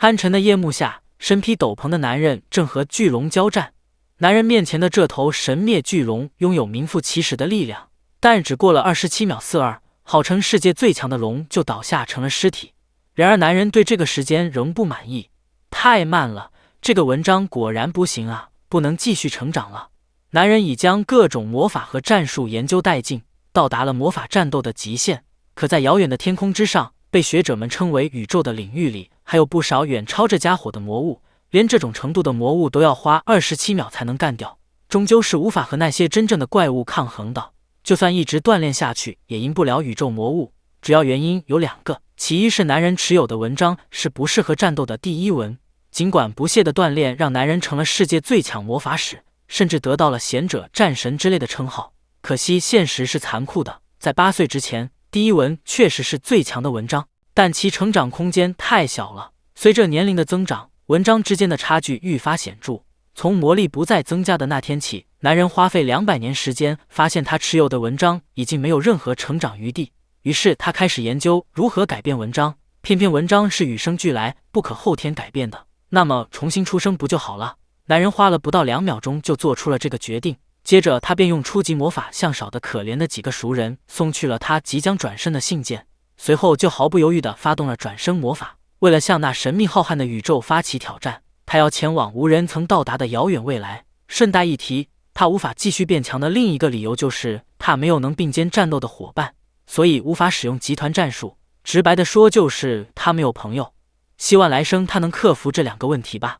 暗沉的夜幕下，身披斗篷的男人正和巨龙交战。男人面前的这头神灭巨龙拥有名副其实的力量，但只过了27秒42，号称世界最强的龙就倒下成了尸体。然而男人对这个时间仍不满意，太慢了，这个文章果然不行啊，不能继续成长了。男人已将各种魔法和战术研究殆尽，到达了魔法战斗的极限。可在遥远的天空之上，被学者们称为宇宙的领域里，还有不少远超这家伙的魔物，连这种程度的魔物都要花27秒才能干掉，终究是无法和那些真正的怪物抗衡的。就算一直锻炼下去，也赢不了宇宙魔物。主要原因有2个，其一是男人持有的文章是不适合战斗的第1文，尽管不懈的锻炼让男人成了世界最强魔法使，甚至得到了贤者、战神之类的称号，可惜现实是残酷的，在8岁之前，第1文确实是最强的文章，但其成长空间太小了。随着年龄的增长，文章之间的差距愈发显著。从魔力不再增加的那天起，男人花费200年时间，发现他持有的文章已经没有任何成长余地。于是他开始研究如何改变文章，偏偏文章是与生俱来，不可后天改变的，那么重新出生不就好了？男人花了不到2秒钟就做出了这个决定。接着他便用初级魔法向少得可怜的几个熟人送去了他即将转身的信件，随后就毫不犹豫地发动了转生魔法。为了向那神秘浩瀚的宇宙发起挑战，他要前往无人曾到达的遥远未来。顺带一提，他无法继续变强的另一个理由就是他没有能并肩战斗的伙伴，所以无法使用集团战术。直白的说就是他没有朋友。希望来生他能克服这2个问题吧。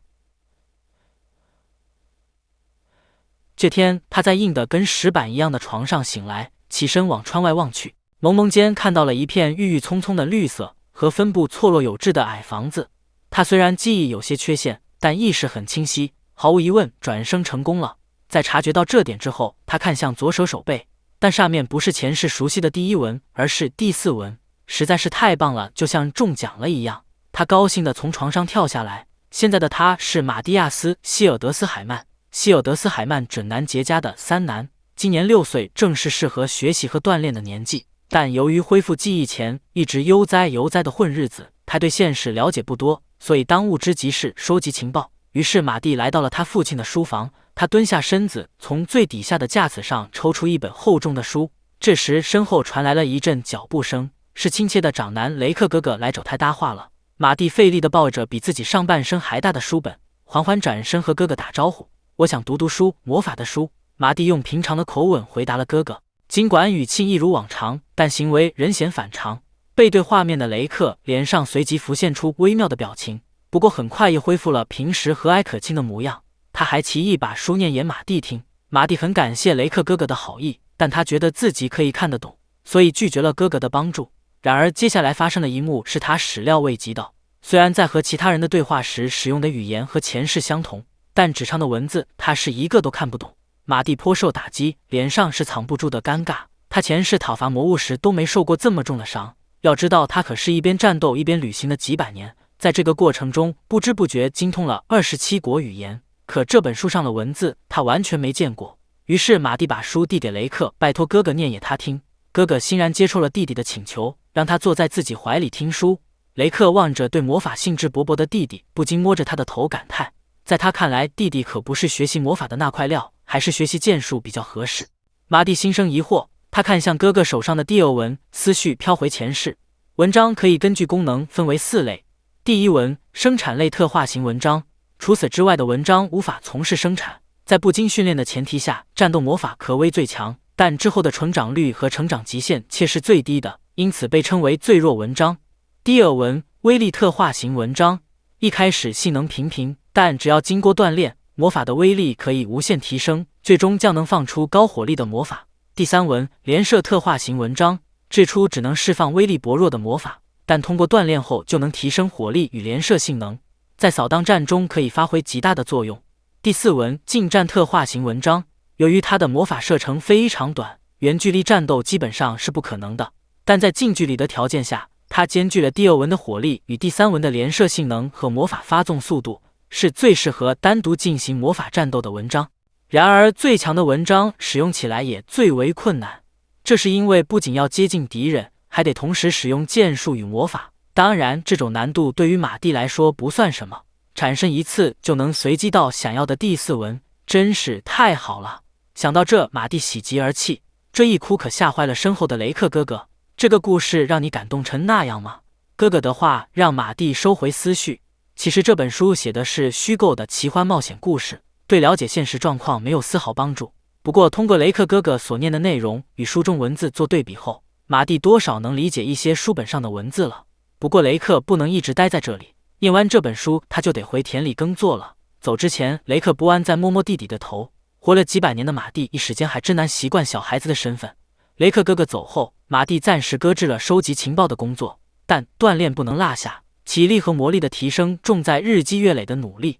这天，他在硬得跟石板一样的床上醒来，起身往窗外望去，蒙蒙间看到了一片郁郁葱葱的绿色和分布错落有致的矮房子。他虽然记忆有些缺陷，但意识很清晰，毫无疑问转生成功了。在察觉到这点之后，他看向左手手背，但上面不是前世熟悉的第1文，而是第4文，实在是太棒了，就像中奖了一样。他高兴地从床上跳下来。现在的他是马蒂亚斯·希尔德斯海曼。希尔德斯海曼准男结家的3男，今年6岁，正是适合学习和锻炼的年纪。但由于恢复记忆前一直悠哉的混日子，他对现实了解不多，所以当务之急是收集情报。于是马蒂来到了他父亲的书房，他蹲下身子，从最底下的架子上抽出一本厚重的书。这时身后传来了一阵脚步声，是亲切的长男雷克哥哥来找他搭话了。马蒂费力地抱着比自己上半身还大的书本，缓缓转身和哥哥打招呼：“我想读读书，魔法的书。”马蒂用平常的口吻回答了哥哥，尽管语气一如往常，但行为仍显反常。背对画面的雷克脸上随即浮现出微妙的表情，不过很快又恢复了平时和蔼可亲的模样。他还奇异把书念演马蒂听。马蒂很感谢雷克哥哥的好意，但他觉得自己可以看得懂，所以拒绝了哥哥的帮助。然而接下来发生的一幕是他始料未及的。虽然在和其他人的对话时使用的语言和前世相同，但纸上的文字他是一个都看不懂。马蒂颇受打击，脸上是藏不住的尴尬。他前世讨伐魔物时都没受过这么重的伤，要知道他可是一边战斗一边旅行了几百年，在这个过程中不知不觉精通了27国语言。可这本书上的文字他完全没见过。于是马蒂把书递给雷克，拜托哥哥念给他听。哥哥欣然接受了弟弟的请求，让他坐在自己怀里听书。雷克望着对魔法兴致勃勃的弟弟，不禁摸着他的头感叹，在他看来，弟弟可不是学习魔法的那块料，还是学习剑术比较合适。马蒂心生疑惑，他看向哥哥手上的第2文，思绪飘回前世。文章可以根据功能分为4类。第1文，生产类特化型文章，除此之外的文章无法从事生产，在不经训练的前提下，战斗魔法可谓最强，但之后的成长率和成长极限却是最低的，因此被称为最弱文章。第2文，威力特化型文章，一开始性能平平，但只要经过锻炼，魔法的威力可以无限提升，最终将能放出高火力的魔法。第3文，连射特化型文章，最初只能释放威力薄弱的魔法，但通过锻炼后就能提升火力与连射性能，在扫荡战中可以发挥极大的作用。第4文，近战特化型文章，由于它的魔法射程非常短，远距离战斗基本上是不可能的，但在近距离的条件下，它兼具了第2文的火力与第3文的连射性能和魔法发送速度，是最适合单独进行魔法战斗的文章。然而最强的文章使用起来也最为困难，这是因为不仅要接近敌人，还得同时使用剑术与魔法，当然，这种难度对于马蒂来说不算什么，产生一次就能随机到想要的第4文，真是太好了。想到这，马蒂喜极而泣，这一哭可吓坏了身后的雷克哥哥。这个故事让你感动成那样吗？哥哥的话让马蒂收回思绪。其实这本书写的是虚构的奇幻冒险故事，对了解现实状况没有丝毫帮助。不过通过雷克哥哥所念的内容与书中文字做对比后，马蒂多少能理解一些书本上的文字了。不过雷克不能一直待在这里，念完这本书他就得回田里耕作了。走之前，雷克不安再摸摸弟弟的头。活了几百年的马蒂一时间还真难习惯小孩子的身份。雷克哥哥走后，马蒂暂时搁置了收集情报的工作，但锻炼不能落下，体力和魔力的提升重在日积月累的努力。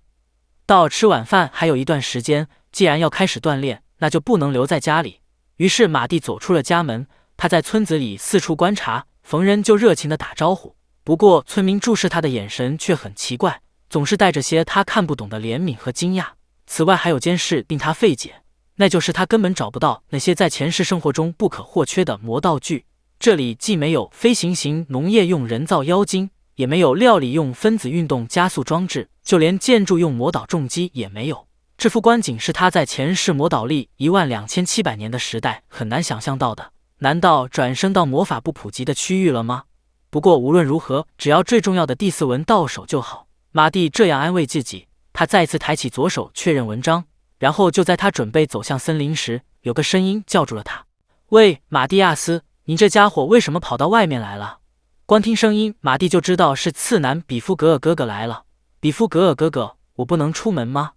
到吃晚饭还有一段时间，既然要开始锻炼，那就不能留在家里。于是马蒂走出了家门，他在村子里四处观察，逢人就热情地打招呼。不过村民注视他的眼神却很奇怪，总是带着些他看不懂的怜悯和惊讶。此外还有件事令他费解，那就是他根本找不到那些在前世生活中不可或缺的魔道具。这里既没有飞行型农业用人造妖精，也没有料理用分子运动加速装置，就连建筑用魔导重机也没有。这幅观景是他在前世魔导历12700年的时代很难想象到的。难道转生到魔法不普及的区域了吗？不过无论如何，只要最重要的第4文到手就好。马蒂这样安慰自己。他再次抬起左手确认文章，然后就在他准备走向森林时，有个声音叫住了他：“喂，马蒂亚斯，你这家伙为什么跑到外面来了？”光听声音，马蒂就知道是次男比夫格尔哥哥来了。比夫格尔哥哥，我不能出门吗？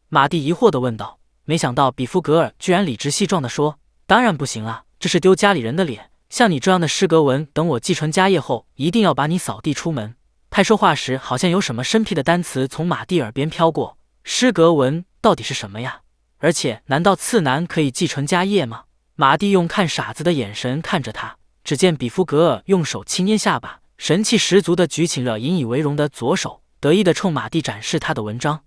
马蒂疑惑地问道。没想到比夫格尔居然理直气壮地说：“当然不行啊，这是丢家里人的脸。像你这样的施格文，等我继承家业后，一定要把你扫地出门。”他说话时，好像有什么生僻的单词从马蒂耳边飘过。施格文到底是什么呀？而且，难道次男可以继承家业吗？马蒂用看傻子的眼神看着他，只见比夫格尔用手轻捏下巴，神气十足地举起了引以为荣的左手，得意地冲马蒂展示他的文章。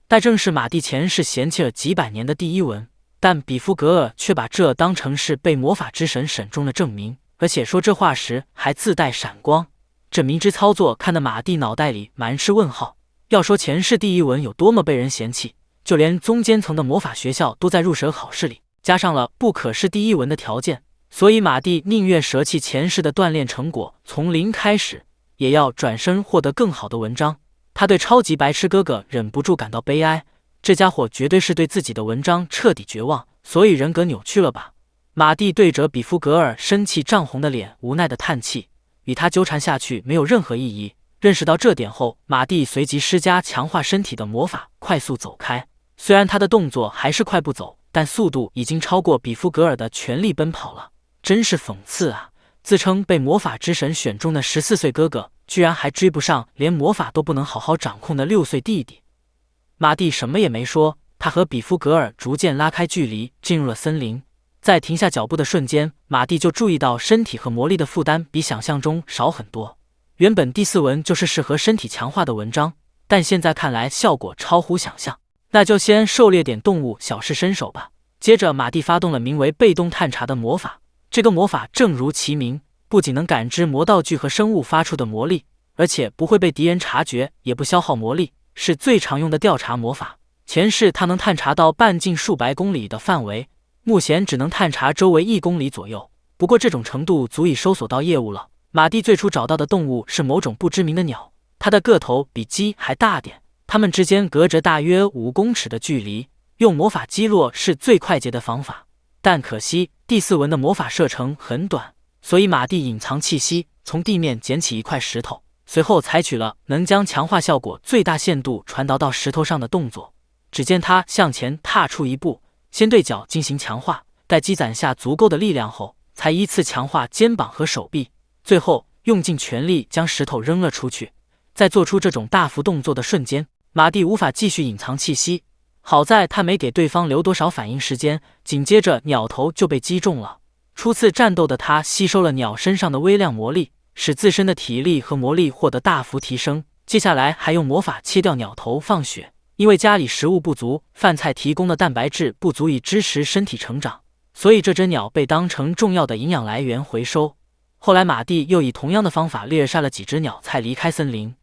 但正是马蒂前世嫌弃了几百年的第1文，但比夫格尔却把这当成是被魔法之神审中的证明，而且说这话时还自带闪光。这明知操作看得马蒂脑袋里满是问号。要说前世第1文有多么被人嫌弃，就连中间层的魔法学校都在入学考试里加上了不可视第1文的条件，所以马蒂宁愿舍弃前世的锻炼成果，从零开始，也要转身获得更好的文章。他对超级白痴哥哥忍不住感到悲哀，这家伙绝对是对自己的文章彻底绝望，所以人格扭曲了吧。马蒂对着比夫格尔生气涨红的脸无奈地叹气，与他纠缠下去没有任何意义。认识到这点后，马蒂随即施加强化身体的魔法，快速走开。虽然他的动作还是快步走，但速度已经超过比夫格尔的全力奔跑了。真是讽刺啊！自称被魔法之神选中的14岁哥哥，居然还追不上连魔法都不能好好掌控的6岁弟弟。马蒂什么也没说，他和比夫格尔逐渐拉开距离，进入了森林。在停下脚步的瞬间，马蒂就注意到身体和魔力的负担比想象中少很多。原本第4文就是适合身体强化的文章，但现在看来效果超乎想象。那就先狩猎点动物，小试身手吧。接着，马蒂发动了名为被动探查的魔法。这个魔法正如其名，不仅能感知魔道具和生物发出的魔力，而且不会被敌人察觉，也不消耗魔力，是最常用的调查魔法。前世它能探查到半径数百公里的范围，目前只能探查周围1公里左右。不过这种程度足以搜索到业务了。马蒂最初找到的动物是某种不知名的鸟，它的个头比鸡还大点，它们之间隔着大约5公尺的距离，用魔法击落是最快捷的方法。但可惜第4文的魔法射程很短，所以马蒂隐藏气息，从地面捡起一块石头，随后采取了能将强化效果最大限度传导到石头上的动作。只见他向前踏出一步，先对脚进行强化，待积攒下足够的力量后，才依次强化肩膀和手臂，最后用尽全力将石头扔了出去。在做出这种大幅动作的瞬间，马蒂无法继续隐藏气息，好在他没给对方留多少反应时间，紧接着鸟头就被击中了。初次战斗的他吸收了鸟身上的微量魔力，使自身的体力和魔力获得大幅提升。接下来还用魔法切掉鸟头放血，因为家里食物不足，饭菜提供的蛋白质不足以支持身体成长，所以这只鸟被当成重要的营养来源回收。后来马蒂又以同样的方法猎杀了几只鸟才离开森林。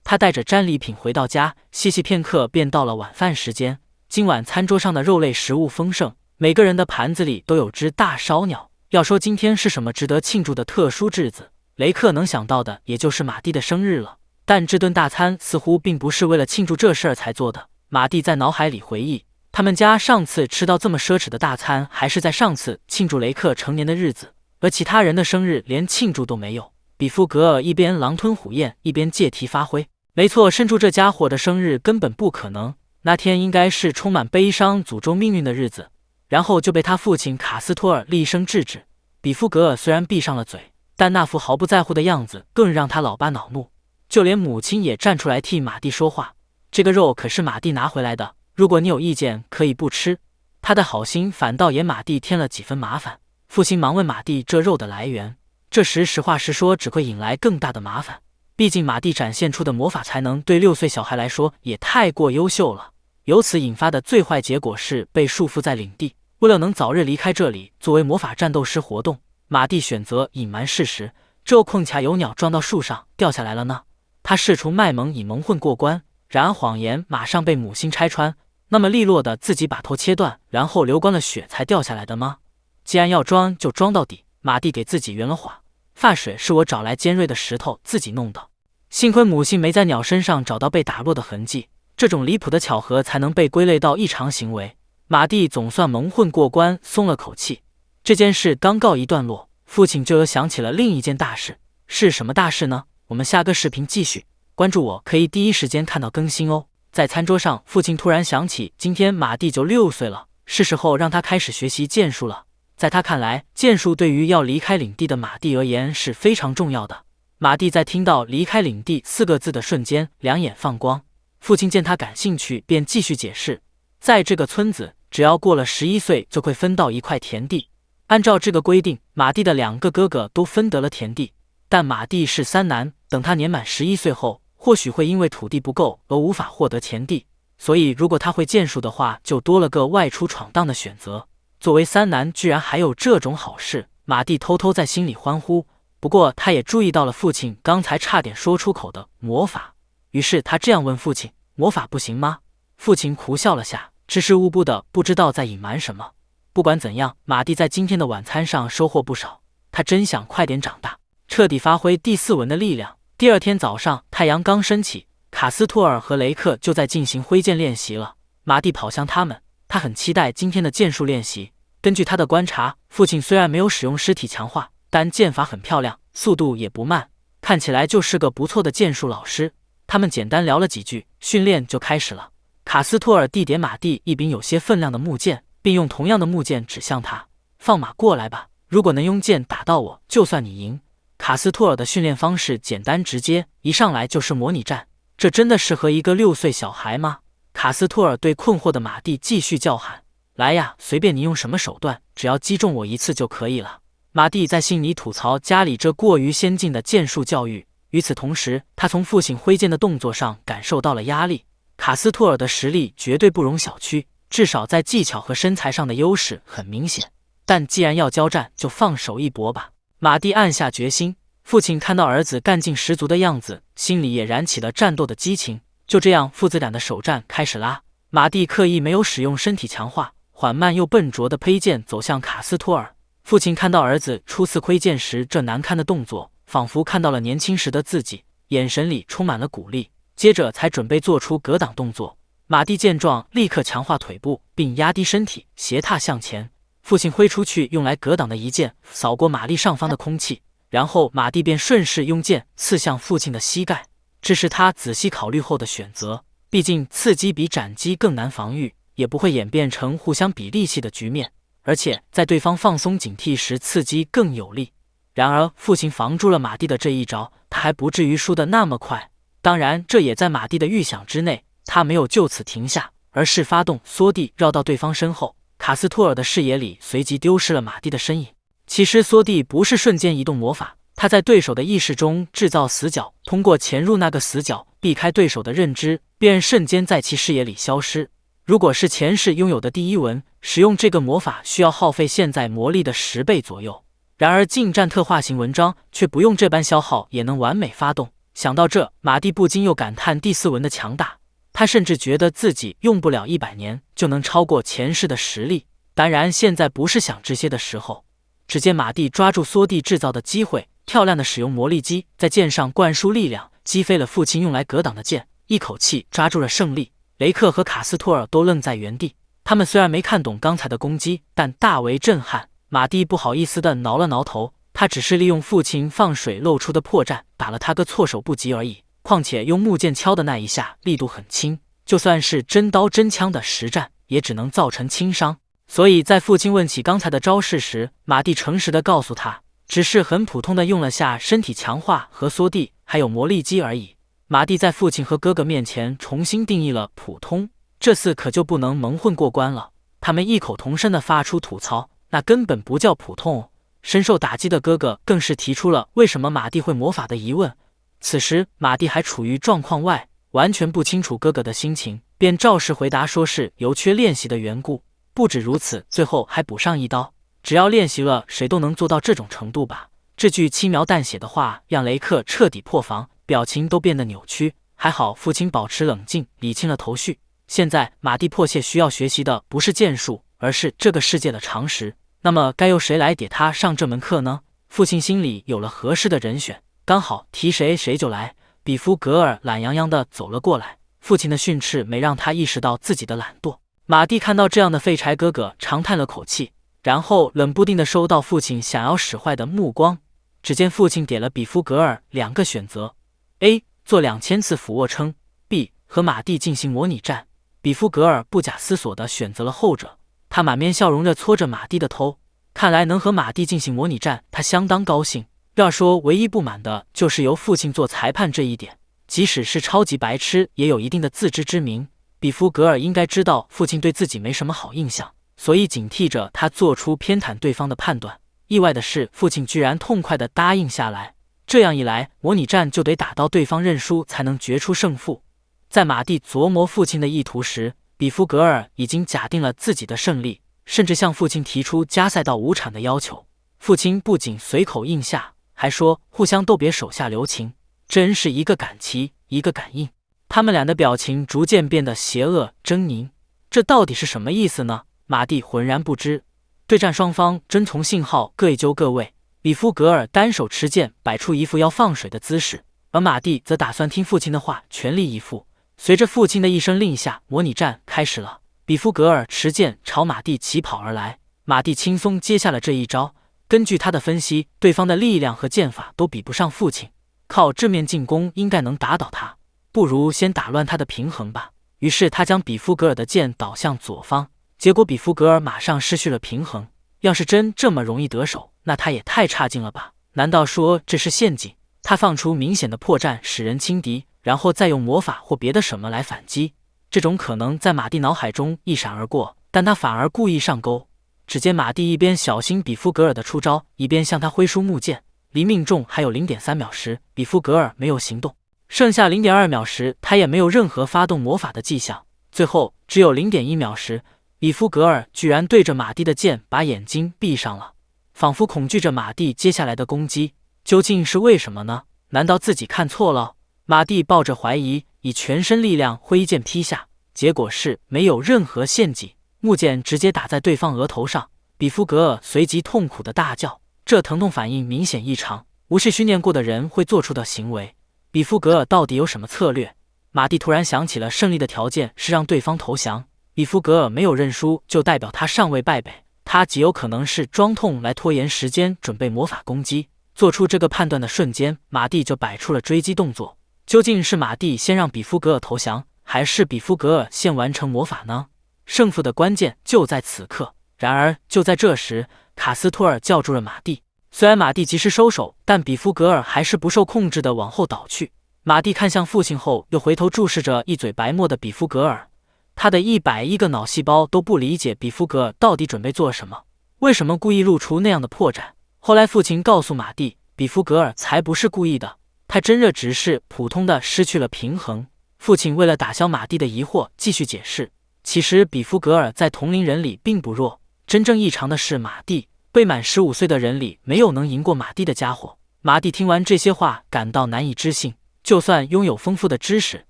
他带着战利品回到家，歇息片刻便到了晚饭时间。今晚餐桌上的肉类食物丰盛，每个人的盘子里都有只大烧鸟。要说今天是什么值得庆祝的特殊日子，雷克能想到的也就是马蒂的生日了。但这顿大餐似乎并不是为了庆祝这事儿才做的。马蒂在脑海里回忆，他们家上次吃到这么奢侈的大餐，还是在上次庆祝雷克成年的日子，而其他人的生日连庆祝都没有。比夫格尔一边狼吞虎咽，一边借题发挥。没错，伸出这家伙的生日根本不可能，那天应该是充满悲伤、诅咒命运的日子。然后就被他父亲卡斯托尔厉声制止。比夫格尔虽然闭上了嘴，但那副毫不在乎的样子更让他老爸恼怒。就连母亲也站出来替马蒂说话。这个肉可是马蒂拿回来的，如果你有意见，可以不吃。他的好心反倒也马蒂添了几分麻烦。父亲忙问马蒂这肉的来源，这时实话实说只会引来更大的麻烦。毕竟马蒂展现出的魔法才能对6岁小孩来说也太过优秀了。由此引发的最坏结果是被束缚在领地。为了能早日离开这里，作为魔法战斗师活动，马蒂选择隐瞒事实。这碰巧有鸟撞到树上掉下来了呢。他试图卖萌以蒙混过关，然而谎言马上被母亲拆穿。那么利落的自己把头切断，然后流光了血才掉下来的吗？既然要装就装到底。马蒂给自己圆了谎，发水是我找来尖锐的石头自己弄的。幸亏母亲没在鸟身上找到被打落的痕迹，这种离谱的巧合才能被归类到异常行为。马蒂总算蒙混过关，松了口气。这件事刚告一段落，父亲就又想起了另一件大事。是什么大事呢？我们下个视频继续，关注我可以第一时间看到更新哦。在餐桌上，父亲突然想起今天马蒂就6岁了，是时候让他开始学习剑术了。在他看来，剑术对于要离开领地的马蒂而言是非常重要的。马蒂在听到离开领地4个字的瞬间两眼放光。父亲见他感兴趣，便继续解释，在这个村子只要过了11岁就会分到一块田地。按照这个规定，马蒂的2个哥哥都分得了田地，但马蒂是3男，等他年满11岁后，或许会因为土地不够而无法获得田地，所以如果他会剑术的话，就多了个外出闯荡的选择。作为3男居然还有这种好事，马蒂偷偷在心里欢呼。不过他也注意到了父亲刚才差点说出口的魔法，于是他这样问父亲，魔法不行吗？父亲苦笑了下，支支吾吾的不知道在隐瞒什么。不管怎样，马蒂在今天的晚餐上收获不少，他真想快点长大，彻底发挥第4纹的力量。第二天早上，太阳刚升起，卡斯托尔和雷克就在进行挥剑练习了。马蒂跑向他们，他很期待今天的剑术练习。根据他的观察，父亲虽然没有使用尸体强化，但剑法很漂亮，速度也不慢，看起来就是个不错的剑术老师。他们简单聊了几句，训练就开始了。卡斯托尔递给马蒂一柄有些分量的木剑，并用同样的木剑指向他，放马过来吧，如果能用剑打到我，就算你赢。卡斯托尔的训练方式简单直接，一上来就是模拟战，这真的适合一个6岁小孩吗？卡斯托尔对困惑的马蒂继续叫喊，来呀，随便你用什么手段，只要击中我1次就可以了。马蒂在心里吐槽家里这过于先进的剑术教育，与此同时，他从父亲挥剑的动作上感受到了压力。卡斯托尔的实力绝对不容小觑，至少在技巧和身材上的优势很明显。但既然要交战，就放手一搏吧。马蒂暗下决心。父亲看到儿子干劲十足的样子，心里也燃起了战斗的激情。就这样，父子俩的首战开始啦。马蒂刻意没有使用身体强化，缓慢又笨拙地挥剑走向卡斯托尔。父亲看到儿子初次挥剑时这难堪的动作，仿佛看到了年轻时的自己，眼神里充满了鼓励。接着才准备做出格挡动作。马蒂见状，立刻强化腿部，并压低身体，斜踏向前。父亲挥出去用来格挡的一剑，扫过马蒂上方的空气，然后马蒂便顺势用剑刺向父亲的膝盖。这是他仔细考虑后的选择，毕竟刺击比斩击更难防御，也不会演变成互相比力气的局面，而且在对方放松警惕时刺激更有力。然而父亲防住了马蒂的这一招，他还不至于输得那么快。当然，这也在马蒂的预想之内，他没有就此停下，而是发动缩地绕到对方身后。卡斯托尔的视野里随即丢失了马蒂的身影。其实缩地不是瞬间移动魔法，他在对手的意识中制造死角，通过潜入那个死角，避开对手的认知，便瞬间在其视野里消失。如果是前世拥有的第1纹，使用这个魔法需要耗费现在魔力的10倍左右。然而近战特化型文章却不用这般消耗也能完美发动。想到这，马蒂不禁又感叹第四文的强大。他甚至觉得自己用不了100年就能超过前世的实力。当然，现在不是想这些的时候。只见马蒂抓住缩地制造的机会，漂亮的使用魔力机在剑上灌输力量，击飞了父亲用来格挡的剑，一口气抓住了胜利。雷克和卡斯托尔都愣在原地，他们虽然没看懂刚才的攻击，但大为震撼。马蒂不好意思地挠了挠头，他只是利用父亲放水露出的破绽打了他个措手不及而已。况且用木剑敲的那一下力度很轻，就算是真刀真枪的实战，也只能造成轻伤。所以在父亲问起刚才的招式时，马蒂诚实地告诉他，只是很普通的用了下身体强化和缩地，还有魔力机而已。马蒂在父亲和哥哥面前重新定义了普通，这次可就不能蒙混过关了。他们异口同声地发出吐槽，那根本不叫普通哦。深受打击的哥哥更是提出了为什么马蒂会魔法的疑问。此时马蒂还处于状况外，完全不清楚哥哥的心情，便照实回答说是由缺练习的缘故。不止如此，最后还补上一刀，只要练习了，谁都能做到这种程度吧。这句轻描淡写的话让雷克彻底破防，表情都变得扭曲。还好父亲保持冷静，理清了头绪。现在马蒂迫切需要学习的不是剑术，而是这个世界的常识。那么该由谁来给他上这门课呢？父亲心里有了合适的人选，刚好提谁谁就来。比夫格尔懒洋洋地走了过来，父亲的训斥没让他意识到自己的懒惰。马蒂看到这样的废柴哥哥，长叹了口气，然后冷不丁地收到父亲想要使坏的目光。只见父亲给了比夫格尔2个选择 ：A. 做2000次俯卧撑 ；B. 和马蒂进行模拟战。比夫格尔不假思索地选择了后者，他满面笑容地搓着马蒂的头，看来能和马蒂进行模拟战，他相当高兴。要说唯一不满的就是由父亲做裁判这一点，即使是超级白痴，也有一定的自知之明。比夫格尔应该知道父亲对自己没什么好印象，所以警惕着他做出偏袒对方的判断。意外的是，父亲居然痛快地答应下来。这样一来，模拟战就得打到对方认输才能决出胜负。在马蒂琢磨父亲的意图时，比夫格尔已经假定了自己的胜利，甚至向父亲提出加赛到无产的要求。父亲不仅随口应下，还说互相都别手下留情。真是一个赶齐，一个赶硬。他们俩的表情逐渐变得邪恶狰狞，这到底是什么意思呢？马蒂浑然不知。对战双方遵从信号，各一就各位。比夫格尔单手持剑，摆出一副要放水的姿势，而马蒂则打算听父亲的话，全力以赴。随着父亲的一声令下，模拟战开始了。比夫格尔持剑朝马蒂疾跑而来，马蒂轻松接下了这一招。根据他的分析，对方的力量和剑法都比不上父亲，靠正面进攻应该能打倒他。不如先打乱他的平衡吧。于是他将比夫格尔的剑导向左方，结果比夫格尔马上失去了平衡。要是真这么容易得手，那他也太差劲了吧？难道说这是陷阱？他放出明显的破绽使人轻敌，然后再用魔法或别的什么来反击。这种可能在马蒂脑海中一闪而过，但他反而故意上钩。只见马蒂一边小心比夫格尔的出招，一边向他挥出木剑。离命中还有 0.3 秒时，比夫格尔没有行动。剩下 0.2 秒时，他也没有任何发动魔法的迹象。最后只有 0.1 秒时，比夫格尔居然对着马蒂的剑把眼睛闭上了，仿佛恐惧着马蒂接下来的攻击。究竟是为什么呢？难道自己看错了？马蒂抱着怀疑，以全身力量挥剑劈下，结果是没有任何陷阱，木剑直接打在对方额头上。比夫格尔随即痛苦的大叫，这疼痛反应明显异常，不是训练过的人会做出的行为。比夫格尔到底有什么策略？马蒂突然想起了胜利的条件是让对方投降，比夫格尔没有认输，就代表他尚未败北。他极有可能是装痛来拖延时间，准备魔法攻击。做出这个判断的瞬间，马蒂就摆出了追击动作。究竟是马蒂先让比夫格尔投降，还是比夫格尔先完成魔法呢？胜负的关键就在此刻。然而就在这时，卡斯托尔叫住了马蒂。虽然马蒂及时收手，但比夫格尔还是不受控制地往后倒去。马蒂看向父亲后，又回头注视着一嘴白沫的比夫格尔。他的110个脑细胞都不理解比夫格尔到底准备做什么，为什么故意露出那样的破绽。后来父亲告诉马蒂，比夫格尔才不是故意的，他真的只是普通的失去了平衡。父亲为了打消马蒂的疑惑，继续解释，其实比夫格尔在同龄人里并不弱，真正异常的是马蒂。未满15岁的人里没有能赢过马蒂的家伙。马蒂听完这些话，感到难以置信。就算拥有丰富的知识，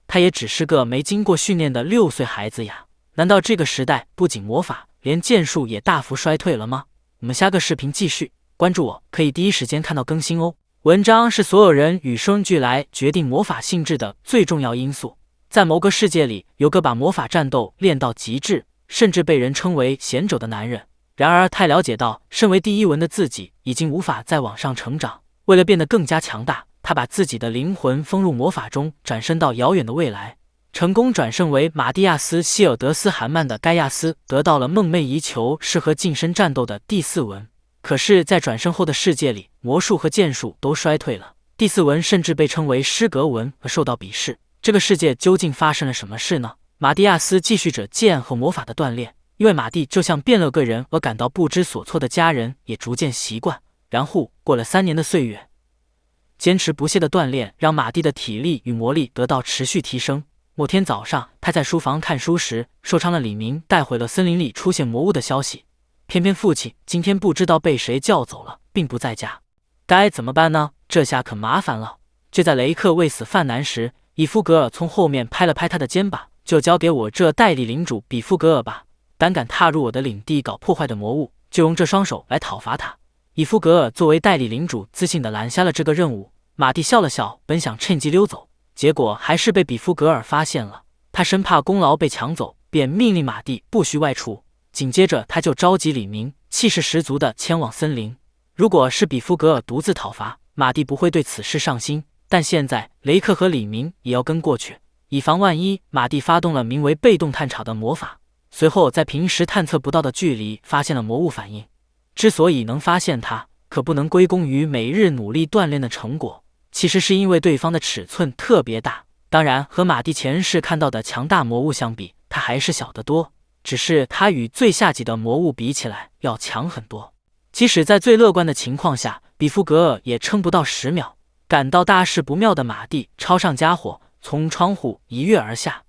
他也只是个没经过训练的6岁孩子呀！难道这个时代不仅魔法，连剑术也大幅衰退了吗？我们下个视频继续，关注我可以第一时间看到更新哦。文章是所有人与生俱来决定魔法性质的最重要因素。在某个世界里，有个把魔法战斗练到极致，甚至被人称为贤者的男人。然而，他了解到身为第一文的自己已经无法再往上成长。为了变得更加强大，他把自己的灵魂封入魔法中，转身到遥远的未来，成功转生为马蒂亚斯·希尔德斯·韩曼的盖亚斯，得到了梦寐以求适合近身战斗的第4文。可是，在转生后的世界里，魔术和剑术都衰退了，第4文甚至被称为失格文而受到鄙视。这个世界究竟发生了什么事呢？马蒂亚斯继续着剑和魔法的锻炼，因为马蒂就像变了个人而感到不知所措的家人也逐渐习惯。然后过了3年的岁月，坚持不懈的锻炼让马蒂的体力与魔力得到持续提升。某天早上，他在书房看书时，受伤的李明带回了森林里出现魔物的消息。偏偏父亲今天不知道被谁叫走了，并不在家，该怎么办呢？这下可麻烦了。就在雷克为死犯难时，比夫格尔从后面拍了拍他的肩膀，就交给我这代理领主比夫格尔吧。胆敢踏入我的领地搞破坏的魔物，就用这双手来讨伐他。比夫格尔作为代理领主，自信地拦下了这个任务。马蒂笑了笑，本想趁机溜走，结果还是被比夫格尔发现了。他生怕功劳被抢走，便命令马蒂不许外出。紧接着，他就召集李明，气势十足地前往森林。如果是比夫格尔独自讨伐，马蒂不会对此事上心，但现在雷克和李明也要跟过去，以防万一。马蒂发动了名为被动探查的魔法，随后在平时探测不到的距离发现了魔物反应。之所以能发现它，可不能归功于每日努力锻炼的成果，其实是因为对方的尺寸特别大。当然，和马蒂前世看到的强大魔物相比，它还是小得多，只是它与最下级的魔物比起来要强很多。即使在最乐观的情况下，比夫格尔也撑不到10秒。感到大事不妙的马蒂抄上家伙，从窗户一跃而下。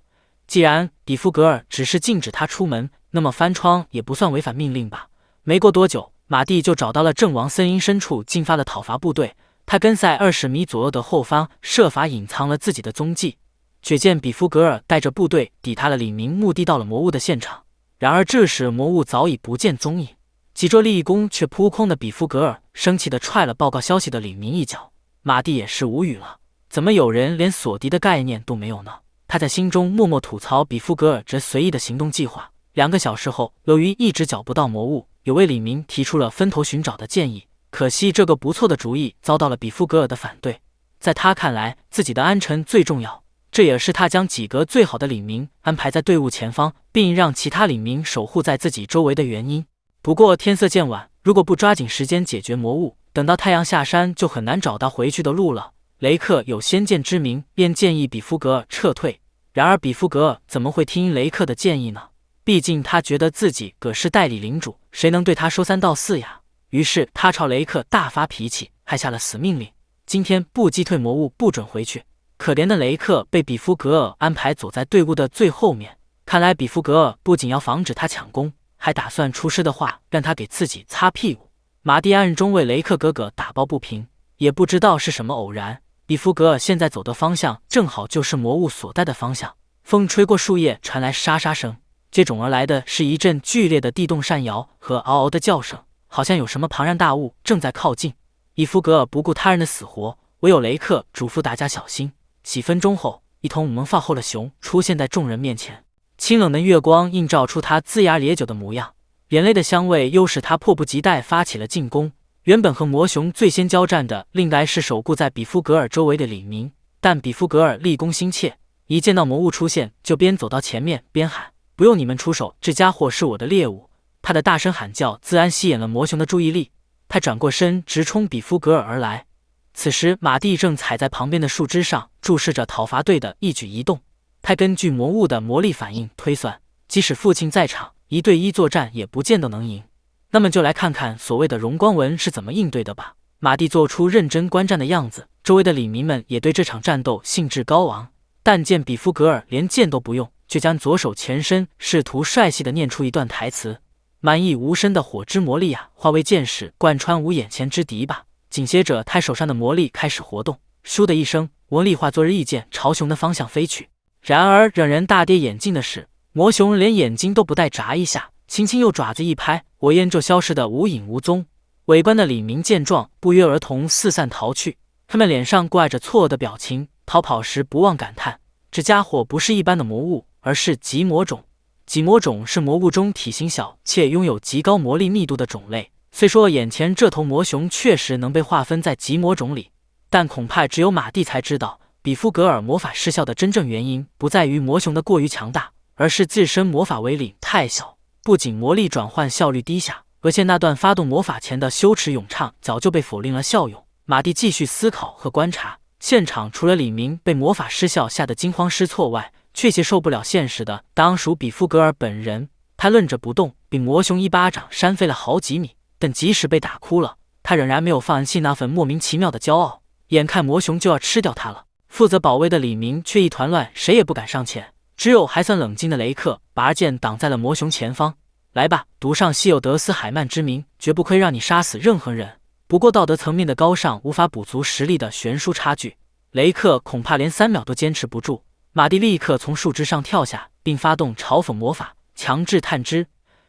既然比夫格尔只是禁止他出门，那么翻窗也不算违反命令吧。没过多久，马蒂就找到了正往森林深处进发的讨伐部队。他跟在20米左右的后方，设法隐藏了自己的踪迹。却见比夫格尔带着部队抵达了李明目的到了魔物的现场。然而这时魔物早已不见踪影，几桌立功却扑空的比夫格尔生气地踹了报告消息的李明一脚。马蒂也是无语了，怎么有人连锁敌的概念都没有呢？他在心中默默吐槽比夫格尔这随意的行动计划。2个小时后，由于一直找不到魔物，有位李明提出了分头寻找的建议。可惜这个不错的主意遭到了比夫格尔的反对。在他看来，自己的安全最重要，这也是他将几个最好的李明安排在队伍前方，并让其他李明守护在自己周围的原因。不过天色渐晚，如果不抓紧时间解决魔物，等到太阳下山就很难找到回去的路了。雷克有先见之明，便建议比夫格尔撤退。然而比夫格尔怎么会听雷克的建议呢？毕竟他觉得自己可是代理领主，谁能对他说3道4呀？于是他朝雷克大发脾气，还下了死命令：今天不击退魔物，不准回去。可怜的雷克被比夫格尔安排走在队伍的最后面，看来比夫格尔不仅要防止他抢功，还打算出师的话让他给自己擦屁股。马蒂暗中为雷克哥哥打抱不平，也不知道是什么偶然，比夫格尔现在走的方向正好就是魔物所在的方向。风吹过树叶，传来沙沙声，接踵而来的是一阵剧烈的地动山摇和嗷嗷的叫声，好像有什么庞然大物正在靠近。比夫格尔不顾他人的死活，唯有雷克嘱咐大家小心。几分钟后，一头萌放后的熊出现在众人面前，清冷的月光映照出他龇牙咧嘴的模样，眼泪的香味又使他迫不及待发起了进攻。原本和魔熊最先交战的应该是守护在比夫格尔周围的李明，但比夫格尔立功心切，一见到魔物出现就边走到前面边喊：不用你们出手，这家伙是我的猎物。他的大声喊叫自然吸引了魔熊的注意力，他转过身直冲比夫格尔而来。此时马蒂正踩在旁边的树枝上注视着讨伐队的一举一动。他根据魔物的魔力反应推算，即使父亲在场，1对1作战也不见得能赢。那么就来看看所谓的荣光纹是怎么应对的吧。马蒂做出认真观战的样子，周围的李民们也对这场战斗兴致高昂。但见比夫格尔连剑都不用，却将左手前伸，试图帅气地念出一段台词：满溢无声的火之魔力化为箭矢，贯穿无眼前之敌吧。紧接着，他手上的魔力开始活动，咻的一声，魔力化作日翼箭朝熊的方向飞去。然而，让人大跌眼镜的是，魔熊连眼睛都不带眨一下，轻轻用爪子一拍，火焰就消失得无影无踪。围观的李明见状，不约而同四散逃去。他们脸上挂着错愕的表情，逃跑时不忘感叹：这家伙不是一般的魔物，而是极魔种。极魔种是魔物中体型小且拥有极高魔力密度的种类。虽说眼前这头魔熊确实能被划分在极魔种里，但恐怕只有马蒂才知道，比夫格尔魔法失效的真正原因不在于魔熊的过于强大，而是自身魔法威力太小。不仅魔力转换效率低下，而且那段发动魔法前的羞耻咏唱早就被否定了效用。马蒂继续思考和观察，现场除了李明被魔法失效吓得惊慌失措外，确切受不了现实的当属比夫格尔本人。他愣着不动，并魔熊一巴掌扇飞了好几米，但即使被打哭了，他仍然没有放弃那份莫名其妙的骄傲。眼看魔熊就要吃掉他了，负责保卫的李明却一团乱，谁也不敢上前。只有还算冷静的雷克拔剑挡在了魔熊前方。来吧，赌上稀有德斯海曼之名，绝不亏让你杀死任何人。不过道德层面的高尚无法补足实力的悬殊差距，雷克恐怕连3秒都坚持不住。马蒂立刻从树枝上跳下，并发动嘲讽魔法，强制探知。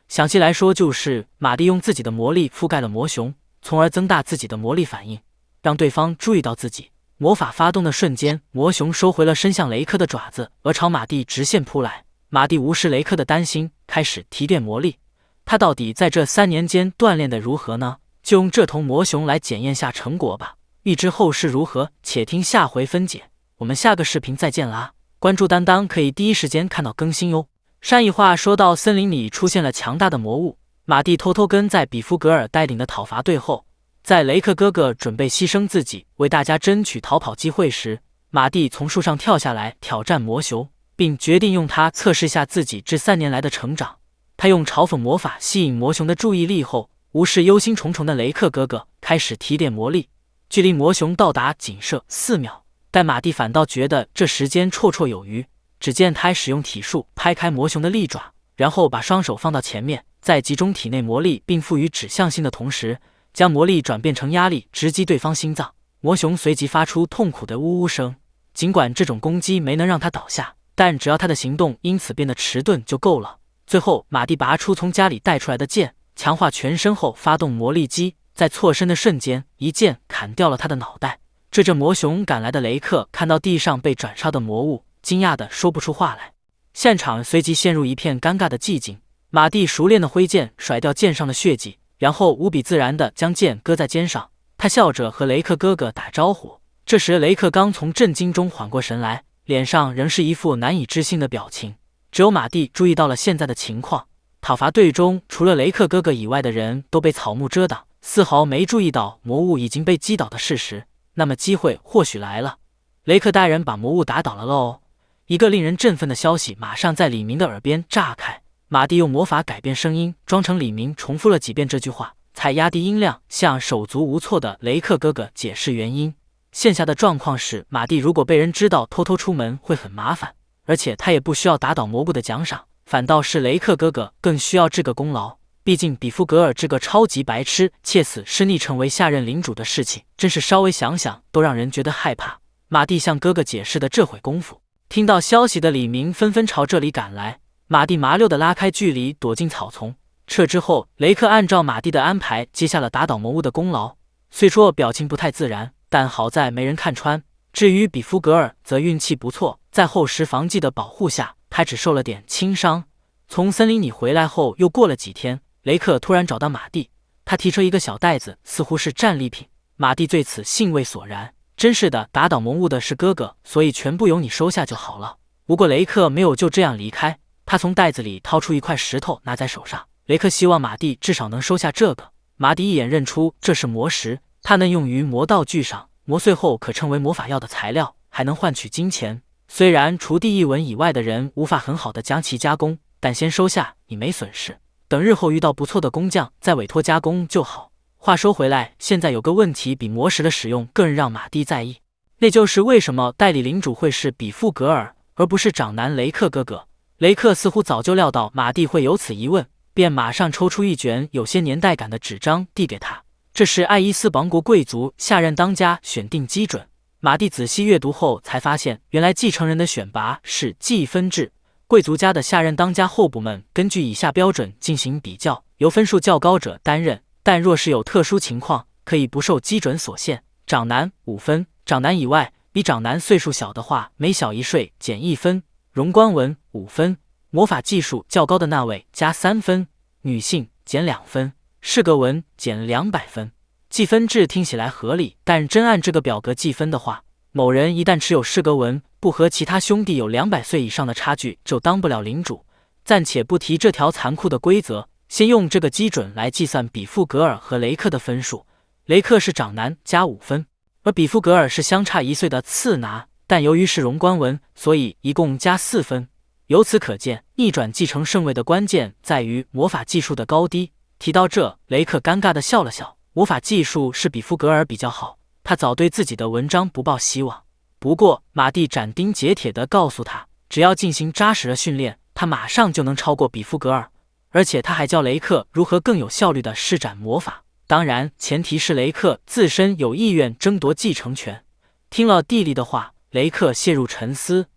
详细来说，就是马蒂用自己的魔力覆盖了魔熊，从而增大自己的魔力反应，让对方注意到自己。魔法发动的瞬间，魔熊收回了伸向雷克的爪子，而朝马蒂直线扑来。马蒂无视雷克的担心，开始提炼魔力。他到底在这3年间锻炼得如何呢？就用这头魔熊来检验下成果吧。欲知后事如何，且听下回分解。我们下个视频再见啦！关注当当可以第一时间看到更新哟。善意话说到森林里出现了强大的魔物，马蒂偷偷跟在比夫格尔带领的讨伐队后，在雷克哥哥准备牺牲自己为大家争取逃跑机会时，马蒂从树上跳下来挑战魔熊，并决定用它测试下自己这3年来的成长。他用嘲讽魔法吸引魔熊的注意力后，无视忧心忡忡的雷克哥哥，开始提炼魔力。距离魔熊到达仅剩4秒，但马蒂反倒觉得这时间绰绰有余。只见他使用体术拍开魔熊的利爪，然后把双手放到前面，在集中体内魔力并赋予指向性的同时，将魔力转变成压力，直击对方心脏。魔熊随即发出痛苦的呜呜声。尽管这种攻击没能让他倒下，但只要他的行动因此变得迟钝就够了。最后，马蒂拔出从家里带出来的剑，强化全身后发动魔力击，在错身的瞬间，一剑砍掉了他的脑袋。追着魔熊赶来的雷克看到地上被转烧的魔物，惊讶的说不出话来。现场随即陷入一片尴尬的寂静。马蒂熟练的挥剑，甩掉剑上的血迹，然后无比自然的将剑搁在肩上。他笑着和雷克哥哥打招呼。这时雷克刚从震惊中缓过神来，脸上仍是一副难以置信的表情。只有马蒂注意到了现在的情况，讨伐队中除了雷克哥哥以外的人都被草木遮挡，丝毫没注意到魔物已经被击倒的事实。那么机会或许来了。雷克大人把魔物打倒了喽！一个令人振奋的消息马上在李明的耳边炸开。马蒂用魔法改变声音，装成李明，重复了几遍这句话，才压低音量向手足无措的雷克哥哥解释原因。现下的状况是，马蒂如果被人知道偷偷出门会很麻烦，而且他也不需要打倒魔物的奖赏，反倒是雷克哥哥更需要这个功劳。毕竟比夫格尔这个超级白痴借此失逆成为下任领主的事情，真是稍微想想都让人觉得害怕。马蒂向哥哥解释的这会功夫，听到消息的李明纷纷朝这里赶来。马蒂麻溜地拉开距离，躲进草丛。撤之后，雷克按照马蒂的安排接下了打倒魔物的功劳。虽说表情不太自然，但好在没人看穿。至于比夫格尔则运气不错，在厚实防技的保护下，他只受了点轻伤。从森林里回来后，又过了几天，雷克突然找到马蒂，他提出一个小袋子，似乎是战利品。马蒂对此兴味索然，真是的，打倒魔物的是哥哥，所以全部由你收下就好了。不过雷克没有就这样离开，他从袋子里掏出一块石头拿在手上。雷克希望马蒂至少能收下这个。马蒂一眼认出这是魔石，它能用于魔道具上，磨碎后可成为魔法药的材料，还能换取金钱。虽然除地一文以外的人无法很好的将其加工，但先收下你没损失，等日后遇到不错的工匠再委托加工就好。话说回来，现在有个问题比魔石的使用更让马蒂在意，那就是为什么代理领主会是比夫格尔而不是长男雷克哥哥。雷克似乎早就料到马蒂会有此疑问，便马上抽出一卷有些年代感的纸张递给他。这是爱伊斯王国贵族下任当家选定基准。马蒂仔细阅读后才发现，原来继承人的选拔是计分制，贵族家的下任当家候补们根据以下标准进行比较，由分数较高者担任，但若是有特殊情况，可以不受基准所限。长男5分，长男以外比长男岁数小的话，每小1岁减1分。荣冠文5分，魔法技术较高的那位加3分，女性减2分，适格文减200分。计分制听起来合理，但真按这个表格计分的话，某人一旦持有适格文，不和其他兄弟有200岁以上的差距，就当不了领主。暂且不提这条残酷的规则，先用这个基准来计算比富格尔和雷克的分数。雷克是长男加5分，而比富格尔是相差1岁的次拿，但由于是荣冠文，所以一共加4分。由此可见，逆转继承顺位的关键在于魔法技术的高低。提到这，雷克尴尬地笑了笑。魔法技术是比富格尔比较好，他早对自己的文章不抱希望。不过马蒂斩钉截铁地告诉他，只要进行扎实的训练，他马上就能超过比富格尔。而且他还教雷克如何更有效率地施展魔法，当然前提是雷克自身有意愿争夺继承权。听了弟弟的话，雷克陷入沉思。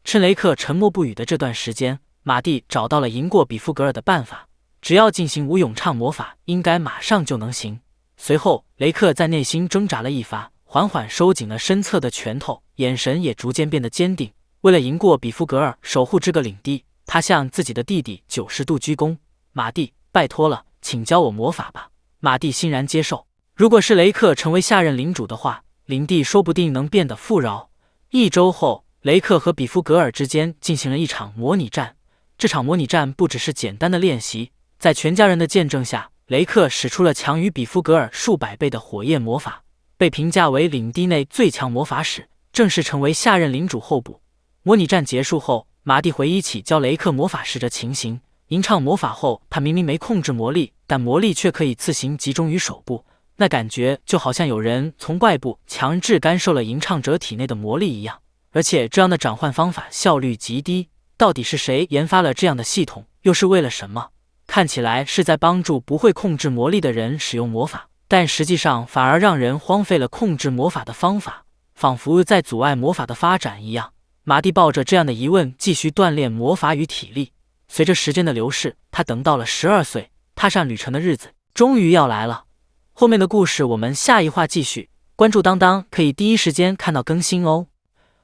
趁雷克沉默不语的这段时间，马蒂找到了赢过比富格尔的办法，只要进行无咏唱魔法，应该马上就能行。随后雷克在内心挣扎了一发，缓缓收紧了身侧的拳头，眼神也逐渐变得坚定。为了赢过比富格尔，守护这个领地，他向自己的弟弟90度鞠躬。马蒂，拜托了，请教我魔法吧。马蒂欣然接受。如果是雷克成为下任领主的话，领地说不定能变得富饶。1周后，雷克和比富格尔之间进行了一场模拟战。这场模拟战不只是简单的练习，在全家人的见证下，雷克使出了强于比富格尔数百倍的火焰魔法，被评价为领地内最强魔法使，正式成为下任领主候补。模拟战结束后，马蒂回忆起教雷克魔法时的情形。吟唱魔法后，他明明没控制魔力，但魔力却可以自行集中于手部，那感觉就好像有人从外部强制干涉了吟唱者体内的魔力一样。而且这样的转换方法效率极低，到底是谁研发了这样的系统，又是为了什么？看起来是在帮助不会控制魔力的人使用魔法，但实际上反而让人荒废了控制魔法的方法，仿佛在阻碍魔法的发展一样。马蒂抱着这样的疑问继续锻炼魔法与体力。随着时间的流逝，他等到了12岁，踏上旅程的日子终于要来了。后面的故事我们下一话继续，关注当当可以第一时间看到更新哦。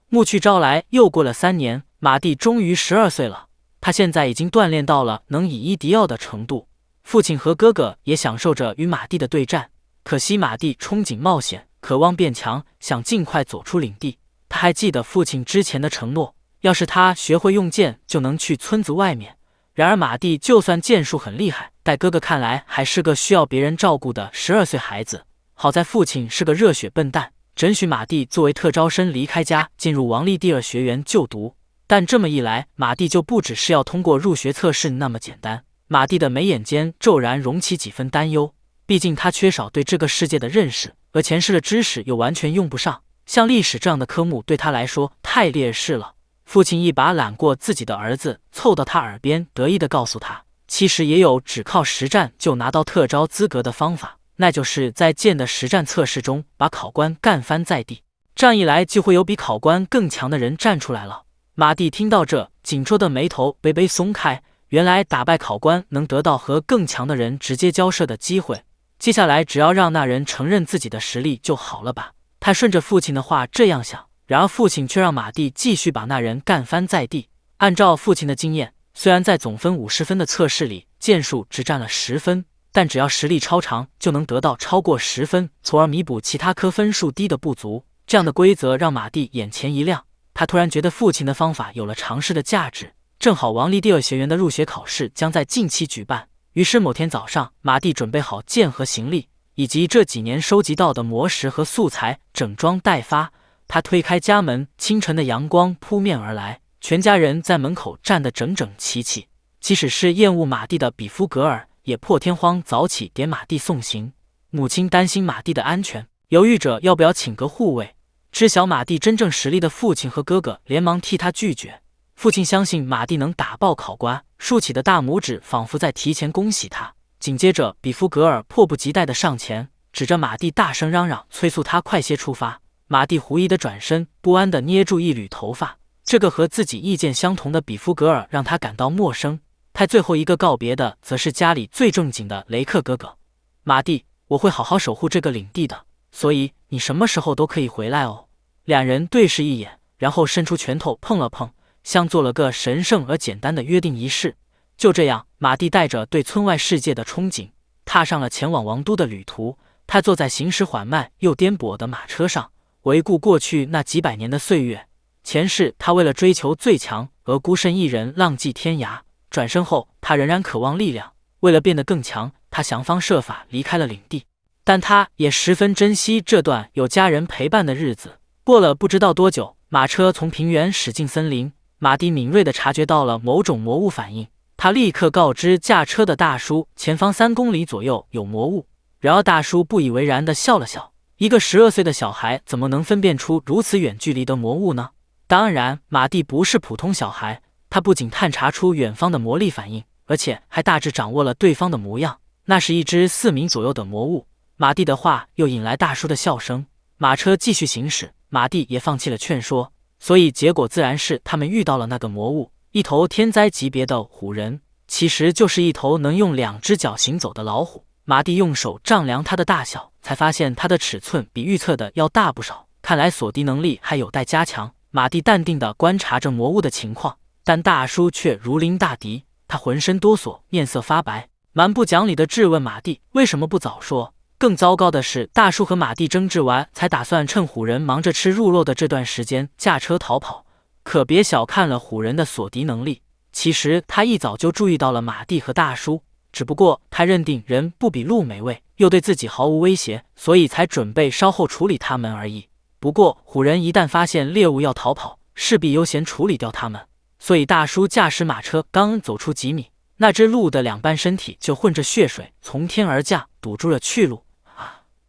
暮去朝来，又过了3年，马蒂终于12岁了。他现在已经锻炼到了能以一敌二的程度，父亲和哥哥也享受着与马蒂的对战。可惜马蒂憧憬冒险，渴望变强，想尽快走出领地。他还记得父亲之前的承诺，要是他学会用剑，就能去村子外面。然而马蒂就算剑术很厉害，在哥哥看来还是个需要别人照顾的12岁孩子。好在父亲是个热血笨蛋，准许马蒂作为特招生离开家，进入王利蒂尔学园就读。但这么一来，马蒂就不只是要通过入学测试那么简单。马蒂的眉眼间骤然涌起几分担忧，毕竟他缺少对这个世界的认识，而前世的知识又完全用不上。像历史这样的科目对他来说太劣势了。父亲一把揽过自己的儿子，凑到他耳边得意地告诉他，其实也有只靠实战就拿到特招资格的方法，那就是在剑的实战测试中把考官干翻在地。这样一来，就会有比考官更强的人站出来了。马蒂听到这，紧皱的眉头微微松开。原来打败考官能得到和更强的人直接交涉的机会，接下来只要让那人承认自己的实力就好了吧。他顺着父亲的话这样想，然而父亲却让马蒂继续把那人干翻在地。按照父亲的经验，虽然在总分50分的测试里，剑术只占了10分，但只要实力超常，就能得到超过10分，从而弥补其他科分数低的不足。这样的规则让马蒂眼前一亮，他突然觉得父亲的方法有了尝试的价值。正好王利蒂尔学园的入学考试将在近期举办，于是某天早上，马蒂准备好剑和行李，以及这几年收集到的魔石和素材，整装待发。他推开家门，清晨的阳光扑面而来，全家人在门口站得整整齐齐。即使是厌恶马蒂的比夫格尔，也破天荒早起点马蒂送行。母亲担心马蒂的安全，犹豫着要不要请个护卫。知晓马蒂真正实力的父亲和哥哥连忙替他拒绝。父亲相信马蒂能打爆考官，竖起的大拇指仿佛在提前恭喜他。紧接着，比夫格尔迫不及待地上前，指着马蒂大声嚷嚷，催促他快些出发。马蒂狐疑地转身，不安地捏住一缕头发。这个和自己意见相同的比夫格尔让他感到陌生。他最后一个告别的，则是家里最正经的雷克哥哥。马蒂，我会好好守护这个领地的，所以你什么时候都可以回来哦。两人对视一眼，然后伸出拳头碰了碰，像做了个神圣而简单的约定仪式。就这样，马蒂带着对村外世界的憧憬，踏上了前往王都的旅途。他坐在行驶缓慢又颠簸的马车上，回顾过去那几百年的岁月。前世他为了追求最强而孤身一人浪迹天涯，转身后他仍然渴望力量，为了变得更强，他想方设法离开了领地。但他也十分珍惜这段有家人陪伴的日子。过了不知道多久，马车从平原驶进森林。马蒂敏锐地察觉到了某种魔物反应，他立刻告知驾车的大叔，前方3公里左右有魔物。然而大叔不以为然地笑了笑，一个12岁的小孩怎么能分辨出如此远距离的魔物呢？当然，马蒂不是普通小孩，他不仅探查出远方的魔力反应，而且还大致掌握了对方的模样。那是一只4米左右的魔物。马蒂的话又引来大叔的笑声。马车继续行驶，马蒂也放弃了劝说，所以结果自然是他们遇到了那个魔物，一头天灾级别的虎人，其实就是一头能用2只脚行走的老虎。马蒂用手丈量它的大小，才发现它的尺寸比预测的要大不少，看来锁敌能力还有待加强。马蒂淡定地观察着魔物的情况，但大叔却如临大敌，他浑身哆嗦，面色发白，蛮不讲理地质问马蒂为什么不早说。更糟糕的是，大叔和马蒂争执完，才打算趁虎人忙着吃入肉的这段时间驾车逃跑。可别小看了虎人的锁敌能力，其实他一早就注意到了马蒂和大叔，只不过他认定人不比鹿美味，又对自己毫无威胁，所以才准备稍后处理他们而已。不过虎人一旦发现猎物要逃跑，势必优先处理掉他们，所以大叔驾驶马车刚走出几米，那只鹿的2半身体就混着血水从天而降，堵住了去路。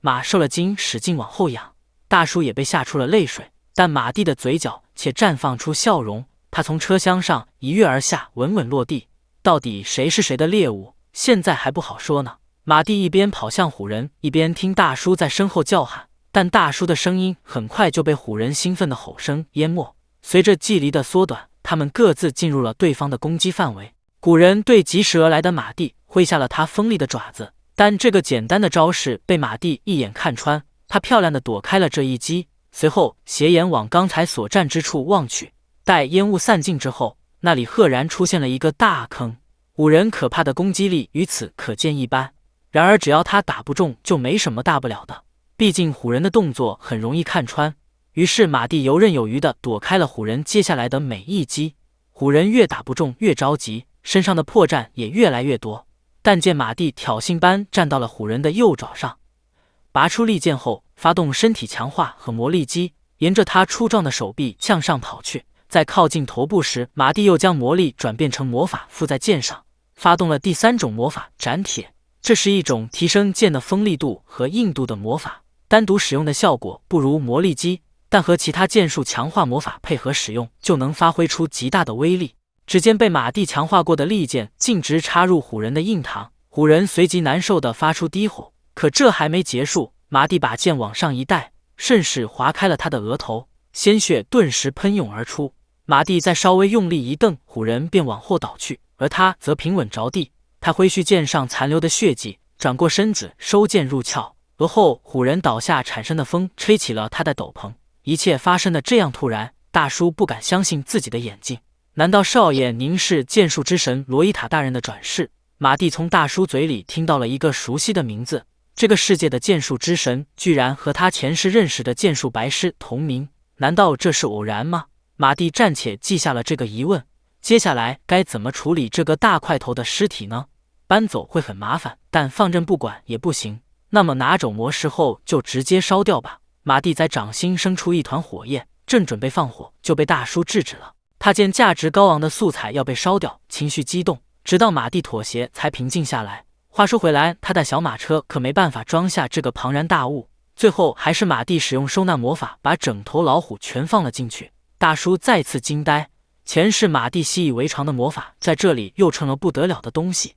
马受了惊，使劲往后仰，大叔也被吓出了泪水，但马蒂的嘴角却绽放出笑容。他从车厢上一跃而下，稳稳落地。到底谁是谁的猎物，现在还不好说呢。马蒂一边跑向虎人，一边听大叔在身后叫喊，但大叔的声音很快就被虎人兴奋的吼声淹没。随着距离的缩短，他们各自进入了对方的攻击范围。虎人对疾驶而来的马蒂挥下了他锋利的爪子，但这个简单的招式被马蒂一眼看穿，他漂亮地躲开了这一击，随后斜眼往刚才所站之处望去。待烟雾散尽之后，那里赫然出现了一个大坑。虎人可怕的攻击力于此可见一斑，然而只要他打不中就没什么大不了的，毕竟虎人的动作很容易看穿。于是马蒂游刃有余地躲开了虎人接下来的每一击。虎人越打不中越着急，身上的破绽也越来越多。但见马蒂挑衅般站到了虎人的右爪上，拔出利剑后发动身体强化和魔力击，沿着他粗壮的手臂向上跑去。在靠近头部时，马蒂又将魔力转变成魔法附在剑上，发动了第3种魔法斩铁。这是一种提升剑的锋利度和硬度的魔法，单独使用的效果不如魔力击，但和其他剑术强化魔法配合使用，就能发挥出极大的威力。只见被马蒂强化过的利剑径直插入虎人的印堂，虎人随即难受地发出低吼。可这还没结束，马蒂把剑往上一带，顺势划开了他的额头，鲜血顿时喷涌而出。马蒂再稍微用力一蹬，虎人便往后倒去，而他则平稳着地。他挥去剑上残留的血迹，转过身子收剑入鞘。而后虎人倒下产生的风吹起了他的斗篷。一切发生的这样突然，大叔不敢相信自己的眼睛。难道少爷您是剑术之神罗伊塔大人的转世？马蒂从大叔嘴里听到了一个熟悉的名字，这个世界的剑术之神居然和他前世认识的剑术白狮同名，难道这是偶然吗？马蒂暂且记下了这个疑问，接下来该怎么处理这个大块头的尸体呢？搬走会很麻烦，但放任不管也不行，那么拿走魔石后就直接烧掉吧。马蒂在掌心生出一团火焰，正准备放火，就被大叔制止了。他见价值高昂的素材要被烧掉，情绪激动，直到马蒂妥协才平静下来。话说回来，他的小马车可没办法装下这个庞然大物，最后还是马蒂使用收纳魔法把整头老虎全放了进去。大叔再次惊呆，前世马蒂习以为常的魔法在这里又成了不得了的东西。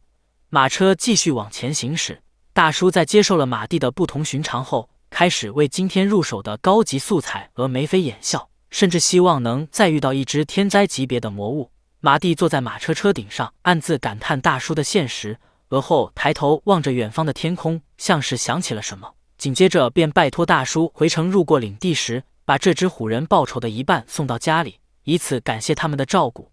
马车继续往前行驶，大叔在接受了马蒂的不同寻常后，开始为今天入手的高级素材而眉飞眼笑，甚至希望能再遇到一只天灾级别的魔物。马蒂坐在马车车顶上，暗自感叹大叔的现实，而后抬头望着远方的天空，像是想起了什么，紧接着便拜托大叔回城入过领地时，把这只虎人报酬的一半送到家里，以此感谢他们的照顾。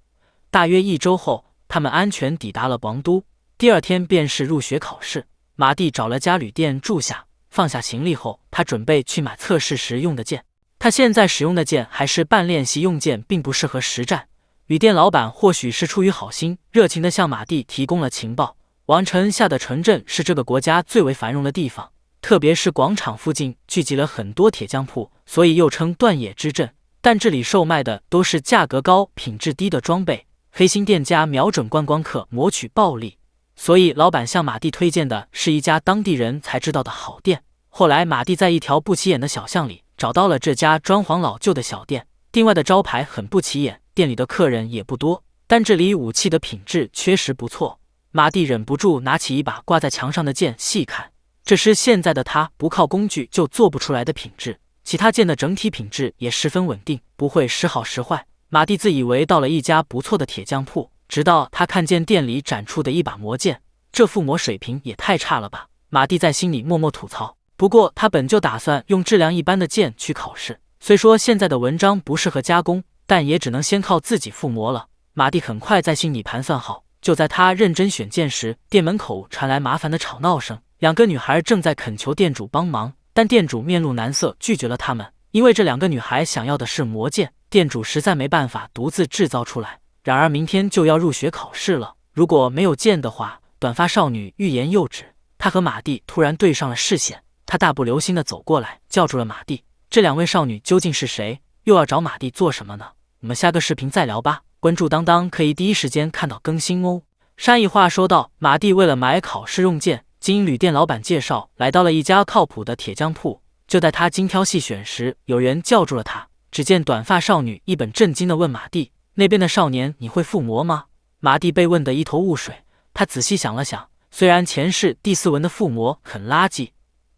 大约1周后，他们安全抵达了王都。第二天便是入学考试，马蒂找了家旅店住下，放下行李后，他准备去买测试时用的剑。他现在使用的剑还是半练习用剑，并不适合实战。旅店老板或许是出于好心，热情地向马蒂提供了情报。王城下的城镇是这个国家最为繁荣的地方，特别是广场附近聚集了很多铁匠铺，所以又称断野之镇。但这里售卖的都是价格高、品质低的装备，黑心店家瞄准观光客谋取暴利，所以老板向马蒂推荐的是一家当地人才知道的好店。后来马蒂在一条不起眼的小巷里找到了这家装潢老旧的小店，店外的招牌很不起眼，店里的客人也不多，但这里武器的品质确实不错。马蒂忍不住拿起一把挂在墙上的剑细看，这是现在的他不靠工具就做不出来的品质，其他剑的整体品质也十分稳定，不会时好时坏。马蒂自以为到了一家不错的铁匠铺，直到他看见店里展出的一把魔剑，这附魔水平也太差了吧！马蒂在心里默默吐槽。不过他本就打算用质量一般的剑去考试，虽说现在的文章不适合加工，但也只能先靠自己附魔了。马蒂很快在心里盘算好，就在他认真选剑时，店门口传来麻烦的吵闹声。2个女孩正在恳求店主帮忙，但店主面露难色拒绝了他们，因为这2个女孩想要的是魔剑，店主实在没办法独自制造出来。然而明天就要入学考试了，如果没有剑的话，短发少女欲言又止。她和马蒂突然对上了视线，她大不留心地走过来，叫住了马蒂。这2位少女究竟是谁？又要找马蒂做什么呢？我们下个视频再聊吧。关注当当可以第一时间看到更新哦。山一话说到，马蒂为了买考试用剑，经旅店老板介绍，来到了一家靠谱的铁匠铺。就在他精挑细选时，有人叫住了他。只见短发少女一本正经地问马蒂：“那边的少年，你会附魔吗？”马蒂被问得一头雾水。他仔细想了想，虽然前世第4文的附魔很垃圾，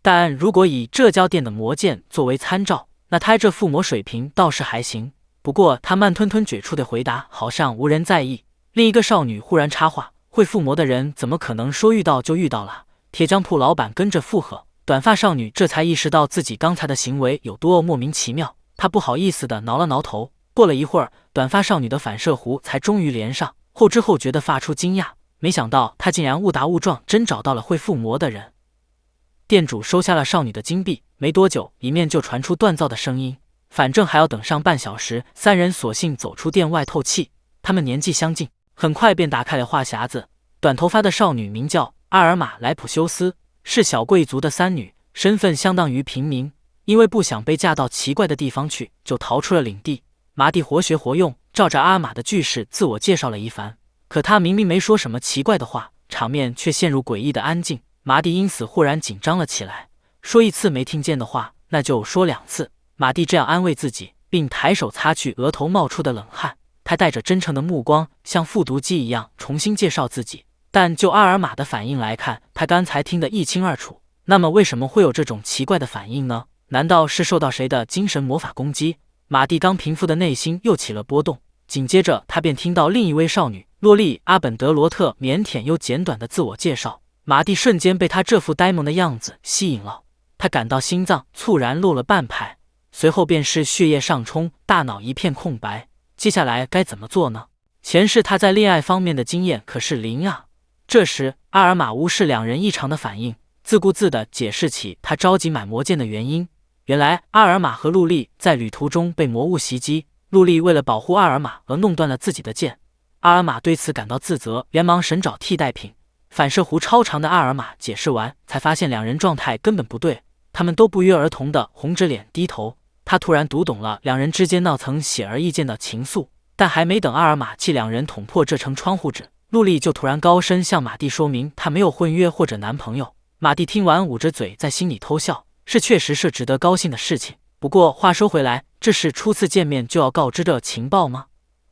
但如果以这家店的魔剑作为参照，那他这附魔水平倒是还行。不过他慢吞吞咀出的回答好像无人在意。另一个少女忽然插话：“会附魔的人怎么可能说遇到就遇到了？”铁匠铺老板跟着附和。短发少女这才意识到自己刚才的行为有多莫名其妙，她不好意思地挠了挠头。过了一会儿，短发少女的反射弧才终于连上，后知后觉地发出惊讶，没想到她竟然误打误撞真找到了会附魔的人。店主收下了少女的金币，没多久里面就传出锻造的声音。反正还要等上半小时，3人索性走出店外透气。他们年纪相近，很快便打开了话匣子。短头发的少女名叫阿尔玛·莱普修斯，是小贵族的3女，身份相当于平民。因为不想被嫁到奇怪的地方去，就逃出了领地。马蒂活学活用，照着阿尔玛的句式自我介绍了一番。可他明明没说什么奇怪的话，场面却陷入诡异的安静。马蒂因此忽然紧张了起来，说1次没听见的话，那就说2次。马蒂这样安慰自己，并抬手擦去额头冒出的冷汗。他带着真诚的目光，像复读机一样重新介绍自己。但就阿尔玛的反应来看，他刚才听得一清二楚。那么为什么会有这种奇怪的反应呢？难道是受到谁的精神魔法攻击？马蒂刚平复的内心又起了波动。紧接着他便听到另一位少女洛丽·阿本德罗特腼腆又简短的自我介绍。马蒂瞬间被她这副呆萌的样子吸引了，他感到心脏猝然漏了半拍。随后便是血液上冲，大脑一片空白。接下来该怎么做呢？前世他在恋爱方面的经验可是零啊。这时阿尔玛无视2人异常的反应，自顾自地解释起他着急买魔剑的原因。原来阿尔玛和陆丽在旅途中被魔物袭击，陆丽为了保护阿尔玛而弄断了自己的剑。阿尔玛对此感到自责，连忙寻找替代品。反射弧超长的阿尔玛解释完，才发现2人状态根本不对，他们都不约而同地红着脸低头。他突然读懂了2人之间那层显而易见的情愫，但还没等阿尔玛替2人捅破这层窗户纸，陆丽就突然高声向马蒂说明她没有婚约或者男朋友。马蒂听完捂着嘴在心里偷笑，这确实是值得高兴的事情。不过话说回来，这是初次见面就要告知这情报吗？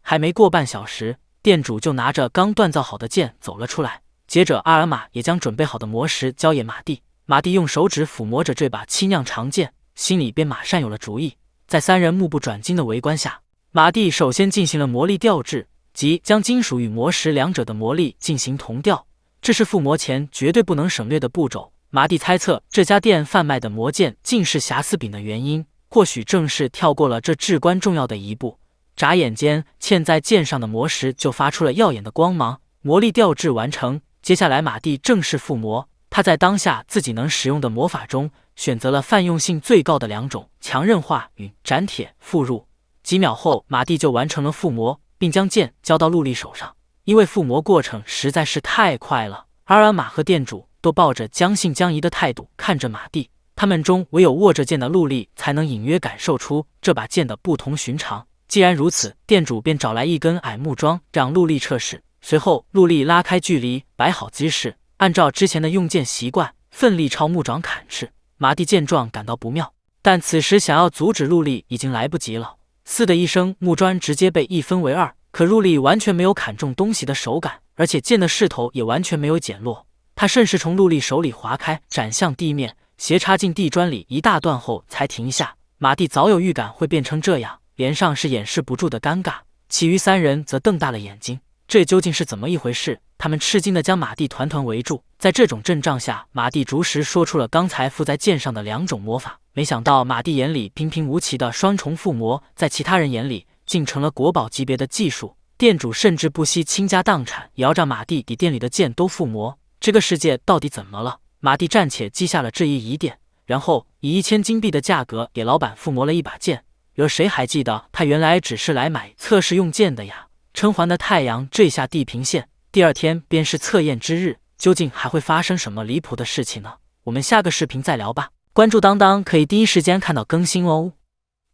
还没过半小时，店主就拿着刚锻造好的剑走了出来。接着，阿尔玛也将准备好的魔石交给马蒂。马蒂用手指抚摸着这把七酿长剑，心里便马上有了主意。在三人目不转睛的围观下，马蒂首先进行了魔力调制，即将金属与魔石两者的魔力进行同调。这是附魔前绝对不能省略的步骤。马蒂猜测这家店贩卖的魔剑尽是瑕疵品的原因，或许正是跳过了这至关重要的一步。眨眼间，嵌在剑上的魔石就发出了耀眼的光芒。魔力调制完成，接下来马蒂正式附魔。他在当下自己能使用的魔法中，选择了泛用性最高的两种：强韧化与斩铁附入。几秒后，马蒂就完成了附魔，并将剑交到陆莉手上。因为附魔过程实在是太快了，阿尔玛和店主都抱着将信将疑的态度看着马蒂。他们中唯有握着剑的陆莉才能隐约感受出这把剑的不同寻常。既然如此，店主便找来一根矮木桩，让陆莉测试。随后，陆莉拉开距离，摆好姿势，按照之前的用剑习惯，奋力朝木桩砍去。马蒂见状感到不妙，但此时想要阻止陆莉已经来不及了。嘶的一声，木砖直接被一分为二。可陆莉完全没有砍中东西的手感，而且剑的势头也完全没有减弱。他顺势从陆莉手里划开，斩向地面，斜插进地砖里一大段后才停下。马蒂早有预感会变成这样，脸上是掩饰不住的尴尬。其余三人则瞪大了眼睛，这究竟是怎么一回事？他们吃惊地将马蒂团团围住。在这种阵仗下，马蒂逐实说出了刚才附在剑上的两种魔法。没想到马蒂眼里平平无奇的双重附魔，在其他人眼里竟成了国宝级别的技术。店主甚至不惜倾家荡产，也要让马蒂给店里的剑都附魔。这个世界到底怎么了？马蒂暂且记下了这一疑点，然后以1000金币的价格给老板附魔了一把剑。有谁还记得他原来只是来买测试用剑的呀？琛环的太阳坠下地平线，第二天便是测验之日，究竟还会发生什么离谱的事情呢？我们下个视频再聊吧。关注当当可以第一时间看到更新哦。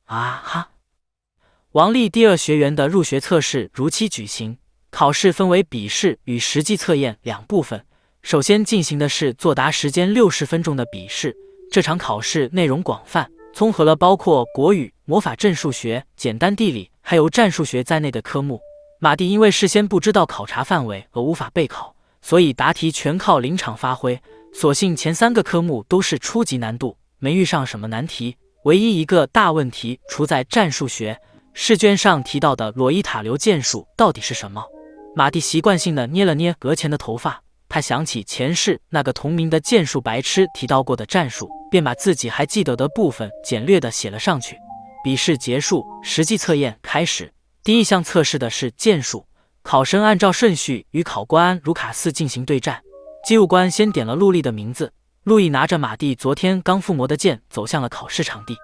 啊哈！王丽第2学员的入学测试如期举行，考试分为笔试与实际测验两部分。首先进行的是作答时间60分钟的笔试。这场考试内容广泛，综合了包括国语、魔法阵数学、简单地理还有战术学在内的科目。马蒂因为事先不知道考察范围而无法备考，所以答题全靠临场发挥。所幸前3个科目都是初级难度，没遇上什么难题。唯一一个大问题出在战术学。试卷上提到的洛伊塔流剑术到底是什么？马蒂习惯性的捏了捏额前的头发，他想起前世那个同名的剑术白痴提到过的战术，便把自己还记得的部分简略的写了上去。笔试结束，实际测验开始。第一项测试的是剑术，考生按照顺序与考官卢卡斯进行对战。记录官先点了陆莉的名字，路易拿着马蒂昨天刚附魔的剑走向了考试场地，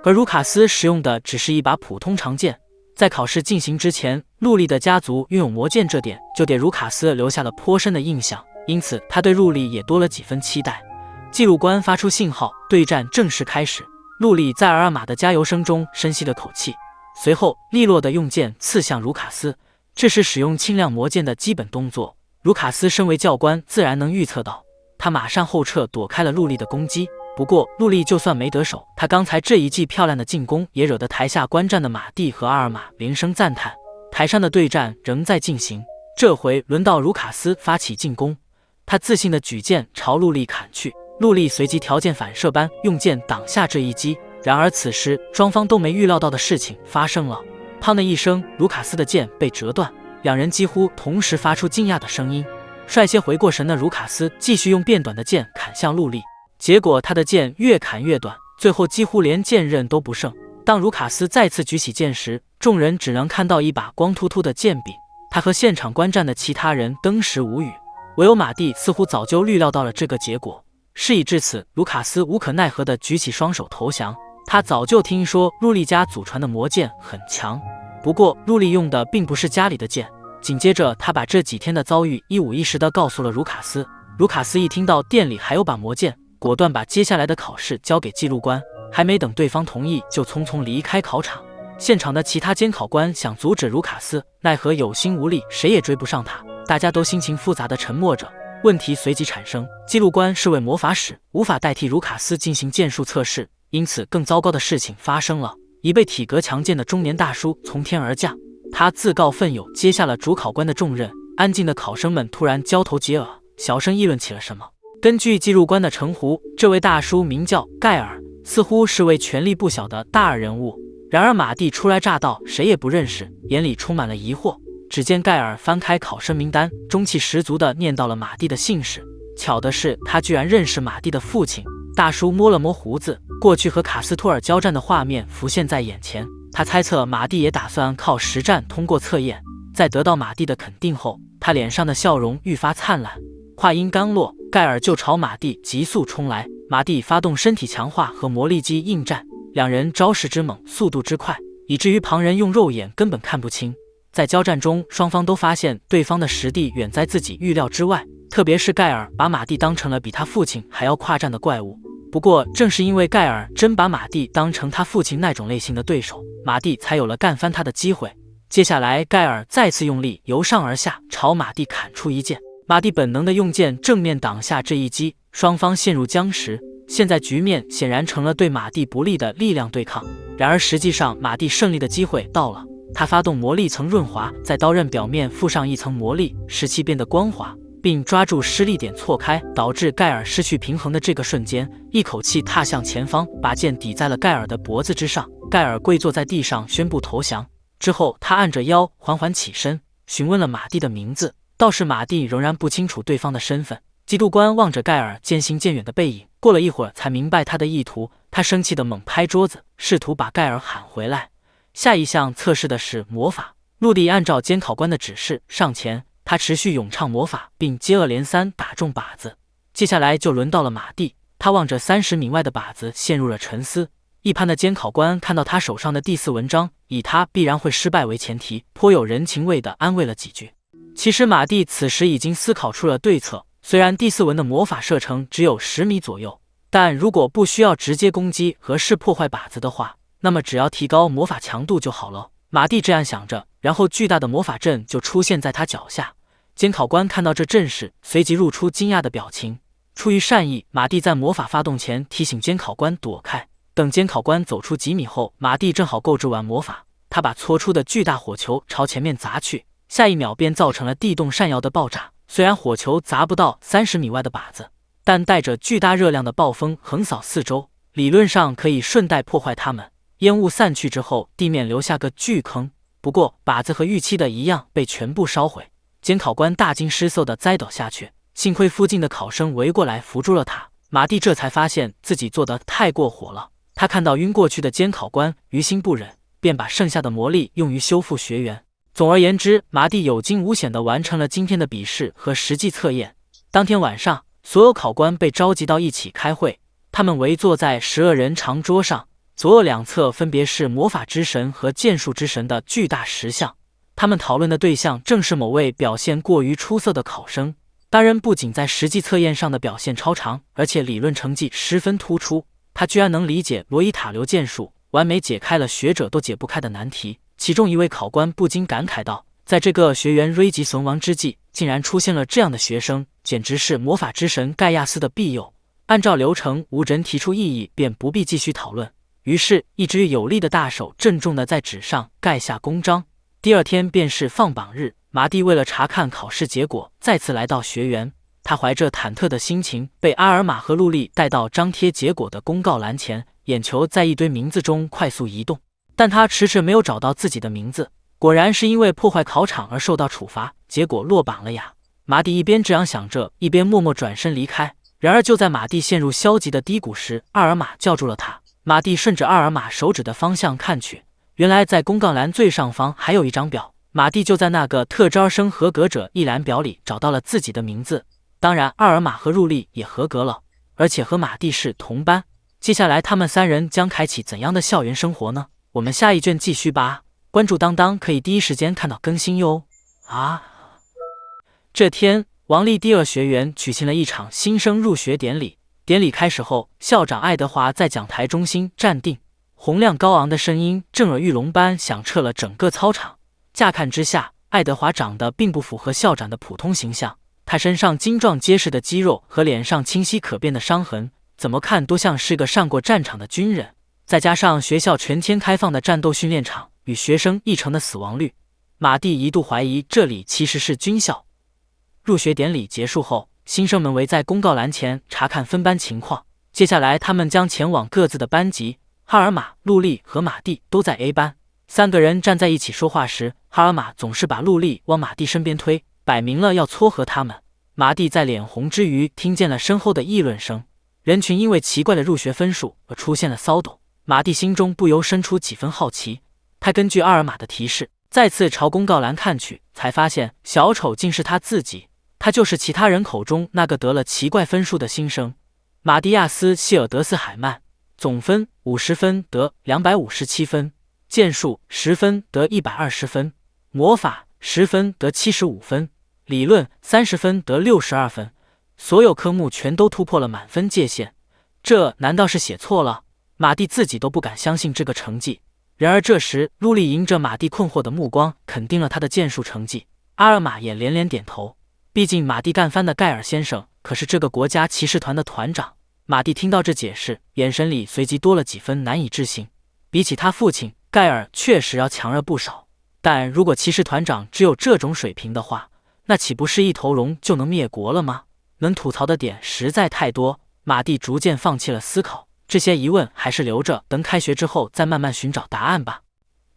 而卢卡斯使用的只是一把普通长剑。在考试进行之前，陆莉的家族拥有魔剑，这点就给卢卡斯留下了颇深的印象，因此他对陆莉也多了几分期待。记录官发出信号，对战正式开始。陆莉在尔玛的加油声中深吸了口气，随后利落地用剑刺向卢卡斯，这是使用轻量魔剑的基本动作。卢卡斯身为教官，自然能预测到，他马上后撤躲开了陆莉的攻击。不过陆莉就算没得手，他刚才这一记漂亮的进攻也惹得台下观战的马蒂和阿尔玛连声赞叹。台上的对战仍在进行，这回轮到卢卡斯发起进攻，他自信地举剑朝陆莉砍去，陆莉随即条件反射般用剑挡下这一击。然而此时双方都没预料到的事情发生了，砰的一声，卢卡斯的剑被折断，两人几乎同时发出惊讶的声音。率先回过神的卢卡斯继续用变短的剑砍向陆莉，结果他的剑越砍越短，最后几乎连剑刃都不剩。当卢卡斯再次举起剑时，众人只能看到一把光秃秃的剑柄。他和现场观战的其他人登时无语，唯有马蒂似乎早就预料到了这个结果。事已至此，卢卡斯无可奈何地举起双手投降。他早就听说陆莉家祖传的魔剑很强，不过陆莉用的并不是家里的剑。紧接着他把这几天的遭遇一五一十地告诉了卢卡斯。卢卡斯一听到店里还有把魔剑，果断把接下来的考试交给记录官，还没等对方同意就匆匆离开考场。现场的其他监考官想阻止卢卡斯，奈何有心无力，谁也追不上他，大家都心情复杂地沉默着。问题随即产生，记录官是位魔法使，无法代替卢卡斯进行剑术测试，因此更糟糕的事情发生了，一位体格强健的中年大叔从天而降，他自告奋勇接下了主考官的重任。安静的考生们突然交头接耳，小声议论起了什么。根据记录官的称呼，这位大叔名叫盖尔，似乎是位权力不小的大耳人物。然而马蒂初来乍到，谁也不认识，眼里充满了疑惑。只见盖尔翻开考生名单，中气十足地念到了马蒂的姓氏。巧的是，他居然认识马蒂的父亲。大叔摸了摸胡子，过去和卡斯托尔交战的画面浮现在眼前。他猜测马蒂也打算靠实战通过测验。在得到马蒂的肯定后，他脸上的笑容愈发灿烂。话音刚落，盖尔就朝马蒂急速冲来。马蒂发动身体强化和魔力机应战，两人招式之猛，速度之快，以至于旁人用肉眼根本看不清。在交战中，双方都发现对方的实力远在自己预料之外，特别是盖尔把马蒂当成了比他父亲还要跨战的怪物。不过，正是因为盖尔真把马蒂当成他父亲那种类型的对手，马蒂才有了干翻他的机会。接下来，盖尔再次用力由上而下朝马蒂砍出一剑，马蒂本能的用剑正面挡下这一击，双方陷入僵持。现在局面显然成了对马蒂不利的力量对抗。然而实际上，马蒂胜利的机会到了。他发动魔力层润滑，在刀刃表面附上一层魔力，使其变得光滑，并抓住施力点错开，导致盖尔失去平衡的这个瞬间，一口气踏向前方，把剑抵在了盖尔的脖子之上。盖尔跪坐在地上宣布投降。之后，他按着腰缓缓起身，询问了马蒂的名字。倒是马蒂仍然不清楚对方的身份。缉毒官望着盖尔渐行渐远的背影，过了一会儿才明白他的意图。他生气地猛拍桌子，试图把盖尔喊回来。下一项测试的是魔法。陆地按照监考官的指示上前，他持续咏唱魔法，并接二连三打中靶子。接下来就轮到了马蒂，他望着30米外的靶子陷入了沉思。一旁的监考官看到他手上的第4文章，以他必然会失败为前提，颇有人情味地安慰了几句。其实马蒂此时已经思考出了对策。虽然第4文的魔法射程只有10米左右，但如果不需要直接攻击和是破坏靶子的话，那么只要提高魔法强度就好了。马蒂这样想着，然后巨大的魔法阵就出现在他脚下。监考官看到这阵势，随即露出惊讶的表情。出于善意，马蒂在魔法发动前提醒监考官躲开。等监考官走出几米后，马蒂正好购置完魔法，他把搓出的巨大火球朝前面砸去，下一秒便造成了地动山摇的爆炸。虽然火球砸不到30米外的靶子，但带着巨大热量的暴风横扫四周，理论上可以顺带破坏它们。烟雾散去之后，地面留下个巨坑，不过靶子和预期的一样被全部烧毁。监考官大惊失色地栽倒下去，幸亏附近的考生围过来扶住了他。马蒂这才发现自己做得太过火了。他看到晕过去的监考官，于心不忍，便把剩下的魔力用于修复学员。总而言之，马蒂有惊无险地完成了今天的笔试和实际测验。当天晚上，所有考官被召集到一起开会，他们围坐在12人长桌上，左右两侧分别是魔法之神和剑术之神的巨大石像。他们讨论的对象正是某位表现过于出色的考生。当然，不仅在实际测验上的表现超常，而且理论成绩十分突出。他居然能理解罗伊塔流剑术，完美解开了学者都解不开的难题。其中一位考官不禁感慨道：“在这个学员危急存亡之际，竟然出现了这样的学生，简直是魔法之神盖亚斯的庇佑。”按照流程，无人提出异议，便不必继续讨论。于是，一只有力的大手郑重地在纸上盖下公章。第二天便是放榜日，马蒂为了查看考试结果，再次来到学园。他怀着忐忑的心情，被阿尔玛和陆莉带到张贴结果的公告栏前，眼球在一堆名字中快速移动。但他迟迟没有找到自己的名字，果然是因为破坏考场而受到处罚，结果落榜了呀。马蒂一边这样想着，一边默默转身离开。然而就在马蒂陷入消极的低谷时，阿尔玛叫住了他。马蒂顺着阿尔玛手指的方向看去，原来在公告栏最上方还有一张表。马蒂就在那个特招生合格者一览表里找到了自己的名字。当然，阿尔玛和陆莉也合格了，而且和马蒂是同班。接下来他们3人将开启怎样的校园生活呢？我们下一卷继续吧。关注当当可以第一时间看到更新哟。这天，王立第2学园举行了一场新生入学典礼。典礼开始后，校长爱德华在讲台中心站定，洪亮高昂的声音震耳欲聋般响彻了整个操场。乍看之下，爱德华长得并不符合校长的普通形象。他身上精壮结实的肌肉和脸上清晰可辨的伤痕，怎么看都像是个上过战场的军人。再加上学校全天开放的战斗训练场与学生议程的死亡率，马蒂一度怀疑这里其实是军校。入学典礼结束后，新生们围在公告栏前查看分班情况。接下来，他们将前往各自的班级。哈尔玛、陆莉和马蒂都在 A 班。三个人站在一起说话时，哈尔玛总是把陆莉往马蒂身边推，摆明了要撮合他们。马蒂在脸红之余，听见了身后的议论声。人群因为奇怪的入学分数而出现了骚动。马蒂心中不由生出几分好奇。他根据阿尔玛的提示，再次朝公告栏看去，才发现小丑竟是他自己。他就是其他人口中那个得了奇怪分数的新生。马蒂亚斯·希尔德斯海曼，总分50分得257分，剑术10分得120分，魔法10分得75分，理论30分得62分，所有科目全都突破了满分界限。这难道是写错了？马蒂自己都不敢相信这个成绩。然而这时，陆莉迎着马蒂困惑的目光，肯定了他的剑术成绩。阿尔玛也连连点头。毕竟马蒂干翻的盖尔先生可是这个国家骑士团的团长。马蒂听到这解释，眼神里随即多了几分难以置信。比起他父亲，盖尔确实要强了不少。但如果骑士团长只有这种水平的话，那岂不是一头龙就能灭国了吗？能吐槽的点实在太多，马蒂逐渐放弃了思考。这些疑问还是留着等开学之后再慢慢寻找答案吧。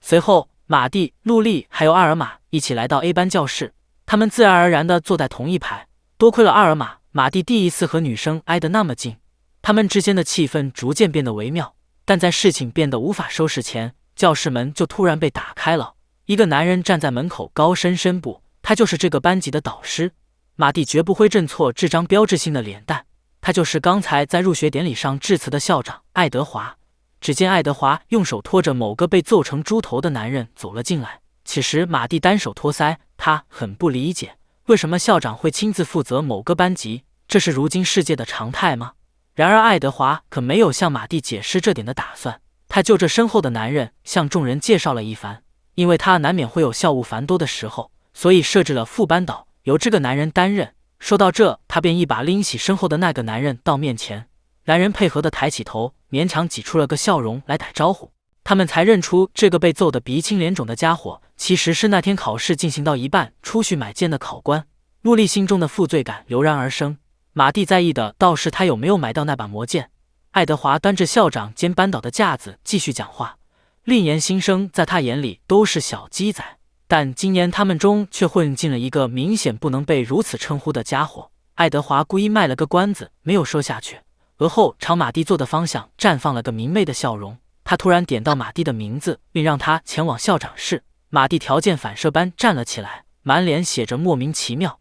随后，马蒂、陆莉还有阿尔玛一起来到 A 班教室。他们自然而然地坐在同一排。多亏了阿尔玛，马蒂第一次和女生挨得那么近，他们之间的气氛逐渐变得微妙。但在事情变得无法收拾前，教室门就突然被打开了。一个男人站在门口高声宣布，他就是这个班级的导师。马蒂绝不会认错这张标志性的脸蛋，他就是刚才在入学典礼上致辞的校长爱德华。只见爱德华用手托着某个被揍成猪头的男人走了进来。此时马蒂单手托腮，他很不理解，为什么校长会亲自负责某个班级？这是如今世界的常态吗？然而爱德华可没有向马蒂解释这点的打算，他就着身后的男人向众人介绍了一番。因为他难免会有校务繁多的时候，所以设置了副班导，由这个男人担任。说到这，他便一把拎起身后的那个男人到面前。男人配合地抬起头，勉强挤出了个笑容来打招呼。他们才认出这个被揍得鼻青脸肿的家伙，其实是那天考试进行到一半出去买剑的考官。陆莉心中的负罪感油然而生。马蒂在意的倒是他有没有买到那把魔剑。爱德华端着校长兼班导的架子继续讲话。另言新生在他眼里都是小鸡仔，但今年他们中却混进了一个明显不能被如此称呼的家伙。爱德华故意卖了个关子，没有说下去，而后朝马蒂坐的方向绽放了个明媚的笑容。他突然点到马蒂的名字，并让他前往校长室。马蒂条件反射般站了起来，满脸写着莫名其妙。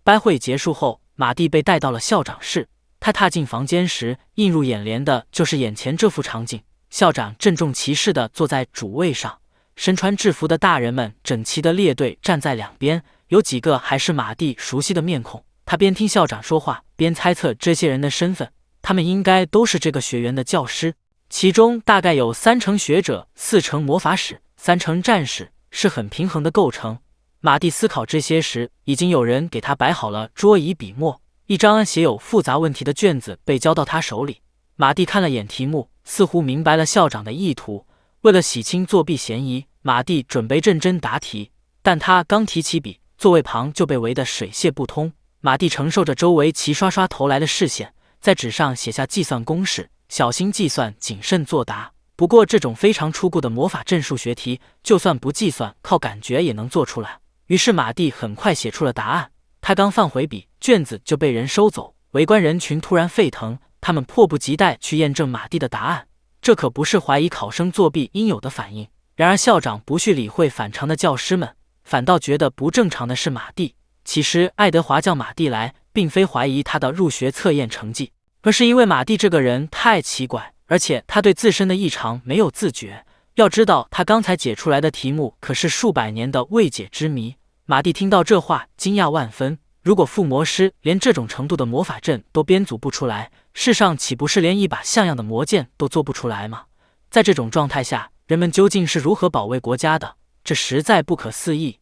班会结束后，马蒂被带到了校长室。他踏进房间时，映入眼帘的就是眼前这幅场景。校长郑重其事地坐在主位上，身穿制服的大人们整齐地列队站在两边，有几个还是马蒂熟悉的面孔。他边听校长说话，边猜测这些人的身份，他们应该都是这个学园的教师。其中大概有3成学者，4成魔法使，3成战士，是很平衡的构成。马蒂思考这些时，已经有人给他摆好了桌椅笔墨，一张写有复杂问题的卷子被交到他手里。马蒂看了眼题目，似乎明白了校长的意图。为了洗清作弊嫌疑，马蒂准备认真答题，但他刚提起笔，座位旁就被围得水泄不通。马蒂承受着周围齐刷刷投来的视线，在纸上写下计算公式，小心计算，谨慎作答。不过这种非常初步的魔法阵数学题，就算不计算，靠感觉也能做出来。于是马蒂很快写出了答案。他刚放回笔，卷子就被人收走。围观人群突然沸腾，他们迫不及待去验证马蒂的答案。这可不是怀疑考生作弊应有的反应。然而校长不去理会反常的教师们，反倒觉得不正常的是马蒂。其实爱德华叫马蒂来，并非怀疑他的入学测验成绩，而是因为马蒂这个人太奇怪，而且他对自身的异常没有自觉。要知道他刚才解出来的题目可是数百年的未解之谜。马蒂听到这话惊讶万分，如果附魔师连这种程度的魔法阵都编组不出来，世上岂不是连一把像样的魔剑都做不出来吗？在这种状态下，人们究竟是如何保卫国家的？这实在不可思议。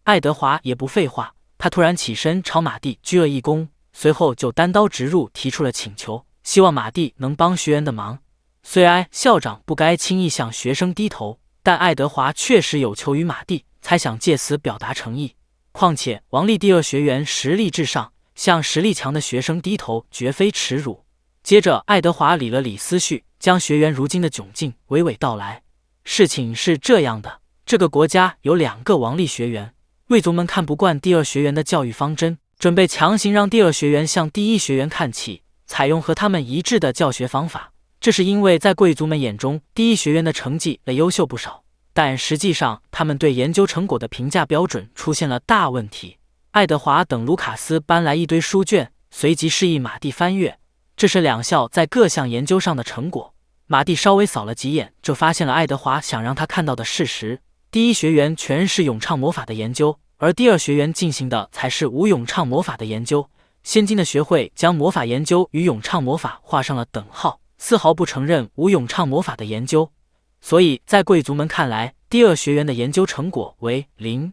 爱德华也不废话，他突然起身朝马蒂鞠了一躬，随后就单刀直入提出了请求，希望马蒂能帮学员的忙。虽然校长不该轻易向学生低头，但爱德华确实有求于马蒂，才想借此表达诚意。况且王立第二学园实力至上，向实力强的学生低头绝非耻辱。接着爱德华理了理思绪，将学园如今的窘境娓娓道来。事情是这样的，这个国家有2个王立学园，贵族们看不惯第二学园的教育方针，准备强行让第二学园向第一学园看齐，采用和他们一致的教学方法。这是因为在贵族们眼中，第一学园的成绩优秀不少，但实际上他们对研究成果的评价标准出现了大问题。爱德华等卢卡斯搬来一堆书卷，随即示意马蒂翻阅，这是2校在各项研究上的成果。马蒂稍微扫了几眼，就发现了爱德华想让他看到的事实：第一学园全是咏唱魔法的研究，而第二学园进行的才是无咏唱魔法的研究。现今的学会将魔法研究与咏唱魔法画上了等号，丝毫不承认无咏唱魔法的研究。所以在贵族们看来，第二学园的研究成果为0。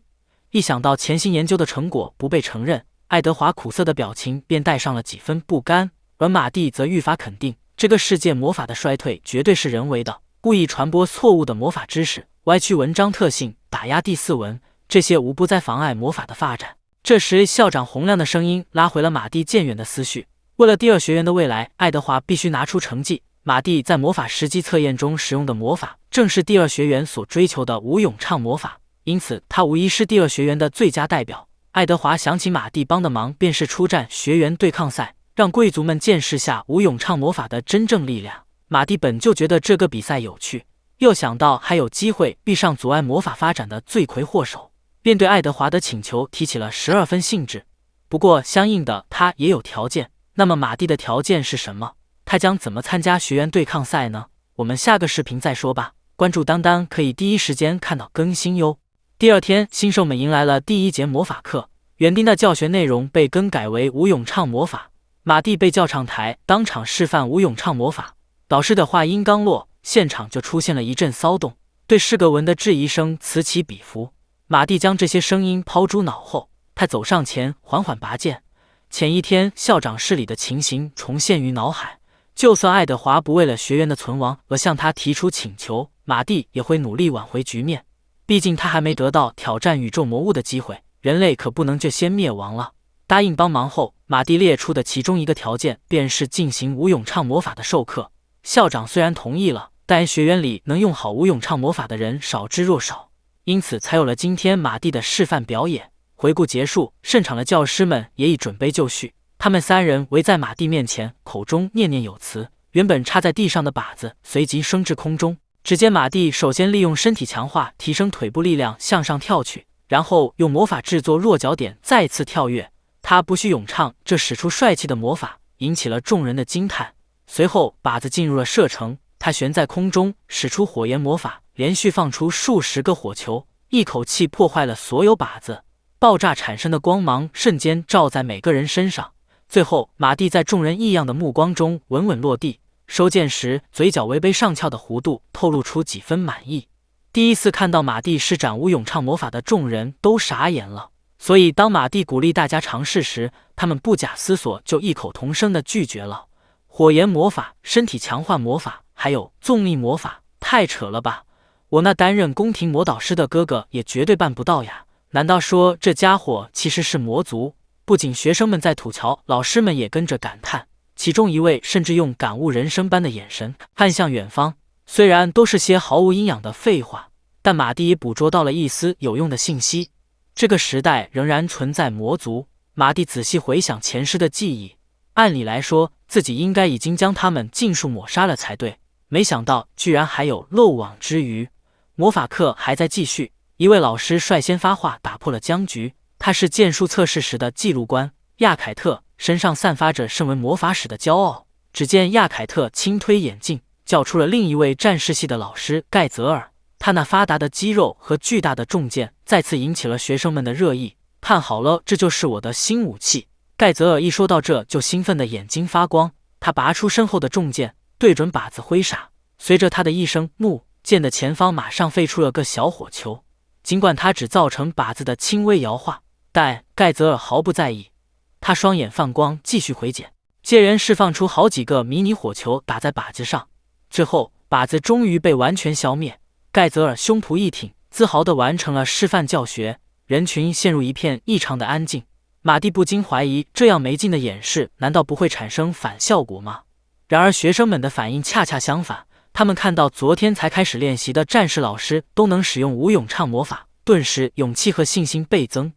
一想到潜心研究的成果不被承认，爱德华苦涩的表情便带上了几分不甘，而马蒂则愈发肯定，这个世界魔法的衰退绝对是人为的，故意传播错误的魔法知识，歪曲文章特性，打压第4文，这些无不在妨碍魔法的发展。这时校长洪亮的声音拉回了马蒂渐远的思绪。为了第二学园的未来，爱德华必须拿出成绩。马蒂在魔法实际测验中使用的魔法，正是第二学园所追求的无咏唱魔法，因此他无疑是第二学园的最佳代表。爱德华想起马蒂帮的忙，便是出战学园对抗赛，让贵族们见识下无咏唱魔法的真正力量。马蒂本就觉得这个比赛有趣，又想到还有机会逼上阻碍魔法发展的罪魁祸首，便对爱德华的请求提起了12分兴致。不过相应的，他也有条件。那么马蒂的条件是什么？他将怎么参加学园对抗赛呢？我们下个视频再说吧。关注当当可以第一时间看到更新哟。第2天，新手们迎来了第1节魔法课，原定的教学内容被更改为无咏唱魔法。马蒂被叫上台，当场示范无咏唱魔法。导师的话音刚落，现场就出现了一阵骚动，对施格文的质疑声此起彼伏。马蒂将这些声音抛诸脑后，他走上前，缓缓拔剑。前一天校长室里的情形重现于脑海，就算爱德华不为了学园的存亡而向他提出请求，马蒂也会努力挽回局面。毕竟他还没得到挑战宇宙魔物的机会，人类可不能就先灭亡了。答应帮忙后，马蒂列出的其中一个条件便是进行无咏唱魔法的授课。校长虽然同意了，但学园里能用好无咏唱魔法的人少之又少，因此才有了今天马蒂的示范表演。回顾结束，盛场的教师们也已准备就绪，他们3人围在马蒂面前，口中念念有词。原本插在地上的靶子随即升至空中，只见马蒂首先利用身体强化提升腿部力量向上跳去，然后用魔法制作落脚点再次跳跃。他不需咏唱，这使出帅气的魔法引起了众人的惊叹。随后靶子进入了射程，他悬在空中使出火焰魔法，连续放出数十个火球，一口气破坏了所有靶子。爆炸产生的光芒瞬间照在每个人身上，最后马蒂在众人异样的目光中稳稳落地，收剑时嘴角微微上翘的弧度透露出几分满意。第一次看到马蒂施展无咏唱魔法的众人都傻眼了，所以当马蒂鼓励大家尝试时，他们不假思索就异口同声地拒绝了。火焰魔法、身体强化魔法还有纵力魔法，太扯了吧，我那担任宫廷魔导师的哥哥也绝对办不到呀。难道说这家伙其实是魔族？不仅学生们在吐槽，老师们也跟着感叹，其中一位甚至用感悟人生般的眼神看向远方。虽然都是些毫无营养的废话，但马蒂也捕捉到了一丝有用的信息。这个时代仍然存在魔族。马蒂仔细回想前世的记忆，按理来说自己应该已经将他们尽数抹杀了才对，没想到居然还有漏网之鱼。魔法课还在继续，一位老师率先发话打破了僵局。他是剑术测试时的记录官亚凯特，身上散发着身为魔法使的骄傲。只见亚凯特轻推眼镜，叫出了另一位战士系的老师盖泽尔。他那发达的肌肉和巨大的重剑再次引起了学生们的热议。看好了，这就是我的新武器。盖泽尔一说到这就兴奋的眼睛发光，他拔出身后的重剑，对准靶子挥洒。随着他的一声怒，剑的前方马上飞出了个小火球。尽管他只造成靶子的轻微摇晃，但盖泽尔毫不在意，他双眼放光，继续回剪，接连释放出好几个迷你火球打在靶子上。最后靶子终于被完全消灭。盖泽尔胸脯一挺，自豪地完成了示范教学，人群陷入一片异常的安静。马蒂不禁怀疑，这样没劲的演示难道不会产生反效果吗？然而学生们的反应恰恰相反，他们看到昨天才开始练习的战士老师都能使用无咏唱魔法，顿时勇气和信心倍增。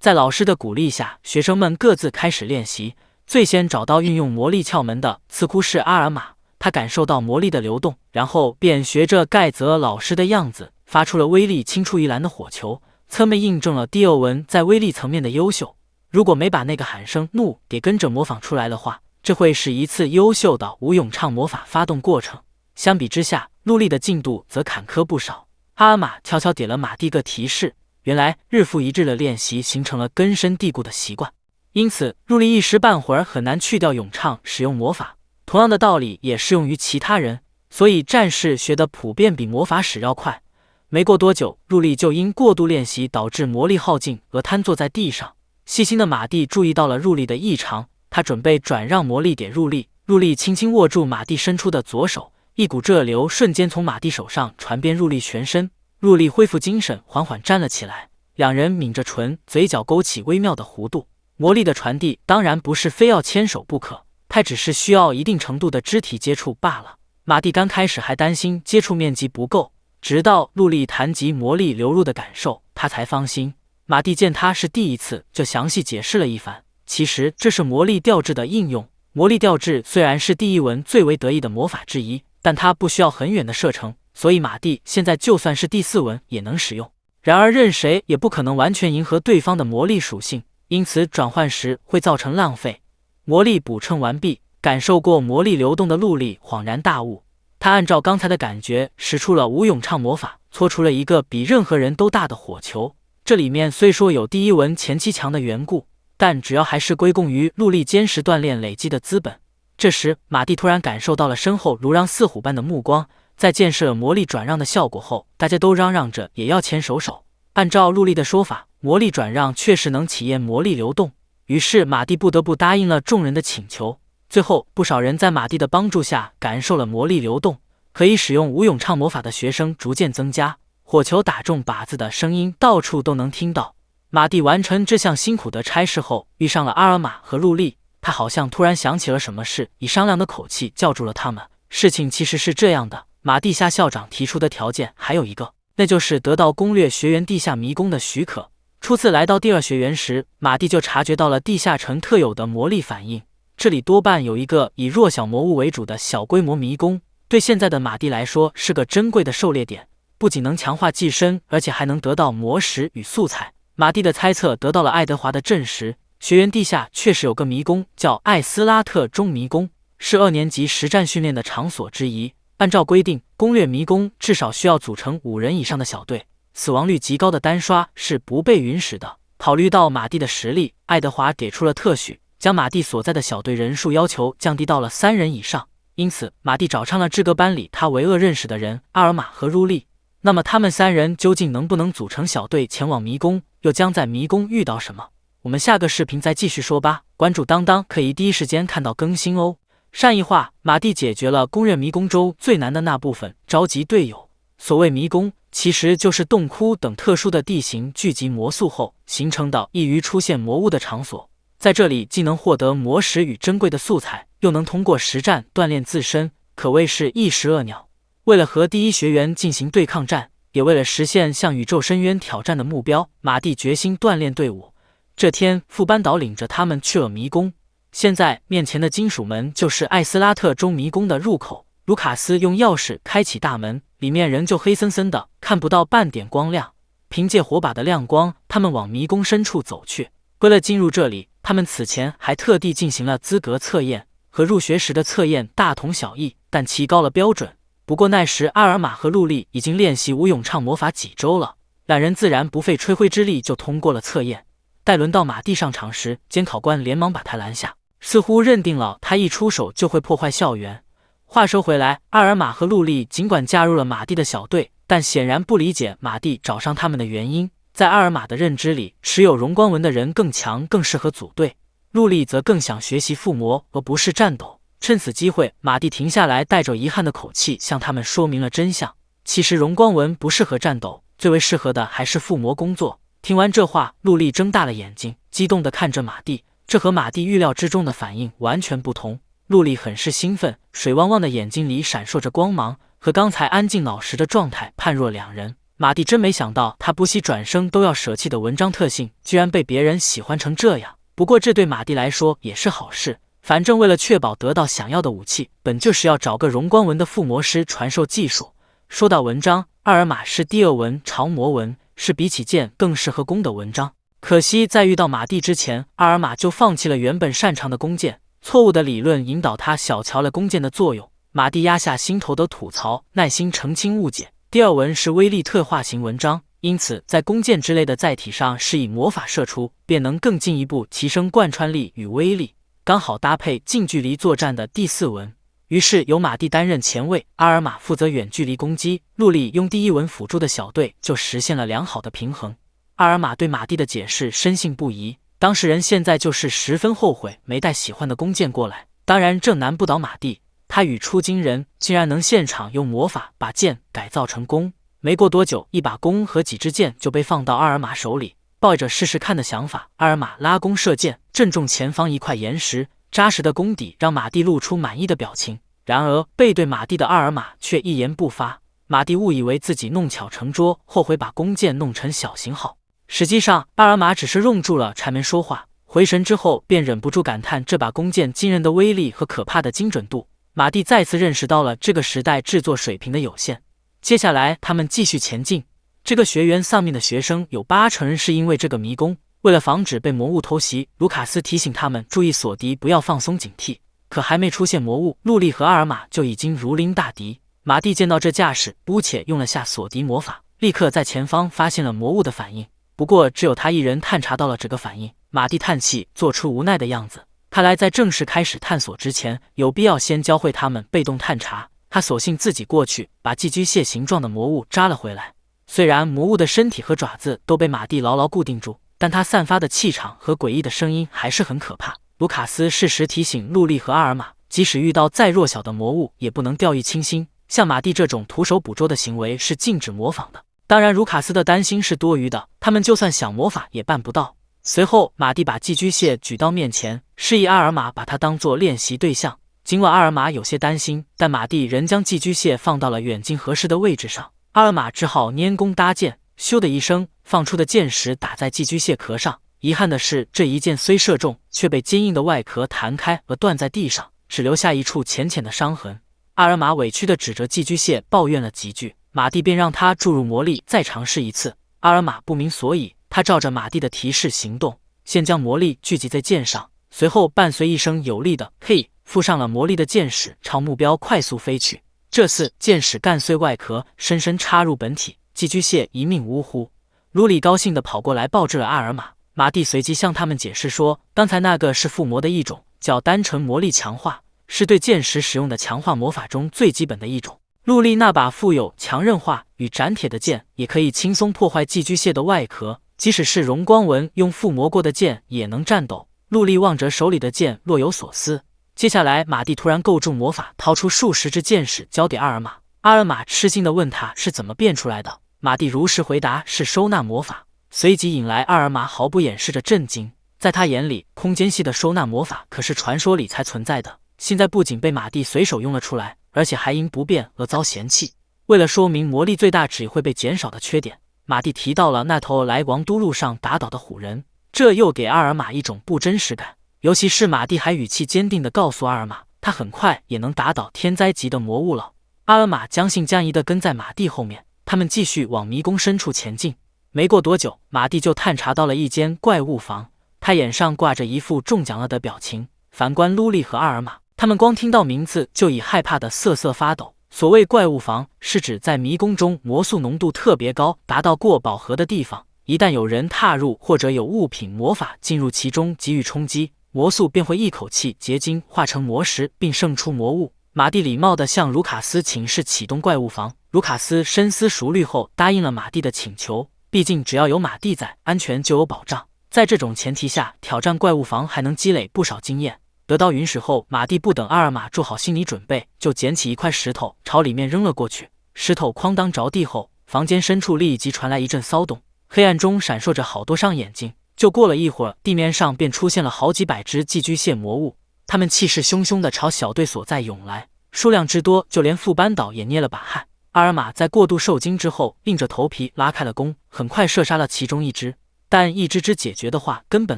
在老师的鼓励下，学生们各自开始练习。最先找到运用魔力窍门的似乎是阿尔玛，他感受到魔力的流动，然后便学着盖泽尔老师的样子，发出了威力青出于蓝的火球。侧面印证了蒂欧文在威力层面的优秀。如果没把那个喊声怒给跟着模仿出来的话，这会是一次优秀的无咏唱魔法发动过程。相比之下，陆力的进度则坎坷不少。阿尔玛悄悄给了马蒂个提示，原来日复一日的练习形成了根深蒂固的习惯，因此陆力一时半会儿很难去掉咏唱使用魔法。同样的道理也适用于其他人，所以战士学的普遍比魔法使要快。没过多久，陆力就因过度练习导致魔力耗尽而瘫坐在地上。细心的马蒂注意到了陆力的异常，他准备转让魔力给陆力。陆力轻轻握住马蒂伸出的左手，一股热流瞬间从马蒂手上传遍陆力全身。陆力恢复精神，缓缓站了起来，两人抿着唇，嘴角勾起微妙的弧度。魔力的传递当然不是非要牵手不可，它只是需要一定程度的肢体接触罢了。马蒂刚开始还担心接触面积不够，直到陆力谈及魔力流入的感受，他才放心。马蒂见他是第一次，就详细解释了一番。其实这是魔力调制的应用。魔力调制虽然是第一文最为得意的魔法之一，但它不需要很远的射程，所以马蒂现在就算是第4文也能使用。然而任谁也不可能完全迎合对方的魔力属性，因此转换时会造成浪费。魔力补充完毕，感受过魔力流动的陆力恍然大悟，他按照刚才的感觉使出了无咏唱魔法，搓出了一个比任何人都大的火球。这里面虽说有第一文前期强的缘故，但主要还是归功于陆力坚实锻炼累积的资本。这时马蒂突然感受到了身后如狼似虎般的目光，在见识了魔力转让的效果后，大家都嚷嚷着也要牵手手。按照陆力的说法，魔力转让确实能体验魔力流动，于是马蒂不得不答应了众人的请求。最后不少人在马蒂的帮助下感受了魔力流动，可以使用无咏唱魔法的学生逐渐增加，火球打中靶子的声音到处都能听到。马蒂完成这项辛苦的差事后，遇上了阿尔玛和陆力，他好像突然想起了什么事，以商量的口气叫住了他们。事情其实是这样的，马蒂夏校长提出的条件还有一个，那就是得到攻略学园地下迷宫的许可。初次来到第2学园时，马蒂就察觉到了地下城特有的魔力反应，这里多半有一个以弱小魔物为主的小规模迷宫，对现在的马蒂来说是个珍贵的狩猎点，不仅能强化寄生，而且还能得到魔石与素材。马蒂的猜测得到了爱德华的证实，学园地下确实有个迷宫，叫艾斯拉特中迷宫，是2年级实战训练的场所之一。按照规定，攻略迷宫至少需要组成5人以上的小队，死亡率极高的单刷是不被允许的。考虑到马蒂的实力，爱德华给出了特许，将马蒂所在的小队人数要求降低到了3人以上。因此马蒂找上了志哥班里他为恶认识的人阿尔玛和入利。那么他们3人究竟能不能组成小队前往迷宫，又将在迷宫遇到什么？我们下个视频再继续说吧。关注当当可以第一时间看到更新哦。善意话，马蒂解决了攻略迷宫周最难的那部分，召集队友。所谓迷宫，其实就是洞窟等特殊的地形聚集魔素后形成的易于出现魔物的场所。在这里既能获得魔石与珍贵的素材，又能通过实战锻炼自身，可谓是一石二鸟。为了和第1学园进行对抗战，也为了实现向宇宙深渊挑战的目标，马蒂决心锻炼队伍。这天，副班导领着他们去了迷宫。现在面前的金属门就是艾斯拉特中迷宫的入口。卢卡斯用钥匙开启大门，里面仍旧黑森森的，看不到半点光亮。凭借火把的亮光，他们往迷宫深处走去。为了进入这里，他们此前还特地进行了资格测验，和入学时的测验大同小异，但提高了标准。不过那时阿尔玛和陆力已经练习无咏唱魔法几周了，两人自然不费吹灰之力就通过了测验。待轮到马蒂上场时，监考官连忙把他拦下，似乎认定了他一出手就会破坏校园。话说回来，阿尔玛和陆力尽管加入了马蒂的小队，但显然不理解马蒂找上他们的原因。在阿尔玛的认知里，持有荣光纹的人更强，更适合组队。陆力则更想学习附魔，而不是战斗。趁此机会，马蒂停下来，带着遗憾的口气向他们说明了真相。其实荣光纹不适合战斗，最为适合的还是附魔工作。听完这话，陆丽睁大了眼睛，激动地看着马蒂。这和马蒂预料之中的反应完全不同。陆丽很是兴奋，水汪汪的眼睛里闪烁着光芒，和刚才安静老实的状态判若两人。马蒂真没想到，他不惜转生都要舍弃的文章特性，居然被别人喜欢成这样。不过这对马蒂来说也是好事，反正为了确保得到想要的武器，本就是要找个荣光纹的附魔师传授技术。说到文章，阿尔玛是第二纹长魔纹，是比起剑更适合弓的文章。可惜在遇到马蒂之前，阿尔玛就放弃了原本擅长的弓箭，错误的理论引导他小瞧了弓箭的作用。马蒂压下心头的吐槽，耐心澄清误解。第二纹是威力特化型文章，因此在弓箭之类的载体上是以魔法射出，便能更进一步提升贯穿力与威力，刚好搭配近距离作战的第四纹。于是由马蒂担任前卫，阿尔玛负责远距离攻击，陆丽用第一纹辅助的小队就实现了良好的平衡。阿尔玛对马蒂的解释深信不疑，当事人现在就是十分后悔没带喜欢的弓箭过来。当然这难不倒马蒂，他语出惊人，竟然能现场用魔法把剑改造成弓。没过多久，一把弓和几支箭就被放到阿尔玛手里。抱着试试看的想法，阿尔玛拉弓射箭，正中前方一块岩石，扎实的弓底让马蒂露出满意的表情。然而背对马蒂的阿尔玛却一言不发。马蒂误以为自己弄巧成拙，后悔把弓箭弄成小型号。实际上阿尔玛只是愣住了才没说话，回神之后便忍不住感叹这把弓箭惊人的威力和可怕的精准度。马蒂再次认识到了这个时代制作水平的有限。接下来他们继续前进，这个学园丧命的学生有80%是因为这个迷宫。为了防止被魔物偷袭，卢卡斯提醒他们注意锁敌，不要放松警惕。可还没出现魔物，陆丽和阿尔玛就已经如临大敌。马蒂见到这架势，姑且用了下锁敌魔法，立刻在前方发现了魔物的反应。不过只有他一人探查到了这个反应。马蒂叹气，做出无奈的样子。看来在正式开始探索之前，有必要先教会他们被动探查。他索性自己过去，把寄居蟹形状的魔物扎了回来。虽然魔物的身体和爪子都被马蒂牢牢固定住，但它散发的气场和诡异的声音还是很可怕。卢卡斯适时提醒陆丽和阿尔玛，即使遇到再弱小的魔物，也不能掉以轻心。像马蒂这种徒手捕捉的行为是禁止模仿的。当然，卢卡斯的担心是多余的，他们就算想魔法也办不到。随后，马蒂把寄居蟹举到面前，示意阿尔玛把它当作练习对象。尽管阿尔玛有些担心，但马蒂仍将寄居蟹放到了远近合适的位置上。阿尔玛只好拈弓搭箭，咻的一声，放出的箭矢打在寄居蟹壳上。遗憾的是，这一箭虽射中，却被坚硬的外壳弹开而断在地上，只留下一处浅浅的伤痕。阿尔玛委屈地指着寄居蟹抱怨了几句，马蒂便让他注入魔力再尝试一次。阿尔玛不明所以，他照着马蒂的提示行动，先将魔力聚集在箭上，随后伴随一声有力的“嘿”，附上了魔力的箭矢朝目标快速飞去。这次箭矢干碎外壳，深深插入本体，寄居蟹一命呜呼。卢里高兴地跑过来抱住了阿尔玛。马蒂随即向他们解释说，刚才那个是附魔的一种，叫单纯魔力强化，是对箭矢使用的强化魔法中最基本的一种。陆丽那把富有强韧化与斩铁的剑，也可以轻松破坏寄居蟹的外壳，即使是荣光纹用附魔过的剑也能战斗。陆丽望着手里的剑，若有所思。接下来，马蒂突然构筑魔法，掏出数十支箭矢交给阿尔玛。阿尔玛吃惊地问他是怎么变出来的，马蒂如实回答是收纳魔法。随即引来阿尔玛毫不掩饰着震惊，在他眼里，空间系的收纳魔法可是传说里才存在的，现在不仅被马蒂随手用了出来，而且还因不便而遭嫌弃。为了说明魔力最大值会被减少的缺点，马蒂提到了那头来王都路上打倒的虎人，这又给阿尔玛一种不真实感。尤其是马蒂还语气坚定地告诉阿尔玛，他很快也能打倒天灾级的魔物了。阿尔玛将信将疑地跟在马蒂后面，他们继续往迷宫深处前进。没过多久，马蒂就探查到了一间怪物房，他眼上挂着一副中奖了的表情。反观卢丽和阿尔玛，他们光听到名字就已害怕的瑟瑟发抖。所谓怪物房，是指在迷宫中魔素浓度特别高，达到过饱和的地方，一旦有人踏入或者有物品魔法进入其中给予冲击，魔素便会一口气结晶化成魔石，并生出魔物。马蒂礼貌地向卢卡斯请示启动怪物房，卢卡斯深思熟虑后答应了马蒂的请求。毕竟只要有马蒂在，安全就有保障。在这种前提下，挑战怪物房还能积累不少经验。得到允许后，马蒂不等阿尔玛做好心理准备，就捡起一块石头朝里面扔了过去。石头哐当着地后，房间深处立即传来一阵骚动，黑暗中闪烁着好多双眼睛。就过了一会儿，地面上便出现了好几百只寄居蟹魔物，它们气势汹汹地朝小队所在涌来，数量之多，就连副班导也捏了把汗。阿尔玛在过度受惊之后，硬着头皮拉开了弓，很快射杀了其中一只，但一只只解决的话根本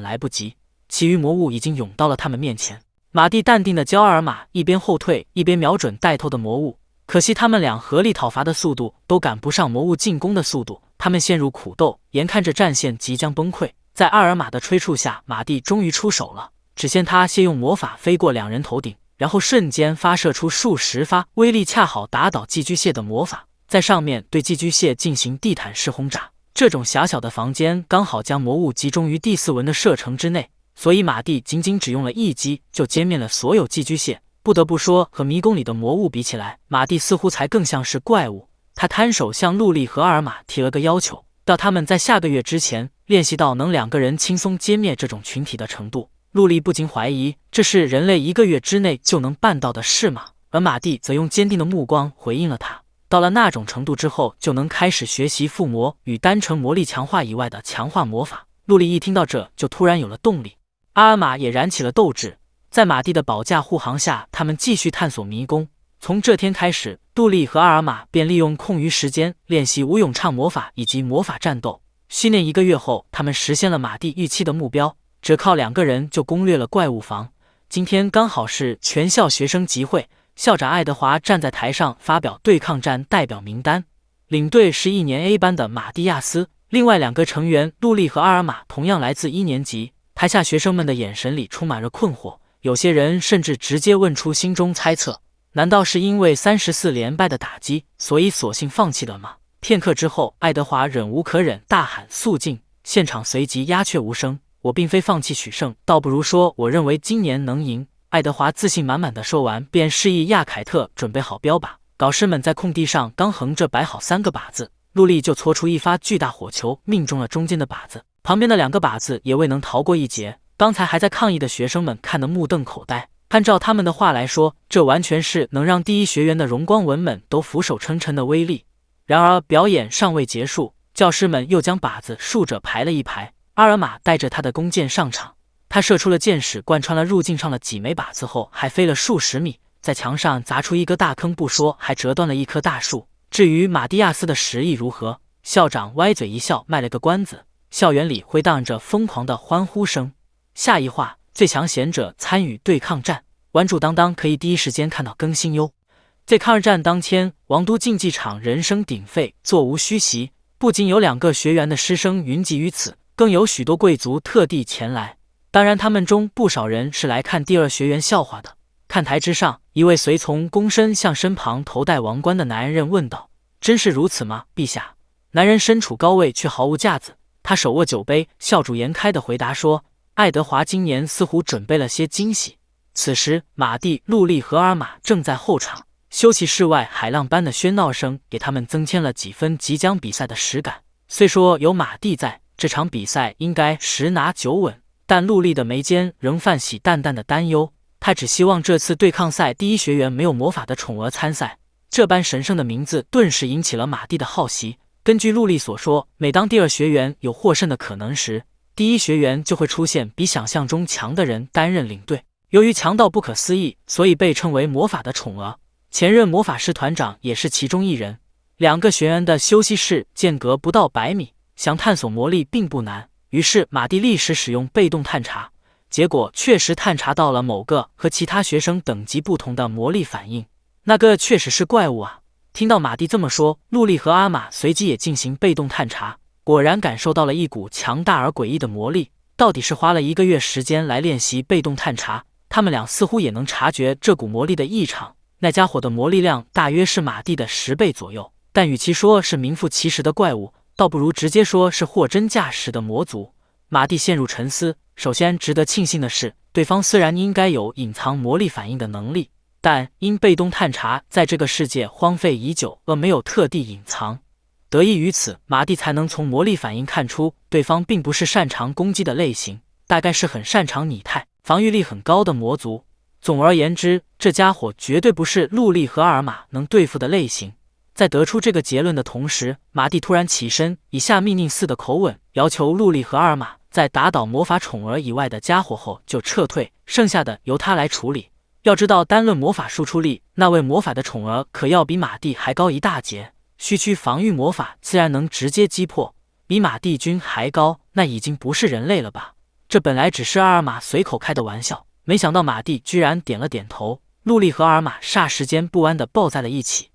来不及，其余魔物已经涌到了他们面前。马蒂淡定地教阿尔玛一边后退一边瞄准带头的魔物，可惜他们俩合力讨伐的速度都赶不上魔物进攻的速度，他们陷入苦斗，眼看着战线即将崩溃。在阿尔玛的催促下，马蒂终于出手了。只见他先用魔法飞过两人头顶，然后瞬间发射出数十发威力恰好打倒寄居蟹的魔法，在上面对寄居蟹进行地毯式轰炸。这种狭小的房间刚好将魔物集中于第4纹的射程之内，所以马蒂仅仅只用了一击就歼灭了所有寄居蟹。不得不说，和迷宫里的魔物比起来，马蒂似乎才更像是怪物。他摊手向陆莉和阿尔玛提了个要求，要他们在下个月之前练习到能2个人轻松歼灭这种群体的程度。陆莉不禁怀疑，这是人类1个月之内就能办到的事吗？而马蒂则用坚定的目光回应了他，到了那种程度之后，就能开始学习附魔与单程魔力强化以外的强化魔法。陆莉一听到这，就突然有了动力。阿尔玛也燃起了斗志，在马蒂的保驾护航下，他们继续探索迷宫。从这天开始，陆莉和阿尔玛便利用空余时间练习无咏唱魔法以及魔法战斗。训练1个月后，他们实现了马蒂预期的目标，只靠2个人就攻略了怪物房。今天刚好是全校学生集会，校长爱德华站在台上发表对抗战代表名单，领队是1年 A 班的马蒂亚斯，另外2个成员陆莉和阿尔玛同样来自1年级。台下学生们的眼神里充满着困惑，有些人甚至直接问出心中猜测：难道是因为34连败的打击，所以索性放弃了吗？片刻之后，爱德华忍无可忍，大喊肃静，现场随即鸦雀无声。我并非放弃取胜，倒不如说我认为今年能赢。爱德华自信满满的说完，便示意亚凯特准备好标靶。导师们在空地上刚横着摆好3个靶子，陆莉就搓出一发巨大火球，命中了中间的靶子，旁边的2个靶子也未能逃过一劫。刚才还在抗议的学生们看得目瞪口呆，按照他们的话来说，这完全是能让第1学园的荣光纹们都俯首称臣的威力。然而表演尚未结束，教师们又将靶子竖着排了一排。阿尔玛带着他的弓箭上场，他射出了箭矢，贯穿了入境上了几枚靶子后，还飞了数十米，在墙上砸出一个大坑不说，还折断了一棵大树。至于马蒂亚斯的实力如何，校长歪嘴一笑，卖了个关子。校园里回荡着疯狂的欢呼声。下一话，最强贤者参与对抗战，玩主当当可以第一时间看到更新哟。在抗日战当天，王都竞技场人声鼎沸，座无虚席，不仅有2个学员的师生云集于此，更有许多贵族特地前来。当然，他们中不少人是来看第2学园笑话的。看台之上，一位随从躬身向身旁头戴王冠的男人问道：“真是如此吗，陛下？”男人身处高位却毫无架子，他手握酒杯，笑逐颜开地回答说：“爱德华今年似乎准备了些惊喜。”此时，马蒂、陆莉和阿尔玛正在后场。休息室外海浪般的喧闹声给他们增添了几分即将比赛的实感。虽说有马蒂在，这场比赛应该10拿9稳，但陆莉的眉间仍泛起淡淡的担忧。他只希望这次对抗赛第1学园没有魔法的宠儿参赛。这般神圣的名字顿时引起了马蒂的好奇。根据陆莉所说，每当第2学园有获胜的可能时，第1学园就会出现比想象中强的人担任领队。由于强到不可思议，所以被称为魔法的宠儿。前任魔法师团长也是其中一人。2个学员的休息室间隔不到100米，想探索魔力并不难。于是马蒂立时使用被动探查，结果确实探查到了某个和其他学生等级不同的魔力反应。那个确实是怪物啊！听到马蒂这么说，陆莉和阿玛随即也进行被动探查，果然感受到了一股强大而诡异的魔力。到底是花了1个月时间来练习被动探查，他们俩似乎也能察觉这股魔力的异常。那家伙的魔力量大约是马蒂的10倍左右，但与其说是名副其实的怪物，倒不如直接说是货真价实的魔族。马蒂陷入沉思。首先值得庆幸的是，对方虽然应该有隐藏魔力反应的能力，但因被动探查在这个世界荒废已久而没有特地隐藏。得益于此，马蒂才能从魔力反应看出对方并不是擅长攻击的类型，大概是很擅长拟态、防御力很高的魔族。总而言之，这家伙绝对不是陆莉和阿尔玛能对付的类型。在得出这个结论的同时，马蒂突然起身，以下命令似的口吻要求陆莉和阿尔玛在打倒魔法宠儿以外的家伙后就撤退，剩下的由他来处理。要知道，单论魔法输出力，那位魔法的宠儿可要比马蒂还高一大截，区区防御魔法自然能直接击破。比马蒂君还高，那已经不是人类了吧？这本来只是阿尔玛随口开的玩笑，没想到马蒂居然点了点头。陆莉和阿尔玛霎时间不安地抱在了一起。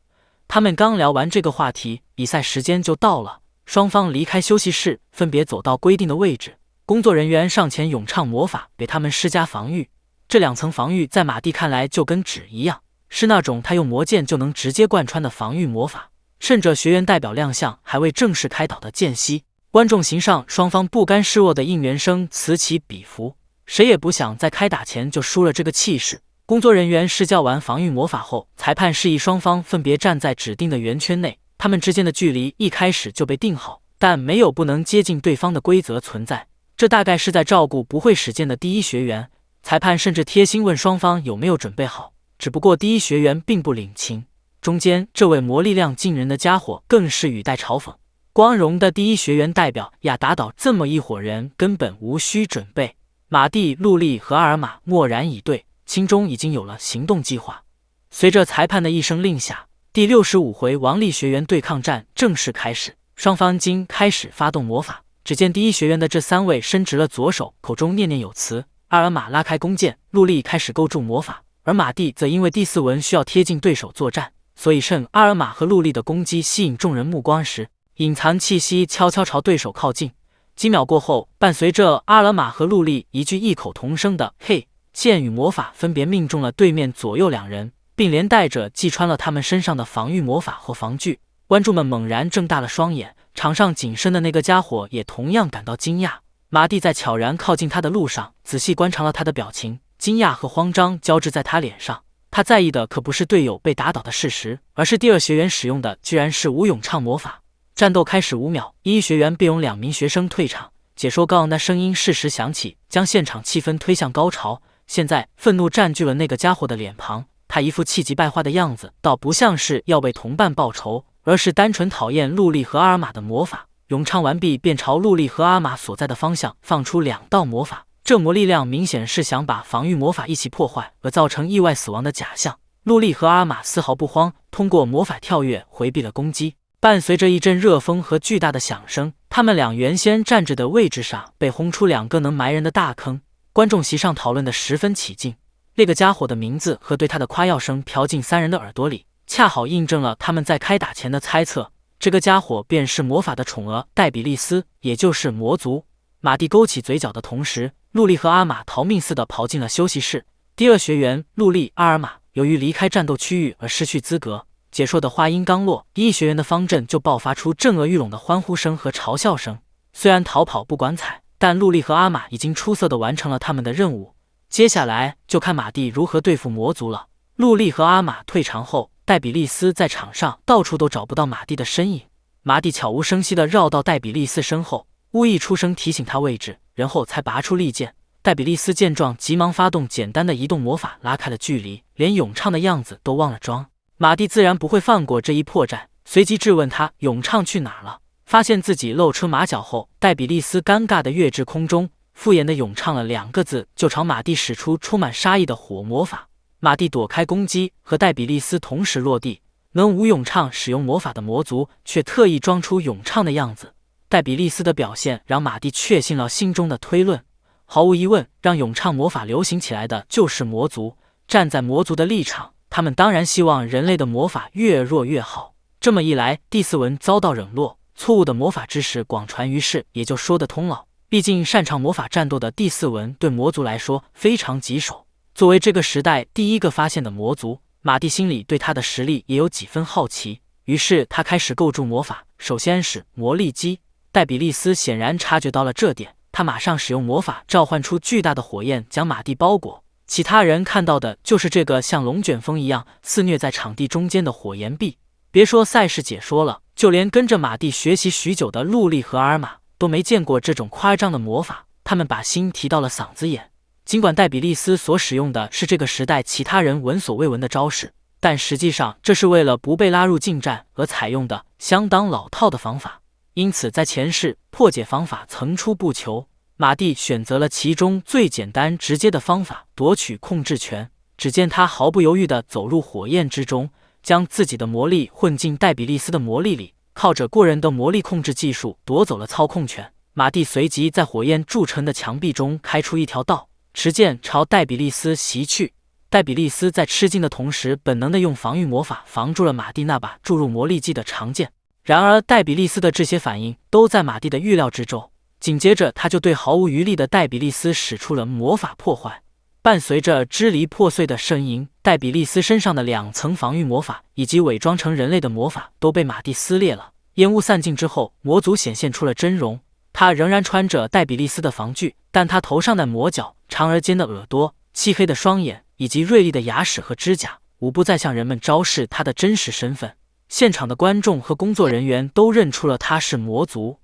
他们刚聊完这个话题，比赛时间就到了。双方离开休息室，分别走到规定的位置。工作人员上前咏唱魔法，给他们施加防御。这2层防御在马蒂看来就跟纸一样，是那种他用魔剑就能直接贯穿的防御魔法。趁着学员代表亮相还未正式开导的间隙，观众席上双方不甘示弱的应援声此起彼伏，谁也不想在开打前就输了这个气势。工作人员施教完防御魔法后，裁判示意双方分别站在指定的圆圈内。他们之间的距离一开始就被定好，但没有不能接近对方的规则存在。这大概是在照顾不会使剑的第一学员。裁判甚至贴心问双方有没有准备好，只不过第一学员并不领情。中间这位魔力量惊人的家伙更是语带嘲讽：光荣的第一学员代表呀，打倒这么一伙人根本无需准备。马蒂、陆莉和阿尔玛默然以对，心中已经有了行动计划。随着裁判的一声令下，第65回王力学员对抗战正式开始。双方经开始发动魔法，只见第一学员的这3位伸直了左手，口中念念有词。阿尔玛拉开弓箭，陆莉开始构筑魔法，而马蒂则因为第4文需要贴近对手作战，所以趁阿尔玛和陆莉的攻击吸引众人目光时，隐藏气息，悄悄朝对手靠近。几秒过后，伴随着阿尔玛和陆莉一句异口同声的“嘿”，剑与魔法分别命中了对面左右2人，并连带着击穿了他们身上的防御魔法和防具。观众们猛然睁大了双眼，场上仅剩的那个家伙也同样感到惊讶。马蒂在悄然靠近他的路上，仔细观察了他的表情，惊讶和慌张交织在他脸上。他在意的可不是队友被打倒的事实，而是第2学员使用的居然是无咏唱魔法。战斗开始5秒，第1学员便有2名学生退场。解说高昂的声音适时响起，将现场气氛推向高潮。现在愤怒占据了那个家伙的脸庞，他一副气急败坏的样子，倒不像是要为同伴报仇，而是单纯讨厌陆莉和阿尔玛的魔法。咏唱完毕，便朝陆莉和阿尔玛所在的方向放出2道魔法。这魔力量明显是想把防御魔法一起破坏，而造成意外死亡的假象。陆莉和阿尔玛丝毫不慌，通过魔法跳跃回避了攻击。伴随着一阵热风和巨大的响声，他们俩原先站着的位置上被轰出2个能埋人的大坑。观众席上讨论得十分起劲，那个家伙的名字和对他的夸耀声飘进3人的耳朵里，恰好印证了他们在开打前的猜测。这个家伙便是魔法的宠儿戴比利斯，也就是魔族。马蒂勾起嘴角的同时，陆莉和阿玛逃命似的跑进了休息室。第2学员陆莉、阿尔玛由于离开战斗区域而失去资格。解说的话音刚落，第1学员的方阵就爆发出震耳欲聋的欢呼声和嘲笑声。虽然逃跑不管彩，但陆莉和阿玛已经出色地完成了他们的任务。接下来就看马蒂如何对付魔族了。陆莉和阿玛退场后，戴比利斯在场上到处都找不到马蒂的身影。马蒂悄无声息地绕到戴比利斯身后，故意出声提醒他位置，然后才拔出利剑。戴比利斯见状，急忙发动简单的移动魔法，拉开了距离，连咏唱的样子都忘了装。马蒂自然不会放过这一破绽，随即质问他咏唱去哪了。发现自己露出马脚后，戴比利斯尴尬地跃至空中，敷衍地咏唱了2个字，就朝马蒂使出充满杀意的火魔法。马蒂躲开攻击，和戴比利斯同时落地。能无咏唱使用魔法的魔族，却特意装出咏唱的样子。戴比利斯的表现让马蒂确信了心中的推论。毫无疑问，让咏唱魔法流行起来的就是魔族。站在魔族的立场，他们当然希望人类的魔法越弱越好。这么一来，第4文遭到冷落，错误的魔法知识广传于世，也就说得通了。毕竟擅长魔法战斗的第4文对魔族来说非常棘手。作为这个时代第1个发现的魔族，马蒂心里对他的实力也有几分好奇，于是他开始构筑魔法。首先是魔力击，戴比利斯显然察觉到了这点，他马上使用魔法召唤出巨大的火焰将马蒂包裹。其他人看到的就是这个像龙卷风一样肆虐在场地中间的火焰壁。别说赛事解说了，就连跟着马蒂学习许久的陆莉和阿尔玛都没见过这种夸张的魔法，他们把心提到了嗓子眼。尽管戴比利斯所使用的是这个时代其他人闻所未闻的招式，但实际上这是为了不被拉入近战而采用的相当老套的方法。因此在前世破解方法层出不穷，马蒂选择了其中最简单直接的方法夺取控制权。只见他毫不犹豫地走入火焰之中，将自己的魔力混进戴比利斯的魔力里，靠着过人的魔力控制技术夺走了操控权。马蒂随即在火焰铸成的墙壁中开出一条道，持剑朝戴比利斯袭去。戴比利斯在吃惊的同时，本能地用防御魔法防住了马蒂那把注入魔力剂的长剑。然而戴比利斯的这些反应都在马蒂的预料之中，紧接着他就对毫无余力的戴比利斯使出了魔法破坏。伴随着支离破碎的声音，戴比利斯身上的2层防御魔法以及伪装成人类的魔法都被马蒂撕裂了。烟雾散尽之后，魔族显现出了真容。他仍然穿着戴比利斯的防具，但他头上的魔角、长而尖的耳朵、漆黑的双眼以及锐利的牙齿和指甲，无不再向人们昭示他的真实身份。现场的观众和工作人员都认出了他是魔族。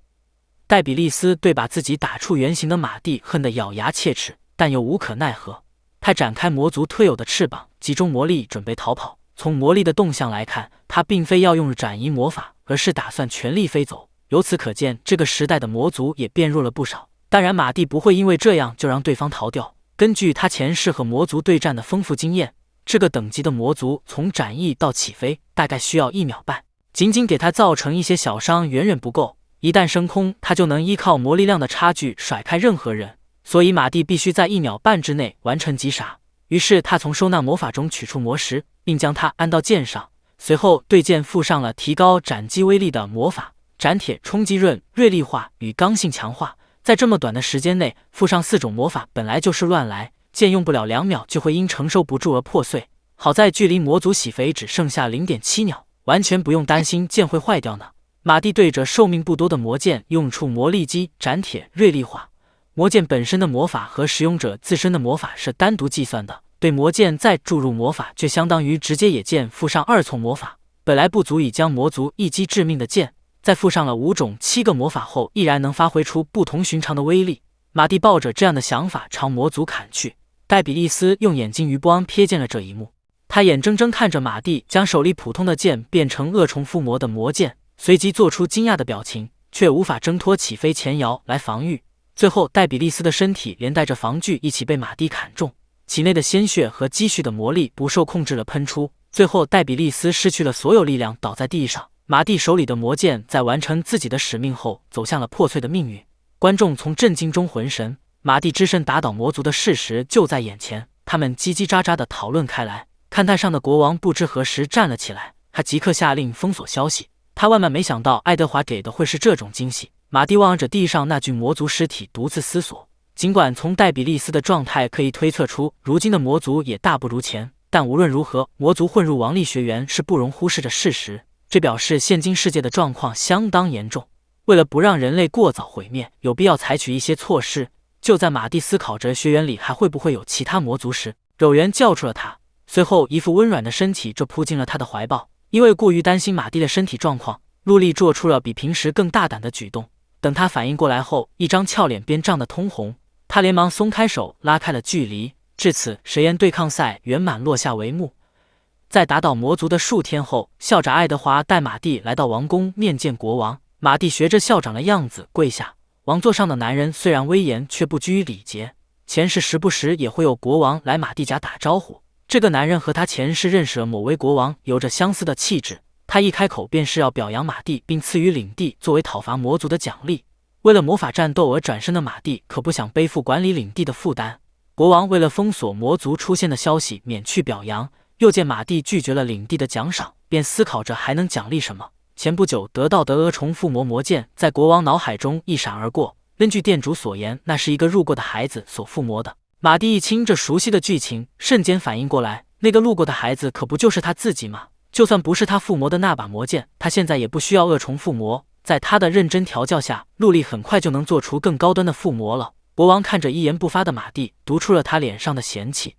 戴比利斯对把自己打出原形的马蒂恨得咬牙切齿，但又无可奈何。他展开魔族特有的翅膀，集中魔力准备逃跑。从魔力的动向来看，他并非要用转移魔法，而是打算全力飞走。由此可见，这个时代的魔族也变弱了不少。当然，马蒂不会因为这样就让对方逃掉。根据他前世和魔族对战的丰富经验，这个等级的魔族从展翼到起飞大概需要1秒半，仅仅给他造成一些小伤远远不够。一旦升空，他就能依靠魔力量的差距甩开任何人。所以马蒂必须在1秒半之内完成击杀。于是他从收纳魔法中取出魔石，并将它安到剑上，随后对剑附上了提高斩击威力的魔法：斩铁、冲击刃、锐利化与刚性强化。在这么短的时间内附上4种魔法本来就是乱来，剑用不了2秒就会因承受不住而破碎。好在距离魔族起飞只剩下 0.7秒，完全不用担心剑会坏掉呢。马蒂对着寿命不多的魔剑用出魔力击斩铁锐利化。魔剑本身的魔法和使用者自身的魔法是单独计算的，对魔剑再注入魔法，就相当于直接野剑附上2重魔法。本来不足以将魔族一击致命的剑，在附上了5种7个魔法后，依然能发挥出不同寻常的威力。马蒂抱着这样的想法朝魔族砍去。戴比利斯用眼睛余光瞥见了这一幕，他眼睁睁看着马蒂将手里普通的剑变成恶虫附魔的魔剑，随即做出惊讶的表情，却无法挣脱起飞前摇来防御。最后戴比利斯的身体连带着防具一起被马蒂砍中，体内的鲜血和积蓄的魔力不受控制了喷出。最后戴比利斯失去了所有力量，倒在地上。马蒂手里的魔剑在完成自己的使命后走向了破碎的命运。观众从震惊中魂神，马蒂只身打倒魔族的事实就在眼前，他们叽叽喳喳地讨论开来。看台上的国王不知何时站了起来，他即刻下令封锁消息。他万万没想到爱德华给的会是这种惊喜。马蒂望着地上那具魔族尸体，独自思索。尽管从戴比利斯的状态可以推测出，如今的魔族也大不如前，但无论如何，魔族混入王力学园是不容忽视的事实。这表示现今世界的状况相当严重。为了不让人类过早毁灭，有必要采取一些措施。就在马蒂思考着学园里还会不会有其他魔族时，肉圆叫住了他，随后一副温软的身体就扑进了他的怀抱。因为过于担心马蒂的身体状况，陆莉做出了比平时更大胆的举动。等他反应过来后，一张俏脸便涨得通红，他连忙松开手，拉开了距离。至此，谁言对抗赛圆满落下帷幕。在打倒魔族的数天后，校长爱德华带马蒂来到王宫面见国王。马蒂学着校长的样子跪下。王座上的男人虽然威严，却不拘于礼节。前世时不时也会有国王来马蒂家打招呼。这个男人和他前世认识了某位国王有着相似的气质。他一开口便是要表扬马蒂，并赐予领地作为讨伐魔族的奖励。为了魔法战斗而转身的马蒂可不想背负管理领地的负担。国王为了封锁魔族出现的消息，免去表扬。又见马蒂拒绝了领地的奖赏，便思考着还能奖励什么。前不久得到的恶虫附魔魔剑在国王脑海中一闪而过。根据店主所言，那是一个路过的孩子所附魔的。马蒂一听这熟悉的剧情，瞬间反应过来，那个路过的孩子可不就是他自己吗？就算不是他附魔的那把魔剑，他现在也不需要恶虫附魔。在他的认真调教下，陆莉很快就能做出更高端的附魔了。国王看着一言不发的马蒂，读出了他脸上的嫌弃。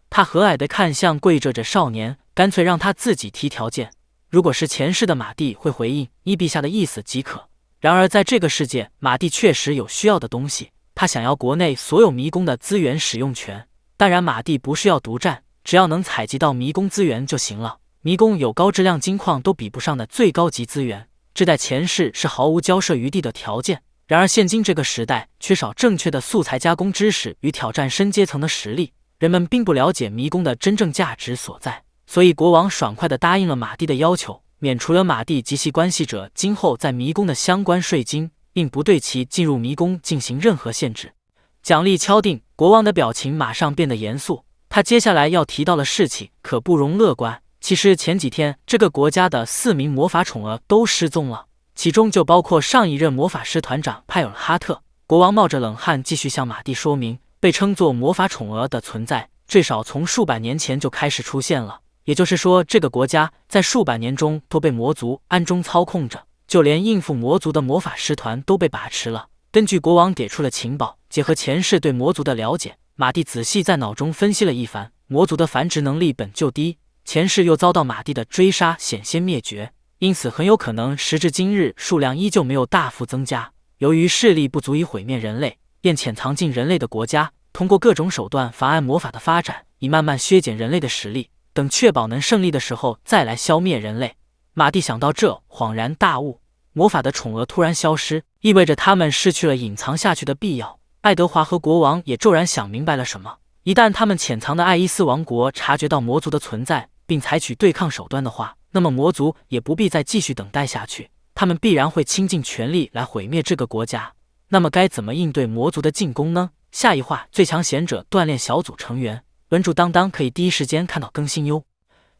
他和蔼地看向跪着的少年，干脆让他自己提条件。如果是前世的马蒂，会回应依陛下的意思即可。然而在这个世界，马蒂确实有需要的东西，他想要国内所有迷宫的资源使用权。当然马蒂不是要独占，只要能采集到迷宫资源就行了。迷宫有高质量金矿都比不上的最高级资源，这在前世是毫无交涉余地的条件。然而现今这个时代，缺少正确的素材加工知识与挑战深阶层的实力，人们并不了解迷宫的真正价值所在。所以国王爽快地答应了马蒂的要求，免除了马蒂及其关系者今后在迷宫的相关税金，并不对其进入迷宫进行任何限制。奖励敲定，国王的表情马上变得严肃。他接下来要提到的事情可不容乐观。其实前几天，这个国家的4名魔法宠儿都失踪了，其中就包括上一任魔法师团长派尔哈特。国王冒着冷汗继续向马蒂说明，被称作魔法宠儿的存在，最少从数百年前就开始出现了。也就是说，这个国家在数百年中都被魔族暗中操控着，就连应付魔族的魔法师团都被把持了。根据国王给出的情报，结合前世对魔族的了解，马蒂仔细在脑中分析了一番。魔族的繁殖能力本就低，前世又遭到马蒂的追杀，险些灭绝，因此很有可能时至今日数量依旧没有大幅增加。由于势力不足以毁灭人类，便潜藏进人类的国家，通过各种手段妨碍魔法的发展，以慢慢削减人类的实力，等确保能胜利的时候再来消灭人类。马蒂想到这，恍然大悟，魔法的宠儿突然消失，意味着他们失去了隐藏下去的必要。爱德华和国王也骤然想明白了什么，一旦他们潜藏的爱伊斯王国察觉到魔族的存在，并采取对抗手段的话，那么魔族也不必再继续等待下去，他们必然会倾尽全力来毁灭这个国家。那么该怎么应对魔族的进攻呢？下一话最强贤者锻炼小组成员，文主当当可以第一时间看到更新哟。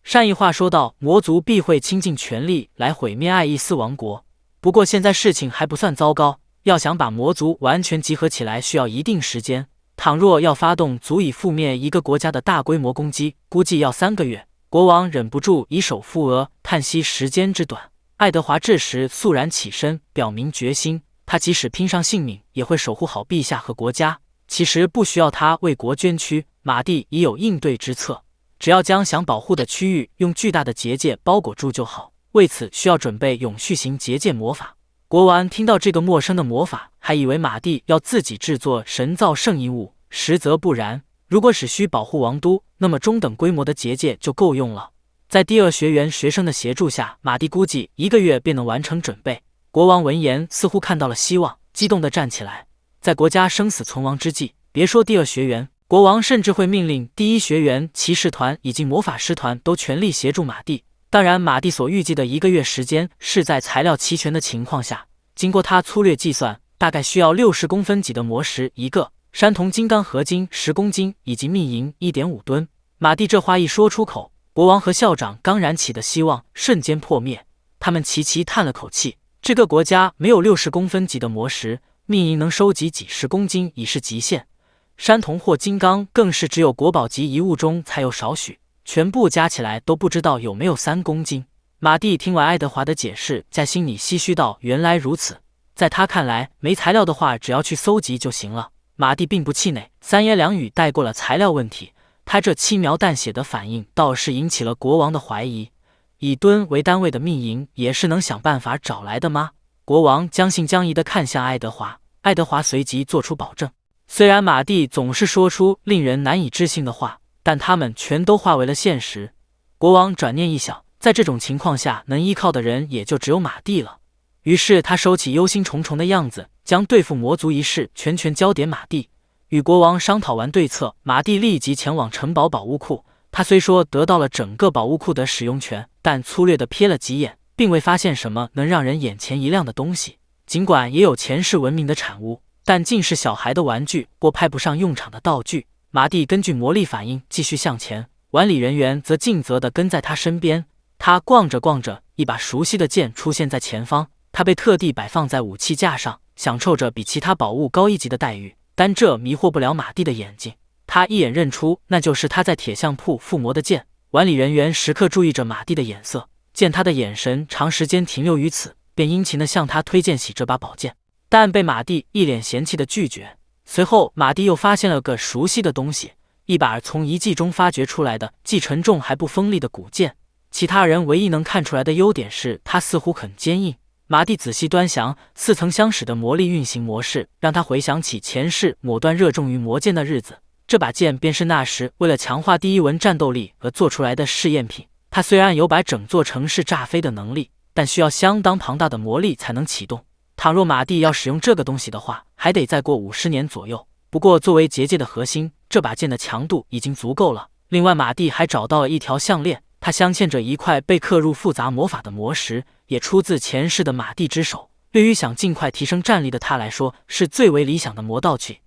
上一话说到，魔族必会倾尽全力来毁灭爱伊斯王国，不过现在事情还不算糟糕，要想把魔族完全集合起来需要一定时间，倘若要发动足以覆灭一个国家的大规模攻击，估计要3个月。国王忍不住以手抚额，叹息时间之短。爱德华这时肃然起身，表明决心，他即使拼上性命，也会守护好陛下和国家。其实不需要他为国捐躯，马蒂已有应对之策，只要将想保护的区域用巨大的结界包裹住就好。为此需要准备永续型结界魔法。国王听到这个陌生的魔法，还以为马蒂要自己制作神造圣遗物，实则不然。如果只需保护王都，那么中等规模的结界就够用了。在第2学园学生的协助下，马蒂估计1个月便能完成准备。国王闻言似乎看到了希望，激动地站起来。在国家生死存亡之际，别说第2学园，国王甚至会命令第1学园骑士团以及魔法师团都全力协助马蒂。当然，马蒂所预计的1个月时间是在材料齐全的情况下。经过他粗略计算，大概需要60公分级的魔石1个，山铜金刚合金10公斤，以及密银1.5吨。马蒂这话一说出口，国王和校长刚燃起的希望瞬间破灭。他们齐齐叹了口气，这个国家没有60公分级的魔石，密银能收集几10公斤已是极限，山铜或金刚更是只有国宝级遗物中才有少许，全部加起来都不知道有没有3公斤。马蒂听完爱德华的解释，在心里唏嘘道：“原来如此。”在他看来，没材料的话，只要去搜集就行了。马蒂并不气馁，3言2语带过了材料问题。他这轻描淡写的反应倒是引起了国王的怀疑。以吨为单位的密银也是能想办法找来的吗？国王将信将疑地看向爱德华，爱德华随即做出保证。虽然马蒂总是说出令人难以置信的话，但他们全都化为了现实。国王转念一想，在这种情况下，能依靠的人也就只有马蒂了。于是他收起忧心忡忡的样子，将对付魔族一事全权交给马蒂。与国王商讨完对策，马蒂立即前往城堡宝物库。他虽说得到了整个宝物库的使用权，但粗略地瞥了几眼，并未发现什么能让人眼前一亮的东西。尽管也有前世文明的产物，但尽是小孩的玩具或派不上用场的道具。马蒂根据魔力反应继续向前，管理人员则尽责地跟在他身边。他逛着逛着，一把熟悉的剑出现在前方，他被特地摆放在武器架上，享受着比其他宝物高1级的待遇。但这迷惑不了马蒂的眼睛，他一眼认出那就是他在铁匠铺附魔的剑。管理人员时刻注意着马蒂的眼色，见他的眼神长时间停留于此，便殷勤地向他推荐起这把宝剑，但被马蒂一脸嫌弃地拒绝。随后马蒂又发现了个熟悉的东西，一把从遗迹中发掘出来的既沉重还不锋利的古剑。其他人唯一能看出来的优点是它似乎很坚硬。马蒂仔细端详似曾相识的魔力运行模式，让他回想起前世某段热衷于魔剑的日子。这把剑便是那时为了强化第1文战斗力而做出来的试验品。它虽然有把整座城市炸飞的能力，但需要相当庞大的魔力才能启动。倘若马蒂要使用这个东西的话，还得再过50年左右。不过作为结界的核心，这把剑的强度已经足够了。另外，马蒂还找到了一条项链，它镶嵌着一块被刻入复杂魔法的魔石，也出自前世的马蒂之手。对于想尽快提升战力的他来说，是最为理想的魔道具。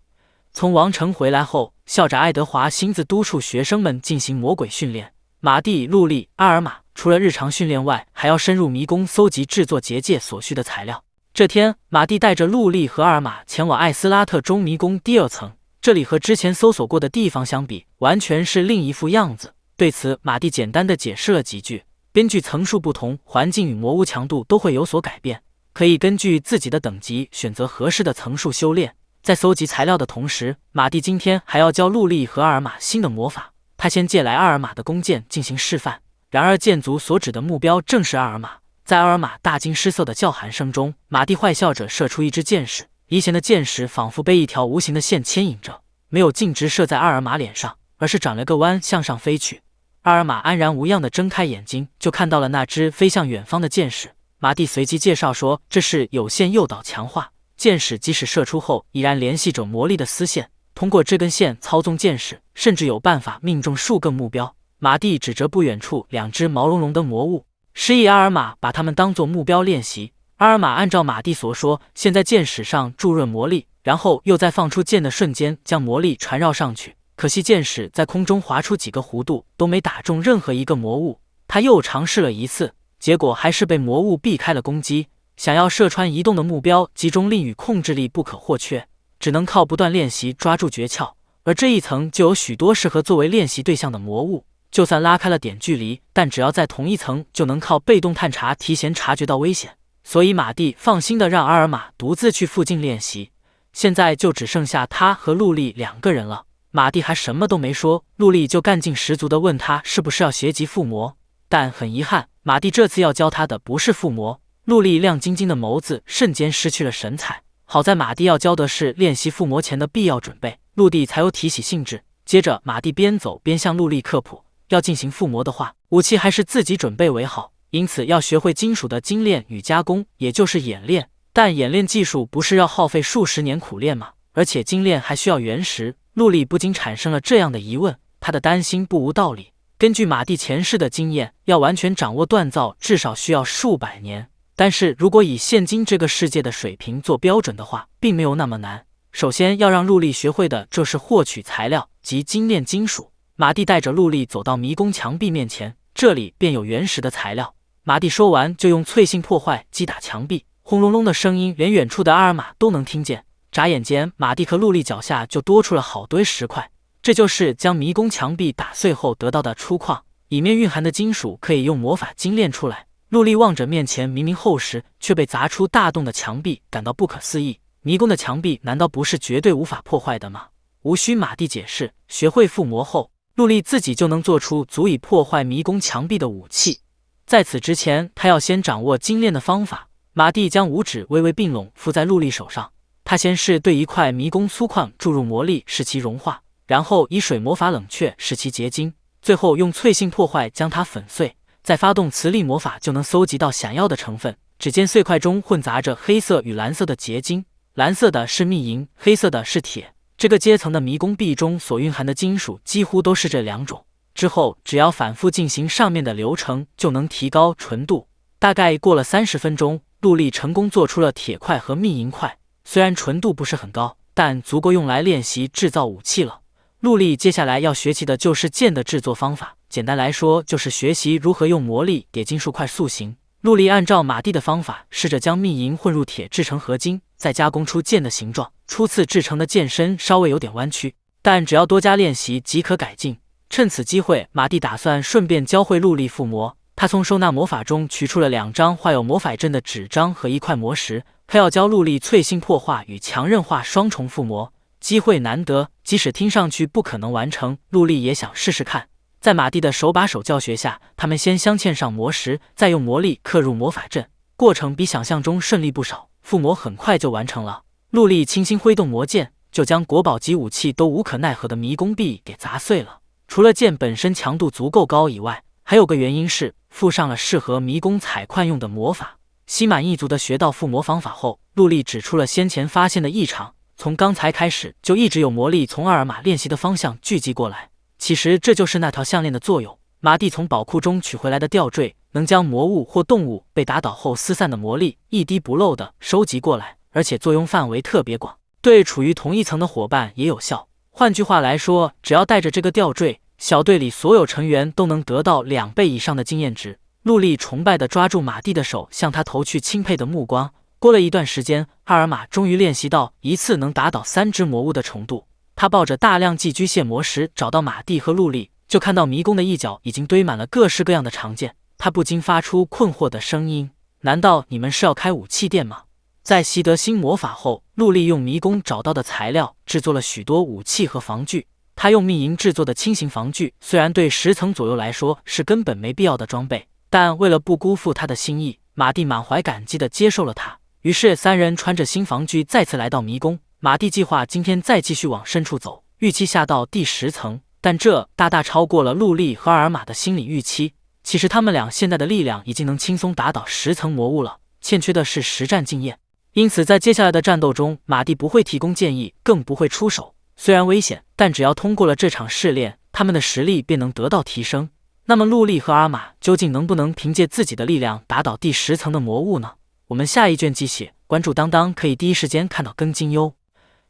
从王城回来后，校长爱德华亲自督促学生们进行魔鬼训练。马蒂、路利、阿尔玛除了日常训练外，还要深入迷宫搜集制作结界所需的材料。这天，马蒂带着路利和阿尔玛前往艾斯拉特中迷宫第2层，这里和之前搜索过的地方相比，完全是另一副样子。对此，马蒂简单的解释了几句。根据层数不同，环境与魔物强度都会有所改变，可以根据自己的等级选择合适的层数修炼。在搜集材料的同时，马蒂今天还要教路利和阿尔玛新的魔法。他先借来阿尔玛的弓箭进行示范，然而剑族所指的目标正是阿尔玛。在阿尔玛大惊失色的叫喊声中，马蒂坏笑着射出一支箭矢，离弦的箭矢仿佛被一条无形的线牵引着，没有径直射在阿尔玛脸上，而是转了个弯向上飞去。阿尔玛安然无恙地睁开眼睛，就看到了那只飞向远方的箭矢。马蒂随即介绍说，这是有线诱导强化，箭矢即使射出后依然联系着魔力的丝线，通过这根线操纵箭矢，甚至有办法命中数个目标。马蒂指着不远处2只毛茸茸的魔物，示意阿尔玛把它们当作目标练习。阿尔玛按照马蒂所说，先在箭矢上注入魔力，然后又在放出箭的瞬间将魔力传绕上去。可惜箭矢在空中划出几个弧度，都没打中任何一个魔物。他又尝试了一次，结果还是被魔物避开了攻击。想要射穿移动的目标，集中力与控制力不可或缺，只能靠不断练习抓住诀窍。而这一层就有许多适合作为练习对象的魔物，就算拉开了点距离，但只要在同一层，就能靠被动探查提前察觉到危险。所以马蒂放心地让阿尔玛独自去附近练习。现在就只剩下他和路利2个人了。马蒂还什么都没说，路利就干劲十足地问他是不是要学习附魔。但很遗憾，马蒂这次要教他的不是附魔。路利亮晶晶的眸子瞬间失去了神采。好在马蒂要教的是练习附魔前的必要准备，陆地才有提起兴致。接着马蒂边走边向陆地科普，要进行附魔的话，武器还是自己准备为好，因此要学会金属的精炼与加工，也就是冶炼。但冶炼技术不是要耗费数十年苦练吗？而且精炼还需要原石。陆地不禁产生了这样的疑问，他的担心不无道理。根据马蒂前世的经验，要完全掌握锻造至少需要数百年。但是如果以现今这个世界的水平做标准的话，并没有那么难。首先要让陆地学会的就是获取材料及精炼金属。马蒂带着陆地走到迷宫墙壁面前，这里便有原石的材料。马蒂说完就用脆性破坏击打墙壁，轰隆隆的声音连远处的阿尔玛都能听见。眨眼间，马蒂和陆地脚下就多出了好堆石块，这就是将迷宫墙壁打碎后得到的粗矿，里面蕴含的金属可以用魔法精炼出来。陆地望着面前明明厚实却被砸出大洞的墙壁，感到不可思议。迷宫的墙壁难道不是绝对无法破坏的吗？无需马蒂解释，学会附魔后，陆地自己就能做出足以破坏迷宫墙壁的武器。在此之前，他要先掌握精炼的方法。马蒂将五指微微并拢，附在陆地手上。他先是对一块迷宫粗矿注入魔力，使其融化，然后以水魔法冷却，使其结晶，最后用脆性破坏将它粉碎。再发动磁力魔法，就能搜集到想要的成分。只见碎块中混杂着黑色与蓝色的结晶，蓝色的是密银，黑色的是铁。这个阶层的迷宫壁中所蕴含的金属几乎都是这2种。之后只要反复进行上面的流程，就能提高纯度。大概过了30分钟，陆地成功做出了铁块和密银块。虽然纯度不是很高，但足够用来练习制造武器了。陆地接下来要学习的就是剑的制作方法，简单来说就是学习如何用魔力给金属块塑形。陆地按照马蒂的方法，试着将密银混入铁制成合金，再加工出剑的形状。初次制成的剑身稍微有点弯曲，但只要多加练习即可改进。趁此机会，马蒂打算顺便教会陆地附魔。他从收纳魔法中取出了2张画有魔法阵的纸张和一块魔石，他要教陆地脆性破化与强韧化双重附魔。机会难得，即使听上去不可能完成，陆地也想试试看。在马蒂的手把手教学下，他们先镶嵌上魔石，再用魔力刻入魔法阵，过程比想象中顺利不少，附魔很快就完成了。陆地轻轻挥动魔剑，就将国宝级武器都无可奈何的迷宫壁给砸碎了。除了剑本身强度足够高以外，还有个原因是附上了适合迷宫采矿用的魔法。心满意足地学到附魔方法后，陆莉指出了先前发现的异常。从刚才开始就一直有魔力从阿尔玛练习的方向聚集过来，其实这就是那条项链的作用。马蒂从宝库中取回来的吊坠，能将魔物或动物被打倒后四散的魔力一滴不漏地收集过来，而且作用范围特别广，对处于同一层的伙伴也有效。换句话来说，只要带着这个吊坠，小队里所有成员都能得到2倍以上的经验值。陆莉崇拜地抓住马蒂的手，向他投去钦佩的目光。过了一段时间，阿尔玛终于练习到一次能打倒3只魔物的程度。他抱着大量寄居蟹魔石找到马蒂和陆莉，就看到迷宫的一角已经堆满了各式各样的长剑。他不禁发出困惑的声音：难道你们是要开武器店吗？在习得新魔法后，陆莉用迷宫找到的材料制作了许多武器和防具。他用密银制作的轻型防具，虽然对10层左右来说是根本没必要的装备，但为了不辜负他的心意，马蒂满怀感激地接受了他。于是3人穿着新防具再次来到迷宫。马蒂计划今天再继续往深处走，预期下到第10层，但这大大超过了陆莉和阿尔玛的心理预期。其实他们俩现在的力量已经能轻松打倒10层魔物了，欠缺的是实战经验。因此在接下来的战斗中，马蒂不会提供建议，更不会出手。虽然危险，但只要通过了这场试炼，他们的实力便能得到提升。那么陆莉和阿尔玛究竟能不能凭借自己的力量打倒第10层的魔物呢？我们下一卷继续，关注当当可以第一时间看到更新哟。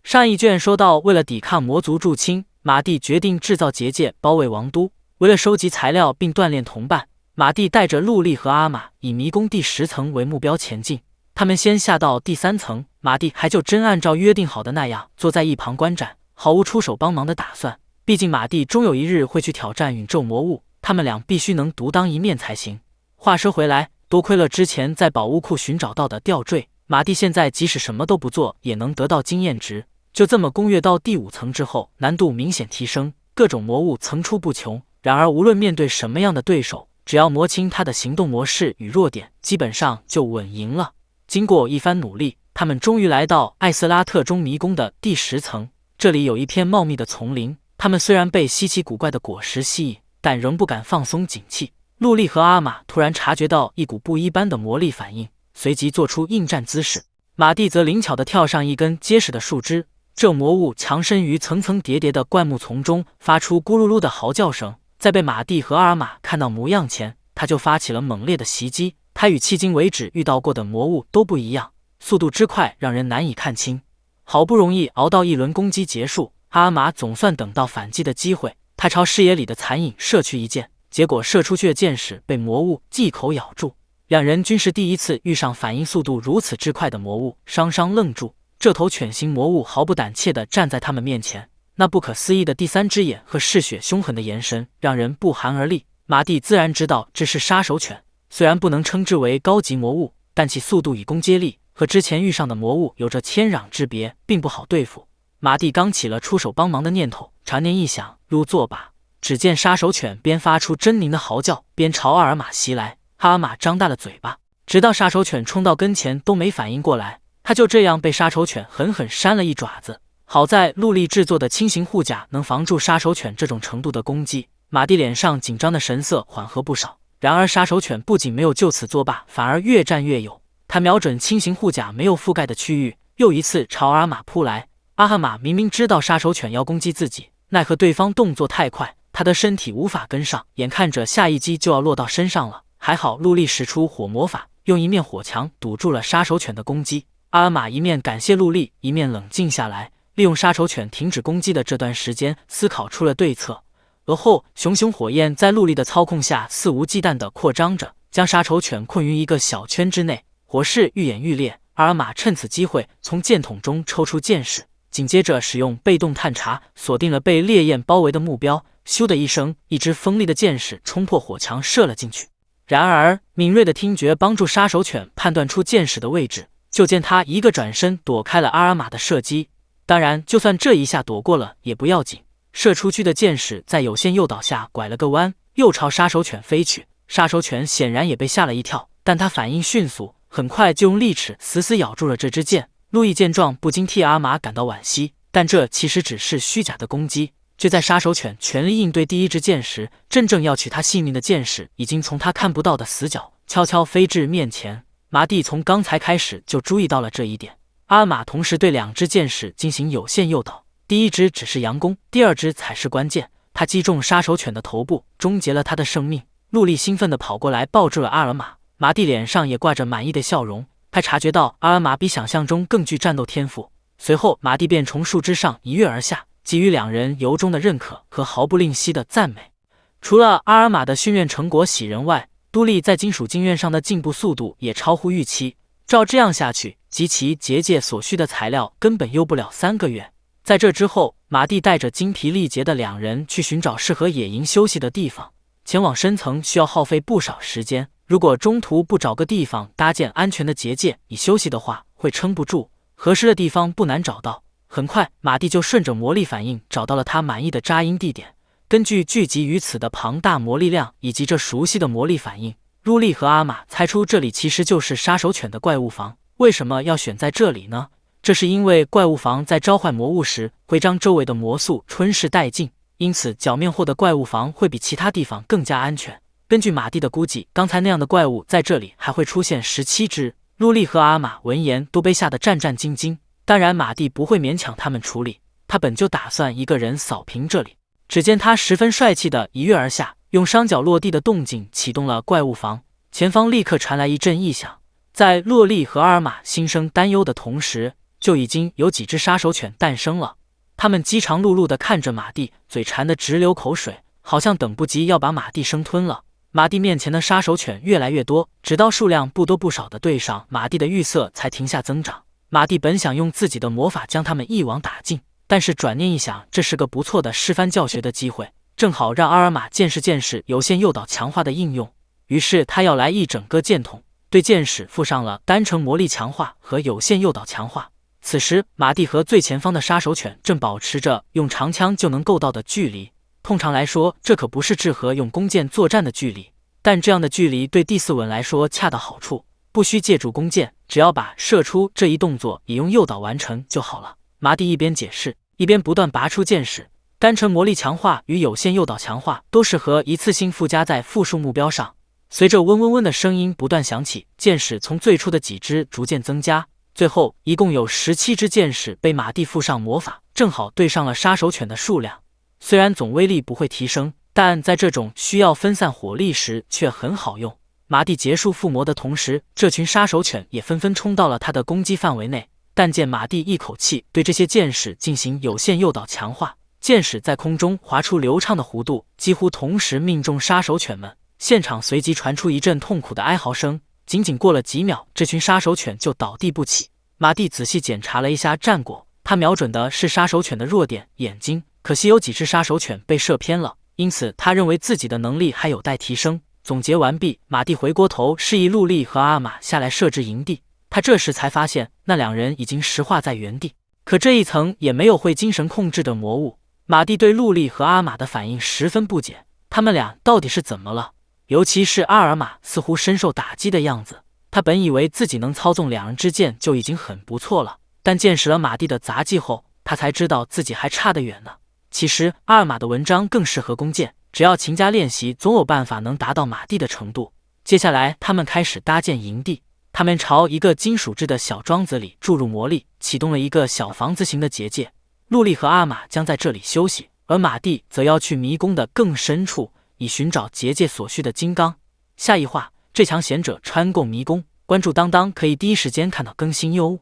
上一卷说到，为了抵抗魔族入侵，马蒂决定制造结界包围王都。为了收集材料并锻炼同伴，马蒂带着陆莉和阿玛以迷宫第10层为目标前进。他们先下到第3层，马蒂还就真按照约定好的那样坐在一旁观战，毫无出手帮忙的打算。毕竟马蒂终有一日会去挑战宇宙魔物，他们俩必须能独当一面才行。话说回来，多亏了之前在宝物库寻找到的吊坠，马蒂现在即使什么都不做也能得到经验值。就这么攻略到第5层之后，难度明显提升，各种魔物层出不穷。然而无论面对什么样的对手，只要摸清他的行动模式与弱点，基本上就稳赢了。经过一番努力，他们终于来到艾斯拉特中迷宫的第10层。这里有一片茂密的丛林，他们虽然被稀奇古怪的果实吸引，但仍不敢放松警惕。陆莉和阿玛突然察觉到一股不一般的魔力反应，随即做出应战姿势。马蒂则灵巧地跳上一根结实的树枝，这魔物藏身于层层叠叠的灌木丛中，发出咕噜噜的嚎叫声。在被马蒂和阿尔玛看到模样前，他就发起了猛烈的袭击。他与迄今为止遇到过的魔物都不一样，速度之快让人难以看清。好不容易熬到一轮攻击结束，阿尔玛总算等到反击的机会，他朝视野里的残影射去一箭，结果射出去的箭矢被魔物一口咬住。两人均是第一次遇上反应速度如此之快的魔物，双双愣住。这头犬形魔物毫不胆怯地站在他们面前，那不可思议的第3只眼和嗜血凶狠的眼神让人不寒而栗。马蒂自然知道这是杀手犬，虽然不能称之为高级魔物，但其速度与攻击力和之前遇上的魔物有着天壤之别，并不好对付。马蒂刚起了出手帮忙的念头，常念一想，入作罢。只见杀手犬边发出狰狞的嚎叫，边朝阿尔玛袭来。阿尔玛张大了嘴巴，直到杀手犬冲到跟前都没反应过来，他就这样被杀手犬狠狠扇了一爪子。好在陆莉制作的轻型护甲能防住杀手犬这种程度的攻击，马蒂脸上紧张的神色缓和不少。然而杀手犬不仅没有就此作罢，反而越战越勇。他瞄准轻型护甲没有覆盖的区域，又一次朝阿尔玛扑来。阿尔玛明明知道杀手犬要攻击自己，奈何对方动作太快，他的身体无法跟上，眼看着下一击就要落到身上了。还好陆莉使出火魔法，用一面火墙堵住了杀手犬的攻击。阿尔玛一面感谢陆莉，一面冷静下来，利用杀手犬停止攻击的这段时间思考出了对策。而后熊熊火焰在陆莉的操控下肆无忌惮地扩张着，将杀手犬困于一个小圈之内。火势愈演愈烈，阿尔玛趁此机会从箭筒中抽出箭矢，紧接着使用被动探查锁定了被烈焰包围的目标。咻的一声，一支锋利的箭矢冲破火墙射了进去。然而敏锐的听觉帮助杀手犬判断出箭矢的位置，就见他一个转身躲开了阿尔玛的射击。当然就算这一下躲过了也不要紧，射出去的箭矢在有限诱导下拐了个弯，又朝杀手犬飞去。杀手犬显然也被吓了一跳，但他反应迅速，很快就用利齿死死咬住了这支箭。路易见状不禁替阿尔玛感到惋惜，但这其实只是虚假的攻击，就在杀手犬全力应对第一只剑时，真正要取他性命的剑士已经从他看不到的死角悄悄飞至面前。麻地从刚才开始就注意到了这一点。阿尔玛同时对2只剑士进行有限诱导，第一只只是佯攻，第2只才是关键。他击中杀手犬的头部，终结了他的生命。陆莉兴奋地跑过来抱住了阿尔玛，麻地脸上也挂着满意的笑容。他察觉到阿尔玛比想象中更具战斗天赋，随后麻地便从树枝上一跃而下，给予2人由衷的认可和毫不吝惜的赞美。除了阿尔玛的训练成果喜人外，都莉在金属经院上的进步速度也超乎预期。照这样下去，集齐结界所需的材料根本用不了3个月。在这之后，马蒂带着精疲力竭的2人去寻找适合野营休息的地方。前往深层需要耗费不少时间，如果中途不找个地方搭建安全的结界以休息的话，会撑不住。合适的地方不难找到，很快马蒂就顺着魔力反应找到了他满意的扎营地点。根据聚集于此的庞大魔力量以及这熟悉的魔力反应，陆莉和阿玛猜出这里其实就是杀手犬的怪物房。为什么要选在这里呢？这是因为怪物房在召唤魔物时会将周围的魔素吞噬殆尽，因此剿灭后的怪物房会比其他地方更加安全。根据马蒂的估计，刚才那样的怪物在这里还会出现17只。陆莉和阿玛闻言都被吓得战战兢兢，当然马蒂不会勉强他们处理，他本就打算一个人扫平这里。只见他十分帅气的一跃而下，用双脚落地的动静启动了怪物房，前方立刻传来一阵异响。在洛莉和阿尔玛心生担忧的同时，就已经有几只杀手犬诞生了。他们饥肠辘辘地看着马蒂，嘴馋得直流口水，好像等不及要把马蒂生吞了。马蒂面前的杀手犬越来越多，直到数量不多不少的对上马蒂的预色才停下增长。马蒂本想用自己的魔法将他们一网打尽，但是转念一想，这是个不错的示范教学的机会，正好让阿尔玛见识有限诱导强化的应用。于是他要来一整个箭筒，对剑士附上了单程魔力强化和有限诱导强化。此时马蒂和最前方的杀手犬正保持着用长枪就能够到的距离。通常来说，这可不是适合用弓箭作战的距离，但这样的距离对第4吻来说恰到好处，不需借助弓箭，只要把射出这一动作也用诱导完成就好了。马蒂一边解释，一边不断拔出剑矢。单程魔力强化与有限诱导强化都适合一次性附加在复数目标上。随着嗡嗡嗡的声音不断响起，剑矢从最初的几只逐渐增加，最后一共有17只剑士被马蒂附上魔法，正好对上了杀手犬的数量。虽然总威力不会提升，但在这种需要分散火力时却很好用。马蒂结束附魔的同时，这群杀手犬也纷纷冲到了他的攻击范围内。但见马蒂一口气对这些剑士进行有限诱导强化，剑矢在空中划出流畅的弧度，几乎同时命中杀手犬们。现场随即传出一阵痛苦的哀嚎声，仅仅过了几秒，这群杀手犬就倒地不起。马蒂仔细检查了一下战果，他瞄准的是杀手犬的弱点——眼睛，可惜有几只杀手犬被射偏了，因此他认为自己的能力还有待提升。总结完毕，马蒂回过头示意陆莉和阿玛下来设置营地。他这时才发现那2人已经石化在原地，可这一层也没有会精神控制的魔物。马蒂对陆莉和阿玛的反应十分不解，他们俩到底是怎么了？尤其是阿尔玛似乎深受打击的样子。他本以为自己能操纵2人之剑就已经很不错了，但见识了马蒂的杂技后，他才知道自己还差得远呢。其实阿尔玛的文章更适合弓箭，只要勤加练习，总有办法能达到马蒂的程度。接下来他们开始搭建营地，他们朝一个金属制的小桩子里注入魔力，启动了一个小房子型的结界。陆莉和阿玛将在这里休息，而马蒂则要去迷宫的更深处，以寻找结界所需的金刚。下一话，最强贤者穿过迷宫，关注当当可以第一时间看到更新哟。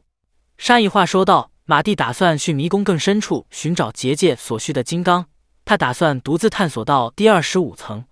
上一话说到，马蒂打算去迷宫更深处寻找结界所需的金刚，他打算独自探索到第25层。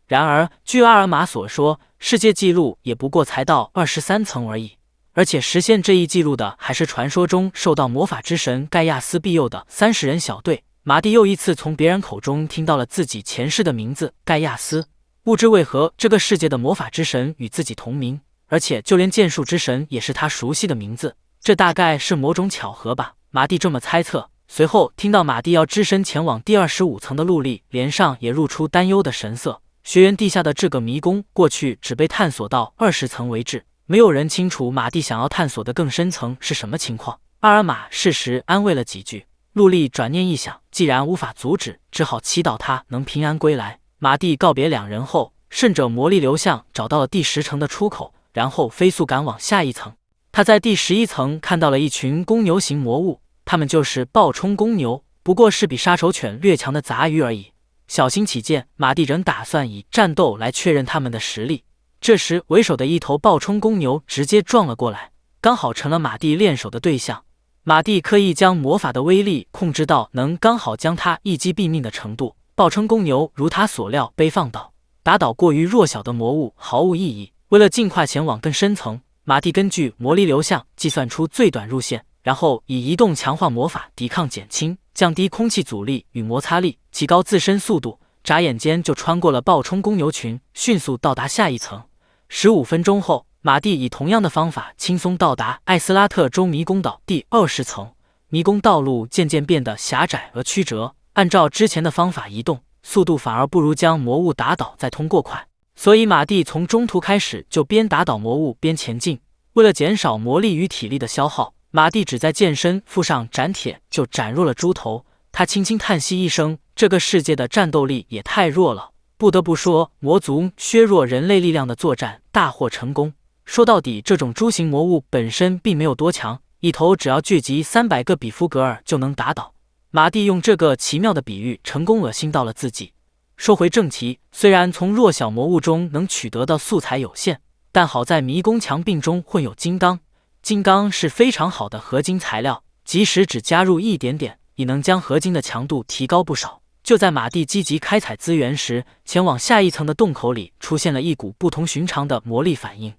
然而据阿尔玛所说，世界纪录也不过才到23层而已，而且实现这一纪录的还是传说中受到魔法之神盖亚斯庇佑的30人小队。马蒂又一次从别人口中听到了自己前世的名字盖亚斯，不知为何这个世界的魔法之神与自己同名，而且就连剑术之神也是他熟悉的名字，这大概是某种巧合吧，马蒂这么猜测。随后听到马蒂要只身前往第25层的陆莉脸上也露出担忧的神色。学园地下的这个迷宫过去只被探索到20层为止，没有人清楚马蒂想要探索的更深层是什么情况。阿尔玛适时安慰了几句，陆厉转念一想，既然无法阻止，只好祈祷他能平安归来。马蒂告别两人后，顺着魔力流向找到了第10层的出口，然后飞速赶往下一层。他在第11层看到了一群公牛型魔物，他们就是暴冲公牛，不过是比杀手犬略强的杂鱼而已。小心起见，马蒂仍打算以战斗来确认他们的实力。这时，为首的一头暴冲公牛直接撞了过来，刚好成了马蒂练手的对象。马蒂刻意将魔法的威力控制到能刚好将他一击毙命的程度。暴冲公牛如他所料被放倒，打倒过于弱小的魔物毫无意义。为了尽快前往更深层，马蒂根据魔力流向计算出最短路线，然后以移动强化魔法抵抗减轻，降低空气阻力与摩擦力，提高自身速度。眨眼间就穿过了暴冲公牛群，迅速到达下一层。15分钟后，马蒂以同样的方法轻松到达艾斯拉特州迷宫岛第20层。迷宫道路渐渐变得狭窄而曲折，按照之前的方法移动，速度反而不如将魔物打倒再通过快。所以马蒂从中途开始就边打倒魔物边前进。为了减少魔力与体力的消耗，马蒂只在剑身附上斩铁就斩弱了猪头。他轻轻叹息一声，这个世界的战斗力也太弱了。不得不说，魔族削弱人类力量的作战大获成功。说到底，这种猪形魔物本身并没有多强，一头只要聚集300个比夫格尔就能打倒。马蒂用这个奇妙的比喻成功恶心到了自己。说回正题，虽然从弱小魔物中能取得的素材有限，但好在迷宫墙壁中混有金刚。金刚是非常好的合金材料，即使只加入一点点，也能将合金的强度提高不少。就在马蒂积极开采资源时，前往下一层的洞口里出现了一股不同寻常的魔力反应。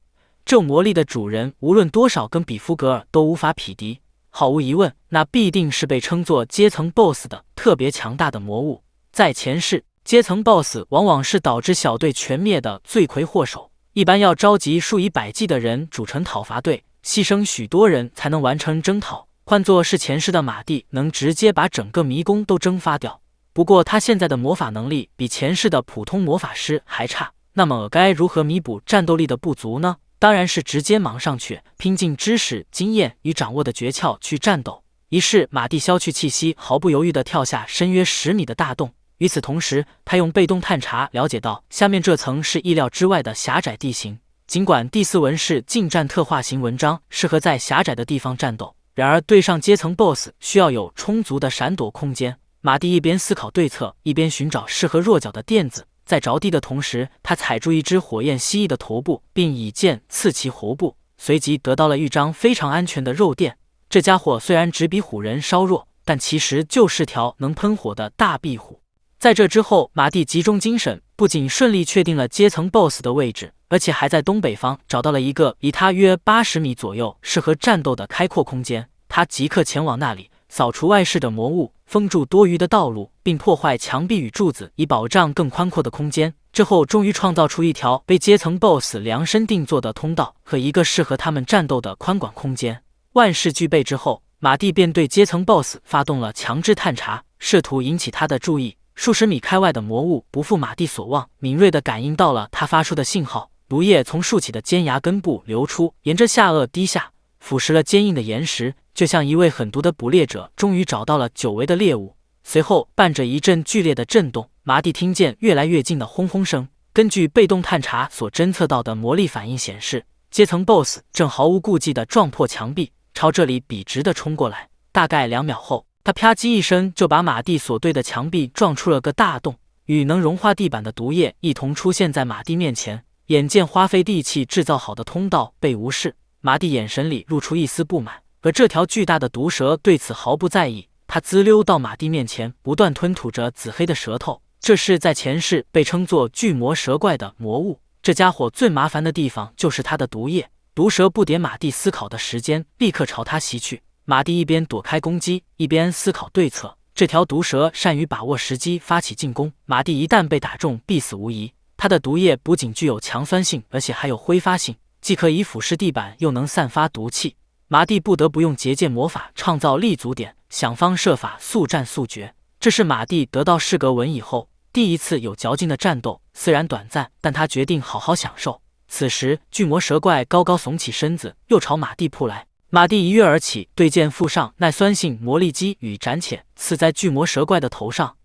这魔力的主人无论多少跟比夫格尔都无法匹敌，毫无疑问，那必定是被称作阶层 BOSS 的特别强大的魔物。在前世，阶层 BOSS 往往是导致小队全灭的罪魁祸首，一般要召集数以百计的人组成讨伐队，牺牲许多人才能完成征讨。换作是前世的马蒂，能直接把整个迷宫都蒸发掉。不过他现在的魔法能力比前世的普通魔法师还差，那么该如何弥补战斗力的不足呢？当然是直接忙上去，拼尽知识、经验与掌握的诀窍去战斗。于是马蒂消去气息，毫不犹豫地跳下深约10米的大洞。与此同时，他用被动探查了解到下面这层是意料之外的狭窄地形。尽管第4文是近战特化型文章，适合在狭窄的地方战斗，然而对上阶层 BOSS 需要有充足的闪躲空间。马蒂一边思考对策，一边寻找适合弱脚的垫子。在着地的同时，他踩住一只火焰蜥蜴的头部，并以剑刺其喉部，随即得到了一张非常安全的肉垫。这家伙虽然只比虎人稍弱，但其实就是条能喷火的大壁虎。在这之后，马蒂集中精神，不仅顺利确定了阶层 BOSS 的位置，而且还在东北方找到了一个离他约80米左右适合战斗的开阔空间。他即刻前往那里，扫除外室的魔物，封住多余的道路，并破坏墙壁与柱子，以保障更宽阔的空间。之后，终于创造出一条被阶层 BOSS 量身定做的通道和一个适合他们战斗的宽广空间。万事俱备之后，马蒂便对阶层 BOSS 发动了强制探查，试图引起他的注意。数十米开外的魔物不负马蒂所望，敏锐地感应到了他发出的信号。毒液从竖起的尖牙根部流出，沿着下颚滴下，腐蚀了坚硬的岩石，就像一位狠毒的捕猎者终于找到了久违的猎物。随后伴着一阵剧烈的震动，马蒂听见越来越近的轰轰声。根据被动探查所侦测到的魔力反应显示，阶层 BOSS 正毫无顾忌地撞破墙壁，朝这里笔直地冲过来。大概2秒后，他啪叽一声就把马蒂所对的墙壁撞出了个大洞，与能融化地板的毒液一同出现在马蒂面前。眼见花费力气制造好的通道被无视，马蒂眼神里露出一丝不满，而这条巨大的毒蛇对此毫不在意。他滋溜到马蒂面前，不断吞吐着紫黑的舌头。这是在前世被称作巨魔蛇怪的魔物。这家伙最麻烦的地方就是它的毒液。毒蛇不点马蒂思考的时间，立刻朝他袭去。马蒂一边躲开攻击，一边思考对策。这条毒蛇善于把握时机发起进攻，马蒂一旦被打中，必死无疑。它的毒液不仅具有强酸性，而且还有挥发性，既可以腐蚀地板，又能散发毒气。马蒂不得不用结界魔法创造立足点，想方设法速战速决。这是马蒂得到士格文以后第一次有嚼劲的战斗，虽然短暂，但他决定好好享受。此时，巨魔蛇怪高高耸起身子，又朝马蒂扑来。马蒂一跃而起，对剑附上耐酸性魔力击与斩且刺在巨魔蛇怪的头上。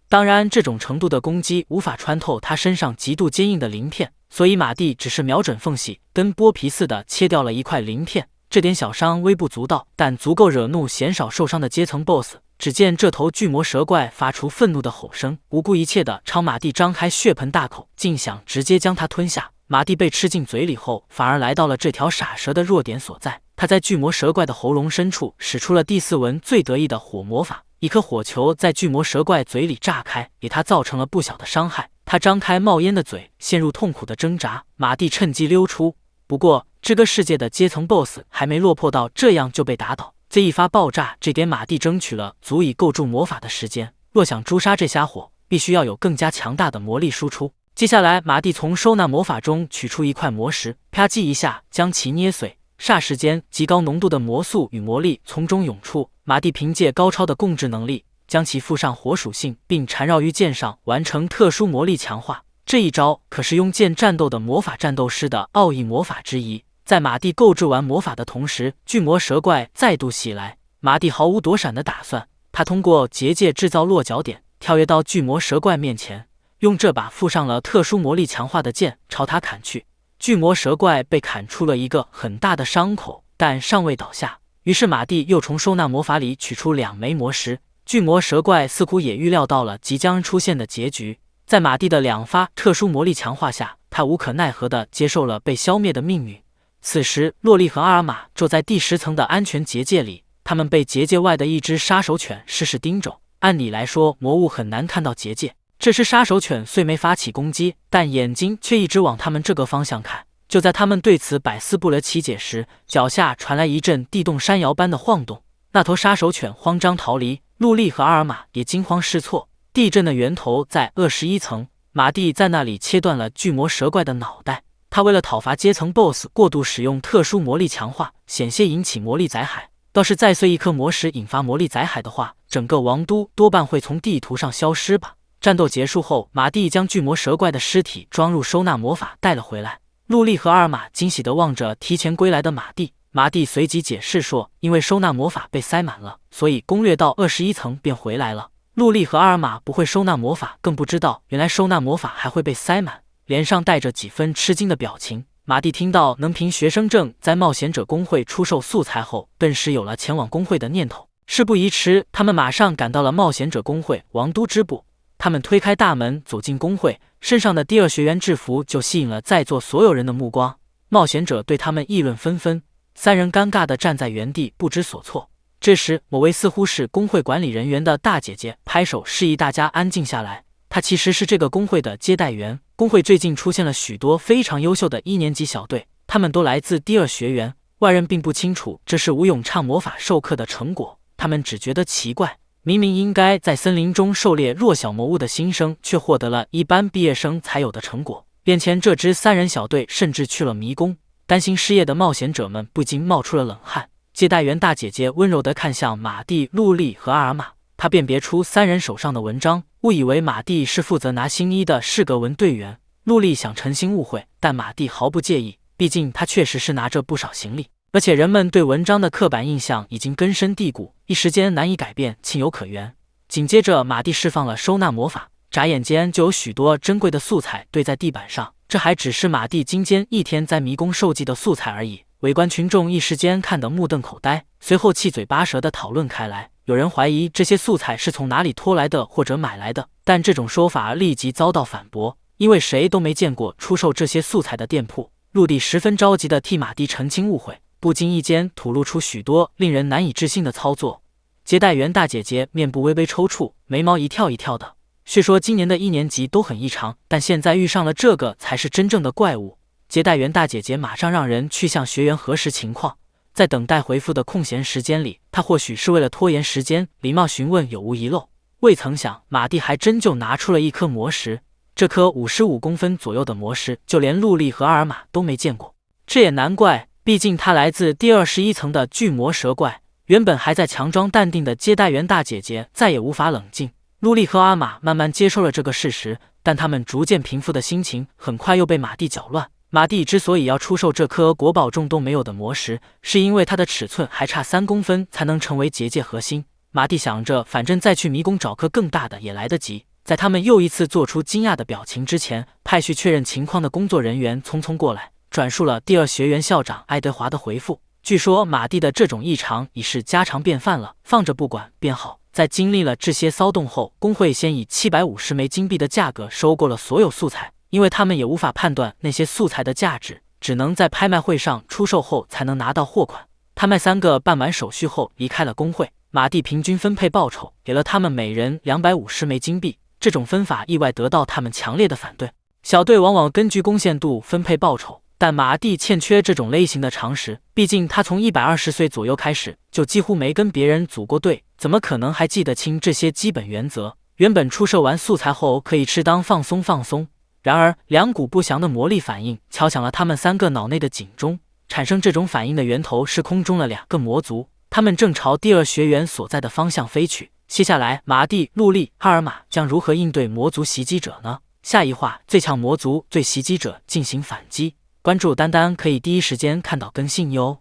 当然，这种程度的攻击无法穿透他身上极度坚硬的鳞片，所以马蒂只是瞄准缝隙，跟剥皮似的切掉了一块鳞片。这点小伤微不足道，但足够惹怒鲜少受伤的阶层 BOSS。只见这头巨魔蛇怪发出愤怒的吼声，不顾一切地朝马蒂张开血盆大口，竟想直接将它吞下。马蒂被吃进嘴里后，反而来到了这条傻蛇的弱点所在。他在巨魔蛇怪的喉咙深处使出了第4文最得意的火魔法，一颗火球在巨魔蛇怪嘴里炸开，给他造成了不小的伤害。他张开冒烟的嘴，陷入痛苦的挣扎。马蒂趁机溜出。不过，这个世界的阶层 BOSS 还没落魄到这样就被打倒。这一发爆炸，这点马蒂争取了足以构筑魔法的时间。若想诛杀这家伙，必须要有更加强大的魔力输出。接下来，马蒂从收纳魔法中取出一块魔石，啪叽一下将其捏碎。霎时间，极高浓度的魔素与魔力从中涌出。马蒂凭借高超的共治能力，将其附上火属性，并缠绕于剑上，完成特殊魔力强化。这一招可是用剑战斗的魔法战斗师的奥义魔法之一。在马蒂构筑完魔法的同时，巨魔蛇怪再度袭来。马蒂毫无躲闪的打算，他通过结界制造落脚点，跳跃到巨魔蛇怪面前，用这把附上了特殊魔力强化的剑朝他砍去。巨魔蛇怪被砍出了一个很大的伤口，但尚未倒下。于是马蒂又从收纳魔法里取出2枚魔石。巨魔蛇怪似乎也预料到了即将出现的结局，在马蒂的2发特殊魔力强化下，他无可奈何地接受了被消灭的命运。此时，洛丽和阿尔玛坐在第10层的安全结界里，他们被结界外的一只杀手犬时时盯着。按理来说，魔物很难看到结界。这只杀手犬虽没发起攻击，但眼睛却一直往他们这个方向看。就在他们对此百思不得其解时，脚下传来一阵地动山摇般的晃动。那头杀手犬慌张逃离，陆丽和阿尔玛也惊慌失措。地震的源头在21层，马蒂在那里切断了巨魔蛇怪的脑袋。他为了讨伐阶层 BOSS， 过度使用特殊魔力强化，险些引起魔力载海。要是再碎一颗魔石引发魔力载海的话，整个王都多半会从地图上消失吧。战斗结束后，马蒂将巨魔蛇怪的尸体装入收纳魔法带了回来。陆丽和阿尔玛惊喜地望着提前归来的马蒂。马蒂随即解释说，因为收纳魔法被塞满了，所以攻略到21层便回来了。陆丽和阿尔玛不会收纳魔法，更不知道原来收纳魔法还会被塞满，脸上带着几分吃惊的表情。马蒂听到能凭学生证在冒险者公会出售素材后，顿时有了前往公会的念头。事不宜迟，他们马上赶到了冒险者公会王都支部。他们推开大门走进公会，身上的第2学员制服就吸引了在座所有人的目光。冒险者对他们议论纷纷，3人尴尬地站在原地不知所措。这时，某位似乎是公会管理人员的大姐姐拍手示意大家安静下来。她其实是这个公会的接待员。公会最近出现了许多非常优秀的1年级小队，他们都来自第2学园。外人并不清楚这是吴永畅魔法授课的成果，他们只觉得奇怪，明明应该在森林中狩猎弱小魔物的新生，却获得了一般毕业生才有的成果。眼前这支3人小队甚至去了迷宫，担心失业的冒险者们不禁冒出了冷汗。接待员大姐姐温柔地看向马蒂、陆丽和阿尔玛，她辨别出3人手上的文章，误以为马蒂是负责拿新衣的适格文队员。陆丽想澄清误会，但马蒂毫不介意，毕竟他确实是拿着不少行李，而且人们对文章的刻板印象已经根深蒂固，一时间难以改变，情有可原。紧接着，马蒂释放了收纳魔法，眨眼间就有许多珍贵的素材堆在地板上。这还只是马蒂今间1天在迷宫受祭的素材而已。围观群众一时间看得目瞪口呆，随后七嘴八舌地讨论开来。有人怀疑这些素材是从哪里拖来的或者买来的，但这种说法立即遭到反驳，因为谁都没见过出售这些素材的店铺。陆地十分着急地替马蒂澄清误会，不经意间吐露出许多令人难以置信的操作。接待员大姐姐面部微微抽搐，眉毛一跳一跳的。虽说今年的1年级都很异常，但现在遇上了这个才是真正的怪物。接待员大姐姐马上让人去向学员核实情况。在等待回复的空闲时间里，她或许是为了拖延时间，礼貌询问有无遗漏。未曾想，马蒂还真就拿出了一颗魔石。这颗55公分左右的魔石，就连陆丽和阿尔玛都没见过。这也难怪，毕竟他来自第21层的巨魔蛇怪。原本还在强装淡定的接待员大姐姐再也无法冷静。陆丽和阿尔玛慢慢接受了这个事实，但他们逐渐平复的心情很快又被马蒂搅乱。马蒂之所以要出售这颗国宝中都没有的魔石，是因为它的尺寸还差3公分才能成为结界核心。马蒂想着，反正再去迷宫找颗更大的也来得及。在他们又一次做出惊讶的表情之前，派去确认情况的工作人员匆匆过来，转述了第二学园校长爱德华的回复。据说马蒂的这种异常已是家常便饭了，放着不管便好。在经历了这些骚动后，工会先以750枚金币的价格收购了所有素材，因为他们也无法判断那些素材的价值，只能在拍卖会上出售后才能拿到货款。他们3个办完手续后离开了工会。马蒂平均分配报酬，给了他们每人250枚金币。这种分法意外得到他们强烈的反对。小队往往根据贡献度分配报酬，但马蒂欠缺这种类型的常识，毕竟他从120岁左右开始就几乎没跟别人组过队，怎么可能还记得清这些基本原则？原本出售完素材后可以适当放松放松，然而两股不祥的魔力反应敲响了他们3个脑内的警钟。产生这种反应的源头是空中的2个魔族，他们正朝第二学园所在的方向飞去。接下来，马蒂、陆莉、阿尔玛将如何应对魔族袭击者呢？下一话，最强魔族对袭击者进行反击。关注丹丹可以第一时间看到更新哟。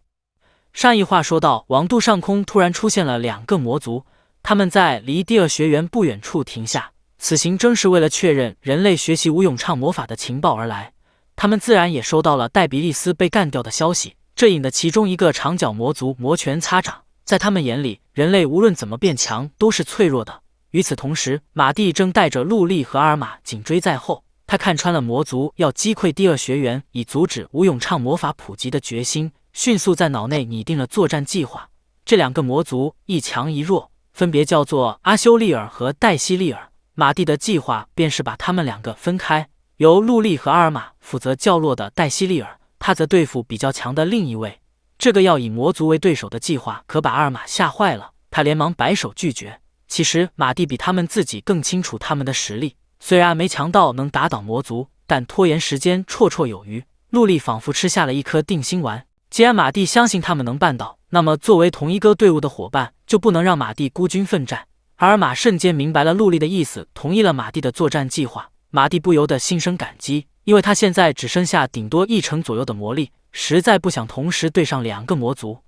上一话说到，王度上空突然出现了2个魔族，他们在离第二学园不远处停下。此行正是为了确认人类学习无咏唱魔法的情报而来。他们自然也收到了戴比利斯被干掉的消息，这引得其中一个长角魔族摩拳擦掌。在他们眼里，人类无论怎么变强都是脆弱的。与此同时，马蒂正带着陆莉和阿尔玛紧追在后。他看穿了魔族要击溃第二学园以阻止无咏唱魔法普及的决心，迅速在脑内拟定了作战计划。这2个魔族一强一弱，分别叫做阿修利尔和黛西利尔。马蒂的计划便是把他们2个分开，由陆莉和阿尔玛负责较弱的黛西利尔，他则对付比较强的另一位。这个要以魔族为对手的计划可把阿尔玛吓坏了，他连忙摆手拒绝。其实马蒂比他们自己更清楚他们的实力，虽然没强到能打倒魔族，但拖延时间绰绰有余。陆莉仿佛吃下了一颗定心丸，既然马蒂相信他们能办到，那么作为同一个队伍的伙伴，就不能让马蒂孤军奋战。阿尔玛瞬间明白了陆莉的意思，同意了马蒂的作战计划。马蒂不由得心生感激，因为他现在只剩下顶多1成左右的魔力，实在不想同时对上2个魔族。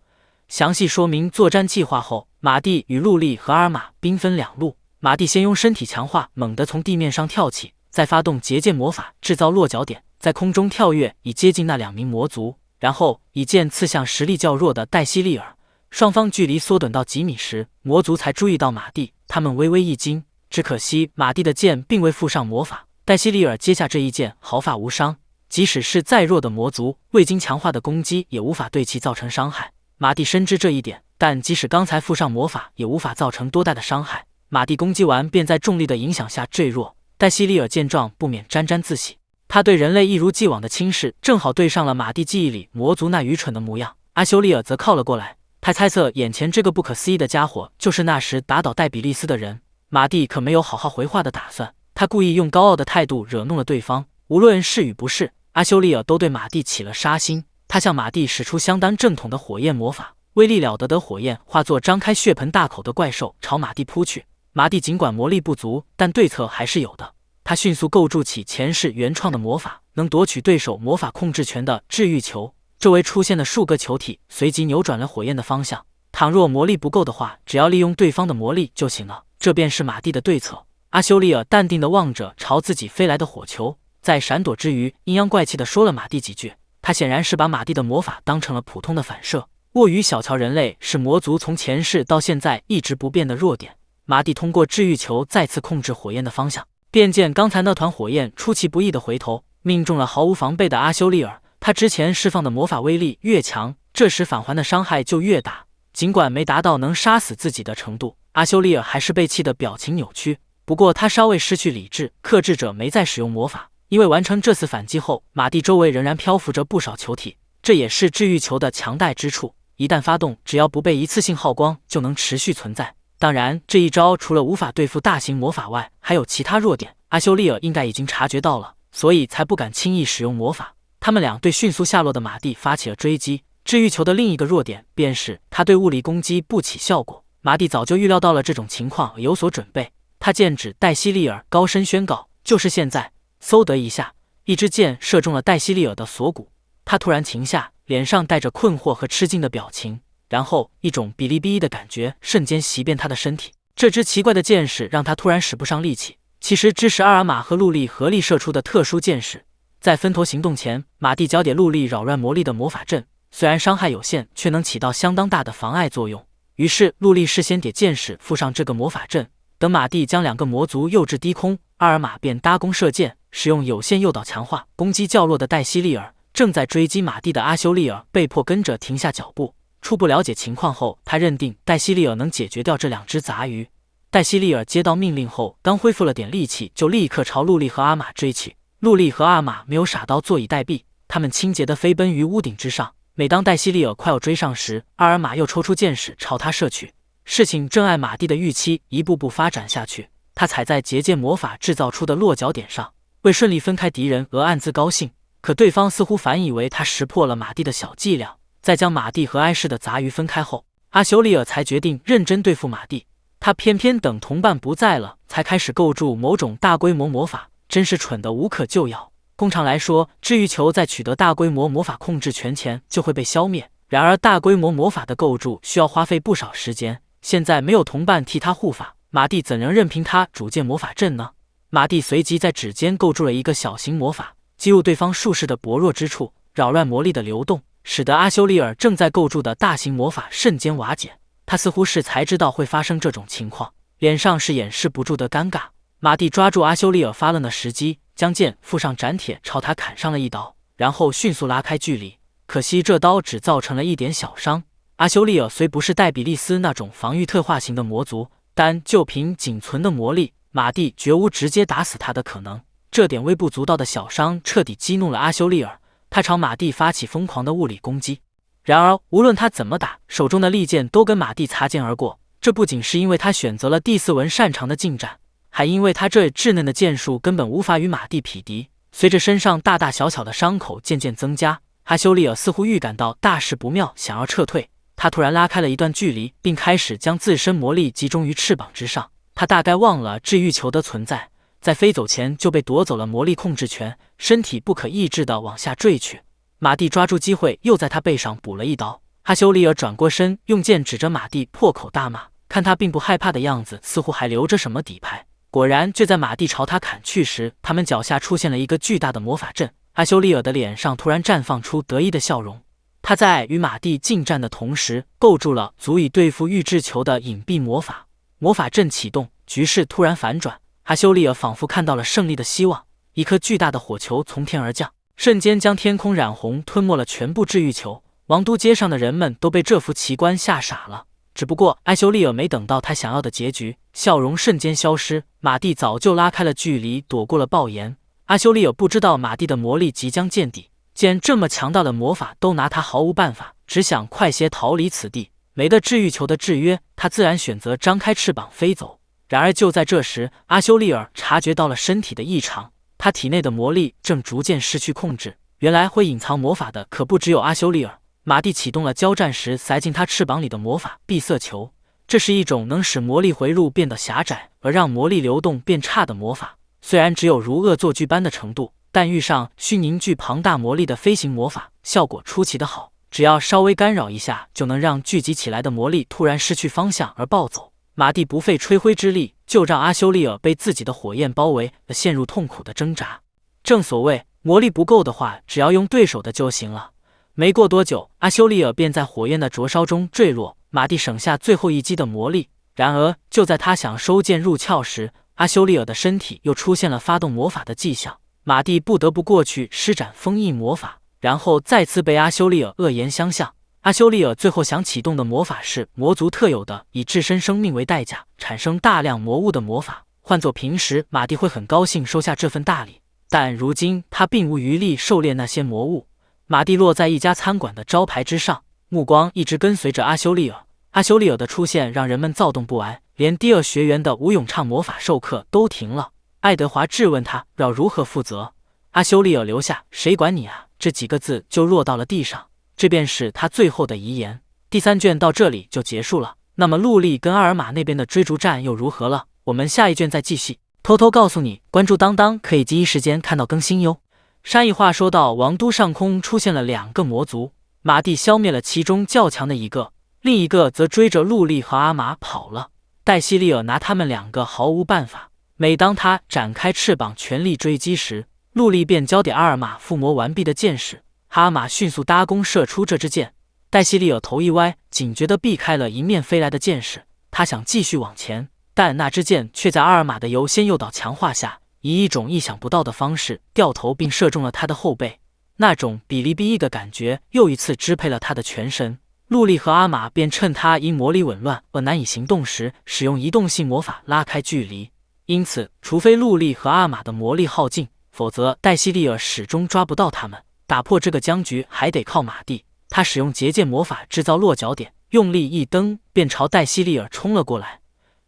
详细说明作战计划后，马蒂与陆莉和阿尔玛兵分2路。马蒂先用身体强化猛地从地面上跳起，再发动结界魔法制造落脚点，在空中跳跃以接近那2名魔族，然后以剑刺向实力较弱的黛西利尔。双方距离缩短到几米时，魔族才注意到马蒂，他们微微一惊。只可惜马蒂的剑并未附上魔法，黛西利尔接下这一剑毫发无伤，即使是再弱的魔族，未经强化的攻击也无法对其造成伤害。马蒂深知这一点，但即使刚才附上魔法，也无法造成多大的伤害。马蒂攻击完便在重力的影响下坠落。黛西利尔见状不免沾沾自喜，他对人类一如既往的轻视，正好对上了马蒂记忆里魔族那愚蠢的模样。阿修利尔则靠了过来，他猜测眼前这个不可思议的家伙就是那时打倒戴比利斯的人。马蒂可没有好好回话的打算，他故意用高傲的态度惹怒了对方。无论是与不是，阿修利尔都对马蒂起了杀心。他向马蒂使出相当正统的火焰魔法，威力了得的火焰化作张开血盆大口的怪兽朝马蒂扑去。马蒂尽管魔力不足，但对策还是有的。他迅速构筑起前世原创的魔法，能夺取对手魔法控制权的治愈球。周围出现的数个球体随即扭转了火焰的方向。倘若魔力不够的话，只要利用对方的魔力就行了。这便是马蒂的对策。阿修利尔淡定地望着朝自己飞来的火球，在闪躲之余，阴阳怪气地说了马蒂几句。他显然是把马蒂的魔法当成了普通的反射。卧鱼小瞧人类是魔族从前世到现在一直不变的弱点。马蒂通过治愈球再次控制火焰的方向，便见刚才那团火焰出其不意地回头，命中了毫无防备的阿修利尔。他之前释放的魔法威力越强，这时返还的伤害就越大。尽管没达到能杀死自己的程度，阿修利尔还是被气得表情扭曲。不过他稍微失去理智，克制着没再使用魔法。因为完成这次反击后，马蒂周围仍然漂浮着不少球体，这也是治愈球的强大之处。一旦发动，只要不被一次性耗光，就能持续存在。当然，这一招除了无法对付大型魔法外，还有其他弱点。阿修利尔应该已经察觉到了，所以才不敢轻易使用魔法。他们俩对迅速下落的马蒂发起了追击。治愈球的另一个弱点便是他对物理攻击不起效果。马蒂早就预料到了这种情况，有所准备。他剑指黛西利尔，高声宣告：“就是现在！”嗖的一下，一支箭射中了黛西利尔的锁骨，他突然停下，脸上带着困惑和吃惊的表情，然后一种哔哩哔哩的感觉瞬间袭遍他的身体。这支奇怪的箭矢让他突然使不上力气，其实这是阿尔玛和陆力合力射出的特殊箭矢。在分头行动前，马蒂交给陆力扰乱魔力的魔法阵，虽然伤害有限，却能起到相当大的妨碍作用。于是陆力事先给箭矢附上这个魔法阵，等马蒂将2个魔族诱至低空，阿尔玛便搭弓射箭，使用有限诱导强化攻击较弱的黛西利尔。正在追击马蒂的阿修利尔被迫跟着停下脚步。初步了解情况后，他认定黛西利尔能解决掉这2只杂鱼。黛西利尔接到命令后，刚恢复了点力气，就立刻朝陆力和阿玛追去。陆力和阿玛没有傻到坐以待毙，他们清洁地飞奔于屋顶之上。每当黛西利尔快要追上时，阿尔玛又抽出箭矢朝他射去。事情正按马蒂的预期一步步发展下去，他踩在结界魔法制造出的落脚点上，为顺利分开敌人而暗自高兴。可对方似乎反以为他识破了马蒂的小伎俩，在将马蒂和埃氏的杂鱼分开后，阿修利尔才决定认真对付马蒂。他偏偏等同伴不在了，才开始构筑某种大规模魔法，真是蠢得无可救药。通常来说，治愈球在取得大规模魔法控制权前就会被消灭，然而大规模魔法的构筑需要花费不少时间，现在没有同伴替他护法，马蒂怎能任凭他组建魔法阵呢？马蒂随即在指尖构筑了一个小型魔法，击入对方术士的薄弱之处，扰乱魔力的流动，使得阿修利尔正在构筑的大型魔法瞬间瓦解。他似乎是才知道会发生这种情况，脸上是掩饰不住的尴尬。马蒂抓住阿修利尔发愣的时机，将剑附上斩铁朝他砍上了一刀，然后迅速拉开距离。可惜这刀只造成了一点小伤。阿修利尔虽不是戴比利斯那种防御特化型的魔族，但就凭仅存的魔力，马蒂绝无直接打死他的可能。这点微不足道的小伤彻底激怒了阿修利尔，他朝马蒂发起疯狂的物理攻击。然而无论他怎么打，手中的利剑都跟马蒂擦肩而过。这不仅是因为他选择了第4文擅长的近战，还因为他这稚嫩的剑术根本无法与马蒂匹敌。随着身上大大小小的伤口渐渐增加，阿修利尔似乎预感到大事不妙，想要撤退。他突然拉开了一段距离，并开始将自身魔力集中于翅膀之上。他大概忘了治愈球的存在，在飞走前就被夺走了魔力控制权，身体不可抑制地往下坠去。马蒂抓住机会，又在他背上补了一刀。阿修利尔转过身，用剑指着马蒂，破口大骂。看他并不害怕的样子，似乎还留着什么底牌。果然，就在马蒂朝他砍去时，他们脚下出现了一个巨大的魔法阵。阿修利尔的脸上突然绽放出得意的笑容。他在与马蒂近战的同时，构筑了足以对付预制球的隐蔽魔法。魔法阵启动，局势突然反转。阿修利尔仿佛看到了胜利的希望，一颗巨大的火球从天而降，瞬间将天空染红，吞没了全部治愈球。王都街上的人们都被这幅奇观吓傻了。只不过艾修利尔没等到他想要的结局，笑容瞬间消失。马蒂早就拉开了距离，躲过了爆炎。阿修利尔不知道马蒂的魔力即将见底，既然这么强大的魔法都拿他毫无办法，只想快些逃离此地。没得治愈球的制约，他自然选择张开翅膀飞走。然而就在这时，阿修利尔察觉到了身体的异常，他体内的魔力正逐渐失去控制。原来会隐藏魔法的可不只有阿修利尔。马蒂启动了交战时塞进他翅膀里的魔法闭塞球，这是一种能使魔力回路变得狭窄而让魔力流动变差的魔法。虽然只有如恶作剧般的程度，但遇上需凝聚庞大魔力的飞行魔法，效果出奇的好。只要稍微干扰一下，就能让聚集起来的魔力突然失去方向而暴走。马蒂不费吹灰之力，就让阿修利尔被自己的火焰包围，陷入痛苦的挣扎。正所谓，魔力不够的话，只要用对手的就行了。没过多久，阿修利尔便在火焰的灼烧中坠落，马蒂省下最后一击的魔力。然而，就在他想收剑入鞘时，阿修利尔的身体又出现了发动魔法的迹象。马蒂不得不过去施展封印魔法，然后再次被阿修利尔恶言相向。阿修利尔最后想启动的魔法是魔族特有的以置身生命为代价产生大量魔物的魔法。换作平时，马蒂会很高兴收下这份大礼，但如今他并无余力狩猎那些魔物。马蒂落在一家餐馆的招牌之上，目光一直跟随着阿修利尔。阿修利尔的出现让人们躁动不安，连第二学园的吴咏唱魔法授课都停了。爱德华质问他要如何负责，阿修利尔留下谁管你啊这几个字就落到了地上，这便是他最后的遗言。第3卷到这里就结束了，那么陆力跟阿尔玛那边的追逐战又如何了？我们下一卷再继续。偷偷告诉你，关注当当可以第一时间看到更新哟。沙溢话说到，王都上空出现了2个魔族，马蒂消灭了其中较强的一个，另一个则追着陆力和阿玛跑了。黛西利尔拿他们2个毫无办法，每当他展开翅膀全力追击时，陆力便交给阿尔玛附魔完毕的剑士，阿玛迅速搭弓射出这支箭。黛西利尔头一歪，警觉地避开了迎面飞来的剑士，他想继续往前，但那支箭却在阿尔玛的由先诱导强化下，以一种意想不到的方式掉头并射中了他的后背。那种比利逼的感觉又一次支配了他的全身。陆力和阿玛便趁他因魔力紊乱而难以行动时，使用移动性魔法拉开距离。因此，除非陆力和阿玛的魔力耗尽，否则黛西利尔始终抓不到他们。打破这个僵局还得靠马蒂。他使用结界魔法制造落脚点，用力一蹬，便朝黛西利尔冲了过来。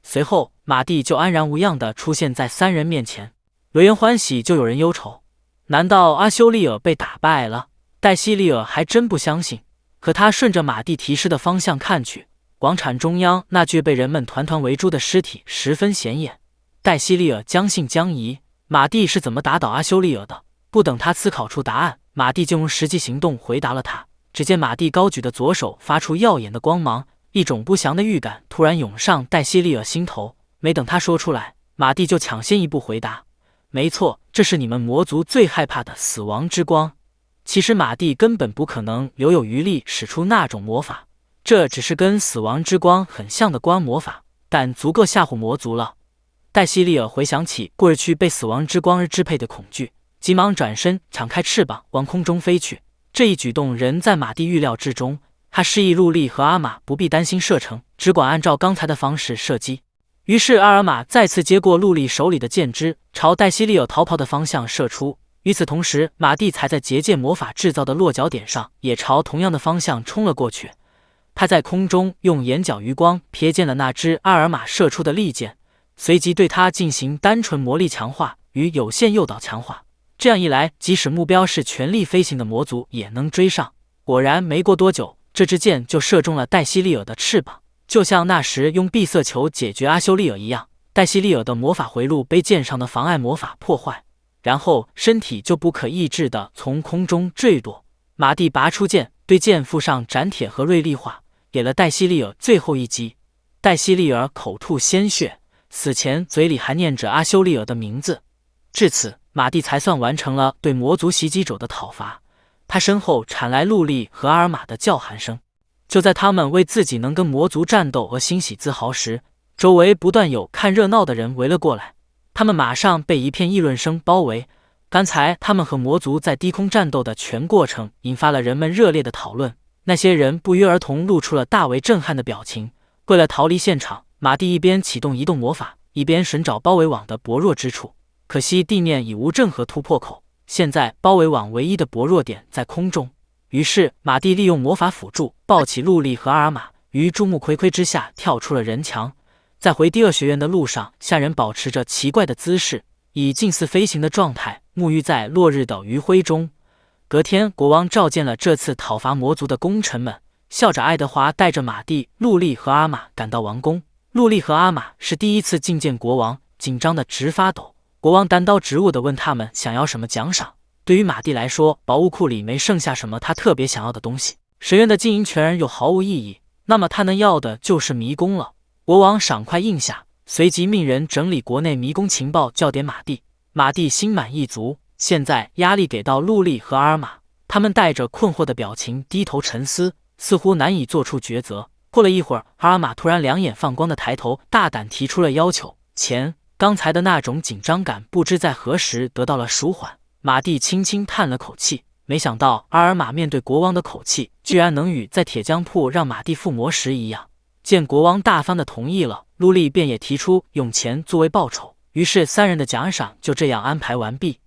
随后，马蒂就安然无恙地出现在3人面前。有人欢喜，就有人忧愁。难道阿修利尔被打败了？黛西利尔还真不相信。可他顺着马蒂提示的方向看去，广场中央那具被人们团团围住的尸体十分显眼。黛西利尔将信将疑，马蒂是怎么打倒阿修利尔的？不等他思考出答案，马蒂就用实际行动回答了他。只见马蒂高举的左手发出耀眼的光芒，一种不祥的预感突然涌上黛西利尔心头。没等他说出来，马蒂就抢先一步回答：没错，这是你们魔族最害怕的死亡之光。其实马蒂根本不可能留有余力使出那种魔法，这只是跟死亡之光很像的光魔法，但足够吓唬魔族了。黛西利尔回想起过去被死亡之光而支配的恐惧，急忙转身敞开翅膀往空中飞去。这一举动仍在马蒂预料之中，他示意陆力和阿玛不必担心射程，只管按照刚才的方式射击。于是阿尔玛再次接过陆力手里的箭枝，朝黛西利尔逃跑的方向射出。与此同时，马蒂踩在结界魔法制造的落脚点上，也朝同样的方向冲了过去。他在空中用眼角余光瞥见了那只阿尔玛射出的利箭，随即对它进行单纯魔力强化与有限诱导强化。这样一来，即使目标是全力飞行的魔族也能追上。果然，没过多久，这支箭就射中了黛西利尔的翅膀，就像那时用闭塞球解决阿修利尔一样。黛西利尔的魔法回路被箭上的妨碍魔法破坏，然后身体就不可抑制地从空中坠落。马蒂拔出剑，对剑附上斩铁和锐利化，给了黛西利尔最后一击。黛西利尔口吐鲜血，死前嘴里还念着阿修利尔的名字。至此，马蒂才算完成了对魔族袭击者的讨伐。他身后传来陆力和阿尔玛的叫喊声。就在他们为自己能跟魔族战斗而欣喜自豪时，周围不断有看热闹的人围了过来。他们马上被一片议论声包围。刚才他们和魔族在低空战斗的全过程引发了人们热烈的讨论。那些人不约而同露出了大为震撼的表情。为了逃离现场，马蒂一边启动移动魔法，一边寻找包围网的薄弱之处。可惜地面已无任何突破口，现在包围网唯一的薄弱点在空中。于是马蒂利用魔法辅助，抱起陆力和阿尔玛，于众目睽睽之下跳出了人墙。在回第2学院的路上，下人保持着奇怪的姿势，以近似飞行的状态沐浴在落日的余晖中。隔天，国王召见了这次讨伐魔族的功臣们，校长爱德华带着马蒂、陆力和阿玛赶到王宫。陆力和阿玛是第一次觐见国王，紧张的直发抖。国王单刀直入地问他们想要什么奖赏。对于马蒂来说，宝物库里没剩下什么他特别想要的东西，神院的经营权又毫无意义，那么他能要的就是迷宫了。国王赏快应下，随即命人整理国内迷宫情报，交给马蒂。马蒂心满意足，现在压力给到陆力和阿尔玛，他们带着困惑的表情低头沉思，似乎难以做出抉择。过了一会儿，阿尔玛突然两眼放光的抬头，大胆提出了要求。刚才的那种紧张感不知在何时得到了舒缓。马蒂轻轻叹了口气，没想到阿尔玛面对国王的口气，居然能与在铁匠铺让马蒂附魔时一样。见国王大方的同意了，陆力便也提出用钱作为报酬，于是3人的奖赏就这样安排完毕。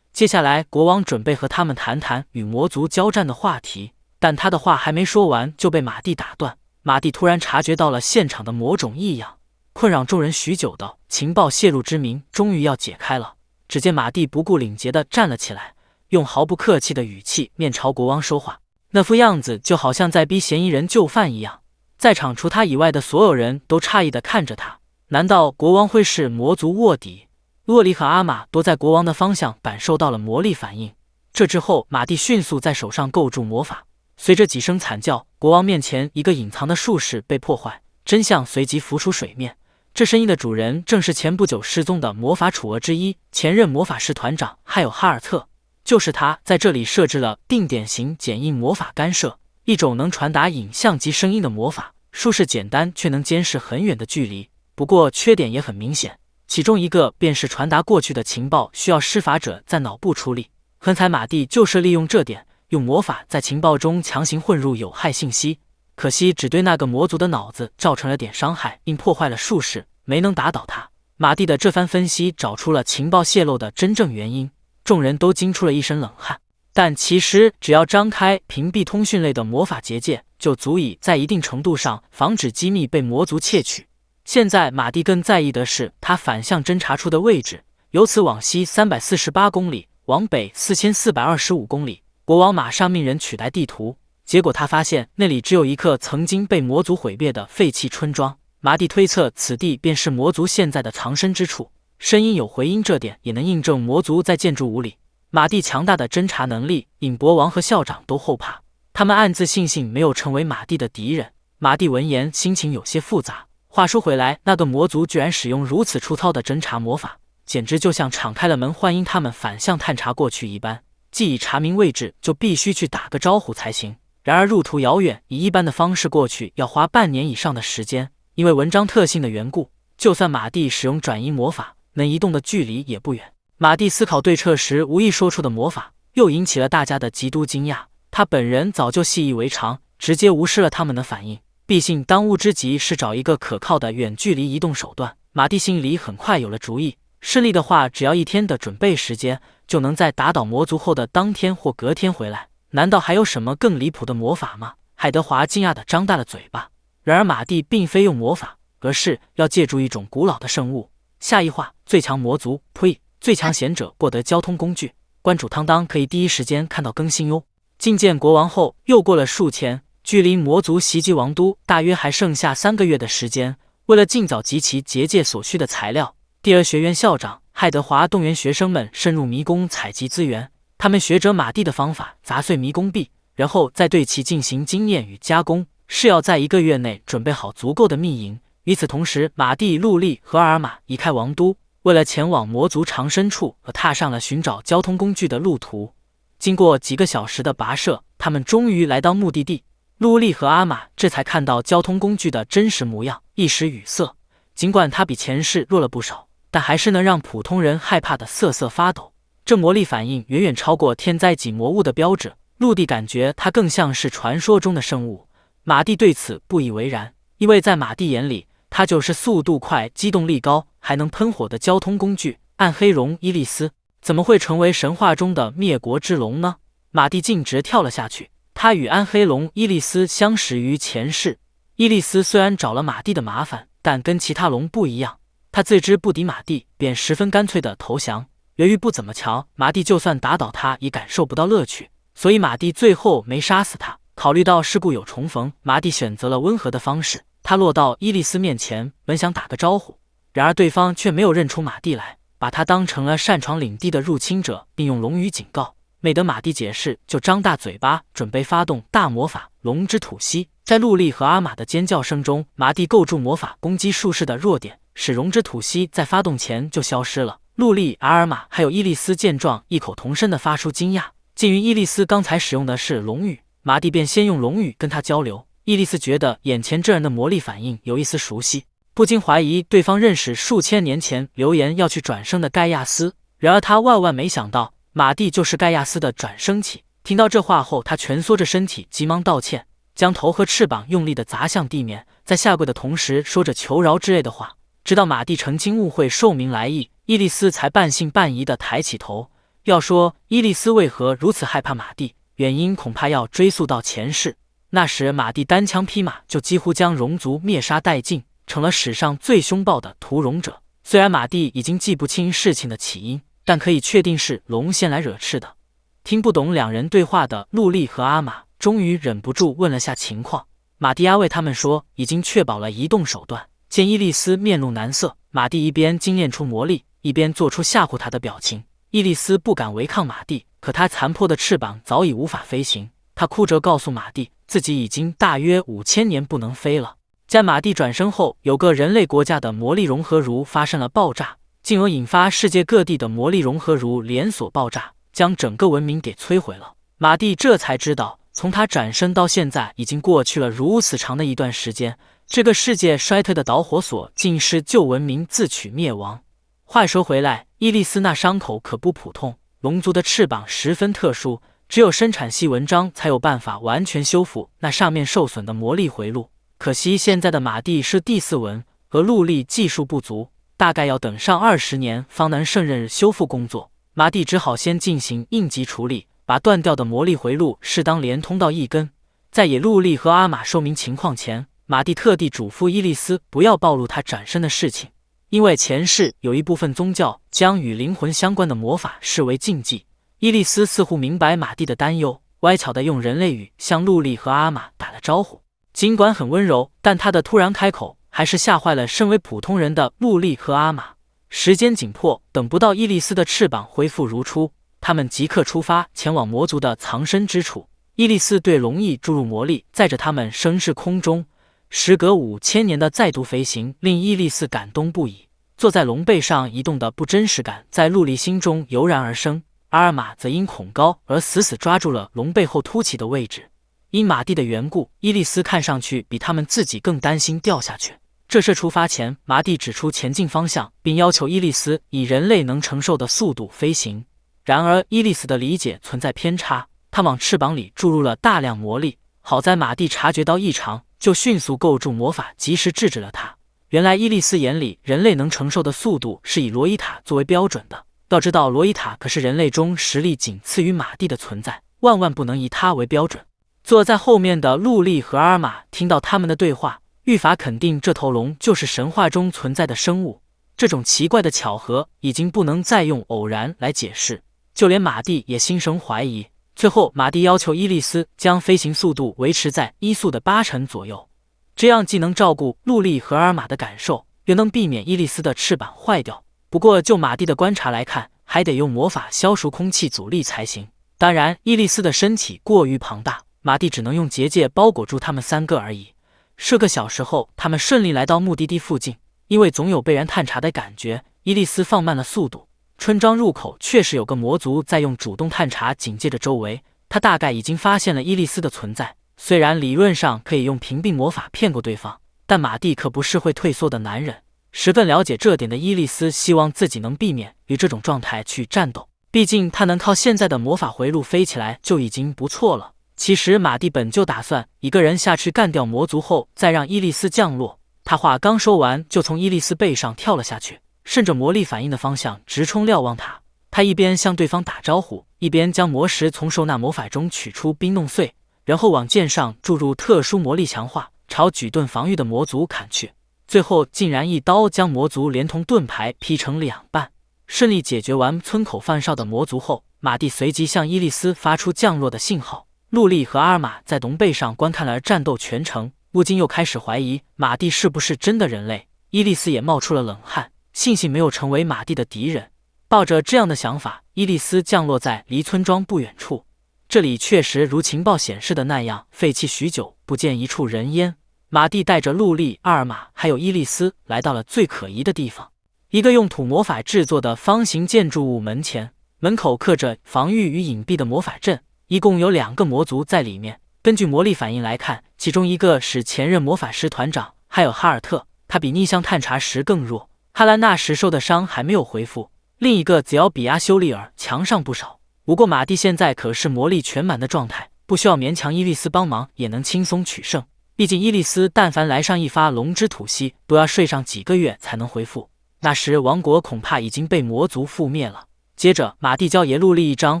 接下来，国王准备和他们谈谈与魔族交战的话题，但他的话还没说完就被马蒂打断。马蒂突然察觉到了现场的某种异样，困扰众人许久的情报泄露之谜终于要解开了。只见马蒂不顾礼节地站了起来，用毫不客气的语气面朝国王说话，那副样子就好像在逼嫌疑人就范一样。在场除他以外的所有人都诧异地看着他，难道国王会是魔族卧底？洛里和阿玛都在国王的方向感受到了魔力反应，这之后，马蒂迅速在手上构筑魔法，随着几声惨叫，国王面前一个隐藏的术士被破坏，真相随即浮出水面。这声音的主人正是前不久失踪的魔法储鳄之一，前任魔法师团长还有哈尔特。就是他在这里设置了定点型剪映魔法干涉，一种能传达影像及声音的魔法。术式简单，却能监视很远的距离。不过缺点也很明显，其中一个便是传达过去的情报需要施法者在脑部处理。横财马蒂就是利用这点，用魔法在情报中强行混入有害信息。可惜只对那个魔族的脑子造成了点伤害，并破坏了术士，没能打倒他。马蒂的这番分析找出了情报泄露的真正原因，众人都惊出了一身冷汗。但其实只要张开屏蔽通讯类的魔法结界，就足以在一定程度上防止机密被魔族窃取。现在马蒂更在意的是他反向侦查处的位置，由此往西348公里，往北4425公里。国王马上命人取来地图，结果他发现那里只有一个曾经被魔族毁灭的废弃村庄。马蒂推测此地便是魔族现在的藏身之处，声音有回音，这点也能印证魔族在建筑物里。马蒂强大的侦查能力引国王和校长都后怕，他们暗自庆幸没有成为马蒂的敌人。马蒂闻言心情有些复杂。话说回来，那个魔族居然使用如此粗糙的侦查魔法，简直就像敞开了门欢迎他们反向探查过去一般。既已查明位置，就必须去打个招呼才行。然而路途遥远，以一般的方式过去要花半年以上的时间。因为文章特性的缘故，就算马蒂使用转移魔法，能移动的距离也不远。马蒂思考对策时无意说出的魔法，又引起了大家的极度惊讶。他本人早就习以为常，直接无视了他们的反应。毕竟当务之急是找一个可靠的远距离移动手段。马蒂心里很快有了主意，顺利的话，只要1天的准备时间，就能在打倒魔族后的当天或隔天回来。难道还有什么更离谱的魔法吗？海德华惊讶地张大了嘴巴。然而马蒂并非用魔法，而是要借助一种古老的圣物。下一话，最强魔族，呸，最强贤者获得交通工具。关注汤当可以第一时间看到更新哟。觐见国王后，又过了数天，距离魔族袭击王都大约还剩下3个月的时间。为了尽早集齐结界所需的材料，第二学院校长海德华动员学生们深入迷宫采集资源。他们学着马蒂的方法砸碎迷宫壁，然后再对其进行精炼与加工，是要在1个月内准备好足够的秘银。与此同时，马蒂、陆莉和阿尔玛移开王都，为了前往魔族藏身处而踏上了寻找交通工具的路途。经过几个小时的跋涉，他们终于来到目的地。陆莉和阿玛这才看到交通工具的真实模样，一时语塞。尽管它比前世弱了不少，但还是能让普通人害怕的瑟瑟发抖。这魔力反应远远超过天灾级魔物的标志，陆地感觉它更像是传说中的生物。马蒂对此不以为然，因为在马蒂眼里，它就是速度快、机动力高，还能喷火的交通工具——暗黑龙伊利斯。怎么会成为神话中的灭国之龙呢？马蒂径直跳了下去。他与暗黑龙伊利斯相识于前世。伊利斯虽然找了马蒂的麻烦，但跟其他龙不一样，他自知不敌马蒂，便十分干脆的投降。由于不怎么瞧，马蒂就算打倒他也感受不到乐趣，所以马蒂最后没杀死他。考虑到事故有重逢，马蒂选择了温和的方式。他落到伊利斯面前，本想打个招呼，然而对方却没有认出马蒂来，把他当成了擅闯领地的入侵者，并用龙语警告。没得马蒂解释，就张大嘴巴准备发动大魔法龙之吐息。在陆莉和阿玛的尖叫声中，马蒂构筑魔法攻击术士的弱点，使龙之吐息在发动前就消失了。陆莉、阿尔玛还有伊利斯见状，异口同声地发出惊讶。鉴于伊利斯刚才使用的是龙语，马蒂便先用龙语跟他交流。伊利斯觉得眼前这人的魔力反应有一丝熟悉，不禁怀疑对方认识数千年前留言要去转生的盖亚斯。然而他万万没想到，马蒂就是盖亚斯的转生体。听到这话后，他蜷缩着身体，急忙道歉，将头和翅膀用力地砸向地面，在下跪的同时说着求饶之类的话。直到马蒂澄清误会，说明来意，伊利斯才半信半疑地抬起头。要说伊利斯为何如此害怕马蒂，原因恐怕要追溯到前世。那时马蒂单枪匹马就几乎将龙族灭杀殆尽，成了史上最凶暴的屠龙者。虽然马蒂已经记不清事情的起因，但可以确定是龙先来惹事的。听不懂两人对话的陆莉和阿玛终于忍不住问了下情况。马蒂安慰他们说已经确保了移动手段。见伊利斯面露难色，马蒂一边精炼出魔力，一边做出吓唬他的表情。伊利斯不敢违抗马蒂，可他残破的翅膀早已无法飞行。他哭着告诉马蒂，自己已经大约5000年不能飞了。在马蒂转身后，有个人类国家的魔力融合炉发生了爆炸，进而引发世界各地的魔力融合炉连锁爆炸，将整个文明给摧毁了。马蒂这才知道，从他转身到现在已经过去了如此长的一段时间，这个世界衰退的导火索竟是旧文明自取灭亡。话说回来，伊莉丝那伤口可不普通，龙族的翅膀十分特殊，只有生产系文章才有办法完全修复那上面受损的魔力回路。可惜现在的马蒂是第4文，而陆力技术不足，大概要等上20年方能胜任修复工作。马蒂只好先进行应急处理，把断掉的魔力回路适当连通到一根。在野陆力和阿玛说明情况前，马蒂特地嘱咐伊莉丝不要暴露他转身的事情，因为前世有一部分宗教将与灵魂相关的魔法视为禁忌。伊莉丝似乎明白马蒂的担忧，乖巧地用人类语向陆力和阿玛打了招呼。尽管很温柔，但他的突然开口还是吓坏了身为普通人的陆力和阿玛。时间紧迫，等不到伊莉丝的翅膀恢复如初，他们即刻出发前往魔族的藏身之处。伊莉丝对龙翼注入魔力，载着他们升至空中。时隔5000年的再度飞行令伊莉丝感动不已，坐在龙背上移动的不真实感在陆力心中油然而生。阿尔玛则因恐高而死死抓住了龙背后凸起的位置。因马蒂的缘故，伊莉丝看上去比他们自己更担心掉下去。这是出发前，马蒂指出前进方向，并要求伊莉丝以人类能承受的速度飞行。然而伊莉丝的理解存在偏差，她往翅膀里注入了大量魔力。好在马蒂察觉到异常，就迅速构筑魔法，及时制止了他。原来伊莉丝眼里人类能承受的速度是以罗伊塔作为标准的。要知道罗伊塔可是人类中实力仅次于马蒂的存在，万万不能以他为标准。坐在后面的陆力和阿尔玛听到他们的对话，愈发肯定这头龙就是神话中存在的生物。这种奇怪的巧合已经不能再用偶然来解释，就连马蒂也心生怀疑。最后马蒂要求伊莉丝将飞行速度维持在1速的80%左右，这样既能照顾陆力和阿尔玛的感受，又能避免伊莉丝的翅膀坏掉。不过就马蒂的观察来看，还得用魔法消除空气阻力才行。当然伊莉丝的身体过于庞大，马蒂只能用结界包裹住他们3个而已。数个小时后，他们顺利来到目的地附近。因为总有被人探查的感觉，伊莉丝放慢了速度。村庄入口确实有个魔族在用主动探查警戒着周围，他大概已经发现了伊莉丝的存在。虽然理论上可以用屏蔽魔法骗过对方，但马蒂可不是会退缩的男人。十分了解这点的伊莉丝希望自己能避免与这种状态去战斗，毕竟他能靠现在的魔法回路飞起来就已经不错了。其实马蒂本就打算一个人下去干掉魔族后再让伊莉丝降落。他话刚说完，就从伊莉丝背上跳了下去，顺着魔力反应的方向直冲瞭望塔。他一边向对方打招呼，一边将魔石从收纳魔法中取出并弄碎，然后往剑上注入特殊魔力强化，朝举盾防御的魔族砍去。最后竟然一刀将魔族连同盾牌劈成2半。顺利解决完村口犯哨的魔族后，马蒂随即向伊莉丝发出降落的信号。陆力和阿尔玛在龙背上观看了战斗全程，不禁又开始怀疑马蒂是不是真的人类。伊莉丝也冒出了冷汗，庆幸没有成为马蒂的敌人。抱着这样的想法，伊莉丝降落在离村庄不远处。这里确实如情报显示的那样，废弃许久，不见一处人烟。马蒂带着陆力、阿尔玛还有伊莉丝来到了最可疑的地方，一个用土魔法制作的方形建筑物门前，门口刻着防御与隐蔽的魔法阵，一共有2个魔族在里面。根据魔力反应来看，其中一个是前任魔法师团长，还有哈尔特，他比逆向探查时更弱，哈兰纳时受的伤还没有恢复。另一个则要比阿修利尔强上不少。不过马蒂现在可是魔力全满的状态，不需要勉强伊莉丝帮忙也能轻松取胜。毕竟伊莉丝但凡来上一发龙之吐息，都要睡上几个月才能恢复，那时王国恐怕已经被魔族覆灭了。接着马蒂交野陆力一张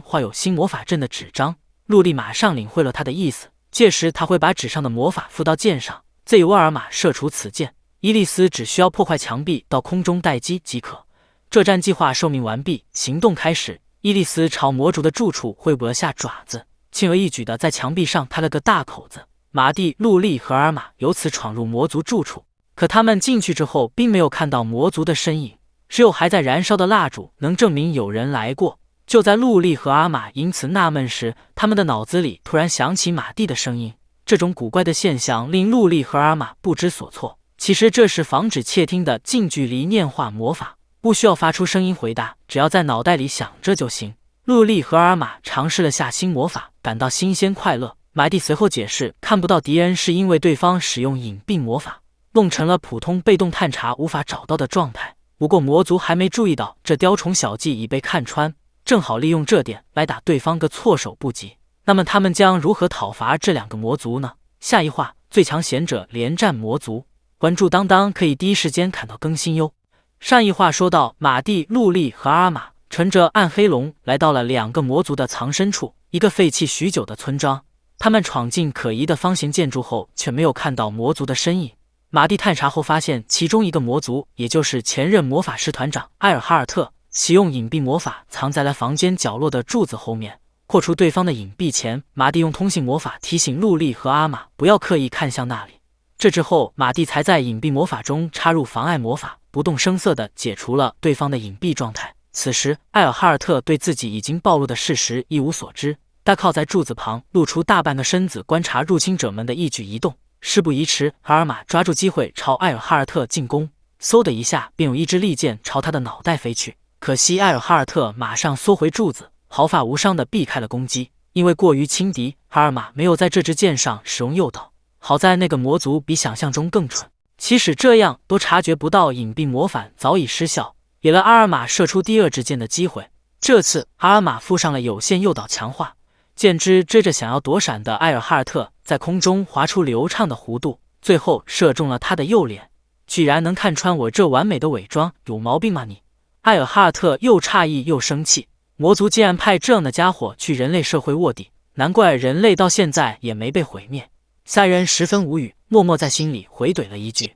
画有新魔法阵的纸张，陆力马上领会了他的意思，届时他会把纸上的魔法附到剑上，再由沃尔玛射出此剑。伊莉丝只需要破坏墙壁到空中待机即可。这战计划受命完毕，行动开始。伊莉丝朝魔族的住处挥舞了下爪子，轻而易举地在墙壁上开了个大口子。马蒂、陆力和阿尔玛由此闯入魔族住处，可他们进去之后并没有看到魔族的身影，只有还在燃烧的蜡烛能证明有人来过。就在陆丽和阿玛因此纳闷时，他们的脑子里突然响起马蒂的声音。这种古怪的现象令陆丽和阿玛不知所措。其实这是防止窃听的近距离念话魔法，不需要发出声音回答，只要在脑袋里想着就行。陆丽和阿玛尝试了下新魔法，感到新鲜快乐。马蒂随后解释，看不到敌人是因为对方使用隐蔽魔法，弄成了普通被动探查无法找到的状态。不过魔族还没注意到这雕虫小技已被看穿，正好利用这点来打对方个措手不及。那么他们将如何讨伐这两个魔族呢？下一话最强贤者连战魔族，关注当当可以第一时间看到更新哟。上一话说到，马蒂、陆丽和阿玛乘着暗黑龙来到了两个魔族的藏身处，一个废弃许久的村庄。他们闯进可疑的方形建筑后，却没有看到魔族的身影。马蒂探查后发现，其中一个魔族，也就是前任魔法师团长埃尔哈尔特，启用隐蔽魔法藏在了房间角落的柱子后面。破除对方的隐蔽前，马蒂用通信魔法提醒陆丽和阿玛不要刻意看向那里。这之后，马蒂才在隐蔽魔法中插入妨碍魔法，不动声色地解除了对方的隐蔽状态。此时，埃尔哈尔特对自己已经暴露的事实一无所知，他靠在柱子旁，露出大半个身子观察入侵者们的一举一动。事不宜迟，阿尔玛抓住机会朝埃尔哈尔特进攻，嗖的一下便有一支利箭朝他的脑袋飞去。可惜埃尔哈尔特马上缩回柱子，毫发无伤地避开了攻击。因为过于轻敌，阿尔玛没有在这支箭上使用诱导。好在那个魔族比想象中更蠢，即使这样都察觉不到隐蔽魔法早已失效，给了阿尔玛射出第二支箭的机会。这次阿尔玛附上了有限诱导强化，箭支追着想要躲闪的埃尔哈尔特，在空中划出流畅的弧度，最后射中了他的右脸。居然能看穿我这完美的伪装，有毛病吗你？埃尔哈尔特又诧异又生气，魔族竟然派这样的家伙去人类社会卧底，难怪人类到现在也没被毁灭。三人十分无语，默默在心里回怼了一句。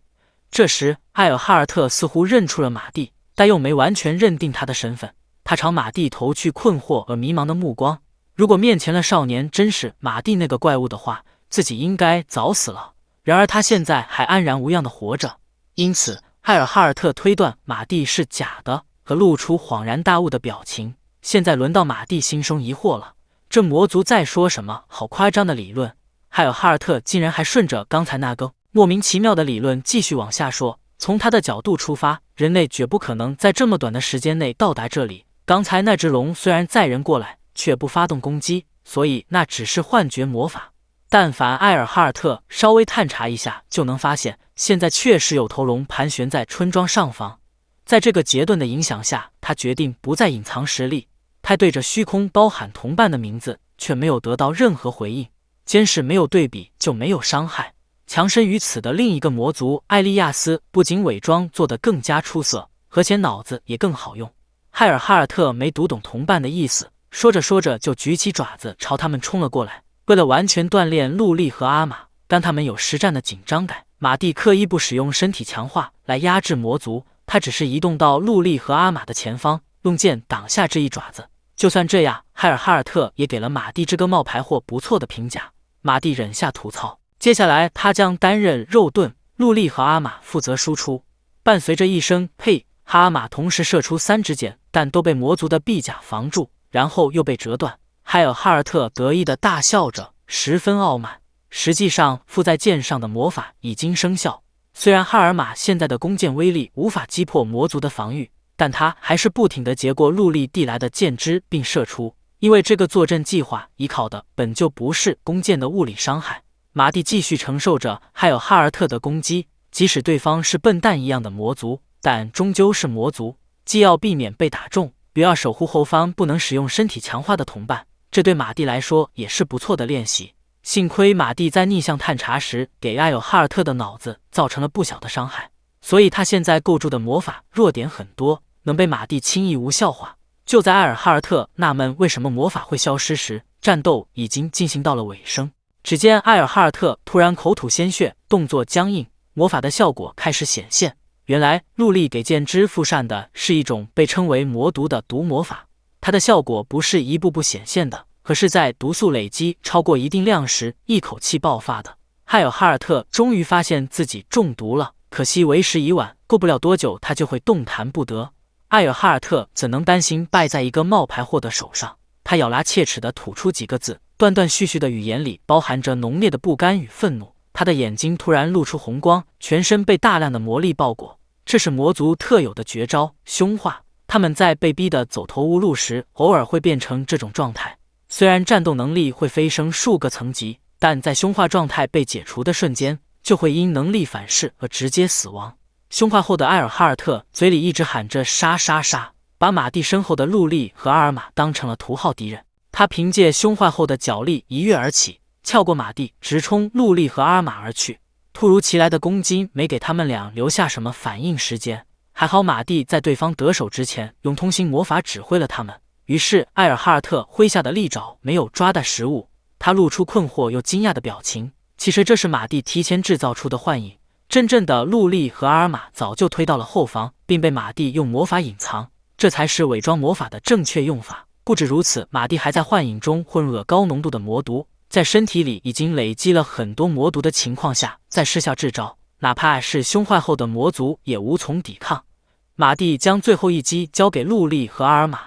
这时埃尔哈尔特似乎认出了马蒂，但又没完全认定他的身份。他朝马蒂投去困惑而迷茫的目光，如果面前的少年真是马蒂那个怪物的话，自己应该早死了。然而他现在还安然无恙地活着，因此埃尔哈尔特推断马蒂是假的，和露出恍然大悟的表情。现在轮到马蒂心生疑惑了，这魔族在说什么好夸张的理论？埃尔哈尔特竟然还顺着刚才那个莫名其妙的理论继续往下说。从他的角度出发，人类绝不可能在这么短的时间内到达这里。刚才那只龙虽然载人过来，却不发动攻击，所以那只是幻觉魔法。但凡埃尔哈尔特稍微探查一下，就能发现现在确实有头龙盘旋在村庄上方。在这个结论的影响下，他决定不再隐藏实力。他对着虚空高喊同伴的名字，却没有得到任何回应。监视没有对比就没有伤害。强身于此的另一个魔族艾利亚斯不仅伪装做得更加出色，而且脑子也更好用。埃尔哈尔特没读懂同伴的意思，说着说着就举起爪子朝他们冲了过来。为了完全锻炼陆丽和阿玛，但他们有实战的紧张感，马蒂刻意不使用身体强化来压制魔族，他只是移动到陆丽和阿玛的前方，用剑挡下这一爪子。就算这样，埃尔哈尔特也给了马蒂这个冒牌货不错的评价。马蒂忍下吐槽，接下来他将担任肉盾，陆丽和阿玛负责输出。伴随着一声呸，阿玛同时射出3支箭，但都被魔族的臂甲防住，然后又被折断。埃尔哈尔特得意地大笑着，十分傲慢。实际上附在剑上的魔法已经生效，虽然哈尔玛现在的弓箭威力无法击破魔族的防御，但他还是不停地截过陆丽递来的箭支并射出。因为这个坐镇计划依靠的本就不是弓箭的物理伤害，马蒂继续承受着埃尔哈尔特的攻击。即使对方是笨蛋一样的魔族，但终究是魔族，既要避免被打中，又要守护后方不能使用身体强化的同伴，这对马蒂来说也是不错的练习。幸亏马蒂在逆向探查时给埃尔哈尔特的脑子造成了不小的伤害，所以他现在构筑的魔法弱点很多，能被马蒂轻易无效化。就在埃尔哈尔特纳闷为什么魔法会消失时，战斗已经进行到了尾声。只见埃尔哈尔特突然口吐鲜血，动作僵硬，魔法的效果开始显现。原来陆丽给剑之附上的是一种被称为魔毒的毒魔法，它的效果不是一步步显现的，可是在毒素累积超过一定量时一口气爆发的。埃尔哈尔特终于发现自己中毒了，可惜为时已晚，过不了多久他就会动弹不得。艾尔哈尔特怎能担心败在一个冒牌货的手上？他咬牙切齿地吐出几个字，断断续续的语言里包含着浓烈的不甘与愤怒。他的眼睛突然露出红光，全身被大量的魔力包裹。这是魔族特有的绝招凶化，他们在被逼得走投无路时，偶尔会变成这种状态。虽然战斗能力会飞升数个层级，但在凶化状态被解除的瞬间，就会因能力反噬而直接死亡。凶化后的艾尔哈尔特嘴里一直喊着杀杀杀，把马蒂身后的陆莉和阿尔玛当成了头号敌人。他凭借凶化后的脚力一跃而起，撬过马蒂，直冲陆莉和阿尔玛而去。突如其来的攻击没给他们俩留下什么反应时间，还好马蒂在对方得手之前用通信魔法指挥了他们。于是艾尔哈尔特挥下的利爪没有抓到食物，他露出困惑又惊讶的表情。其实这是马蒂提前制造出的幻影，真正的陆莉和阿尔玛早就推到了后方，并被马蒂用魔法隐藏，这才是伪装魔法的正确用法。不止如此，马蒂还在幻影中混入了高浓度的魔毒，在身体里已经累积了很多魔毒的情况下，再施下制招，哪怕是凶坏后的魔族也无从抵抗。马蒂将最后一击交给陆莉和阿尔玛，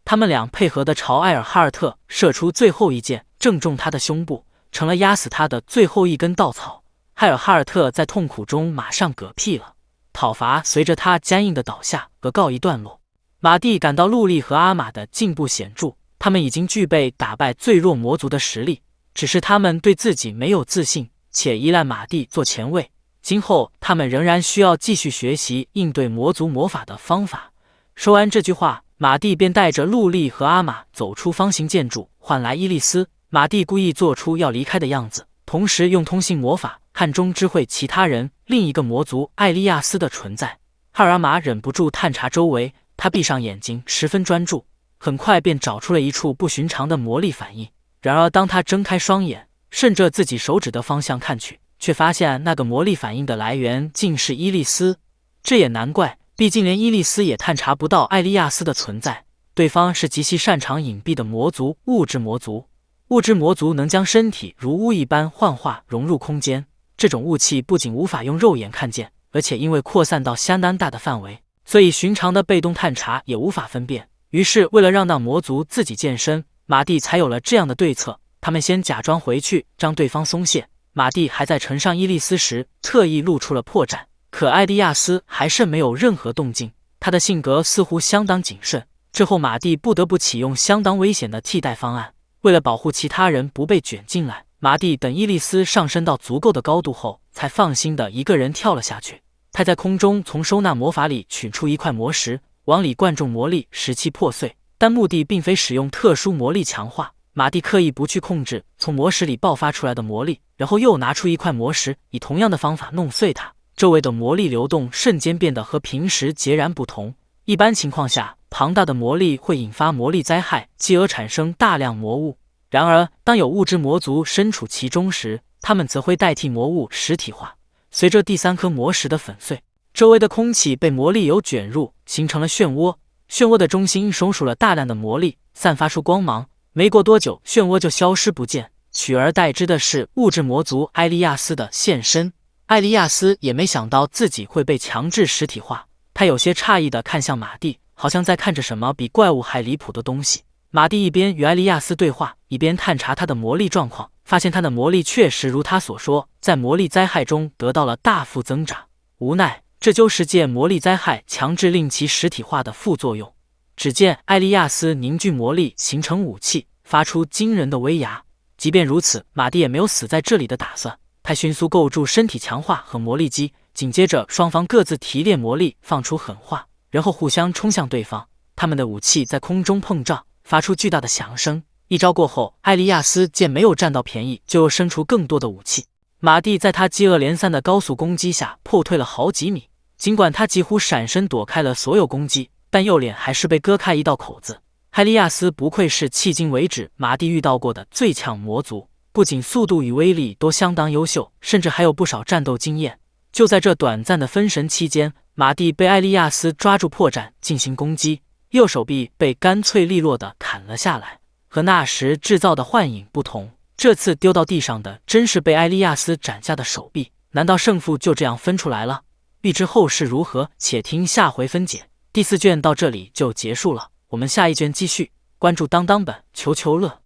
他们俩配合地朝艾尔哈尔特射出最后一箭，正中他的胸部，成了压死他的最后一根稻草。艾尔哈尔特在痛苦中马上嗝屁了，讨伐随着他坚硬的倒下而告一段落。马蒂感到陆莉和阿玛的进步显著，他们已经具备打败最弱魔族的实力，只是他们对自己没有自信，且依赖马蒂做前卫。今后他们仍然需要继续学习应对魔族魔法的方法。说完这句话，马蒂便带着陆莉和阿玛走出方形建筑，换来伊莉丝。马蒂故意做出要离开的样子，同时用通信魔法暗中知会其他人另一个魔族艾利亚斯的存在。哈尔阿玛忍不住探查周围，他闭上眼睛，十分专注，很快便找出了一处不寻常的魔力反应。然而当他睁开双眼，顺着自己手指的方向看去，却发现那个魔力反应的来源竟是伊莉丝。这也难怪，毕竟连伊莉丝也探查不到艾利亚斯的存在。对方是极其擅长隐蔽的魔族物质魔族。物质魔族能将身体如雾一般幻化融入空间，这种雾气不仅无法用肉眼看见，而且因为扩散到相当大的范围，所以寻常的被动探查也无法分辨。于是为了让那魔族自己现身，马蒂才有了这样的对策。他们先假装回去，让对方松懈。马蒂还在呈上伊莉丝时，特意露出了破绽，可艾利亚斯还是没有任何动静。他的性格似乎相当谨慎。之后马蒂不得不启用相当危险的替代方案。为了保护其他人不被卷进来，马蒂等伊莉丝上升到足够的高度后，才放心的一个人跳了下去。他在空中从收纳魔法里取出一块魔石，往里灌注魔力，石器破碎，但目的并非使用特殊魔力强化。马蒂刻意不去控制从魔石里爆发出来的魔力，然后又拿出一块魔石，以同样的方法弄碎它。周围的魔力流动瞬间变得和平时截然不同。一般情况下，庞大的魔力会引发魔力灾害，继而产生大量魔物。然而，当有物质魔族身处其中时，他们则会代替魔物实体化。随着第三颗魔石的粉碎，周围的空气被魔力流卷入，形成了漩涡。漩涡的中心收束了大量的魔力，散发出光芒。没过多久，漩涡就消失不见，取而代之的是物质魔族艾利亚斯的现身。艾利亚斯也没想到自己会被强制实体化，他有些诧异地看向马蒂，好像在看着什么比怪物还离谱的东西。马蒂一边与艾利亚斯对话，一边探查他的魔力状况，发现他的魔力确实如他所说，在魔力灾害中得到了大幅增长。无奈，这就是借魔力灾害强制令其实体化的副作用。只见艾利亚斯凝聚魔力形成武器，发出惊人的威压。即便如此，马蒂也没有死在这里的打算。他迅速构筑身体强化和魔力机，紧接着双方各自提炼魔力，放出狠话，然后互相冲向对方。他们的武器在空中碰撞，发出巨大的响声。一招过后，艾利亚斯见没有占到便宜，就又生出更多的武器。马蒂在他接二连三的高速攻击下后退了好几米，尽管他几乎闪身躲开了所有攻击，但右脸还是被割开一道口子。艾利亚斯不愧是迄今为止马蒂遇到过的最强魔族，不仅速度与威力都相当优秀，甚至还有不少战斗经验。就在这短暂的分神期间，马蒂被艾利亚斯抓住破绽进行攻击，右手臂被干脆利落地砍了下来。和那时制造的幻影不同，这次丢到地上的真是被艾利亚斯斩下的手臂。难道胜负就这样分出来了？欲知后事如何，且听下回分解。第4卷到这里就结束了，我们下一卷继续。关注当当本，求求乐。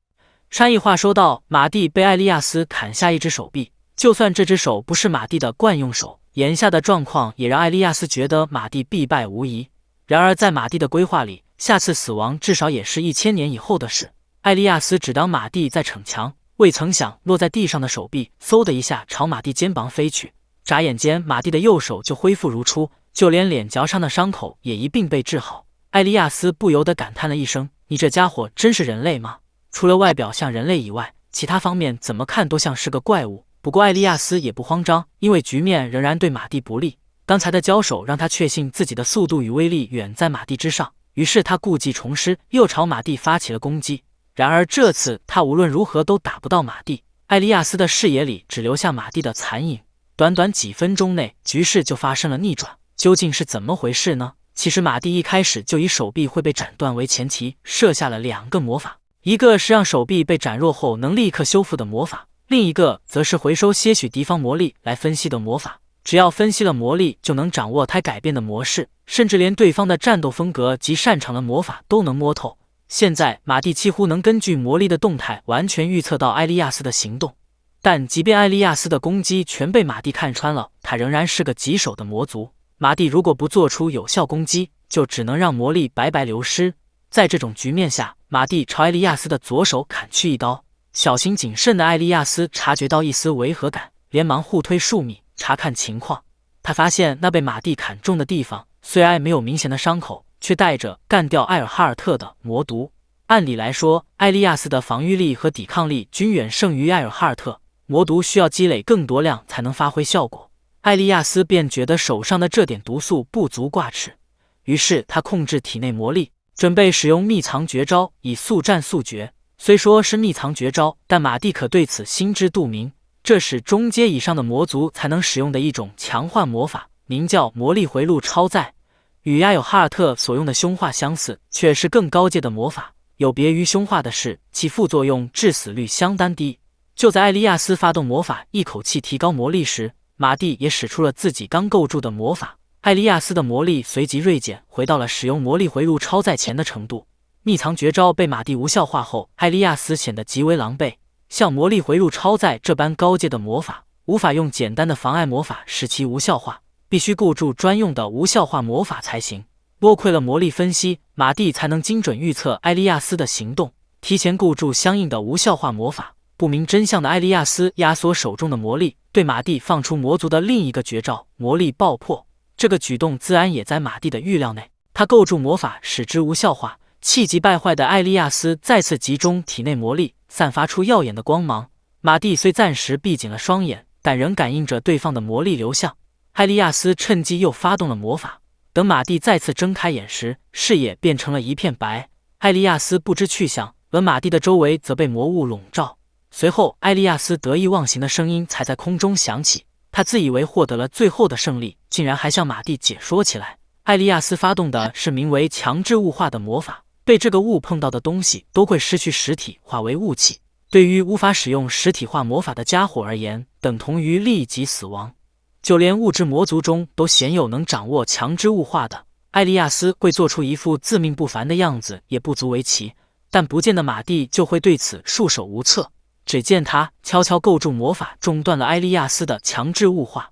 山一话说到，马蒂被艾利亚斯砍下一只手臂，就算这只手不是马蒂的惯用手，眼下的状况也让艾利亚斯觉得马蒂必败无疑。然而在马蒂的规划里，下次死亡至少也是1000年以后的事。艾利亚斯只当马蒂在逞强，未曾想落在地上的手臂嗖的一下朝马蒂肩膀飞去，眨眼间马蒂的右手就恢复如初，就连脸颊上的伤口也一并被治好。艾利亚斯不由得感叹了一声：“你这家伙真是人类吗？除了外表像人类以外，其他方面怎么看都像是个怪物。”不过艾利亚斯也不慌张，因为局面仍然对马蒂不利。刚才的交手让他确信自己的速度与威力远在马蒂之上，于是他故技重施，又朝马蒂发起了攻击。然而这次他无论如何都打不到马蒂，艾利亚斯的视野里只留下马蒂的残影。短短几分钟内，局势就发生了逆转。究竟是怎么回事呢？其实马蒂一开始就以手臂会被斩断为前提，设下了2个魔法，一个是让手臂被斩弱后能立刻修复的魔法，另一个则是回收些许敌方魔力来分析的魔法。只要分析了魔力，就能掌握它改变的模式，甚至连对方的战斗风格及擅长的魔法都能摸透。现在马蒂几乎能根据魔力的动态完全预测到艾利亚斯的行动，但即便艾利亚斯的攻击全被马蒂看穿了，他仍然是个棘手的魔族。马蒂如果不做出有效攻击，就只能让魔力白白流失。在这种局面下，马蒂朝艾利亚斯的左手砍去一刀。小心谨慎的艾利亚斯察觉到一丝违和感，连忙互推数米查看情况。他发现那被马蒂砍中的地方虽然没有明显的伤口，却带着干掉艾尔哈尔特的魔毒。按理来说，艾利亚斯的防御力和抵抗力均远胜于艾尔哈尔特，魔毒需要积累更多量才能发挥效果。艾利亚斯便觉得手上的这点毒素不足挂齿，于是他控制体内魔力，准备使用秘藏绝招以速战速决。虽说是秘藏绝招，但马蒂可对此心知肚明，这是中阶以上的魔族才能使用的一种强化魔法，名叫魔力回路超载。与艾尔哈尔特所用的凶化相似，却是更高阶的魔法。有别于凶化的是，其副作用致死率相当低。就在艾利亚斯发动魔法一口气提高魔力时，马蒂也使出了自己刚构筑的魔法。艾利亚斯的魔力随即锐减，回到了使用魔力回路超载前的程度。秘藏绝招被马蒂无效化后，艾利亚斯显得极为狼狈。像魔力回路超载这般高阶的魔法，无法用简单的妨碍魔法使其无效化，必须构筑专用的无效化魔法才行。多亏了魔力分析，马蒂才能精准预测艾利亚斯的行动，提前构筑相应的无效化魔法。不明真相的艾利亚斯压缩手中的魔力，对马蒂放出魔族的另一个绝招魔力爆破。这个举动自然也在马蒂的预料内，他构筑魔法使之无效化。气急败坏的艾利亚斯再次集中体内魔力，散发出耀眼的光芒。马蒂虽暂时闭紧了双眼，但仍感应着对方的魔力流向。艾利亚斯趁机又发动了魔法，等马蒂再次睁开眼时，视野变成了一片白。艾利亚斯不知去向，而马蒂的周围则被魔雾笼罩。随后，艾利亚斯得意忘形的声音才在空中响起。他自以为获得了最后的胜利，竟然还向马蒂解说起来。艾利亚斯发动的是名为强制物化的魔法，被这个雾碰到的东西都会失去实体，化为雾气。对于无法使用实体化魔法的家伙而言，等同于立即死亡。就连物质魔族中都鲜有能掌握强制物化的，艾利亚斯会做出一副自命不凡的样子也不足为奇，但不见得马蒂就会对此束手无策。只见他悄悄构筑魔法，中断了艾利亚斯的强制物化。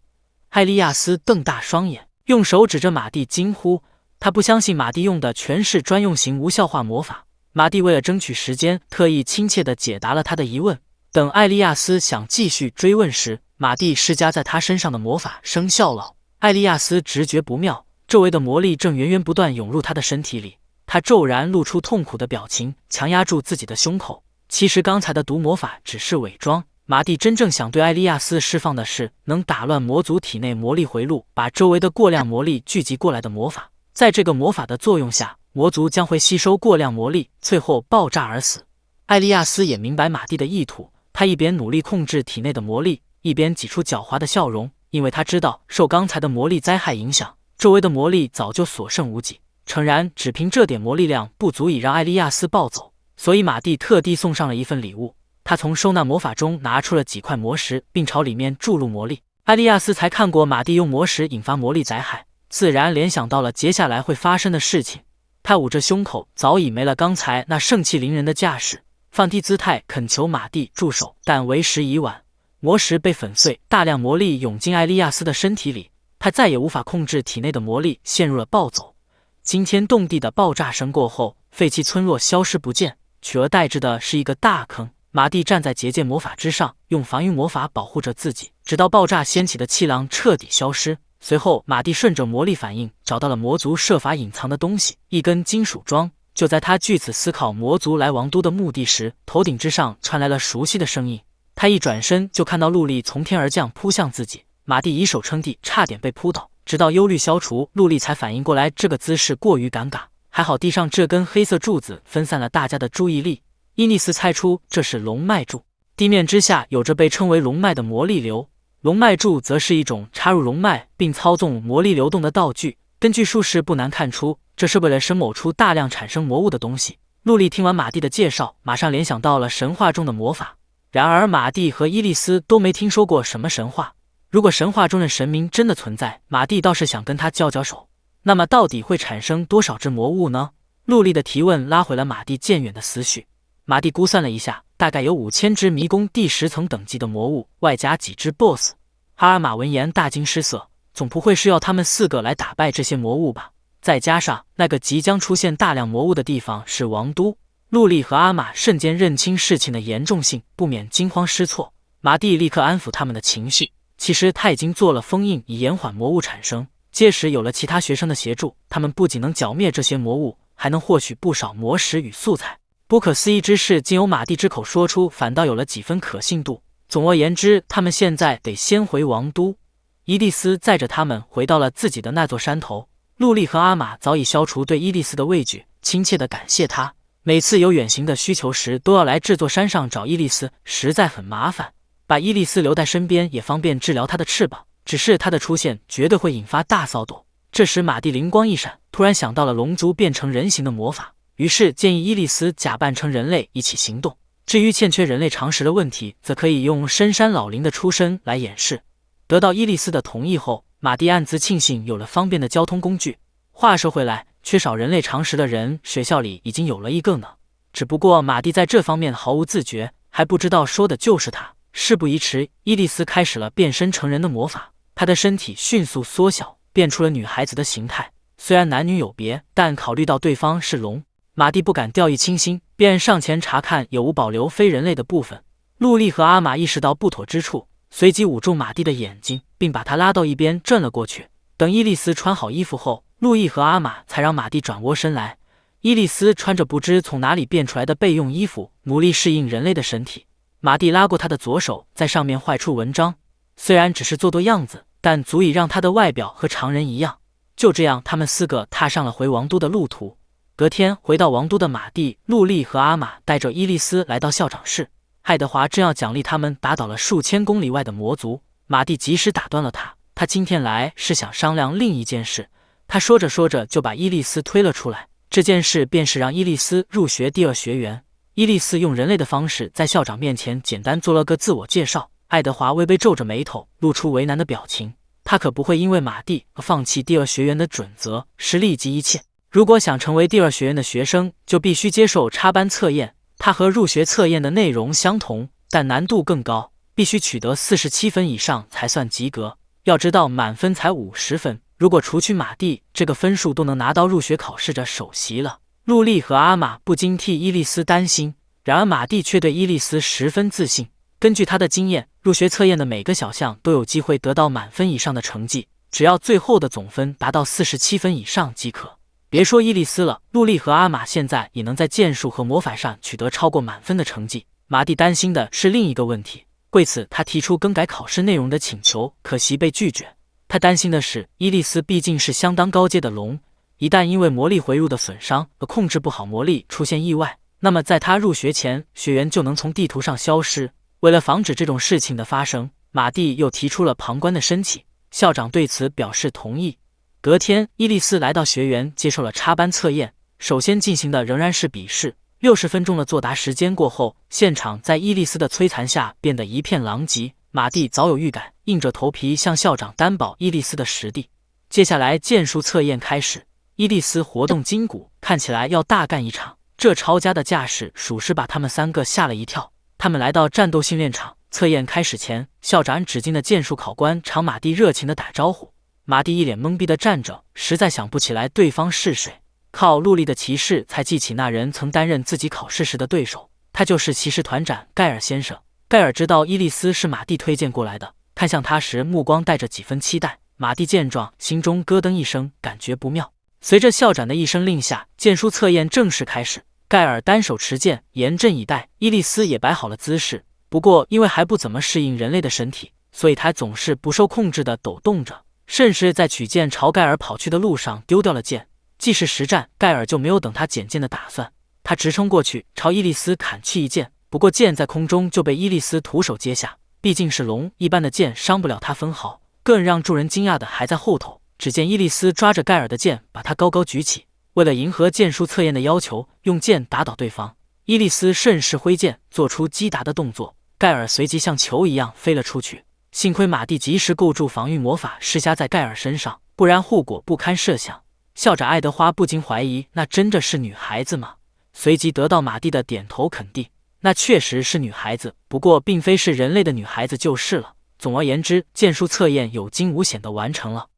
艾利亚斯瞪大双眼，用手指着马蒂惊呼，他不相信马蒂用的全是专用型无效化魔法。马蒂为了争取时间，特意亲切地解答了他的疑问。等艾利亚斯想继续追问时，马蒂施加在他身上的魔法生效了。艾利亚斯直觉不妙，周围的魔力正源源不断涌入他的身体里。他骤然露出痛苦的表情，强压住自己的胸口。其实刚才的毒魔法只是伪装，马蒂真正想对艾利亚斯释放的是能打乱魔族体内魔力回路，把周围的过量魔力聚集过来的魔法。在这个魔法的作用下，魔族将会吸收过量魔力，最后爆炸而死。艾利亚斯也明白马蒂的意图，他一边努力控制体内的魔力，一边挤出狡猾的笑容，因为他知道受刚才的魔力灾害影响，周围的魔力早就所剩无几。诚然，只凭这点魔力量不足以让艾利亚斯暴走，所以马蒂特地送上了一份礼物。他从收纳魔法中拿出了几块魔石，并朝里面注入魔力。艾利亚斯才看过马蒂用魔石引发魔力灾害，自然联想到了接下来会发生的事情。他捂着胸口，早已没了刚才那盛气凌人的架势，放低姿态恳求马蒂住手，但为时已晚。魔石被粉碎，大量魔力涌进艾利亚斯的身体里，他再也无法控制体内的魔力，陷入了暴走。惊天动地的爆炸声过后，废弃村落消失不见，取而代之的是一个大坑。马蒂站在结界魔法之上，用防御魔法保护着自己，直到爆炸掀起的气浪彻底消失。随后，马蒂顺着魔力反应找到了魔族设法隐藏的东西——一根金属桩。就在他据此思考魔族来王都的目的时，头顶之上传来了熟悉的声音。他一转身就看到陆莉从天而降，扑向自己。马蒂以手撑地，差点被扑倒。直到忧虑消除，陆莉才反应过来这个姿势过于尴尬。还好地上这根黑色柱子分散了大家的注意力。伊利斯猜出这是龙脉柱，地面之下有着被称为龙脉的魔力流。龙脉柱则是一种插入龙脉并操纵魔力流动的道具。根据术士不难看出，这是为了生某出大量产生魔物的东西。陆莉听完马蒂的介绍，马上联想到了神话中的魔法。然而马蒂和伊利斯都没听说过什么神话。如果神话中的神明真的存在，马蒂倒是想跟他交交手。那么到底会产生多少只魔物呢？陆莉的提问拉回了马蒂渐远的思绪。马蒂估算了一下，大概有5000只迷宫第10层等级的魔物，外加几只 BOSS。哈尔玛闻言大惊失色，总不会是要他们4个来打败这些魔物吧？再加上那个即将出现大量魔物的地方是王都，陆莉和阿玛瞬间认清事情的严重性，不免惊慌失措。马蒂立刻安抚他们的情绪，其实他已经做了封印，以延缓魔物产生。届时有了其他学生的协助，他们不仅能剿灭这些魔物，还能获取不少魔石与素材。不可思议之事经由马蒂之口说出，反倒有了几分可信度。总而言之，他们现在得先回王都。伊利斯载着他们回到了自己的那座山头。陆莉和阿玛早已消除对伊利斯的畏惧，亲切地感谢他。每次有远行的需求时，都要来这座山上找伊利斯，实在很麻烦。把伊利斯留在身边，也方便治疗他的翅膀。只是他的出现绝对会引发大骚动。这时马蒂灵光一闪，突然想到了龙族变成人形的魔法，于是建议伊利斯假扮成人类一起行动。至于欠缺人类常识的问题，则可以用深山老林的出身来掩饰。得到伊利斯的同意后，马蒂暗自庆幸有了方便的交通工具。话说回来，缺少人类常识的人，学校里已经有了一个呢。只不过马蒂在这方面毫无自觉，还不知道说的就是他。事不宜迟，伊利斯开始了变身成人的魔法。他的身体迅速缩小，变出了女孩子的形态。虽然男女有别，但考虑到对方是龙，马蒂不敢掉以轻心，便上前查看有无保留非人类的部分。陆莉和阿玛意识到不妥之处，随即捂住马蒂的眼睛，并把他拉到一边转了过去。等伊利斯穿好衣服后，路易和阿玛才让马蒂转过身来。伊利斯穿着不知从哪里变出来的备用衣服，努力适应人类的身体。马蒂拉过他的左手，在上面画出纹章，虽然只是做样子，但足以让他的外表和常人一样。就这样，他们4个踏上了回王都的路途。隔天回到王都的马蒂、陆莉和阿玛带着伊利斯来到校长室。爱德华正要奖励他们打倒了数千公里外的魔族，马蒂及时打断了他。他今天来是想商量另一件事。他说着说着就把伊利斯推了出来。这件事便是让伊利斯入学第2学园。伊利斯用人类的方式在校长面前简单做了个自我介绍。爱德华微微皱着眉头，露出为难的表情。他可不会因为马蒂而放弃第2学园的准则，是立即一切。如果想成为第2学院的学生，就必须接受插班测验。它和入学测验的内容相同，但难度更高，必须取得47分以上才算及格。要知道满分才50分，如果除去马蒂，这个分数都能拿到入学考试的首席了。陆莉和阿玛不禁替伊利斯担心，然而马蒂却对伊利斯十分自信。根据他的经验，入学测验的每个小项都有机会得到满分以上的成绩，只要最后的总分达到47分以上即可。别说伊利斯了，陆莉和阿玛现在也能在剑术和魔法上取得超过满分的成绩。马蒂担心的是另一个问题，为此他提出更改考试内容的请求，可惜被拒绝。他担心的是，伊利斯毕竟是相当高阶的龙，一旦因为魔力回入的损伤和控制不好魔力出现意外，那么在他入学前，学员就能从地图上消失。为了防止这种事情的发生，马蒂又提出了旁观的申请。校长对此表示同意。隔天，伊利斯来到学园接受了插班测验。首先进行的仍然是笔试，60分钟的作答时间过后，现场在伊利斯的摧残下变得一片狼藉。马蒂早有预感，硬着头皮向校长担保伊利斯的实力。接下来剑术测验开始，伊利斯活动筋骨，看起来要大干一场。这抄家的架势，属实把他们3个吓了一跳。他们来到战斗训练场，测验开始前，校长指定的剑术考官朝马蒂热情地打招呼。马蒂一脸懵逼地站着，实在想不起来对方是谁。靠陆地的骑士才记起那人曾担任自己考试时的对手，他就是骑士团长盖尔先生。盖尔知道伊利斯是马蒂推荐过来的，看向他时目光带着几分期待。马蒂见状，心中咯噔一声，感觉不妙。随着校长的一声令下，剑术测验正式开始。盖尔单手持剑，严阵以待。伊利斯也摆好了姿势，不过因为还不怎么适应人类的身体，所以他总是不受控制地抖动着，甚至在取剑朝盖尔跑去的路上丢掉了剑。既是实战，盖尔就没有等他捡剑的打算，他直冲过去，朝伊利斯砍去一剑。不过剑在空中就被伊利斯徒手接下，毕竟是龙一般的剑，伤不了他分毫。更让众人惊讶的还在后头，只见伊利斯抓着盖尔的剑，把他高高举起，为了迎合剑术测验的要求，用剑打倒对方。伊利斯顺势挥剑，做出击打的动作，盖尔随即像球一样飞了出去。幸亏马蒂及时构筑防御魔法施加在盖尔身上，不然后果不堪设想。校长爱德华不禁怀疑，那真的是女孩子吗？随即得到马蒂的点头肯定，那确实是女孩子，不过并非是人类的女孩子就是了。总而言之，剑术测验有惊无险地完成了。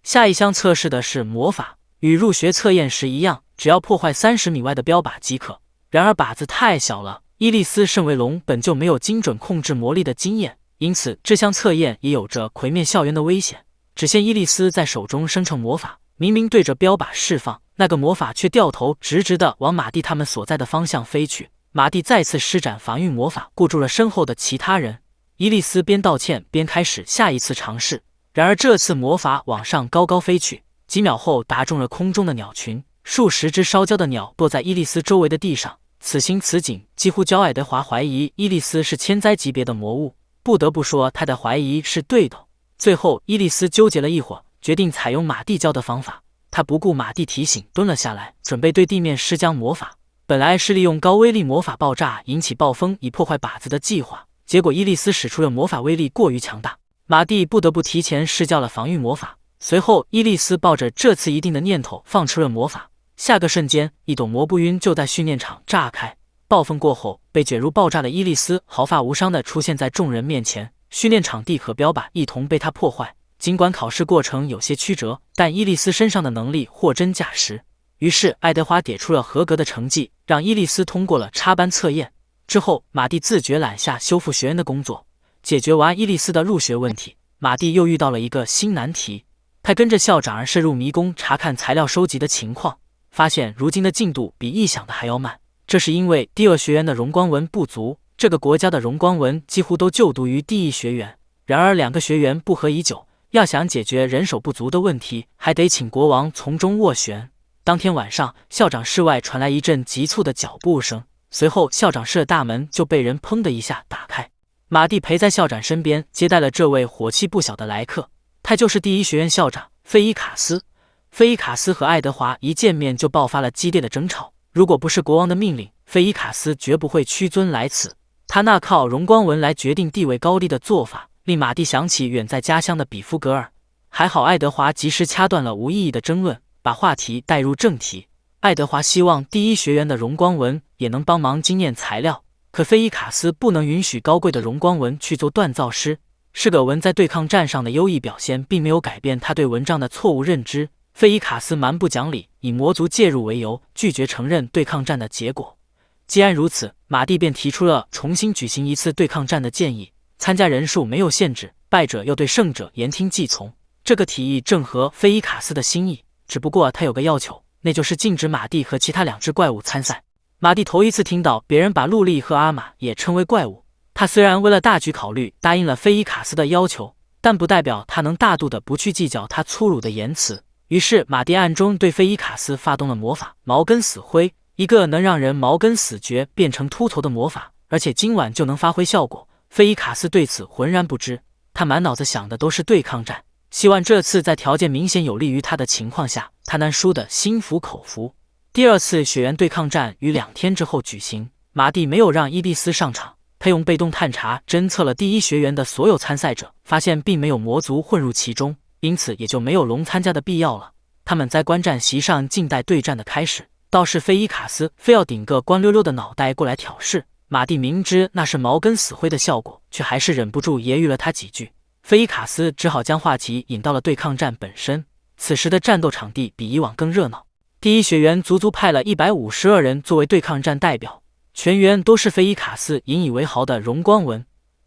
下一项测试的是魔法，与入学测验时一样，只要破坏30米外的标靶即可。然而靶子太小了，伊利斯身为龙本就没有精准控制魔力的经验，因此这项测验也有着毁灭校园的危险。只见伊利斯在手中生成魔法，明明对着标靶释放，那个魔法却掉头直直地往马蒂他们所在的方向飞去。马蒂再次施展防御魔法，固住了身后的其他人。伊利斯边道歉边开始下一次尝试，然而这次魔法往上高高飞去，几秒后打中了空中的鸟群，数十只烧焦的鸟落在伊利斯周围的地上。此情此景，几乎叫爱德华怀疑伊利斯是千灾级别的魔物。不得不说，他的怀疑是对的。最后，伊利斯纠结了一会儿，决定采用马蒂教的方法。他不顾马蒂提醒，蹲了下来，准备对地面施加魔法。本来是利用高威力魔法爆炸引起暴风以破坏靶子的计划，结果伊利斯使出的魔法威力过于强大，马蒂不得不提前施教了防御魔法。随后，伊利斯抱着这次一定的念头放出了魔法。下个瞬间，一朵魔步晕就在训练场炸开。暴风过后，被卷入爆炸的伊利斯毫发无伤地出现在众人面前，训练场地和标靶一同被他破坏。尽管考试过程有些曲折，但伊利斯身上的能力货真价实。于是，爱德华给出了合格的成绩，让伊利斯通过了插班测验。之后，马蒂自觉揽下修复学院的工作。解决完伊利斯的入学问题，马蒂又遇到了一个新难题。他跟着校长深入迷宫查看材料收集的情况，发现如今的进度比预想的还要慢。这是因为第2学院的荣光文不足，这个国家的荣光文几乎都就读于第1学院。然而2个学员不和已久，要想解决人手不足的问题，还得请国王从中斡旋。当天晚上，校长室外传来一阵急促的脚步声，随后校长室的大门就被人砰的一下打开。马蒂陪在校长身边，接待了这位火气不小的来客。他就是第1学院校长菲伊卡斯。菲伊卡斯和爱德华一见面就爆发了激烈的争吵，如果不是国王的命令，菲伊卡斯绝不会屈尊来此。他那靠荣光文来决定地位高低的做法，令马蒂想起远在家乡的比夫格尔。还好爱德华及时掐断了无意义的争论，把话题带入正题。爱德华希望第1学院的荣光文也能帮忙精炼材料，可菲伊卡斯不能允许高贵的荣光文去做锻造师。施葛文在对抗战上的优异表现并没有改变他对文章的错误认知。菲伊卡斯蛮不讲理，以魔族介入为由，拒绝承认对抗战的结果。既然如此，马蒂便提出了重新举行一次对抗战的建议，参加人数没有限制，败者要对胜者言听计从。这个提议正合菲伊卡斯的心意，只不过他有个要求，那就是禁止马蒂和其他2只怪物参赛。马蒂头一次听到别人把陆莉和阿玛也称为怪物。他虽然为了大局考虑答应了菲伊卡斯的要求，但不代表他能大度的不去计较他粗鲁的言辞。于是马蒂暗中对菲伊卡斯发动了魔法毛根死灰，一个能让人毛根死绝变成秃头的魔法，而且今晚就能发挥效果。菲伊卡斯对此浑然不知，他满脑子想的都是对抗战，希望这次在条件明显有利于他的情况下，他能输得心服口服。第2次血缘对抗战于2天之后举行，马蒂没有让伊利斯上场，他用被动探查侦测了第1学员的所有参赛者，发现并没有魔族混入其中。因此也就没有龙参加的必要了。他们在观战席上静待对战的开始。倒是菲伊卡斯非要顶个光溜溜的脑袋过来挑事，马蒂明知那是毛根死灰的效果，却还是忍不住揶揄了他几句。菲伊卡斯只好将话题引到了对抗战本身。此时的战斗场地比以往更热闹，第一学员足足派了152人作为对抗战代表，全员都是菲伊卡斯引以为豪的荣光纹。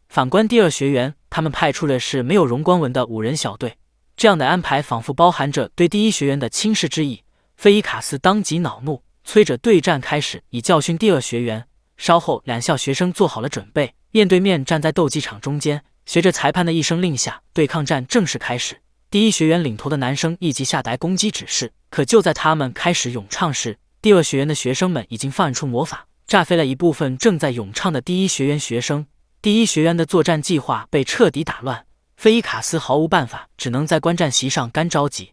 反观第二学员，他们派出的是没有荣光纹的5人小队。这样的安排仿佛包含着对第一学员的轻视之意。菲伊卡斯当即恼怒，催着对战开始，以教训第二学员。稍后两校学生做好了准备，面对面站在斗技场中间。随着裁判的一声令下，对抗战正式开始。第一学员领头的男生立即下达攻击指示，可就在他们开始咏唱时，第二学员的学生们已经放出魔法，炸飞了一部分正在咏唱的第一学员学生。第一学员的作战计划被彻底打乱，菲伊卡斯毫无办法，只能在观战席上干着急。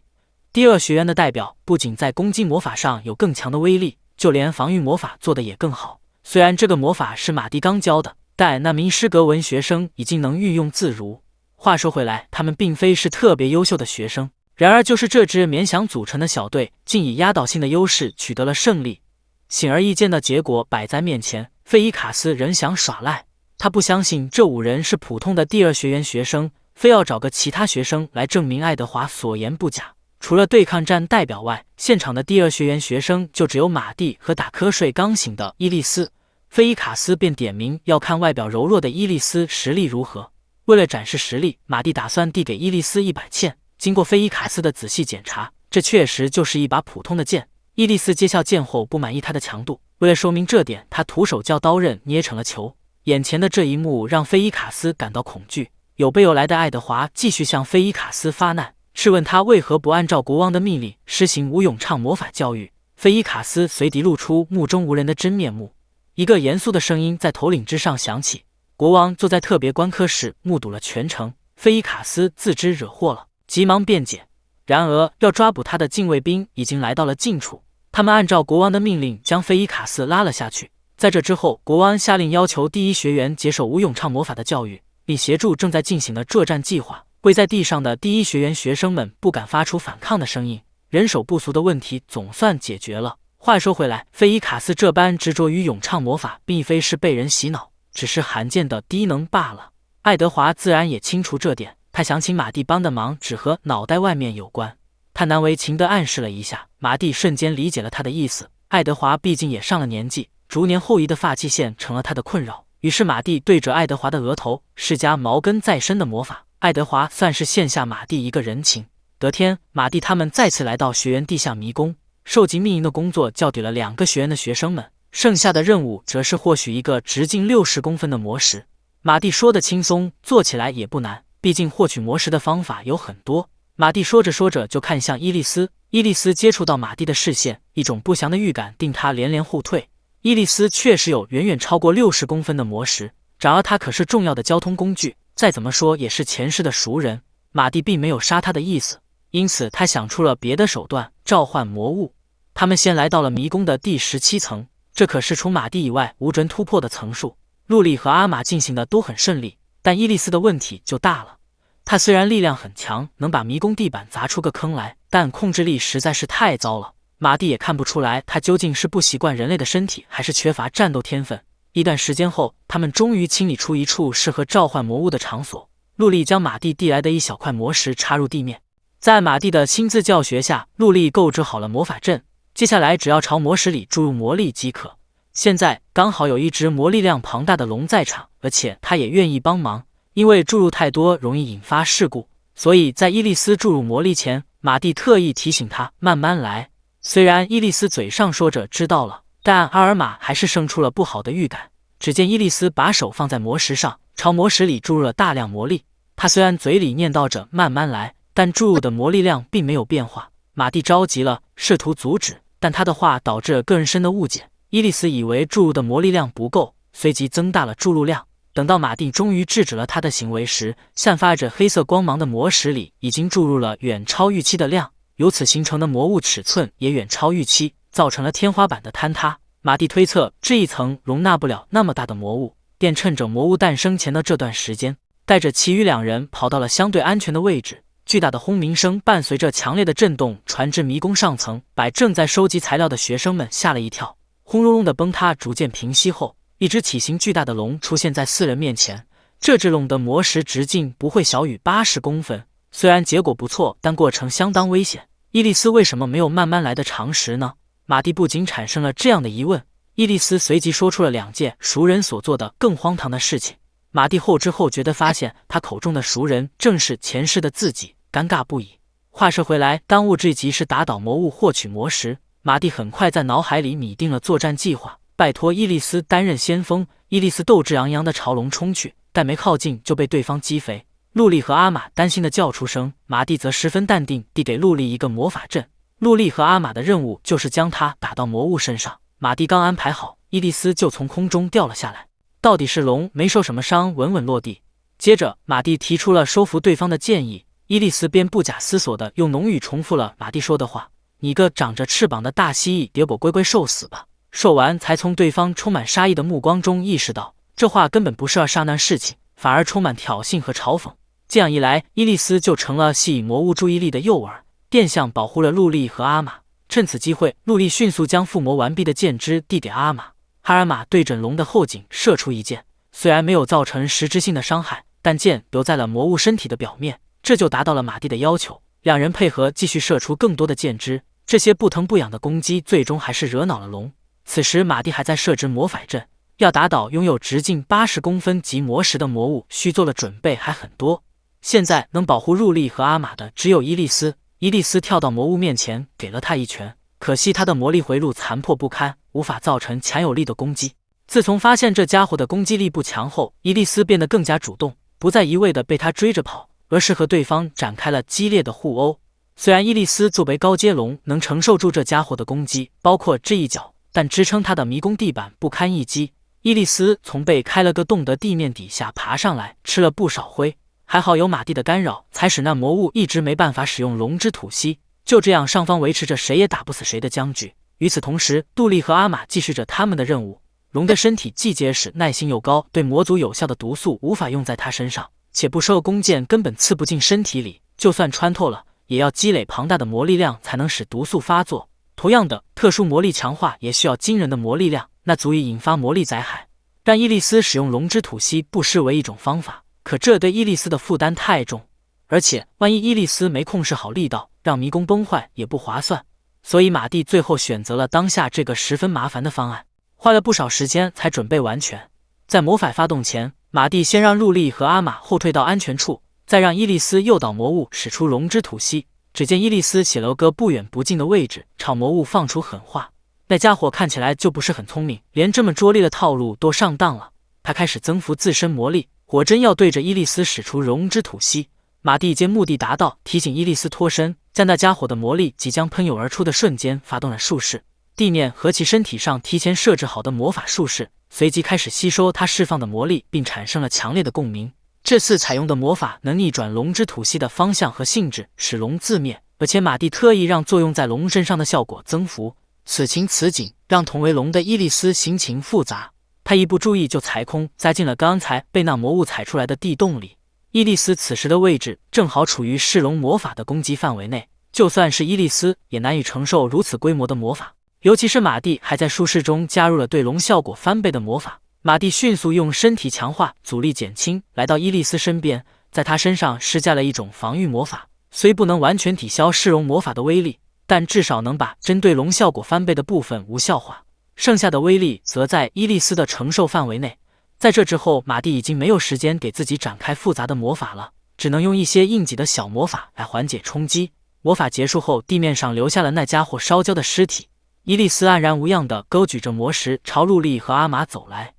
第二学员的代表不仅在攻击魔法上有更强的威力，就连防御魔法做得也更好。虽然这个魔法是马蒂刚教的，但那名施格文学生已经能运用自如。话说回来，他们并非是特别优秀的学生，然而就是这支勉强组成的小队，竟以压倒性的优势取得了胜利。显而易见的结果摆在面前，菲伊卡斯仍想耍赖。他不相信这5人是普通的第二学员学生，非要找个其他学生来证明爱德华所言不假。除了对抗战代表外，现场的第二学员学生就只有马蒂和打瞌睡刚醒的伊利斯。菲伊卡斯便点名要看外表柔弱的伊利斯实力如何。为了展示实力，马蒂打算递给伊利斯100剑。经过菲伊卡斯的仔细检查，这确实就是一把普通的剑。伊利斯接下剑后不满意它的强度，为了说明这点，他徒手将刀刃捏成了球。眼前的这一幕让菲伊卡斯感到恐惧。有备而来的爱德华继续向菲伊卡斯发难，质问他为何不按照国王的命令施行无咏唱魔法教育。菲伊卡斯随即露出目中无人的真面目。一个严肃的声音在头顶之上响起。国王坐在特别观科室，目睹了全程。菲伊卡斯自知惹祸了，急忙辩解。然而要抓捕他的禁卫兵已经来到了近处，他们按照国王的命令将菲伊卡斯拉了下去。在这之后，国王下令要求第一学员接受无咏唱魔法的教育，并协助正在进行的作战计划。跪在地上的第一学员学生们不敢发出反抗的声音，人手不足的问题总算解决了。话说回来，菲伊卡斯这般执着于咏唱魔法，并非是被人洗脑，只是罕见的低能罢了。爱德华自然也清楚这点，他想请马蒂帮的忙只和脑袋外面有关。他难为情地暗示了一下，马蒂瞬间理解了他的意思。爱德华毕竟也上了年纪，逐年后移的发际线成了他的困扰。于是马蒂对着爱德华的额头施加毛根再生的魔法，爱德华算是欠下马蒂一个人情。隔天，马蒂他们再次来到学园地下迷宫，受集命营的工作交给了2个学院的学生们，剩下的任务则是获取一个直径60公分的魔石。马蒂说的轻松，做起来也不难，毕竟获取魔石的方法有很多。马蒂说着说着就看向伊利斯，伊利斯接触到马蒂的视线，一种不祥的预感令他连连后退。伊利斯确实有远远超过60公分的魔石，然而他可是重要的交通工具，再怎么说也是前世的熟人。马蒂并没有杀他的意思，因此他想出了别的手段，召唤魔物。他们先来到了迷宫的第17层，这可是除马蒂以外无人突破的层数。陆莉和阿玛进行的都很顺利，但伊利斯的问题就大了。他虽然力量很强，能把迷宫地板砸出个坑来，但控制力实在是太糟了。马蒂也看不出来他究竟是不习惯人类的身体，还是缺乏战斗天分。一段时间后，他们终于清理出一处适合召唤魔物的场所。陆莉将马蒂递来的一小块魔石插入地面，在马蒂的亲自教学下，陆莉构筑好了魔法阵。接下来只要朝魔石里注入魔力即可。现在刚好有一只魔力量庞大的龙在场，而且他也愿意帮忙。因为注入太多容易引发事故，所以在伊利斯注入魔力前，马蒂特意提醒他慢慢来。虽然伊利斯嘴上说着知道了，但阿尔玛还是生出了不好的预感。只见伊利斯把手放在魔石上，朝魔石里注入了大量魔力。他虽然嘴里念叨着慢慢来，但注入的魔力量并没有变化。马蒂着急了，试图阻止，但他的话导致了更深的误解。伊利斯以为注入的魔力量不够，随即增大了注入量。等到马蒂终于制止了他的行为时，散发着黑色光芒的魔石里已经注入了远超预期的量，由此形成的魔物尺寸也远超预期，造成了天花板的坍塌。马蒂推测这一层容纳不了那么大的魔物，便趁着魔物诞生前的这段时间，带着其余2人跑到了相对安全的位置，巨大的轰鸣声伴随着强烈的震动传至迷宫上层，把正在收集材料的学生们吓了一跳。轰隆隆的崩塌逐渐平息后，一只体型巨大的龙出现在4人面前。这只龙的魔石直径不会小于80公分，虽然结果不错，但过程相当危险。伊莉丝为什么没有慢慢来的常识呢？马蒂不仅产生了这样的疑问，伊莉丝随即说出了2件熟人所做的更荒唐的事情。马蒂后知后觉地发现，他口中的熟人正是前世的自己，尴尬不已。话说回来，当务之急是打倒魔物，获取魔石。马蒂很快在脑海里拟定了作战计划，拜托伊莉丝担任先锋。伊莉丝斗志洋洋地朝龙冲去，但没靠近就被对方击飞。陆莉和阿玛担心地叫出声，马蒂则十分淡定地给陆莉一个魔法阵。陆莉和阿玛的任务就是将他打到魔物身上。马蒂刚安排好，伊莉丝就从空中掉了下来。到底是龙没受什么伤，稳稳落地。接着，马蒂提出了收服对方的建议，伊莉丝便不假思索地用浓语重复了马蒂说的话：“你个长着翅膀的大蜥蜴，给我乖乖受死吧！”说完，才从对方充满杀意的目光中意识到，这话根本不是要杀那事情，反而充满挑衅和嘲讽。这样一来，伊莉丝就成了吸引魔物注意力的诱饵，变相保护了陆莉和阿玛。趁此机会，陆莉迅速将附魔完毕的剑枝递给阿玛。哈尔玛对准龙的后颈射出一箭，虽然没有造成实质性的伤害，但箭留在了魔物身体的表面，这就达到了马蒂的要求。2人配合继续射出更多的箭枝，这些不疼不痒的攻击最终还是惹恼了龙。此时马蒂还在设置魔法阵，要打倒拥有直径80公分级魔石的魔物，需做的准备还很多。现在能保护陆莉和阿玛的只有伊莉丝。伊莉丝跳到魔物面前，给了他一拳。可惜他的魔力回路残破不堪，无法造成强有力的攻击。自从发现这家伙的攻击力不强后，伊莉丝变得更加主动，不再一味地被他追着跑，而是和对方展开了激烈的互殴。虽然伊莉丝作为高阶龙能承受住这家伙的攻击，包括这一脚，但支撑他的迷宫地板不堪一击。伊莉丝从被开了个洞的地面底下爬上来，吃了不少灰。还好有马蒂的干扰，才使那魔物一直没办法使用龙之吐息。就这样，上方维持着谁也打不死谁的僵局。与此同时，杜莉和阿玛继续着他们的任务。龙的身体既结实，耐性又高，对魔族有效的毒素无法用在他身上，且不受弓箭根本刺不进身体里，就算穿透了，也要积累庞大的魔力量才能使毒素发作。同样的，特殊魔力强化也需要惊人的魔力量，那足以引发魔力灾害。但伊莉丝使用龙之吐息不失为一种方法，可这对伊莉丝的负担太重，而且万一伊莉丝没控制好力道，让迷宫崩坏也不划算。所以马蒂最后选择了当下这个十分麻烦的方案，花了不少时间才准备完全。在魔法发动前，马蒂先让陆莉和阿玛后退到安全处，再让伊莉丝诱导魔物使出龙之吐息。只见伊莉丝写了个不远不近的位置，朝魔物放出狠话。那家伙看起来就不是很聪明，连这么拙劣的套路都上当了。他开始增幅自身魔力，果真要对着伊莉丝使出龙之吐息。马蒂见目的达到，提醒伊莉丝脱身，在那家伙的魔力即将喷涌而出的瞬间发动了术式。地面和其身体上提前设置好的魔法术式随即开始吸收他释放的魔力，并产生了强烈的共鸣。这次采用的魔法能逆转龙之吐息的方向和性质，使龙自灭，而且马蒂特意让作用在龙身上的效果增幅。此情此景，让同为龙的伊莉丝心情复杂。他一不注意就踩空，栽进了刚才被那魔物踩出来的地洞里。伊莉丝此时的位置正好处于噬龙魔法的攻击范围内，就算是伊莉丝也难以承受如此规模的魔法。尤其是马蒂还在术式中加入了对龙效果翻倍的魔法。马蒂迅速用身体强化、阻力减轻，来到伊莉丝身边，在她身上施加了一种防御魔法。虽不能完全抵消噬龙魔法的威力，但至少能把针对龙效果翻倍的部分无效化，剩下的威力则在伊莉丝的承受范围内。在这之后，马蒂已经没有时间给自己展开复杂的魔法了，只能用一些应急的小魔法来缓解冲击。魔法结束后，地面上留下了那家伙烧焦的尸体。伊莉丝安然无恙地勾举着魔石朝陆莉和阿玛走来。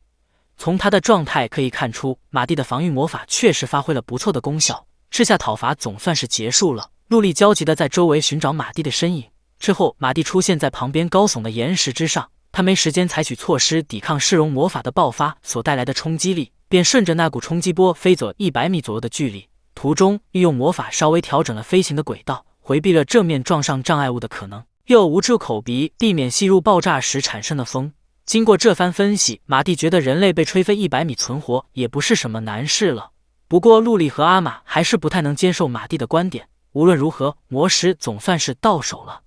从他的状态可以看出，马蒂的防御魔法确实发挥了不错的功效，这下讨伐总算是结束了。陆莉焦急地在周围寻找马蒂的身影。之后，马蒂出现在旁边高耸的岩石之上，他没时间采取措施抵抗噬龙魔法的爆发所带来的冲击力，便顺着那股冲击波飞走100米左右的距离。途中利用魔法稍微调整了飞行的轨道，回避了正面撞上障碍物的可能，又捂住口鼻，避免吸入爆炸时产生的风。经过这番分析，马蒂觉得人类被吹飞100米存活也不是什么难事了。不过陆莉和阿玛还是不太能接受马蒂的观点，无论如何，魔石总算是到手了。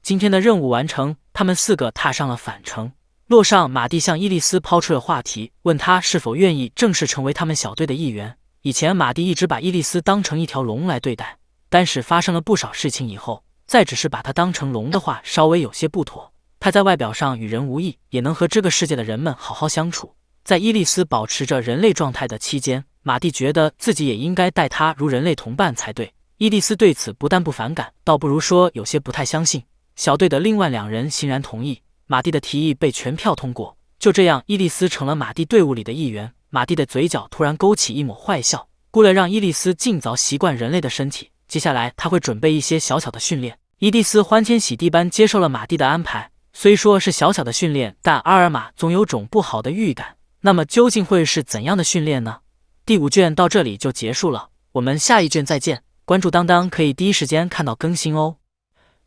今天的任务完成，他们4个踏上了返程。路上，马蒂向伊莉丝抛出了话题，问她是否愿意正式成为他们小队的一员。以前马蒂一直把伊莉丝当成一条龙来对待，但是发生了不少事情以后，再只是把她当成龙的话，稍微有些不妥。她在外表上与人无异，也能和这个世界的人们好好相处。在伊莉丝保持着人类状态的期间，马蒂觉得自己也应该待她如人类同伴才对。伊莉丝对此不但不反感，倒不如说有些不太相信。小队的另外2人欣然同意，马蒂的提议被全票通过。就这样，伊莉丝成了马蒂队伍里的一员。马蒂的嘴角突然勾起一抹坏笑，为了让伊莉丝尽早习惯人类的身体，接下来他会准备一些小小的训练。伊莉丝欢天喜地般接受了马蒂的安排，虽说是小小的训练，但阿尔玛总有种不好的预感。那么究竟会是怎样的训练呢？第5卷到这里就结束了，我们下一卷再见。关注当当可以第一时间看到更新哦。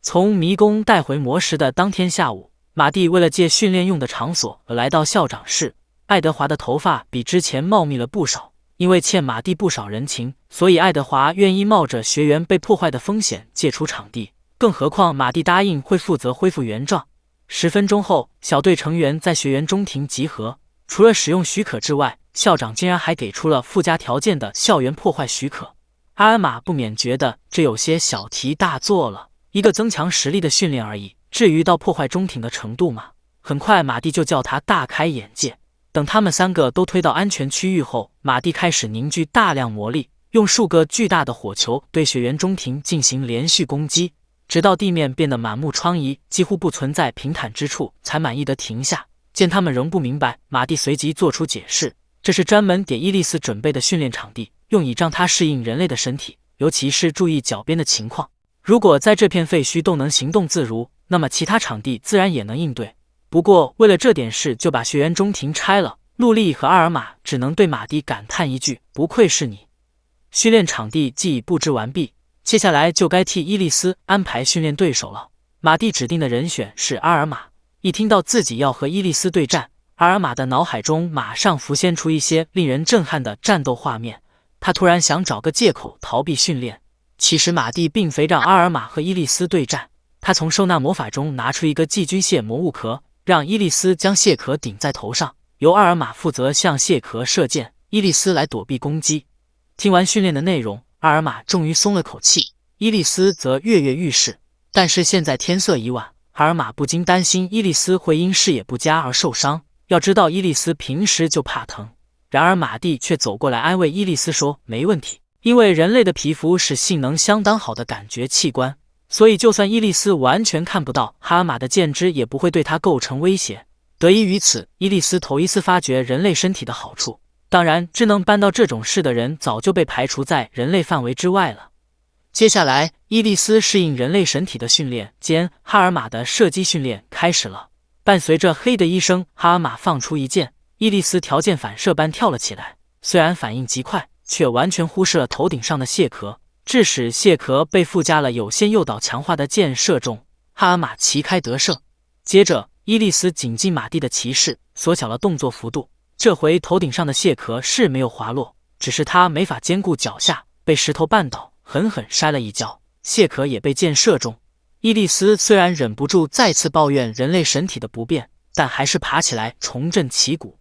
从迷宫带回魔石的当天下午，马蒂为了借训练用的场所而来到校长室。爱德华的头发比之前茂密了不少，因为欠马蒂不少人情，所以爱德华愿意冒着学员被破坏的风险借出场地。更何况马蒂答应会负责恢复原状。10分钟后，小队成员在学园中庭集合。除了使用许可之外，校长竟然还给出了附加条件的校园破坏许可。阿尔玛不免觉得这有些小题大做了，一个增强实力的训练而已，至于到破坏中庭的程度吗？很快马蒂就叫他大开眼界。等他们3个都推到安全区域后，马蒂开始凝聚大量魔力，用数个巨大的火球对学园中庭进行连续攻击，直到地面变得满目疮痍，几乎不存在平坦之处，才满意的停下。见他们仍不明白，马蒂随即做出解释，这是专门给伊莉丝准备的训练场地，用以让她适应人类的身体，尤其是注意脚边的情况。如果在这片废墟都能行动自如，那么其他场地自然也能应对。不过为了这点事就把学园中庭拆了，陆莉和阿尔玛只能对马蒂感叹一句：不愧是你。训练场地既已布置完毕，接下来就该替伊莉丝安排训练对手了。马蒂指定的人选是阿尔玛。一听到自己要和伊莉丝对战，阿尔玛的脑海中马上浮现出一些令人震撼的战斗画面。他突然想找个借口逃避训练。其实马蒂并非让阿尔玛和伊莉丝对战，他从收纳魔法中拿出一个寄居蟹魔物壳，让伊莉丝将蟹壳顶在头上，由阿尔玛负责向蟹壳射箭，伊莉丝来躲避攻击。听完训练的内容，阿尔玛终于松了口气，伊莉丝则跃跃欲试。但是现在天色已晚，阿尔玛不禁担心伊莉丝会因视野不佳而受伤。要知道伊莉丝平时就怕疼，然而马蒂却走过来安慰伊莉丝说没问题，因为人类的皮肤是性能相当好的感觉器官，所以就算伊莉丝完全看不到哈尔玛的剑枝，也不会对她构成威胁。得益于此，伊莉丝头一次发觉人类身体的好处。当然，只能办到这种事的人早就被排除在人类范围之外了。接下来，伊莉丝适应人类身体的训练兼哈尔玛的射击训练开始了。伴随着嘿的一声，哈尔玛放出一箭，伊莉丝条件反射般跳了起来，虽然反应极快，却完全忽视了头顶上的蟹壳，致使蟹壳被附加了有限诱导强化的箭射中，哈尔玛旗开得胜。接着，伊莉丝紧进马蒂的骑士，缩小了动作幅度。这回头顶上的蟹壳是没有滑落，只是他没法兼顾脚下，被石头绊倒，狠狠摔了一跤，蟹壳也被箭射中。伊莉丝虽然忍不住再次抱怨人类身体的不便，但还是爬起来重振旗鼓。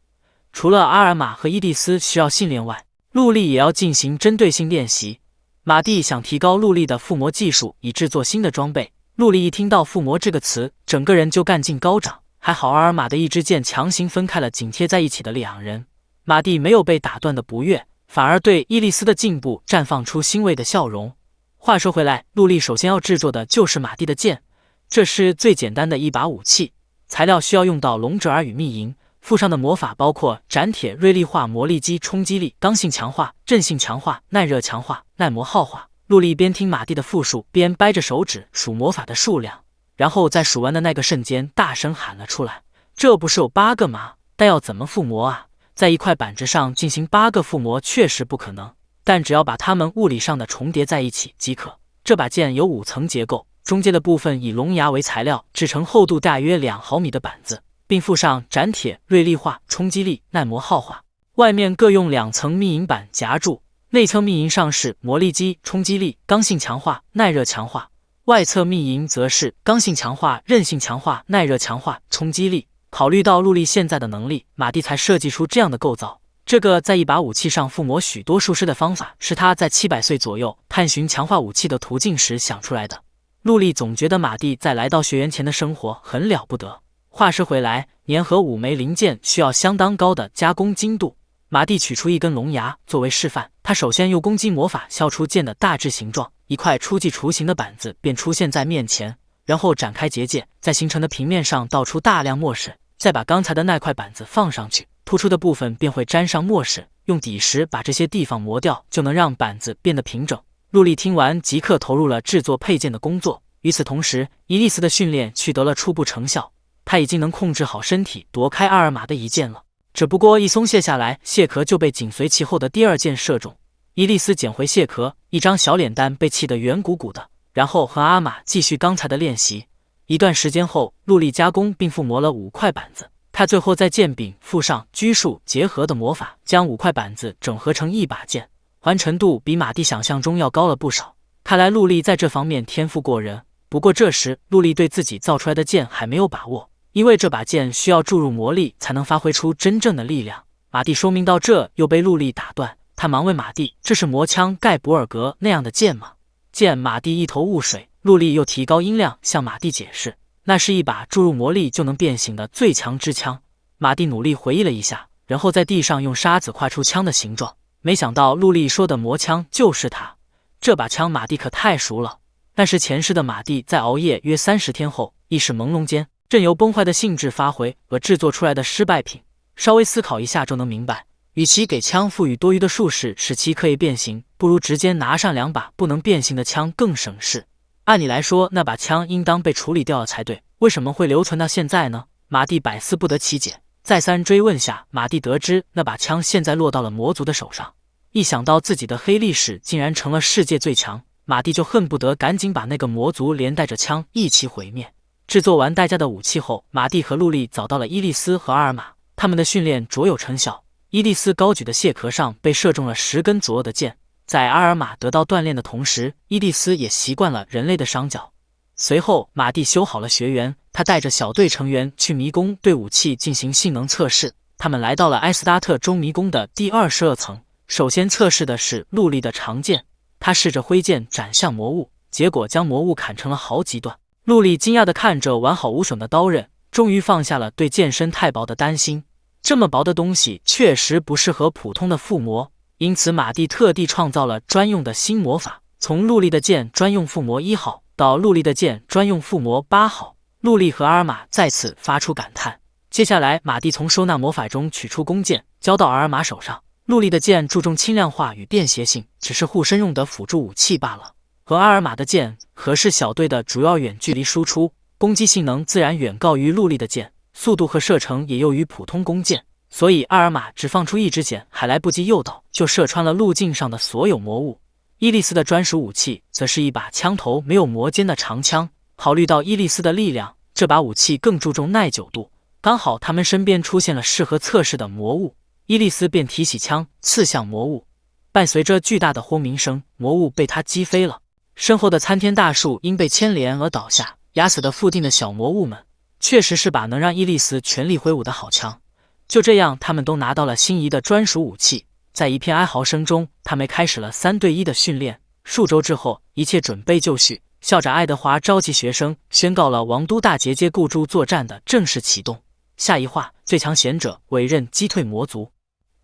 除了阿尔玛和伊莉丝需要训练外，陆莉也要进行针对性练习。马蒂想提高陆莉的附魔技术，以制作新的装备。陆莉一听到附魔这个词，整个人就干劲高涨。还好阿尔玛的一支箭强行分开了紧贴在一起的2人。马蒂没有被打断的不悦，反而对伊莉丝的进步绽放出欣慰的笑容。话说回来，陆莉首先要制作的就是马蒂的剑，这是最简单的一把武器，材料需要用到龙爪与密银，附上的魔法包括斩铁、锐利化、魔力击、冲击力、刚性强化、韧性强化、耐热强化、耐磨耗化。陆莉边听马蒂的复述，边掰着手指数魔法的数量，然后在数完的那个瞬间大声喊了出来，这不是有8个吗？但要怎么附魔啊？在一块板子上进行8个附魔确实不可能，但只要把它们物理上的重叠在一起即可。这把剑有5层结构，中间的部分以龙牙为材料，制成厚度大约2毫米的板子，并附上斩铁、锐利化、冲击力、耐磨耗化，外面各用2层密银板夹住。内侧密营上是魔力基、冲击力、刚性强化、耐热强化，外侧密营则是刚性强化、韧性强化、耐热强化、冲击力。考虑到陆力现在的能力，马蒂才设计出这样的构造。这个在一把武器上附魔许多术式的方法，是他在700岁左右探寻强化武器的途径时想出来的。陆力总觉得马蒂在来到学园前的生活很了不得。话说回来，粘合5枚零件需要相当高的加工精度。马蒂取出一根龙牙作为示范，他首先用攻击魔法消除剑的大致形状，一块初级雏形的板子便出现在面前，然后展开结界，在形成的平面上倒出大量墨水，再把刚才的那块板子放上去，突出的部分便会沾上墨水，用底石把这些地方磨掉，就能让板子变得平整。陆力听完即刻投入了制作配件的工作。与此同时，伊利斯的训练取得了初步成效，他已经能控制好身体夺开阿尔玛的一剑了。只不过一松懈下来，蟹壳就被紧随其后的第2箭射中。伊利斯捡回蟹壳，一张小脸蛋被气得圆鼓鼓的，然后和阿玛继续刚才的练习。一段时间后，陆力加工并附魔了5块板子，他最后在剑柄附上拘束结合的魔法，将5块板子整合成一把剑，还程度比马蒂想象中要高了不少。看来陆力在这方面天赋过人。不过这时陆力对自己造出来的剑还没有把握，因为这把剑需要注入魔力才能发挥出真正的力量。马蒂说明到这又被陆力打断，他忙问马蒂：“这是魔枪盖博尔格那样的剑吗？”见马蒂一头雾水，陆力又提高音量向马蒂解释：“那是一把注入魔力就能变形的最强之枪。”马蒂努力回忆了一下，然后在地上用沙子画出枪的形状。没想到陆力说的魔枪就是它。这把枪马蒂可太熟了。但是前世的马蒂在熬夜约30天后，意识朦胧间，正由崩坏的兴致发挥而制作出来的失败品。稍微思考一下就能明白，与其给枪赋予多余的术式使其可以变形，不如直接拿上2把不能变形的枪更省事。按理来说，那把枪应当被处理掉了才对，为什么会留存到现在呢？马蒂百思不得其解。再三追问下，马蒂得知那把枪现在落到了魔族的手上。一想到自己的黑历史竟然成了世界最强，马蒂就恨不得赶紧把那个魔族连带着枪一起毁灭。制作完待价的武器后，马蒂和陆力找到了伊利斯和阿尔玛，他们的训练卓有成效。伊利斯高举的蟹壳上被射中了10根左右的箭，在阿尔玛得到锻炼的同时，伊利斯也习惯了人类的伤脚。随后，马蒂修好了学园，他带着小队成员去迷宫对武器进行性能测试。他们来到了埃斯达特中迷宫的第22层，首先测试的是陆力的长剑。他试着挥剑斩向魔物，结果将魔物砍成了好几段。陆力惊讶地看着完好无损的刀刃，终于放下了对剑身太薄的担心。这么薄的东西确实不适合普通的附魔，因此马蒂特地创造了专用的新魔法，从陆力的剑专用附魔1号到陆力的剑专用附魔8号。陆力和阿尔玛再次发出感叹。接下来，马蒂从收纳魔法中取出弓箭，交到阿尔玛手上。陆力的剑注重轻量化与便携性，只是护身用的辅助武器罢了。和阿尔玛的剑合是小队的主要远距离输出，攻击性能自然远高于陆力的剑，速度和射程也优于普通弓箭，所以阿尔玛只放出1支箭，还来不及诱导，就射穿了路径上的所有魔物。伊利斯的专属武器则是一把枪头没有魔尖的长枪。考虑到伊利斯的力量，这把武器更注重耐久度。刚好他们身边出现了适合测试的魔物，伊利斯便提起枪刺向魔物，伴随着巨大的轰鸣声，魔物被他击飞了。身后的参天大树因被牵连而倒下，压死的附近的小魔物们。确实是把能让伊利斯全力挥舞的好枪。就这样，他们都拿到了心仪的专属武器。在一片哀嚎声中，他们开始了3对1的训练。数周之后，一切准备就绪。校长爱德华召集学生，宣告了王都大结界构筑作战的正式启动。下一话，最强贤者委任击退魔族。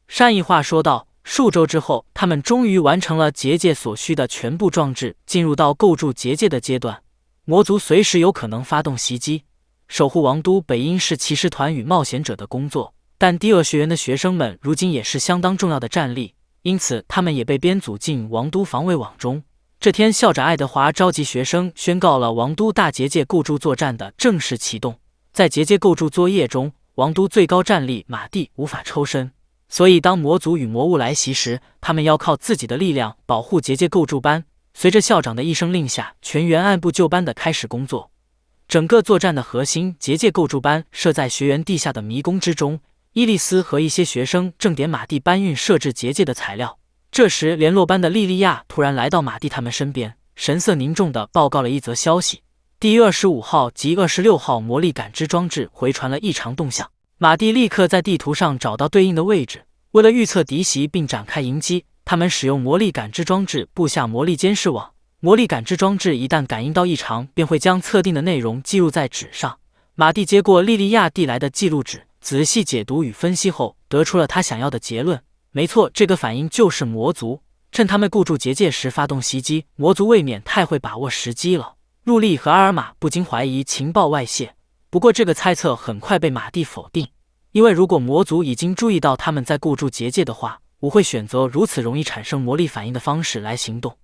上一话说到，数周之后，他们终于完成了结界所需的全部装置，进入到构筑结界的阶段。魔族随时有可能发动袭击。守护王都本应是骑士团与冒险者的工作，但第2学园的学生们如今也是相当重要的战力，因此他们也被编组进王都防卫网中。这天，校长爱德华召集学生，宣告了王都大结界构筑作战的正式启动。在结界构筑作业中，王都最高战力马蒂无法抽身，所以当魔族与魔物来袭时，他们要靠自己的力量保护结界构筑班。随着校长的一声令下，全员按部就班地开始工作。整个作战的核心结界构筑班设在学园地下的迷宫之中。伊利斯和一些学生正点马蒂搬运设置结界的材料。这时，联络班的莉莉娅突然来到马蒂他们身边，神色凝重地报告了一则消息：第25号及26号魔力感知装置回传了异常动向。马蒂立刻在地图上找到对应的位置，为了预测敌袭并展开迎击，他们使用魔力感知装置布下魔力监视网。魔力感知装置一旦感应到异常，便会将测定的内容记录在纸上。马蒂接过莉莉娅递来的记录纸，仔细解读与分析后，得出了他想要的结论。没错，这个反应就是魔族，趁他们固住结界时发动袭击。魔族未免太会把握时机了。陆莉和阿尔玛不禁怀疑情报外泄，不过这个猜测很快被马蒂否定，因为如果魔族已经注意到他们在固住结界的话，不会选择如此容易产生魔力反应的方式来行动。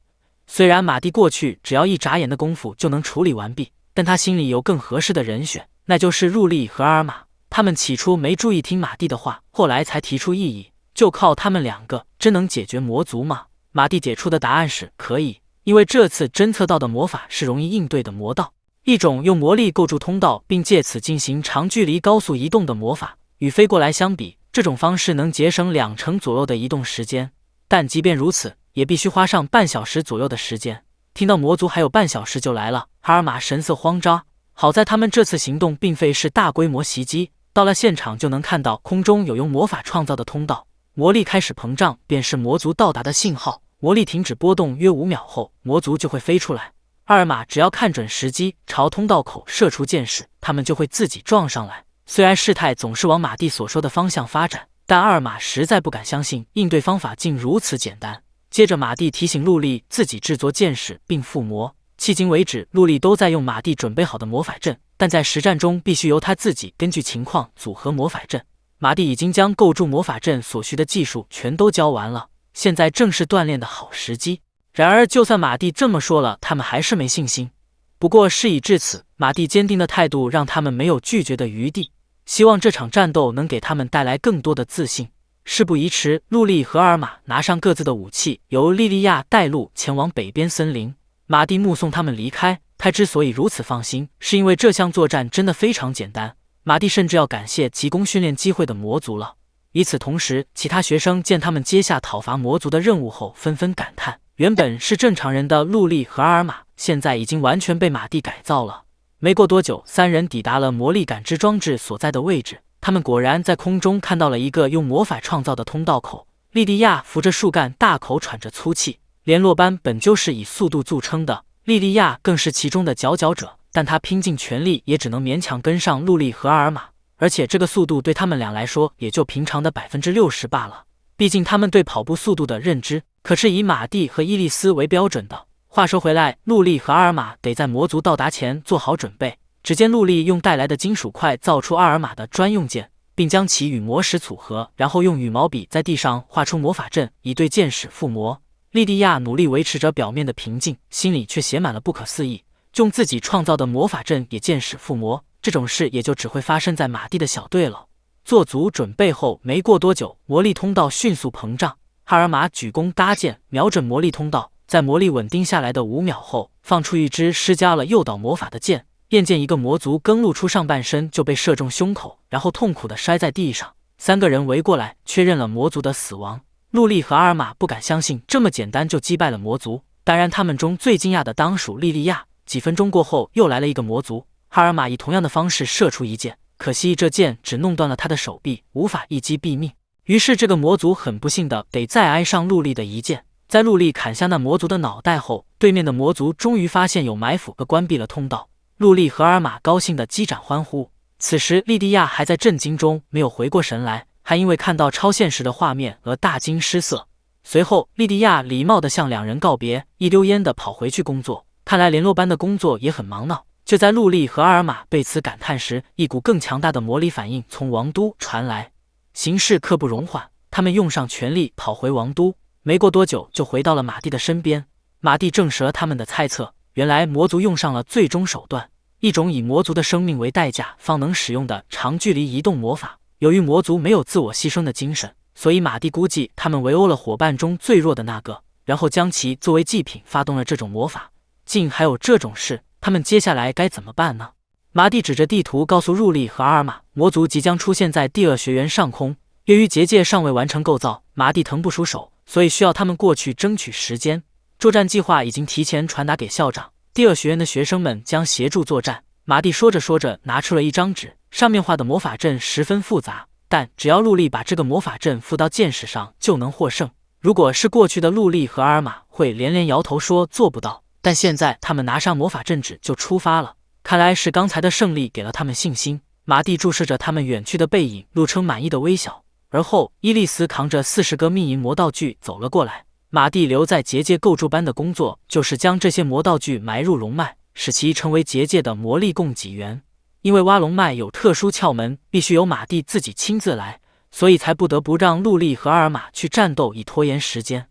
虽然马蒂过去只要一眨眼的功夫就能处理完毕，但他心里有更合适的人选，那就是陆莉和阿尔玛。他们起初没注意听马蒂的话，后来才提出异议。就靠他们两个，真能解决魔族吗？马蒂给出的答案是可以，因为这次侦测到的魔法是容易应对的魔道，一种用魔力构筑通道并借此进行长距离高速移动的魔法。与飞过来相比，这种方式能节省20%左右的移动时间，但即便如此，也必须花上半小时左右的时间。听到魔族还有半小时就来了，哈尔玛神色慌张。好在他们这次行动并非是大规模袭击，到了现场就能看到空中有用魔法创造的通道。魔力开始膨胀，便是魔族到达的信号。魔力停止波动约5秒后，魔族就会飞出来。阿尔玛只要看准时机，朝通道口射出箭矢，他们就会自己撞上来。虽然事态总是往马蒂所说的方向发展，但阿尔玛实在不敢相信应对方法竟如此简单。接着，马蒂提醒陆莉自己制作箭矢并附魔。迄今为止，陆莉都在用马蒂准备好的魔法阵，但在实战中必须由他自己根据情况组合魔法阵。马蒂已经将构筑魔法阵所需的技术全都教完了，现在正是锻炼的好时机。然而，就算马蒂这么说了，他们还是没信心。不过事已至此，马蒂坚定的态度让他们没有拒绝的余地，希望这场战斗能给他们带来更多的自信。事不宜迟，陆莉和阿尔玛拿上各自的武器，由莉莉娅带路前往北边森林。马蒂目送他们离开，他之所以如此放心，是因为这项作战真的非常简单。马蒂甚至要感谢提供训练机会的魔族了。与此同时，其他学生见他们接下讨伐魔族的任务后，纷纷感叹：原本是正常人的陆莉和阿尔玛，现在已经完全被马蒂改造了。没过多久，三人抵达了魔力感知装置所在的位置。他们果然在空中看到了一个用魔法创造的通道口。莉迪亚扶着树干，大口喘着粗气。联络班本就是以速度著称的，莉莉亚更是其中的佼佼者。但他拼尽全力，也只能勉强跟上陆莉和阿尔玛，而且这个速度对他们俩来说也就平常的60%罢了。毕竟他们对跑步速度的认知可是以马蒂和伊利斯为标准的。话说回来，陆莉和阿尔玛得在魔族到达前做好准备。只见陆莉用带来的金属块造出阿尔玛的专用剑，并将其与魔石组合，然后用羽毛笔在地上画出魔法阵，以对剑矢附魔。莉迪亚努力维持着表面的平静，心里却写满了不可思议。用自己创造的魔法阵也剑矢附魔，这种事也就只会发生在马蒂的小队了。做足准备后，没过多久，魔力通道迅速膨胀。哈尔玛举弓搭箭，瞄准魔力通道，在魔力稳定下来的5秒后，放出一支施加了诱导魔法的箭。眼见一个魔族刚露出上半身就被射中胸口，然后痛苦地摔在地上。3个人围过来，确认了魔族的死亡。陆莉和阿尔玛不敢相信这么简单就击败了魔族，当然他们中最惊讶的当属莉莉亚。几分钟过后，又来了一个魔族，哈尔玛以同样的方式射出一箭，可惜这箭只弄断了他的手臂，无法一击毙命。于是这个魔族很不幸的得再挨上陆莉的一箭。在陆莉砍下那魔族的脑袋后，对面的魔族终于发现有埋伏和关闭了通道。陆莉和阿尔玛高兴的击掌欢呼。此时莉迪亚还在震惊中，没有回过神来，还因为看到超现实的画面而大惊失色。随后莉迪亚礼貌地向两人告别，一溜烟地跑回去工作。看来联络班的工作也很忙闹。就在陆莉和阿尔玛对此感叹时，一股更强大的魔力反应从王都传来。形势刻不容缓，他们用上全力跑回王都。没过多久就回到了马蒂的身边。马蒂证实了他们的猜测，原来魔族用上了最终手段，一种以魔族的生命为代价方能使用的长距离移动魔法。由于魔族没有自我牺牲的精神，所以马蒂估计他们围殴了伙伴中最弱的那个，然后将其作为祭品发动了这种魔法。竟还有这种事，他们接下来该怎么办呢？马蒂指着地图告诉陆莉和阿尔玛，魔族即将出现在第2学园上空。由于结界尚未完成构造，马蒂腾不出手，所以需要他们过去争取时间。作战计划已经提前传达给校长，第二学院的学生们将协助作战。马蒂说着说着，拿出了一张纸，上面画的魔法阵十分复杂，但只要陆莉把这个魔法阵附到箭矢上，就能获胜。如果是过去的陆莉和阿尔玛，会连连摇头说做不到，但现在他们拿上魔法阵纸就出发了。看来是刚才的胜利给了他们信心。马蒂注视着他们远去的背影，露出满意的微笑。而后，伊丽丝扛着40个密银魔道具走了过来。马蒂留在结界构筑班的工作，就是将这些魔道具埋入龙脉，使其成为结界的魔力供给源。因为挖龙脉有特殊窍门，必须由马蒂自己亲自来，所以才不得不让陆莉和阿尔玛去战斗，以拖延时间。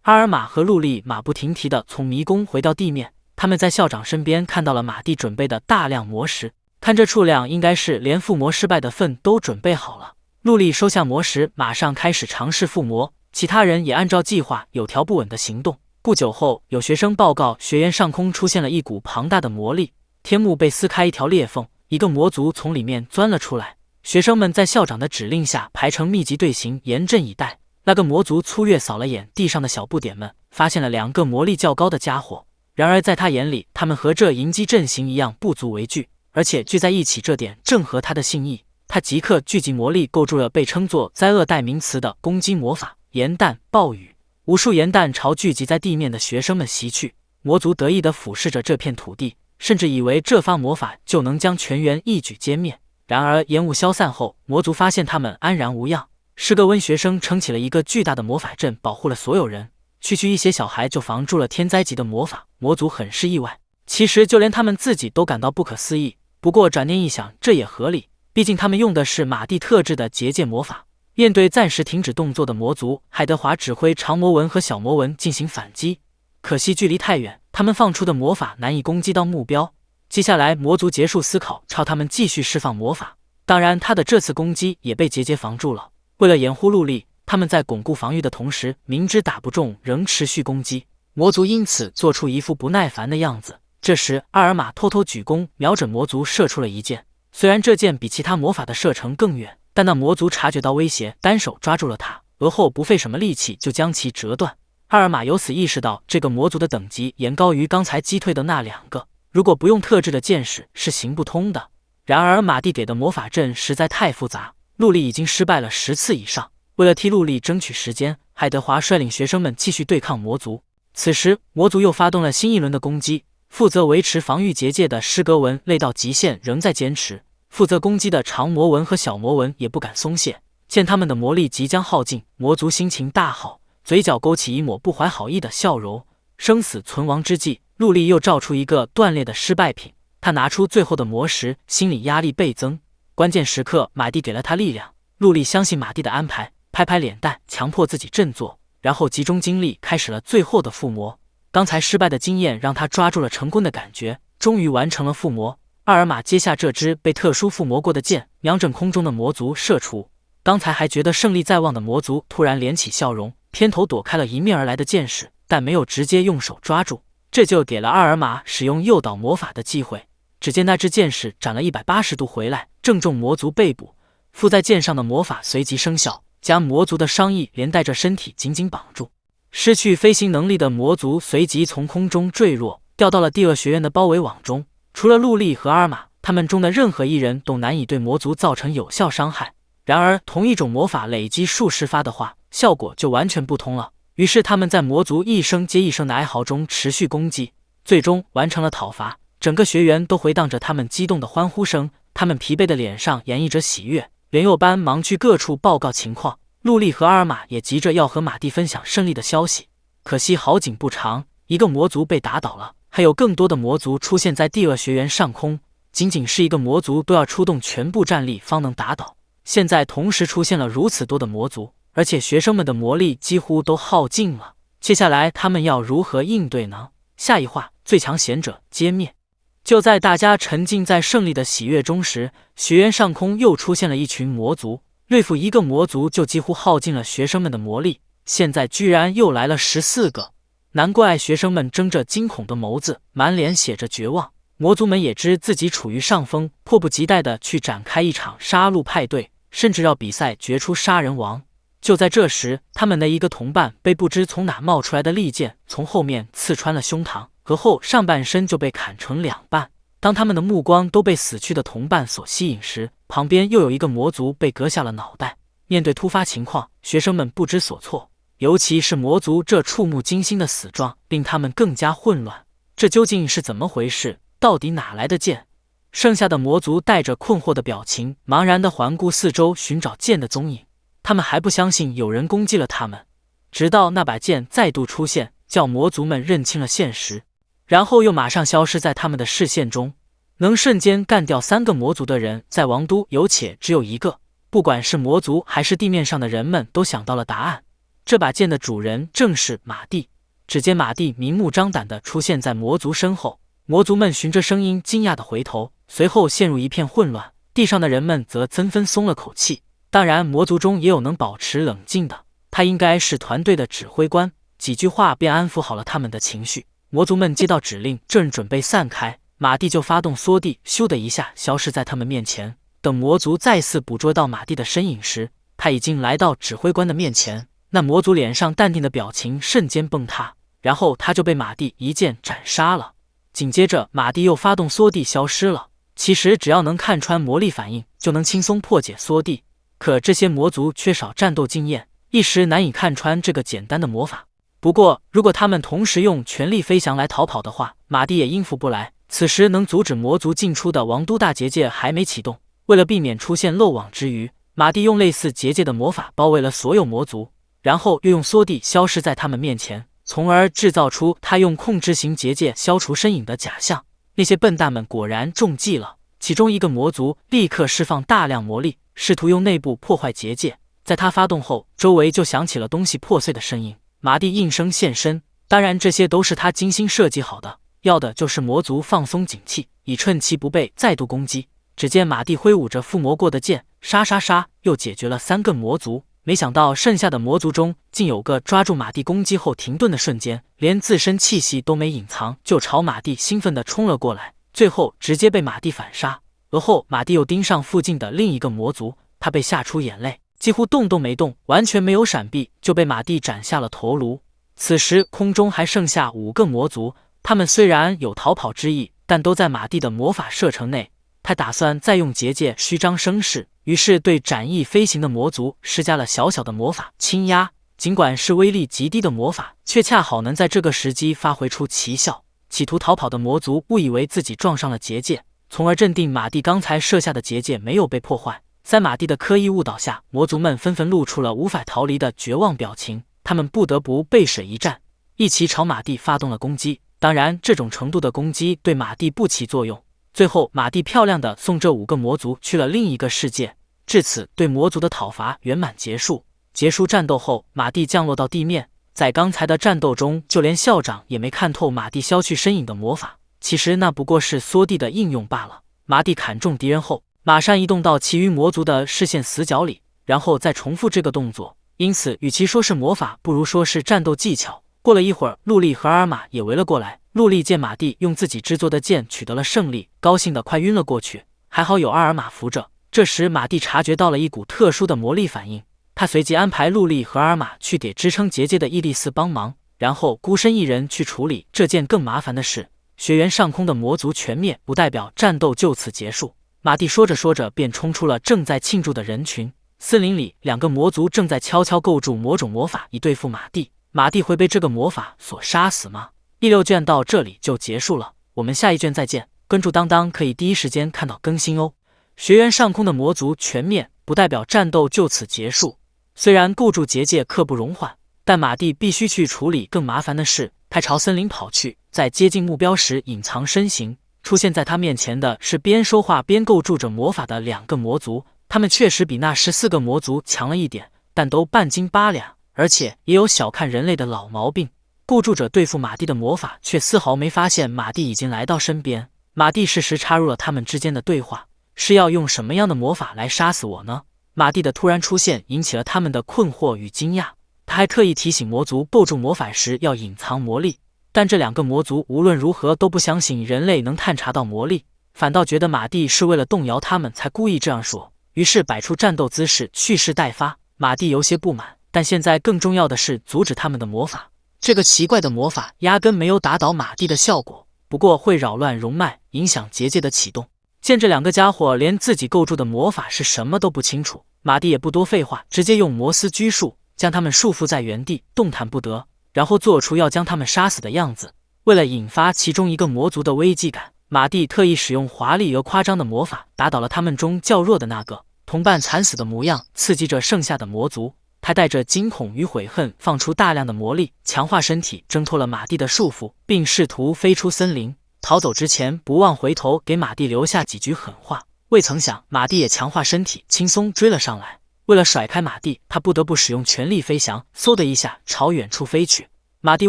阿尔玛和陆莉马不停蹄地从迷宫回到地面，他们在校长身边看到了马蒂准备的大量魔石，看这数量，应该是连附魔失败的份都准备好了。陆莉收下魔石，马上开始尝试附魔，其他人也按照计划有条不紊地行动。不久后，有学生报告，学院上空出现了一股庞大的魔力，天幕被撕开一条裂缝，一个魔族从里面钻了出来。学生们在校长的指令下排成密集队形，严阵以待。那个魔族粗略扫了眼地上的小不点们，发现了2个魔力较高的家伙。然而在他眼里，他们和这迎击阵型一样不足为惧，而且聚在一起，这点正合他的心意。他即刻聚集魔力，构筑了被称作灾厄代名词的攻击魔法——盐弹暴雨。无数盐弹朝聚集在地面的学生们袭去，魔族得意地俯视着这片土地，甚至以为这发魔法就能将全员一举歼灭。然而烟雾消散后，魔族发现他们安然无恙。施格温学生撑起了一个巨大的魔法阵，保护了所有人。区区一些小孩就防住了天灾级的魔法，魔族很是意外。其实就连他们自己都感到不可思议。不过转念一想，这也合理，毕竟他们用的是马蒂特制的结界魔法。面对暂时停止动作的魔族，海德华指挥长魔纹和小魔纹进行反击。可惜距离太远，他们放出的魔法难以攻击到目标。接下来魔族结束思考，朝他们继续释放魔法。当然，他的这次攻击也被结界防住了。为了掩护陆莉，他们在巩固防御的同时，明知打不中仍持续攻击。魔族因此做出一副不耐烦的样子。这时阿尔玛偷偷举弓，瞄准魔族射出了一箭。虽然这箭比其他魔法的射程更远，但那魔族察觉到威胁，单手抓住了他，而后不费什么力气就将其折断。阿尔玛由此意识到，这个魔族的等级远高于刚才击退的那2个，如果不用特制的箭矢是行不通的。然而马蒂给的魔法阵实在太复杂，陆莉已经失败了10次以上。为了替陆莉争取时间，海德华率领学生们继续对抗魔族。此时魔族又发动了新一轮的攻击，负责维持防御结界的施格文累到极限，仍在坚持。负责攻击的长魔纹和小魔纹也不敢松懈，见他们的魔力即将耗尽，魔族心情大好，嘴角勾起一抹不怀好意的笑容。生死存亡之际，陆莉又照出一个断裂的失败品，他拿出最后的魔石，心理压力倍增。关键时刻，马蒂给了他力量，陆莉相信马蒂的安排，拍拍脸蛋，强迫自己振作，然后集中精力开始了最后的附魔。刚才失败的经验让他抓住了成功的感觉，终于完成了附魔。阿尔玛接下这支被特殊附魔过的箭，瞄准空中的魔族射出。刚才还觉得胜利在望的魔族突然敛起笑容，偏头躲开了迎面而来的箭矢，但没有直接用手抓住，这就给了阿尔玛使用诱导魔法的机会。只见那支箭矢转了180度回来，正中魔族背部。附在箭上的魔法随即生效，将魔族的伤翼连带着身体紧紧绑住。失去飞行能力的魔族随即从空中坠落，掉到了第2学院的包围网中。除了陆莉和阿尔玛，他们中的任何一人都难以对魔族造成有效伤害。然而同一种魔法累积数十发的话，效果就完全不同了。于是他们在魔族一声接一声的哀嚎中持续攻击，最终完成了讨伐。整个学园都回荡着他们激动的欢呼声，他们疲惫的脸上洋溢着喜悦。联友班忙去各处报告情况，陆莉和阿尔玛也急着要和马蒂分享胜利的消息。可惜好景不长，一个魔族被打倒了，还有更多的魔族出现在第2学园上空。仅仅是一个魔族都要出动全部战力方能打倒，现在同时出现了如此多的魔族，而且学生们的魔力几乎都耗尽了。接下来他们要如何应对呢？下一话，最强贤者歼灭。就在大家沉浸在胜利的喜悦中时，学园上空又出现了一群魔族，对付一个魔族就几乎耗尽了学生们的魔力，现在居然又来了14个。难怪学生们睁着惊恐的眸子，满脸写着绝望。魔族们也知自己处于上风，迫不及待地去展开一场杀戮派对，甚至要比赛决出杀人王。就在这时，他们的一个同伴被不知从哪冒出来的利剑从后面刺穿了胸膛，而后上半身就被砍成2半。当他们的目光都被死去的同伴所吸引时，旁边又有一个魔族被割下了脑袋。面对突发情况，学生们不知所措，尤其是魔族这触目惊心的死状，令他们更加混乱。这究竟是怎么回事？到底哪来的剑？剩下的魔族带着困惑的表情，茫然地环顾四周，寻找剑的踪影。他们还不相信有人攻击了他们，直到那把剑再度出现，叫魔族们认清了现实，然后又马上消失在他们的视线中。能瞬间干掉3个魔族的人，在王都有且只有一个。不管是魔族还是地面上的人们，都想到了答案。这把剑的主人正是马蒂。只见马蒂明目张胆地出现在魔族身后，魔族们循着声音惊讶地回头，随后陷入一片混乱。地上的人们则纷纷松了口气。当然，魔族中也有能保持冷静的，他应该是团队的指挥官，几句话便安抚好了他们的情绪。魔族们接到指令，正准备散开，马蒂就发动缩地，咻的一下消失在他们面前。等魔族再次捕捉到马蒂的身影时，他已经来到指挥官的面前。那魔族脸上淡定的表情瞬间崩塌，然后他就被马蒂一剑斩杀了。紧接着，马蒂又发动缩地消失了。其实只要能看穿魔力反应，就能轻松破解缩地。可这些魔族缺少战斗经验，一时难以看穿这个简单的魔法。不过，如果他们同时用全力飞翔来逃跑的话，马蒂也应付不来。此时能阻止魔族进出的王都大结界还没启动。为了避免出现漏网之鱼，马蒂用类似结界的魔法包围了所有魔族，然后又用缩地消失在他们面前，从而制造出他用控制型结界消除身影的假象。那些笨蛋们果然中计了。其中一个魔族立刻释放大量魔力，试图用内部破坏结界。在他发动后，周围就响起了东西破碎的声音。马蒂应声现身，当然这些都是他精心设计好的，要的就是魔族放松警惕，以趁其不备再度攻击。只见马蒂挥舞着附魔过的剑，杀杀杀，又解决了3个魔族。没想到剩下的魔族中，竟有个抓住马蒂攻击后停顿的瞬间，连自身气息都没隐藏，就朝马蒂兴奋地冲了过来，最后直接被马蒂反杀。而后马蒂又盯上附近的另一个魔族，他被吓出眼泪，几乎动都没动，完全没有闪避，就被马蒂斩下了头颅。此时空中还剩下5个魔族，他们虽然有逃跑之意，但都在马蒂的魔法射程内。他打算再用结界虚张声势，于是对展翼飞行的魔族施加了小小的魔法轻压。尽管是威力极低的魔法，却恰好能在这个时机发挥出奇效。企图逃跑的魔族误以为自己撞上了结界，从而镇定马蒂刚才设下的结界没有被破坏。在马蒂的刻意误导下，魔族们纷纷露出了无法逃离的绝望表情，他们不得不背水一战，一起朝马蒂发动了攻击。当然，这种程度的攻击对马蒂不起作用。最后，马蒂漂亮地送这5个魔族去了另一个世界。至此，对魔族的讨伐圆满结束。结束战斗后，马蒂降落到地面。在刚才的战斗中，就连校长也没看透马蒂消去身影的魔法，其实那不过是缩地的应用罢了。马蒂砍中敌人后，马上移动到其余魔族的视线死角里，然后再重复这个动作。因此，与其说是魔法，不如说是战斗技巧。过了一会儿，陆莉和阿尔玛也围了过来。陆莉见马蒂用自己制作的剑取得了胜利，高兴得快晕了过去。还好有阿尔玛扶着。这时马蒂察觉到了一股特殊的魔力反应，他随即安排陆莉和阿尔玛去给支撑结界的伊利斯帮忙，然后孤身一人去处理这件更麻烦的事。学园上空的魔族全灭，不代表战斗就此结束。马蒂说着说着便冲出了正在庆祝的人群。森林里2个魔族正在悄悄构筑某种魔法以对付马蒂。马蒂会被这个魔法所杀死吗？第6卷到这里就结束了，我们下一卷再见。关注当当可以第一时间看到更新哦。学园上空的魔族全灭，不代表战斗就此结束。虽然构筑结界刻不容缓，但马蒂必须去处理更麻烦的事。他朝森林跑去，在接近目标时隐藏身形。出现在他面前的是边说话边构筑着魔法的2个魔族，他们确实比那14个魔族强了一点，但都半斤8两，而且也有小看人类的老毛病。构筑者对付马蒂的魔法，却丝毫没发现马蒂已经来到身边。马蒂适时插入了他们之间的对话，是要用什么样的魔法来杀死我呢？马蒂的突然出现引起了他们的困惑与惊讶。他还特意提醒魔族构筑魔法时要隐藏魔力，但这2个魔族无论如何都不相信人类能探查到魔力，反倒觉得马蒂是为了动摇他们才故意这样说，于是摆出战斗姿势蓄势待发。马蒂有些不满，但现在更重要的是阻止他们的魔法。这个奇怪的魔法压根没有打倒马蒂的效果，不过会扰乱龙脉，影响结界的启动。见这两个家伙连自己构筑的魔法是什么都不清楚，马蒂也不多废话，直接用摩斯拘束，将他们束缚在原地，动弹不得，然后做出要将他们杀死的样子。为了引发其中一个魔族的危机感，马蒂特意使用华丽而夸张的魔法，打倒了他们中较弱的那个。同伴惨死的模样刺激着剩下的魔族，他带着惊恐与悔恨，放出大量的魔力，强化身体，挣脱了马蒂的束缚，并试图飞出森林。逃走之前，不忘回头给马蒂留下几句狠话。未曾想，马蒂也强化身体，轻松追了上来。为了甩开马蒂，他不得不使用全力飞翔，嗖的一下朝远处飞去。马蒂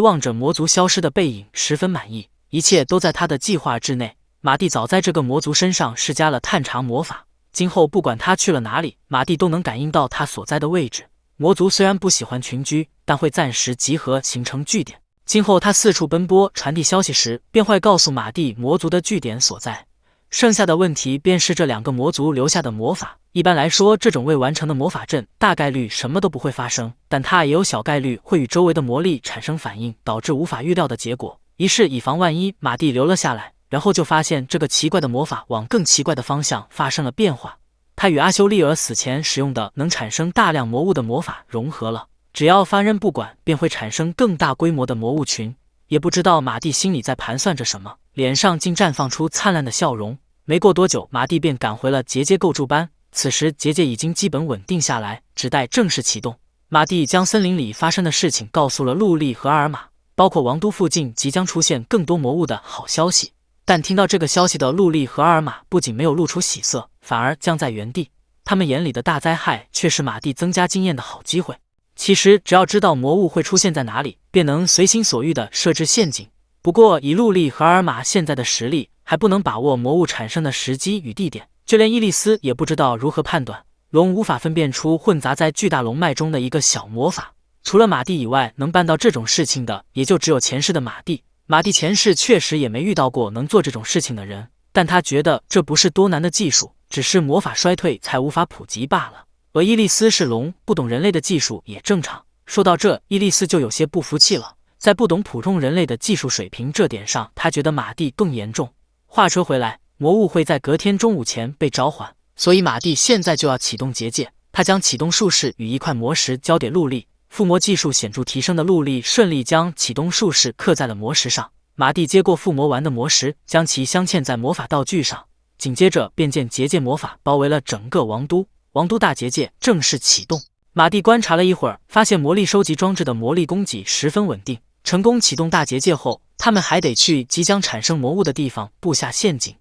望着魔族消失的背影，十分满意，一切都在他的计划之内。马蒂早在这个魔族身上施加了探查魔法，今后不管他去了哪里，马蒂都能感应到他所在的位置。魔族虽然不喜欢群居，但会暂时集合形成据点。今后他四处奔波传递消息时，便会告诉马蒂魔族的据点所在。剩下的问题便是这两个魔族留下的魔法。一般来说，这种未完成的魔法阵大概率什么都不会发生，但它也有小概率会与周围的魔力产生反应，导致无法预料的结果。于是以防万一，马蒂留了下来，然后就发现这个奇怪的魔法往更奇怪的方向发生了变化。他与阿修利尔死前使用的能产生大量魔物的魔法融合了，只要凡人不管，便会产生更大规模的魔物群。也不知道马蒂心里在盘算着什么，脸上竟绽放出灿烂的笑容。没过多久，马蒂便赶回了结界构筑班。此时结界已经基本稳定下来，只待正式启动。马蒂将森林里发生的事情告诉了陆莉和阿尔玛，包括王都附近即将出现更多魔物的好消息。但听到这个消息的陆莉和阿尔玛不仅没有露出喜色，反而僵在原地。他们眼里的大灾害却是马蒂增加经验的好机会。其实只要知道魔物会出现在哪里，便能随心所欲地设置陷阱。不过以陆莉和阿尔玛现在的实力，还不能把握魔物产生的时机与地点，就连伊利斯也不知道如何判断。龙无法分辨出混杂在巨大龙脉中的一个小魔法。除了马蒂以外，能办到这种事情的也就只有前世的马蒂。马蒂前世确实也没遇到过能做这种事情的人，但他觉得这不是多难的技术，只是魔法衰退才无法普及罢了。而伊利斯是龙，不懂人类的技术也正常。说到这，伊利斯就有些不服气了。在不懂普通人类的技术水平这点上，他觉得马蒂更严重。话说回来，魔物会在隔天中午前被召唤，所以马蒂现在就要启动结界。他将启动术士与一块魔石交给陆莉，附魔技术显著提升的陆莉顺利将启动术士刻在了魔石上。马蒂接过附魔完的魔石，将其镶嵌在魔法道具上，紧接着便见结界魔法包围了整个王都。王都大结界正式启动。马蒂观察了一会儿，发现魔力收集装置的魔力供给十分稳定。成功启动大结界后，他们还得去即将产生魔物的地方布下陷阱。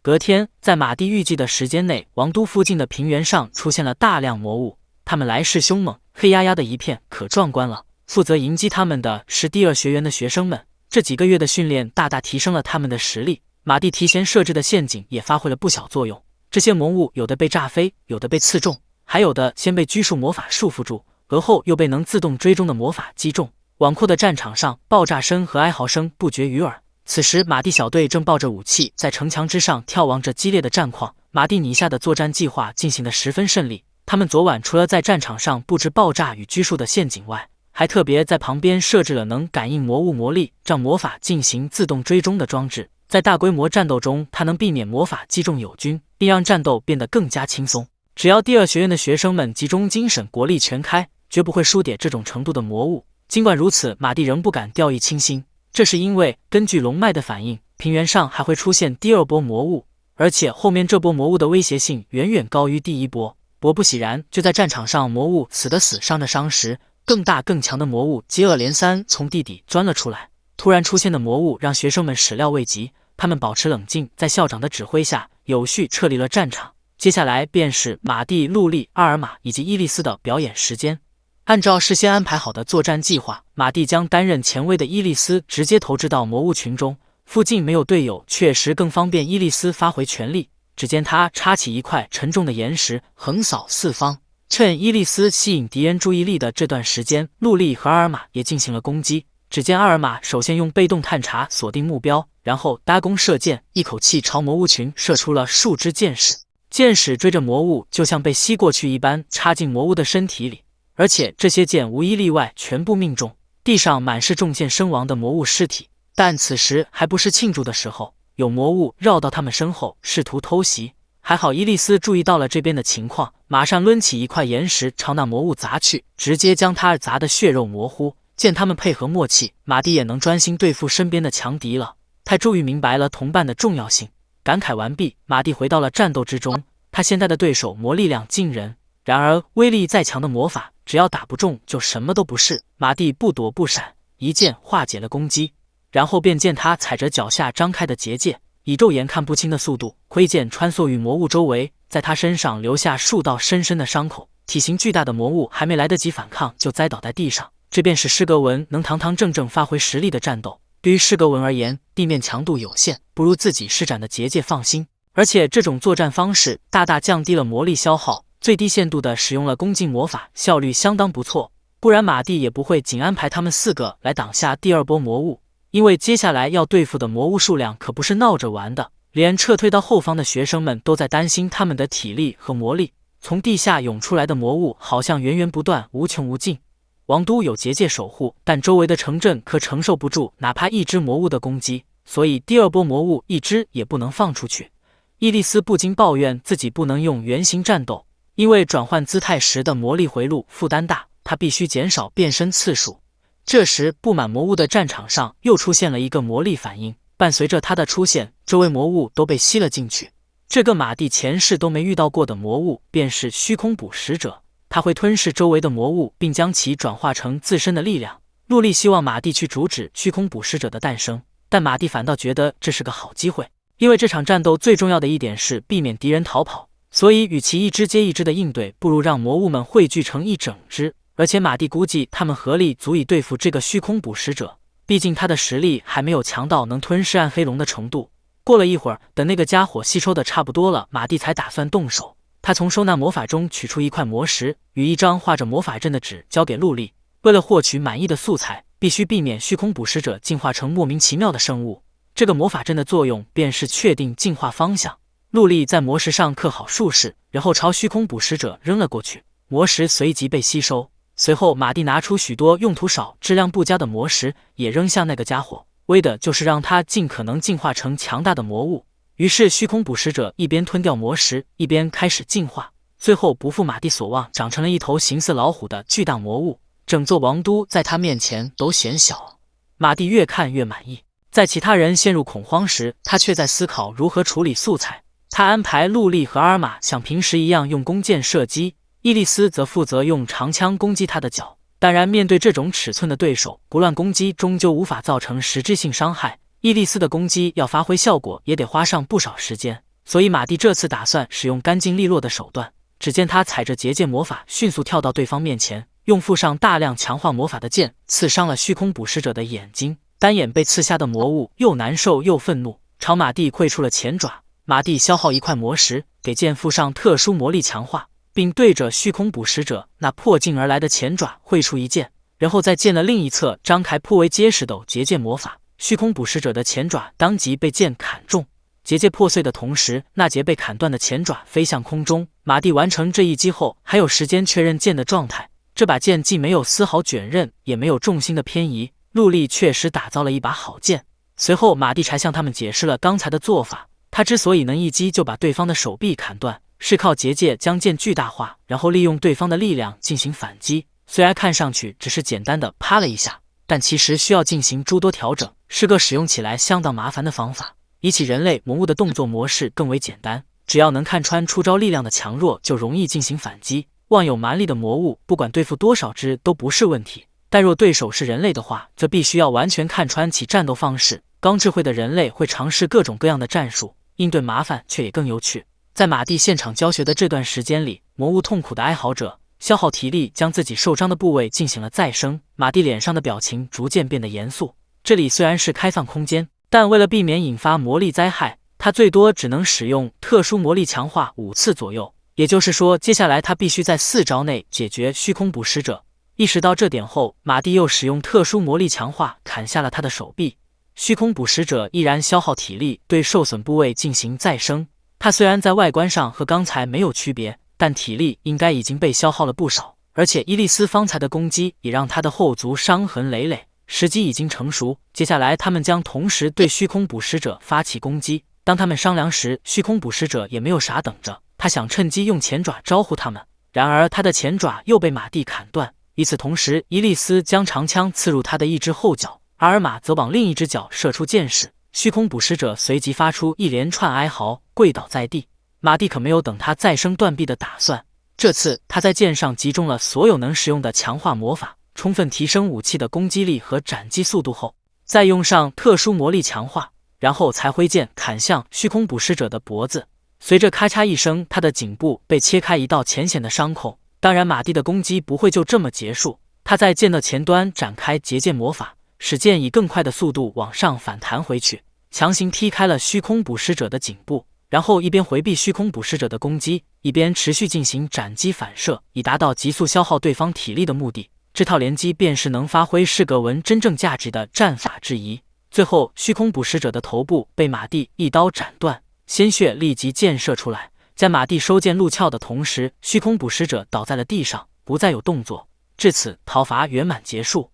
隔天，在马蒂预计的时间内，王都附近的平原上出现了大量魔物，他们来势凶猛，黑压压的一片，可壮观了。负责迎击他们的是第二学园的学生们，这几个月的训练大大提升了他们的实力。马蒂提前设置的陷阱也发挥了不小作用。这些魔物有的被炸飞，有的被刺中，还有的先被拘束魔法束缚住，而后又被能自动追踪的魔法击中。广阔的战场上，爆炸声和哀嚎声不绝于耳。此时，马蒂小队正抱着武器在城墙之上眺望着激烈的战况。马蒂拟下的作战计划进行得十分顺利。他们昨晚除了在战场上布置爆炸与拘束的陷阱外，还特别在旁边设置了能感应魔物魔力，让魔法进行自动追踪的装置。在大规模战斗中，它能避免魔法击中友军，并让战斗变得更加轻松。只要第二学院的学生们集中精神，国力全开，绝不会输给这种程度的魔物。尽管如此，马蒂仍不敢掉以轻心，这是因为根据龙脉的反应，平原上还会出现第二波魔物，而且后面这波魔物的威胁性远远高于第一波。果不其然，就在战场上魔物死的死，伤的伤时，更大更强的魔物接二连三从地底钻了出来。突然出现的魔物让学生们始料未及，他们保持冷静，在校长的指挥下有序撤离了战场。接下来便是马蒂、陆莉、阿尔玛以及伊利斯的表演时间。按照事先安排好的作战计划，马蒂将担任前卫的伊利斯直接投掷到魔物群中，附近没有队友，确实更方便伊利斯发挥全力。只见他插起一块沉重的岩石，横扫四方。趁伊利斯吸引敌人注意力的这段时间，陆莉和阿尔玛也进行了攻击。只见阿尔玛首先用被动探查锁定目标，然后搭弓射箭，一口气朝魔物群射出了数支箭矢。箭矢追着魔物，就像被吸过去一般，插进魔物的身体里。而且这些箭无一例外全部命中，地上满是中箭身亡的魔物尸体。但此时还不是庆祝的时候，有魔物绕到他们身后，试图偷袭。还好伊利斯注意到了这边的情况，马上抡起一块岩石朝那魔物砸去，直接将他砸得血肉模糊。见他们配合默契，马蒂也能专心对付身边的强敌了。他终于明白了同伴的重要性。感慨完毕，马蒂回到了战斗之中。他现在的对手魔力量惊人，然而威力再强的魔法，只要打不中就什么都不是。马蒂不躲不闪，一剑化解了攻击，然后便见他踩着脚下张开的结界，以肉眼看不清的速度挥剑穿梭于魔物周围，在他身上留下数道深深的伤口。体型巨大的魔物还没来得及反抗，就栽倒在地上。这便是施格文能堂堂正正发挥实力的战斗。对于施格文而言，地面强度有限，不如自己施展的结界放心。而且这种作战方式大大降低了魔力消耗，最低限度的使用了攻击魔法，效率相当不错。不然马蒂也不会仅安排他们4个来挡下第2波魔物，因为接下来要对付的魔物数量可不是闹着玩的。连撤退到后方的学生们都在担心他们的体力和魔力。从地下涌出来的魔物好像源源不断，无穷无尽。王都有结界守护，但周围的城镇可承受不住哪怕一只魔物的攻击，所以第2波魔物一只也不能放出去。伊利斯不禁抱怨自己不能用原型战斗，因为转换姿态时的魔力回路负担大，他必须减少变身次数。这时布满魔物的战场上又出现了一个魔力反应，伴随着他的出现，周围魔物都被吸了进去。这个马蒂前世都没遇到过的魔物便是虚空捕食者，他会吞噬周围的魔物，并将其转化成自身的力量。陆莉希望马蒂去阻止虚空捕食者的诞生，但马蒂反倒觉得这是个好机会，因为这场战斗最重要的一点是避免敌人逃跑，所以与其一只接一只的应对，不如让魔物们汇聚成一整只。而且马蒂估计他们合力足以对付这个虚空捕食者，毕竟他的实力还没有强到能吞噬暗黑龙的程度。过了一会儿，等那个家伙吸收的差不多了，马蒂才打算动手。他从收纳魔法中取出一块魔石，与一张画着魔法阵的纸交给陆莉。为了获取满意的素材，必须避免虚空捕食者进化成莫名其妙的生物。这个魔法阵的作用便是确定进化方向。陆莉在魔石上刻好术式，然后朝虚空捕食者扔了过去，魔石随即被吸收。随后马蒂拿出许多用途少、质量不佳的魔石，也扔向那个家伙，为的就是让他尽可能进化成强大的魔物。于是虚空捕食者一边吞掉魔石，一边开始进化，最后不负马蒂所望，长成了一头形似老虎的巨大魔物。整座王都在他面前都显小。马蒂越看越满意。在其他人陷入恐慌时，他却在思考如何处理素材。他安排陆莉和阿尔玛像平时一样用弓箭射击，伊利斯则负责用长枪攻击他的脚。当然，面对这种尺寸的对手，不乱攻击终究无法造成实质性伤害。伊利斯的攻击要发挥效果，也得花上不少时间，所以马蒂这次打算使用干净利落的手段。只见他踩着结界魔法，迅速跳到对方面前，用附上大量强化魔法的剑刺伤了虚空捕食者的眼睛。单眼被刺瞎的魔物又难受又愤怒，朝马蒂挥出了前爪。马蒂消耗一块魔石，给剑附上特殊魔力强化，并对着虚空捕食者那破镜而来的前爪挥出一剑，然后在剑的另一侧张开颇为结实的结界魔法。虚空捕食者的前爪当即被剑砍中，结界破碎的同时，那节被砍断的前爪飞向空中。马蒂完成这一击后，还有时间确认剑的状态。这把剑既没有丝毫卷刃，也没有重心的偏移，陆莉确实打造了一把好剑。随后马蒂才向他们解释了刚才的做法。他之所以能一击就把对方的手臂砍断，是靠结界将剑巨大化，然后利用对方的力量进行反击。虽然看上去只是简单的啪了一下，但其实需要进行诸多调整，是个使用起来相当麻烦的方法。比起人类魔物的动作模式更为简单，只要能看穿出招力量的强弱，就容易进行反击。望有蛮力的魔物，不管对付多少只都不是问题，但若对手是人类的话，则必须要完全看穿其战斗方式。刚智慧的人类会尝试各种各样的战术，应对麻烦却也更有趣。在马蒂现场教学的这段时间里，魔物痛苦的哀嚎着，消耗体力将自己受伤的部位进行了再生。马蒂脸上的表情逐渐变得严肃。这里虽然是开放空间，但为了避免引发魔力灾害，他最多只能使用特殊魔力强化5次左右。也就是说，接下来他必须在4招内解决虚空捕食者。意识到这点后，马蒂又使用特殊魔力强化砍下了他的手臂。虚空捕食者依然消耗体力，对受损部位进行再生。他虽然在外观上和刚才没有区别，但体力应该已经被消耗了不少。而且伊利斯方才的攻击也让他的后族伤痕累累，时机已经成熟。接下来他们将同时对虚空捕食者发起攻击。当他们商量时，虚空捕食者也没有傻等着，他想趁机用前爪招呼他们。然而他的前爪又被马蒂砍断。与此同时，伊利斯将长枪刺入他的一只后脚，阿尔玛则往另一只脚射出箭矢。虚空捕食者随即发出一连串哀嚎，跪倒在地。马蒂可没有等他再生断臂的打算，这次他在剑上集中了所有能使用的强化魔法，充分提升武器的攻击力和斩击速度后，再用上特殊魔力强化，然后才挥剑砍向虚空捕食者的脖子。随着咔嚓一声，他的颈部被切开一道浅浅的伤口。当然，马蒂的攻击不会就这么结束，他在剑的前端展开结界魔法，使剑以更快的速度往上反弹回去，强行踢开了虚空捕食者的颈部，然后一边回避虚空捕食者的攻击，一边持续进行斩击反射，以达到急速消耗对方体力的目的。这套连击便是能发挥释格文真正价值的战法之一。最后，虚空捕食者的头部被马蒂一刀斩断，鲜血立即溅射出来。在马蒂收剑入鞘的同时，虚空捕食者倒在了地上，不再有动作。至此，讨伐圆满结束。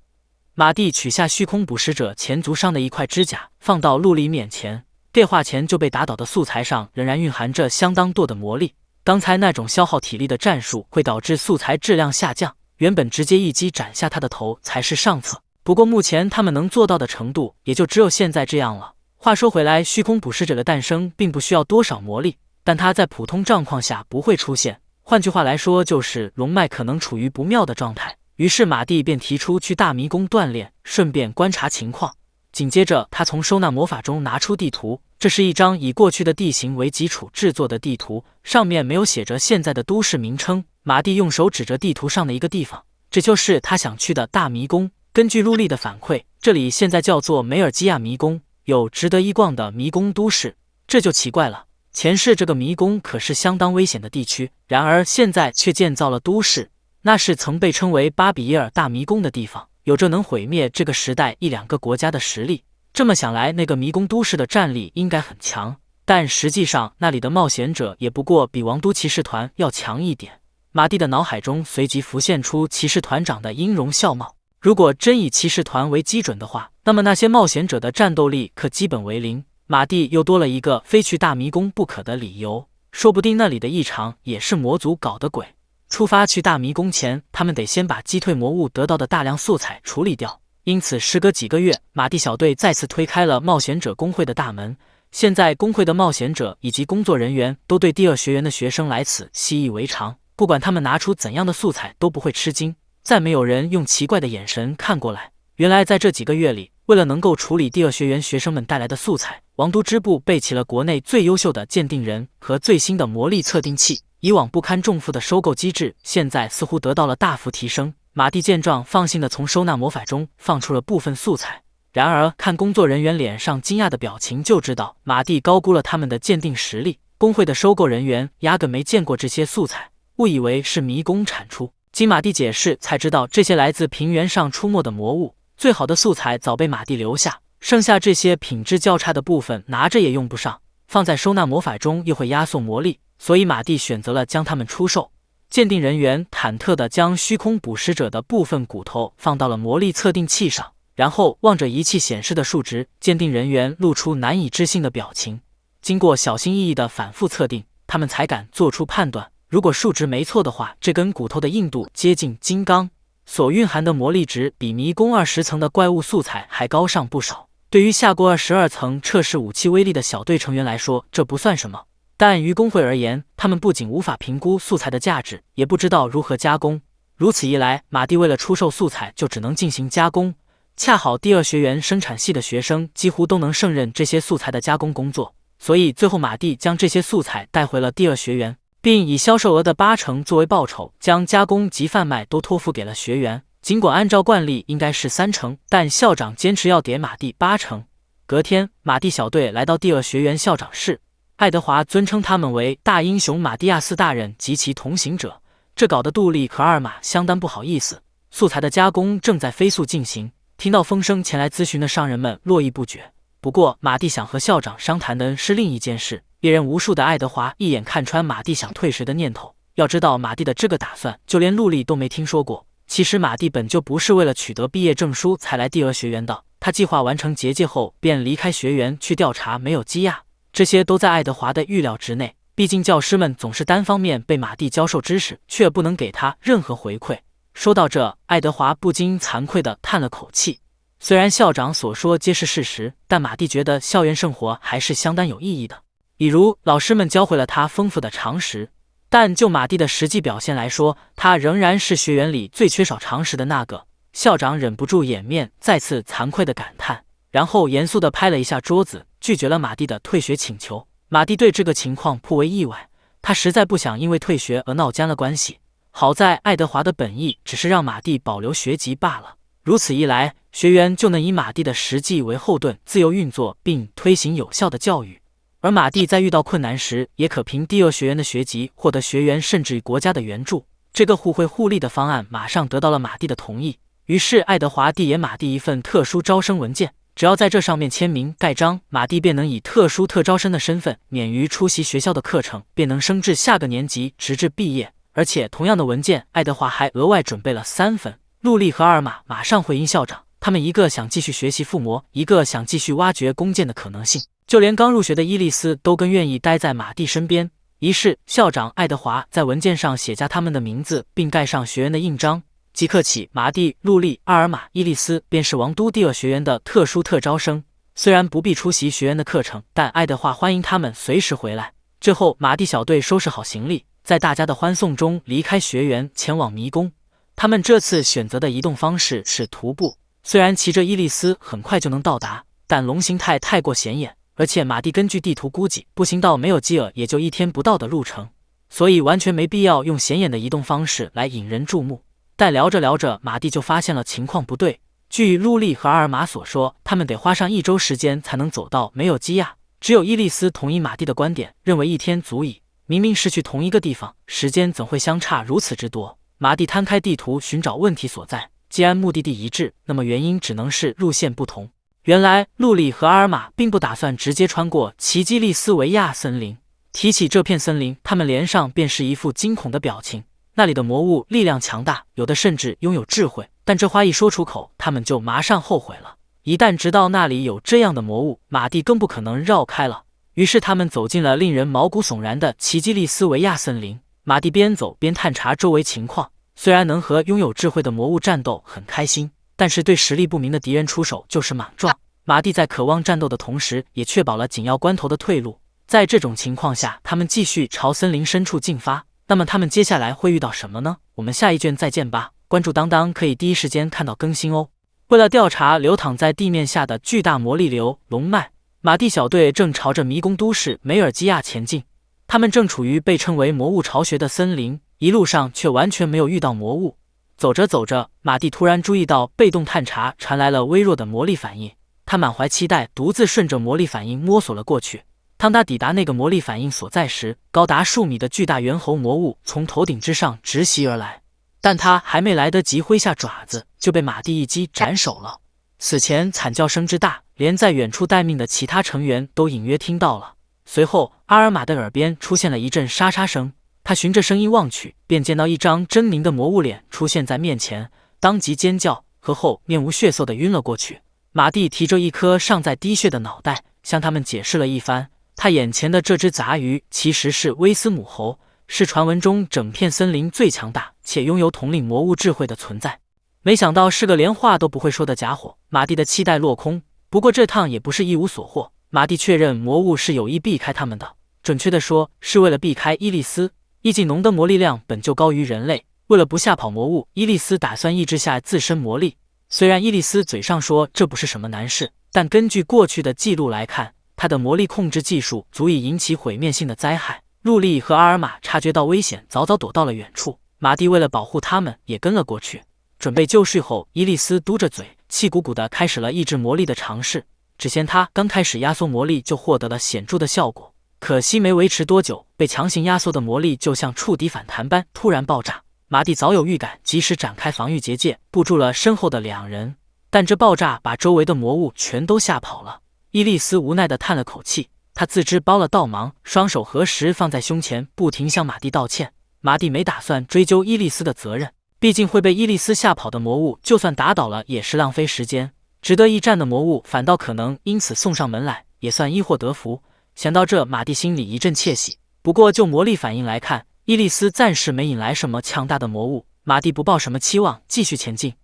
马蒂取下虚空捕食者前足上的一块指甲，放到陆离面前。电话前就被打倒的素材上仍然蕴含着相当多的魔力。刚才那种消耗体力的战术会导致素材质量下降，原本直接一击斩下他的头才是上策。不过目前他们能做到的程度，也就只有现在这样了。话说回来，虚空捕食者的诞生并不需要多少魔力，但它在普通状况下不会出现。换句话来说，就是龙脉可能处于不妙的状态。于是马蒂便提出去大迷宫锻炼，顺便观察情况。紧接着，他从收纳魔法中拿出地图，这是一张以过去的地形为基础制作的地图，上面没有写着现在的都市名称。马蒂用手指着地图上的一个地方，这就是他想去的大迷宫。根据陆莉的反馈，这里现在叫做梅尔基亚迷宫，有值得一逛的迷宫都市。这就奇怪了，前世这个迷宫可是相当危险的地区，然而现在却建造了都市。那是曾被称为巴比耶尔大迷宫的地方，有着能毁灭这个时代一两个国家的实力。这么想来，那个迷宫都市的战力应该很强，但实际上那里的冒险者也不过比王都骑士团要强一点。马蒂的脑海中随即浮现出骑士团长的音容笑貌。如果真以骑士团为基准的话，那么那些冒险者的战斗力可基本为零。马蒂又多了一个非去大迷宫不可的理由，说不定那里的异常也是魔族搞的鬼。出发去大迷宫前，他们得先把击退魔物得到的大量素材处理掉。因此，时隔几个月，马蒂小队再次推开了冒险者工会的大门。现在，工会的冒险者以及工作人员都对第二学园的学生来此习以为常，不管他们拿出怎样的素材都不会吃惊。再没有人用奇怪的眼神看过来。原来，在这几个月里，为了能够处理第二学园学生们带来的素材，王都支部备齐了国内最优秀的鉴定人和最新的魔力测定器。以往不堪重负的收购机制，现在似乎得到了大幅提升。马蒂见状，放心地从收纳魔法中放出了部分素材。然而，看工作人员脸上惊讶的表情就知道，马蒂高估了他们的鉴定实力。工会的收购人员压根没见过这些素材，误以为是迷宫产出。经马蒂解释，才知道这些来自平原上出没的魔物。最好的素材早被马蒂留下，剩下这些品质较差的部分拿着也用不上，放在收纳魔法中又会压缩魔力。所以马蒂选择了将它们出售。鉴定人员忐忑地将虚空捕食者的部分骨头放到了魔力测定器上，然后望着仪器显示的数值，鉴定人员露出难以置信的表情。经过小心翼翼的反复测定，他们才敢做出判断。如果数值没错的话，这根骨头的硬度接近金刚，所蕴含的魔力值比迷宫20层的怪物素材还高上不少。对于下过22层测试武器威力的小队成员来说，这不算什么。但于工会而言，他们不仅无法评估素材的价值，也不知道如何加工。如此一来，马蒂为了出售素材，就只能进行加工。恰好第二学园生产系的学生几乎都能胜任这些素材的加工工作，所以最后马蒂将这些素材带回了第二学园，并以销售额的80%作为报酬，将加工及贩卖都托付给了学员。尽管按照惯例应该是30%，但校长坚持要给马蒂80%。隔天，马蒂小队来到第二学园校长室。爱德华尊称他们为大英雄马蒂亚斯大人及其同行者，这搞得杜利和阿尔玛相当不好意思。素材的加工正在飞速进行，听到风声前来咨询的商人们络绎不绝。不过，马蒂想和校长商谈的是另一件事。猎人无数的爱德华一眼看穿马蒂想退学的念头，要知道马蒂的这个打算，就连陆莉都没听说过。其实马蒂本就不是为了取得毕业证书才来帝俄学园的，他计划完成结界后便离开学园去调查没有基亚，这些都在爱德华的预料之内。毕竟教师们总是单方面被马蒂教授知识，却不能给他任何回馈。说到这，爱德华不禁惭愧地叹了口气。虽然校长所说皆是事实，但马蒂觉得校园生活还是相当有意义的。比如老师们教会了他丰富的常识，但就马蒂的实际表现来说，他仍然是学园里最缺少常识的那个。校长忍不住掩面再次惭愧地感叹，然后严肃地拍了一下桌子，拒绝了马蒂的退学请求。马蒂对这个情况颇为意外，他实在不想因为退学而闹僵了关系。好在爱德华的本意只是让马蒂保留学籍罢了，如此一来，学园就能以马蒂的实际为后盾，自由运作并推行有效的教育。而马蒂在遇到困难时，也可凭第二学园的学籍获得学园甚至国家的援助。这个互惠互利的方案马上得到了马蒂的同意，于是爱德华递给马蒂一份特殊招生文件，只要在这上面签名盖章，马蒂便能以特殊特招生的身份免于出席学校的课程，便能升至下个年级直至毕业。而且同样的文件，爱德华还额外准备了3份。陆莉和阿尔玛马上回应校长，他们一个想继续学习附魔，一个想继续挖掘弓箭的可能性。就连刚入学的伊丽丝都更愿意待在马蒂身边。于是校长爱德华在文件上写下他们的名字，并盖上学园的印章。即刻起，马蒂、陆莉、阿尔玛、伊丽丝便是王都第二学园的特殊特招生。虽然不必出席学园的课程，但爱德华欢迎他们随时回来。之后，马蒂小队收拾好行李，在大家的欢送中离开学园，前往迷宫。他们这次选择的移动方式是徒步，虽然骑着伊丽丝很快就能到达，但龙形态太过显眼，而且马蒂根据地图估计，步行到没有基尔也就1天不到的路程，所以完全没必要用显眼的移动方式来引人注目。但聊着聊着，马蒂就发现了情况不对。据陆莉和阿尔玛所说，他们得花上1周时间才能走到没有基亚，只有伊丽丝同意马蒂的观点，认为1天足矣。明明是去同一个地方，时间怎会相差如此之多？马蒂摊开地图寻找问题所在，既然目的地一致，那么原因只能是路线不同。原来陆莉和阿尔玛并不打算直接穿过奇基利斯维亚森林。提起这片森林，他们脸上便是一副惊恐的表情。那里的魔物力量强大，有的甚至拥有智慧，但这话一说出口，他们就马上后悔了。一旦知道那里有这样的魔物，马蒂更不可能绕开了。于是他们走进了令人毛骨悚然的奇基利斯维亚森林。马蒂边走边探查周围情况，虽然能和拥有智慧的魔物战斗很开心，但是对实力不明的敌人出手就是莽撞。马蒂在渴望战斗的同时，也确保了紧要关头的退路。在这种情况下，他们继续朝森林深处进发。那么他们接下来会遇到什么呢？我们下一卷再见吧！关注当当可以第一时间看到更新哦。为了调查流淌在地面下的巨大魔力流龙脉，马蒂小队正朝着迷宫都市梅尔基亚前进。他们正处于被称为魔物巢穴的森林，一路上却完全没有遇到魔物。走着走着，马蒂突然注意到被动探查传来了微弱的魔力反应，他满怀期待，独自顺着魔力反应摸索了过去。当他抵达那个魔力反应所在时，高达数米的巨大猿猴魔物从头顶之上直袭而来，但他还没来得及挥下爪子，就被马蒂一击斩首了。死前惨叫声之大，连在远处待命的其他成员都隐约听到了。随后，阿尔玛的耳边出现了一阵沙沙声，他循着声音望去，便见到一张狰狞的魔物脸出现在面前，当即尖叫，和后面无血色的晕了过去。马蒂提着一颗尚在滴血的脑袋，向他们解释了一番。他眼前的这只杂鱼其实是威斯母猴，是传闻中整片森林最强大且拥有统领魔物智慧的存在。没想到是个连话都不会说的家伙，马蒂的期待落空。不过这趟也不是一无所获，马蒂确认魔物是有意避开他们的，准确的说是为了避开伊丽丝。伊技农的魔力量本就高于人类，为了不吓跑魔物，伊丽丝打算抑制下自身魔力。虽然伊丽丝嘴上说这不是什么难事，但根据过去的记录来看，他的魔力控制技术足以引起毁灭性的灾害。陆莉和阿尔玛察觉到危险，早早躲到了远处。马蒂为了保护他们，也跟了过去。准备就绪后，伊丽丝嘟着嘴，气鼓鼓地开始了抑制魔力的尝试。只见他刚开始压缩魔力就获得了显著的效果，可惜没维持多久，被强行压缩的魔力就像触底反弹般突然爆炸。马蒂早有预感，及时展开防御结界，布住了身后的2人。但这爆炸把周围的魔物全都吓跑了。伊丽丝无奈地叹了口气，她自知帮了倒忙，双手合十放在胸前，不停向马蒂道歉。麻地没打算追究伊利斯的责任，毕竟会被伊利斯吓跑的魔物，就算打倒了也是浪费时间，值得一战的魔物反倒可能因此送上门来，也算因祸得福。想到这，马蒂心里一阵窃喜。不过就魔力反应来看，伊利斯暂时没引来什么强大的魔物，马蒂不抱什么期望，继续前进。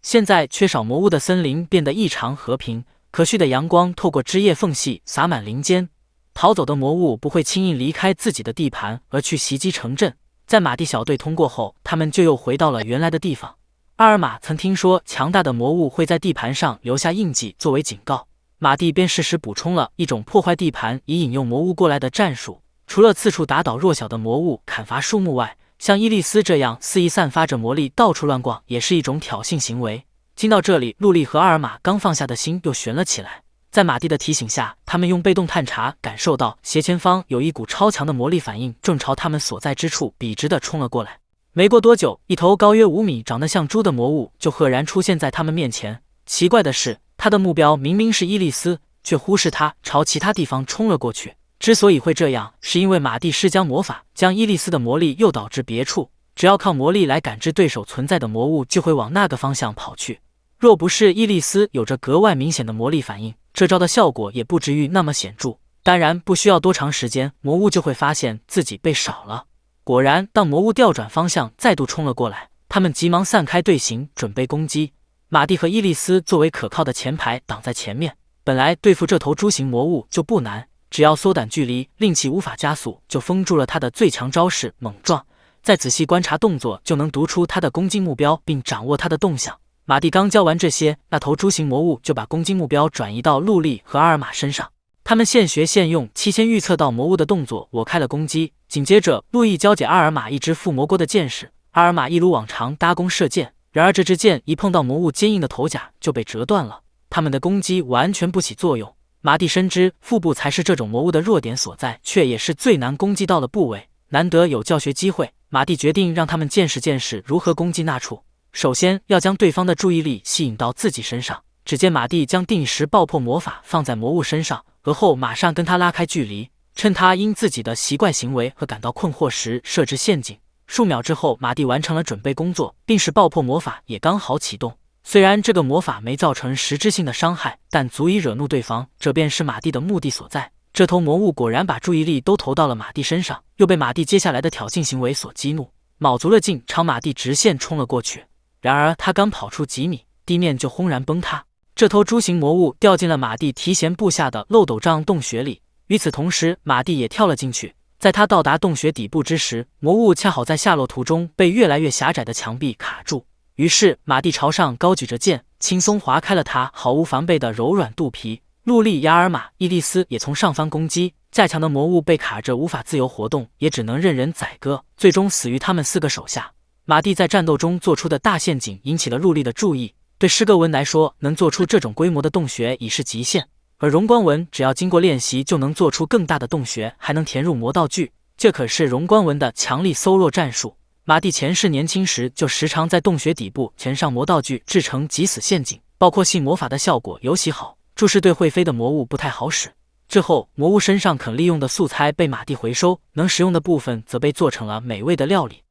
现在缺少魔物的森林变得异常和平，可煦的阳光透过枝叶缝隙洒满林间，逃走的魔物不会轻易离开自己的地盘而去袭击城镇。在马蒂小队通过后，他们就又回到了原来的地方。阿尔玛曾听说强大的魔物会在地盘上留下印记作为警告，马蒂便适时补充了一种破坏地盘以引诱魔物过来的战术。除了四处打倒弱小的魔物、砍伐树木外，像伊利斯这样肆意散发着魔力到处乱逛也是一种挑衅行为。听到这里，陆莉和阿尔玛刚放下的心又悬了起来。在马蒂的提醒下，他们用被动探查感受到斜前方有一股超强的魔力反应正朝他们所在之处笔直地冲了过来。没过多久，一头高约5米、长得像猪的魔物就赫然出现在他们面前。奇怪的是，他的目标明明是伊利斯，却忽视他，朝其他地方冲了过去。之所以会这样，是因为马蒂施将魔法将伊利斯的魔力诱导至别处，只要靠魔力来感知对手存在的魔物，就会往那个方向跑去。若不是伊利斯有着格外明显的魔力反应，这招的效果也不至于那么显著。当然，不需要多长时间，魔物就会发现自己被少了。果然，当魔物调转方向再度冲了过来，他们急忙散开队形，准备攻击。马蒂和伊利斯作为可靠的前排挡在前面，本来对付这头猪形魔物就不难，只要缩短距离，令其无法加速，就封住了他的最强招式猛撞。再仔细观察动作，就能读出他的攻击目标，并掌握他的动向。马蒂刚教完这些，那头猪形魔物就把攻击目标转移到陆莉和阿尔玛身上。他们现学现用，提前预测到魔物的动作，躲开了攻击。紧接着，路易交给阿尔玛一支附魔锅的箭矢，阿尔玛一如往常搭弓射箭，然而这支箭一碰到魔物坚硬的头甲就被折断了，他们的攻击完全不起作用。马蒂深知腹部才是这种魔物的弱点所在，却也是最难攻击到的部位。难得有教学机会，马蒂决定让他们见识见识如何攻击那处。首先要将对方的注意力吸引到自己身上。只见马蒂将定时爆破魔法放在魔物身上，而后马上跟他拉开距离，趁他因自己的奇怪行为和感到困惑时设置陷阱。数秒之后，马蒂完成了准备工作，定时爆破魔法也刚好启动。虽然这个魔法没造成实质性的伤害，但足以惹怒对方，这便是马蒂的目的所在。这头魔物果然把注意力都投到了马蒂身上，又被马蒂接下来的挑衅行为所激怒，卯足了劲朝马蒂直线冲了过去。然而他刚跑出几米，地面就轰然崩塌。这头猪形魔物掉进了马蒂提前布下的漏斗状洞穴里，与此同时，马蒂也跳了进去。在他到达洞穴底部之时，魔物恰好在下落途中被越来越狭窄的墙壁卡住，于是马蒂朝上高举着剑，轻松划开了他毫无防备的柔软肚皮。陆莉、雅尔玛、伊利斯也从上方攻击，再强的魔物被卡着无法自由活动，也只能任人宰割，最终死于他们4个手下。马蒂在战斗中做出的大陷阱引起了陆莉的注意。对施格文来说，能做出这种规模的洞穴已是极限，而荣光文只要经过练习就能做出更大的洞穴，还能填入魔道具，这可是荣光文的强力搜弱战术。马蒂前世年轻时就时常在洞穴底部填上魔道具，制成急死陷阱，爆破性魔法的效果尤其好，注视对会飞的魔物不太好使。之后，魔物身上可利用的素材被马蒂回收，能食用的部分则被做成了美味的料理。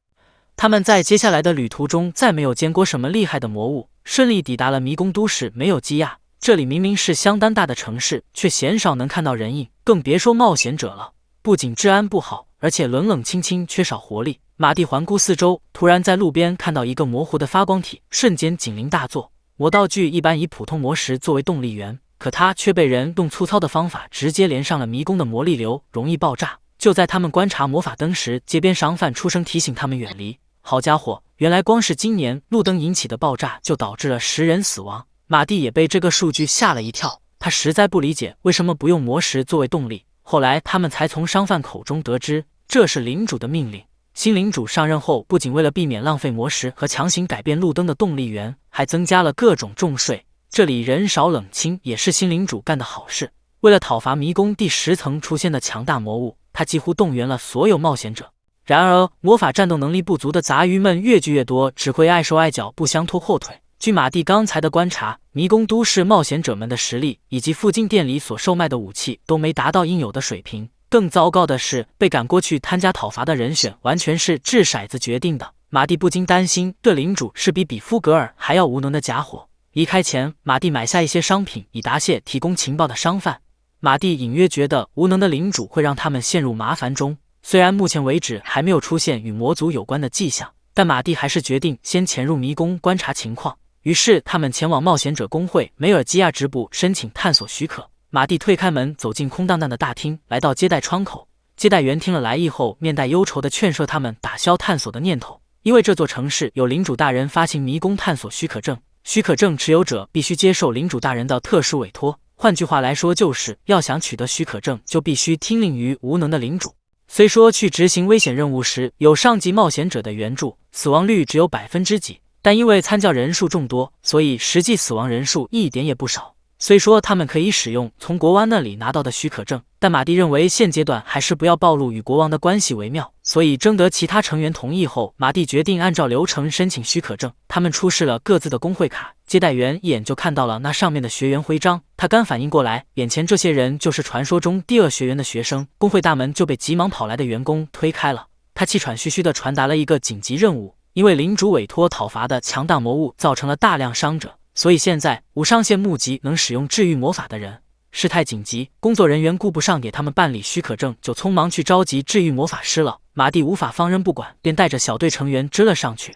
他们在接下来的旅途中再没有见过什么厉害的魔物，顺利抵达了迷宫都市，没有积压。这里明明是相当大的城市，却鲜少能看到人影，更别说冒险者了。不仅治安不好，而且冷冷清清，缺少活力。马蒂环顾四周，突然在路边看到一个模糊的发光体，瞬间警铃大作。魔道具一般以普通魔石作为动力源，可它却被人用粗糙的方法直接连上了迷宫的魔力流，容易爆炸。就在他们观察魔法灯时，街边商贩出声提醒他们远离。好家伙，原来光是今年路灯引起的爆炸就导致了10人死亡。马蒂也被这个数据吓了一跳，他实在不理解为什么不用魔石作为动力。后来他们才从商贩口中得知，这是领主的命令。新领主上任后，不仅为了避免浪费魔石和强行改变路灯的动力源，还增加了各种重税。这里人少冷清也是新领主干的好事。为了讨伐迷宫第10层出现的强大魔物，他几乎动员了所有冒险者。然而魔法战斗能力不足的杂鱼们越聚越多，只会碍手碍脚，不相拖后腿。据马蒂刚才的观察，迷宫都市冒险者们的实力以及附近店里所售卖的武器都没达到应有的水平，更糟糕的是，被赶过去参加讨伐的人选完全是掷骰子决定的。马蒂不禁担心，这领主是比夫格尔还要无能的家伙。离开前，马蒂买下一些商品以答谢提供情报的商贩。马蒂隐约觉得无能的领主会让他们陷入麻烦中。虽然目前为止还没有出现与魔族有关的迹象，但马蒂还是决定先潜入迷宫观察情况。于是他们前往冒险者公会梅尔基亚支部申请探索许可。马蒂推开门，走进空荡荡的大厅，来到接待窗口。接待员听了来意后，面带忧愁地劝说他们打消探索的念头，因为这座城市有领主大人发行迷宫探索许可证，许可证持有者必须接受领主大人的特殊委托。换句话来说，就是要想取得许可证，就必须听令于无能的领主。虽说去执行危险任务时有上级冒险者的援助，死亡率只有几%，但因为参教人数众多，所以实际死亡人数一点也不少。虽说他们可以使用从国王那里拿到的许可证，但马蒂认为现阶段还是不要暴露与国王的关系为妙，所以征得其他成员同意后，马蒂决定按照流程申请许可证。他们出示了各自的工会卡，接待员一眼就看到了那上面的学员徽章。他刚反应过来，眼前这些人就是传说中第2学员的学生，工会大门就被急忙跑来的员工推开了。他气喘吁吁地传达了一个紧急任务，因为领主委托讨伐的强大魔物造成了大量伤者，所以现在无上限募集能使用治愈魔法的人。事态紧急，工作人员顾不上给他们办理许可证，就匆忙去召集治愈魔法师了。马蒂无法放任不管，便带着小队成员追了上去。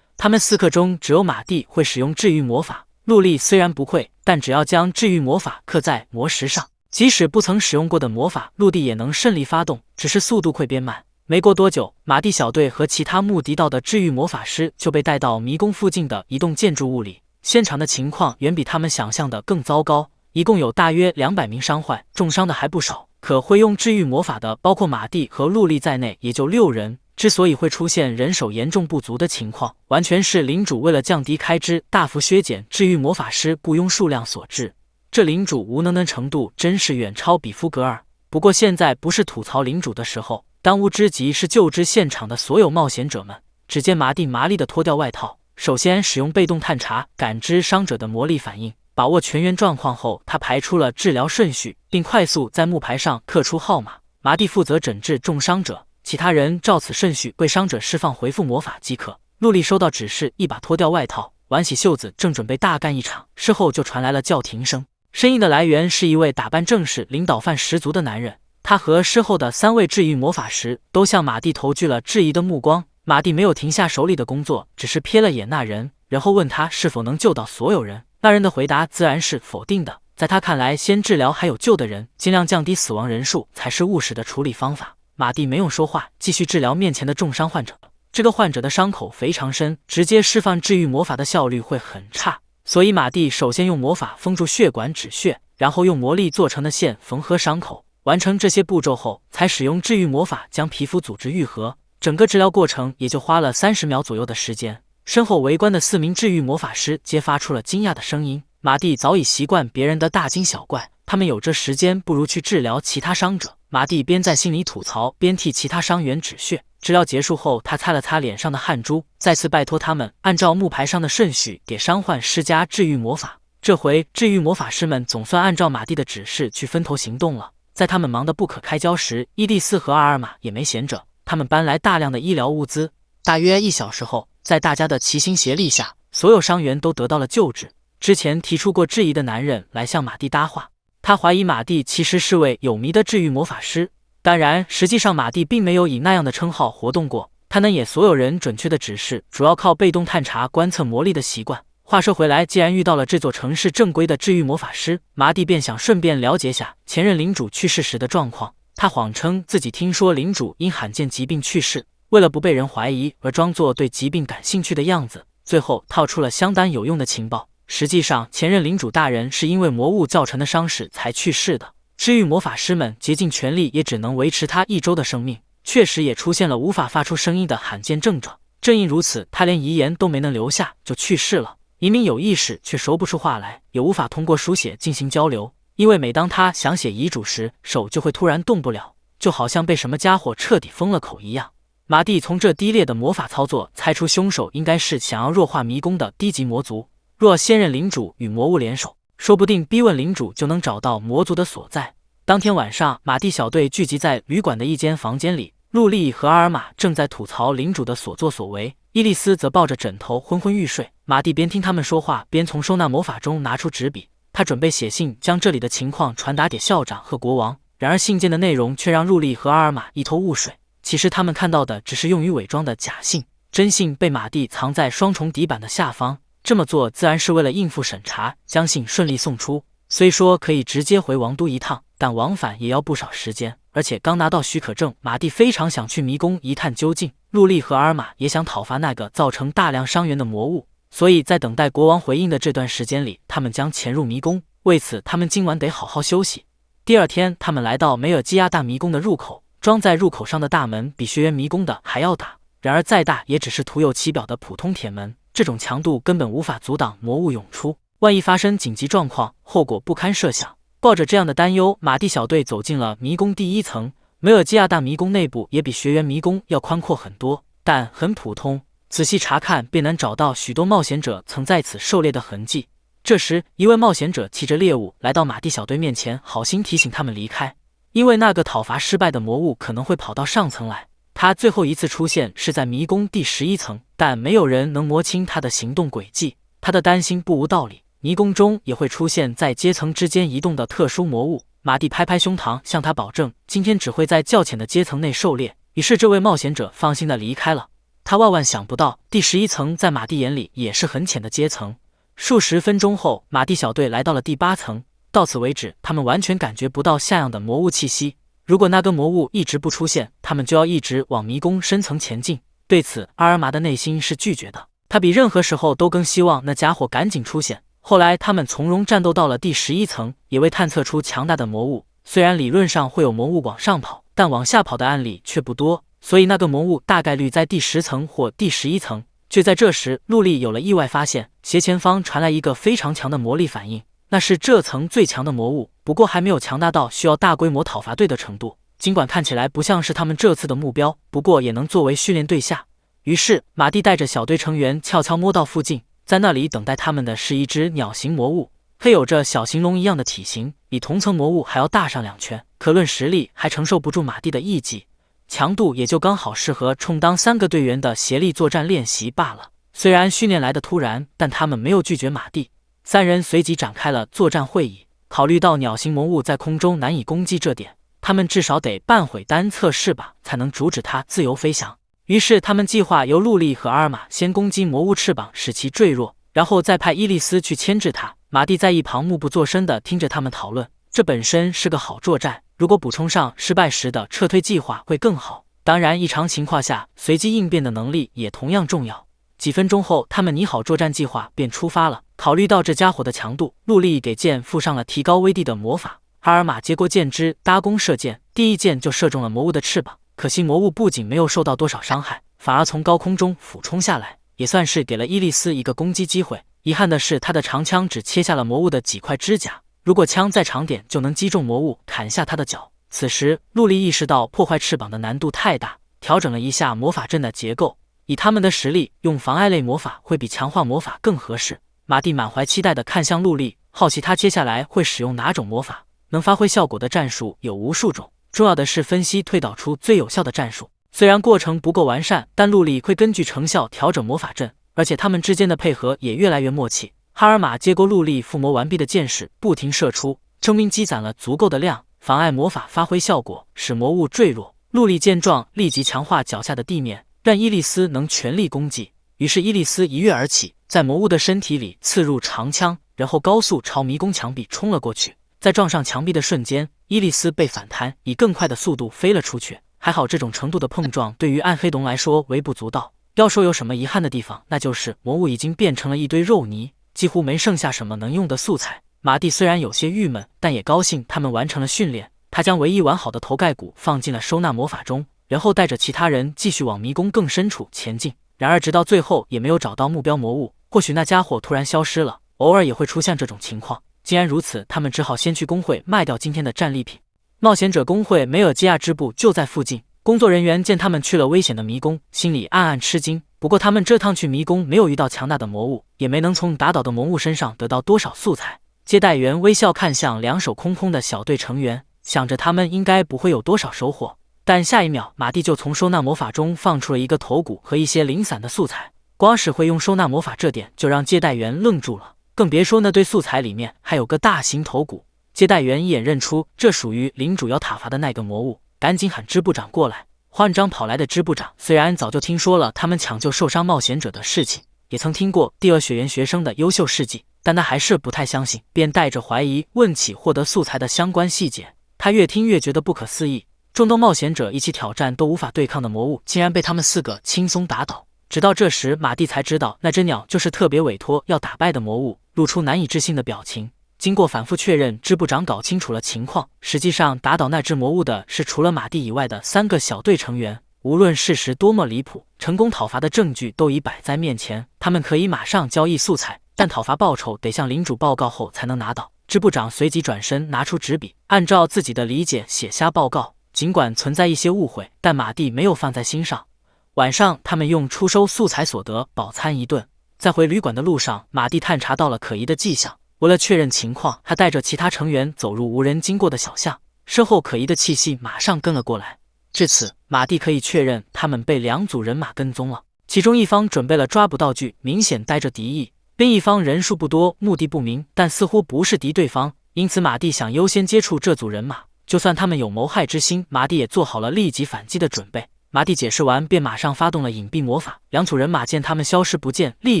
他们4个中只有马蒂会使用治愈魔法，陆莉虽然不会，但只要将治愈魔法刻在魔石上，即使不曾使用过的魔法，陆地也能顺利发动，只是速度会变慢。没过多久，马蒂小队和其他目的到的治愈魔法师就被带到迷宫附近的一栋建筑物里。现场的情况远比他们想象的更糟糕，一共有大约200名伤患，重伤的还不少。可会用治愈魔法的，包括马蒂和陆莉在内，也就6人。之所以会出现人手严重不足的情况，完全是领主为了降低开支，大幅削减治愈魔法师雇佣数量所致。这领主无能的程度真是远超比夫格尔。不过现在不是吐槽领主的时候，当务之急是救治现场的所有冒险者们。只见马蒂麻利地脱掉外套，首先使用被动探查感知伤者的魔力反应，把握全员状况后，他排出了治疗顺序，并快速在木牌上刻出号码。马蒂负责诊治重伤者，其他人照此顺序为伤者释放回复魔法即可。陆莉收到指示，一把脱掉外套，挽起袖子，正准备大干一场，事后就传来了叫停声。声音的来源是一位打扮正式、领导范十足的男人。他和事后的3位治愈魔法师都向马蒂投去了质疑的目光。马蒂没有停下手里的工作，只是瞥了眼那人，然后问他是否能救到所有人。那人的回答自然是否定的。在他看来，先治疗还有救的人，尽量降低死亡人数才是务实的处理方法。马蒂没用说话，继续治疗面前的重伤患者。这个患者的伤口非常深，直接释放治愈魔法的效率会很差，所以马蒂首先用魔法封住血管止血，然后用魔力做成的线缝合伤口。完成这些步骤后，才使用治愈魔法将皮肤组织愈合。整个治疗过程也就花了30秒左右的时间。身后围观的4名治愈魔法师皆发出了惊讶的声音。马蒂早已习惯别人的大惊小怪，他们有这时间不如去治疗其他伤者。马蒂边在心里吐槽，边替其他伤员止血。治疗结束后，他擦了擦脸上的汗珠，再次拜托他们按照木牌上的顺序给伤患施加治愈魔法。这回治愈魔法师们总算按照马蒂的指示去分头行动了。在他们忙得不可开交时，伊蒂丝和阿尔玛也没闲着，他们搬来大量的医疗物资。大约1小时后，在大家的齐心协力下，所有伤员都得到了救治。之前提出过质疑的男人来向马蒂搭话，他怀疑马蒂其实是位有迷的治愈魔法师。当然，实际上马蒂并没有以那样的称号活动过，他能给所有人准确的指示，主要靠被动探查观测魔力的习惯。话说回来，既然遇到了这座城市正规的治愈魔法师，马蒂便想顺便了解下前任领主去世时的状况。他谎称自己听说领主因罕见疾病去世，为了不被人怀疑而装作对疾病感兴趣的样子，最后套出了相当有用的情报。实际上，前任领主大人是因为魔物造成的伤势才去世的。治愈魔法师们竭尽全力，也只能维持他1周的生命，确实也出现了无法发出声音的罕见症状。正因如此，他连遗言都没能留下就去世了。遗民有意识却说不出话来，也无法通过书写进行交流，因为每当他想写遗嘱时，手就会突然动不了，就好像被什么家伙彻底封了口一样。马蒂从这低劣的魔法操作猜出凶手应该是想要弱化迷宫的低级魔族。若现任领主与魔物联手，说不定逼问领主就能找到魔族的所在。当天晚上，马蒂小队聚集在旅馆的一间房间里，陆莉和阿尔玛正在吐槽领主的所作所为，伊莉丝则抱着枕头昏昏欲睡。马蒂边听他们说话，边从收纳魔法中拿出纸笔，他准备写信将这里的情况传达给校长和国王。然而信件的内容却让陆莉和阿尔玛一头雾水。其实他们看到的只是用于伪装的假信，真信被马蒂藏在双重底板的下方。这么做自然是为了应付审查，将信顺利送出。虽说可以直接回王都一趟，但往返也要不少时间。而且刚拿到许可证，马蒂非常想去迷宫一探究竟。陆莉和阿尔玛也想讨伐那个造成大量伤员的魔物，所以在等待国王回应的这段时间里，他们将潜入迷宫。为此，他们今晚得好好休息。第二天，他们来到梅尔基亚大迷宫的入口，装在入口上的大门比学园迷宫的还要大，然而再大也只是涂有其表的普通铁门，这种强度根本无法阻挡魔物涌出。万一发生紧急状况，后果不堪设想。抱着这样的担忧，马蒂小队走进了迷宫第一层。梅尔基亚大迷宫内部也比学园迷宫要宽阔很多，但很普通，仔细查看便能找到许多冒险者曾在此狩猎的痕迹。这时，一位冒险者骑着猎物来到马蒂小队面前，好心提醒他们离开，因为那个讨伐失败的魔物可能会跑到上层来。他最后一次出现是在迷宫第11层，但没有人能摸清他的行动轨迹。他的担心不无道理，迷宫中也会出现在阶层之间移动的特殊魔物。马蒂拍拍胸膛，向他保证，今天只会在较浅的阶层内狩猎。于是，这位冒险者放心地离开了。他万万想不到，第11层在马蒂眼里也是很浅的阶层。数十分钟后，马蒂小队来到了第8层。到此为止，他们完全感觉不到像样的魔物气息。如果那根魔物一直不出现，他们就要一直往迷宫深层前进。对此，阿尔玛的内心是拒绝的。他比任何时候都更希望那家伙赶紧出现。后来，他们从容战斗到了第11层，也未探测出强大的魔物。虽然理论上会有魔物往上跑，但往下跑的案例却不多，所以那个魔物大概率在第10层或第11层。就在这时，陆莉有了意外发现，斜前方传来一个非常强的魔力反应，那是这层最强的魔物，不过还没有强大到需要大规模讨伐队的程度。尽管看起来不像是他们这次的目标，不过也能作为训练对象。于是，马蒂带着小队成员悄悄摸到附近。在那里等待他们的是一只鸟形魔物，配有着小型龙一样的体型，比同层魔物还要大上2圈，可论实力还承受不住马蒂的一击，强度也就刚好适合充当3个队员的协力作战练习罢了。虽然训练来得突然，但他们没有拒绝马蒂。3人随即展开了作战会议。考虑到鸟形魔物在空中难以攻击这点，他们至少得半毁单侧翅膀才能阻止它自由飞翔。于是他们计划由陆莉和阿尔玛先攻击魔物翅膀，使其坠落，然后再派伊莉丝去牵制它。马蒂在一旁默不作声地听着他们讨论，这本身是个好作战，如果补充上失败时的撤退计划会更好。当然，异常情况下随机应变的能力也同样重要。几分钟后，他们拟好作战计划便出发了。考虑到这家伙的强度，陆莉给剑附上了提高威力的魔法，阿尔玛接过剑枝搭弓射箭，第一箭就射中了魔物的翅膀。可惜魔物不仅没有受到多少伤害，反而从高空中俯冲下来，也算是给了伊莉丝一个攻击机会。遗憾的是，他的长枪只切下了魔物的几块指甲，如果枪再长点，就能击中魔物，砍下他的脚。此时，陆莉意识到破坏翅膀的难度太大，调整了一下魔法阵的结构。以他们的实力，用妨碍类魔法会比强化魔法更合适。马蒂满怀期待地看向陆莉，好奇他接下来会使用哪种魔法。能发挥效果的战术有无数种，重要的是分析推导出最有效的战术。虽然过程不够完善，但陆莉会根据成效调整魔法阵，而且他们之间的配合也越来越默契。哈尔玛接过陆莉附魔完毕的箭矢，不停射出，证明积攒了足够的量，妨碍魔法发挥效果，使魔物坠落。陆莉见状，立即强化脚下的地面，让伊莉丝能全力攻击。于是伊莉丝一跃而起，在魔物的身体里刺入长枪，然后高速朝迷宫墙壁冲了过去。在撞上墙壁的瞬间，伊莉丝被反弹，以更快的速度飞了出去。还好这种程度的碰撞对于暗黑龙来说微不足道。要说有什么遗憾的地方，那就是魔物已经变成了一堆肉泥，几乎没剩下什么能用的素材。马蒂虽然有些郁闷，但也高兴他们完成了训练。他将唯一完好的头盖骨放进了收纳魔法中，然后带着其他人继续往迷宫更深处前进。然而直到最后也没有找到目标魔物，或许那家伙突然消失了，偶尔也会出现这种情况。既然如此，他们只好先去工会卖掉今天的战利品。冒险者工会梅尔基亚支部就在附近，工作人员见他们去了危险的迷宫，心里暗暗吃惊。不过他们这趟去迷宫没有遇到强大的魔物，也没能从打倒的魔物身上得到多少素材。接待员微笑看向两手空空的小队成员，想着他们应该不会有多少收获。但下一秒，马蒂就从收纳魔法中放出了一个头骨和一些零散的素材。光是会用收纳魔法这点，就让接待员愣住了，更别说那堆素材里面还有个大型头骨。接待员一眼认出这属于领主要讨伐的那个魔物，赶紧喊支部长过来。慌张跑来的支部长虽然早就听说了他们抢救受伤冒险者的事情，也曾听过第二学园学生的优秀事迹，但他还是不太相信，便带着怀疑问起获得素材的相关细节。他越听越觉得不可思议，众多冒险者一起挑战都无法对抗的魔物，竟然被他们4个轻松打倒。直到这时，马蒂才知道那只鸟就是特别委托要打败的魔物，露出难以置信的表情。经过反复确认，支部长搞清楚了情况，实际上打倒那只魔物的是除了马蒂以外的3个小队成员。无论事实多么离谱，成功讨伐的证据都已摆在面前，他们可以马上交易素材，但讨伐报酬得向领主报告后才能拿到。支部长随即转身拿出纸笔，按照自己的理解写下报告。尽管存在一些误会，但马蒂没有放在心上。晚上，他们用出收素材所得饱餐一顿。在回旅馆的路上，马蒂探查到了可疑的迹象。为了确认情况，他带着其他成员走入无人经过的小巷，身后可疑的气息马上跟了过来。至此，马蒂可以确认他们被2组人马跟踪了。其中一方准备了抓捕道具，明显带着敌意；另一方人数不多，目的不明，但似乎不是敌对方。因此，马蒂想优先接触这组人马，就算他们有谋害之心，马蒂也做好了立即反击的准备。马蒂解释完，便马上发动了隐蔽魔法。2组人马见他们消失不见，立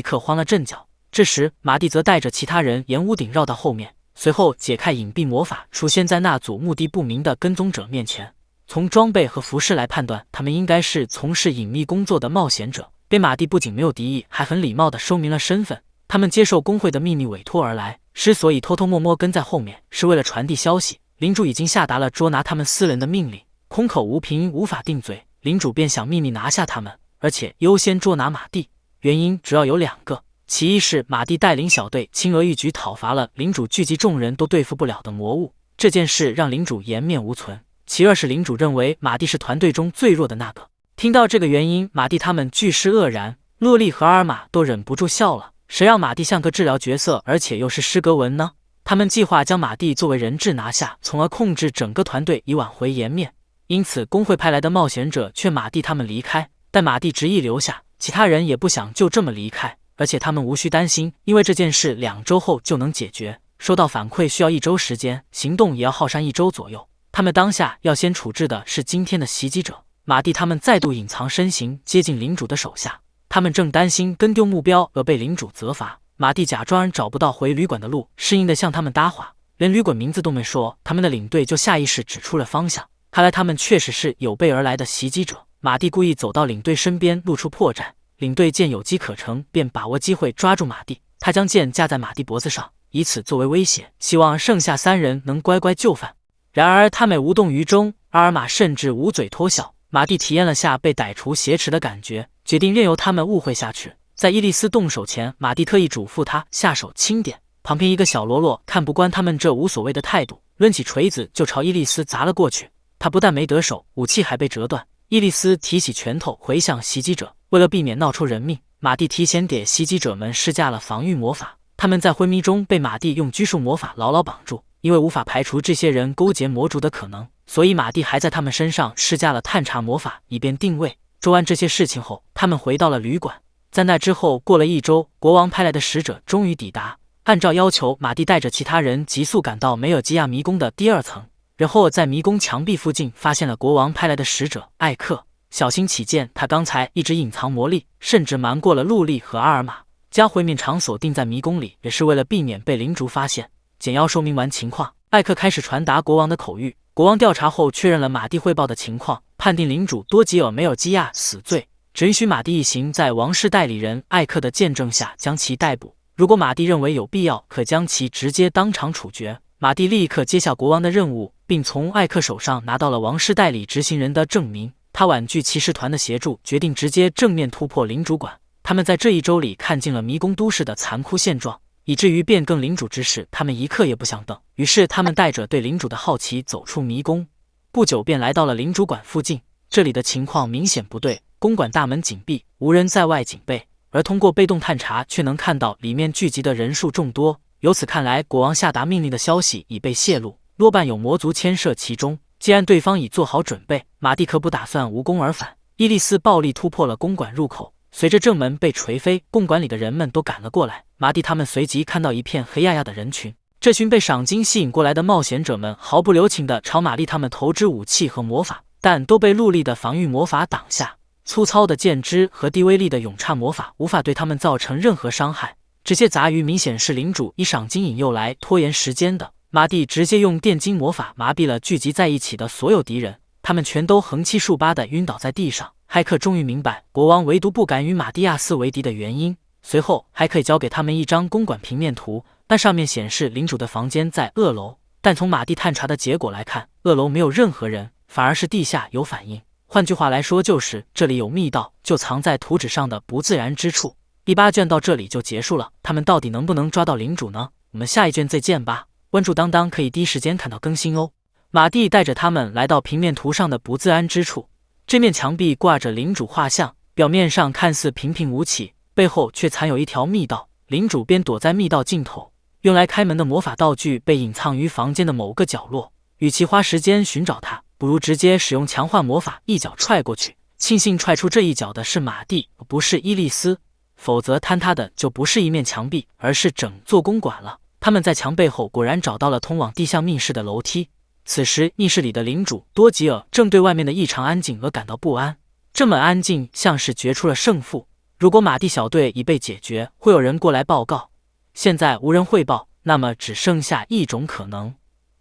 刻慌了阵脚。这时，马蒂则带着其他人沿屋顶绕到后面，随后解开隐蔽魔法，出现在那组目的不明的跟踪者面前。从装备和服饰来判断，他们应该是从事隐秘工作的冒险者。便马蒂不仅没有敌意，还很礼貌地声明了身份。他们接受工会的秘密委托而来，之所以偷偷摸摸跟在后面，是为了传递消息。领主已经下达了捉拿他们4人的命令，空口无凭，无法定罪。领主便想秘密拿下他们，而且优先捉拿马蒂。原因主要有2个。其一是马蒂带领小队轻而易举讨伐了领主聚集众人都对付不了的魔物，这件事让领主颜面无存。其二是领主认为马蒂是团队中最弱的那个。听到这个原因，马蒂他们俱是愕然，洛丽和阿尔玛都忍不住笑了。谁让马蒂像个治疗角色，而且又是施格文呢？他们计划将马蒂作为人质拿下，从而控制整个团队以挽回颜面。因此，工会派来的冒险者劝马蒂他们离开，但马蒂执意留下，其他人也不想就这么离开。而且他们无需担心，因为这件事2周后就能解决。收到反馈需要1周时间，行动也要耗上1周左右。他们当下要先处置的是今天的袭击者。马蒂他们再度隐藏身形，接近领主的手下。他们正担心跟丢目标而被领主责罚。马蒂假装找不到回旅馆的路，适应的向他们搭话，连旅馆名字都没说，他们的领队就下意识指出了方向。看来他们确实是有备而来的袭击者。马蒂故意走到领队身边，露出破绽。领队见有机可乘，便把握机会抓住马蒂。他将剑架在马蒂脖子上，以此作为威胁，希望剩下3人能乖乖就范。然而他们无动于衷，阿尔玛甚至捂嘴偷笑。马蒂体验了下被歹徒挟持的感觉，决定任由他们误会下去。在伊莉丝动手前，马蒂特意嘱咐他下手轻点。旁边一个小喽啰看不惯他们这无所谓的态度，抡起锤子就朝伊莉丝砸了过去。他不但没得手，武器还被折断。伊莉丝提起拳头回向袭击者。为了避免闹出人命，马蒂提前给袭击者们施加了防御魔法。他们在昏迷中被马蒂用拘束魔法牢牢绑住。因为无法排除这些人勾结魔族的可能，所以马蒂还在他们身上施加了探查魔法，以便定位。做完这些事情后，他们回到了旅馆。在那之后，过了1周，国王派来的使者终于抵达。按照要求，马蒂带着其他人急速赶到梅尔基亚迷宫的第2层，然后在迷宫墙壁附近发现了国王派来的使者艾克。小心起见，他刚才一直隐藏魔力，甚至瞒过了陆莉和阿尔玛，将会面场所定在迷宫里，也是为了避免被灵族发现。简要说明完情况，艾克开始传达国王的口谕。国王调查后确认了马蒂汇报的情况，判定领主多吉尔梅尔基亚死罪，只允许马蒂一行在王室代理人艾克的见证下将其逮捕。如果马蒂认为有必要，可将其直接当场处决。马蒂立刻接下国王的任务，并从艾克手上拿到了王室代理执行人的证明。他婉拒骑士团的协助，决定直接正面突破领主馆。他们在这1周里看尽了迷宫都市的残酷现状，以至于变更领主之事，他们一刻也不想等。于是他们带着对领主的好奇走出迷宫，不久便来到了领主馆附近。这里的情况明显不对，公馆大门紧闭，无人在外警备，而通过被动探查却能看到里面聚集的人数众多。由此看来，国王下达命令的消息已被泄露，多半有魔族牵涉其中。既然对方已做好准备，马蒂可不打算无功而返。伊利斯暴力突破了公馆入口，随着正门被锤飞，公馆里的人们都赶了过来。马蒂他们随即看到一片黑压压的人群，这群被赏金吸引过来的冒险者们毫不留情地朝玛丽他们投掷武器和魔法，但都被陆力的防御魔法挡下。粗糙的剑枝和低威力的永岔魔法无法对他们造成任何伤害。这些杂鱼明显是领主以赏金引诱来拖延时间的。马蒂直接用电金魔法麻痹了聚集在一起的所有敌人，他们全都横七竖八地晕倒在地上。骇客终于明白国王唯独不敢与马蒂亚斯为敌的原因。随后还可以交给他们一张公馆平面图，那上面显示领主的房间在2楼，但从马蒂探查的结果来看，2楼没有任何人，反而是地下有反应。换句话来说，就是这里有密道，就藏在图纸上的不自然之处。第8卷到这里就结束了，他们到底能不能抓到领主呢？我们下一卷再见吧。关注当当可以第一时间看到更新哦。马蒂带着他们来到平面图上的不自然之处，这面墙壁挂着领主画像，表面上看似平平无奇，背后却藏有一条密道。领主便躲在密道尽头，用来开门的魔法道具被隐藏于房间的某个角落。与其花时间寻找它，不如直接使用强化魔法一脚踹过去。庆幸踹出这一脚的是马蒂，不是伊利斯，否则坍塌的就不是一面墙壁，而是整座公馆了。他们在墙背后果然找到了通往地下密室的楼梯。此时密室里的领主多吉尔正对外面的异常安静而感到不安，这么安静像是决出了胜负。如果马蒂小队已被解决，会有人过来报告。现在无人汇报，那么只剩下一种可能，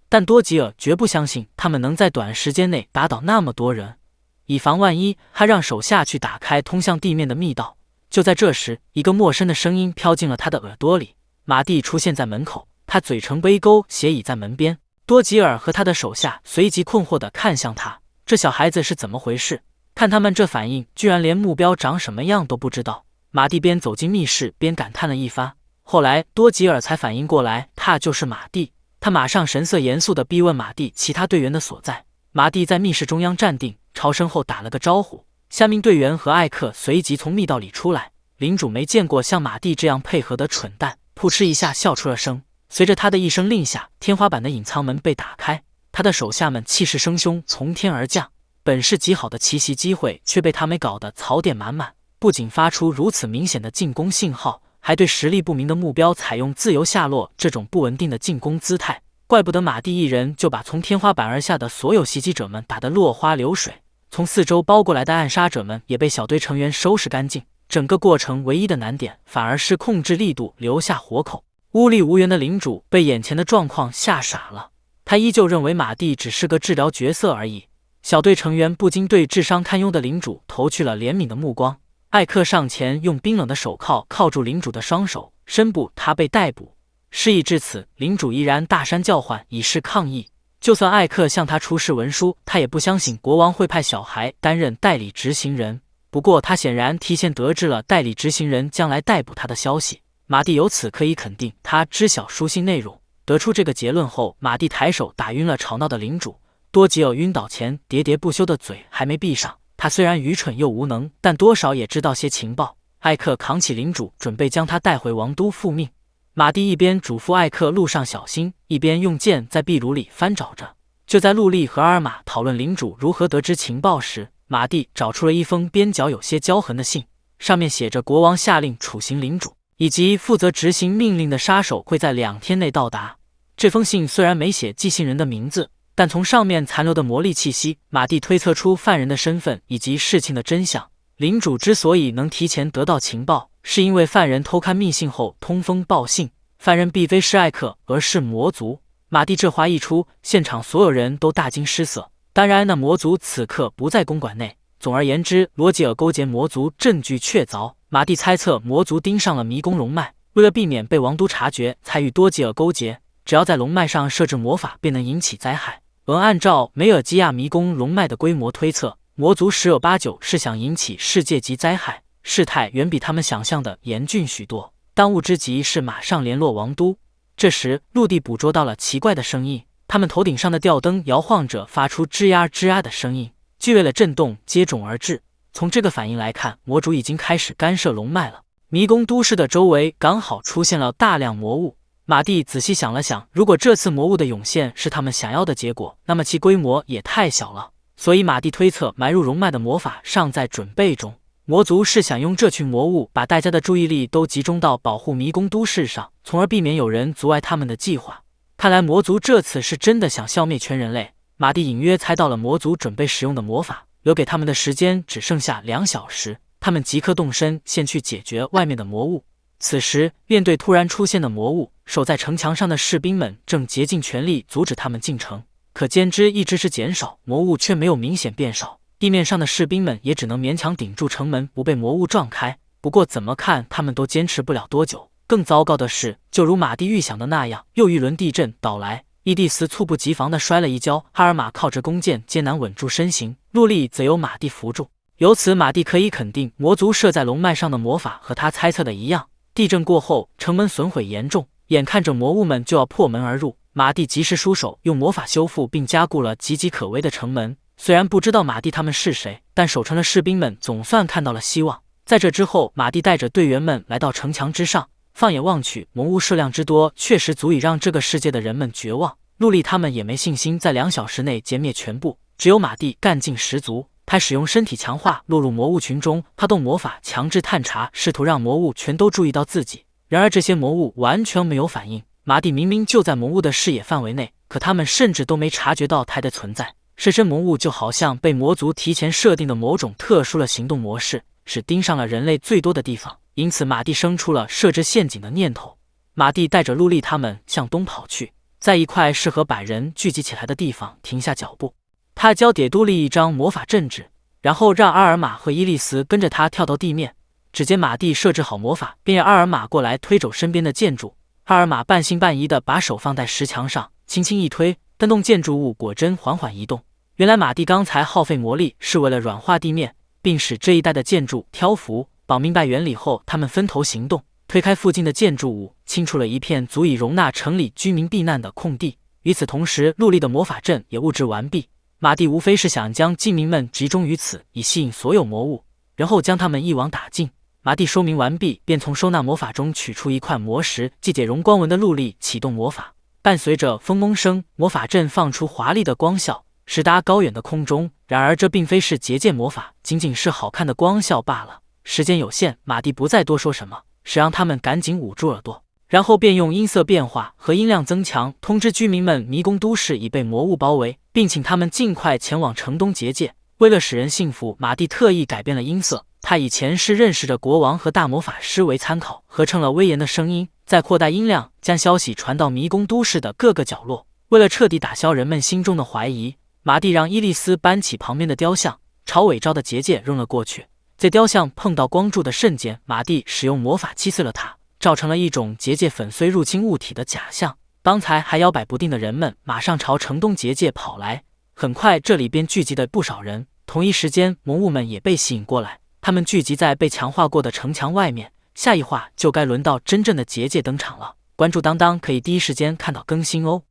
但多吉尔绝不相信他们能在短时间内打倒那么多人。以防万一，他让手下去打开通向地面的密道。就在这时，一个陌生的声音飘进了他的耳朵里。马蒂出现在门口，他嘴唇微勾，斜倚在门边。多吉尔和他的手下随即困惑地看向他，这小孩子是怎么回事？看他们这反应，居然连目标长什么样都不知道。马蒂边走进密室边感叹了一番，后来多吉尔才反应过来，他就是马蒂。他马上神色严肃地逼问马蒂其他队员的所在。马蒂在密室中央站定，朝身后打了个招呼，下名队员和艾克随即从密道里出来。领主没见过像马蒂这样配合的蠢蛋，扑哧一下笑出了声。随着他的一声令下，天花板的隐藏门被打开，他的手下们气势汹汹从天而降。本是极好的奇袭机会，却被他们搞得槽点满满，不仅发出如此明显的进攻信号，还对实力不明的目标采用自由下落这种不稳定的进攻姿态。怪不得马蒂一人就把从天花板而下的所有袭击者们打得落花流水，从四周包过来的暗杀者们也被小队成员收拾干净。整个过程唯一的难点反而是控制力度，留下活口。孤立无援的领主被眼前的状况吓傻了，他依旧认为马蒂只是个治疗角色而已。小队成员不禁对智商堪忧的领主投去了怜悯的目光。艾克上前用冰冷的手铐铐住领主的双手，宣布他被逮捕。事已至此，领主依然大声叫唤以示抗议。就算艾克向他出示文书，他也不相信国王会派小孩担任代理执行人。不过他显然提前得知了代理执行人将来逮捕他的消息，马蒂由此可以肯定他知晓书信内容。得出这个结论后，马蒂抬手打晕了吵闹的领主。多吉尔晕倒前喋喋不休的嘴还没闭上，他虽然愚蠢又无能，但多少也知道些情报。艾克扛起领主，准备将他带回王都复命。马蒂一边嘱咐艾克路上小心，一边用剑在壁炉里翻找着。就在陆莉和阿尔玛讨论领主如何得知情报时，马蒂找出了一封边角有些焦痕的信，上面写着国王下令处刑领主，以及负责执行命令的杀手会在2天内到达。这封信虽然没写寄信人的名字，但从上面残留的魔力气息，马蒂推测出犯人的身份以及事情的真相。领主之所以能提前得到情报，是因为犯人偷看密信后通风报信，犯人并非是艾克，而是魔族。马蒂这话一出，现场所有人都大惊失色。当然，那魔族此刻不在公馆内。总而言之，罗吉尔勾结魔族，证据确凿。马蒂猜测魔族盯上了迷宫龙脉，为了避免被王都察觉，才与多吉尔勾结。只要在龙脉上设置魔法，便能引起灾害。而按照梅尔基亚迷宫龙脉的规模推测，魔族十有八九是想引起世界级灾害，事态远比他们想象的严峻许多。当务之急是马上联络王都。这时，陆地捕捉到了奇怪的声音，他们头顶上的吊灯摇晃着，发出吱呀吱呀的声音，剧烈的震动接踵而至。从这个反应来看，魔族已经开始干涉龙脉了。迷宫都市的周围刚好出现了大量魔物，马蒂仔细想了想，如果这次魔物的涌现是他们想要的结果，那么其规模也太小了。所以马蒂推测，埋入龙脉的魔法尚在准备中。魔族是想用这群魔物把大家的注意力都集中到保护迷宫都市上，从而避免有人阻碍他们的计划。看来魔族这次是真的想消灭全人类。马蒂隐约猜到了魔族准备使用的魔法，留给他们的时间只剩下2小时，他们即刻动身，先去解决外面的魔物。此时，面对突然出现的魔物，守在城墙上的士兵们正竭尽全力阻止他们进城。可间之一直是减少，魔物却没有明显变少，地面上的士兵们也只能勉强顶住城门，不被魔物撞开。不过怎么看他们都坚持不了多久。更糟糕的是，就如马蒂预想的那样，又一轮地震到来。伊蒂斯猝不及防地摔了一跤，阿尔玛靠着弓箭艰难稳住身形，陆莉则由马蒂扶住。由此，马蒂可以肯定，魔族射在龙脉上的魔法和他猜测的一样。地震过后，城门损毁严重，眼看着魔物们就要破门而入，马蒂及时出手，用魔法修复并加固了岌岌可危的城门。虽然不知道马蒂他们是谁，但守城的士兵们总算看到了希望。在这之后，马蒂带着队员们来到城墙之上，放眼望去，魔物数量之多，确实足以让这个世界的人们绝望。陆莉他们也没信心在2小时内歼灭全部，只有马蒂干劲十足。他使用身体强化落入魔物群中，发动魔法强制探查，试图让魔物全都注意到自己。然而这些魔物完全没有反应。马蒂明明就在魔物的视野范围内，可他们甚至都没察觉到他的存在。深深魔物就好像被魔族提前设定的某种特殊的行动模式，是盯上了人类最多的地方。因此马蒂生出了设置陷阱的念头。马蒂带着陆莉他们向东跑去，在一块适合100人聚集起来的地方停下脚步。他交给杜莉一张魔法阵纸，然后让阿尔玛和伊莉丝跟着他跳到地面。只见马蒂设置好魔法，便让阿尔玛过来推走身边的建筑。阿尔玛半信半疑地把手放在石墙上，轻轻一推，蹬动建筑物果真缓缓移动。原来马蒂刚才耗费魔力是为了软化地面，并使这一带的建筑漂浮。绑明白原理后，他们分头行动，推开附近的建筑物，清除了一片足以容纳城里居民避难的空地。与此同时，陆莉的魔法阵也布置完毕。马蒂无非是想将精民们集中于此，以吸引所有魔物，然后将他们一网打尽。马蒂说明完毕，便从收纳魔法中取出一块魔石，既解容光纹的陆莉启动魔法，伴随着风嗡声，魔法阵放出华丽的光效，直达高远的空中。然而这并非是结界魔法，仅仅是好看的光效罢了。时间有限，马蒂不再多说什么，只让他们赶紧捂住耳朵，然后便用音色变化和音量增强通知居民们迷宫都市已被魔物包围，并请他们尽快前往城东结界。为了使人信服，马蒂特意改变了音色。他以前是认识着国王和大魔法师为参考，合成了威严的声音，再扩大音量，将消息传到迷宫都市的各个角落。为了彻底打消人们心中的怀疑，马蒂让伊莉丝搬起旁边的雕像，朝伪造的结界扔了过去。在雕像碰到光柱的瞬间，马蒂使用魔法击碎了它，造成了一种结界粉碎入侵物体的假象。刚才还摇摆不定的人们马上朝城东结界跑来，很快这里便聚集了不少人。同一时间，魔物们也被吸引过来，他们聚集在被强化过的城墙外面。下一话就该轮到真正的结界登场了，关注当当可以第一时间看到更新哦。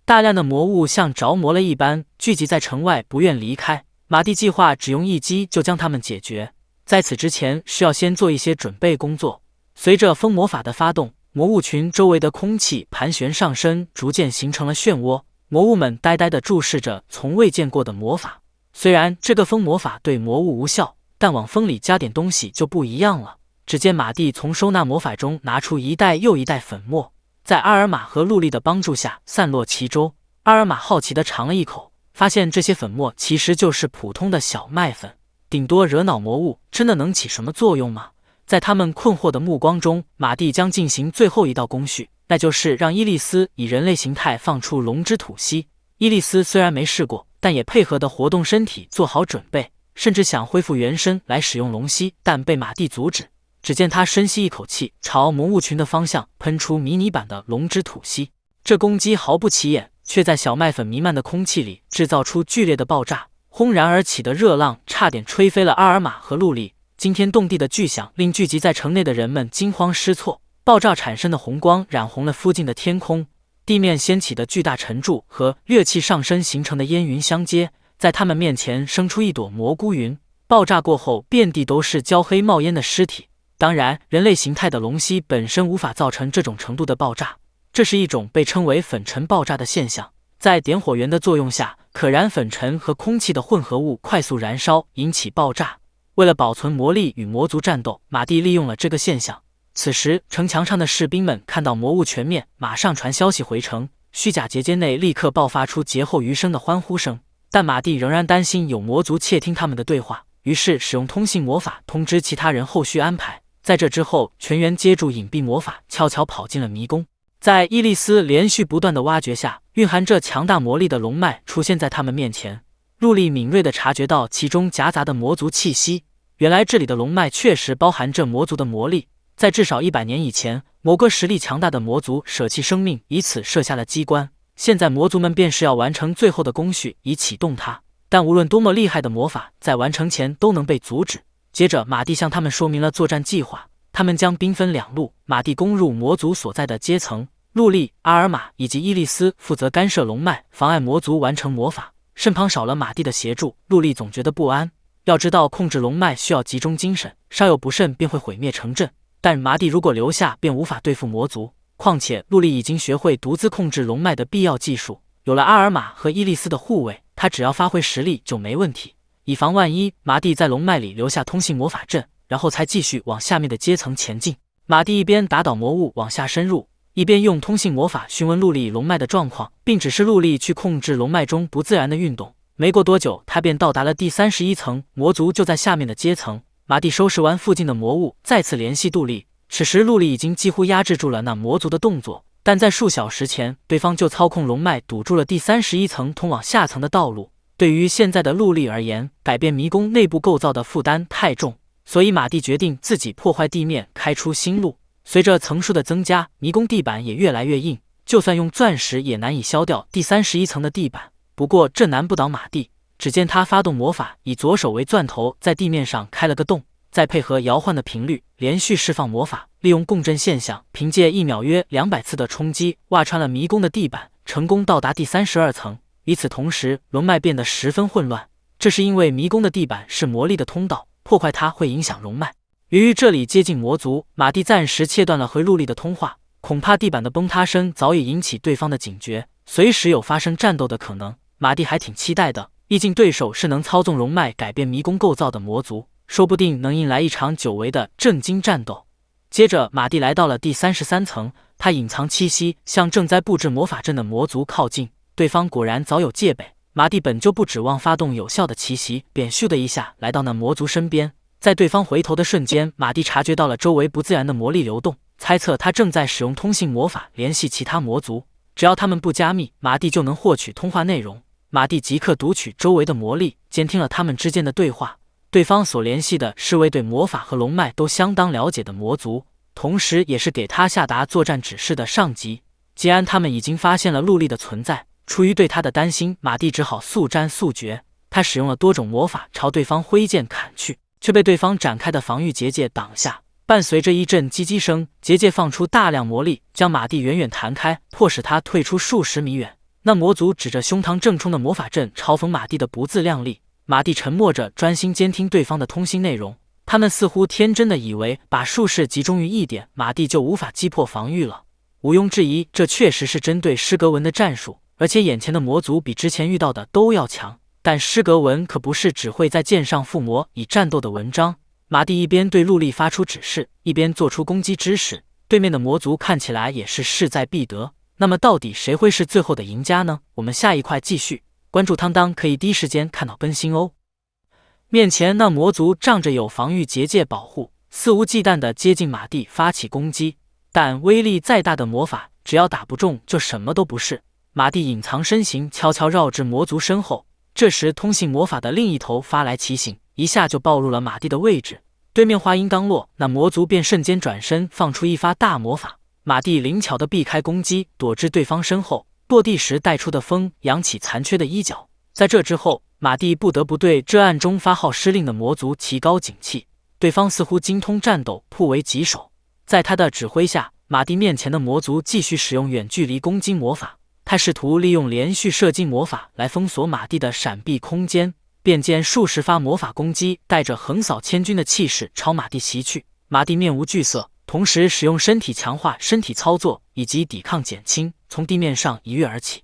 大量的魔物像着魔了一般聚集在城外，不愿离开。马蒂计划只用一击就将他们解决，在此之前需要先做一些准备工作。随着风魔法的发动，魔物群周围的空气盘旋上升，逐渐形成了漩涡。魔物们呆呆地注视着从未见过的魔法。虽然这个风魔法对魔物无效，但往风里加点东西就不一样了。只见马蒂从收纳魔法中拿出一袋又一袋粉末，在阿尔玛和陆莉的帮助下散落其中。阿尔玛好奇地尝了一口，发现这些粉末其实就是普通的小麦粉，顶多惹恼魔物，真的能起什么作用吗？在他们困惑的目光中，马蒂将进行最后一道工序，那就是让伊莉丝以人类形态放出龙之吐息。伊莉丝虽然没试过，但也配合地活动身体做好准备，甚至想恢复原身来使用龙息，但被马蒂阻止。只见他深吸一口气，朝魔物群的方向喷出迷你版的龙之吐息。这攻击毫不起眼，却在小麦粉弥漫的空气里制造出剧烈的爆炸，轰然而起的热浪差点吹飞了阿尔玛和陆莉。惊天动地的巨响令聚集在城内的人们惊慌失措，爆炸产生的红光染红了附近的天空，地面掀起的巨大尘柱和乐器上升形成的烟云相接，在他们面前生出一朵蘑菇云。爆炸过后，遍地都是焦黑冒烟的尸体。当然，人类形态的龙息本身无法造成这种程度的爆炸，这是一种被称为粉尘爆炸的现象，在点火源的作用下，可燃粉尘和空气的混合物快速燃烧，引起爆炸。为了保存魔力与魔族战斗，马蒂利用了这个现象。此时，城墙上的士兵们看到魔物全灭，马上传消息回城。虚假结界内立刻爆发出劫后余生的欢呼声，但马蒂仍然担心有魔族窃听他们的对话，于是使用通信魔法通知其他人后续安排。在这之后，全员接住隐蔽魔法，悄悄跑进了迷宫。在伊莉丝连续不断的挖掘下，蕴含着强大魔力的龙脉出现在他们面前。陆莉敏锐地察觉到其中夹杂的魔族气息，原来这里的龙脉确实包含着魔族的魔力。在至少100年以前，某个实力强大的魔族舍弃生命，以此设下了机关。现在魔族们便是要完成最后的工序，以启动它。但无论多么厉害的魔法，在完成前都能被阻止。接着，马蒂向他们说明了作战计划。他们将兵分2路，马蒂攻入魔族所在的阶层，陆莉、阿尔玛以及伊莉丝负责干涉龙脉，妨碍魔族完成魔法。身旁少了马蒂的协助，陆莉总觉得不安。要知道，控制龙脉需要集中精神，稍有不慎便会毁灭城镇。但马蒂如果留下，便无法对付魔族。况且陆莉已经学会独自控制龙脉的必要技术，有了阿尔玛和伊莉丝的护卫，他只要发挥实力就没问题。以防万一，马蒂在龙脉里留下通信魔法阵，然后才继续往下面的阶层前进。马蒂一边打倒魔物往下深入，一边用通信魔法询问陆莉龙脉的状况，并指示陆莉去控制龙脉中不自然的运动。没过多久，他便到达了第31层，魔族就在下面的阶层。马蒂收拾完附近的魔物，再次联系陆莉。此时陆莉已经几乎压制住了那魔族的动作，但在数小时前，对方就操控龙脉堵住了第31层通往下层的道路。对于现在的陆莉而言，改变迷宫内部构造的负担太重，所以马蒂决定自己破坏地面，开出新路。随着层数的增加，迷宫地板也越来越硬，就算用钻石也难以削掉第31层的地板。不过这难不倒马蒂，只见他发动魔法，以左手为钻头，在地面上开了个洞，再配合摇晃的频率，连续释放魔法，利用共振现象，凭借1秒约200次的冲击，挖穿了迷宫的地板，成功到达第32层。与此同时，龙脉变得十分混乱，这是因为迷宫的地板是魔力的通道，破坏它会影响龙脉。由于这里接近魔族，马蒂暂时切断了和陆莉的通话，恐怕地板的崩塌声早已引起对方的警觉，随时有发生战斗的可能。马蒂还挺期待的，毕竟对手是能操纵龙脉改变迷宫构造的魔族，说不定能引来一场久违的震惊战斗。接着，马蒂来到了第33层，他隐藏气息，向正在布置魔法阵的魔族靠近。对方果然早有戒备，马蒂本就不指望发动有效的奇袭，便咻的一下来到那魔族身边。在对方回头的瞬间，马蒂察觉到了周围不自然的魔力流动，猜测他正在使用通信魔法联系其他魔族，只要他们不加密，马蒂就能获取通话内容。马蒂即刻读取周围的魔力，监听了他们之间的对话。对方所联系的是位对魔法和龙脉都相当了解的魔族，同时也是给他下达作战指示的上级。既然他们已经发现了陆莉的存在，出于对他的担心，马蒂只好速战速决。他使用了多种魔法朝对方挥剑砍去，却被对方展开的防御结界挡下。伴随着一阵叽叽声，结界放出大量魔力，将马蒂远远弹开，迫使他退出数十米远。那魔族指着胸膛正冲的魔法阵，嘲讽马蒂的不自量力。马蒂沉默着，专心监听对方的通信内容。他们似乎天真的以为把术士集中于一点，马蒂就无法击破防御了。毋庸置疑，这确实是针对施格文的战术，而且眼前的魔族比之前遇到的都要强。但施格文可不是只会在剑上附魔以战斗的文章。马蒂一边对陆莉发出指示，一边做出攻击指使。对面的魔族看起来也是势在必得。那么到底谁会是最后的赢家呢？我们下一块继续关注汤当，可以第一时间看到更新哦。面前那魔族仗着有防御结界保护，肆无忌惮地接近马蒂发起攻击，但威力再大的魔法，只要打不中就什么都不是。马蒂隐藏身形，悄悄绕至魔族身后。这时通信魔法的另一头发来奇醒，一下就暴露了马蒂的位置。对面话音刚落，那魔族便瞬间转身放出一发大魔法。马蒂灵巧地避开攻击，躲至对方身后，落地时带出的风扬起残缺的衣角。在这之后，马蒂不得不对这暗中发号施令的魔族提高警惕，对方似乎精通战斗，颇为棘手。在他的指挥下，马蒂面前的魔族继续使用远距离攻击魔法，他试图利用连续射击魔法来封锁马蒂的闪避空间。便见数十发魔法攻击带着横扫千军的气势朝马蒂袭去，马蒂面无惧色，同时使用身体强化身体操作以及抵抗减轻，从地面上一跃而起，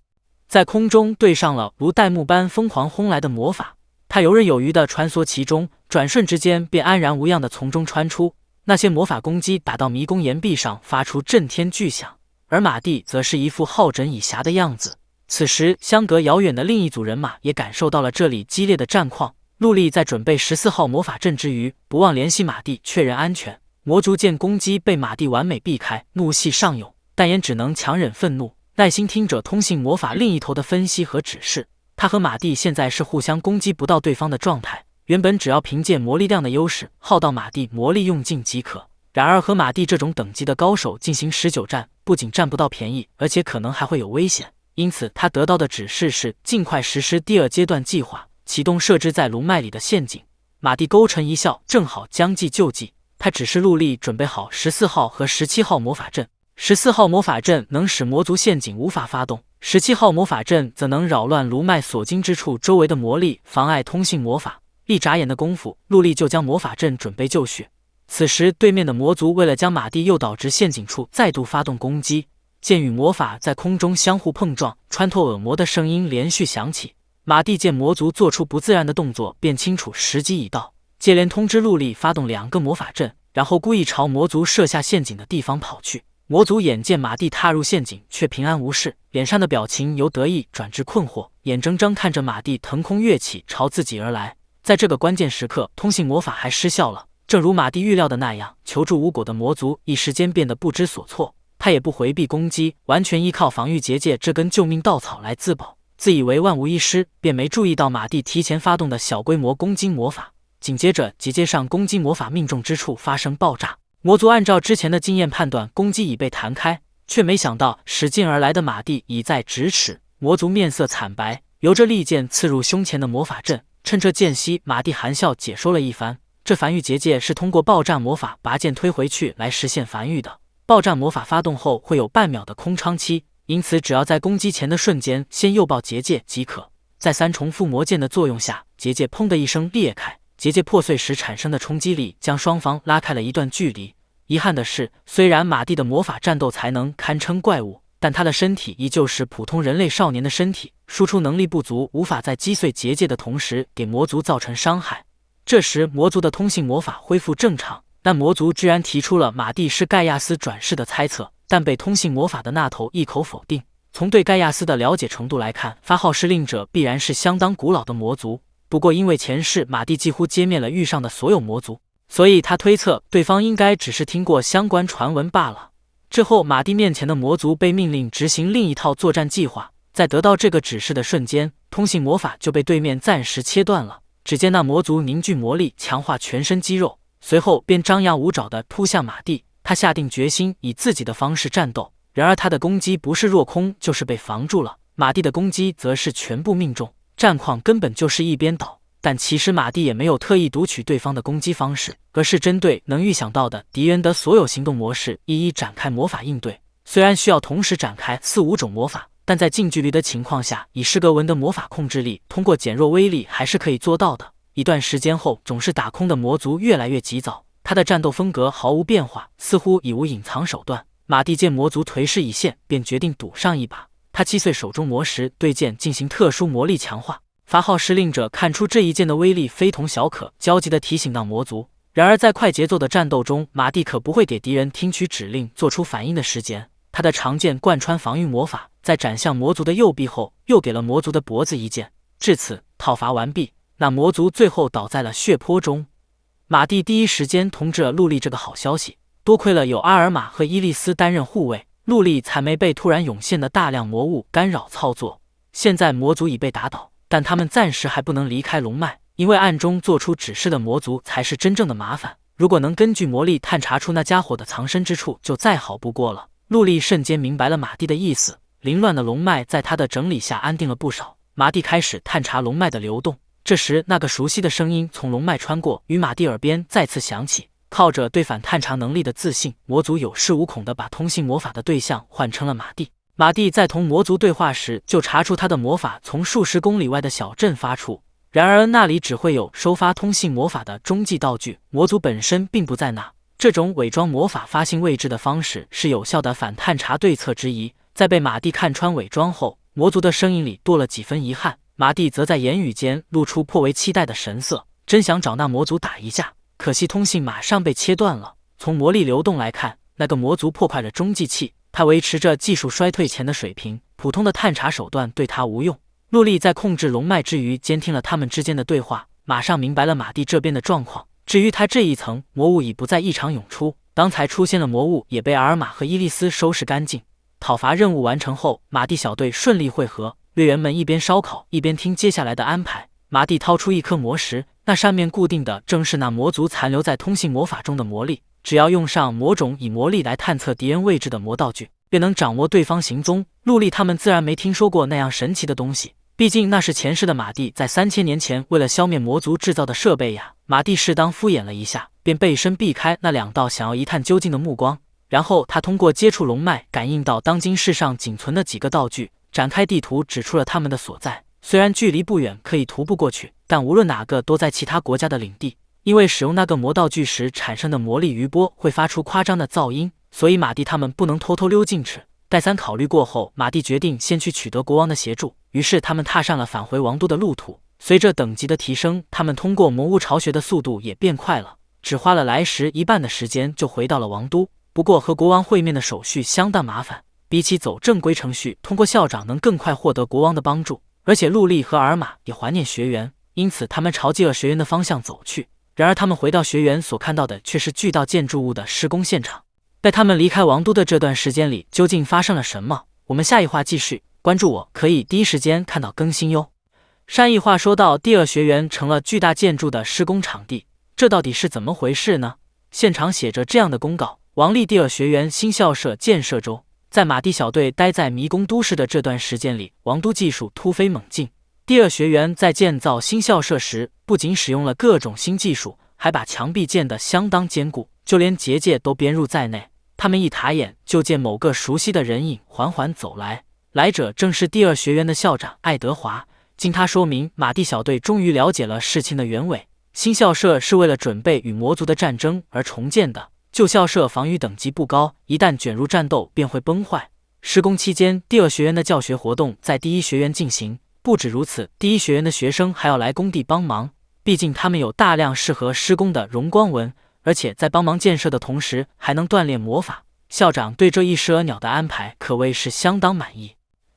在空中对上了如弹幕般疯狂轰来的魔法。他游刃有余地穿梭其中，转瞬之间便安然无恙地从中穿出。那些魔法攻击打到迷宫岩壁上，发出震天巨响，而马蒂则是一副好整以暇的样子。此时，相隔遥远的另一组人马也感受到了这里激烈的战况。陆力在准备14号魔法阵之余，不忘联系马蒂确认安全。魔族见攻击被马蒂完美避开，怒气上涌，但也只能强忍愤怒，耐心听着通信魔法另一头的分析和指示。他和马蒂现在是互相攻击不到对方的状态，原本只要凭借魔力量的优势耗到马蒂魔力用尽即可。然而和马蒂这种等级的高手进行19战，不仅占不到便宜，而且可能还会有危险。因此他得到的指示是尽快实施第2阶段计划，启动设置在龙脉里的陷阱。马蒂勾唇一笑，正好将计就计，他指示陆力准备好14号和17号魔法阵。14号魔法阵能使魔族陷阱无法发动，17号魔法阵则能扰乱卢麦所经之处周围的魔力，妨碍通信魔法。一眨眼的功夫，陆力就将魔法阵准备就绪。此时，对面的魔族为了将马蒂诱导至陷阱处，再度发动攻击。剑与魔法在空中相互碰撞，穿透耳膜的声音连续响起。马蒂见魔族做出不自然的动作，便清楚时机已到，接连通知陆力发动2个魔法阵，然后故意朝魔族设下陷阱的地方跑去。魔族眼见马蒂踏入陷阱却平安无事，脸上的表情由得意转至困惑，眼睁睁看着马蒂腾空跃起朝自己而来。在这个关键时刻，通信魔法还失效了。正如马蒂预料的那样，求助无果的魔族一时间变得不知所措。他也不回避攻击，完全依靠防御结界这根救命稻草来自保，自以为万无一失，便没注意到马蒂提前发动的小规模攻击魔法。紧接着，结界上攻击魔法命中之处发生爆炸。魔族按照之前的经验判断，攻击已被弹开，却没想到驶进而来的马蒂已在咫尺。魔族面色惨白，由着利剑刺入胸前的魔法阵。趁这间隙，马蒂含笑解说了一番：这繁育结界是通过爆炸魔法拔剑推回去来实现繁育的。爆炸魔法发动后会有半秒的空窗期，因此只要在攻击前的瞬间先诱爆结界即可。在3重附魔剑的作用下，结界砰的一声裂开。结界破碎时产生的冲击力将双方拉开了一段距离。遗憾的是，虽然马蒂的魔法战斗才能堪称怪物，但他的身体依旧是普通人类少年的身体，输出能力不足，无法在击碎结界的同时给魔族造成伤害。这时魔族的通信魔法恢复正常，但魔族居然提出了马蒂是盖亚斯转世的猜测，但被通信魔法的那头一口否定。从对盖亚斯的了解程度来看，发号施令者必然是相当古老的魔族。不过因为前世马蒂几乎歼灭了域上的所有魔族，所以他推测对方应该只是听过相关传闻罢了。之后马蒂面前的魔族被命令执行另一套作战计划，在得到这个指示的瞬间，通信魔法就被对面暂时切断了。只见那魔族凝聚魔力，强化全身肌肉，随后便张牙舞爪地扑向马蒂。他下定决心以自己的方式战斗，然而他的攻击不是落空就是被防住了，马蒂的攻击则是全部命中。战况根本就是一边倒，但其实马蒂也没有特意读取对方的攻击方式，而是针对能预想到的敌人的所有行动模式一一展开魔法应对。虽然需要同时展开4、5种魔法，但在近距离的情况下，以施格文的魔法控制力，通过减弱威力还是可以做到的。一段时间后，总是打空的魔族越来越急躁，他的战斗风格毫无变化，似乎已无隐藏手段。马蒂见魔族颓势已现，便决定赌上一把。他击碎手中魔石，对剑进行特殊魔力强化。发号施令者看出这一剑的威力非同小可，焦急地提醒到魔族。然而在快节奏的战斗中，马蒂可不会给敌人听取指令做出反应的时间。他的长剑贯穿防御魔法，在斩向魔族的右臂后，又给了魔族的脖子一剑。至此讨伐完毕，那魔族最后倒在了血泊中。马蒂第一时间通知了陆力这个好消息，多亏了有阿尔玛和伊利斯担任护卫，陆力才没被突然涌现的大量魔物干扰操作。现在魔族已被打倒，但他们暂时还不能离开龙脉，因为暗中做出指示的魔族才是真正的麻烦。如果能根据魔力探查出那家伙的藏身之处，就再好不过了。陆力瞬间明白了马蒂的意思，凌乱的龙脉在他的整理下安定了不少。马蒂开始探查龙脉的流动，这时那个熟悉的声音从龙脉穿过，与马蒂耳边再次响起。靠着对反探查能力的自信，魔族有恃无恐地把通信魔法的对象换成了马蒂。马蒂在同魔族对话时，就查出他的魔法从数十公里外的小镇发出，然而那里只会有收发通信魔法的中继道具，魔族本身并不在那。这种伪装魔法发现位置的方式是有效的反探查对策之一。在被马蒂看穿伪装后，魔族的声音里多了几分遗憾，马蒂则在言语间露出颇为期待的神色，真想找那魔族打一架，可惜通信马上被切断了。从魔力流动来看，那个魔族破坏了中继器，他维持着技术衰退前的水平，普通的探查手段对他无用。陆莉在控制龙脉之余监听了他们之间的对话，马上明白了马蒂这边的状况。至于他这一层，魔物已不再异常涌出，刚才出现的魔物也被阿尔玛和伊利斯收拾干净。讨伐任务完成后，马蒂小队顺利会合，队员们一边烧烤一边听接下来的安排。马蒂掏出一颗魔石，那上面固定的正是那魔族残留在通信魔法中的魔力，只要用上某种以魔力来探测敌人位置的魔道具，便能掌握对方行踪。陆莉他们自然没听说过那样神奇的东西，毕竟那是前世的马蒂在3000年前为了消灭魔族制造的设备呀。马蒂适当敷衍了一下，便背身避开那两道想要一探究竟的目光。然后他通过接触龙脉感应到当今世上仅存的几个道具，展开地图指出了他们的所在。虽然距离不远，可以徒步过去，但无论哪个都在其他国家的领地。因为使用那个魔道具时产生的魔力余波会发出夸张的噪音，所以马蒂他们不能偷偷溜进去。再三考虑过后，马蒂决定先去取得国王的协助，于是他们踏上了返回王都的路途。随着等级的提升，他们通过魔物巢穴的速度也变快了，只花了来时一半的时间就回到了王都。不过和国王会面的手续相当麻烦，比起走正规程序，通过校长能更快获得国王的帮助。而且陆莉和尔玛也怀念学园，因此他们朝吉尔学园的方向走去。然而他们回到学园所看到的却是巨大建筑物的施工现场。在他们离开王都的这段时间里，究竟发生了什么？我们下一话继续，关注我可以第一时间看到更新哟。上一话说到，第二学园成了巨大建筑的施工场地，这到底是怎么回事呢？现场写着这样的公告：王立第二学园新校舍建设中。在马蒂小队待在迷宫都市的这段时间里，王都技术突飞猛进。第二学园在建造新校舍时，不仅使用了各种新技术，还把墙壁建得相当坚固，就连结界都编入在内。他们一抬眼就见某个熟悉的人影缓缓走来，来者正是第二学园的校长爱德华。经他说明，马蒂小队终于了解了事情的原委。新校舍是为了准备与魔族的战争而重建的，旧校舍防御等级不高，一旦卷入战斗便会崩坏。施工期间，第二学园的教学活动在第一学园进行。不止如此，第一学园的学生还要来工地帮忙，毕竟他们有大量适合施工的荣光纹，而且在帮忙建设的同时还能锻炼魔法。校长对这一石而鸟的安排可谓是相当满意。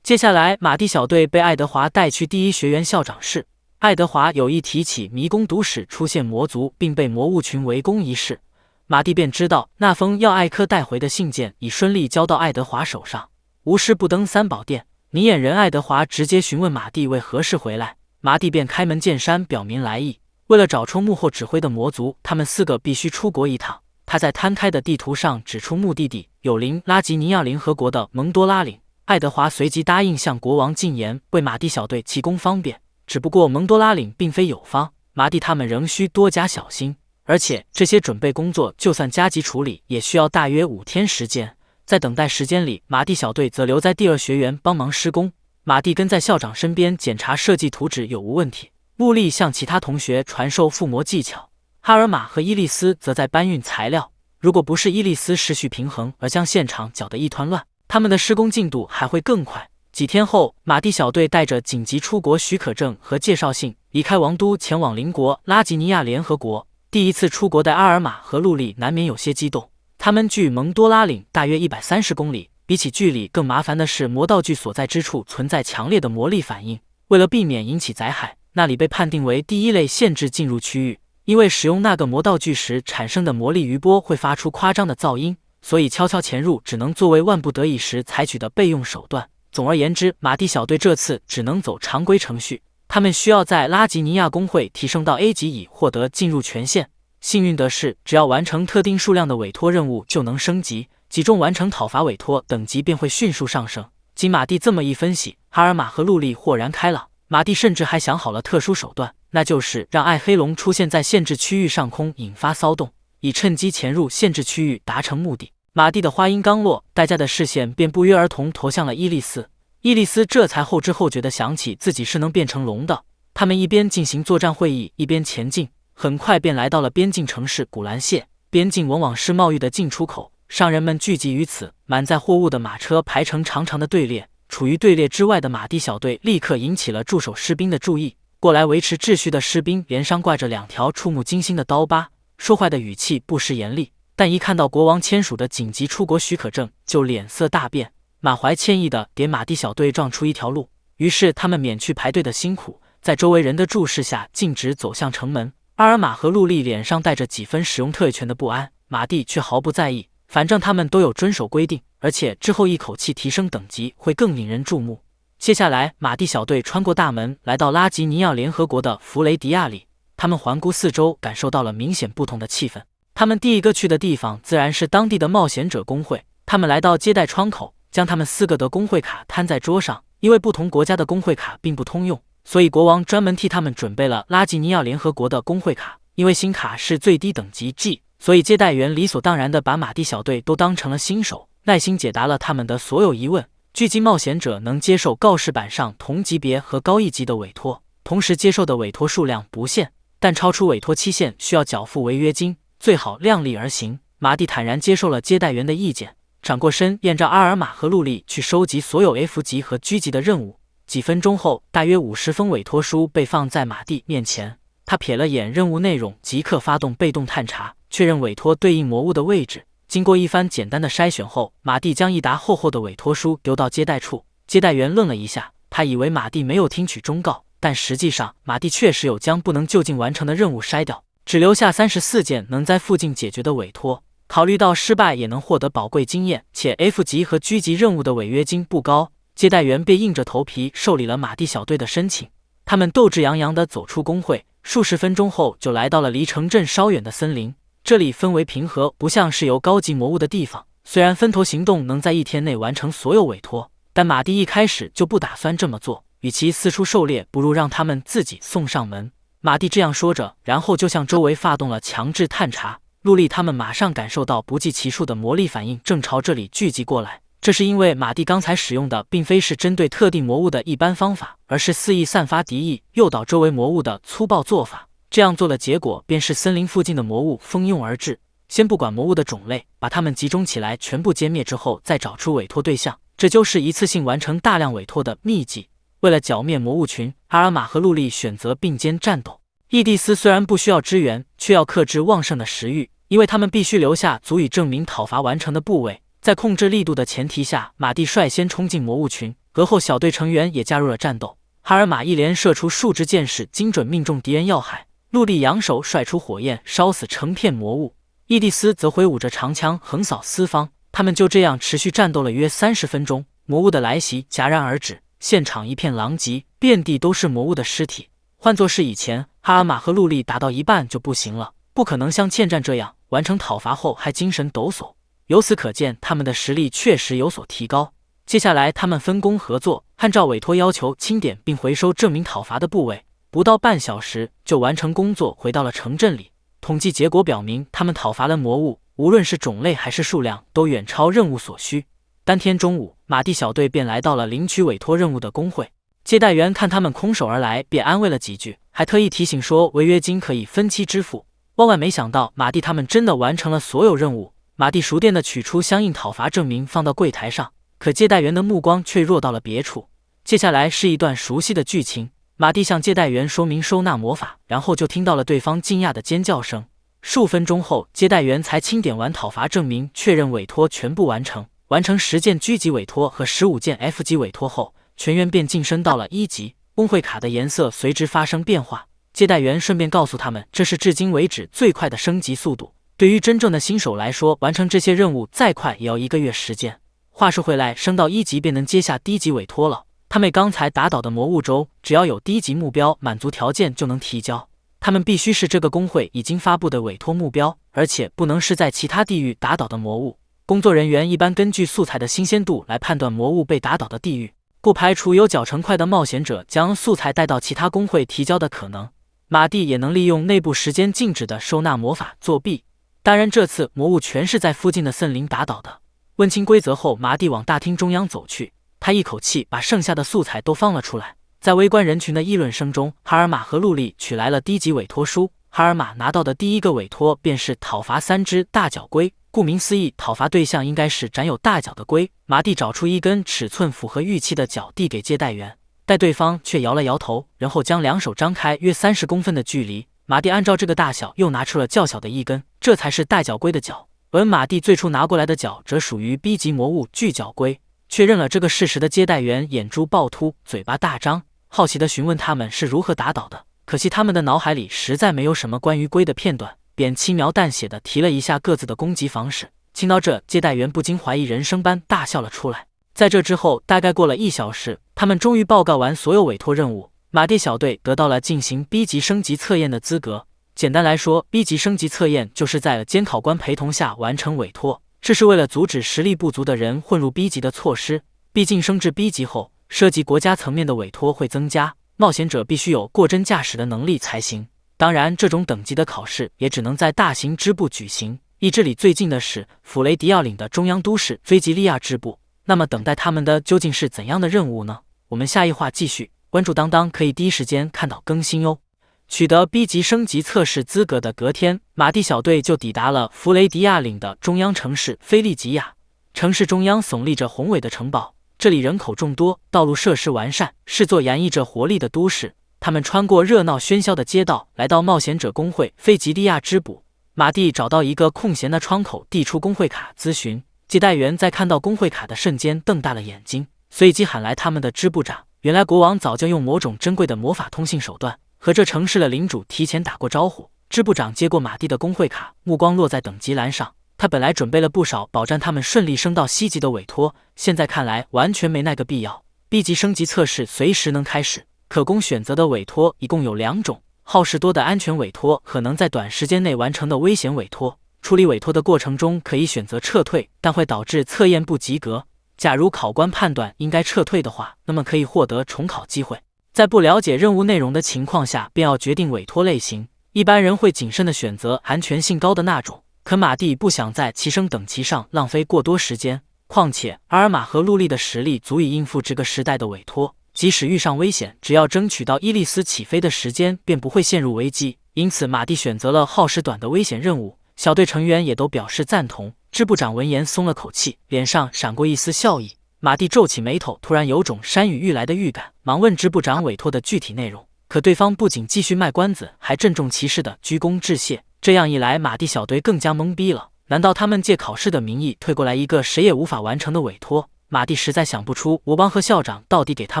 接下来，马蒂小队被爱德华带去第一学园校长室。爱德华有意提起迷宫都市出现魔族并被魔物群围攻一事，马蒂便知道那封要艾科带回的信件已顺利交到爱德华手上。无事不登三宝殿，迷眼人爱德华直接询问马蒂为何事回来，马蒂便开门见山表明来意。为了找出幕后指挥的魔族，他们4个必须出国一趟。他在摊开的地图上指出目的地有邻拉吉尼亚联合国的蒙多拉岭。爱德华随即答应向国王进言，为马蒂小队提供方便。只不过蒙多拉岭并非有方，马蒂他们仍需多加小心，而且这些准备工作就算加急处理，也需要大约5天时间。在等待时间里，马蒂小队则留在第二学园帮忙施工。马蒂跟在校长身边检查设计图纸有无问题，陆莉向其他同学传授附魔技巧，哈尔玛和伊利斯则在搬运材料。如果不是伊利斯失去平衡而将现场搅得一团乱，他们的施工进度还会更快。几天后，马蒂小队带着紧急出国许可证和介绍信离开王都，前往邻国拉吉尼亚联合国。第一次出国的阿尔玛和陆莉难免有些激动。他们距蒙多拉岭大约130公里，比起距离更麻烦的是魔道具所在之处存在强烈的魔力反应。为了避免引起灾害，那里被判定为第1类限制进入区域，因为使用那个魔道具时产生的魔力余波会发出夸张的噪音，所以悄悄潜入只能作为万不得已时采取的备用手段。总而言之，马蒂小队这次只能走常规程序，他们需要在拉吉尼亚工会提升到 A 级以获得进入权限。幸运的是，只要完成特定数量的委托任务就能升级，集中完成讨伐委托，等级便会迅速上升。经马蒂这么一分析，哈尔玛和陆莉豁然开朗。马蒂甚至还想好了特殊手段，那就是让爱黑龙出现在限制区域上空，引发骚动，以趁机潜入限制区域达成目的。马蒂的话音刚落，大家的视线便不约而同投向了伊利斯。伊利斯这才后知后觉地想起自己是能变成龙的。他们一边进行作战会议，一边前进，很快便来到了边境城市古兰谢。边境往往是贸易的进出口，商人们聚集于此，满载货物的马车排成长长的队列。处于队列之外的马地小队立刻引起了驻守士兵的注意。过来维持秩序的士兵脸上挂着2条触目惊心的刀疤，说话的语气不失严厉，但一看到国王签署的紧急出国许可证，就脸色大变，满怀歉意地给马地小队让出一条路。于是他们免去排队的辛苦，在周围人的注视下径直走向城门。阿尔玛和陆莉脸上带着几分使用特权的不安，马蒂却毫不在意，反正他们都有遵守规定，而且之后一口气提升等级会更引人注目。接下来，马蒂小队穿过大门，来到拉吉尼奥联合国的弗雷迪亚里。他们环顾四周，感受到了明显不同的气氛。他们第一个去的地方自然是当地的冒险者工会。他们来到接待窗口，将他们4个的工会卡摊在桌上。因为不同国家的工会卡并不通用，所以国王专门替他们准备了拉吉尼奥联合国的工会卡。因为新卡是最低等级 G， 所以接待员理所当然地把马蒂小队都当成了新手，耐心解答了他们的所有疑问。聚集冒险者能接受告示板上同级别和高一级的委托，同时接受的委托数量不限，但超出委托期限需要缴付违约金，最好量力而行。马蒂坦然接受了接待员的意见，转过身沿着阿尔玛和陆莉去收集所有 F 级和 G 级的任务。几分钟后，大约50封委托书被放在马蒂面前，他瞥了眼任务内容，即刻发动被动探查，确认委托对应魔物的位置。经过一番简单的筛选后，马蒂将一沓厚厚的委托书丢到接待处。接待员愣了一下，他以为马蒂没有听取忠告，但实际上马蒂确实有将不能就近完成的任务筛掉，只留下34件能在附近解决的委托。考虑到失败也能获得宝贵经验，且 F 级和 G 级任务的违约金不高，接待员便硬着头皮受理了马蒂小队的申请。他们斗志洋洋地走出工会，数十分钟后就来到了离城镇稍远的森林。这里氛围平和，不像是由高级魔物的地方。虽然分头行动能在1天内完成所有委托，但马蒂一开始就不打算这么做。与其四处狩猎，不如让他们自己送上门。马蒂这样说着，然后就向周围发动了强制探查。陆莉他们马上感受到不计其数的魔力反应正朝这里聚集过来，这是因为马蒂刚才使用的并非是针对特定魔物的一般方法，而是肆意散发敌意、诱导周围魔物的粗暴做法。这样做的结果便是森林附近的魔物蜂拥而至。先不管魔物的种类，把它们集中起来全部歼灭之后，再找出委托对象，这就是一次性完成大量委托的秘籍。为了剿灭魔物群，阿尔玛和陆莉选择并肩战斗。伊蒂斯虽然不需要支援，却要克制旺盛的食欲，因为他们必须留下足以证明讨伐完成的部位。在控制力度的前提下，马蒂率先冲进魔物群，而后小队成员也加入了战斗。哈尔玛一连射出数支箭矢，精准命中敌人要害。陆莉扬手甩出火焰，烧死成片魔物。伊蒂斯则挥舞着长枪横扫四方。他们就这样持续战斗了约30分钟，魔物的来袭戛然而止，现场一片狼藉，遍地都是魔物的尸体。换作是以前，哈尔玛和陆莉打到一半就不行了，不可能像欠战这样完成讨伐后还精神抖擞。由此可见，他们的实力确实有所提高。接下来，他们分工合作，按照委托要求清点并回收证明讨伐的部位。不到半小时就完成工作，回到了城镇里。统计结果表明，他们讨伐的魔物，无论是种类还是数量，都远超任务所需。当天中午，马蒂小队便来到了领取委托任务的工会。接待员看他们空手而来，便安慰了几句，还特意提醒说违约金可以分期支付。万万没想到，马蒂他们真的完成了所有任务。马蒂熟练地取出相应讨伐证明，放到柜台上，可接待员的目光却落到了别处。接下来是一段熟悉的剧情。马蒂向接待员说明收纳魔法，然后就听到了对方惊讶的尖叫声。数分钟后，接待员才清点完讨伐证明，确认委托全部完成。完成10件G 级委托和15件 F 级委托后，全员便晋升到了1级。工会卡的颜色随之发生变化。接待员顺便告诉他们，这是至今为止最快的升级速度。对于真正的新手来说，完成这些任务再快也要1个月时间。话说回来，升到1级便能接下低级委托了。他们刚才打倒的魔物州，只要有低级目标满足条件就能提交。他们必须是这个工会已经发布的委托目标，而且不能是在其他地域打倒的魔物。工作人员一般根据素材的新鲜度来判断魔物被打倒的地域，不排除有脚程快的冒险者将素材带到其他工会提交的可能。马蒂也能利用内部时间静止的收纳魔法作弊。当然，这次魔物全是在附近的森林打倒的。问清规则后，马蒂往大厅中央走去。他一口气把剩下的素材都放了出来。在围观人群的议论声中，哈尔玛和陆莉取来了低级委托书。哈哈尔玛拿到的第一个委托便是讨伐3只大角龟。顾名思义，讨伐对象应该是长有大角的龟。马蒂找出一根尺寸符合玉器的角递给接待员，待对方却摇了摇头，然后将两手张开约30公分的距离。马蒂按照这个大小又拿出了较小的一根，这才是大角龟的角。而马蒂最初拿过来的角则属于 B 级魔物巨角龟。确认了这个事实的接待员眼珠暴突，嘴巴大张，好奇地询问他们是如何打倒的。可惜他们的脑海里实在没有什么关于龟的片段，便轻描淡写地提了一下各自的攻击方式。听到这，接待员不禁怀疑人生般大笑了出来。在这之后，大概过了1小时，他们终于报告完所有委托任务，马蒂小队得到了进行 B 级升级测验的资格。简单来说， B 级升级测验就是在监考官陪同下完成委托，这是为了阻止实力不足的人混入 B 级的措施。毕竟升至 B 级后，涉及国家层面的委托会增加，冒险者必须有过真驾驶的能力才行。当然，这种等级的考试也只能在大型支部举行。离这里最近的是弗雷迪奥领的中央都市菲吉利亚支部。那么等待他们的究竟是怎样的任务呢？我们下一话继续关注当当，可以第一时间看到更新哟。取得 B 级升级测试资格的隔天，马蒂小队就抵达了弗雷迪亚领的中央城市菲利吉亚。城市中央耸立着宏伟的城堡，这里人口众多，道路设施完善，是座洋溢着活力的都市。他们穿过热闹喧嚣的街道，来到冒险者工会菲吉利亚支部。马蒂找到一个空闲的窗口，递出工会卡咨询。接待员在看到工会卡的瞬间瞪大了眼睛，随即喊来他们的支部长。原来国王早就用某种珍贵的魔法通信手段和这城市的领主提前打过招呼。支部长接过马蒂的工会卡，目光落在等级栏上。他本来准备了不少保障他们顺利升到C级的委托，现在看来完全没那个必要。B 级升级测试随时能开始，可供选择的委托一共有2种：耗时多的安全委托和能在短时间内完成的危险委托。处理委托的过程中可以选择撤退，但会导致测验不及格。假如考官判断应该撤退的话，那么可以获得重考机会。在不了解任务内容的情况下，便要决定委托类型。一般人会谨慎地选择安全性高的那种，可马蒂不想在齐升等级上浪费过多时间。况且阿尔玛和陆莉的实力足以应付这个时代的委托，即使遇上危险，只要争取到伊利斯起飞的时间，便不会陷入危机。因此，马蒂选择了耗时短的危险任务。小队成员也都表示赞同。支部长闻言松了口气，脸上闪过一丝笑意。马蒂皱起眉头，突然有种山雨欲来的预感，忙问支部长委托的具体内容。可对方不仅继续卖关子，还郑重其事地鞠躬致谢。这样一来，马蒂小队更加懵逼了。难道他们借考试的名义推过来一个谁也无法完成的委托？马蒂实在想不出魔邦和校长到底给他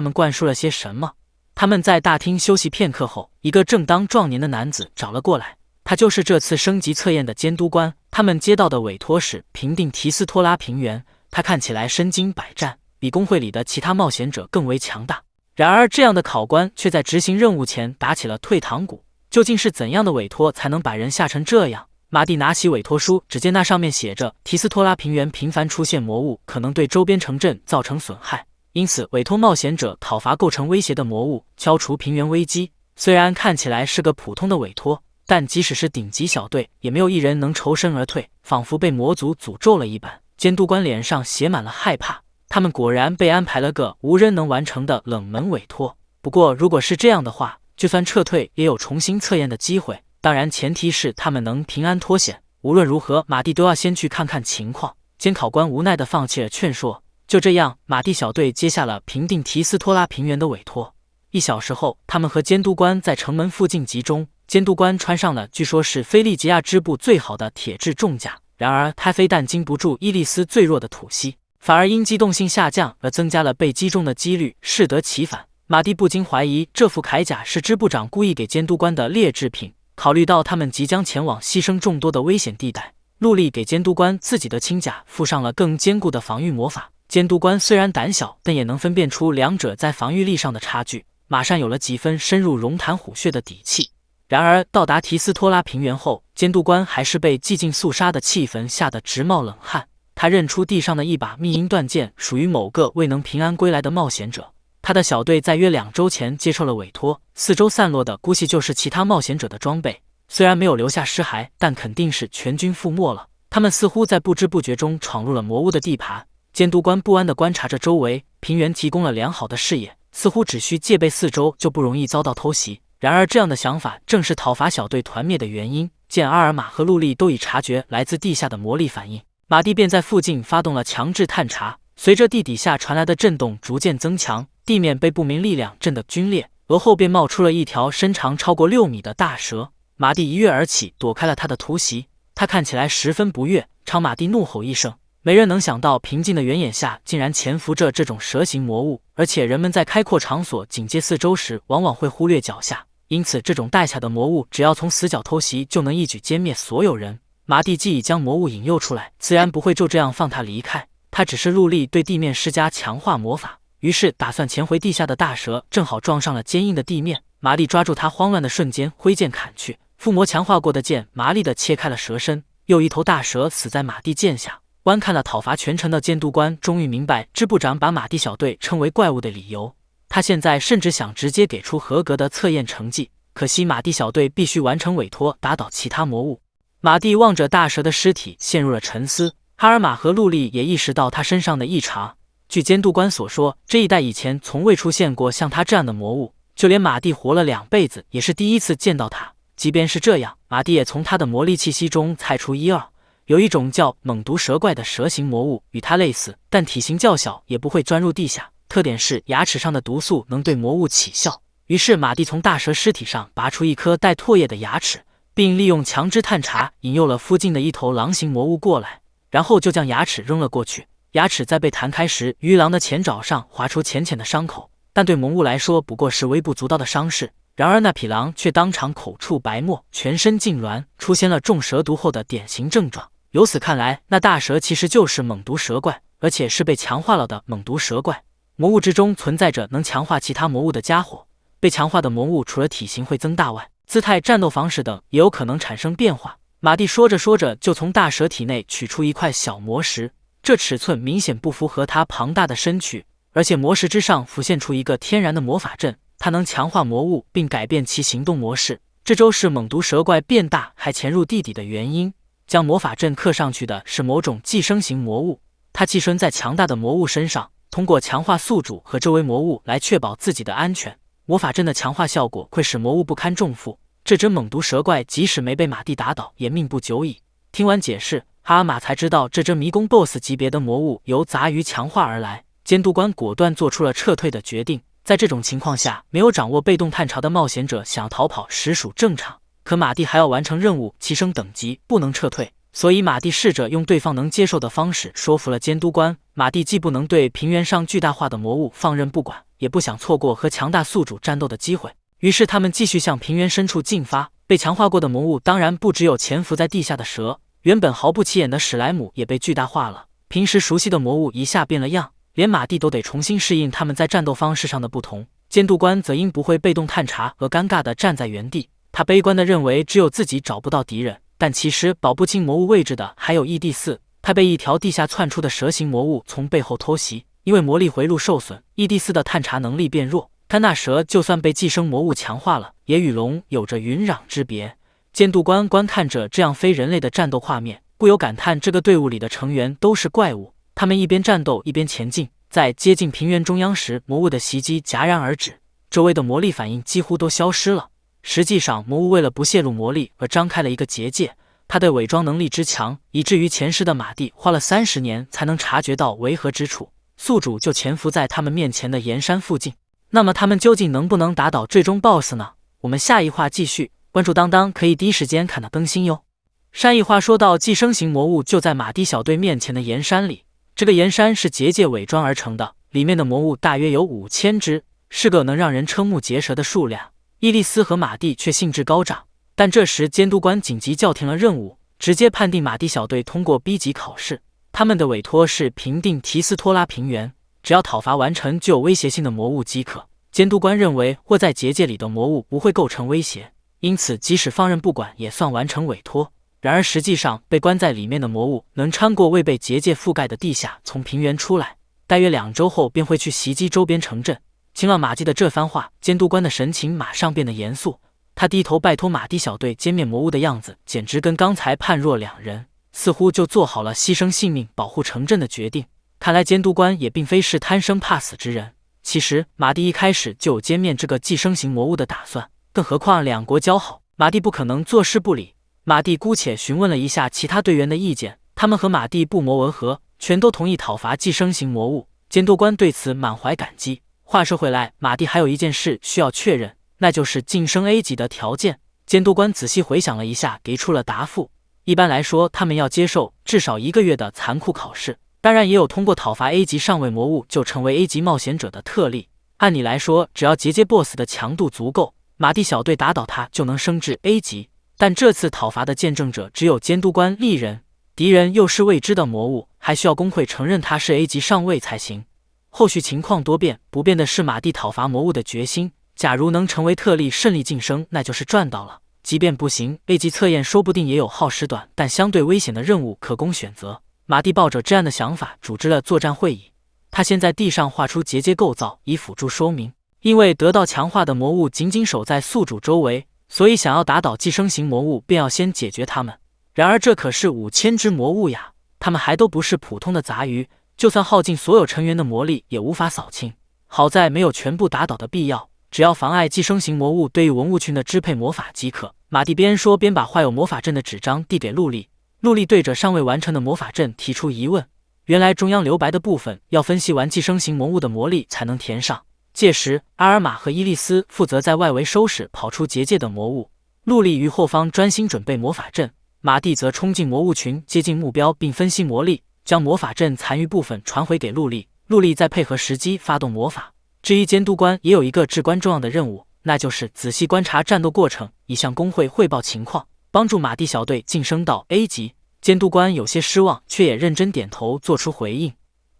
们灌输了些什么。他们在大厅休息片刻后，一个正当壮年的男子找了过来。他就是这次升级测验的监督官。他们接到的委托是平定提斯托拉平原。他看起来身经百战，比工会里的其他冒险者更为强大。然而，这样的考官却在执行任务前打起了退堂鼓。究竟是怎样的委托才能把人吓成这样？马蒂拿起委托书，只见那上面写着：提斯托拉平原频繁出现魔物，可能对周边城镇造成损害，因此委托冒险者讨伐构成威胁的魔物，消除平原危机。虽然看起来是个普通的委托，但即使是顶级小队，也没有一人能抽身而退，仿佛被魔族诅咒了一般。监督官脸上写满了害怕，他们果然被安排了个无人能完成的冷门委托。不过，如果是这样的话，就算撤退也有重新测验的机会，当然前提是他们能平安脱险。无论如何，马蒂都要先去看看情况。监考官无奈地放弃了劝说。就这样，马蒂小队接下了平定提斯托拉平原的委托。1小时后，他们和监督官在城门附近集中。监督官穿上了据说是菲利吉亚支部最好的铁质重甲，然而他非但经不住伊利斯最弱的土息，反而因机动性下降而增加了被击中的几率，适得其反。马蒂不禁怀疑这副铠甲是支部长故意给监督官的劣质品。考虑到他们即将前往牺牲众多的危险地带，陆莉给监督官自己的轻甲附上了更坚固的防御魔法。监督官虽然胆小，但也能分辨出两者在防御力上的差距，马上有了几分深入龙潭虎穴的底气。然而到达提斯托拉平原后，监督官还是被寂静肃杀的气氛吓得直冒冷汗。他认出地上的一把密音断剑属于某个未能平安归来的冒险者。他的小队在约2周前接受了委托，四周散落的估计就是其他冒险者的装备。虽然没有留下尸骸，但肯定是全军覆没了。他们似乎在不知不觉中闯入了魔物的地盘。监督官不安地观察着周围，平原提供了良好的视野，似乎只需戒备4周就不容易遭到偷袭。然而这样的想法正是讨伐小队团灭的原因。见阿尔玛和陆莉都已察觉来自地下的魔力反应，马蒂便在附近发动了强制探查。随着地底下传来的震动逐渐增强，地面被不明力量震得皲裂，而后便冒出了一条身长超过6米的大蛇。马蒂一跃而起，躲开了他的突袭。他看起来十分不悦，朝马蒂怒吼一声。没人能想到，平静的原野下竟然潜伏着这种蛇形魔物，而且人们在开阔场所警戒四周时，往往会忽略脚下。因此，这种带下的魔物只要从死角偷袭，就能一举歼灭所有人。马蒂既已将魔物引诱出来，自然不会就这样放他离开。他只是陆力对地面施加强化魔法，于是打算潜回地下的大蛇正好撞上了坚硬的地面。马蒂抓住他慌乱的瞬间，挥剑砍去，附魔强化过的剑麻利地切开了蛇身，又一头大蛇死在马蒂剑下。观看了讨伐全城的监督官终于明白支部长把马蒂小队称为怪物的理由。他现在甚至想直接给出合格的测验成绩，可惜马蒂小队必须完成委托，打倒其他魔物。马蒂望着大蛇的尸体陷入了沉思，哈尔玛和陆莉也意识到他身上的异常。据监督官所说，这一带以前从未出现过像他这样的魔物，就连马蒂活了2辈子也是第一次见到他。即便是这样，马蒂也从他的魔力气息中猜出一二。有一种叫猛毒蛇怪的蛇形魔物，与它类似，但体型较小，也不会钻入地下。特点是牙齿上的毒素能对魔物起效。于是马蒂从大蛇尸体上拔出一颗带唾液的牙齿，并利用强制探查引诱了附近的一头狼形魔物过来，然后就将牙齿扔了过去。牙齿在被弹开时，于狼的前爪上划出浅浅的伤口，但对萌物来说不过是微不足道的伤势。然而那匹狼却当场口出白沫，全身痉挛，出现了中蛇毒后的典型症状。由此看来，那大蛇其实就是猛毒蛇怪，而且是被强化了的猛毒蛇怪。魔物之中存在着能强化其他魔物的家伙，被强化的魔物除了体型会增大外，姿态、战斗方式等也有可能产生变化。马蒂说着说着，就从大蛇体内取出一块小魔石，这尺寸明显不符合他庞大的身躯，而且魔石之上浮现出一个天然的魔法阵，它能强化魔物并改变其行动模式。这就是猛毒蛇怪变大还潜入地底的原因。将魔法阵刻上去的是某种寄生型魔物，它寄生在强大的魔物身上，通过强化宿主和周围魔物来确保自己的安全。魔法阵的强化效果会使魔物不堪重负，这只猛毒蛇怪即使没被马蒂打倒，也命不久矣。听完解释，哈尔玛才知道这只迷宫 BOSS 级别的魔物由杂鱼强化而来。监督官果断做出了撤退的决定。在这种情况下，没有掌握被动探查的冒险者想要逃跑实属正常。可马蒂还要完成任务，提升等级，不能撤退，所以马蒂试着用对方能接受的方式说服了监督官。马蒂既不能对平原上巨大化的魔物放任不管，也不想错过和强大宿主战斗的机会，于是他们继续向平原深处进发。被强化过的魔物当然不只有潜伏在地下的蛇，原本毫不起眼的史莱姆也被巨大化了。平时熟悉的魔物一下变了样，连马蒂都得重新适应他们在战斗方式上的不同。监督官则因不会被动探查而尴尬地站在原地。他悲观地认为只有自己找不到敌人，但其实保不清魔物位置的还有异地4。他被一条地下窜出的蛇形魔物从背后偷袭，因为魔力回路受损，异地4的探查能力变弱。但那蛇就算被寄生魔物强化了，也与龙有着云壤之别。监督官观看着这样非人类的战斗画面，不由感叹这个队伍里的成员都是怪物。他们一边战斗一边前进，在接近平原中央时，魔物的袭击戛然而止，周围的魔力反应几乎都消失了。实际上，魔物为了不泄露魔力而张开了一个结界，他的伪装能力之强，以至于前世的马蒂花了30年才能察觉到违和之处。宿主就潜伏在他们面前的岩山附近。那么他们究竟能不能打倒最终 BOSS 呢？我们下一话继续，关注当当可以第一时间看到更新哟。上一话说到，寄生型魔物就在马蒂小队面前的岩山里，这个岩山是结界伪装而成的，里面的魔物大约有5000只，是个能让人瞠目结舌的数量。伊利斯和马蒂却兴致高涨，但这时监督官紧急叫停了任务，直接判定马蒂小队通过 B 级考试。他们的委托是平定提斯托拉平原，只要讨伐完成具有威胁性的魔物即可。监督官认为或在结界里的魔物不会构成威胁，因此即使放任不管也算完成委托。然而实际上被关在里面的魔物能穿过未被结界覆盖的地下，从平原出来，大约2周后便会去袭击周边城镇。听了马蒂的这番话，监督官的神情马上变得严肃。他低头拜托马蒂小队歼灭魔物的样子，简直跟刚才判若两人，似乎就做好了牺牲性命保护城镇的决定。看来监督官也并非是贪生怕死之人。其实马蒂一开始就有歼灭这个寄生型魔物的打算，更何况两国交好，马蒂不可能坐视不理。马蒂姑且询问了一下其他队员的意见，他们和马蒂不谋而合，全都同意讨伐寄生型魔物。监督官对此满怀感激。话说回来，马蒂还有一件事需要确认，那就是晋升 A 级的条件。监督官仔细回想了一下，给出了答复。一般来说，他们要接受至少1个月的残酷考试，当然也有通过讨伐 A 级上位魔物就成为 A 级冒险者的特例。按理来说，只要结界 BOSS 的强度足够，马蒂小队打倒他就能升至 A 级。但这次讨伐的见证者只有监督官1人，敌人又是未知的魔物，还需要工会承认他是 A 级上位才行。后续情况多变，不变的是马蒂讨伐魔物的决心。假如能成为特例顺利晋升，那就是赚到了。即便不行 ，A 级测验说不定也有耗时短但相对危险的任务可供选择。马蒂抱着这样的想法组织了作战会议。他先在地上画出结界构造，以辅助说明。因为得到强化的魔物仅仅守在宿主周围，所以想要打倒寄生型魔物，便要先解决它们。然而这可是5000只魔物呀，它们还都不是普通的杂鱼，就算耗尽所有成员的魔力，也无法扫清。好在没有全部打倒的必要，只要妨碍寄生型魔物对于文物群的支配魔法即可。马蒂边说边把画有魔法阵的纸张递给陆莉。陆莉对着尚未完成的魔法阵提出疑问，原来中央留白的部分要分析完寄生型魔物的魔力才能填上。届时阿尔玛和伊利斯负责在外围收拾跑出结界的魔物，陆莉于后方专心准备魔法阵，马蒂则冲进魔物群接近目标并分析魔力，将魔法阵残余部分传回给陆莉，陆莉再配合时机发动魔法。至于监督官也有一个至关重要的任务，那就是仔细观察战斗过程，以向工会汇报情况，帮助马蒂小队晋升到 A 级。监督官有些失望，却也认真点头做出回应。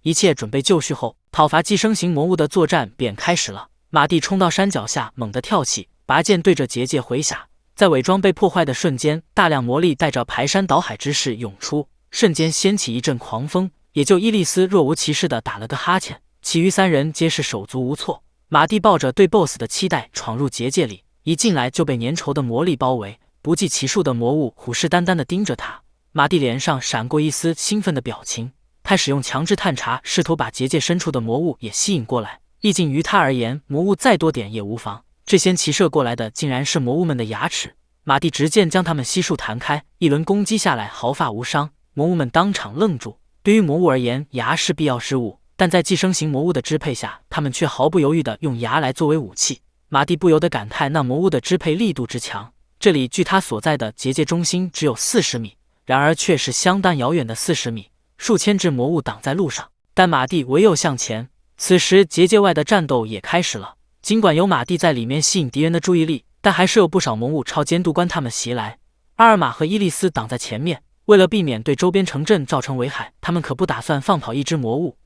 一切准备就绪后，讨伐寄生型魔物的作战便开始了。马蒂冲到山脚下，猛地跳起，拔剑对着结界挥下。在伪装被破坏的瞬间，大量魔力带着排山倒海之势涌出，瞬间掀起一阵狂风，也就伊利斯若无其事地打了个哈欠，其余3人皆是手足无措。马蒂抱着对 BOSS 的期待闯入结界里，一进来就被粘稠的魔力包围，不计其数的魔物虎视眈眈地盯着他。马蒂脸上闪过一丝兴奋的表情，他使用强制探查，试图把结界深处的魔物也吸引过来。毕竟于他而言，魔物再多点也无妨。这些骑射过来的竟然是魔物们的牙齿，马蒂直剑将它们悉数弹开，一轮攻击下来毫发无伤。魔物们当场愣住。对于魔物而言，牙是必要之物，但在寄生型魔物的支配下，他们却毫不犹豫地用牙来作为武器。马蒂不由得感叹那魔物的支配力度之强。这里距他所在的结界中心只有40米，然而却是相当遥远的40米，数千只魔物挡在路上，但马蒂唯有向前。此时结界外的战斗也开始了，尽管有马蒂在里面吸引敌人的注意力，但还是有不少魔物朝监督官他们袭来。阿尔玛和伊利斯挡在前面，为了避免对周边城镇造成危害，他们可不打算放跑一只魔物。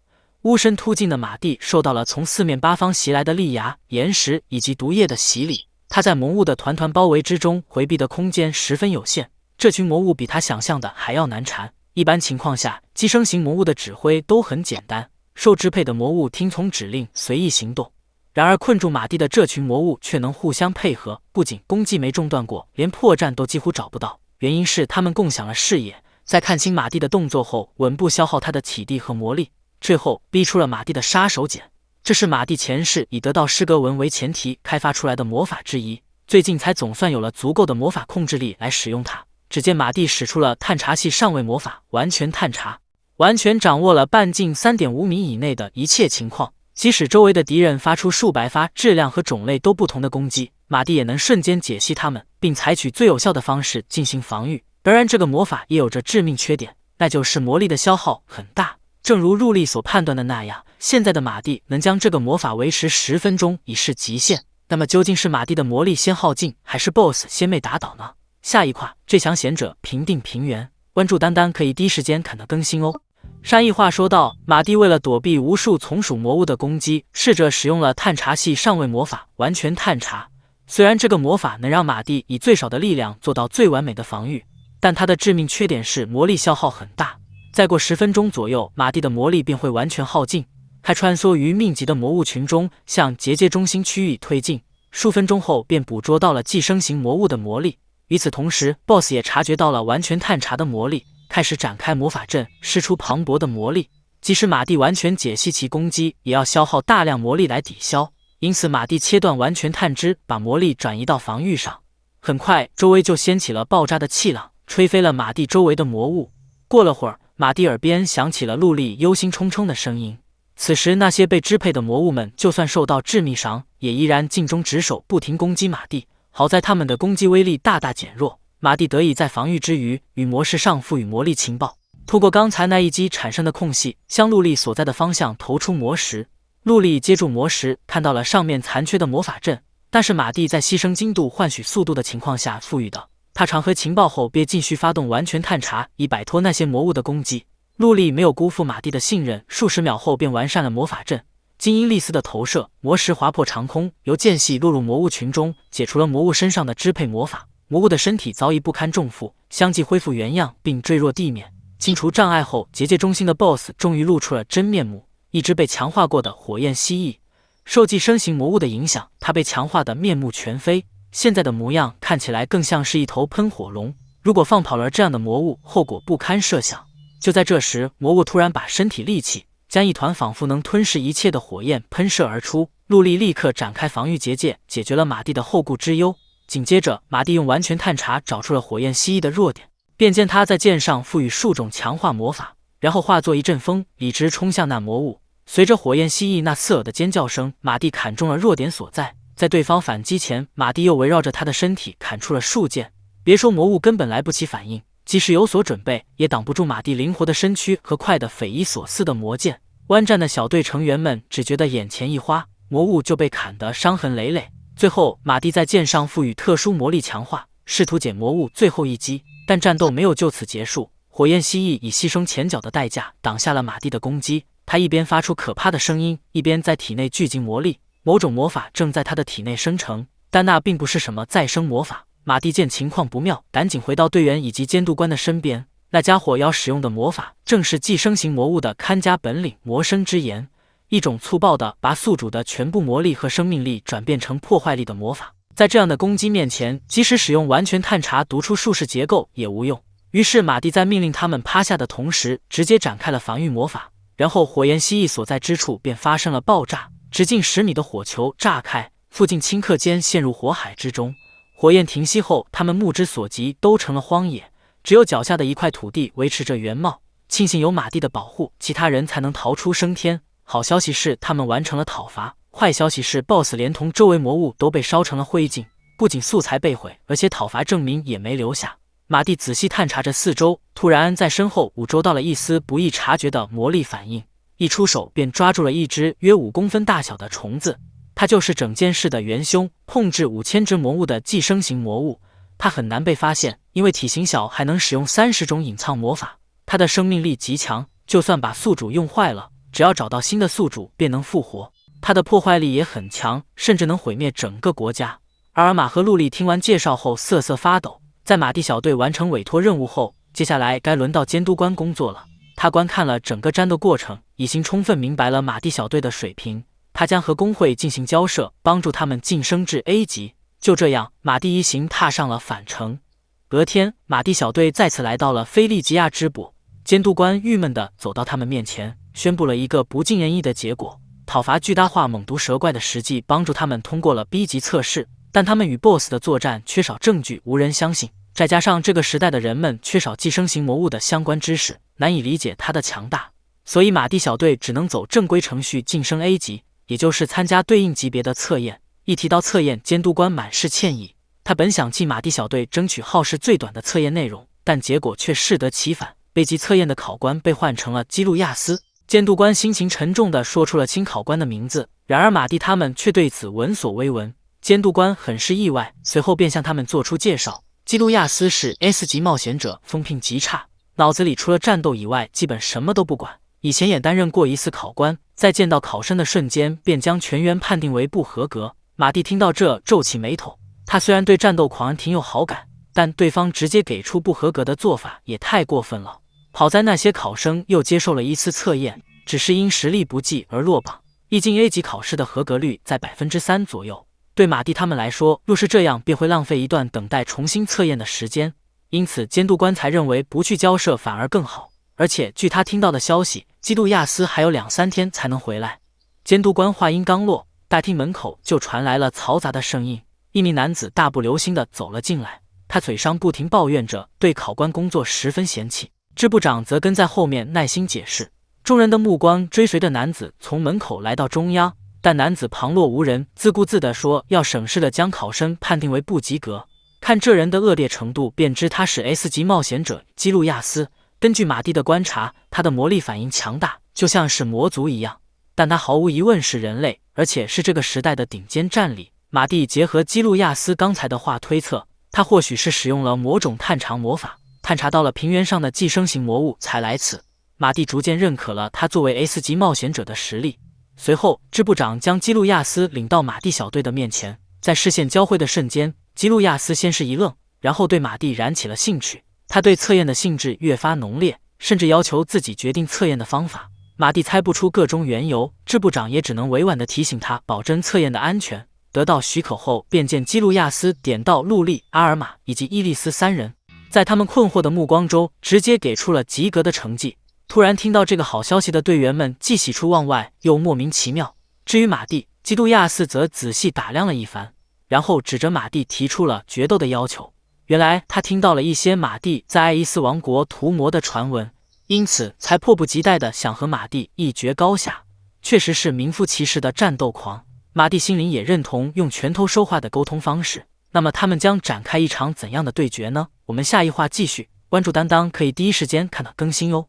巫身突进的马蒂受到了从4面8方袭来的利牙、岩石以及毒液的洗礼，他在魔物的团团包围之中回避的空间十分有限。这群魔物比他想象的还要难缠。一般情况下，寄生型魔物的指挥都很简单，受支配的魔物听从指令随意行动。然而困住马蒂的这群魔物却能互相配合，不仅攻击没中断过，连破绽都几乎找不到。原因是他们共享了视野，在看清马蒂的动作后，稳步消耗他的体力和魔力，最后逼出了马蒂的杀手锏。这是马蒂前世以得到诗格文为前提开发出来的魔法之一，最近才总算有了足够的魔法控制力来使用它。只见马蒂使出了探查系上位魔法完全探查，完全掌握了半径 3.5 米以内的一切情况，即使周围的敌人发出数百发质量和种类都不同的攻击，马蒂也能瞬间解析他们，并采取最有效的方式进行防御。当然这个魔法也有着致命缺点，那就是魔力的消耗很大。正如陆莉所判断的那样，现在的马蒂能将这个魔法维持10分钟已是极限。那么究竟是马蒂的魔力先耗尽，还是 BOSS 先被打倒呢？下一话最强贤者平定平原，关注丹丹可以第一时间看到更新哦。山一话说道，马蒂为了躲避无数从属魔物的攻击，试着使用了探查系上位魔法完全探查。虽然这个魔法能让马蒂以最少的力量做到最完美的防御，但它的致命缺点是魔力消耗很大。再过10分钟左右，马蒂的魔力便会完全耗尽，还穿梭于密集的魔物群中，向结界中心区域推进。数分钟后便捕捉到了寄生型魔物的魔力。与此同时 ，BOSS 也察觉到了完全探查的魔力，开始展开魔法阵，施出磅礴的魔力。即使马蒂完全解析其攻击，也要消耗大量魔力来抵消。因此马蒂切断完全探知，把魔力转移到防御上。很快，周围就掀起了爆炸的气浪，吹飞了马蒂周围的魔物。过了会儿，马蒂耳边响起了陆莉忧心忡忡的声音。此时，那些被支配的魔物们就算受到致命伤，也依然尽忠职守，不停攻击马蒂。好在他们的攻击威力大大减弱，马蒂得以在防御之余，与魔石上赋予魔力情报，透过刚才那一击产生的空隙，向陆莉所在的方向投出魔石。陆莉接住魔石，看到了上面残缺的魔法阵，但是马蒂在牺牲精度换取速度的情况下赋予的。他尝回情报后，便继续发动完全探查，以摆脱那些魔物的攻击。陆莉没有辜负马蒂的信任，数十秒后便完善了魔法阵。金英利斯的投射，魔石划破长空，由间隙落入魔物群中，解除了魔物身上的支配魔法。魔物的身体早已不堪重负，相继恢复原样，并坠落地面。清除障碍后，结界中心的 BOSS 终于露出了真面目。一只被强化过的火焰蜥蜴，受寄生型魔物的影响，它被强化的面目全非，现在的模样看起来更像是一头喷火龙。如果放跑了这样的魔物，后果不堪设想。就在这时，魔物突然把身体立起，将一团仿佛能吞噬一切的火焰喷射而出。陆莉立刻展开防御结界，解决了马蒂的后顾之忧。紧接着，马蒂用完全探查找出了火焰蜥蜴的弱点，便见他在剑上赋予数种强化魔法，然后化作一阵风，笔直冲向那魔物。随着火焰蜥蜴那刺耳的尖叫声，马蒂砍中了弱点所在。在对方反击前，马蒂又围绕着他的身体砍出了数剑。别说魔物根本来不及反应，即使有所准备，也挡不住马蒂灵活的身躯和快得匪夷所思的魔剑。湾战的小队成员们只觉得眼前一花，魔物就被砍得伤痕累累。最后，马蒂在剑上赋予特殊魔力强化，试图解魔物最后一击，但战斗没有就此结束。火焰蜥蜴以牺牲前脚的代价挡下了马蒂的攻击。他一边发出可怕的声音，一边在体内聚集魔力，某种魔法正在他的体内生成，但那并不是什么再生魔法。马蒂见情况不妙，赶紧回到队员以及监督官的身边。那家伙要使用的魔法正是寄生型魔物的看家本领——魔生之炎，一种粗暴的把宿主的全部魔力和生命力转变成破坏力的魔法。在这样的攻击面前，即使使用完全探查读出术式结构也无用。于是马蒂在命令他们趴下的同时，直接展开了防御魔法。然后火焰蜥蜴所在之处便发生了爆炸，直径10米的火球炸开，附近顷刻间陷入火海之中。火焰停息后，他们目之所及都成了荒野，只有脚下的一块土地维持着原貌。庆幸有马蒂的保护，其他人才能逃出升天。好消息是他们完成了讨伐，坏消息是 BOSS 连同周围魔物都被烧成了灰烬，不仅素材被毁，而且讨伐证明也没留下。马蒂仔细探查着四周，突然在身后捕捉到了一丝不易察觉的魔力反应，一出手便抓住了一只约5公分大小的虫子。它就是整件事的元凶，控制5000只魔物的寄生型魔物。它很难被发现，因为体型小，还能使用30种隐藏魔法。它的生命力极强，就算把宿主用坏了，只要找到新的宿主便能复活。它的破坏力也很强，甚至能毁灭整个国家。阿尔玛和陆莉听完介绍后瑟瑟发抖。在马蒂小队完成委托任务后，接下来该轮到监督官工作了。他观看了整个战斗过程，已经充分明白了马蒂小队的水平。他将和工会进行交涉，帮助他们晋升至 A 级。就这样，马蒂一行踏上了返程。隔天，马蒂小队再次来到了菲利吉亚之堡。监督官郁闷地走到他们面前，宣布了一个不尽人意的结果：讨伐巨大化猛毒蛇怪的实际帮助他们通过了 B 级测试。但他们与 BOSS 的作战缺少证据，无人相信。再加上这个时代的人们缺少寄生型魔物的相关知识，难以理解它的强大，所以马蒂小队只能走正规程序晋升 A 级，也就是参加对应级别的测验。一提到测验，监督官满是歉意。他本想替马蒂小队争取耗时最短的测验内容，但结果却适得其反。B级测验的考官被换成了基路亚斯。监督官心情沉重地说出了新考官的名字，然而马蒂他们却对此闻所未闻。监督官很是意外，随后便向他们做出介绍。基路亚斯是 S 级冒险者，风评极差，脑子里除了战斗以外基本什么都不管。以前也担任过一次考官，在见到考生的瞬间便将全员判定为不合格。马蒂听到这皱起眉头，他虽然对战斗狂挺有好感，但对方直接给出不合格的做法也太过分了。好在那些考生又接受了一次测验，只是因实力不济而落榜，一经 A 级考试的合格率在 3% 左右。对马蒂他们来说，若是这样便会浪费一段等待重新测验的时间，因此监督官才认为不去交涉反而更好。而且据他听到的消息，基路亚斯还有2-3天才能回来。监督官话音刚落，大厅门口就传来了嘈杂的声音，一名男子大步流星地走了进来，他嘴上不停抱怨着，对考官工作十分嫌弃。支部长则跟在后面耐心解释。众人的目光追随着男子从门口来到中央，但男子旁若无人，自顾自地说要省事地将考生判定为不及格。看这人的恶劣程度，便知他是 S 级冒险者基路亚斯。根据马蒂的观察，他的魔力反应强大，就像是魔族一样，但他毫无疑问是人类，而且是这个时代的顶尖战力。马蒂结合基路亚斯刚才的话推测，他或许是使用了某种探长魔法，探查到了平原上的寄生型魔物才来此。马蒂逐渐认可了他作为 S 级冒险者的实力。随后，支部长将基路亚斯领到马蒂小队的面前，在视线交汇的瞬间，基路亚斯先是一愣，然后对马蒂燃起了兴趣。他对测验的兴致越发浓烈，甚至要求自己决定测验的方法。马蒂猜不出个中缘由，支部长也只能委婉地提醒他保证测验的安全。得到许可后，便见基路亚斯点到陆莉、阿尔玛以及伊丽丝三人，在他们困惑的目光中，直接给出了及格的成绩。突然听到这个好消息的队员们既喜出望外，又莫名其妙。至于马蒂，基路亚斯则仔细打量了一番，然后指着马蒂提出了决斗的要求。原来他听到了一些马蒂在爱伊斯王国屠魔的传闻，因此才迫不及待地想和马蒂一决高下。确实是名副其实的战斗狂。马蒂心灵也认同用拳头说话的沟通方式。那么他们将展开一场怎样的对决呢？我们下一话继续，关注担当可以第一时间看到更新哟。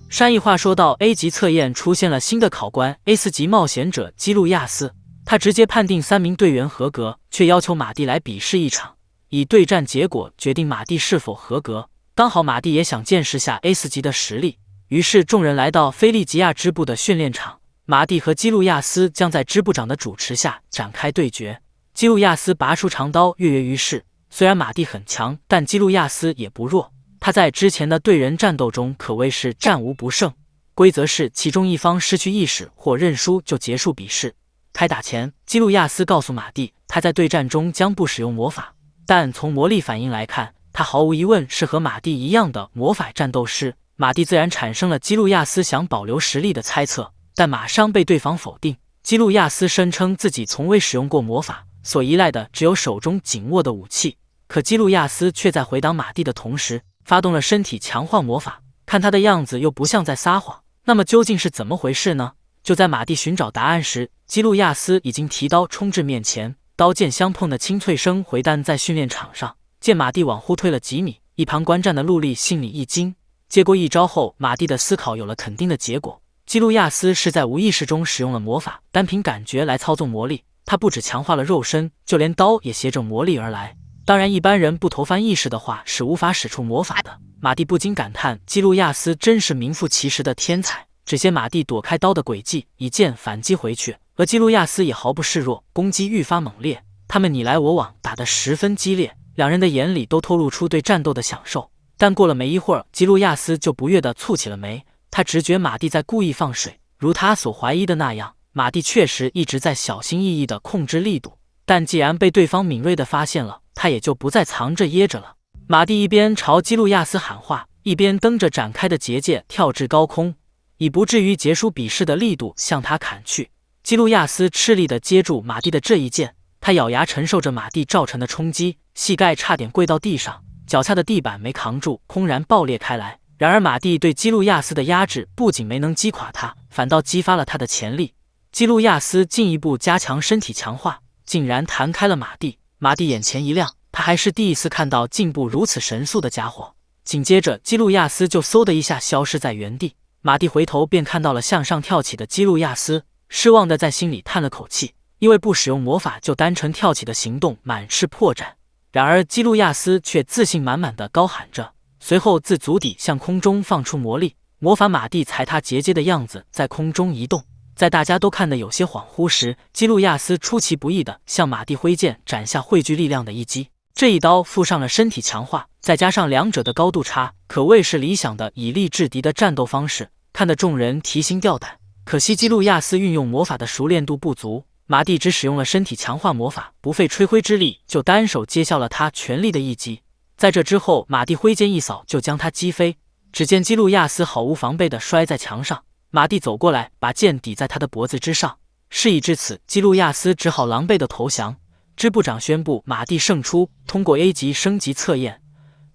上一话说到 A 级测验出现了新的考官 S 级冒险者基路亚斯，他直接判定3名队员合格，却要求马蒂来比试一场，以对战结果决定马蒂是否合格。刚好马蒂也想见识下 S 级的实力，于是众人来到菲利吉亚支部的训练场，马蒂和基路亚斯将在支部长的主持下展开对决。基路亚斯拔出长刀跃跃欲试，虽然马蒂很强，但基路亚斯也不弱。他在之前的对人战斗中可谓是战无不胜。规则是其中一方失去意识或认输就结束比试。开打前，基路亚斯告诉马蒂，他在对战中将不使用魔法，但从魔力反应来看，他毫无疑问是和马蒂一样的魔法战斗师。马蒂自然产生了基路亚斯想保留实力的猜测，但马上被对方否定。基路亚斯声称自己从未使用过魔法，所依赖的只有手中紧握的武器。可基路亚斯却在回答马蒂的同时，发动了身体强化魔法，看他的样子又不像在撒谎。那么究竟是怎么回事呢？就在马蒂寻找答案时，基路亚斯已经提刀冲至面前，刀剑相碰的清脆声回荡在训练场上。见马蒂往后退了几米，一旁观战的陆莉心里一惊。接过一招后，马蒂的思考有了肯定的结果。基路亚斯是在无意识中使用了魔法，单凭感觉来操纵魔力。他不只强化了肉身，就连刀也携着魔力而来。当然，一般人不投翻意识的话是无法使出魔法的。马蒂不禁感叹，基路亚斯真是名副其实的天才。只见马蒂躲开刀的轨迹，一剑反击回去，而基路亚斯也毫不示弱，攻击愈发猛烈。他们你来我往，打得十分激烈，两人的眼里都透露出对战斗的享受。但过了没一会儿，基路亚斯就不悦地蹙起了眉。他直觉马蒂在故意放水，如他所怀疑的那样，马蒂确实一直在小心翼翼地控制力度。但既然被对方敏锐地发现了，他也就不再藏着掖着了。马蒂一边朝基路亚斯喊话，一边蹬着展开的结界跳至高空，以不至于结束比试的力度向他砍去。基路亚斯吃力地接住马蒂的这一剑，他咬牙承受着马蒂造成的冲击，膝盖差点跪到地上，脚下的地板没扛住，轰然爆裂开来。然而马蒂对基路亚斯的压制不仅没能击垮他，反倒激发了他的潜力。基路亚斯进一步加强身体强化，竟然弹开了马蒂。马蒂眼前一亮，他还是第一次看到进步如此神速的家伙。紧接着，基路亚斯就嗖的一下消失在原地。马蒂回头便看到了向上跳起的基路亚斯，失望的在心里叹了口气，因为不使用魔法就单纯跳起的行动满是破绽。然而基路亚斯却自信满满的高喊着，随后自足底向空中放出魔力，魔法马蒂踩踏结界的样子在空中移动。在大家都看得有些恍惚时，基路亚斯出其不意地向马蒂挥剑斩下汇聚力量的一击。这一刀附上了身体强化，再加上两者的高度差，可谓是理想的以力制敌的战斗方式，看得众人提心吊胆。可惜基路亚斯运用魔法的熟练度不足，马蒂只使用了身体强化魔法，不费吹灰之力就单手接效了他全力的一击。在这之后，马蒂挥剑一扫就将他击飞。只见基路亚斯毫无防备地摔在墙上，马蒂走过来，把剑抵在他的脖子之上，事已至此，基路亚斯只好狼狈的投降。支部长宣布马蒂胜出，通过 A 级升级测验。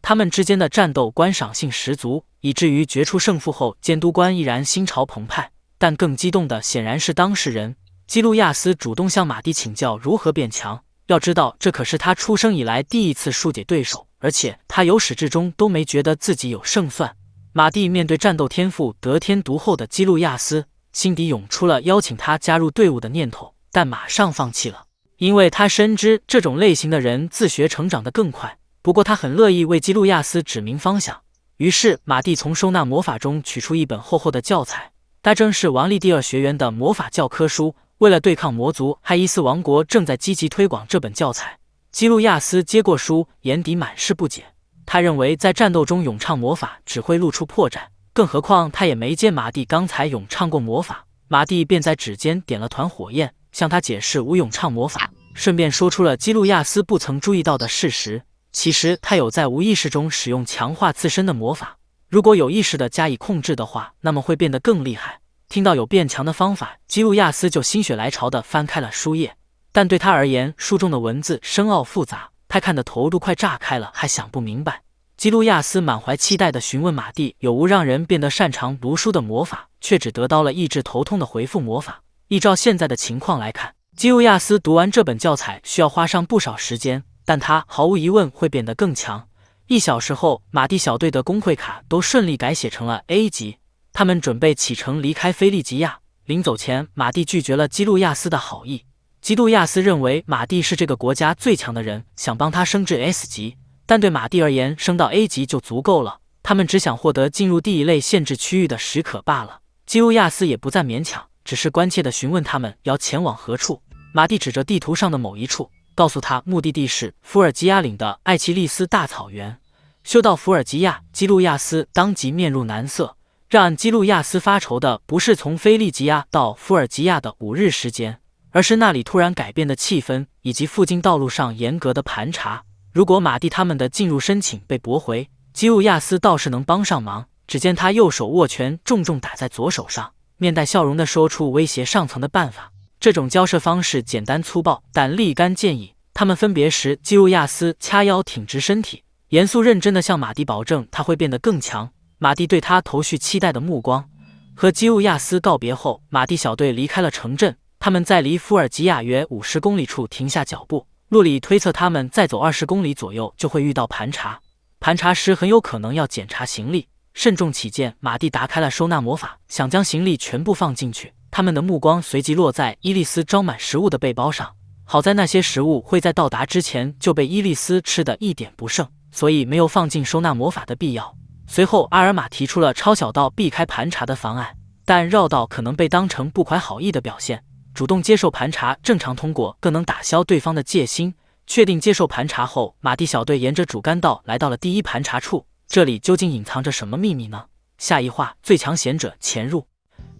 他们之间的战斗观赏性十足，以至于决出胜负后，监督官依然心潮澎湃。但更激动的显然是当事人。基路亚斯主动向马蒂请教如何变强。要知道，这可是他出生以来第一次输给对手，而且他由始至终都没觉得自己有胜算。马蒂面对战斗天赋得天独厚的基路亚斯，心底涌出了邀请他加入队伍的念头，但马上放弃了，因为他深知这种类型的人自学成长得更快。不过他很乐意为基路亚斯指明方向，于是马蒂从收纳魔法中取出一本厚厚的教材，那正是王利第二学园的魔法教科书。为了对抗魔族，海伊斯王国正在积极推广这本教材。基路亚斯接过书，眼底满是不解。他认为在战斗中咏唱魔法只会露出破绽，更何况他也没见马蒂刚才咏唱过魔法。马蒂便在指尖点了团火焰，向他解释无咏唱魔法，顺便说出了基路亚斯不曾注意到的事实。其实他有在无意识中使用强化自身的魔法，如果有意识地加以控制的话，那么会变得更厉害。听到有变强的方法，基路亚斯就心血来潮地翻开了书页。但对他而言，书中的文字深奥复杂，他看得头都快炸开了，还想不明白。基路亚斯满怀期待地询问马蒂有无让人变得擅长读书的魔法，却只得到了抑制头痛的回复魔法。依照现在的情况来看，基路亚斯读完这本教材需要花上不少时间，但他毫无疑问会变得更强。1小时后，马蒂小队的工会卡都顺利改写成了 A 级。他们准备启程离开菲利吉亚。临走前，马蒂拒绝了基路亚斯的好意。基路亚斯认为马蒂是这个国家最强的人，想帮他升至 S 级，但对马蒂而言，升到 A 级就足够了。他们只想获得进入第一类限制区域的许可罢了。基路亚斯也不再勉强，只是关切地询问他们要前往何处。马蒂指着地图上的某一处，告诉他目的地是伏尔吉亚岭的艾奇利斯大草原。修到伏尔吉亚，基路亚斯当即面露难色。让基路亚斯发愁的不是从菲利吉亚到伏尔吉亚的5日时间，而是那里突然改变的气氛，以及附近道路上严格的盘查。如果马蒂他们的进入申请被驳回，基路亚斯倒是能帮上忙。只见他右手握拳重重打在左手上，面带笑容地说出威胁上层的办法。这种交涉方式简单粗暴，但立竿见影。他们分别时，基路亚斯掐腰挺直身体，严肃认真地向马蒂保证他会变得更强。马蒂对他投去期待的目光。和基路亚斯告别后，马蒂小队离开了城镇。他们在离伏尔吉亚约50公里处停下脚步。路里推测他们再走20公里左右就会遇到盘查，盘查时很有可能要检查行李。慎重起见，马蒂打开了收纳魔法，想将行李全部放进去。他们的目光随即落在伊利斯装满食物的背包上。好在那些食物会在到达之前就被伊利斯吃得一点不剩，所以没有放进收纳魔法的必要。随后，阿尔玛提出了超小道避开盘查的方案，但绕道可能被当成不怀好意的表现。主动接受盘查，正常通过更能打消对方的戒心。确定接受盘查后，马蒂小队沿着主干道来到了第一盘查处。这里究竟隐藏着什么秘密呢？下一话，最强贤者潜入。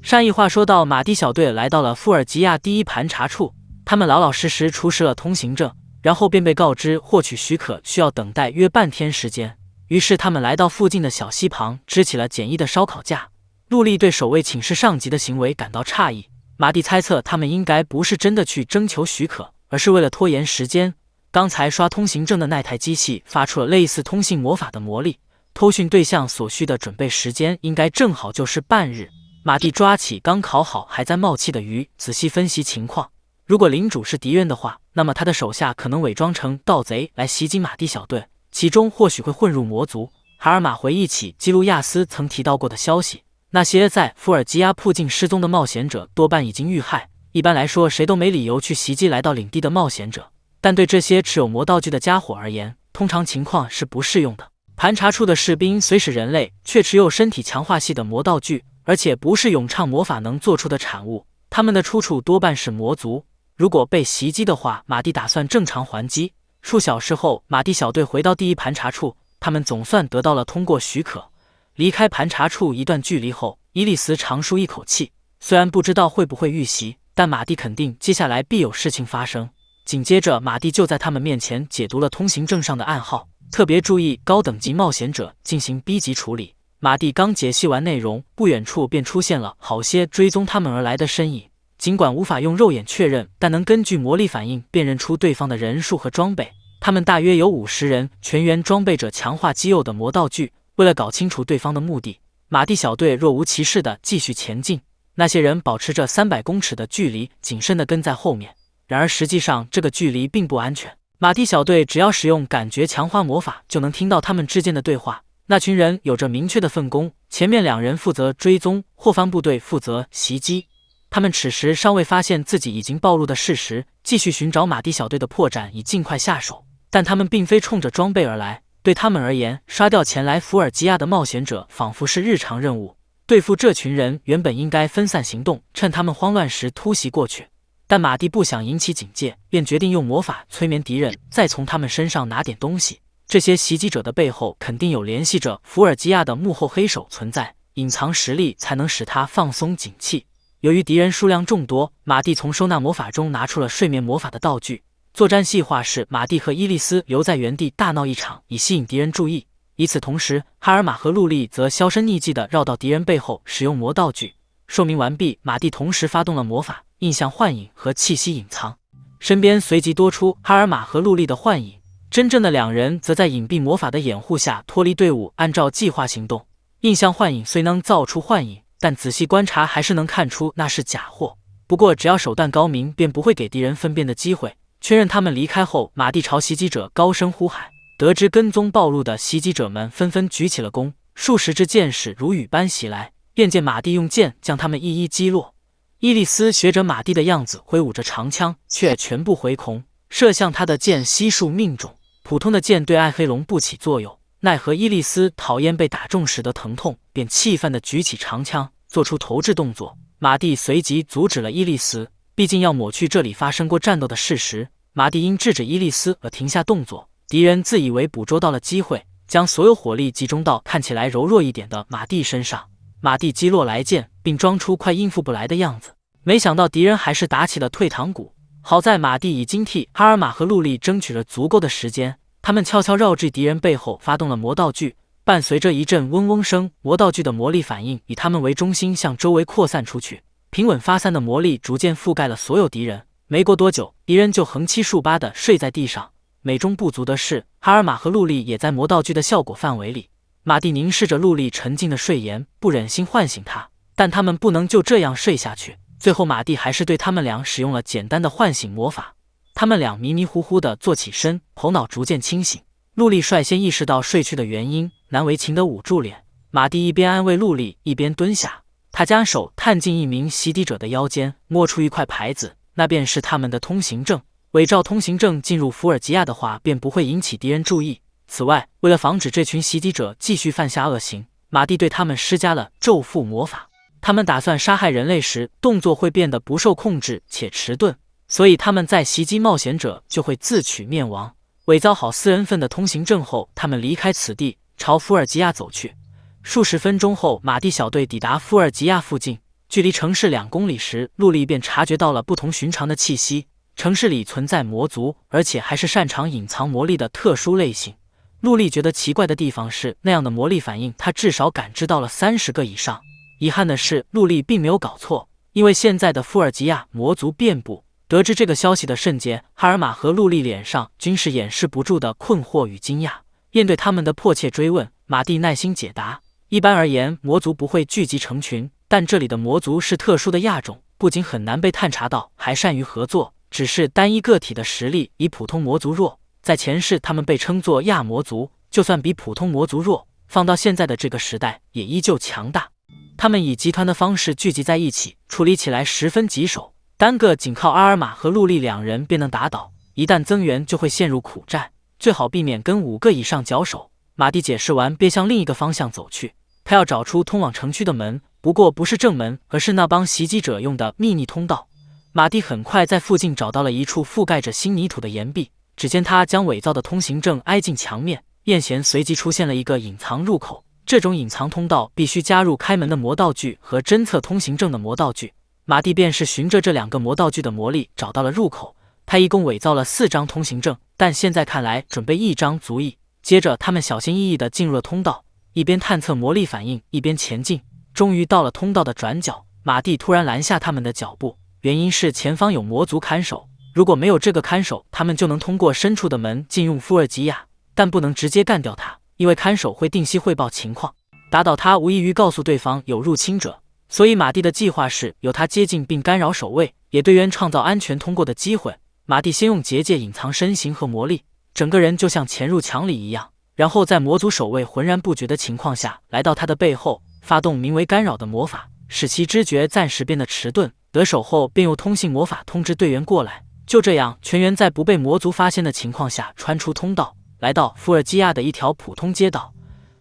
上一话说到，马蒂小队来到了富尔吉亚第一盘查处，他们老老实实出示了通行证，然后便被告知获取许可需要等待约半天时间。于是他们来到附近的小溪旁，支起了简易的烧烤架。陆莉对守卫请示上级的行为感到诧异，马蒂猜测他们应该不是真的去征求许可，而是为了拖延时间。刚才刷通行证的那台机器发出了类似通信魔法的魔力，偷讯对象所需的准备时间应该正好就是半日。马蒂抓起刚烤好还在冒气的鱼，仔细分析情况。如果领主是敌人的话，那么他的手下可能伪装成盗贼来袭击马蒂小队，其中或许会混入魔族。海尔玛回忆起基路亚斯曾提到过的消息，那些在伏尔吉亚附近失踪的冒险者多半已经遇害。一般来说，谁都没理由去袭击来到领地的冒险者，但对这些持有魔道具的家伙而言，通常情况是不适用的。盘查处的士兵虽是人类，却持有身体强化系的魔道具，而且不是咏唱魔法能做出的产物，他们的出处多半是魔族。如果被袭击的话，马蒂打算正常还击。数小时后，马蒂小队回到第一盘查处，他们总算得到了通过许可。离开盘查处一段距离后，伊利斯长舒一口气，虽然不知道会不会遇袭，但马蒂肯定接下来必有事情发生。紧接着，马蒂就在他们面前解读了通行证上的暗号，特别注意高等级冒险者进行 B 级处理。马蒂刚解析完内容，不远处便出现了好些追踪他们而来的身影。尽管无法用肉眼确认，但能根据魔力反应辨认出对方的人数和装备。他们大约有50人，全员装备着强化肌肉的魔道具。为了搞清楚对方的目的，马蒂小队若无其事地继续前进。那些人保持着300公尺的距离，谨慎地跟在后面。然而实际上这个距离并不安全。马蒂小队只要使用感觉强化魔法，就能听到他们之间的对话。那群人有着明确的分工，前面2人负责追踪，后方部队负责袭击。他们此时尚未发现自己已经暴露的事实，继续寻找马蒂小队的破绽，以尽快下手。但他们并非冲着装备而来，对他们而言，杀掉前来伏尔吉亚的冒险者仿佛是日常任务。对付这群人，原本应该分散行动，趁他们慌乱时突袭过去。但马蒂不想引起警戒，便决定用魔法催眠敌人，再从他们身上拿点东西。这些袭击者的背后肯定有联系着伏尔吉亚的幕后黑手存在，隐藏实力才能使他放松警惕。由于敌人数量众多，马蒂从收纳魔法中拿出了睡眠魔法的道具。作战细化是马蒂和伊利斯留在原地大闹一场，以吸引敌人注意。与此同时，哈尔玛和陆莉则销声匿迹地绕到敌人背后，使用魔道具。说明完毕，马蒂同时发动了魔法印象幻影和气息隐藏，身边随即多出哈尔玛和陆莉的幻影。真正的2人则在隐蔽魔法的掩护下脱离队伍，按照计划行动。印象幻影虽能造出幻影，但仔细观察还是能看出那是假货。不过只要手段高明，便不会给敌人分辨的机会。确认他们离开后，马蒂朝袭击者高声呼喊。得知跟踪暴露的袭击者们纷纷举起了弓，数十支箭矢如雨般袭来，便见马蒂用剑将他们一一击落。伊利斯学着马蒂的样子挥舞着长枪，却全部回空，射向他的箭悉数命中。普通的箭对暗黑龙不起作用，奈何伊利斯讨厌被打中时的疼痛，便气愤地举起长枪，做出投掷动作。马蒂随即阻止了伊利斯，毕竟要抹去这里发生过战斗的事实。马蒂因制止伊利斯而停下动作。敌人自以为捕捉到了机会，将所有火力集中到看起来柔弱一点的马蒂身上。马蒂击落来剑，并装出快应付不来的样子。没想到敌人还是打起了退堂鼓。好在马蒂已经替哈尔玛和陆莉争取了足够的时间，他们悄悄绕至敌人背后，发动了魔道具。伴随着一阵嗡嗡声，魔道具的魔力反应以他们为中心向周围扩散出去。平稳发散的魔力逐渐覆盖了所有敌人。没过多久，敌人就横七竖八地睡在地上。美中不足的是，哈尔玛和陆莉也在魔道具的效果范围里。马蒂凝视着陆莉沉静的睡颜，不忍心唤醒她，但他们不能就这样睡下去。最后，马蒂还是对他们俩使用了简单的唤醒魔法。他们俩迷迷糊糊地坐起身，头脑逐渐清醒。陆莉率先意识到睡去的原因，难为情地捂住脸。马蒂一边安慰陆莉，一边蹲下，他将手探进一名袭击者的腰间，摸出一块牌子，那便是他们的通行证。伪造通行证进入伏尔吉亚的话，便不会引起敌人注意。此外，为了防止这群袭击者继续犯下恶行，马蒂对他们施加了咒缚魔法。他们打算杀害人类时，动作会变得不受控制且迟钝，所以他们在袭击冒险者就会自取灭亡。伪造好私人份的通行证后，他们离开此地，朝伏尔吉亚走去。数十分钟后，马蒂小队抵达伏尔吉亚附近，距离城市2公里时，陆莉便察觉到了不同寻常的气息。城市里存在魔族，而且还是擅长隐藏魔力的特殊类型。陆莉觉得奇怪的地方是，那样的魔力反应，她至少感知到了30个以上。遗憾的是，陆莉并没有搞错，因为现在的伏尔吉亚魔族遍布。得知这个消息的瞬间，哈尔玛和陆莉脸上均是掩饰不住的困惑与惊讶。面对他们的迫切追问，马蒂耐心解答：一般而言，魔族不会聚集成群，但这里的魔族是特殊的亚种，不仅很难被探查到，还善于合作。只是单一个体的实力比普通魔族弱，在前世他们被称作亚魔族，就算比普通魔族弱，放到现在的这个时代也依旧强大。他们以集团的方式聚集在一起，处理起来十分棘手，单个仅靠阿尔玛和陆莉2人便能打倒，一旦增援就会陷入苦战，最好避免跟5个以上交手。马蒂解释完，便向另一个方向走去，他要找出通往城区的门，不过不是正门，而是那帮袭击者用的秘密通道。马蒂很快在附近找到了一处覆盖着新泥土的岩壁，只见他将伪造的通行证挨近墙面，眼前随即出现了一个隐藏入口。这种隐藏通道必须加入开门的魔道具和侦测通行证的魔道具。马蒂便是循着这2个魔道具的魔力找到了入口。他一共伪造了4张通行证，但现在看来准备1张足矣。接着他们小心翼翼地进入了通道，一边探测魔力反应，一边前进。终于到了通道的转角，马蒂突然拦下他们的脚步。原因是前方有魔族看守，如果没有这个看守，他们就能通过深处的门进入富尔吉亚，但不能直接干掉他，因为看守会定期汇报情况，打倒他无异于告诉对方有入侵者。所以马蒂的计划是由他接近并干扰守卫，也对渊创造安全通过的机会。马蒂先用结界隐藏身形和魔力，整个人就像潜入墙里一样，然后在魔族守卫浑然不觉的情况下来到他的背后，发动名为干扰的魔法，使其知觉暂时变得迟钝。得手后便用通信魔法通知队员过来。就这样，全员在不被魔族发现的情况下穿出通道，来到富尔基亚的一条普通街道。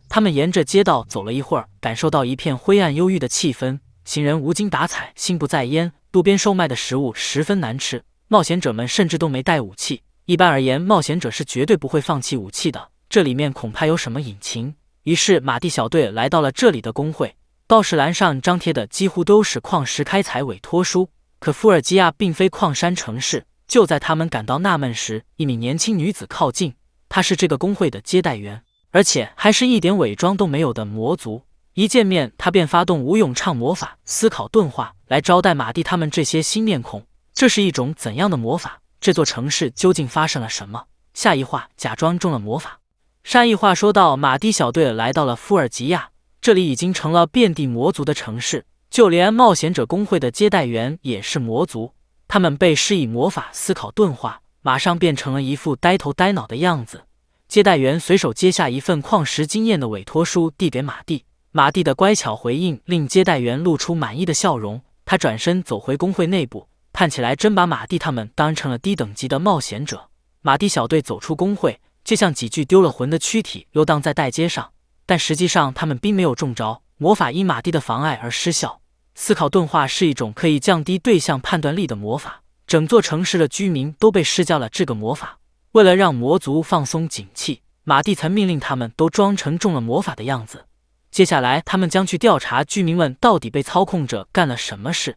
他们沿着街道走了一会儿，感受到一片灰暗忧郁的气氛，行人无精打采，心不在焉，路边售卖的食物十分难吃，冒险者们甚至都没带武器。一般而言，冒险者是绝对不会放弃武器的，这里面恐怕有什么隐情。于是马蒂小队来到了这里的工会，告示栏上张贴的几乎都是矿石开采委托书。可富尔基亚并非矿山城市，就在他们感到纳闷时，一名年轻女子靠近，她是这个工会的接待员，而且还是一点伪装都没有的魔族。一见面，她便发动无咏唱魔法思考钝化来招待马蒂他们这些新面孔。这是一种怎样的魔法？这座城市究竟发生了什么？下一话假装中了魔法。上一话说到，马蒂小队来到了富尔吉亚，这里已经成了遍地魔族的城市，就连冒险者工会的接待员也是魔族。他们被施以魔法思考钝化，马上变成了一副呆头呆脑的样子。接待员随手接下一份矿石经验的委托书递给马蒂，马蒂的乖巧回应令接待员露出满意的笑容。他转身走回工会内部，看起来真把马蒂他们当成了低等级的冒险者。马蒂小队走出工会，就像几具丢了魂的躯体游荡在大街上，但实际上他们并没有中招，魔法因马蒂的妨碍而失效。思考钝化是一种可以降低对象判断力的魔法，整座城市的居民都被施教了这个魔法。为了让魔族放松警惕，马蒂曾命令他们都装成中了魔法的样子。接下来他们将去调查居民们到底被操控者干了什么事。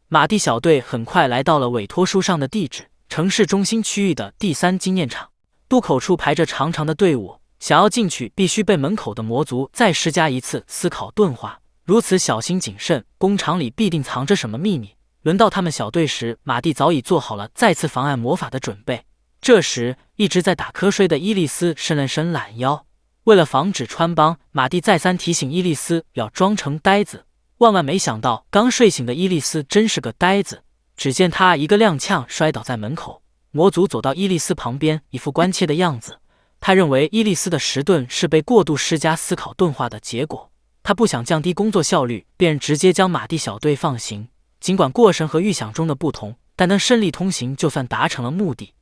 马蒂小队很快来到了委托书上的地址，城市中心区域的第3经验场。渡口处排着长长的队伍，想要进去必须被门口的魔族再施加一次思考钝化。如此小心谨慎，工厂里必定藏着什么秘密。轮到他们小队时，马蒂早已做好了再次妨碍魔法的准备。这时，一直在打瞌睡的伊丽丝伸了伸懒腰。为了防止穿帮，马蒂再三提醒伊丽丝要装成呆子。万万没想到，刚睡醒的伊丽丝真是个呆子。只见她一个踉跄摔倒在门口。魔族走到伊丽丝旁边，一副关切的样子。他认为伊丽丝的迟钝是被过度施加思考钝化的结果。他不想降低工作效率，便直接将马蒂小队放行。尽管过程和预想中的不同，但能顺利通行就算达成了目的。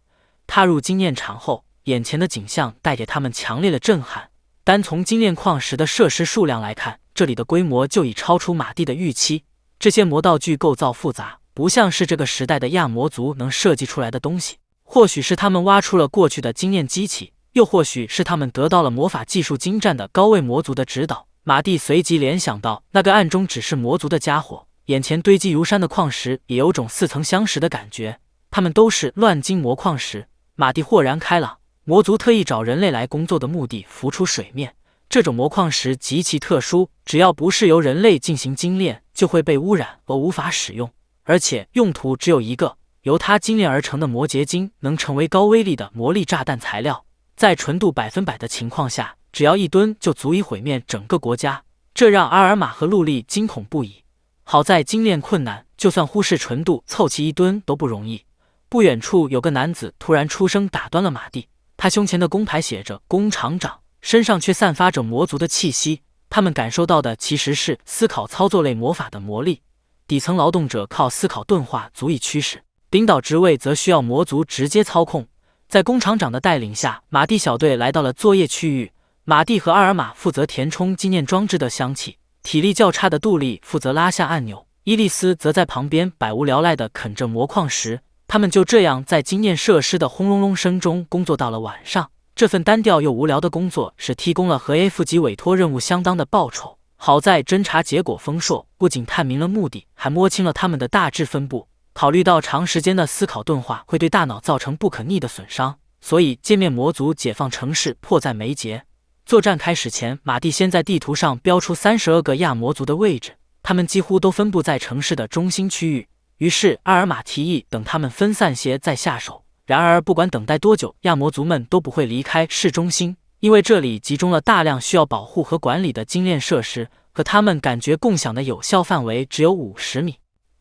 踏入经验场后，眼前的景象带给他们强烈的震撼。单从精炼矿石的设施数量来看，这里的规模就已超出马蒂的预期。这些魔道具构造复杂，不像是这个时代的亚魔族能设计出来的东西。或许是他们挖出了过去的经验机器，又或许是他们得到了魔法技术精湛的高位魔族的指导。马蒂随即联想到那个暗中指示魔族的家伙，眼前堆积如山的矿石也有种似曾相识的感觉，他们都是乱金魔矿石。马蒂豁然开朗，魔族特意找人类来工作的目的浮出水面。这种魔矿石极其特殊，只要不是由人类进行精炼，就会被污染而无法使用，而且用途只有一个，由它精炼而成的魔结晶能成为高威力的魔力炸弹材料，在纯度100%的情况下，只要1吨就足以毁灭整个国家，这让阿尔玛和陆莉惊恐不已。好在精炼困难，就算忽视纯度，凑齐1吨都不容易。不远处有个男子突然出声打断了马蒂，他胸前的工牌写着工厂长，身上却散发着魔族的气息。他们感受到的其实是思考操作类魔法的魔力，底层劳动者靠思考钝化足以驱使，领导职位则需要魔族直接操控。在工厂长的带领下，马蒂小队来到了作业区域。马蒂和阿尔玛负责填充经验装置的香气，体力较差的杜丽负责拉下按钮，伊丽丝则在旁边百无聊赖地啃着魔矿石。他们就这样在经验设施的轰隆隆声中工作到了晚上。这份单调又无聊的工作是提供了和 F 级委托任务相当的报酬。好在侦查结果丰硕，不仅探明了目的，还摸清了他们的大致分布。考虑到长时间的思考钝化会对大脑造成不可逆的损伤，所以歼灭魔族解放城市迫在眉睫。作战开始前，马蒂先在地图上标出32个亚魔族的位置，他们几乎都分布在城市的中心区域。于是阿尔玛提议等他们分散些再下手。然而不管等待多久，亚魔族们都不会离开市中心，因为这里集中了大量需要保护和管理的精炼设施，和他们感觉共享的有效范围只有50米。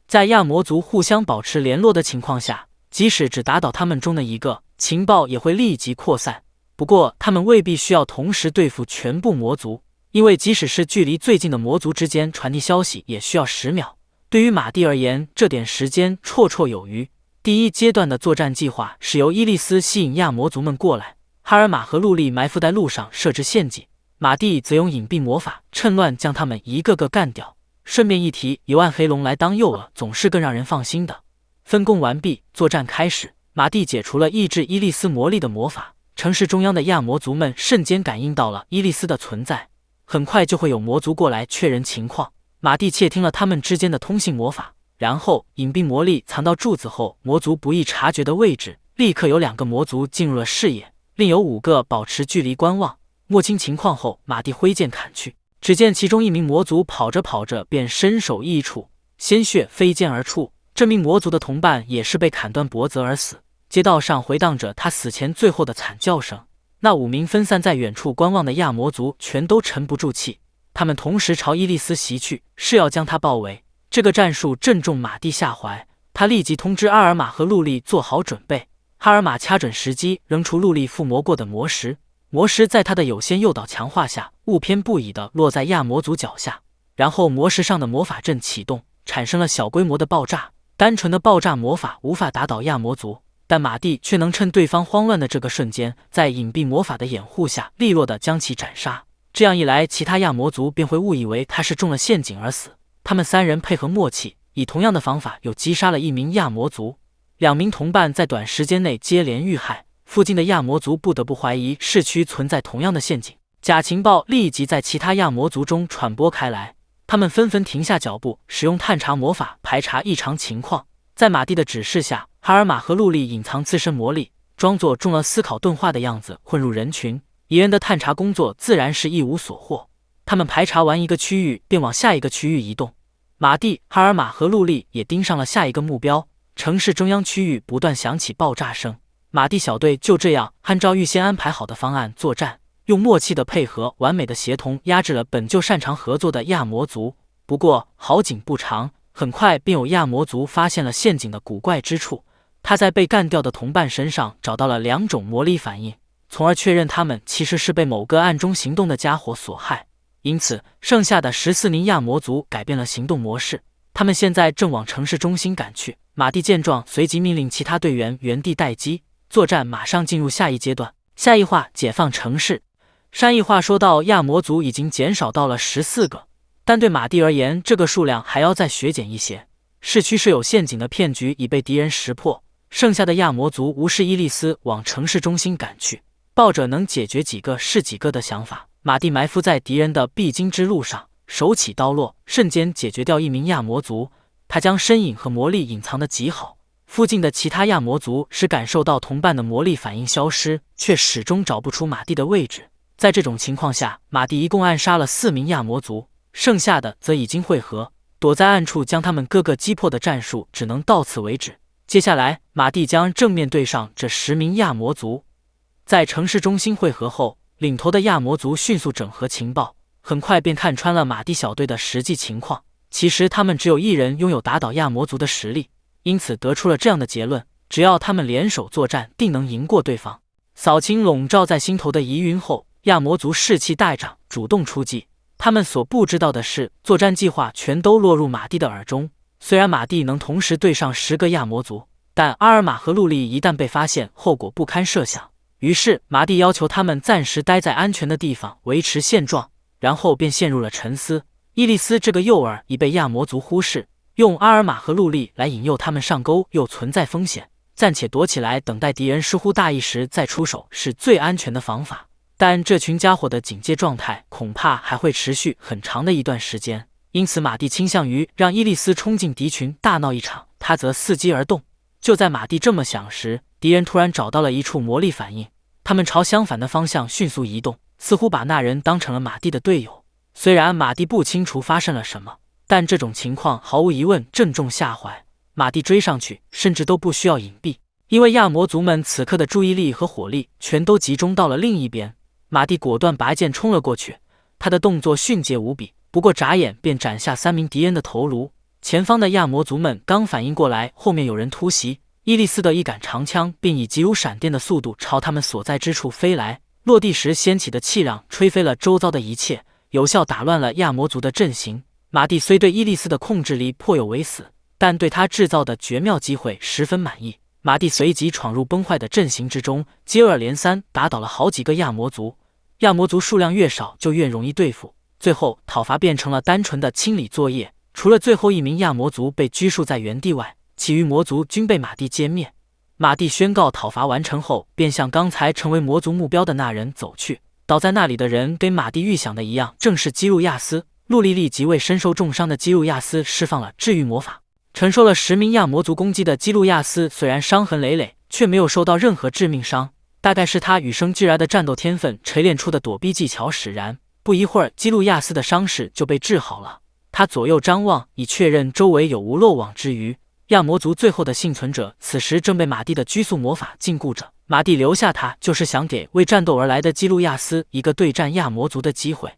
在亚魔族互相保持联络的情况下，即使只打倒他们中的一个，情报也会立即扩散。不过他们未必需要同时对付全部魔族，因为即使是距离最近的魔族之间传递消息也需要10秒。对于马蒂而言，这点时间绰绰有余。第一阶段的作战计划是由伊利斯吸引亚魔族们过来，哈尔玛和陆力埋伏在路上设置陷阱，马蒂则用隐蔽魔法趁乱将他们一个个干掉。顺便一提，由暗黑龙来当诱饵总是更让人放心的。分工完毕，作战开始。马蒂解除了抑制伊利斯魔力的魔法，城市中央的亚魔族们瞬间感应到了伊利斯的存在，很快就会有魔族过来确认情况。马蒂窃听了他们之间的通信魔法，然后隐蔽魔力藏到柱子后魔族不易察觉的位置，立刻有2个魔族进入了视野，另有5个保持距离观望。摸清情况后，马蒂挥剑砍去，只见其中一名魔族跑着跑着便身首异处，鲜血飞溅而出。这名魔族的同伴也是被砍断脖子而死，街道上回荡着他死前最后的惨叫声。那5名分散在远处观望的亚魔族全都沉不住气，他们同时朝伊利斯袭去，是要将他包围。这个战术正中马蒂下怀，他立即通知阿尔玛和陆力做好准备。哈尔玛掐准时机扔出陆力附魔过的魔石，魔石在他的有仙诱导强化下误偏不倚地落在亚魔族脚下，然后魔石上的魔法阵启动，产生了小规模的爆炸。单纯的爆炸魔法无法打倒亚魔族，但马蒂却能趁对方慌乱的这个瞬间，在隐蔽魔法的掩护下利落地将其斩杀。这样一来，其他亚魔族便会误以为他是中了陷阱而死。他们3人配合默契，以同样的方法又击杀了1名亚魔族，2名同伴在短时间内接连遇害。附近的亚魔族不得不怀疑市区存在同样的陷阱，假情报立即在其他亚魔族中传播开来。他们纷纷停下脚步，使用探查魔法排查异常情况。在马蒂的指示下，哈尔玛和陆力隐藏自身魔力，装作中了思考钝化的样子混入人群。敌人的探查工作自然是一无所获。他们排查完一个区域，便往下一个区域移动。马蒂、哈尔玛和陆力也盯上了下一个目标。城市中央区域不断响起爆炸声，马蒂小队就这样按照预先安排好的方案作战，用默契的配合、完美的协同压制了本就擅长合作的亚魔族。不过好景不长，很快便有亚魔族发现了陷阱的古怪之处。他在被干掉的同伴身上找到了2种魔力反应，从而确认他们其实是被某个暗中行动的家伙所害。因此，剩下的14名亚魔族改变了行动模式，他们现在正往城市中心赶去。马蒂见状，随即命令其他队员原地待机，作战马上进入下一阶段。下一话，解放城市。上一话说到，亚魔族已经减少到了14个，但对马蒂而言，这个数量还要再削减一些。市区设有陷阱的骗局已被敌人识破，剩下的亚魔族无视伊利斯往城市中心赶去，抱着能解决几个是几个的想法。马蒂埋伏在敌人的必经之路上，手起刀落，瞬间解决掉1名亚魔族。他将身影和魔力隐藏得极好，附近的其他亚魔族是感受到同伴的魔力反应消失，却始终找不出马蒂的位置。在这种情况下，马蒂一共暗杀了4名亚魔族，剩下的则已经汇合，躲在暗处将他们各个击破的战术只能到此为止。接下来，马蒂将正面对上这10名亚魔族。在城市中心汇合后，领头的亚魔族迅速整合情报，很快便看穿了马蒂小队的实际情况。其实他们只有1人拥有打倒亚魔族的实力，因此得出了这样的结论：只要他们联手作战，定能赢过对方。扫清笼罩在心头的疑云后，亚魔族士气大涨，主动出击。他们所不知道的是，作战计划全都落入马蒂的耳中。虽然马蒂能同时对上10个亚魔族，但阿尔玛和陆力一旦被发现，后果不堪设想。于是马蒂要求他们暂时待在安全的地方，维持现状，然后便陷入了沉思。伊利斯这个诱饵已被亚魔族忽视，用阿尔玛和陆力来引诱他们上钩又存在风险，暂且躲起来等待敌人疏忽大意时再出手是最安全的方法。但这群家伙的警戒状态恐怕还会持续很长的一段时间，因此马蒂倾向于让伊利斯冲进敌群大闹一场，他则伺机而动。就在马蒂这么想时，敌人突然找到了一处魔力反应，他们朝相反的方向迅速移动，似乎把那人当成了马蒂的队友。虽然马蒂不清楚发生了什么，但这种情况毫无疑问正中下怀。马蒂追上去甚至都不需要隐蔽，因为亚魔族们此刻的注意力和火力全都集中到了另一边。马蒂果断拔剑冲了过去，他的动作迅捷无比，不过眨眼便斩下3名敌人的头颅。前方的亚魔族们刚反应过来后面有人突袭，伊利斯的一杆长枪便以急如闪电的速度朝他们所在之处飞来，落地时掀起的气浪吹飞了周遭的一切，有效打乱了亚魔族的阵型。马蒂虽对伊利斯的控制力颇有微词，但对他制造的绝妙机会十分满意。马蒂随即闯入崩坏的阵型之中，接二连三打倒了好几个亚魔族。亚魔族数量越少就越容易对付，最后讨伐变成了单纯的清理作业。除了最后一名亚魔族被拘束在原地外，其余魔族均被马蒂歼灭。马蒂宣告讨伐完成后，便向刚才成为魔族目标的那人走去。倒在那里的人跟马蒂预想的一样，正是基路亚斯。陆莉立即为身受重伤的基路亚斯释放了治愈魔法。承受了10名亚魔族攻击的基路亚斯虽然伤痕累累，却没有受到任何致命伤。大概是他与生俱来的战斗天分锤炼出的躲避技巧使然。不一会儿，基路亚斯的伤势就被治好了。他左右张望，以确认周围有无漏网之鱼。亚魔族最后的幸存者此时正被马蒂的拘束魔法禁锢着。马蒂留下他，就是想给为战斗而来的基路亚斯一个对战亚魔族的机会。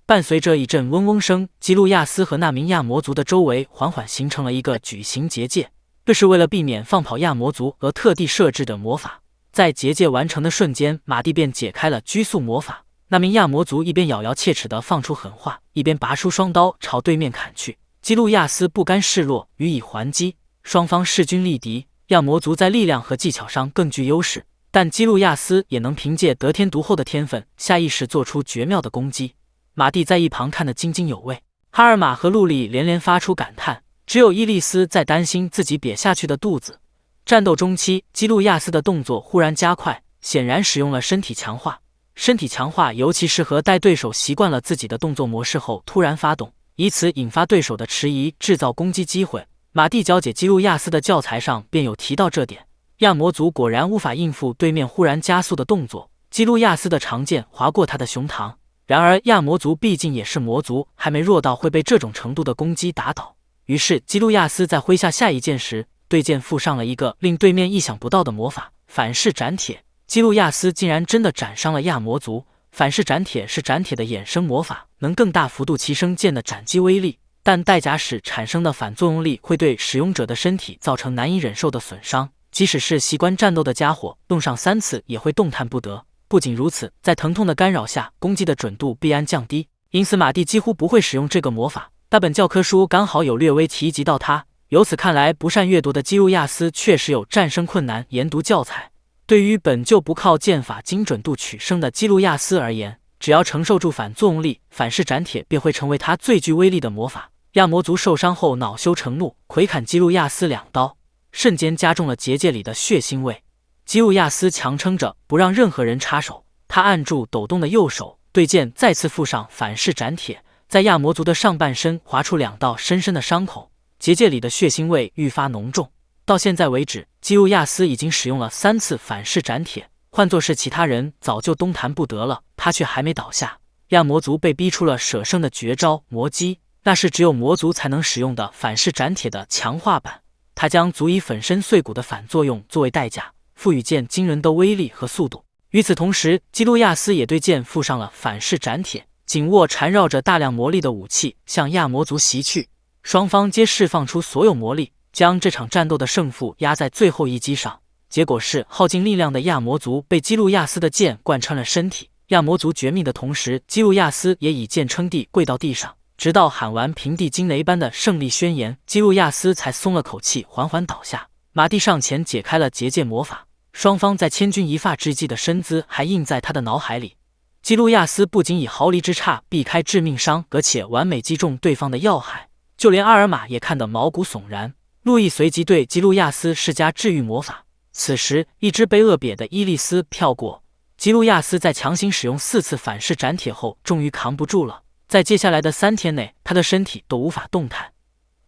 伴随着一阵嗡嗡声，基路亚斯和那名亚魔族的周围缓缓形成了一个矩形结界，这是为了避免放跑亚魔族而特地设置的魔法。在结界完成的瞬间，马蒂便解开了拘束魔法。那名亚魔族一边咬牙切齿地放出狠话，一边拔出双刀朝对面砍去。基路亚斯不甘示弱，予以还击。双方势均力敌，亚魔族在力量和技巧上更具优势，但基路亚斯也能凭借得天独厚的天分，下意识做出绝妙的攻击。马蒂在一旁看得津津有味，哈尔玛和路里连连发出感叹，只有伊利斯在担心自己瘪下去的肚子。战斗中期，基路亚斯的动作忽然加快，显然使用了身体强化。身体强化尤其适合待对手习惯了自己的动作模式后突然发动，以此引发对手的迟疑，制造攻击机会。马蒂讲解基路亚斯的教材上便有提到这点。亚魔族果然无法应付对面忽然加速的动作，基路亚斯的长剑划过他的胸膛。然而亚魔族毕竟也是魔族，还没弱到会被这种程度的攻击打倒。于是基路亚斯在挥下下一剑时，对剑附上了一个令对面意想不到的魔法——反噬斩铁。基路亚斯竟然真的斩伤了亚魔族。反噬斩铁是斩铁的衍生魔法，能更大幅度提升剑的斩击威力，但代价是产生的反作用力会对使用者的身体造成难以忍受的损伤，即使是习惯战斗的家伙，动上3次也会动弹不得。不仅如此，在疼痛的干扰下，攻击的准度必然降低，因此马蒂几乎不会使用这个魔法。那本教科书刚好有略微提及到它。由此看来，不善阅读的基路亚斯确实有战胜困难研读教材。对于本就不靠剑法精准度取胜的基路亚斯而言，只要承受住反作用力，反噬斩铁便会成为他最具威力的魔法。亚魔族受伤后恼羞成怒，魁砍基路亚斯2刀，瞬间加重了结界里的血腥味。基路亚斯强撑着不让任何人插手，他按住抖动的右手，对剑再次附上反噬斩铁，在亚魔族的上半身划出2道深深的伤口，结界里的血腥味愈发浓重。到现在为止，基路亚斯已经使用了3次反噬斩铁，换作是其他人早就动弹不得了，他却还没倒下。亚魔族被逼出了舍生的绝招魔击，那是只有魔族才能使用的反噬斩铁的强化版，它将足以粉身碎骨的反作用作为代价，赋予剑惊人的威力和速度。与此同时，基路亚斯也对剑附上了反噬斩铁，紧握缠绕着大量魔力的武器向亚魔族袭去。双方皆释放出所有魔力，将这场战斗的胜负压在最后一击上。结果是耗尽力量的亚魔族被基路亚斯的剑贯穿了身体。亚魔族绝命的同时，基路亚斯也以剑撑地跪到地上，直到喊完平地惊雷般的胜利宣言，基路亚斯才松了口气，缓缓倒下。马蒂上前解开了结界魔法，双方在千钧一发之际的身姿还印在他的脑海里。基路亚斯不仅以毫厘之差避开致命伤，而且完美击中对方的要害，就连阿尔玛也看得毛骨悚然。路易随即对基路亚斯施加治愈魔法。此时，一只被饿瘪的伊利斯飘过，基路亚斯在强行使用4次反噬斩铁后，终于扛不住了。在接下来的3天内，他的身体都无法动弹。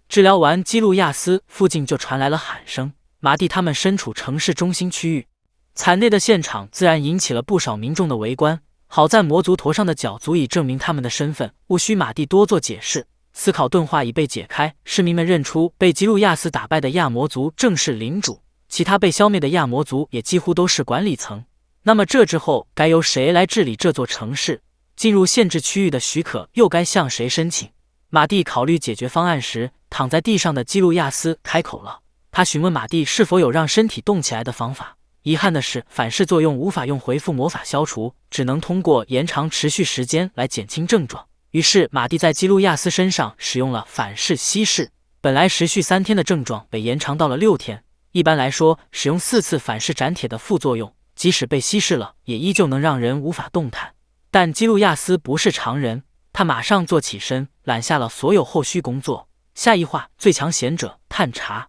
治疗完基路亚斯，附近就传来了喊声。马蒂他们身处城市中心区域，惨烈的现场自然引起了不少民众的围观。好在魔族头上的角足以证明他们的身份，无需马蒂多做解释。思考钝化已被解开，市民们认出被基路亚斯打败的亚魔族正是领主，其他被消灭的亚魔族也几乎都是管理层。那么这之后该由谁来治理这座城市？进入限制区域的许可又该向谁申请？马蒂考虑解决方案时，躺在地上的基路亚斯开口了。他询问马蒂是否有让身体动起来的方法。遗憾的是，反噬作用无法用回复魔法消除，只能通过延长持续时间来减轻症状。于是马蒂在基路亚斯身上使用了反噬稀释，本来持续3天的症状被延长到了6天。一般来说，使用4次反噬斩铁的副作用，即使被稀释了，也依旧能让人无法动弹。但基路亚斯不是常人，他马上坐起身，揽下了所有后续工作。下一话，最强贤者探查。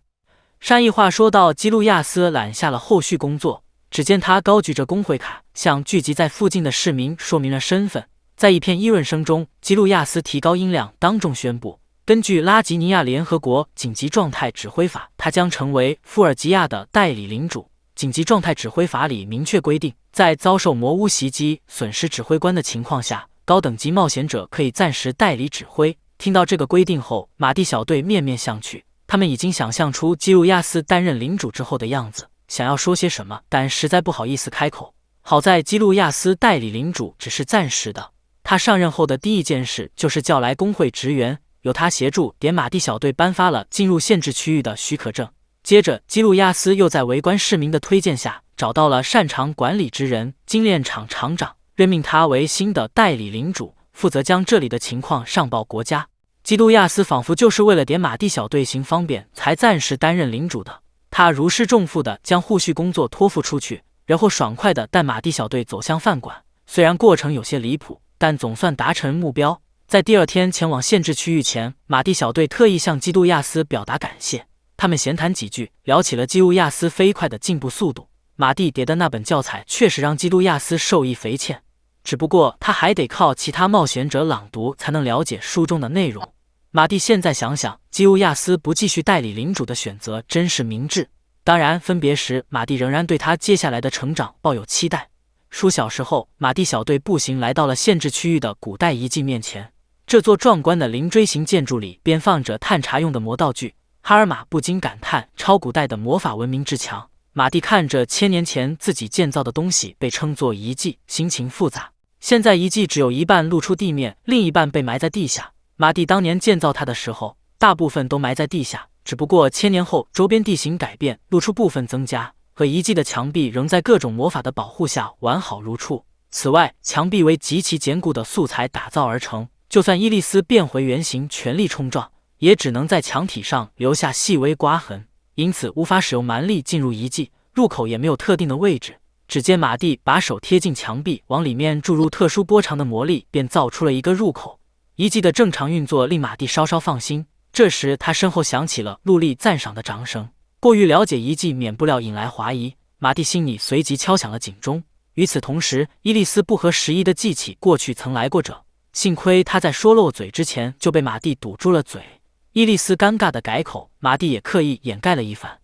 上一话说到，基路亚斯揽下了后续工作，只见他高举着工会卡，向聚集在附近的市民说明了身份。在一片议论声中，基路亚斯提高音量，当众宣布，根据拉吉尼亚联合国紧急状态指挥法，他将成为富尔吉亚的代理领主。紧急状态指挥法里明确规定，在遭受魔巫袭击、损失指挥官的情况下，高等级冒险者可以暂时代理指挥。听到这个规定后，马蒂小队面面相觑，他们已经想象出基路亚斯担任领主之后的样子，想要说些什么，但实在不好意思开口。好在基路亚斯代理领主只是暂时的，他上任后的第一件事就是叫来工会职员，由他协助点马蒂小队颁发了进入限制区域的许可证。接着，基路亚斯又在围观市民的推荐下，找到了擅长管理之人精炼厂厂长，任命他为新的代理领主，负责将这里的情况上报国家。基路亚斯仿佛就是为了点马蒂小队行方便，才暂时担任领主的。他如释重负地将后续工作托付出去，然后爽快地带马蒂小队走向饭馆。虽然过程有些离谱，但总算达成目标。在第2天前往限制区域前，马蒂小队特意向基路亚斯表达感谢。他们闲谈几句，聊起了基路亚斯飞快的进步速度。马蒂叠的那本教材确实让基路亚斯受益匪浅，只不过他还得靠其他冒险者朗读才能了解书中的内容。马蒂现在想想，基路亚斯不继续代理领主的选择真是明智。当然，分别时马蒂仍然对他接下来的成长抱有期待。数小时后，马蒂小队步行来到了限制区域的古代遗迹面前。这座壮观的灵锥形建筑里边放着探查用的魔道具。哈尔玛不禁感叹超古代的魔法文明之强。马蒂看着1000年前自己建造的东西被称作遗迹，心情复杂。现在遗迹只有一半露出地面，另一半被埋在地下。马蒂当年建造它的时候，大部分都埋在地下，只不过1000年后周边地形改变，露出部分增加，和遗迹的墙壁仍在各种魔法的保护下完好如初。此外，墙壁为极其坚固的素材打造而成，就算伊利斯变回原形全力冲撞，也只能在墙体上留下细微刮痕，因此无法使用蛮力进入遗迹。入口也没有特定的位置，只见马蒂把手贴近墙壁，往里面注入特殊波长的魔力，便造出了一个入口。遗迹的正常运作令马蒂稍稍放心。这时他身后响起了陆力赞赏的掌声。过于了解遗迹，免不了引来怀疑，马蒂心里随即敲响了警钟。与此同时，伊利斯不合时宜地记起过去曾来过者，幸亏他在说漏嘴之前就被马蒂堵住了嘴。伊利斯尴尬地改口，马蒂也刻意掩盖了一番。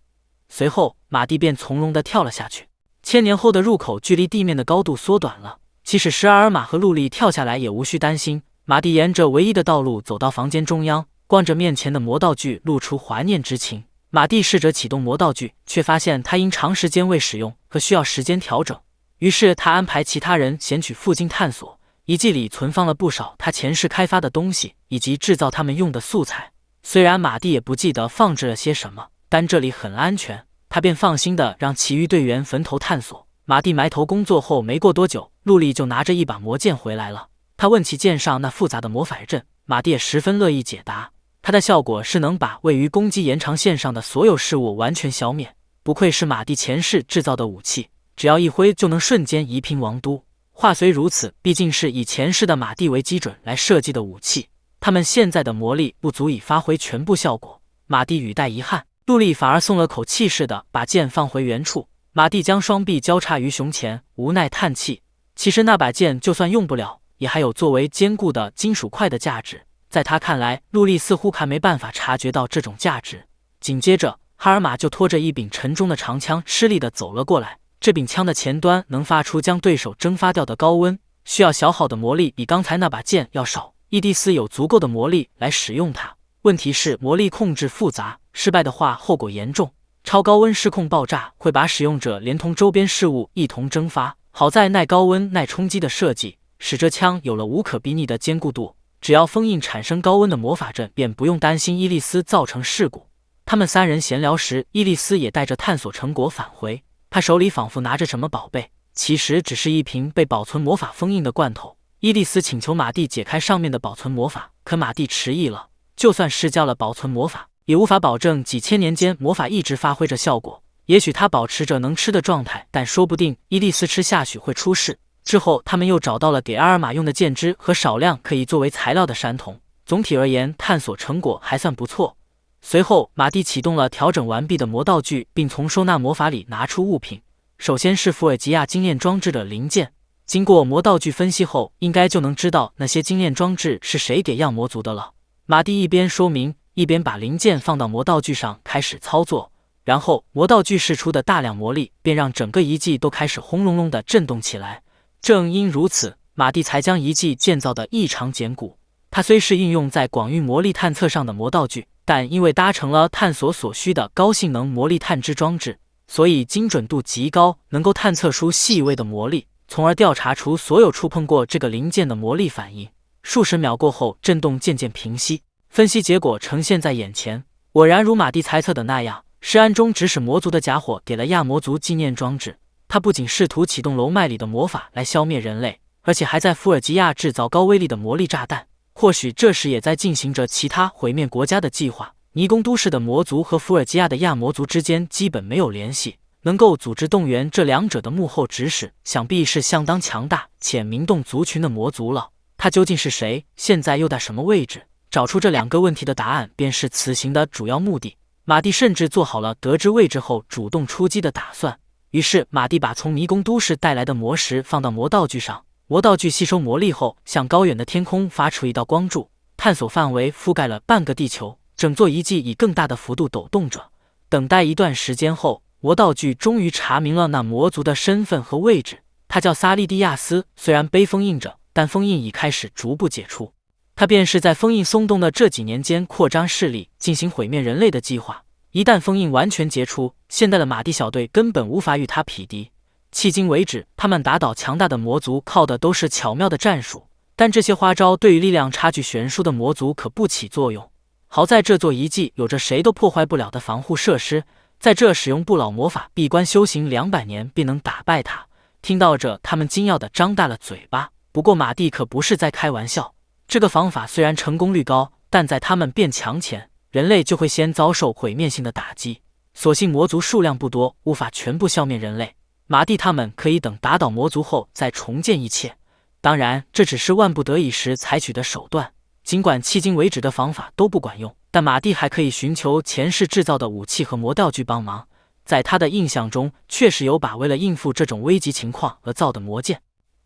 随后马蒂便从容地跳了下去。1000年后的入口距离地面的高度缩短了，即使时阿尔玛和陆力跳下来也无需担心。马蒂沿着唯一的道路走到房间中央，望着面前的魔道具，露出怀念之情。马蒂试着启动魔道具，却发现他因长时间未使用和需要时间调整，于是他安排其他人前去附近探索。遗迹里存放了不少他前世开发的东西，以及制造他们用的素材。虽然马蒂也不记得放置了些什么，但这里很安全，他便放心地让其余队员分头探索。马蒂埋头工作后，没过多久，陆力就拿着一把魔剑回来了。他问起剑上那复杂的魔法阵，马蒂也十分乐意解答。它的效果是能把位于攻击延长线上的所有事物完全消灭，不愧是马蒂前世制造的武器，只要一挥就能瞬间夷平王都。话虽如此，毕竟是以前世的马蒂为基准来设计的武器，他们现在的魔力不足以发挥全部效果。马蒂语带遗憾，陆力反而松了口气似的把剑放回原处。马蒂将双臂交叉于胸前，无奈叹气。其实那把剑就算用不了，也还有作为坚固的金属块的价值。在他看来，陆力似乎还没办法察觉到这种价值。紧接着，哈尔玛就拖着一柄沉重的长枪吃力地走了过来。这柄枪的前端能发出将对手蒸发掉的高温，需要消耗的魔力比刚才那把剑要少。伊蒂丝有足够的魔力来使用它。问题是魔力控制复杂，失败的话后果严重。超高温失控爆炸会把使用者连同周边事物一同蒸发。好在耐高温、耐冲击的设计，使这枪有了无可比拟的坚固度。只要封印产生高温的魔法阵，便不用担心伊莉丝造成事故。他们三人闲聊时，伊莉丝也带着探索成果返回。她手里仿佛拿着什么宝贝，其实只是一瓶被保存魔法封印的罐头。伊莉丝请求马蒂解开上面的保存魔法，可马蒂迟疑了。就算施教了保存魔法，也无法保证几千年间魔法一直发挥着效果。也许他保持着能吃的状态，但说不定伊莉丝吃下去会出事。之后，他们又找到了给阿尔玛用的剑枝和少量可以作为材料的山铜。总体而言，探索成果还算不错。随后，马蒂启动了调整完毕的魔道具，并从收纳魔法里拿出物品。首先是福尔吉亚精炼装置的零件。经过魔道具分析后，应该就能知道那些精炼装置是谁给样魔族的了。马蒂一边说明，一边把零件放到魔道具上开始操作。然后，魔道具释出的大量魔力便让整个遗迹都开始轰隆隆地震动起来。正因如此，马蒂才将遗迹建造得异常坚固。它虽是应用在广域魔力探测上的魔道具，但因为搭乘了探索所需的高性能魔力探知装置，所以精准度极高，能够探测出细微的魔力，从而调查出所有触碰过这个零件的魔力反应。数十秒过后，震动渐渐平息，分析结果呈现在眼前。果然如马蒂猜测的那样，是暗中指使魔族的假火给了亚魔族纪念装置。他不仅试图启动楼脉里的魔法来消灭人类，而且还在福尔吉亚制造高威力的魔力炸弹。或许这时也在进行着其他毁灭国家的计划。尼宫都市的魔族和福尔吉亚的亚魔族之间基本没有联系，能够组织动员这两者的幕后指使，想必是相当强大且明洞族群的魔族了。他究竟是谁？现在又在什么位置？找出这两个问题的答案，便是此行的主要目的。马蒂甚至做好了得知位置后主动出击的打算。于是，马蒂把从迷宫都市带来的魔石放到魔道具上，魔道具吸收魔力后，向高远的天空发出一道光柱，探索范围覆盖了半个地球，整座遗迹以更大的幅度抖动着。等待一段时间后，魔道具终于查明了那魔族的身份和位置。他叫萨利蒂亚斯，虽然被封印着，但封印已开始逐步解除。他便是在封印松动的这几年间扩张势力，进行毁灭人类的计划。一旦封印完全解除，现在的马蒂小队根本无法与他匹敌。迄今为止，他们打倒强大的魔族靠的都是巧妙的战术，但这些花招对于力量差距悬殊的魔族可不起作用。好在这座遗迹有着谁都破坏不了的防护设施，在这使用不老魔法闭关修行200年便能打败他。听到这，他们惊讶地张大了嘴巴。不过马蒂可不是在开玩笑，这个方法虽然成功率高，但在他们变强前，人类就会先遭受毁灭性的打击。所幸魔族数量不多，无法全部消灭人类。马蒂他们可以等打倒魔族后再重建一切。当然，这只是万不得已时采取的手段。尽管迄今为止的方法都不管用，但马蒂还可以寻求前世制造的武器和魔道具帮忙。在他的印象中，确实有把为了应付这种危急情况而造的魔剑。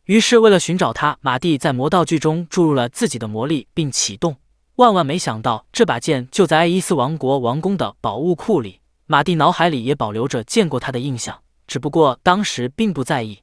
于是，为了寻找他，马蒂在魔道具中注入了自己的魔力，并启动。万万没想到，这把剑就在爱伊斯王国王宫的宝物库里。马蒂脑海里也保留着见过他的印象，只不过当时并不在意。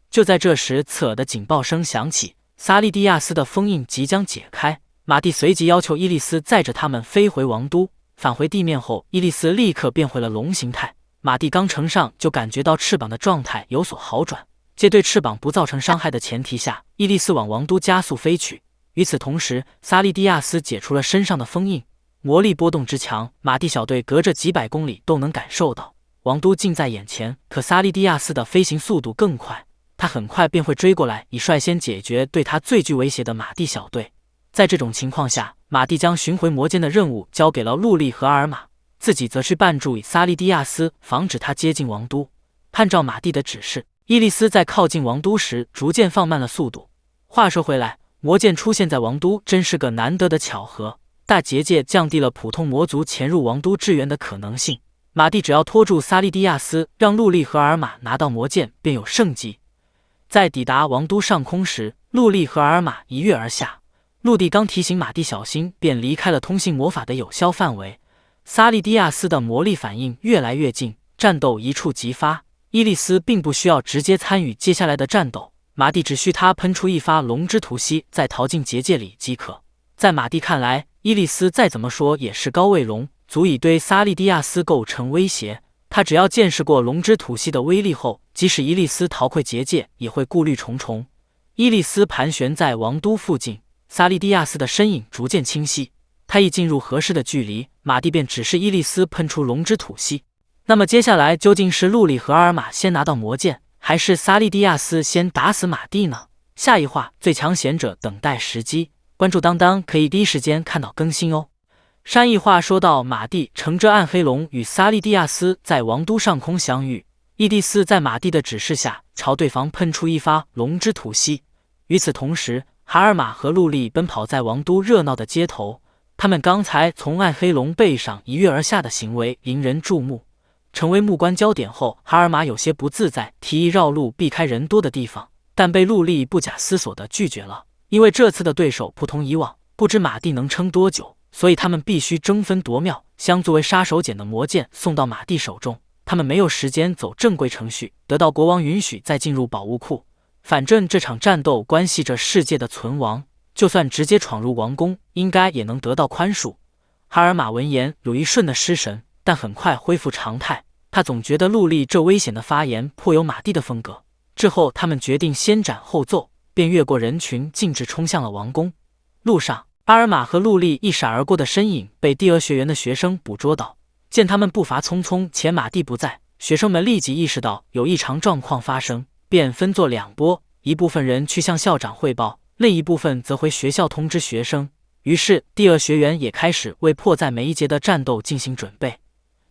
就在这时，刺耳的警报声响起，萨利蒂亚斯的封印即将解开。马蒂随即要求伊莉丝载着他们飞回王都。返回地面后，伊莉丝立刻变回了龙形态。马蒂刚乘上，就感觉到翅膀的状态有所好转。借对翅膀不造成伤害的前提下，伊莉丝往王都加速飞去。与此同时，萨利蒂亚斯解除了身上的封印。魔力波动之强，马蒂小队隔着几百公里都能感受到。王都近在眼前，可萨利蒂亚斯的飞行速度更快，他很快便会追过来，以率先解决对他最具威胁的马蒂小队。在这种情况下，马蒂将寻回魔剑的任务交给了陆莉和阿尔玛，自己则去绊住萨利蒂亚斯，防止他接近王都。按照马蒂的指示，伊莉丝在靠近王都时逐渐放慢了速度。话说回来，魔剑出现在王都真是个难得的巧合，大结界降低了普通魔族潜入王都支援的可能性。马蒂只要拖住萨利蒂亚斯，让陆莉和阿尔玛拿到魔剑，便有胜机。在抵达王都上空时，陆莉和阿尔玛一跃而下。陆地刚提醒马蒂小心，便离开了通信魔法的有效范围。萨利蒂亚斯的魔力反应越来越近，战斗一触即发。伊莉丝并不需要直接参与接下来的战斗，马蒂只需他喷出一发龙之吐息，再逃进结界里即可。在马蒂看来，伊利斯再怎么说也是高位龙，足以对萨利蒂亚斯构成威胁。他只要见识过龙之吐息的威力后，即使伊利斯逃溃结界，也会顾虑重重。伊利斯盘旋在王都附近，萨利蒂亚斯的身影逐渐清晰。他一进入合适的距离，马蒂便指示伊利斯喷出龙之吐息。那么接下来究竟是陆离和阿尔玛先拿到魔剑，还是萨利蒂亚斯先打死马蒂呢？下一话最强贤者等待时机，关注当当可以第一时间看到更新哦。上一话说到，马蒂乘着暗黑龙与萨利蒂亚斯在王都上空相遇，伊蒂斯在马蒂的指示下朝对方喷出一发龙之吐息。与此同时，哈尔玛和陆离奔跑在王都热闹的街头，他们刚才从暗黑龙背上一跃而下的行为引人注目，成为目光焦点后，哈尔玛有些不自在，提议绕路避开人多的地方，但被陆离不假思索地拒绝了。因为这次的对手不同以往，不知马蒂能撑多久，所以他们必须争分夺秒，将作为杀手锏的魔剑送到马蒂手中。他们没有时间走正规程序，得到国王允许再进入宝物库。反正这场战斗关系着世界的存亡，就算直接闯入王宫，应该也能得到宽恕。哈尔玛闻言有一瞬的失神，但很快恢复常态。他总觉得陆离这危险的发言颇有马蒂的风格。之后他们决定先斩后奏，便越过人群，径直冲向了王宫。路上，阿尔玛和陆离一闪而过的身影被第二学园的学生捕捉到，见他们步伐匆匆且马蒂不在，学生们立即意识到有异常状况发生，便分作两波，一部分人去向校长汇报，另一部分则回学校通知学生。于是第二学园也开始为迫在眉睫的战斗进行准备。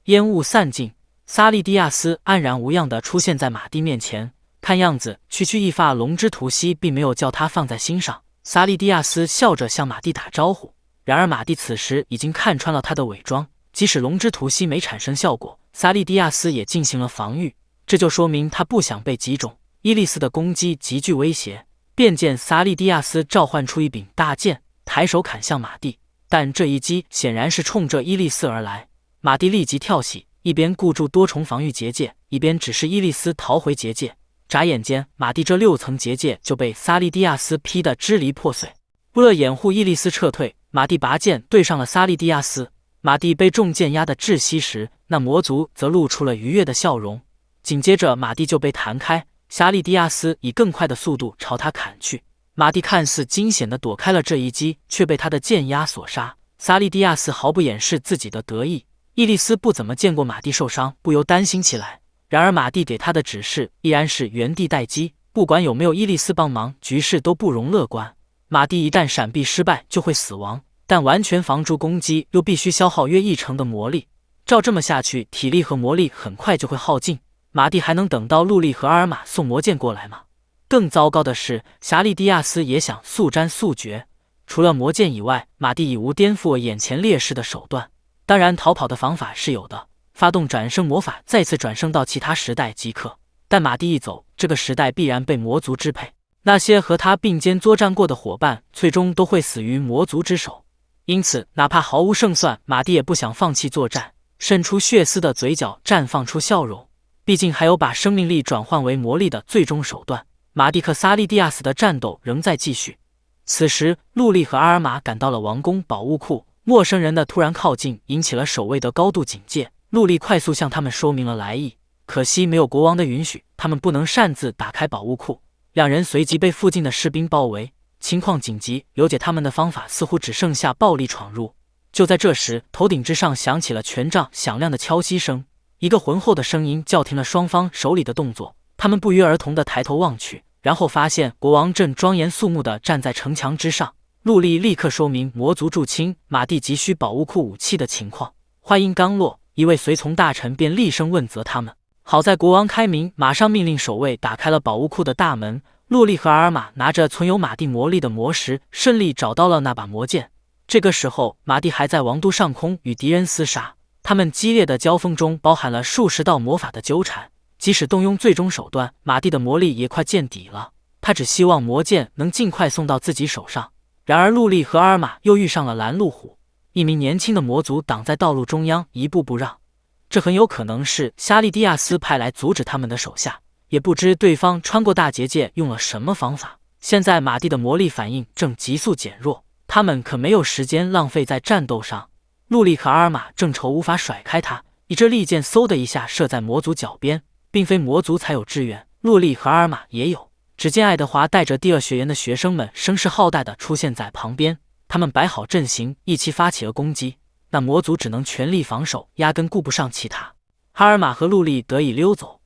烟雾散尽，萨利蒂亚斯安然无恙地出现在马蒂面前，看样子区区一发龙之吐息并没有叫他放在心上。萨利蒂亚斯笑着向马蒂打招呼，然而马蒂此时已经看穿了他的伪装，即使龙之吐息没产生效果，萨利蒂亚斯也进行了防御，这就说明他不想被击中。伊利斯的攻击极具威胁，便见萨利蒂亚斯召唤出一柄大剑，抬手砍向马蒂，但这一击显然是冲着伊利斯而来。马蒂立即跳起，一边固住多重防御结界，一边指示伊利斯逃回结界。眨眼间，马蒂这6层结界就被萨利蒂亚斯劈得支离破碎。为了掩护伊利斯撤退，马蒂拔剑对上了萨利蒂亚斯。马蒂被重剑压得窒息时，那魔族则露出了愉悦的笑容。紧接着，马蒂就被弹开，萨利蒂亚斯以更快的速度朝他砍去。马蒂看似惊险地躲开了这一击，却被他的剑压所杀。萨利蒂亚斯毫不掩饰自己的得意。伊利斯不怎么见过马蒂受伤，不由担心起来。然而马蒂给他的指示依然是原地待机，不管有没有伊利斯帮忙，局势都不容乐观。马蒂一旦闪避失败就会死亡，但完全防住攻击又必须消耗约1成的魔力，照这么下去，体力和魔力很快就会耗尽。马蒂还能等到陆离和阿尔玛送魔剑过来吗？更糟糕的是，萨利蒂亚斯也想速战速决。除了魔剑以外，马蒂已无颠覆眼前劣势的手段。当然，逃跑的方法是有的，发动转生魔法，再次转生到其他时代即可。但马蒂一走，这个时代必然被魔族支配，那些和他并肩作战过的伙伴，最终都会死于魔族之手。因此，哪怕毫无胜算，马蒂也不想放弃作战，渗出血丝的嘴角绽放出笑容。毕竟还有把生命力转换为魔力的最终手段。马蒂克萨利蒂亚斯的战斗仍在继续。此时，陆离和阿尔玛赶到了王宫宝物库。陌生人的突然靠近引起了守卫的高度警戒，陆离快速向他们说明了来意。可惜没有国王的允许，他们不能擅自打开宝物库。两人随即被附近的士兵包围，情况紧急，了解他们的方法似乎只剩下暴力闯入。就在这时，头顶之上响起了权杖响亮的敲击声，一个浑厚的声音叫停了双方手里的动作。他们不约而同地抬头望去，然后发现国王正庄严肃穆地站在城墙之上。陆离立刻说明魔族入侵马蒂急需宝物库武器的情况。话音刚落，一位随从大臣便厉声问责他们。好在国王开明，马上命令守卫打开了宝物库的大门。陆离和阿尔玛拿着存有马蒂魔力的魔石，顺利找到了那把魔剑。这个时候，马蒂还在王都上空与敌人厮杀，他们激烈的交锋中包含了数十道魔法的纠缠。即使动用最终手段，马蒂的魔力也快见底了。他只希望魔剑能尽快送到自己手上。然而陆离和阿尔玛又遇上了拦路虎，一名年轻的魔族挡在道路中央，一步不让。这很有可能是夏利蒂亚斯派来阻止他们的手下，也不知对方穿过大结界用了什么方法。现在马蒂的魔力反应正急速减弱，他们可没有时间浪费在战斗上。陆力和阿尔玛正愁无法甩开他，一支利箭嗖的一下射在魔族脚边，并非魔族才有支援，陆力和阿尔玛也有。只见爱德华带着第二学园的学生们声势浩大地出现在旁边，他们摆好阵型，一起发起了攻击。那魔族只能全力防守，压根顾不上其他。哈尔玛和陆力得以溜走。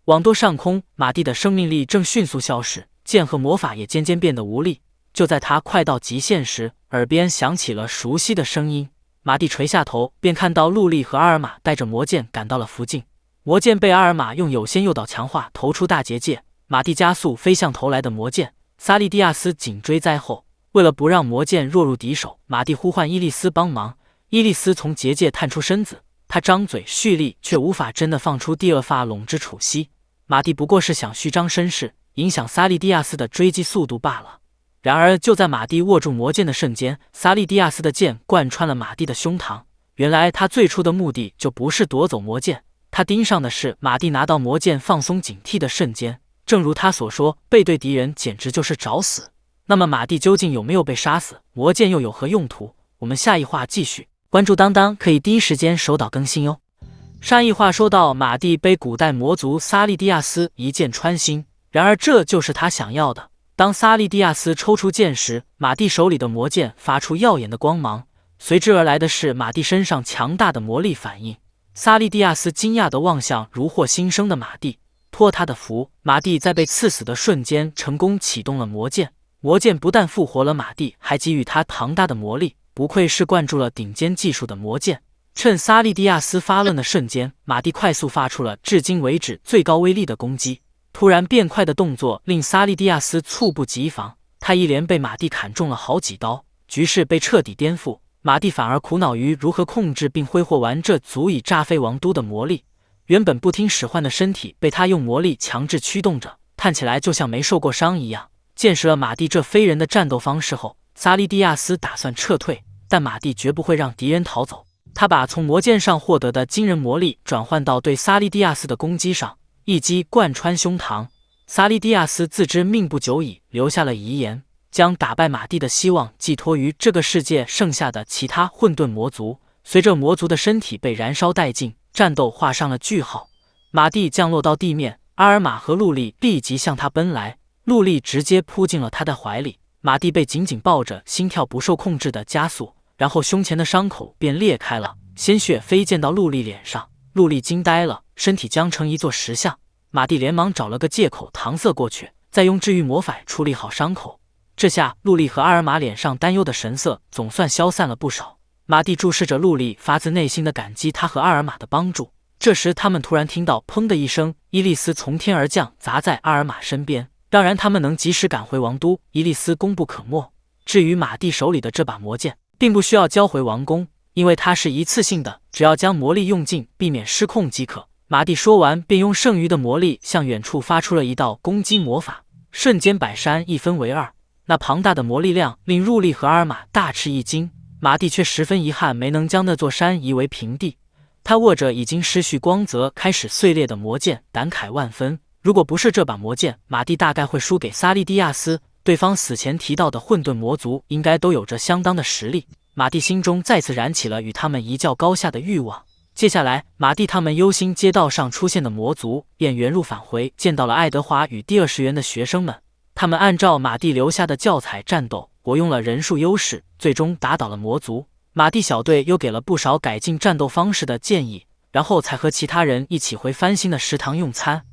网舵上空，马蒂的生命力正迅速消逝，剑和魔法也渐渐变得无力。就在他快到极限时，耳边响起了熟悉的声音。马蒂垂下头，便看到陆力和阿尔玛带着魔剑赶到了附近。魔剑被阿尔玛用有仙诱导强化，投出大结界。马蒂加速飞向投来的魔剑，萨利蒂亚斯紧追在后。为了不让魔剑落入敌手，马蒂呼唤伊利斯帮忙。伊利斯从结界探出身子，他张嘴蓄力，却无法真的放出第二发龙之楚息。马蒂不过是想虚张声势，影响萨利蒂亚斯的追击速度罢了。然而就在马蒂握住魔剑的瞬间，萨利蒂亚斯的剑贯穿了马蒂的胸膛。原来他最初的目的就不是夺走魔剑，他盯上的是马蒂拿到魔剑放松警惕的瞬间。正如他所说，背对敌人简直就是找死。那么马蒂究竟有没有被杀死？魔剑又有何用途？我们下一话继续。关注当当可以第一时间收到更新哟。上一话说到，马蒂被古代魔族萨利蒂亚斯一剑穿心，然而这就是他想要的。当萨利蒂亚斯抽出剑时，马蒂手里的魔剑发出耀眼的光芒，随之而来的是马蒂身上强大的魔力反应。萨利蒂亚斯惊讶地望向如获新生的马蒂，托他的福，马蒂在被刺死的瞬间成功启动了魔剑。魔剑不但复活了马蒂，还给予他庞大的魔力，不愧是灌注了顶尖技术的魔剑。趁萨利蒂亚斯发愣的瞬间，马蒂快速发出了至今为止最高威力的攻击。突然变快的动作令萨利蒂亚斯猝不及防，他一连被马蒂砍中了好几刀，局势被彻底颠覆。马蒂反而苦恼于如何控制并挥霍完这足以炸飞王都的魔力。原本不听使唤的身体被他用魔力强制驱动着，看起来就像没受过伤一样。见识了马蒂这非人的战斗方式后，萨利蒂亚斯打算撤退，但马蒂绝不会让敌人逃走。他把从魔剑上获得的惊人魔力转换到对萨利蒂亚斯的攻击上，一击贯穿胸膛。萨利蒂亚斯自知命不久矣，留下了遗言，将打败马蒂的希望寄托于这个世界剩下的其他混沌魔族。随着魔族的身体被燃烧殆尽，战斗画上了句号。马蒂降落到地面，阿尔玛和陆力立即向他奔来，陆力直接扑进了他的怀里。马蒂被紧紧抱着，心跳不受控制的加速，然后胸前的伤口便裂开了，鲜血飞溅到陆力脸上。陆力惊呆了，身体僵成一座石像。马蒂连忙找了个借口搪塞过去，再用治愈魔法处理好伤口。这下陆力和阿尔玛脸上担忧的神色总算消散了不少。马蒂注视着陆力，发自内心的感激他和阿尔玛的帮助。这时他们突然听到砰的一声，伊利斯从天而降，砸在阿尔玛身边。当然他们能及时赶回王都，伊利斯功不可没。至于马蒂手里的这把魔剑，并不需要交回王宫，因为它是一次性的，只要将魔力用尽，避免失控即可。马蒂说完，便用剩余的魔力向远处发出了一道攻击魔法，瞬间百山一分为二。那庞大的魔力量令陆力和阿尔玛大吃一惊，马蒂却十分遗憾没能将那座山夷为平地。他握着已经失去光泽、开始碎裂的魔剑，感慨万分。如果不是这把魔剑，马蒂大概会输给萨利蒂亚斯。对方死前提到的混沌魔族应该都有着相当的实力。马蒂心中再次燃起了与他们一较高下的欲望。接下来，马蒂他们忧心街道上出现的魔族，便原路返回，见到了爱德华与第20园的学生们。他们按照马蒂留下的教材战斗，活用了人数优势，最终打倒了魔族。马蒂小队又给了不少改进战斗方式的建议，然后才和其他人一起回翻新的食堂用餐。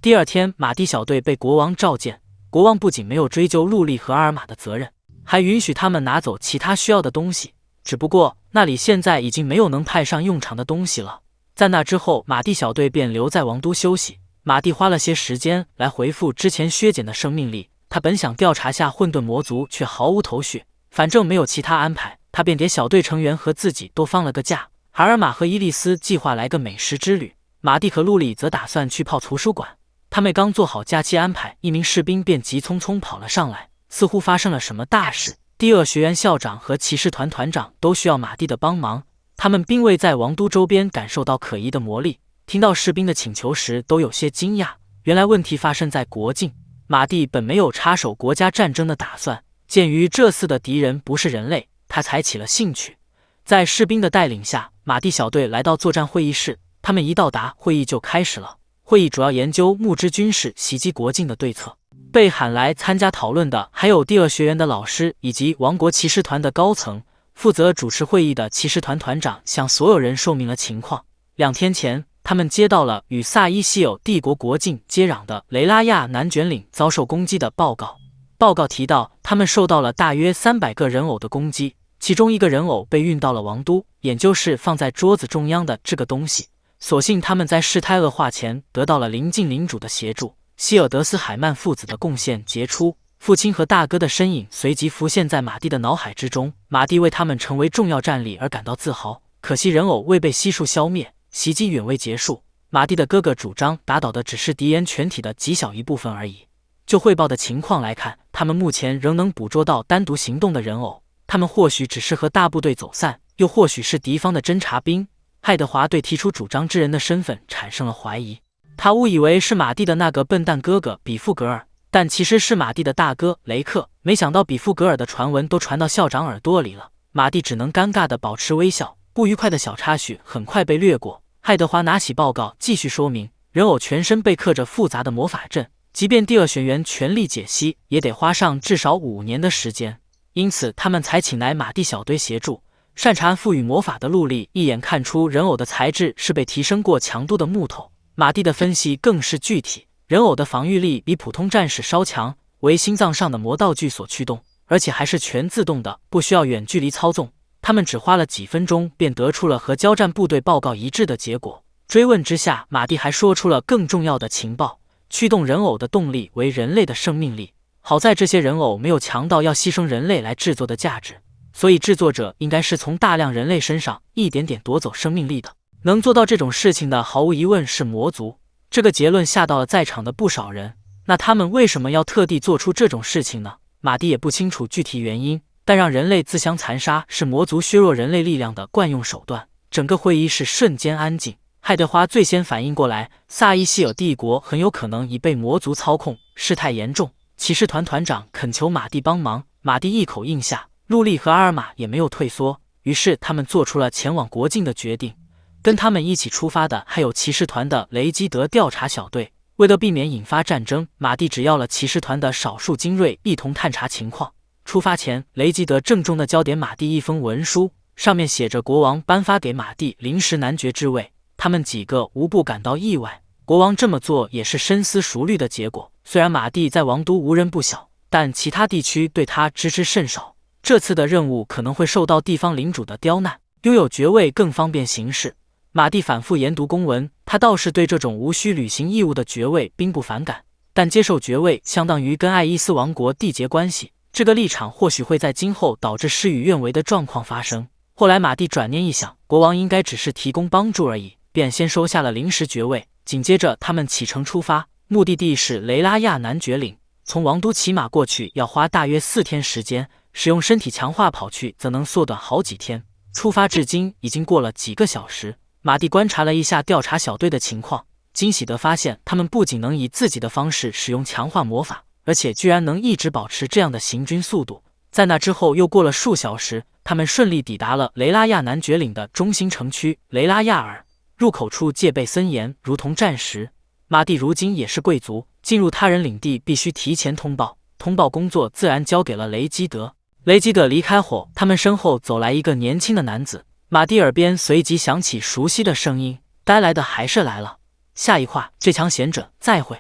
第二天，马蒂小队被国王召见，国王不仅没有追究陆力和阿尔玛的责任，还允许他们拿走其他需要的东西。只不过那里现在已经没有能派上用场的东西了。在那之后，马蒂小队便留在王都休息。马蒂花了些时间来回复之前削减的生命力，他本想调查下混沌魔族，却毫无头绪。反正没有其他安排，他便给小队成员和自己都放了个假。海尔玛和伊利斯计划来个美食之旅，马蒂和陆里则打算去泡图书馆。他们刚做好假期安排，一名士兵便急匆匆跑了上来，似乎发生了什么大事。第二学院校长和骑士团团长都需要马蒂的帮忙，他们并未在王都周边感受到可疑的魔力，听到士兵的请求时都有些惊讶。原来问题发生在国境，马蒂本没有插手国家战争的打算，鉴于这厮的敌人不是人类，他才起了兴趣。在士兵的带领下，马蒂小队来到作战会议室。他们一到达，会议就开始了。会议主要研究木之军事袭击国境的对策。被喊来参加讨论的还有第二学园的老师以及王国骑士团的高层。负责主持会议的骑士团团长向所有人说明了情况。2天前，他们接到了与萨伊西尔帝国国境接壤的雷拉亚南卷岭遭受攻击的报告。报告提到，他们受到了大约300个人偶的攻击，其中一个人偶被运到了王都，也就是放在桌子中央的这个东西。所幸他们在事态恶化前得到了邻近领主的协助。希尔德斯海曼父子的贡献杰出，父亲和大哥的身影随即浮现在马蒂的脑海之中。马蒂为他们成为重要战力而感到自豪。可惜人偶未被悉数消灭，袭击远未结束。马蒂的哥哥主张打倒的只是敌人全体的极小一部分而已。就汇报的情况来看，他们目前仍能捕捉到单独行动的人偶，他们或许只是和大部队走散，又或许是敌方的侦察兵。爱德华对提出主张之人的身份产生了怀疑，他误以为是马蒂的那个笨蛋哥哥比富格尔，但其实是马蒂的大哥雷克。没想到比富格尔的传闻都传到校长耳朵里了，马蒂只能尴尬地保持微笑。不愉快的小插曲很快被略过。爱德华拿起报告继续说明，人偶全身被刻着复杂的魔法阵，即便第二学员全力解析，也得花上至少5年的时间，因此他们才请来马蒂小队协助。擅长赋予魔法的陆力一眼看出人偶的材质是被提升过强度的木头。马蒂的分析更是具体，人偶的防御力比普通战士稍强，为心脏上的魔道具所驱动，而且还是全自动的，不需要远距离操纵。他们只花了几分钟便得出了和交战部队报告一致的结果。追问之下，马蒂还说出了更重要的情报：驱动人偶的动力为人类的生命力。好在这些人偶没有强到要牺牲人类来制作的价值，所以制作者应该是从大量人类身上一点点夺走生命力的。能做到这种事情的毫无疑问是魔族。这个结论吓到了在场的不少人。那他们为什么要特地做出这种事情呢？马蒂也不清楚具体原因，但让人类自相残杀是魔族削弱人类力量的惯用手段。整个会议室瞬间安静。爱德华最先反应过来，萨伊希尔帝国很有可能已被魔族操控，事态严重。骑士团团长恳求马蒂帮忙，马蒂一口应下。陆莉和阿尔玛也没有退缩，于是他们做出了前往国境的决定。跟他们一起出发的还有骑士团的雷基德调查小队。为了避免引发战争，马蒂只要了骑士团的少数精锐一同探查情况。出发前，雷基德郑重地交给马蒂一封文书，上面写着国王颁发给马蒂临时男爵之位。他们几个无不感到意外，国王这么做也是深思熟虑的结果。虽然马蒂在王都无人不晓，但其他地区对他支持甚少。这次的任务可能会受到地方领主的刁难，拥有爵位更方便行事。马蒂反复研读公文，他倒是对这种无需履行义务的爵位并不反感，但接受爵位相当于跟爱伊斯王国缔结关系，这个立场或许会在今后导致事与愿违的状况发生。后来马蒂转念一想，国王应该只是提供帮助而已，便先收下了临时爵位。紧接着他们启程出发，目的地是雷拉亚南绝岭。从王都骑马过去要花大约4天时间，使用身体强化跑去则能缩短好几天。出发至今已经过了几个小时。马蒂观察了一下调查小队的情况，惊喜地发现他们不仅能以自己的方式使用强化魔法，而且居然能一直保持这样的行军速度。在那之后又过了数小时，他们顺利抵达了雷拉亚南绝岭的中心城区雷拉亚尔。入口处戒备森严，如同战时。马蒂如今也是贵族，进入他人领地必须提前通报，通报工作自然交给了雷基德。雷基德离开后，他们身后走来一个年轻的男子。马蒂耳边随即响起熟悉的声音：“该来的还是来了。下一话，最强贤者，再会。”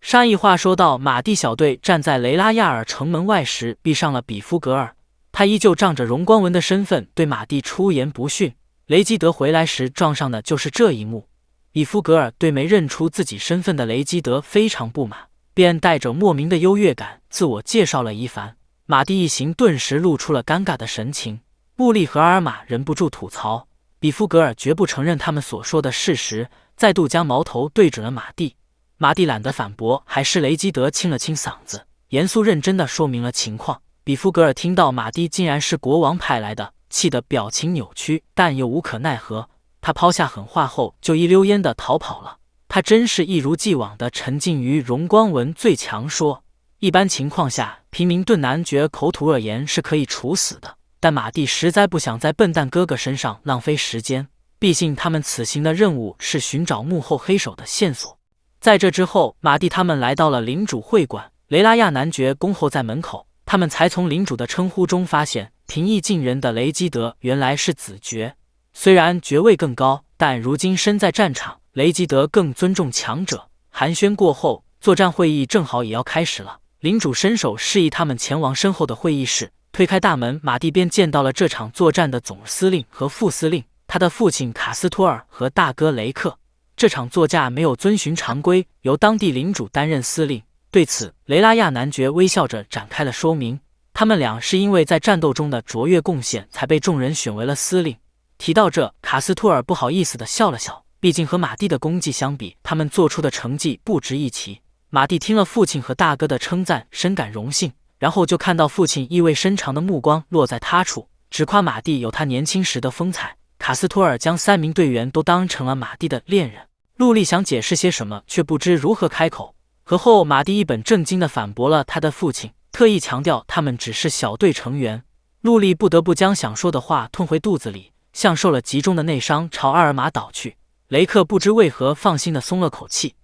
上一话说到，马蒂小队站在雷拉亚尔城门外时，逼上了比夫格尔。他依旧仗着荣光文的身份对马蒂出言不逊。雷基德回来时撞上的就是这一幕。比夫格尔对没认出自己身份的雷基德非常不满，便带着莫名的优越感自我介绍了一番。马蒂一行顿时露出了尴尬的神情。布利和阿尔玛忍不住吐槽，比夫格尔绝不承认他们所说的事实，再度将矛头对准了马蒂。马蒂懒得反驳，还是雷基德清了清嗓子，严肃认真地说明了情况。比夫格尔听到马蒂竟然是国王派来的，气得表情扭曲，但又无可奈何。他抛下狠话后就一溜烟地逃跑了。他真是一如既往地沉浸于荣光文最强说，一般情况下，平民钝男爵口吐恶言是可以处死的，但马蒂实在不想在笨蛋哥哥身上浪费时间，毕竟他们此行的任务是寻找幕后黑手的线索。在这之后，马蒂他们来到了领主会馆，雷拉亚男爵恭候在门口，他们才从领主的称呼中发现，平易近人的雷基德原来是子爵。虽然爵位更高，但如今身在战场，雷基德更尊重强者。寒暄过后，作战会议正好也要开始了。领主伸手示意他们前往身后的会议室，推开大门，马蒂便见到了这场作战的总司令和副司令，他的父亲卡斯托尔和大哥雷克。这场作战没有遵循常规，由当地领主担任司令。对此，雷拉亚男爵微笑着展开了说明，他们俩是因为在战斗中的卓越贡献才被众人选为了司令。提到这，卡斯托尔不好意思地笑了笑，毕竟和马蒂的功绩相比，他们做出的成绩不值一提。马蒂听了父亲和大哥的称赞，深感荣幸，然后就看到父亲意味深长的目光落在他处，只夸马蒂有他年轻时的风采。卡斯托尔将3名队员都当成了马蒂的恋人。陆力想解释些什么，却不知如何开口。和后，马蒂一本正经地反驳了他的父亲，特意强调他们只是小队成员。陆力不得不将想说的话吞回肚子里，像受了极重的内伤，朝阿尔玛倒去。雷克不知为何放心地松了口气。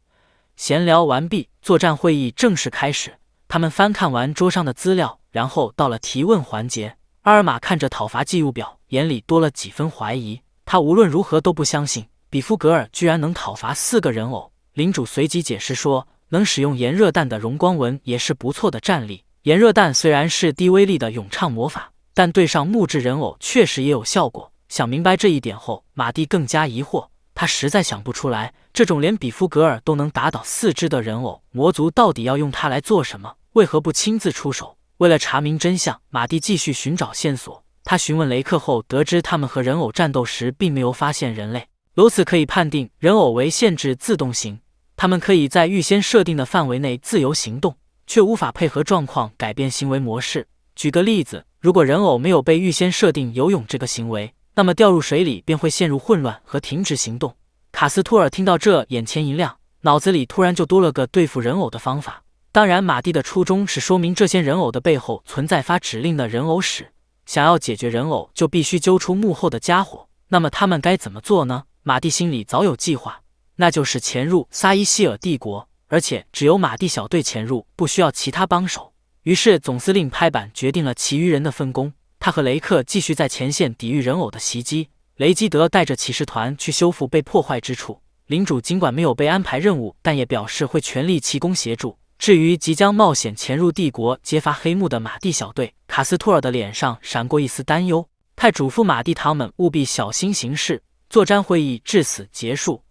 闲聊完毕，作战会议正式开始。他们翻看完桌上的资料，然后到了提问环节。阿尔玛看着讨伐记录表，眼里多了几分怀疑。他无论如何都不相信比夫格尔居然能讨伐4个人偶。领主随即解释说，能使用炎热弹的荣光纹也是不错的战力。炎热弹虽然是低威力的咏唱魔法，但对上木质人偶确实也有效果。想明白这一点后，马蒂更加疑惑，他实在想不出来，这种连比夫格尔都能打倒4只的人偶，魔族到底要用它来做什么？为何不亲自出手？为了查明真相，马蒂继续寻找线索。他询问雷克后，得知他们和人偶战斗时并没有发现人类，由此可以判定人偶为限制自动型，他们可以在预先设定的范围内自由行动，却无法配合状况改变行为模式。举个例子，如果人偶没有被预先设定游泳这个行为，那么掉入水里便会陷入混乱和停止行动。卡斯托尔听到这，眼前一亮，脑子里突然就多了个对付人偶的方法。当然，马蒂的初衷是说明这些人偶的背后存在发指令的人偶使，想要解决人偶，就必须揪出幕后的家伙。那么他们该怎么做呢？马蒂心里早有计划，那就是潜入撒伊希尔帝国，而且只有马蒂小队潜入，不需要其他帮手。于是总司令拍板决定了其余人的分工，他和雷克继续在前线抵御人偶的袭击，雷基德带着骑士团去修复被破坏之处。领主尽管没有被安排任务，但也表示会全力齐攻协助。至于即将冒险潜入帝国揭发黑幕的马蒂小队，卡斯托尔的脸上闪过一丝担忧，他嘱咐马蒂他们务必小心行事。作战会议至此结束。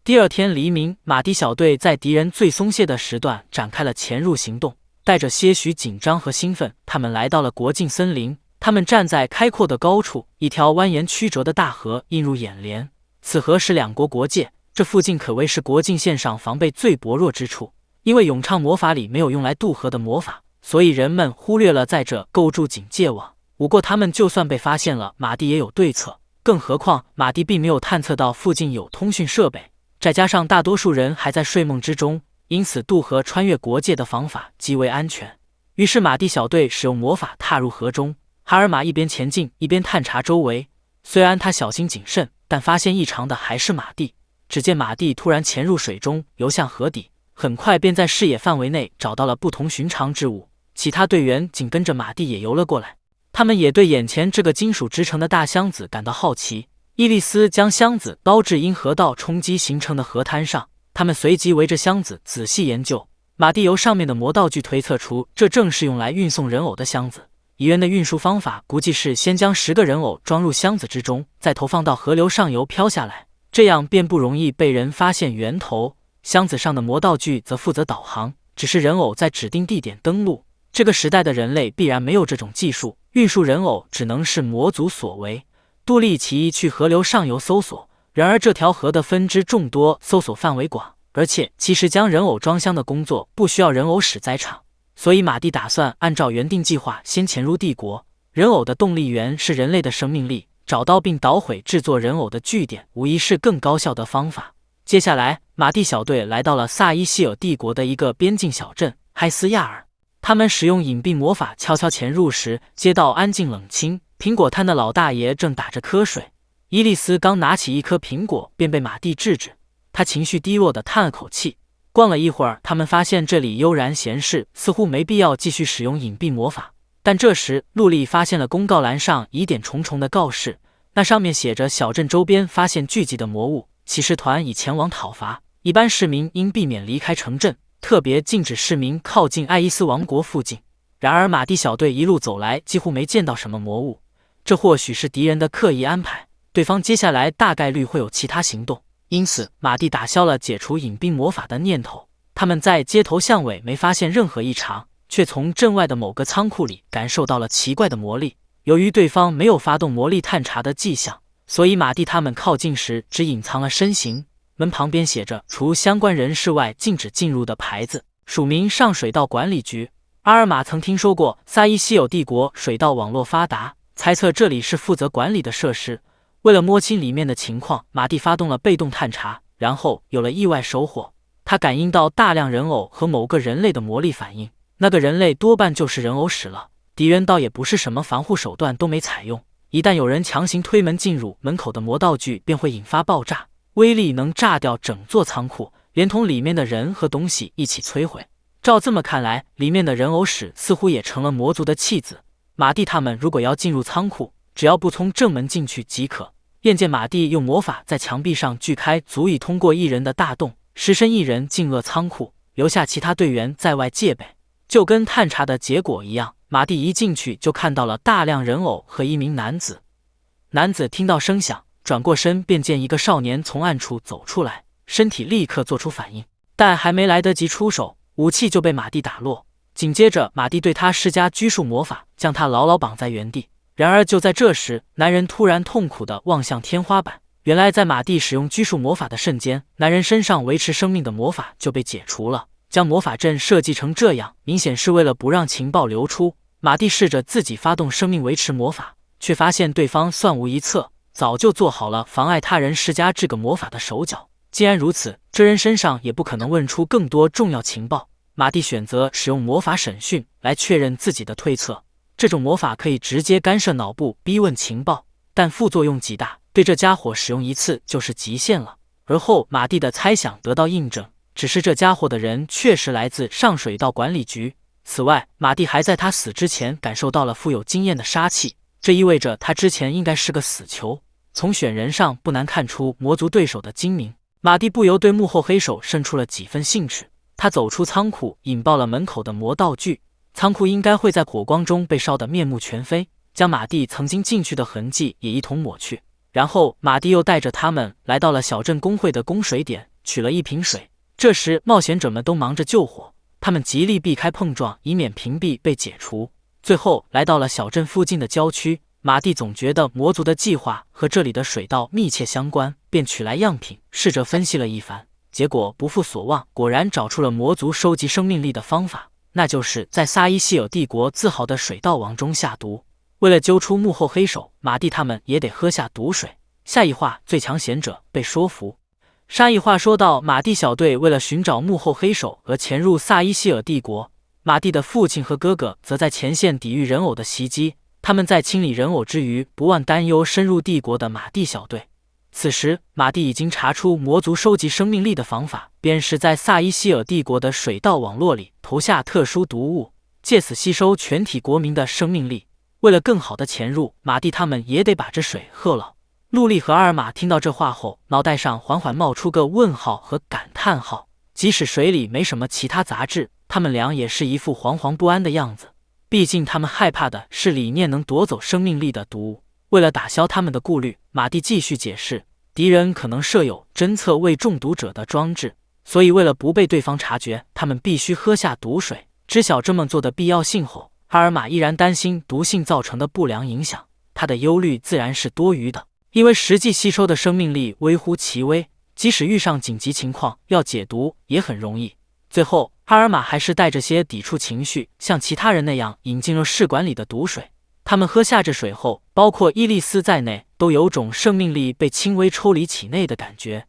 第二天黎明，马蒂小队在敌人最松懈的时段展开了潜入行动，带着些许紧张和兴奋，他们来到了国境森林。他们站在开阔的高处，一条蜿蜒曲折的大河映入眼帘。此河是两国国界，这附近可谓是国境线上防备最薄弱之处。因为咏唱魔法里没有用来渡河的魔法，所以人们忽略了在这构筑警戒网。不过他们就算被发现了，马蒂也有对策。更何况马蒂并没有探测到附近有通讯设备，再加上大多数人还在睡梦之中，因此渡河穿越国界的方法极为安全。于是马蒂小队使用魔法踏入河中，哈尔玛一边前进一边探查周围。虽然他小心谨慎，但发现异常的还是马蒂。只见马蒂突然潜入水中，游向河底，很快便在视野范围内找到了不同寻常之物。其他队员紧跟着马蒂也游了过来，他们也对眼前这个金属制成的大箱子感到好奇。伊利斯将箱子高至因河道冲击形成的河滩上，他们随即围着箱子仔细研究。马蒂由上面的魔道具推测出，这正是用来运送人偶的箱子。以原的运输方法估计是先将10个人偶装入箱子之中，再投放到河流上游飘下来，这样便不容易被人发现源头。箱子上的魔道具则负责导航，只是人偶在指定地点登陆。这个时代的人类必然没有这种技术，运输人偶只能是魔族所为。杜利奇去河流上游搜索，然而这条河的分支众多，搜索范围广，而且其实将人偶装箱的工作不需要人偶使在场，所以马蒂打算按照原定计划先潜入帝国。人偶的动力源是人类的生命力，找到并捣毁制作人偶的据点，无疑是更高效的方法。接下来，马蒂小队来到了萨伊希尔帝国的一个边境小镇嗨斯亚尔。他们使用隐蔽魔法悄悄潜入时，街道安静冷清。苹果摊的老大爷正打着瞌睡，伊丽丝刚拿起一颗苹果便被马蒂制止。他情绪低落地叹了口气。逛了一会儿，他们发现这里悠然闲适，似乎没必要继续使用隐蔽魔法。但这时，陆莉发现了公告栏上疑点重重的告示，那上面写着：小镇周边发现聚集的魔物，骑士团已前往讨伐，一般市民应避免离开城镇，特别禁止市民靠近爱伊斯王国附近。然而，马蒂小队一路走来，几乎没见到什么魔物，这或许是敌人的刻意安排，对方接下来大概率会有其他行动。因此，马蒂打消了解除隐蔽魔法的念头。他们在街头巷尾没发现任何异常，却从镇外的某个仓库里感受到了奇怪的魔力。由于对方没有发动魔力探查的迹象，所以马蒂他们靠近时只隐藏了身形。门旁边写着除相关人士外禁止进入的牌子，署名上水道管理局。阿尔玛曾听说过萨伊希有帝国水道网络发达，猜测这里是负责管理的设施。为了摸清里面的情况，马蒂发动了被动探查，然后有了意外收获。他感应到大量人偶和某个人类的魔力反应，那个人类多半就是人偶使了。敌人倒也不是什么防护手段都没采用，一旦有人强行推门进入，门口的魔道具便会引发爆炸，威力能炸掉整座仓库，连同里面的人和东西一起摧毁。照这么看来，里面的人偶使似乎也成了魔族的弃子。马蒂他们如果要进入仓库，只要不从正门进去即可。眼见马蒂用魔法在墙壁上锯开足以通过一人的大洞，尸身一人进入仓库，留下其他队员在外戒备。就跟探查的结果一样，马蒂一进去就看到了大量人偶和一名男子。男子听到声响，转过身便见一个少年从暗处走出来，身体立刻做出反应，但还没来得及出手，武器就被马蒂打落。紧接着，马蒂对他施加拘束魔法，将他牢牢绑在原地。然而就在这时，男人突然痛苦地望向天花板。原来在马蒂使用拘束魔法的瞬间，男人身上维持生命的魔法就被解除了。将魔法阵设计成这样，明显是为了不让情报流出。马蒂试着自己发动生命维持魔法，却发现对方算无一策，早就做好了妨碍他人施加这个魔法的手脚。既然如此，这人身上也不可能问出更多重要情报。马蒂选择使用魔法审讯来确认自己的推测。这种魔法可以直接干涉脑部逼问情报，但副作用极大，对这家伙使用一次就是极限了。而后马蒂的猜想得到印证，只是这家伙的人确实来自上水道管理局。此外，马蒂还在他死之前感受到了富有经验的杀气，这意味着他之前应该是个死囚。从选人上不难看出魔族对手的精明，马蒂不由对幕后黑手生出了几分兴趣。他走出仓库，引爆了门口的魔道具，仓库应该会在火光中被烧得面目全非，将马蒂曾经进去的痕迹也一同抹去。然后马蒂又带着他们来到了小镇工会的供水点，取了一瓶水。这时冒险者们都忙着救火，他们极力避开碰撞，以免屏蔽被解除。最后来到了小镇附近的郊区，马蒂总觉得魔族的计划和这里的水道密切相关，便取来样品试着分析了一番，结果不负所望，果然找出了魔族收集生命力的方法，那就是在萨伊希尔帝国自豪的水道王中下毒。为了揪出幕后黑手，马蒂他们也得喝下毒水。下一话，最强贤者被说服。上一话说到，马蒂小队为了寻找幕后黑手而潜入萨伊希尔帝国，马蒂的父亲和哥哥则在前线抵御人偶的袭击。他们在清理人偶之余，不忘担忧深入帝国的马蒂小队。此时，马蒂已经查出魔族收集生命力的方法，便是在萨伊希尔帝国的水道网络里投下特殊毒物，借此吸收全体国民的生命力。为了更好的潜入，马蒂他们也得把这水喝了。陆莉和阿尔玛听到这话后，脑袋上缓缓冒出个问号和感叹号。即使水里没什么其他杂质，他们俩也是一副惶惶不安的样子。毕竟他们害怕的是里面能夺走生命力的毒物。为了打消他们的顾虑，马蒂继续解释，敌人可能设有侦测未中毒者的装置，所以为了不被对方察觉，他们必须喝下毒水。知晓这么做的必要性后，阿尔玛依然担心毒性造成的不良影响，他的忧虑自然是多余的，因为实际吸收的生命力微乎其微，即使遇上紧急情况要解毒也很容易。最后，阿尔玛还是带着些抵触情绪，像其他人那样饮进了试管里的毒水。他们喝下这水后，包括伊丽丝在内，都有种生命力被轻微抽离体内的感觉。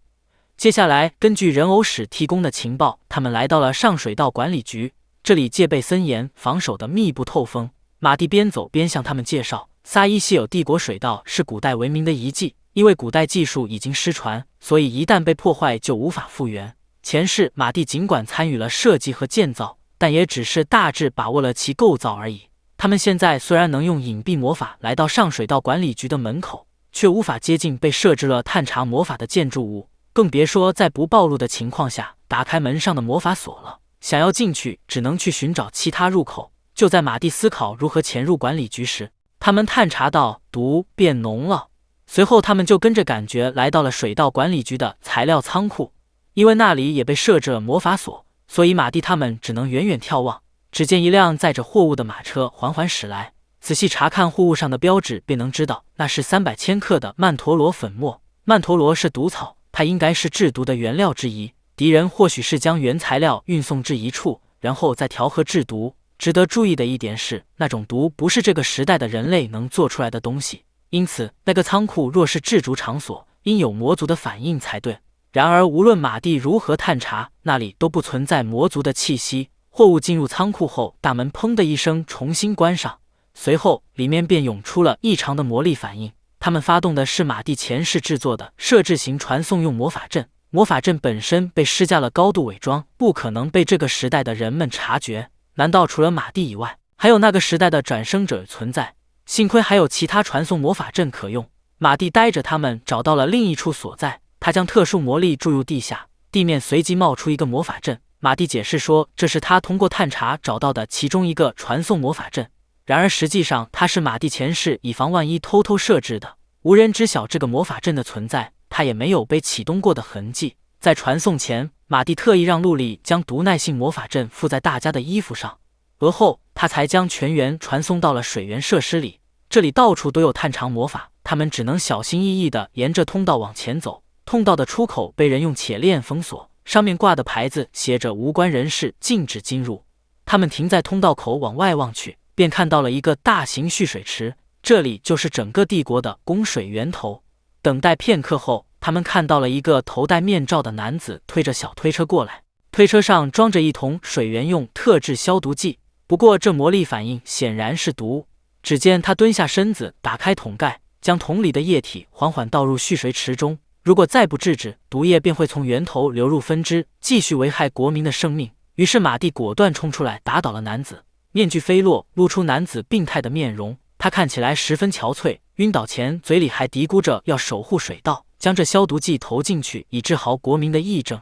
接下来，根据人偶使提供的情报，他们来到了上水道管理局。这里戒备森严，防守的密不透风。马蒂边走边向他们介绍，撒伊希尔帝国水道是古代文明的遗迹，因为古代技术已经失传，所以一旦被破坏就无法复原。前世马蒂尽管参与了设计和建造，但也只是大致把握了其构造而已。他们现在虽然能用隐蔽魔法来到上水道管理局的门口，却无法接近被设置了探查魔法的建筑物，更别说在不暴露的情况下打开门上的魔法锁了。想要进去，只能去寻找其他入口。就在马蒂思考如何潜入管理局时，他们探查到毒变浓了。随后他们就跟着感觉来到了水道管理局的材料仓库，因为那里也被设置了魔法锁，所以马蒂他们只能远远眺望。只见一辆载着货物的马车缓缓驶来，仔细查看货物上的标志，便能知道那是300千克的曼陀罗粉末。曼陀罗是毒草，它应该是制毒的原料之一。敌人或许是将原材料运送至一处，然后再调和制毒。值得注意的一点是，那种毒不是这个时代的人类能做出来的东西，因此那个仓库若是制毒场所，应有魔族的反应才对。然而无论马蒂如何探查，那里都不存在魔族的气息。货物进入仓库后，大门砰的一声重新关上，随后里面便涌出了异常的魔力反应。他们发动的是马蒂前世制作的设置型传送用魔法阵，魔法阵本身被施加了高度伪装，不可能被这个时代的人们察觉。难道除了马蒂以外，还有那个时代的转生者存在？幸亏还有其他传送魔法阵可用。马蒂带着他们找到了另一处所在，他将特殊魔力注入地下，地面随即冒出一个魔法阵。马蒂解释说，这是他通过探查找到的其中一个传送魔法阵。然而实际上，它是马蒂前世以防万一偷偷设置的，无人知晓这个魔法阵的存在，它也没有被启动过的痕迹。在传送前，马蒂特意让陆力将毒耐性魔法阵附在大家的衣服上，而后他才将全员传送到了水源设施里。这里到处都有探查魔法，他们只能小心翼翼地沿着通道往前走。通道的出口被人用铁链封锁，上面挂的牌子写着无关人士禁止进入。他们停在通道口往外望去，便看到了一个大型蓄水池，这里就是整个帝国的供水源头。等待片刻后，他们看到了一个头戴面罩的男子推着小推车过来，推车上装着一桶水源用特制消毒剂，不过这魔力反应显然是毒。只见他蹲下身子，打开桶盖，将桶里的液体缓缓倒入蓄水池中。如果再不制止，毒液便会从源头流入分支，继续危害国民的生命。于是马蒂果断冲出来，打倒了男子。面具飞落，露出男子病态的面容，他看起来十分憔悴，晕倒前嘴里还嘀咕着要守护水道，将这消毒剂投进去以治好国民的疫症。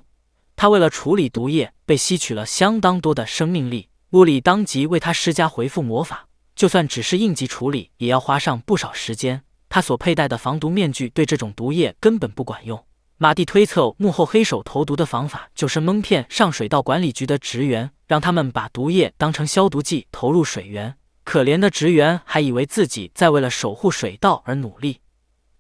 他为了处理毒液，被吸取了相当多的生命力。陆里当即为他施加回复魔法，就算只是应急处理，也要花上不少时间。他所佩戴的防毒面具对这种毒液根本不管用。马蒂推测幕后黑手投毒的方法就是蒙骗上水道管理局的职员，让他们把毒液当成消毒剂投入水源。可怜的职员还以为自己在为了守护水道而努力。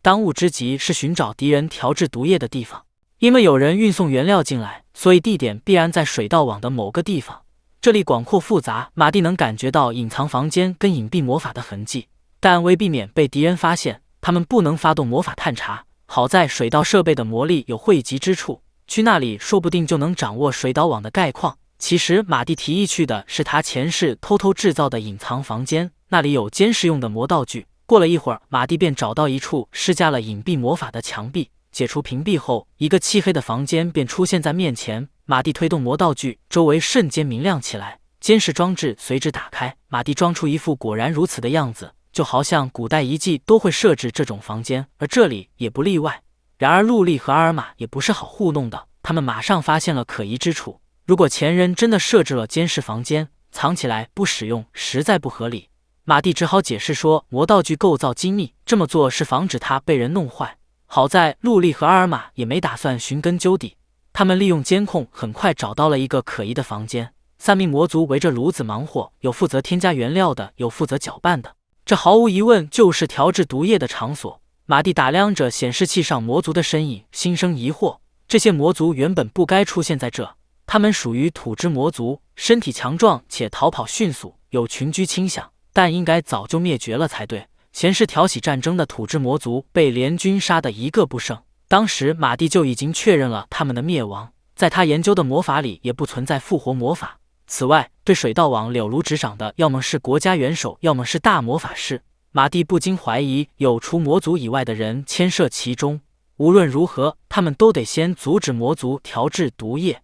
当务之急是寻找敌人调制毒液的地方，因为有人运送原料进来，所以地点必然在水道网的某个地方。这里广阔复杂，马蒂能感觉到隐藏房间跟隐蔽魔法的痕迹，但为避免被敌人发现，他们不能发动魔法探查。好在水道设备的魔力有汇集之处，去那里说不定就能掌握水道网的概况。其实马蒂提议去的是他前世偷偷制造的隐藏房间，那里有监视用的魔道具。过了一会儿，马蒂便找到一处施加了隐蔽魔法的墙壁，解除屏蔽后，一个漆黑的房间便出现在面前。马蒂推动魔道具，周围瞬间明亮起来，监视装置随之打开。马蒂装出一副果然如此的样子，就好像古代遗迹都会设置这种房间，而这里也不例外。然而陆力和阿尔玛也不是好糊弄的，他们马上发现了可疑之处。如果前人真的设置了监视房间，藏起来不使用实在不合理。马蒂只好解释说，魔道具构造精密，这么做是防止它被人弄坏。好在陆力和阿尔玛也没打算寻根究底，他们利用监控很快找到了一个可疑的房间。3名魔族围着炉子忙活，有负责添加原料的，有负责搅拌的。这毫无疑问就是调制毒液的场所。马蒂打量着显示器上魔族的身影，心生疑惑。这些魔族原本不该出现在这，他们属于土之魔族，身体强壮且逃跑迅速，有群居倾向，但应该早就灭绝了才对。前世挑起战争的土之魔族被联军杀得一个不剩，当时马蒂就已经确认了他们的灭亡。在他研究的魔法里也不存在复活魔法，此外，对水道网柳如指掌的要么是国家元首，要么是大魔法师，马蒂不禁怀疑有除魔族以外的人牵涉其中。无论如何，他们都得先阻止魔族调制毒液。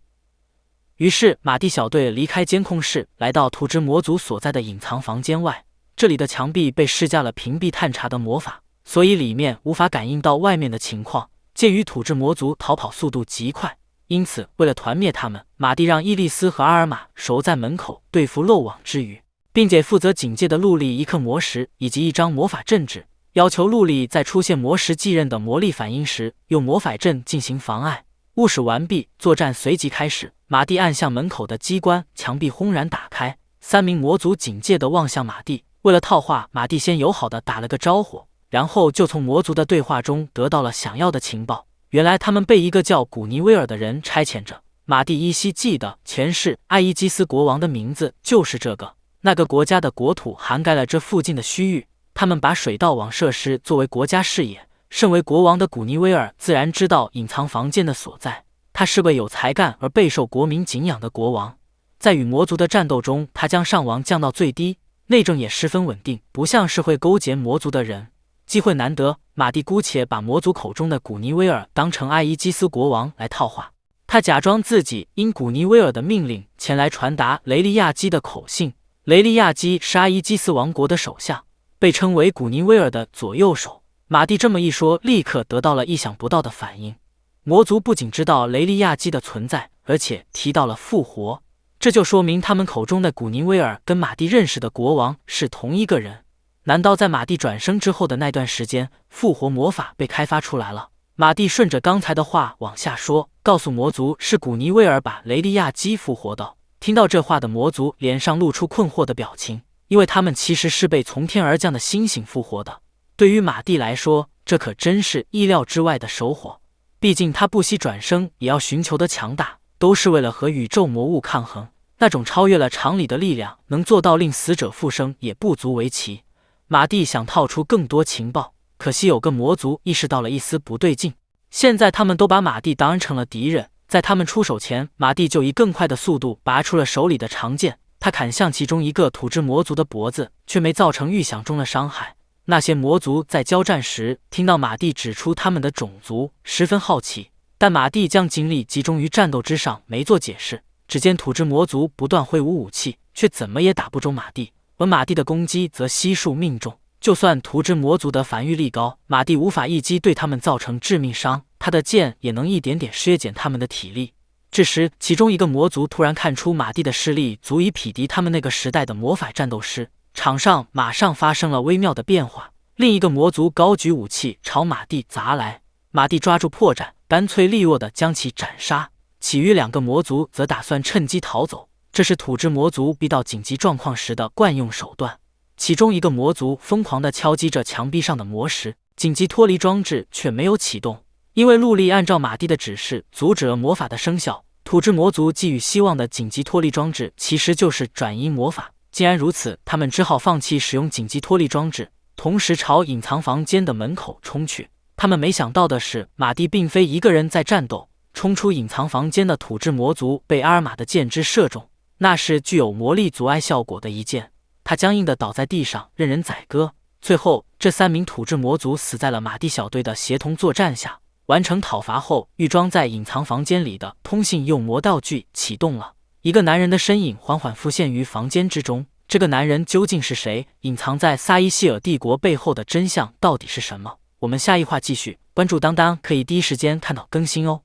于是，马蒂小队离开监控室，来到土之魔族所在的隐藏房间外。这里的墙壁被施加了屏蔽探查的魔法，所以里面无法感应到外面的情况。鉴于土之魔族逃跑速度极快，因此为了团灭他们，马蒂让伊利斯和阿尔玛守在门口对付漏网之鱼，并且负责警戒的陆力一颗魔石以及一张魔法阵纸，要求陆力在出现魔石继任的魔力反应时用魔法阵进行妨碍。务使完毕，作战随即开始。马蒂按向门口的机关，墙壁轰然打开，3名魔族警戒地望向马蒂。为了套话，马蒂先友好地打了个招呼，然后就从魔族的对话中得到了想要的情报。原来他们被一个叫古尼威尔的人差遣着。马蒂依稀记得前世艾伊基斯国王的名字就是这个。那个国家的国土涵盖了这附近的区域，他们把水道网设施作为国家视野。身为国王的古尼威尔自然知道隐藏房间的所在，他是位有才干而备受国民敬仰的国王。在与魔族的战斗中，他将伤亡降到最低，内政也十分稳定，不像是会勾结魔族的人。机会难得，马蒂姑且把魔族口中的古尼威尔当成艾伊基斯国王来套话。他假装自己因古尼威尔的命令前来传达雷利亚基的口信。雷利亚基是阿伊基斯王国的首相，被称为古尼威尔的左右手。马蒂这么一说，立刻得到了意想不到的反应。魔族不仅知道雷利亚基的存在，而且提到了复活，这就说明他们口中的古尼威尔跟马蒂认识的国王是同一个人。难道在马蒂转生之后的那段时间，复活魔法被开发出来了？马蒂顺着刚才的话往下说，告诉魔族是古尼威尔把雷利亚基复活的。听到这话的魔族脸上露出困惑的表情，因为他们其实是被从天而降的星星复活的。对于马蒂来说，这可真是意料之外的收获。毕竟他不惜转生也要寻求的强大，都是为了和宇宙魔物抗衡。那种超越了常理的力量，能做到令死者复生也不足为奇。马蒂想套出更多情报，可惜有个魔族意识到了一丝不对劲。现在他们都把马蒂当成了敌人，在他们出手前，马蒂就以更快的速度拔出了手里的长剑，他砍向其中一个土之魔族的脖子，却没造成预想中的伤害。那些魔族在交战时听到马蒂指出他们的种族，十分好奇，但马蒂将精力集中于战斗之上，没做解释。只见土之魔族不断挥舞武器，却怎么也打不中马蒂，而马蒂的攻击则悉数命中。就算土之魔族的防御力高，马蒂无法一击对他们造成致命伤，他的剑也能一点点削减他们的体力。这时，其中一个魔族突然看出马蒂的势力足以匹敌他们那个时代的魔法战斗师，场上马上发生了微妙的变化。另一个魔族高举武器朝马蒂砸来，马蒂抓住破绽，干脆利落地将其斩杀。其余2个魔族则打算趁机逃走，这是土之魔族逼到紧急状况时的惯用手段。其中一个魔族疯狂地敲击着墙壁上的魔石，紧急脱离装置却没有启动，因为陆力按照马蒂的指示阻止了魔法的生效。土之魔族寄予希望的紧急脱离装置其实就是转移魔法，既然如此，他们只好放弃使用紧急脱离装置，同时朝隐藏房间的门口冲去。他们没想到的是，马蒂并非一个人在战斗。冲出隐藏房间的土之魔族被阿尔玛的剑枝射中，那是具有魔力阻碍效果的一剑，他僵硬地倒在地上，任人宰割。最后，这3名土之魔族死在了马蒂小队的协同作战下。完成讨伐后，预装在隐藏房间里的通信诱魔道具启动了，一个男人的身影缓缓浮现于房间之中。这个男人究竟是谁？隐藏在萨伊希尔帝国背后的真相到底是什么？我们下一话继续，关注当当可以第一时间看到更新哦。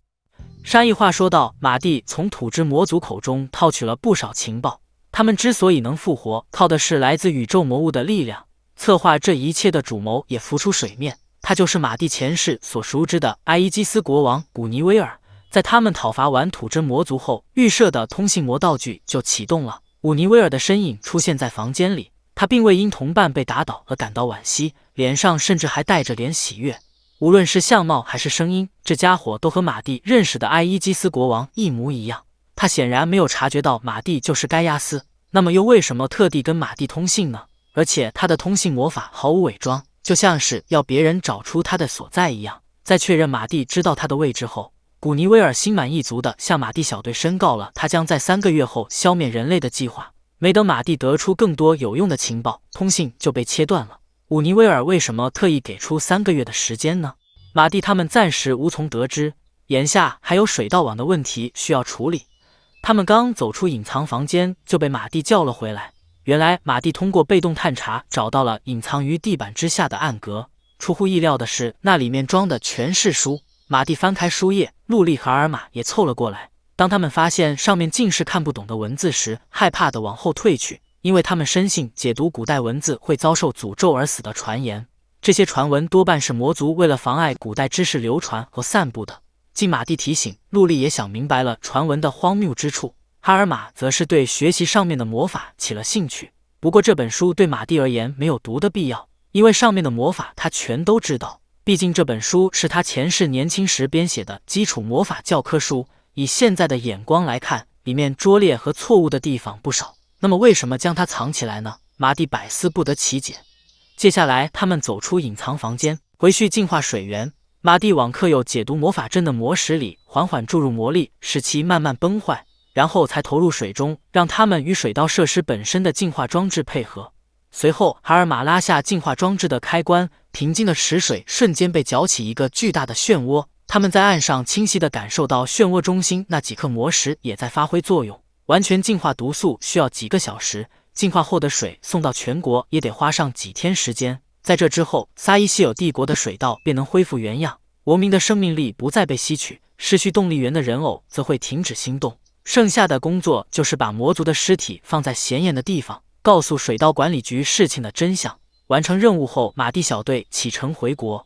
上一话说到，马蒂从土之魔族口中套取了不少情报，他们之所以能复活，靠的是来自宇宙魔物的力量。策划这一切的主谋也浮出水面，他就是马蒂前世所熟知的埃伊基斯国王古尼威尔。在他们讨伐完土之魔族后，预设的通信魔道具就启动了。古尼威尔的身影出现在房间里，他并未因同伴被打倒而感到惋惜，脸上甚至还带着点喜悦。无论是相貌还是声音，这家伙都和马蒂认识的埃伊基斯国王一模一样。他显然没有察觉到马蒂就是盖亚斯，那么又为什么特地跟马蒂通信呢？而且他的通信魔法毫无伪装，就像是要别人找出他的所在一样。在确认马蒂知道他的位置后，古尼威尔心满意足地向马蒂小队申告了他将在3个月后消灭人类的计划。没等马蒂得出更多有用的情报，通信就被切断了。古尼威尔为什么特意给出3个月的时间呢？马蒂他们暂时无从得知，眼下还有水道网的问题需要处理。他们刚走出隐藏房间就被马蒂叫了回来。原来马蒂通过被动探查找到了隐藏于地板之下的暗格，出乎意料的是，那里面装的全是书。马蒂翻开书页，陆莉和阿尔玛也凑了过来。当他们发现上面尽是看不懂的文字时，害怕地往后退去，因为他们深信解读古代文字会遭受诅咒而死的传言。这些传闻多半是魔族为了妨碍古代知识流传和散布的。经马蒂提醒，陆莉也想明白了传闻的荒谬之处。哈尔玛则是对学习上面的魔法起了兴趣，不过这本书对马蒂而言没有读的必要，因为上面的魔法他全都知道。毕竟这本书是他前世年轻时编写的基础魔法教科书，以现在的眼光来看，里面拙劣和错误的地方不少。那么为什么将它藏起来呢？马蒂百思不得其解。接下来他们走出隐藏房间，回去净化水源。马蒂往刻有解读魔法阵的魔石里缓缓注入魔力，使其慢慢崩坏，然后才投入水中，让它们与水道设施本身的净化装置配合。随后哈尔玛拉下净化装置的开关，平静的池水瞬间被搅起一个巨大的漩涡。他们在岸上清晰地感受到漩涡中心那几颗魔石也在发挥作用。完全净化毒素需要几个小时，净化后的水送到全国也得花上几天时间。在这之后，撒伊希尔帝国的水道便能恢复原样，国民的生命力不再被吸取，失去动力源的人偶则会停止心动。剩下的工作就是把魔族的尸体放在显眼的地方，告诉水道管理局事情的真相。完成任务后，马蒂小队启程回国。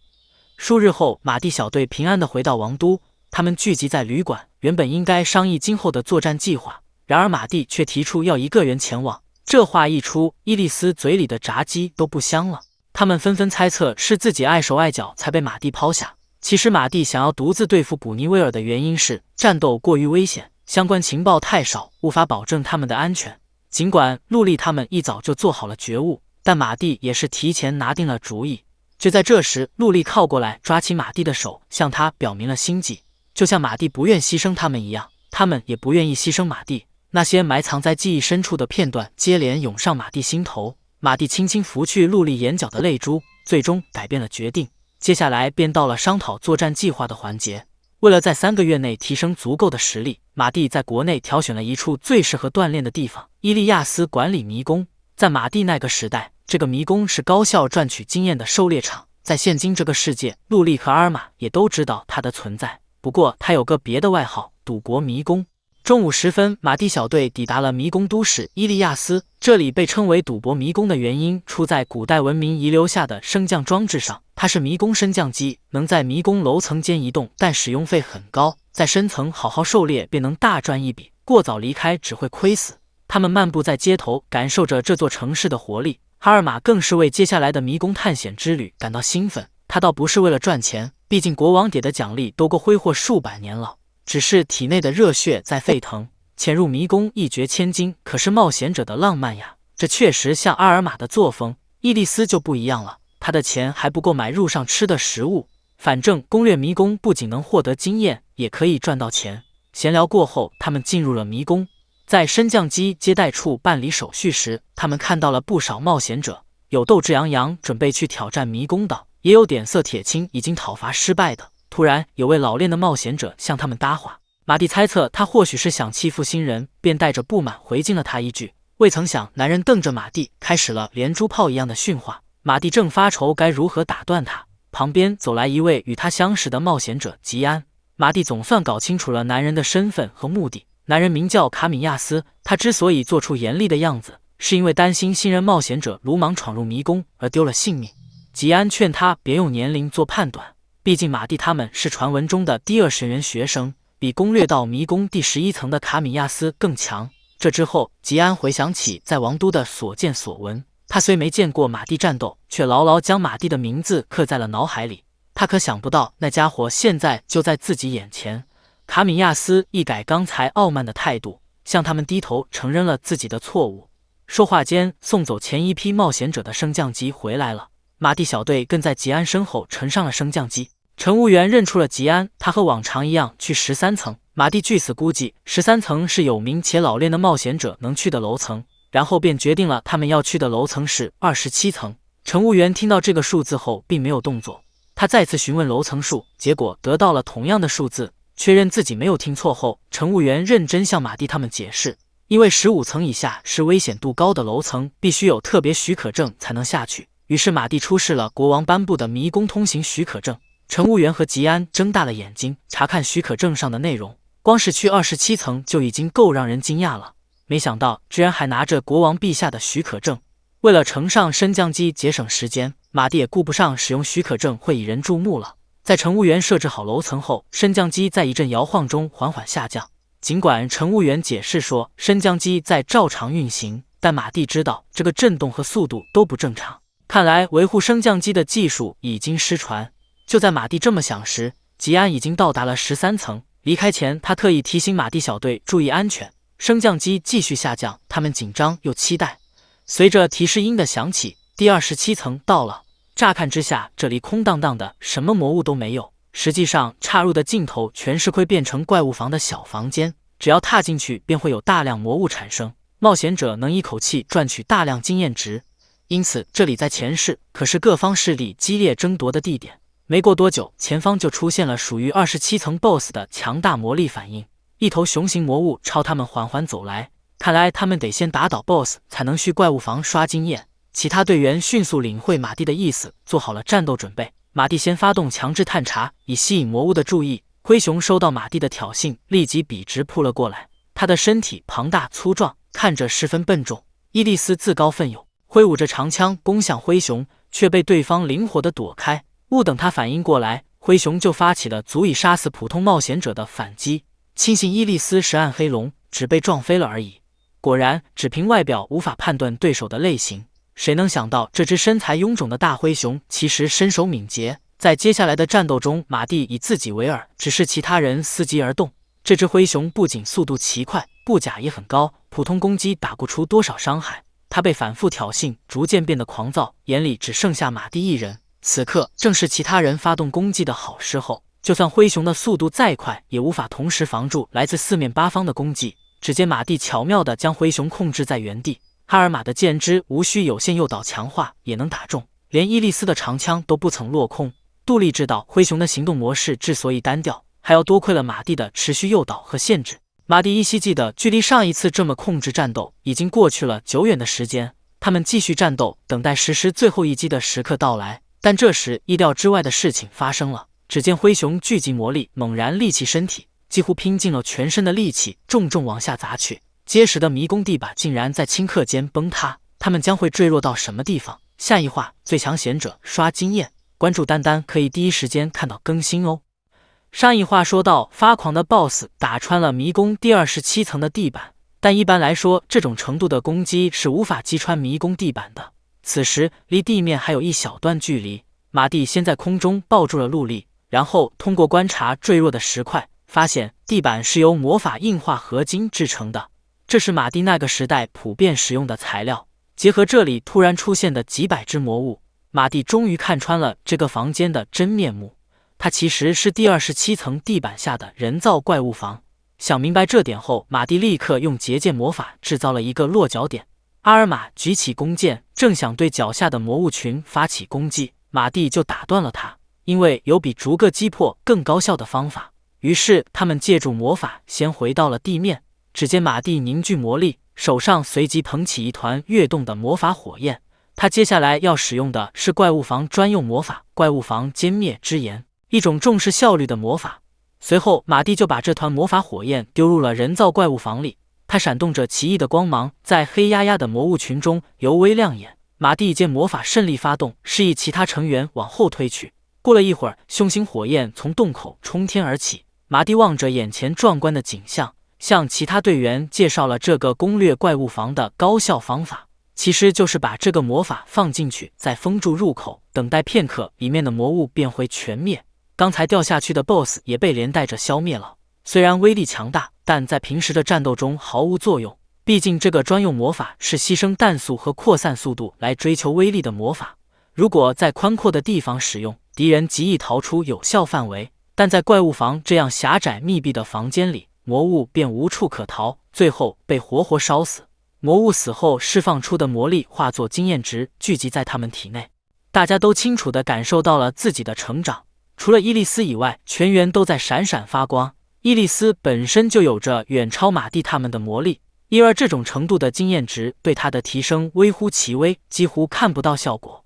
数日后，马蒂小队平安地回到王都，他们聚集在旅馆，原本应该商议今后的作战计划，然而马蒂却提出要一个人前往。这话一出，伊利斯嘴里的炸鸡都不香了。他们纷纷猜测是自己碍手碍脚才被马蒂抛下。其实马蒂想要独自对付古尼威尔的原因是战斗过于危险，相关情报太少，无法保证他们的安全。尽管陆莉他们一早就做好了觉悟，但马蒂也是提前拿定了主意。就在这时，陆莉靠过来抓起马蒂的手，向他表明了心迹。就像马蒂不愿牺牲他们一样，他们也不愿意牺牲马蒂。那些埋藏在记忆深处的片段接连涌上马蒂心头。马蒂轻轻拂去陆莉眼角的泪珠，最终改变了决定。接下来便到了商讨作战计划的环节。为了在3个月内提升足够的实力，马蒂在国内挑选了一处最适合锻炼的地方——伊利亚斯管理迷宫。在马蒂那个时代，这个迷宫是高效赚取经验的狩猎场。在现今这个世界，陆莉和阿尔玛也都知道它的存在。不过，它有个别的外号——赌国迷宫。中午时分，马蒂小队抵达了迷宫都市伊利亚斯。这里被称为赌博迷宫的原因出在古代文明遗留下的升降装置上。它是迷宫升降机，能在迷宫楼层间移动，但使用费很高。在深层好好狩猎便能大赚一笔，过早离开只会亏死。他们漫步在街头，感受着这座城市的活力。哈尔玛更是为接下来的迷宫探险之旅感到兴奋。他倒不是为了赚钱，毕竟国王给的奖励都够挥霍数百年了，只是体内的热血在沸腾。潜入迷宫一掷千金，可是冒险者的浪漫呀，这确实像阿尔玛的作风。伊利斯就不一样了，他的钱还不够买路上吃的食物。反正攻略迷宫不仅能获得经验，也可以赚到钱。闲聊过后，他们进入了迷宫。在升降机接待处办理手续时，他们看到了不少冒险者，有斗志洋洋准备去挑战迷宫的，也有脸色铁青已经讨伐失败的。突然，有位老练的冒险者向他们搭话。马蒂猜测他或许是想欺负新人，便带着不满回敬了他一句。未曾想，男人瞪着马蒂，开始了连珠炮一样的训话。马蒂正发愁该如何打断他，旁边走来一位与他相识的冒险者吉安。马蒂总算搞清楚了男人的身份和目的。男人名叫卡米亚斯，他之所以做出严厉的样子，是因为担心新人冒险者鲁莽闯入迷宫而丢了性命。吉安劝他别用年龄做判断，毕竟马蒂他们是传闻中的第2神元学生，比攻略到迷宫第11层的卡米亚斯更强。这之后，吉安回想起在王都的所见所闻，他虽没见过马蒂战斗，却牢牢将马蒂的名字刻在了脑海里。他可想不到，那家伙现在就在自己眼前。卡米亚斯一改刚才傲慢的态度，向他们低头承认了自己的错误。说话间，送走前一批冒险者的升降机回来了，马蒂小队跟在吉安身后乘上了升降机。乘务员认出了吉安，他和往常一样去13层。马蒂据此估计，13层是有名且老练的冒险者能去的楼层，然后便决定了他们要去的楼层是27层。乘务员听到这个数字后并没有动作，他再次询问楼层数，结果得到了同样的数字。确认自己没有听错后，乘务员认真向马蒂他们解释，因为15层以下是危险度高的楼层，必须有特别许可证才能下去。于是马蒂出示了国王颁布的迷宫通行许可证。乘务员和吉安睁大了眼睛查看许可证上的内容，光是去27层就已经够让人惊讶了，没想到居然还拿着国王陛下的许可证。为了乘上升降机节省时间，马蒂也顾不上使用许可证会引人注目了。在乘务员设置好楼层后，升降机在一阵摇晃中缓缓下降。尽管乘务员解释说升降机在照常运行，但马蒂知道这个震动和速度都不正常，看来维护升降机的技术已经失传。就在马蒂这么想时，吉安已经到达了13层。离开前，他特意提醒马蒂小队注意安全。升降机继续下降，他们紧张又期待。随着提示音的响起，第27层到了。乍看之下，这里空荡荡的，什么魔物都没有。实际上，岔入的尽头全是会变成怪物房的小房间，只要踏进去，便会有大量魔物产生。冒险者能一口气赚取大量经验值，因此这里在前世可是各方势力激烈争夺的地点。没过多久，前方就出现了属于27层 BOSS 的强大魔力反应，一头熊形魔物朝他们缓缓走来。看来他们得先打倒 BOSS 才能去怪物房刷经验。其他队员迅速领会马蒂的意思，做好了战斗准备。马蒂先发动强制探查，以吸引魔物的注意。灰熊收到马蒂的挑衅，立即笔直扑了过来。他的身体庞大粗壮，看着十分笨重。伊利斯自告奋勇，挥舞着长枪攻向灰熊，却被对方灵活地躲开。不等他反应过来，灰熊就发起了足以杀死普通冒险者的反击。庆幸伊利斯是暗黑龙，只被撞飞了而已。果然，只凭外表无法判断对手的类型。谁能想到这只身材臃肿的大灰熊其实身手敏捷？在接下来的战斗中，马蒂以自己为饵，指示其他人伺机而动。这只灰熊不仅速度奇快，步甲也很高，普通攻击打不出多少伤害。他被反复挑衅，逐渐变得狂躁，眼里只剩下马蒂一人。此刻正是其他人发动攻击的好时候，就算灰熊的速度再快，也无法同时防住来自四面八方的攻击。只见马蒂巧妙地将灰熊控制在原地，哈尔玛的剑枝无需有限诱导强化也能打中，连伊利斯的长枪都不曾落空。杜丽知道灰熊的行动模式之所以单调，还要多亏了马蒂的持续诱导和限制。马蒂依稀记得，距离上一次这么控制战斗已经过去了久远的时间。他们继续战斗，等待实施最后一击的时刻到来。但这时意料之外的事情发生了，只见灰熊聚集魔力，猛然立起身体，几乎拼尽了全身的力气，重重往下砸去。结实的迷宫地板竟然在顷刻间崩塌，他们将会坠落到什么地方？下一话最强贤者刷经验，关注丹丹可以第一时间看到更新哦。上一话说到，发狂的 BOSS 打穿了迷宫第27层的地板，但一般来说，这种程度的攻击是无法击穿迷宫地板的。此时离地面还有一小段距离，马蒂先在空中抱住了陆力，然后通过观察坠落的石块，发现地板是由魔法硬化合金制成的，这是马蒂那个时代普遍使用的材料。结合这里突然出现的几百只魔物，马蒂终于看穿了这个房间的真面目。它其实是第27层地板下的人造怪物房。想明白这点后，马蒂立刻用结界魔法制造了一个落脚点。阿尔玛举起弓箭，正想对脚下的魔物群发起攻击，马蒂就打断了他，因为有比逐个击破更高效的方法。于是他们借助魔法先回到了地面。只见马蒂凝聚魔力，手上随即捧起一团跃动的魔法火焰。他接下来要使用的是怪物房专用魔法——怪物房歼灭之炎，一种重视效率的魔法。随后，马蒂就把这团魔法火焰丢入了人造怪物房里。它闪动着奇异的光芒，在黑压压的魔物群中尤为亮眼。马蒂见魔法顺利发动，示意其他成员往后退去。过了一会儿，凶星火焰从洞口冲天而起。马蒂望着眼前壮观的景象，向其他队员介绍了这个攻略怪物房的高效方法，其实就是把这个魔法放进去，再封住入口，等待片刻，里面的魔物便会全灭。刚才掉下去的 BOSS 也被连带着消灭了。虽然威力强大，但在平时的战斗中毫无作用。毕竟这个专用魔法是牺牲弹速和扩散速度来追求威力的魔法。如果在宽阔的地方使用，敌人极易逃出有效范围，但在怪物房这样狭窄密闭的房间里，魔物便无处可逃，最后被活活烧死。魔物死后释放出的魔力化作经验值聚集在他们体内，大家都清楚地感受到了自己的成长。除了伊莉丝以外，全员都在闪闪发光。伊莉丝本身就有着远超马蒂他们的魔力，因而这种程度的经验值对他的提升微乎其微，几乎看不到效果。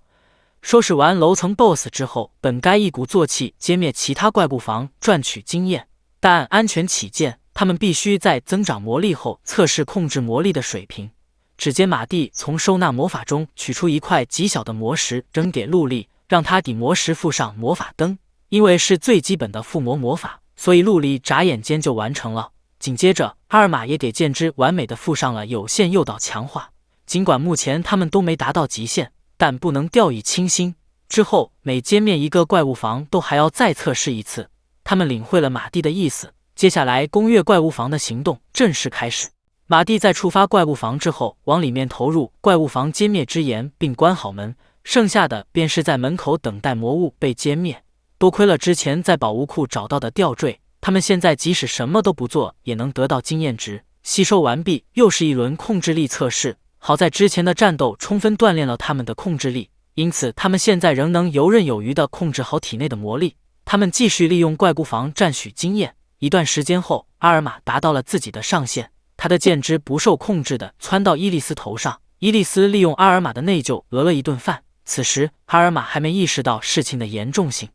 收拾完楼层 BOSS 之后，本该一鼓作气歼灭其他怪物房赚取经验，但安全起见，他们必须在增长魔力后测试控制魔力的水平。只见马蒂从收纳魔法中取出一块极小的魔石，扔给陆莉，让他抵魔石附上魔法灯。因为是最基本的附魔魔法，所以陆莉眨眼间就完成了。紧接着，阿尔玛也给剑之完美的附上了有限诱导强化。尽管目前他们都没达到极限，但不能掉以轻心。之后每歼灭一个怪物房都还要再测试一次。他们领会了马蒂的意思，接下来攻略怪物房的行动正式开始。马蒂在触发怪物房之后，往里面投入怪物房歼灭之炎，并关好门，剩下的便是在门口等待魔物被歼灭。多亏了之前在宝物库找到的吊坠，他们现在即使什么都不做也能得到经验值。吸收完毕，又是一轮控制力测试。好在之前的战斗充分锻炼了他们的控制力，因此他们现在仍能游刃有余地控制好体内的魔力。他们继续利用怪物房占取经验。一段时间后，阿尔玛达到了自己的上限，他的剑枝不受控制地窜到伊莉丝头上。伊莉丝利用阿尔玛的内疚讹了一顿饭。此时阿尔玛还没意识到事情的严重性。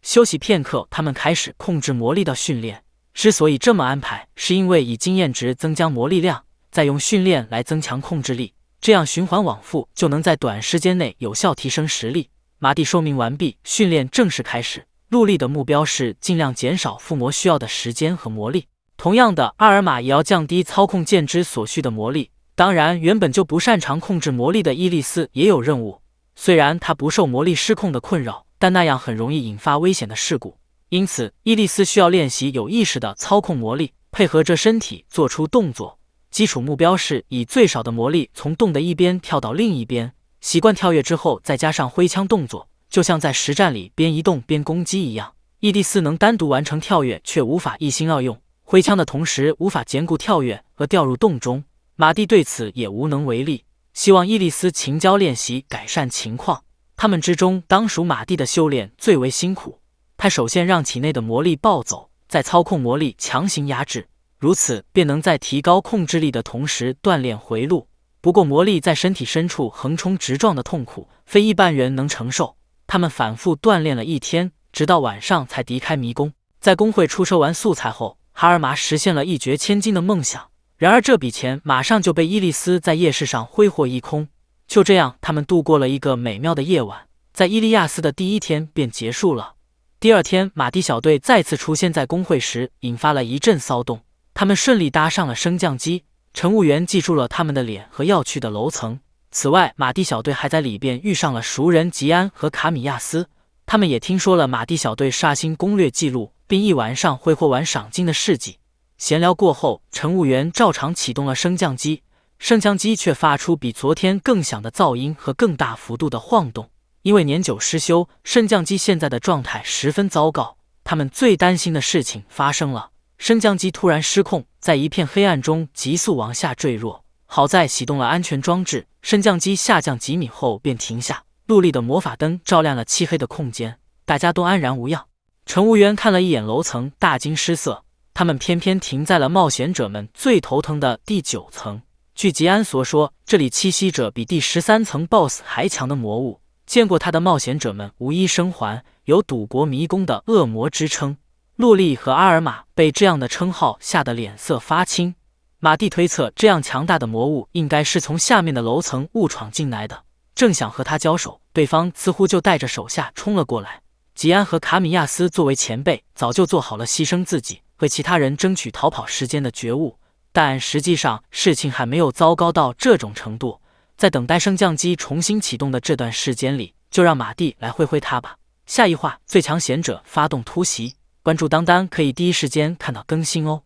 休息片刻，他们开始控制魔力的训练。之所以这么安排，是因为以经验值增加魔力量，再用训练来增强控制力，这样循环往复，就能在短时间内有效提升实力。马蒂说明完毕，训练正式开始。陆莉的目标是尽量减少附魔需要的时间和魔力。同样的，阿尔玛也要降低操控剑枝所需的魔力。当然，原本就不擅长控制魔力的伊莉丝也有任务。虽然她不受魔力失控的困扰，但那样很容易引发危险的事故，因此伊莉丝需要练习有意识地操控魔力，配合着身体做出动作。基础目标是以最少的魔力从洞的一边跳到另一边，习惯跳跃之后再加上挥枪动作，就像在实战里边移动边攻击一样。伊莉丝能单独完成跳跃，却无法一心二用，挥枪的同时无法兼顾跳跃和掉入洞中。马蒂对此也无能为力，希望伊莉丝勤交练习，改善情况。他们之中，当属马蒂的修炼最为辛苦。他首先让体内的魔力暴走，再操控魔力强行压制，如此便能在提高控制力的同时锻炼回路。不过魔力在身体深处横冲直撞的痛苦，非一般人能承受。他们反复锻炼了一天，直到晚上才离开迷宫。在工会出售完素材后，哈尔玛实现了一掷千金的梦想。然而这笔钱马上就被伊莉丝在夜市上挥霍一空。就这样，他们度过了一个美妙的夜晚，在伊利亚斯的第一天便结束了。第二天，马蒂小队再次出现在工会时，引发了一阵骚动。他们顺利搭上了升降机，乘务员记住了他们的脸和要去的楼层。此外，马蒂小队还在里边遇上了熟人吉安和卡米亚斯，他们也听说了马蒂小队刷新攻略记录，并一晚上挥霍完赏金的事迹。闲聊过后，乘务员照常启动了升降机。升降机却发出比昨天更响的噪音和更大幅度的晃动，因为年久失修，升降机现在的状态十分糟糕。他们最担心的事情发生了，升降机突然失控，在一片黑暗中急速往下坠落。好在启动了安全装置，升降机下降几米后便停下。陆莉的魔法灯照亮了漆黑的空间，大家都安然无恙。乘务员看了一眼楼层，大惊失色，他们偏偏停在了冒险者们最头疼的第9层。据吉安所说，这里栖息着比第13层 BOSS 还强的魔物，见过他的冒险者们无一生还，有赌国迷宫的恶魔之称。陆莉和阿尔玛被这样的称号吓得脸色发青。马蒂推测，这样强大的魔物应该是从下面的楼层误闯进来的，正想和他交手，对方似乎就带着手下冲了过来。吉安和卡米亚斯作为前辈，早就做好了牺牲自己为其他人争取逃跑时间的觉悟。但实际上，事情还没有糟糕到这种程度。在等待升降机重新启动的这段时间里，就让马蒂来挥挥它吧。下一话，最强贤者发动突袭，关注当当可以第一时间看到更新哦。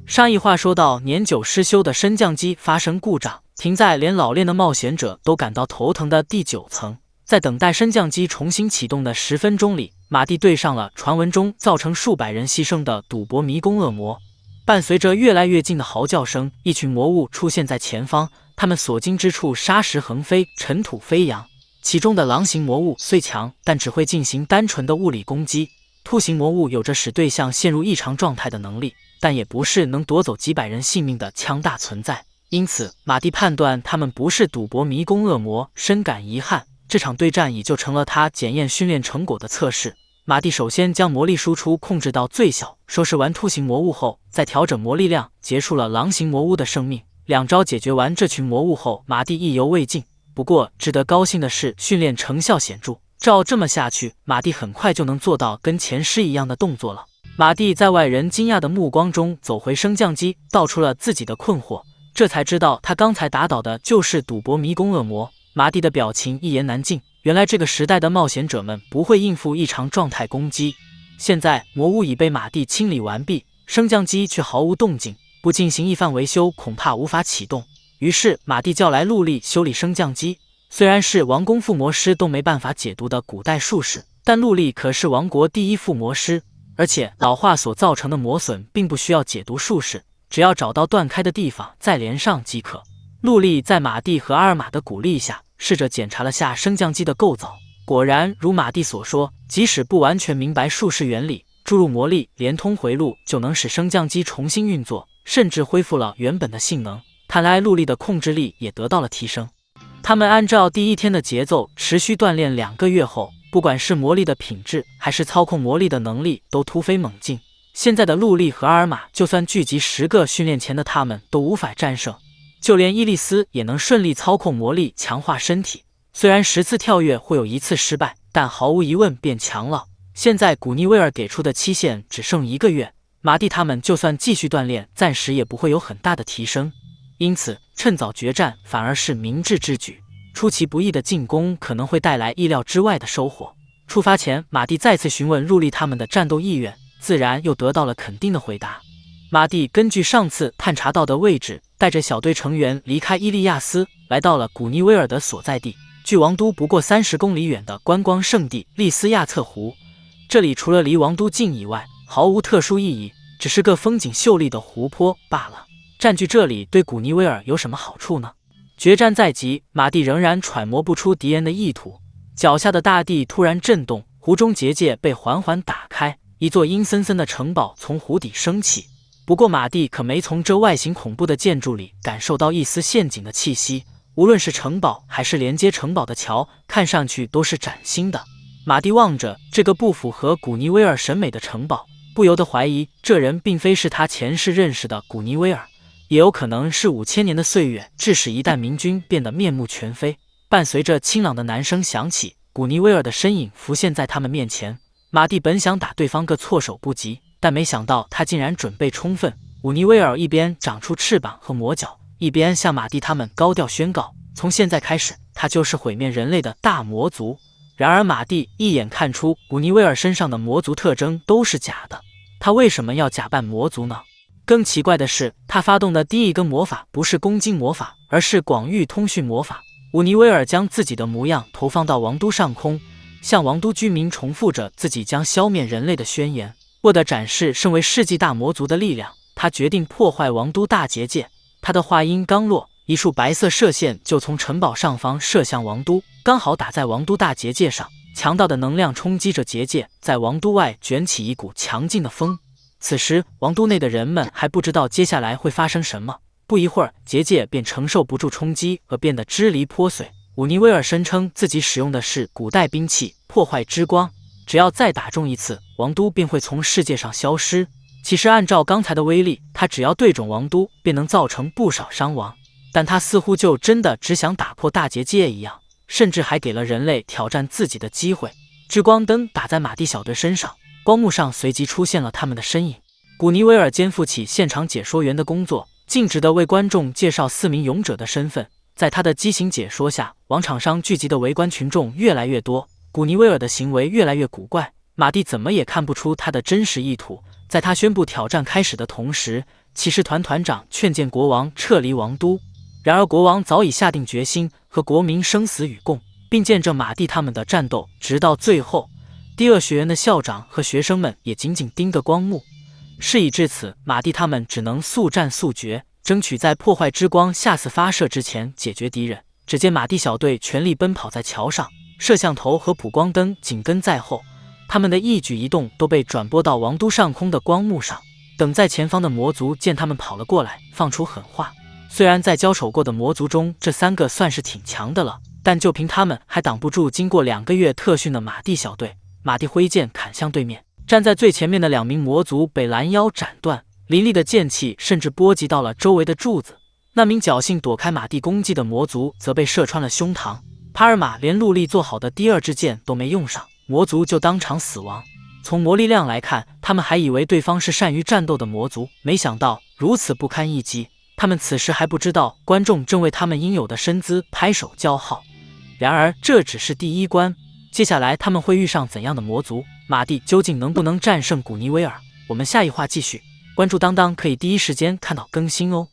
上一话说到，年久失修的升降机发生故障，停在连老练的冒险者都感到头疼的第9层。在等待升降机重新启动的10分钟里，马蒂对上了传闻中造成数百人牺牲的赌博迷宫恶魔。伴随着越来越近的嚎叫声，一群魔物出现在前方，他们所经之处沙石横飞，尘土飞扬。其中的狼形魔物虽强，但只会进行单纯的物理攻击；兔形魔物有着使对象陷入异常状态的能力，但也不是能夺走几百人性命的强大存在。因此，马蒂判断他们不是赌博迷宫恶魔，深感遗憾。这场对战也就成了他检验训练成果的测试。马蒂首先将魔力输出控制到最小，收拾完兔形魔物后，再调整魔力量，结束了狼形魔物的生命。2招解决完这群魔物后，马蒂意犹未尽。不过，值得高兴的是，训练成效显著。照这么下去，马蒂很快就能做到跟前师一样的动作了。马蒂在外人惊讶的目光中走回升降机，道出了自己的困惑，这才知道他刚才打倒的就是赌博迷宫恶魔。马蒂的表情一言难尽，原来这个时代的冒险者们不会应付异常状态攻击。现在魔物已被马蒂清理完毕，升降机却毫无动静，不进行一番维修恐怕无法启动。于是马蒂叫来陆力修理升降机。虽然是王宫附魔师都没办法解读的古代术士，但陆力可是王国第一附魔师，而且老化所造成的磨损并不需要解读术士，只要找到断开的地方再连上即可。陆力在马蒂和阿尔玛的鼓励下，试着检查了下升降机的构造。果然如马蒂所说，即使不完全明白术士原理，注入魔力连通回路就能使升降机重新运作，甚至恢复了原本的性能。看来陆力的控制力也得到了提升。他们按照第1天的节奏持续锻炼2个月后，不管是魔力的品质还是操控魔力的能力都突飞猛进。现在的陆力和阿尔玛，就算聚集10个训练前的他们都无法战胜，就连伊利斯也能顺利操控魔力强化身体。虽然10次跳跃会有1次失败，但毫无疑问变强了。现在古尼威尔给出的期限只剩1个月，马蒂他们就算继续锻炼，暂时也不会有很大的提升。因此，趁早决战反而是明智之举。出其不意的进攻可能会带来意料之外的收获。出发前，马蒂再次询问陆力他们的战斗意愿，自然又得到了肯定的回答。马蒂根据上次探查到的位置，带着小队成员离开伊利亚斯，来到了古尼威尔的所在地，距王都不过30公里远的观光胜地利斯亚策湖。这里除了离王都近以外，毫无特殊意义，只是个风景秀丽的湖泊罢了。占据这里对古尼威尔有什么好处呢？决战在即，马蒂仍然揣摩不出敌人的意图。脚下的大地突然震动，湖中结界被缓缓打开，一座阴森森的城堡从湖底升起。不过马蒂可没从这外形恐怖的建筑里感受到一丝陷阱的气息，无论是城堡还是连接城堡的桥，看上去都是崭新的。马蒂望着这个不符合古尼威尔审美的城堡，不由得怀疑这人并非是他前世认识的古尼威尔，也有可能是5000年的岁月致使一代明君变得面目全非。伴随着清朗的男声响起，古尼威尔的身影浮现在他们面前。马蒂本想打对方个措手不及，但没想到他竟然准备充分。古尼威尔一边长出翅膀和魔角，一边向马蒂他们高调宣告，从现在开始，他就是毁灭人类的大魔族。然而马蒂一眼看出古尼威尔身上的魔族特征都是假的，他为什么要假扮魔族呢？更奇怪的是，他发动的第一根魔法不是攻击魔法，而是广域通讯魔法。古尼威尔将自己的模样投放到王都上空，向王都居民重复着自己将消灭人类的宣言。为了展示身为世纪大魔族的力量，他决定破坏王都大结界。他的话音刚落，一束白色射线就从城堡上方射向王都，刚好打在王都大结界上。强大的能量冲击着结界，在王都外卷起一股强劲的风。此时王都内的人们还不知道接下来会发生什么，不一会儿结界便承受不住冲击而变得支离破碎。古尼威尔声称自己使用的是古代兵器破坏之光，只要再打中一次，王都便会从世界上消失。其实按照刚才的威力，他只要对准王都便能造成不少伤亡，但他似乎就真的只想打破大结界一样，甚至还给了人类挑战自己的机会。之光灯打在马蒂小队身上，光幕上随即出现了他们的身影。古尼威尔肩负起现场解说员的工作，尽职地为观众介绍4名勇者的身份。在他的机型解说下，广场上聚集的围观群众越来越多，古尼威尔的行为越来越古怪，马蒂怎么也看不出他的真实意图。在他宣布挑战开始的同时，骑士团团长劝谏国王撤离王都，然而国王早已下定决心和国民生死与共，并见证马蒂他们的战斗，直到最后。第二学院的校长和学生们也紧紧盯着光幕。事已至此，马蒂他们只能速战速决，争取在破坏之光下次发射之前解决敌人。只见马蒂小队全力奔跑在桥上，摄像头和补光灯紧跟在后，他们的一举一动都被转播到王都上空的光幕上。等在前方的魔族见他们跑了过来，放出狠话。虽然在交手过的魔族中，这3个算是挺强的了，但就凭他们还挡不住经过2个月特训的马蒂小队。马蒂挥剑砍向对面，站在最前面的2名魔族被拦腰斩断，凌厉的剑气甚至波及到了周围的柱子。那名侥幸躲开马蒂攻击的魔族则被射穿了胸膛，帕尔玛连陆力做好的第2支箭都没用上，魔族就当场死亡。从魔力量来看，他们还以为对方是善于战斗的魔族，没想到如此不堪一击。他们此时还不知道，观众正为他们应有的身姿拍手叫好。然而这只是第1关，接下来他们会遇上怎样的魔族？马蒂究竟能不能战胜古尼维尔？我们下一话继续，关注当当可以第一时间看到更新哦。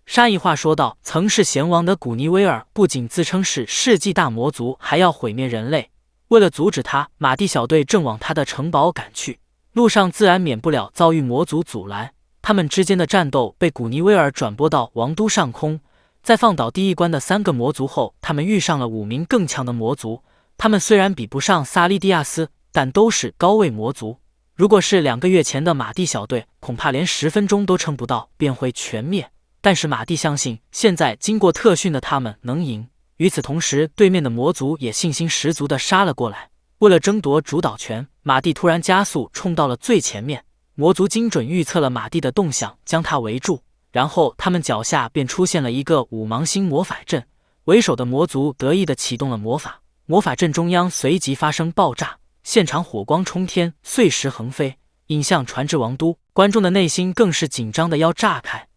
沙一话说道，曾是贤王的古尼维尔不仅自称是世纪大魔族，还要毁灭人类。为了阻止他，马蒂小队正往他的城堡赶去，路上自然免不了遭遇魔族阻拦。他们之间的战斗被古尼维尔转播到王都上空。在放倒第1关的3个魔族后，他们遇上了5名更强的魔族。他们虽然比不上萨利蒂亚斯，但都是高位魔族。如果是2个月前的马蒂小队，恐怕连10分钟都撑不到便会全灭。但是马蒂相信，现在经过特训的他们能赢。与此同时，对面的魔族也信心十足地杀了过来。为了争夺主导权，马蒂突然加速冲到了最前面。魔族精准预测了马蒂的动向，将他围住，然后他们脚下便出现了一个5芒星魔法阵。为首的魔族得意地启动了魔法，魔法阵中央随即发生爆炸，现场火光冲天，碎石横飞，影像传至王都，观众的内心更是紧张的要炸开。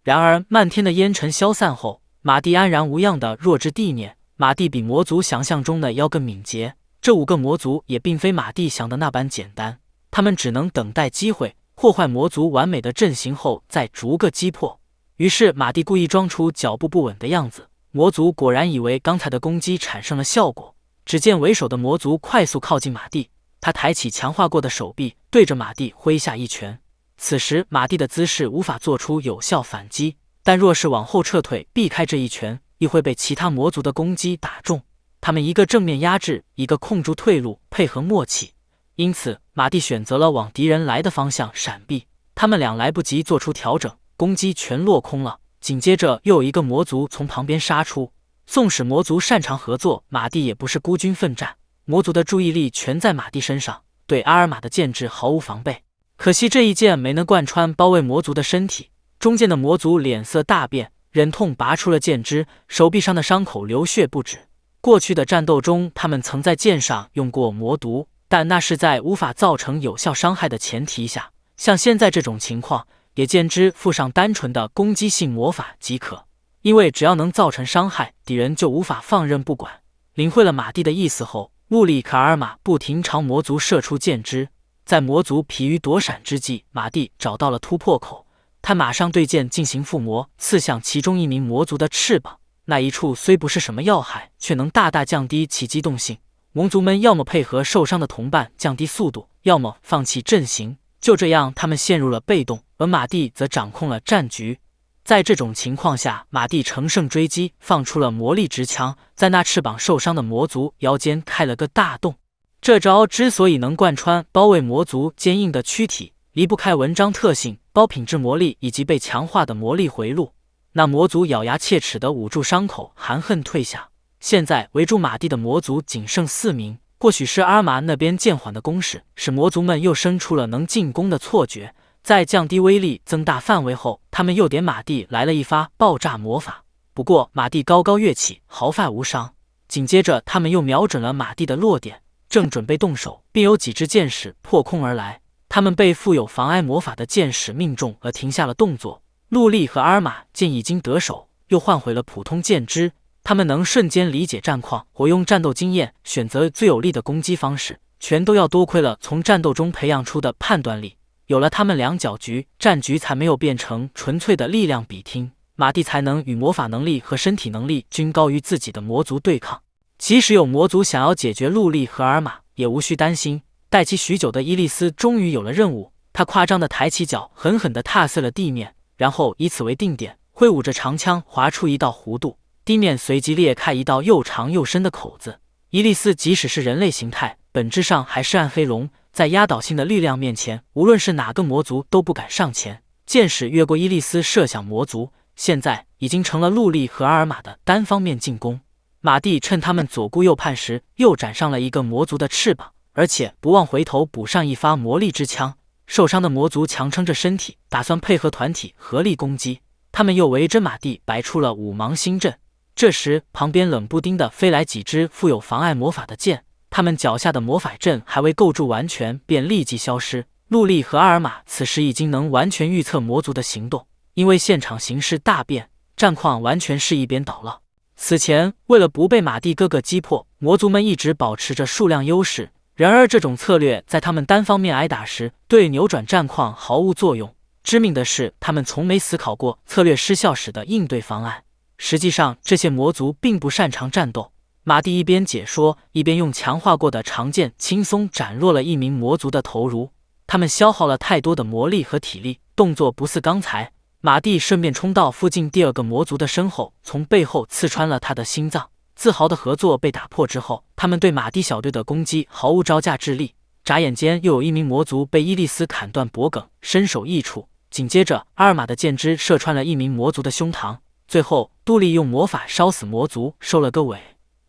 然而漫天的烟尘消散后，马蒂安然无恙地落至地面。马蒂比魔族想象中的要更敏捷，这5个魔族也并非马蒂想的那般简单，他们只能等待机会，破坏魔族完美的阵型后再逐个击破。于是马蒂故意装出脚步不稳的样子，魔族果然以为刚才的攻击产生了效果。只见为首的魔族快速靠近马蒂，他抬起强化过的手臂，对着马蒂挥下一拳。此时马蒂的姿势无法做出有效反击，但若是往后撤退避开这一拳，亦会被其他魔族的攻击打中。他们一个正面压制，一个控住退路，配合默契。因此马蒂选择了往敌人来的方向闪避，他们俩来不及做出调整，攻击全落空了。紧接着又有一个魔族从旁边杀出。纵使魔族擅长合作，马蒂也不是孤军奋战，魔族的注意力全在马蒂身上，对阿尔玛的剑质毫无防备。可惜这一剑没能贯穿包围魔族的身体，中间的魔族脸色大变，忍痛拔出了剑枝，手臂上的伤口流血不止。过去的战斗中，他们曾在剑上用过魔毒，但那是在无法造成有效伤害的前提下。像现在这种情况，野剑枝附上单纯的攻击性魔法即可。因为只要能造成伤害，敌人就无法放任不管。领会了马蒂的意思后，穆里卡尔玛不停朝魔族射出剑枝。在魔族疲于躲闪之际，马蒂找到了突破口，他马上对剑进行附魔，刺向其中一名魔族的翅膀。那一处虽不是什么要害，却能大大降低其机动性。魔族们要么配合受伤的同伴降低速度，要么放弃阵型。就这样，他们陷入了被动，而马蒂则掌控了战局。在这种情况下，马蒂乘胜追击，放出了魔力直枪，在那翅膀受伤的魔族腰间开了个大洞。这招之所以能贯穿包围魔族坚硬的躯体，离不开文章特性、高品质魔力以及被强化的魔力回路。那魔族咬牙切齿地捂住伤口，含恨退下。现在围住马蒂的魔族仅剩4名，或许是阿尔玛那边渐缓的攻势，使魔族们又生出了能进攻的错觉。在降低威力、增大范围后，他们又点马蒂来了一发爆炸魔法。不过马蒂高高跃起，毫发无伤。紧接着，他们又瞄准了马蒂的落点，正准备动手，便有几支箭矢破空而来。他们被附有妨碍魔法的箭矢命中，而停下了动作。陆力和阿尔玛见已经得手，又换回了普通剑枝。他们能瞬间理解战况，活用战斗经验，选择最有利的攻击方式，全都要多亏了从战斗中培养出的判断力。有了他们两搅局，战局才没有变成纯粹的力量比拼，马蒂才能与魔法能力和身体能力均高于自己的魔族对抗。即使有魔族想要解决陆力和尔玛，也无需担心。待其许久的伊利斯终于有了任务，他夸张地抬起脚，狠狠地踏碎了地面，然后以此为定点，挥舞着长枪划出一道弧度，地面随即裂开一道又长又深的口子。伊利斯即使是人类形态，本质上还是暗黑龙，在压倒性的力量面前，无论是哪个魔族都不敢上前。箭矢越过伊利斯射向魔族，现在已经成了陆力和阿尔玛的单方面进攻。马蒂趁他们左顾右盼时，又斩上了一个魔族的翅膀，而且不忘回头补上一发魔力之枪。受伤的魔族强撑着身体，打算配合团体合力攻击。他们又围着马蒂摆出了五芒星阵。这时，旁边冷不丁的飞来几支富有妨碍魔法的箭，他们脚下的魔法阵还未构筑完全，便立即消失。陆力和阿尔玛此时已经能完全预测魔族的行动，因为现场形势大变，战况完全是一边倒了。此前，为了不被马蒂哥哥击破，魔族们一直保持着数量优势。然而，这种策略在他们单方面挨打时，对扭转战况毫无作用。致命的是，他们从没思考过策略失效时的应对方案。实际上，这些魔族并不擅长战斗。马蒂一边解说，一边用强化过的长剑轻松斩落了一名魔族的头颅。他们消耗了太多的魔力和体力，动作不似刚才。马蒂顺便冲到附近第二个魔族的身后，从背后刺穿了他的心脏。自豪的合作被打破之后，他们对马蒂小队的攻击毫无招架之力。眨眼间，又有一名魔族被伊利斯砍断脖颈，身首异处。紧接着，阿尔玛的剑枝射穿了一名魔族的胸膛。最后，杜利用魔法烧死魔族，收了个尾。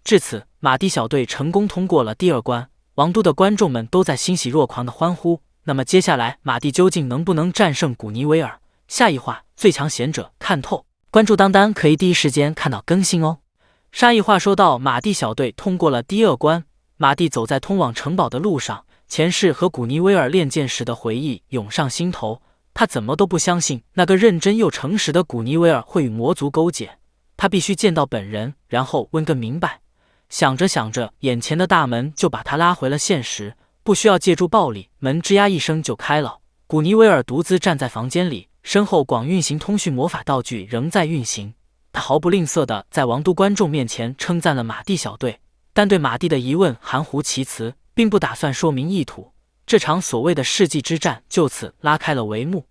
至此，马蒂小队成功通过了第二关。王都的观众们都在欣喜若狂地欢呼。那么接下来，马蒂究竟能不能战胜古尼维尔？下一话，最强贤者看透，关注当当可以第一时间看到更新哦。上一话说到，马蒂小队通过了第二关。马蒂走在通往城堡的路上，前世和古尼维尔练剑时的回忆涌上心头。他怎么都不相信那个认真又诚实的古尼维尔会与魔族勾结，他必须见到本人，然后问个明白。想着想着，眼前的大门就把他拉回了现实，不需要借助暴力，门吱呀一声就开了。古尼维尔独自站在房间里，身后广运行通讯魔法道具仍在运行。他毫不吝啬地在王都观众面前称赞了马蒂小队，但对马蒂的疑问含糊其辞，并不打算说明意图。这场所谓的世纪之战就此拉开了帷幕。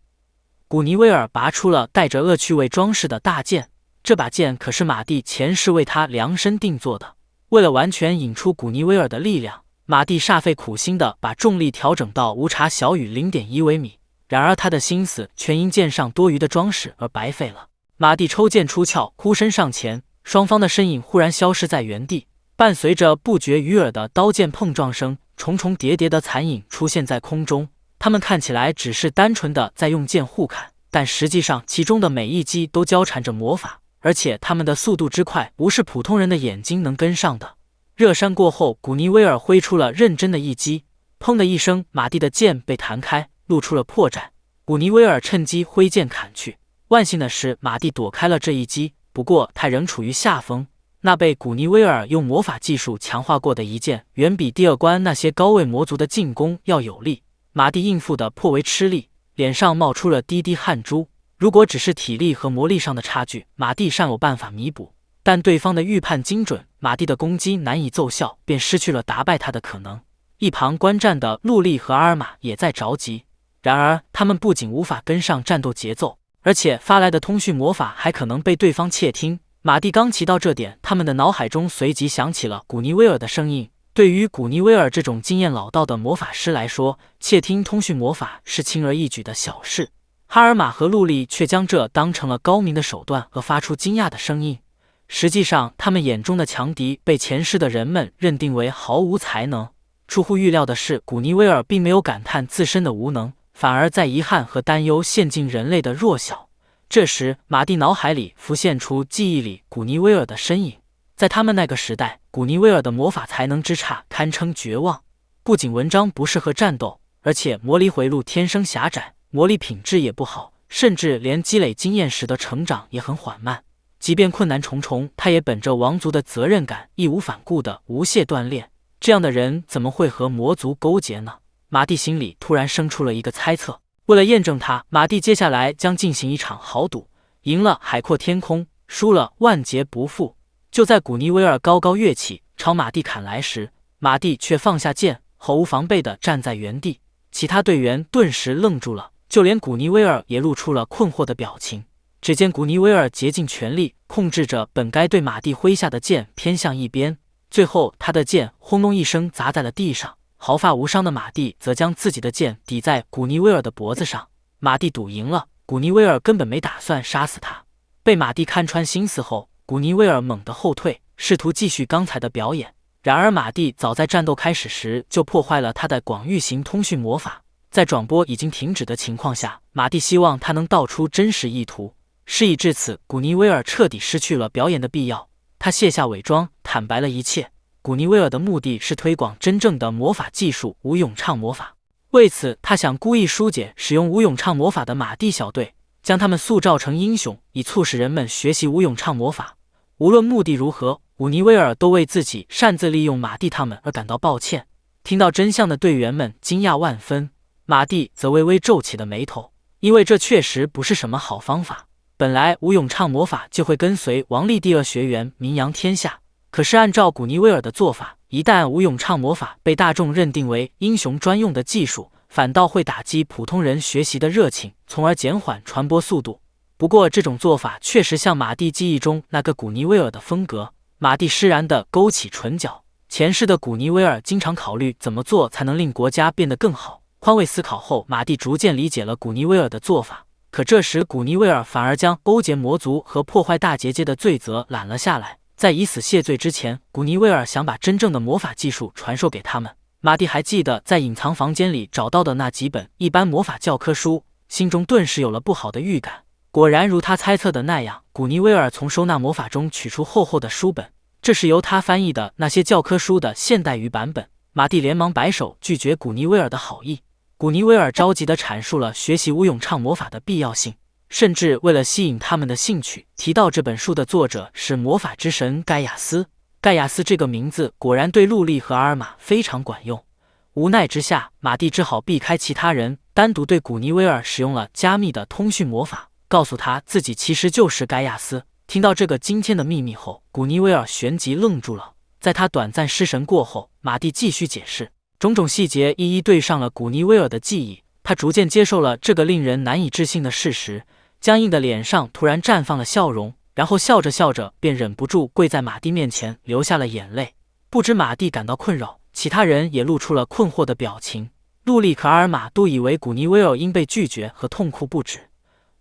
古尼维尔拔出了带着恶趣味装饰的大剑，这把剑可是马蒂前世为他量身定做的。为了完全引出古尼维尔的力量，马蒂煞费苦心地把重力调整到无差小于 0.1 微米。然而他的心思全因剑上多余的装饰而白费了。马蒂抽剑出鞘，忽身上前，双方的身影忽然消失在原地，伴随着不绝于耳的刀剑碰撞声，重重叠叠的残影出现在空中。他们看起来只是单纯的在用剑互砍，但实际上其中的每一击都交缠着魔法，而且他们的速度之快不是普通人的眼睛能跟上的。热山过后，古尼维尔挥出了认真的一击，砰的一声，马蒂的剑被弹开，露出了破绽。古尼维尔趁机挥剑砍去，万幸的是马蒂躲开了这一击，不过他仍处于下风。那被古尼维尔用魔法技术强化过的一剑，远比第二关那些高位魔族的进攻要有力。马蒂应付的颇为吃力，脸上冒出了滴滴汗珠。如果只是体力和魔力上的差距，马蒂尚有办法弥补，但对方的预判精准，马蒂的攻击难以奏效，便失去了打败他的可能。一旁观战的陆力和阿尔玛也在着急，然而他们不仅无法跟上战斗节奏，而且发来的通讯魔法还可能被对方窃听。马蒂刚提到这点，他们的脑海中随即响起了古尼维尔的声音。对于古尼维尔这种经验老道的魔法师来说，窃听通讯魔法是轻而易举的小事。哈尔玛和陆力却将这当成了高明的手段而发出惊讶的声音。实际上，他们眼中的强敌被前世的人们认定为毫无才能。出乎预料的是，古尼维尔并没有感叹自身的无能，反而在遗憾和担忧陷进人类的弱小。这时，马蒂脑海里浮现出记忆里古尼维尔的身影。在他们那个时代，古尼维尔的魔法才能之差堪称绝望。不仅文章不适合战斗，而且魔力回路天生狭窄，魔力品质也不好，甚至连积累经验时的成长也很缓慢。即便困难重重，他也本着王族的责任感，义无反顾的无懈锻炼。这样的人怎么会和魔族勾结呢？马蒂心里突然生出了一个猜测。为了验证它，马蒂接下来将进行一场豪赌，赢了海阔天空，输了万劫不复。就在古尼维尔高高跃起，朝马蒂砍来时，马蒂却放下剑，毫无防备地站在原地。其他队员顿时愣住了，就连古尼威尔也露出了困惑的表情。只见古尼威尔竭尽全力控制着本该对马蒂挥下的剑偏向一边，最后他的剑轰隆一声砸在了地上。毫发无伤的马蒂则将自己的剑抵在古尼威尔的脖子上。马蒂赌赢了，古尼威尔根本没打算杀死他。被马蒂看穿心思后，古尼威尔猛地后退，试图继续刚才的表演。然而马蒂早在战斗开始时就破坏了他的广域型通讯魔法，在转播已经停止的情况下，马蒂希望他能道出真实意图。事已至此，古尼威尔彻底失去了表演的必要。他卸下伪装，坦白了一切。古尼威尔的目的是推广真正的魔法技术——无咏唱魔法。为此，他想故意疏解使用无咏唱魔法的马蒂小队，将他们塑造成英雄，以促使人们学习无咏唱魔法。无论目的如何，古尼威尔都为自己擅自利用马蒂他们而感到抱歉。听到真相的队员们惊讶万分，马蒂则微微皱起了眉头，因为这确实不是什么好方法。本来无咏唱魔法就会跟随王立第二学园名扬天下，可是按照古尼威尔的做法，一旦无咏唱魔法被大众认定为英雄专用的技术，反倒会打击普通人学习的热情，从而减缓传播速度。不过这种做法确实像马蒂记忆中那个古尼威尔的风格。马蒂释然地勾起唇角，前世的古尼威尔经常考虑怎么做才能令国家变得更好。换位思考后，马蒂逐渐理解了古尼威尔的做法。可这时古尼威尔反而将勾结魔族和破坏大结界的罪责揽了下来。在以死谢罪之前，古尼威尔想把真正的魔法技术传授给他们。马蒂还记得在隐藏房间里找到的那几本一般魔法教科书，心中顿时有了不好的预感。果然如他猜测的那样，古尼威尔从收纳魔法中取出厚厚的书本，这是由他翻译的那些教科书的现代语版本。马蒂连忙摆手拒绝古尼威尔的好意。古尼威尔着急地阐述了学习无咏唱魔法的必要性，甚至为了吸引他们的兴趣，提到这本书的作者是魔法之神盖亚斯。盖亚斯这个名字果然对陆莉和阿尔玛非常管用。无奈之下，马蒂只好避开其他人，单独对古尼威尔使用了加密的通讯魔法，告诉他自己其实就是盖亚斯。听到这个惊天的秘密后，古尼威尔旋即愣住了。在他短暂失神过后，马蒂继续解释，种种细节一一对上了古尼威尔的记忆。他逐渐接受了这个令人难以置信的事实，僵硬的脸上突然绽放了笑容，然后笑着笑着便忍不住跪在马蒂面前，流下了眼泪。不止马蒂感到困扰，其他人也露出了困惑的表情。陆莉和阿尔玛都以为古尼威尔因被拒绝和痛哭不止。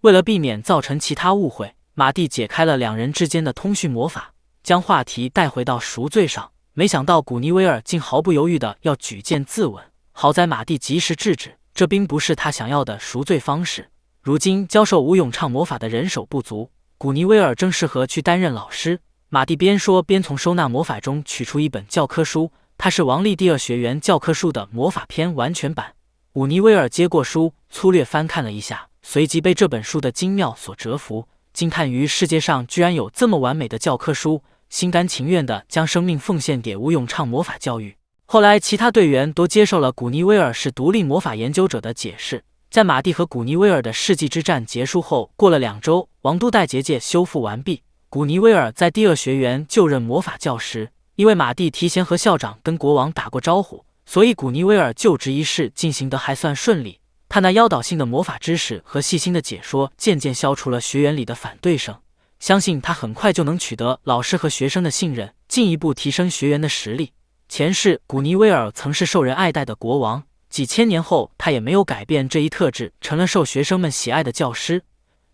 为了避免造成其他误会，马蒂解开了两人之间的通讯魔法，将话题带回到赎罪上。没想到古尼威尔竟毫不犹豫地要举剑自刎，好在马蒂及时制止，这并不是他想要的赎罪方式。如今教授无咏唱魔法的人手不足，古尼威尔正适合去担任老师。马蒂边说边从收纳魔法中取出一本教科书，它是王立第二学园教科书的魔法篇完全版。古尼威尔接过书，粗略翻看了一下，随即被这本书的精妙所折服，惊叹于世界上居然有这么完美的教科书，心甘情愿地将生命奉献给无咏唱魔法教育。后来其他队员都接受了古尼威尔是独立魔法研究者的解释。在马蒂和古尼威尔的世纪之战结束后，过了2周，王都带结界修复完毕，古尼威尔在第二学园就任魔法教师。因为马蒂提前和校长跟国王打过招呼，所以古尼威尔就职仪式进行得还算顺利。他那压倒性的魔法知识和细心的解说渐渐消除了学园里的反对声，相信他很快就能取得老师和学生的信任，进一步提升学园的实力。前世古尼威尔曾是受人爱戴的国王，几千年后他也没有改变这一特质，成了受学生们喜爱的教师。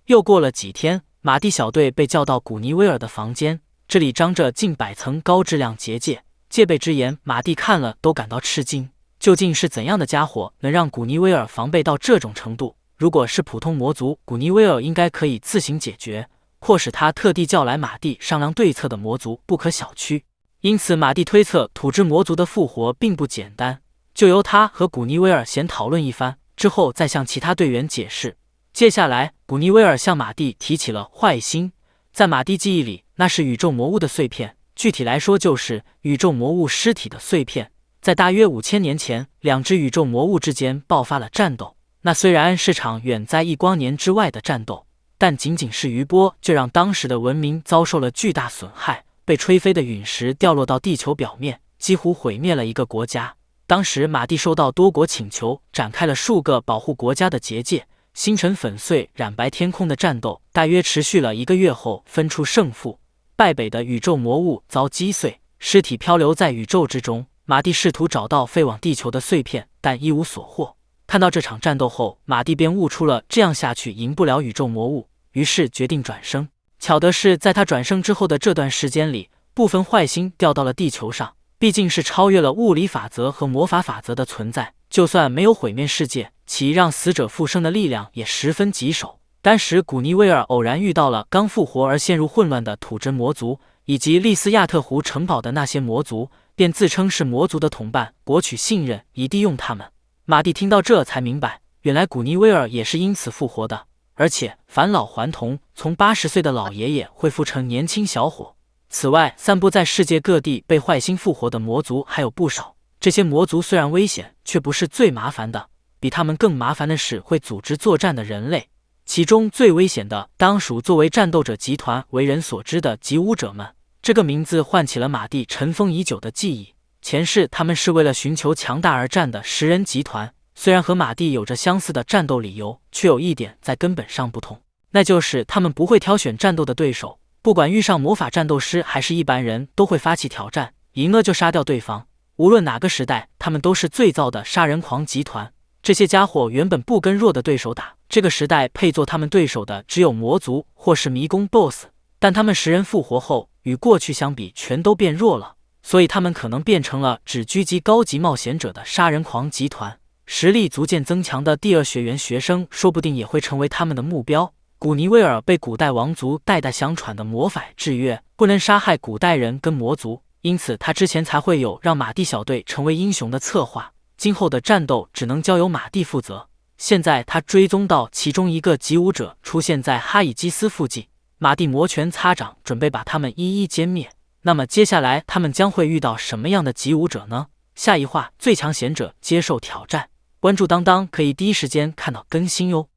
又过了几天，马蒂小队被叫到古尼威尔的房间，这里张着近100层高质量结界，戒备之严，马蒂看了都感到吃惊。究竟是怎样的家伙能让古尼威尔防备到这种程度？如果是普通魔族，古尼威尔应该可以自行解决，或使他特地叫来马蒂商量对策的魔族不可小觑。因此马蒂推测土之魔族的复活并不简单，就由他和古尼威尔先讨论一番，之后再向其他队员解释。接下来古尼威尔向马蒂提起了坏心，在马蒂记忆里，那是宇宙魔物的碎片，具体来说就是宇宙魔物尸体的碎片。在大约5000年前，2只宇宙魔物之间爆发了战斗。那虽然是场远在1光年之外的战斗，但仅仅是余波就让当时的文明遭受了巨大损害，被吹飞的陨石掉落到地球表面，几乎毁灭了一个国家。当时马蒂收到多国请求，展开了数个保护国家的结界。星辰粉碎、染白天空的战斗大约持续了1个月后分出胜负，败北的宇宙魔物遭击碎，尸体漂流在宇宙之中。马蒂试图找到飞往地球的碎片，但一无所获。看到这场战斗后，马蒂便悟出了这样下去赢不了宇宙魔物，于是决定转生。巧的是，在他转生之后的这段时间里，部分坏星掉到了地球上，毕竟是超越了物理法则和魔法法则的存在，就算没有毁灭世界，其让死者复生的力量也十分棘手。当时古尼威尔偶然遇到了刚复活而陷入混乱的土真魔族，以及利斯亚特湖城堡的那些魔族，便自称是魔族的同伴，博取信任以利用他们。马蒂听到这才明白，原来古尼威尔也是因此复活的，而且返老还童，从80岁的老爷爷恢复成年轻小伙。此外，散布在世界各地被坏星复活的魔族还有不少，这些魔族虽然危险，却不是最麻烦的，比他们更麻烦的是会组织作战的人类。其中最危险的当属作为战斗者集团为人所知的极武者们。这个名字唤起了马蒂尘封已久的记忆。前世他们是为了寻求强大而战的食人集团，虽然和马蒂有着相似的战斗理由，却有一点在根本上不同，那就是他们不会挑选战斗的对手，不管遇上魔法战斗师还是一般人，都会发起挑战，赢了就杀掉对方。无论哪个时代，他们都是最糟的杀人狂集团。这些家伙原本不跟弱的对手打，这个时代配做他们对手的只有魔族或是迷宫 BOSS， 但他们食人复活后，与过去相比全都变弱了，所以他们可能变成了只狙击高级冒险者的杀人狂集团。实力逐渐增强的第2学园学生说不定也会成为他们的目标。古尼威尔被古代王族代代相传的魔法制约，不能杀害古代人跟魔族，因此他之前才会有让马蒂小队成为英雄的策划。今后的战斗只能交由马蒂负责。现在他追踪到其中一个极武者出现在哈伊基斯附近，马蒂摩拳擦掌，准备把他们一一歼灭。那么接下来他们将会遇到什么样的极武者呢？下一话最强贤者接受挑战，关注当当可以第一时间看到更新哟。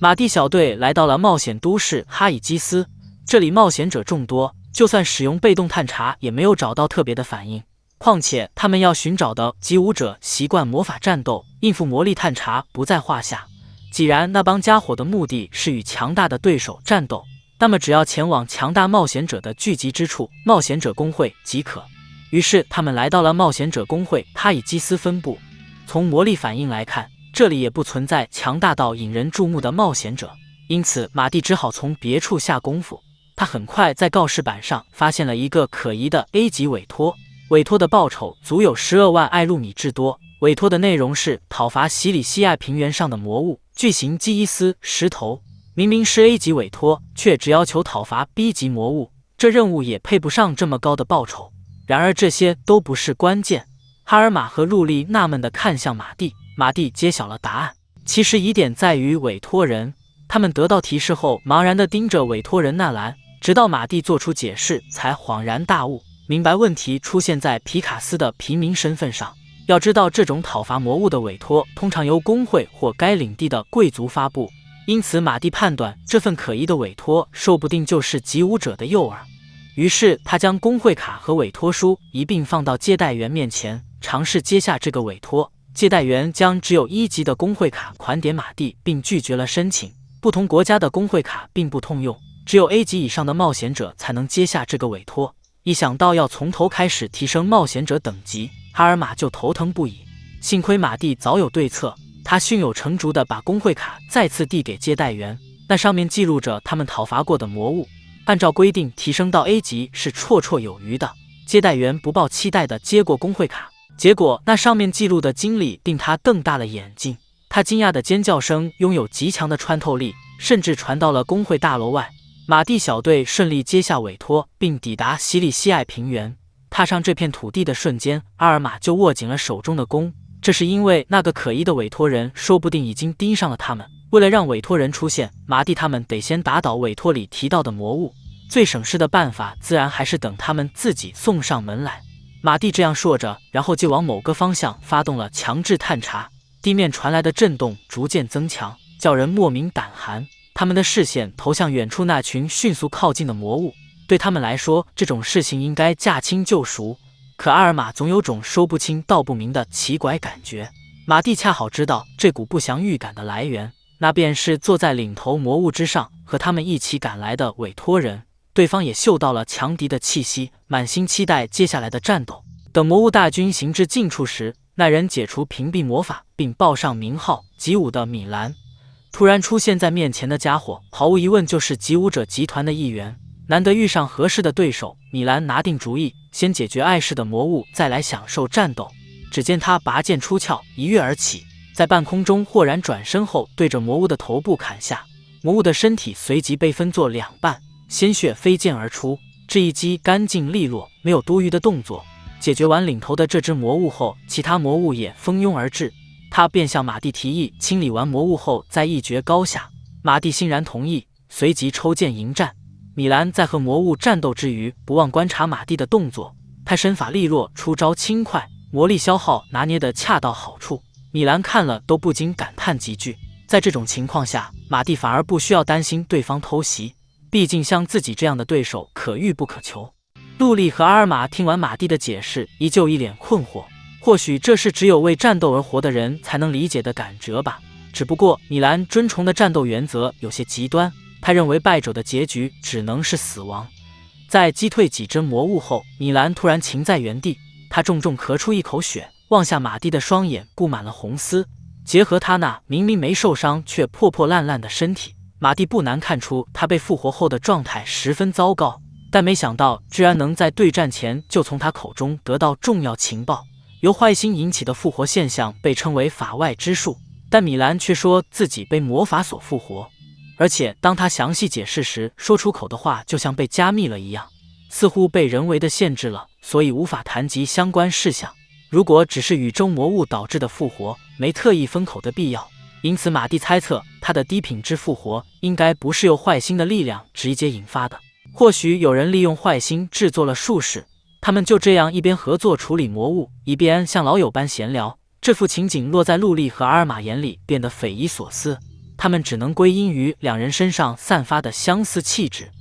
马蒂小队来到了冒险都市哈伊基斯，这里冒险者众多，就算使用被动探查也没有找到特别的反应。况且他们要寻找的极武者习惯魔法战斗，应付魔力探查不在话下。既然那帮家伙的目的是与强大的对手战斗，那么只要前往强大冒险者的聚集之处冒险者公会即可。于是他们来到了冒险者公会哈伊基斯分部。从魔力反应来看，这里也不存在强大到引人注目的冒险者，因此马蒂只好从别处下功夫。他很快在告示板上发现了一个可疑的 A 级委托，委托的报酬足有12万艾路米之多。委托的内容是讨伐西里西亚平原上的魔物巨型基伊斯石头。明明是 A 级委托，却只要求讨伐 B 级魔物，这任务也配不上这么高的报酬。然而这些都不是关键。哈尔玛和陆莉纳闷地看向马蒂，马蒂揭晓了答案。其实疑点在于委托人。他们得到提示后，茫然地盯着委托人纳兰，直到马蒂做出解释，才恍然大悟，明白问题出现在皮卡斯的平民身份上。要知道，这种讨伐魔物的委托通常由工会或该领地的贵族发布，因此马蒂判断这份可疑的委托说不定就是极武者的诱饵。于是他将工会卡和委托书一并放到接待员面前，尝试接下这个委托。接待员将只有1级的工会卡款点马蒂，并拒绝了申请。不同国家的工会卡并不通用，只有 A 级以上的冒险者才能接下这个委托。一想到要从头开始提升冒险者等级，哈尔玛就头疼不已。幸亏马蒂早有对策，他胸有成竹地把工会卡再次递给接待员，那上面记录着他们讨伐过的魔物。按照规定，提升到 A 级是绰绰有余的。接待员不抱期待地接过工会卡，结果那上面记录的经历令他瞪大了眼睛。他惊讶的尖叫声拥有极强的穿透力，甚至传到了工会大楼外。马蒂小队顺利接下委托，并抵达西里西艾平原。踏上这片土地的瞬间，阿尔玛就握紧了手中的弓。这是因为那个可疑的委托人说不定已经盯上了他们。为了让委托人出现，马蒂他们得先打倒委托里提到的魔物。最省事的办法自然还是等他们自己送上门来。马蒂这样说着，然后就往某个方向发动了强制探查。地面传来的震动逐渐增强，叫人莫名胆寒。他们的视线投向远处那群迅速靠近的魔物。对他们来说，这种事情应该驾轻就熟。可阿尔玛总有种说不清道不明的奇怪感觉。马蒂恰好知道这股不祥预感的来源，那便是坐在领头魔物之上和他们一起赶来的委托人。对方也嗅到了强敌的气息，满心期待接下来的战斗。等魔物大军行至近处时，那人解除屏蔽魔法，并报上名号吉武的米兰。突然出现在面前的家伙，毫无疑问就是吉武者集团的一员。难得遇上合适的对手，米兰拿定主意，先解决碍事的魔物，再来享受战斗。只见他拔剑出鞘，一跃而起，在半空中豁然转身后，对着魔物的头部砍下。魔物的身体随即被分作两半，鲜血飞溅而出。这一击干净利落，没有多余的动作。解决完领头的这只魔物后，其他魔物也蜂拥而至。他便向马蒂提议，清理完魔物后再一决高下。马蒂欣然同意，随即抽剑迎战。米兰在和魔物战斗之余，不忘观察马蒂的动作。他身法利落，出招轻快，魔力消耗拿捏得恰到好处。米兰看了都不禁感叹几句。在这种情况下，马蒂反而不需要担心对方偷袭，毕竟像自己这样的对手可遇不可求。陆莉和阿尔玛听完马蒂的解释，依旧一脸困惑。或许这是只有为战斗而活的人才能理解的感觉吧。只不过米兰遵从的战斗原则有些极端，他认为败者的结局只能是死亡。在击退几只魔物后，米兰突然停在原地，他重重咳出一口血，望向马蒂的双眼布满了红丝，结合他那明明没受伤却破破烂烂的身体，马蒂不难看出他被复活后的状态十分糟糕。但没想到居然能在对战前就从他口中得到重要情报。由坏心引起的复活现象被称为法外之术，但米兰却说自己被魔法所复活。而且当他详细解释时，说出口的话就像被加密了一样，似乎被人为的限制了，所以无法谈及相关事项。如果只是宇宙魔物导致的复活，没特意封口的必要。因此马蒂猜测他的低品质复活应该不是由坏心的力量直接引发的，或许有人利用坏心制作了术士。他们就这样一边合作处理魔物，一边像老友般闲聊。这幅情景落在陆莉和阿尔玛眼里，变得匪夷所思。他们只能归因于两人身上散发的相似气质。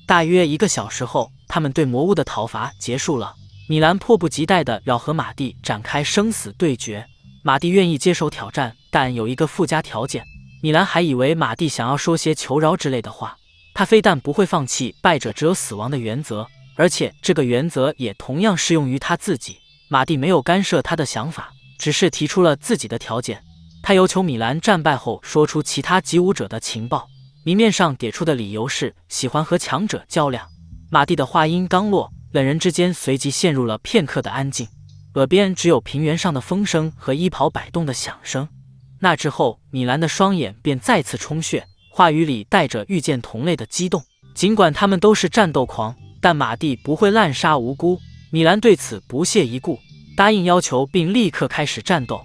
大约1个小时后，他们对魔物的讨伐结束了。米兰迫不及待地要和马蒂展开生死对决。马蒂愿意接受挑战，但有一个附加条件。米兰还以为马蒂想要说些求饶之类的话。他非但不会放弃败者只有死亡的原则，而且这个原则也同样适用于他自己。马蒂没有干涉他的想法，只是提出了自己的条件。他要求米兰战败后说出其他击武者的情报，明面上给出的理由是喜欢和强者较量。马蒂的话音刚落，两人之间随即陷入了片刻的安静，耳边只有平原上的风声和衣袍摆动的响声。那之后，米兰的双眼便再次充血，话语里带着遇见同类的激动。尽管他们都是战斗狂，但马蒂不会滥杀无辜。米兰对此不屑一顾，答应要求并立刻开始战斗。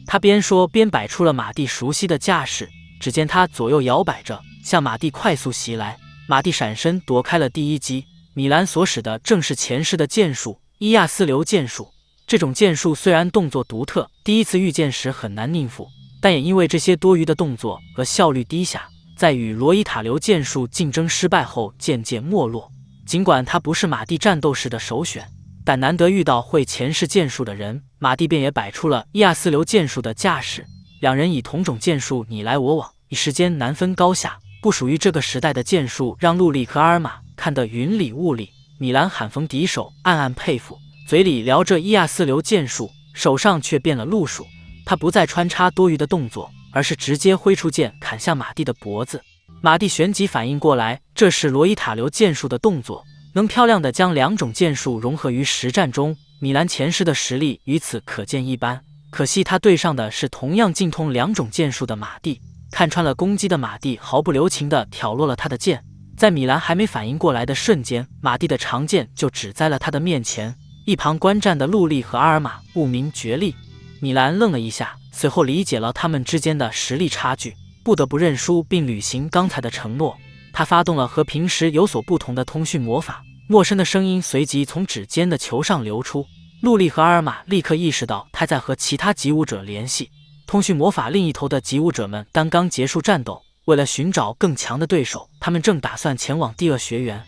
他边说边摆出了马蒂熟悉的架势，只见他左右摇摆着，向马蒂快速袭来。马蒂闪身躲开了第一击。米兰所使的正是前世的剑术——伊亚斯流剑术。这种剑术虽然动作独特，第一次遇见时很难应付，但也因为这些多余的动作和效率低下，在与罗伊塔流剑术竞争失败后渐渐没落。尽管他不是马蒂战斗时的首选，但难得遇到会前世剑术的人，马蒂便也摆出了伊亚斯流剑术的架势。两人以同种剑术你来我往，一时间难分高下。不属于这个时代的剑术让陆莉和阿尔玛看得云里雾里。米兰罕逢敌手，暗暗佩服，嘴里聊着伊亚斯流剑术，手上却变了路数。他不再穿插多余的动作，而是直接挥出剑砍向马蒂的脖子。马蒂旋即反应过来，这是罗伊塔流剑术的动作，能漂亮地将两种剑术融合于实战中。米兰前世的实力于此可见一斑，可惜他对上的是同样精通两种剑术的马蒂。看穿了攻击的马蒂毫不留情地挑落了他的剑，在米兰还没反应过来的瞬间，马蒂的长剑就指在了他的面前。一旁观战的陆莉和阿尔玛不明觉厉。米兰愣了一下，随后理解了他们之间的实力差距，不得不认输并履行刚才的承诺。他发动了和平时有所不同的通讯魔法，陌生的声音随即从指尖的球上流出。陆莉和阿尔玛立刻意识到他在和其他击武者联系。通讯魔法另一头的击武者们刚刚结束战斗，为了寻找更强的对手，他们正打算前往第二学园。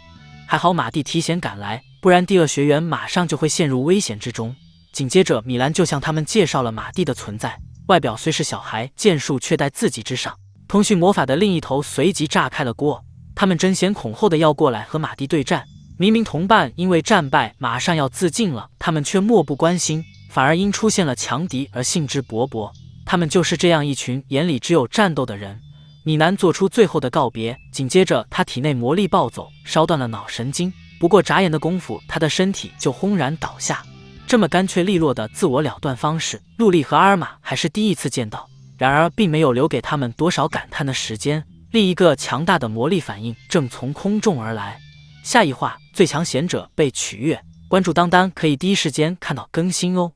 还好马蒂提前赶来，不然第二学员马上就会陷入危险之中。紧接着，米兰就向他们介绍了马蒂的存在。外表虽是小孩，剑术却在自己之上。通讯魔法的另一头随即炸开了锅，他们争先恐后的要过来和马蒂对战。明明同伴因为战败马上要自尽了，他们却漠不关心，反而因出现了强敌而兴致勃勃。他们就是这样一群眼里只有战斗的人。米南做出最后的告别，紧接着他体内魔力暴走，烧断了脑神经。不过眨眼的功夫，他的身体就轰然倒下。这么干脆利落的自我了断方式，陆莉和阿尔玛还是第一次见到。然而，并没有留给他们多少感叹的时间。另一个强大的魔力反应正从空中而来。下一话，最强贤者被取悦，关注当当可以第一时间看到更新哦。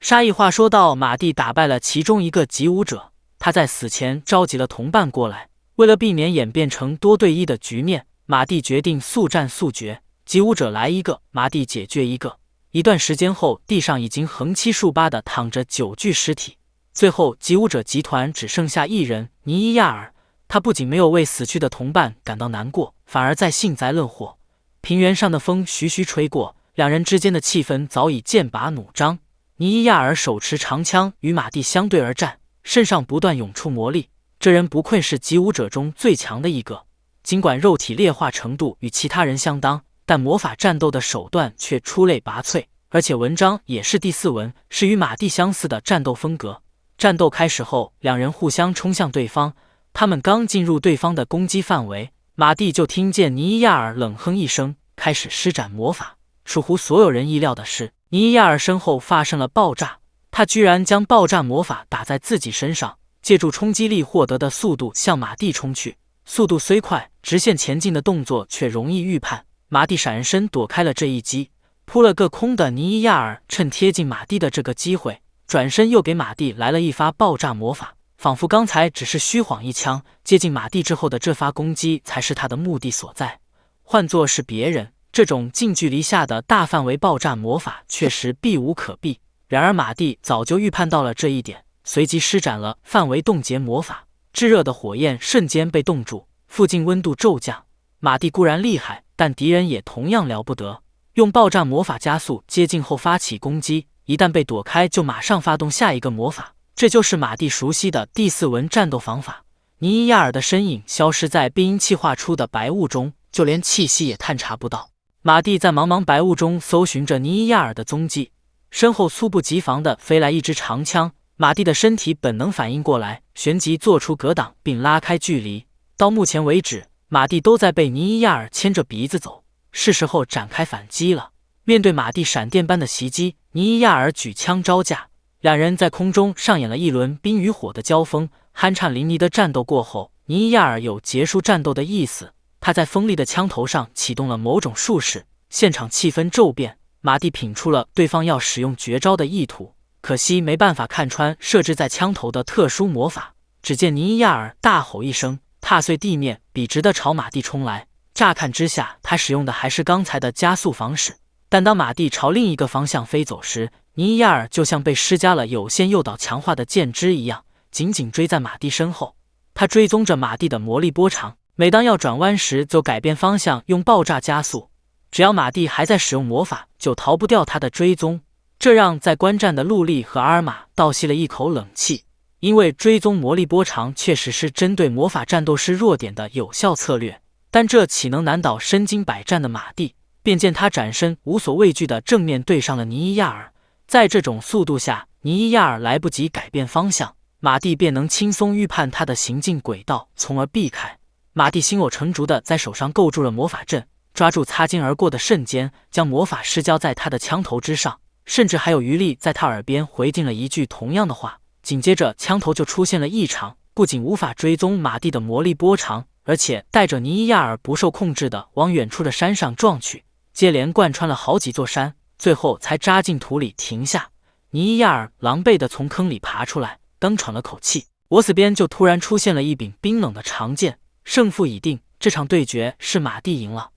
沙溢话说到，马蒂打败了其中一个击武者，他在死前召集了同伴过来，为了避免演变成多对一的局面，马蒂决定速战速决，击武者来一个，马蒂解决一个。一段时间后，地上已经横七竖八的躺着9具尸体。最后，击武者集团只剩下一人，尼伊亚尔。他不仅没有为死去的同伴感到难过，反而在幸灾乐祸。平原上的风徐徐吹过，两人之间的气氛早已剑拔弩张。尼伊亚尔手持长枪与马蒂相对而战，身上不断涌出魔力。这人不愧是击武者中最强的一个，尽管肉体劣化程度与其他人相当，但魔法战斗的手段却出类拔萃，而且文章也是第4文，是与马蒂相似的战斗风格。战斗开始后，两人互相冲向对方，他们刚进入对方的攻击范围，马蒂就听见尼伊亚尔冷哼一声，开始施展魔法。出乎所有人意料的是，尼伊亚尔身后发生了爆炸，他居然将爆炸魔法打在自己身上，借助冲击力获得的速度向马蒂冲去。速度虽快，直线前进的动作却容易预判。马蒂闪身躲开了这一击，扑了个空的尼伊亚尔趁贴近马蒂的这个机会，转身又给马蒂来了一发爆炸魔法，仿佛刚才只是虚晃一枪，接近马蒂之后的这发攻击才是他的目的所在。换作是别人，这种近距离下的大范围爆炸魔法确实避无可避。然而马蒂早就预判到了这一点，随即施展了范围冻结魔法，炙热的火焰瞬间被冻住，附近温度骤降。马蒂固然厉害，但敌人也同样了不得，用爆炸魔法加速接近后发起攻击，一旦被躲开就马上发动下一个魔法。这就是马蒂熟悉的第4文战斗方法。尼伊亚尔的身影消失在被阴气化出的白雾中，就连气息也探查不到。马蒂在茫茫白雾中搜寻着尼伊亚尔的踪迹，身后猝不及防地飞来一支长枪，马蒂的身体本能反应过来，旋即做出格挡并拉开距离。到目前为止，马蒂都在被尼伊亚尔牵着鼻子走，是时候展开反击了。面对马蒂闪电般的袭击，尼伊亚尔举枪招架，两人在空中上演了一轮冰与火的交锋。酣畅淋漓的战斗过后，尼伊亚尔有结束战斗的意思，他在锋利的枪头上启动了某种术式，现场气氛骤变。马蒂品出了对方要使用绝招的意图，可惜没办法看穿设置在枪头的特殊魔法。只见尼伊亚尔大吼一声，踏碎地面，笔直地朝马蒂冲来。乍看之下，他使用的还是刚才的加速方式，但当马蒂朝另一个方向飞走时，尼伊亚尔就像被施加了有限诱导强化的箭枝一样，紧紧追在马蒂身后。他追踪着马蒂的魔力波长，每当要转弯时就改变方向，用爆炸加速。只要马蒂还在使用魔法，就逃不掉他的追踪。这让在观战的陆莉和阿尔玛倒吸了一口冷气，因为追踪魔力波长确实是针对魔法战斗师弱点的有效策略，但这岂能难倒身经百战的马蒂？便见他转身无所畏惧地正面对上了尼伊亚尔。在这种速度下，尼伊亚尔来不及改变方向，马蒂便能轻松预判他的行进轨道，从而避开。马蒂心有成竹地在手上构筑了魔法阵，抓住擦肩而过的瞬间，将魔法施浇在他的枪头之上，甚至还有余力在他耳边回敬了一句同样的话。紧接着枪头就出现了异常，不仅无法追踪马蒂的魔力波长，而且带着尼伊亚尔不受控制地往远处的山上撞去，接连贯穿了好几座山，最后才扎进土里停下。尼伊亚尔狼狈地从坑里爬出来，刚喘了口气，脖子边就突然出现了一柄冰冷的长剑。胜负已定，这场对决是马蒂赢了。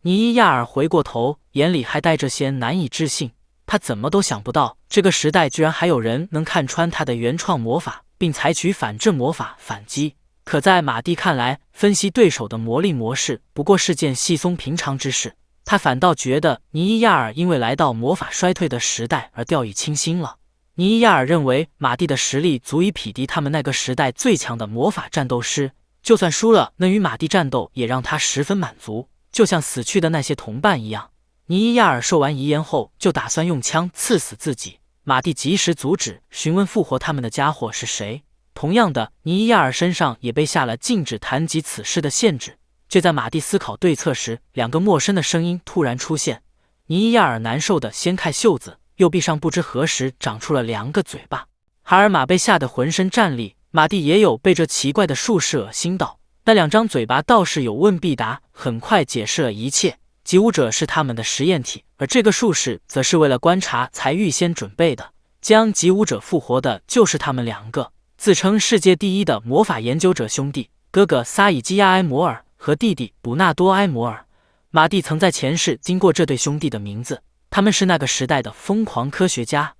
尼伊亚尔回过头，眼里还带着些难以置信。他怎么都想不到，这个时代居然还有人能看穿他的原创魔法，并采取反制魔法反击。可在马蒂看来，分析对手的魔力模式不过是件稀松平常之事。他反倒觉得尼伊亚尔因为来到魔法衰退的时代而掉以轻心了。尼伊亚尔认为马蒂的实力足以匹敌他们那个时代最强的魔法战斗师，就算输了能与马蒂战斗也让他十分满足，就像死去的那些同伴一样。尼伊亚尔受完遗言后就打算用枪刺死自己，马蒂及时阻止，询问复活他们的家伙是谁。同样的，尼伊亚尔身上也被下了禁止谈及此事的限制。就在马蒂思考对策时，两个陌生的声音突然出现。尼伊亚尔难受地掀开袖子，右臂上不知何时长出了2个嘴巴。哈尔玛被吓得浑身战栗，马蒂也有被这奇怪的术士恶心到。那2张嘴巴倒是有问必答，很快解释了一切。击舞者是他们的实验体，而这个术士则是为了观察才预先准备的。将击舞者复活的就是他们2个，自称世界第一的魔法研究者兄弟，哥哥萨以基亚埃摩尔和弟弟卜纳多埃摩尔。马蒂曾在前世经过这对兄弟的名字，他们是那个时代的疯狂科学家。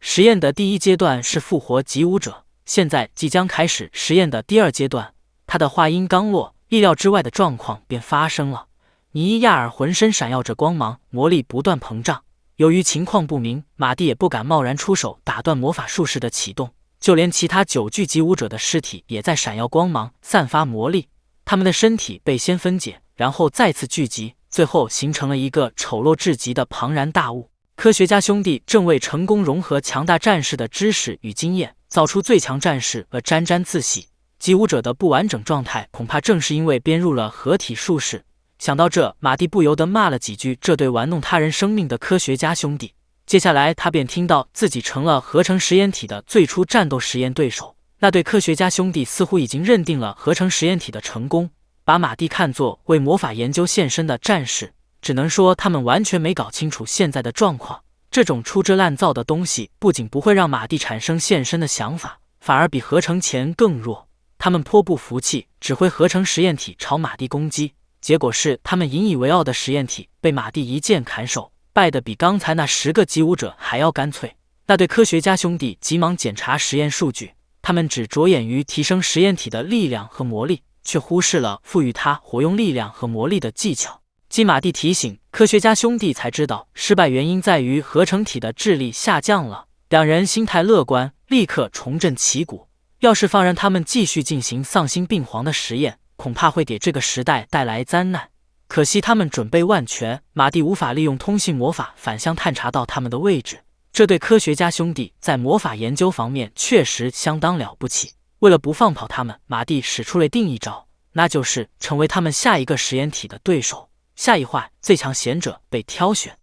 实验的第1阶段是复活击舞者，现在即将开始实验的第2阶段。他的话音刚落，意料之外的状况便发生了。尼伊亚尔浑身闪耀着光芒，魔力不断膨胀。由于情况不明，马蒂也不敢贸然出手打断魔法术士的启动，就连其他9具击舞者的尸体也在闪耀光芒，散发魔力。他们的身体被先分解，然后再次聚集，最后形成了一个丑陋至极的庞然大物。科学家兄弟正为成功融合强大战士的知识与经验，造出最强战士而沾沾自喜。击舞者的不完整状态，恐怕正是因为编入了合体术士。想到这，马蒂不由得骂了几句这对玩弄他人生命的科学家兄弟。接下来他便听到自己成了合成实验体的最初战斗实验对手。那对科学家兄弟似乎已经认定了合成实验体的成功，把马蒂看作为魔法研究献身的战士。只能说他们完全没搞清楚现在的状况。这种粗制滥造的东西不仅不会让马蒂产生献身的想法，反而比合成前更弱。他们颇不服气，指挥合成实验体朝马蒂攻击。结果是他们引以为傲的实验体被马蒂一剑砍手，败得比刚才那10个击舞者还要干脆。那对科学家兄弟急忙检查实验数据，他们只着眼于提升实验体的力量和魔力，却忽视了赋予它活用力量和魔力的技巧。经马蒂提醒，科学家兄弟才知道失败原因在于合成体的智力下降了。2人心态乐观，立刻重振旗鼓。要是放任他们继续进行丧心病狂的实验，恐怕会给这个时代带来灾难。可惜他们准备万全，马蒂无法利用通信魔法反向探查到他们的位置。这对科学家兄弟在魔法研究方面确实相当了不起。为了不放跑他们，马蒂使出了另一招，那就是成为他们下一个实验体的对手。下一话，最强贤者被挑选。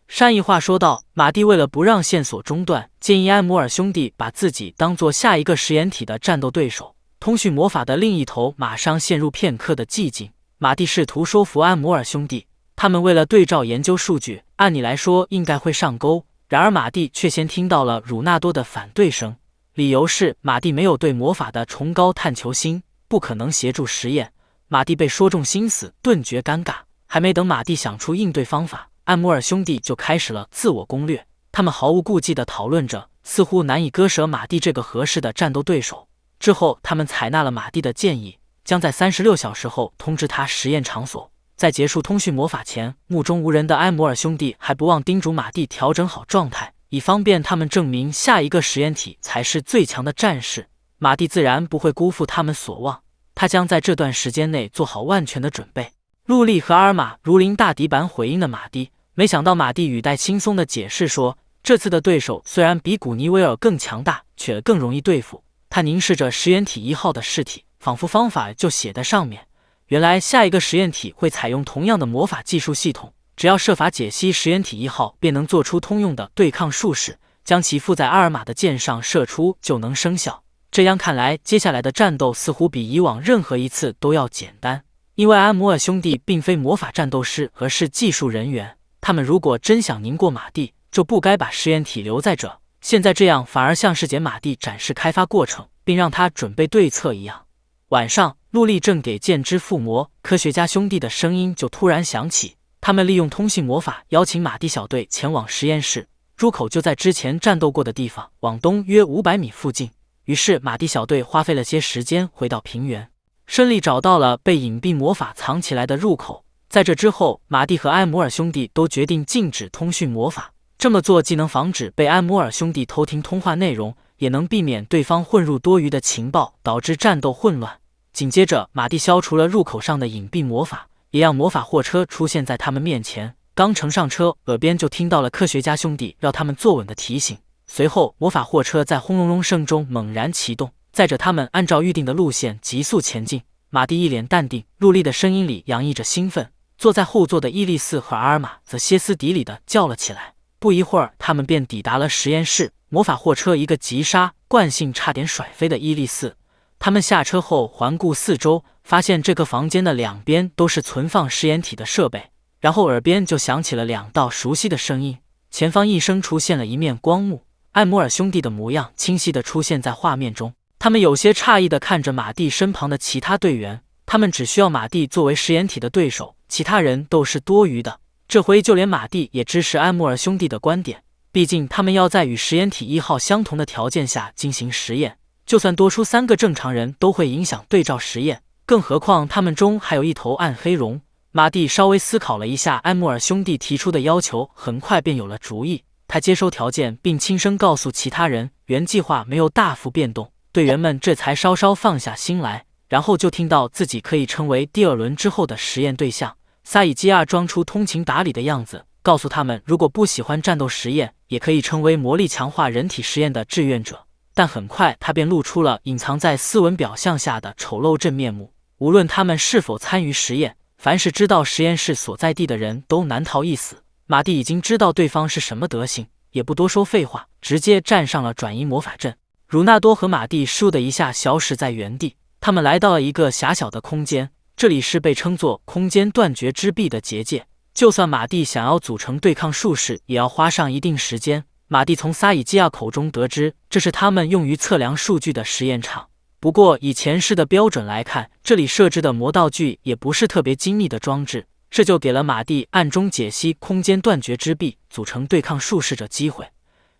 善意话说道，马蒂为了不让线索中断，建议埃摩尔兄弟把自己当作下一个实验体的战斗对手。通讯魔法的另一头马上陷入片刻的寂静。马蒂试图说服安摩尔兄弟，他们为了对照研究数据，按理来说应该会上钩。然而马蒂却先听到了鲁纳多的反对声，理由是马蒂没有对魔法的崇高探求心，不可能协助实验。马蒂被说中心思，顿觉尴尬。还没等马蒂想出应对方法，安摩尔兄弟就开始了自我攻略。他们毫无顾忌地讨论着，似乎难以割舍马蒂这个合适的战斗对手。之后他们采纳了马蒂的建议，将在36小时后通知他实验场所。在结束通讯魔法前，目中无人的埃摩尔兄弟还不忘叮嘱马蒂调整好状态，以方便他们证明下一个实验体才是最强的战士。马蒂自然不会辜负他们所望，他将在这段时间内做好万全的准备。陆莉和阿尔玛如临大敌般回应了马蒂，没想到马蒂语带轻松的解释说，这次的对手虽然比古尼维尔更强大，却更容易对付。他凝视着实验体1号的尸体，仿佛方法就写在上面。原来下一个实验体会采用同样的魔法技术系统，只要设法解析实验体1号，便能做出通用的对抗术式，将其附在阿尔玛的剑上射出就能生效。这样看来，接下来的战斗似乎比以往任何一次都要简单。因为安摩尔兄弟并非魔法战斗师，而是技术人员。他们如果真想赢过马蒂，就不该把实验体留在这。现在这样反而像是给马蒂展示开发过程，并让他准备对策一样。晚上，陆莉正给剑之附魔，科学家兄弟的声音就突然响起。他们利用通信魔法邀请马蒂小队前往实验室，入口就在之前战斗过的地方，往东约500米附近。于是马蒂小队花费了些时间回到平原。顺利找到了被隐蔽魔法藏起来的入口。在这之后，马蒂和埃摩尔兄弟都决定禁止通讯魔法。这么做既能防止被埃摩尔兄弟偷听通话内容，也能避免对方混入多余的情报，导致战斗混乱。紧接着，马蒂消除了入口上的隐蔽魔法，也让魔法货车出现在他们面前。刚乘上车，耳边就听到了科学家兄弟让他们坐稳的提醒。随后，魔法货车在轰隆隆声中猛然启动，载着他们按照预定的路线急速前进。马蒂一脸淡定，陆莉的声音里洋溢着兴奋。坐在后座的伊丽丝和阿尔玛则歇斯底里地叫了起来。不一会儿，他们便抵达了实验室。魔法货车一个急刹，惯性差点甩飞的伊丽丝。他们下车后环顾四周，发现这个房间的两边都是存放实验体的设备。然后耳边就响起了两道熟悉的声音，前方一声出现了一面光幕，艾摩尔兄弟的模样清晰地出现在画面中。他们有些诧异地看着马蒂身旁的其他队员，他们只需要马蒂作为实验体的对手，其他人都是多余的。这回就连马蒂也支持埃摩尔兄弟的观点，毕竟他们要在与实验体1号相同的条件下进行实验，就算多出3个正常人都会影响对照实验，更何况他们中还有一头暗黑龙。马蒂稍微思考了一下埃摩尔兄弟提出的要求，很快便有了主意。他接收条件并轻声告诉其他人，原计划没有大幅变动，队员们这才稍稍放下心来。然后就听到自己可以成为第2轮之后的实验对象。萨伊基亚装出通情达理的样子，告诉他们如果不喜欢战斗实验，也可以成为魔力强化人体实验的志愿者。但很快他便露出了隐藏在斯文表象下的丑陋真面目。无论他们是否参与实验，凡是知道实验室所在地的人都难逃一死。马蒂已经知道对方是什么德行，也不多说废话，直接站上了转移魔法阵。鲁纳多和马蒂倏的一下消失在原地。他们来到了一个狭小的空间，这里是被称作空间断绝之壁的结界。就算马蒂想要组成对抗术士，也要花上一定时间。马蒂从萨伊基亚口中得知，这是他们用于测量数据的实验场。不过以前世的标准来看，这里设置的魔道具也不是特别精密的装置，这就给了马蒂暗中解析空间断绝之壁，组成对抗术士的机会。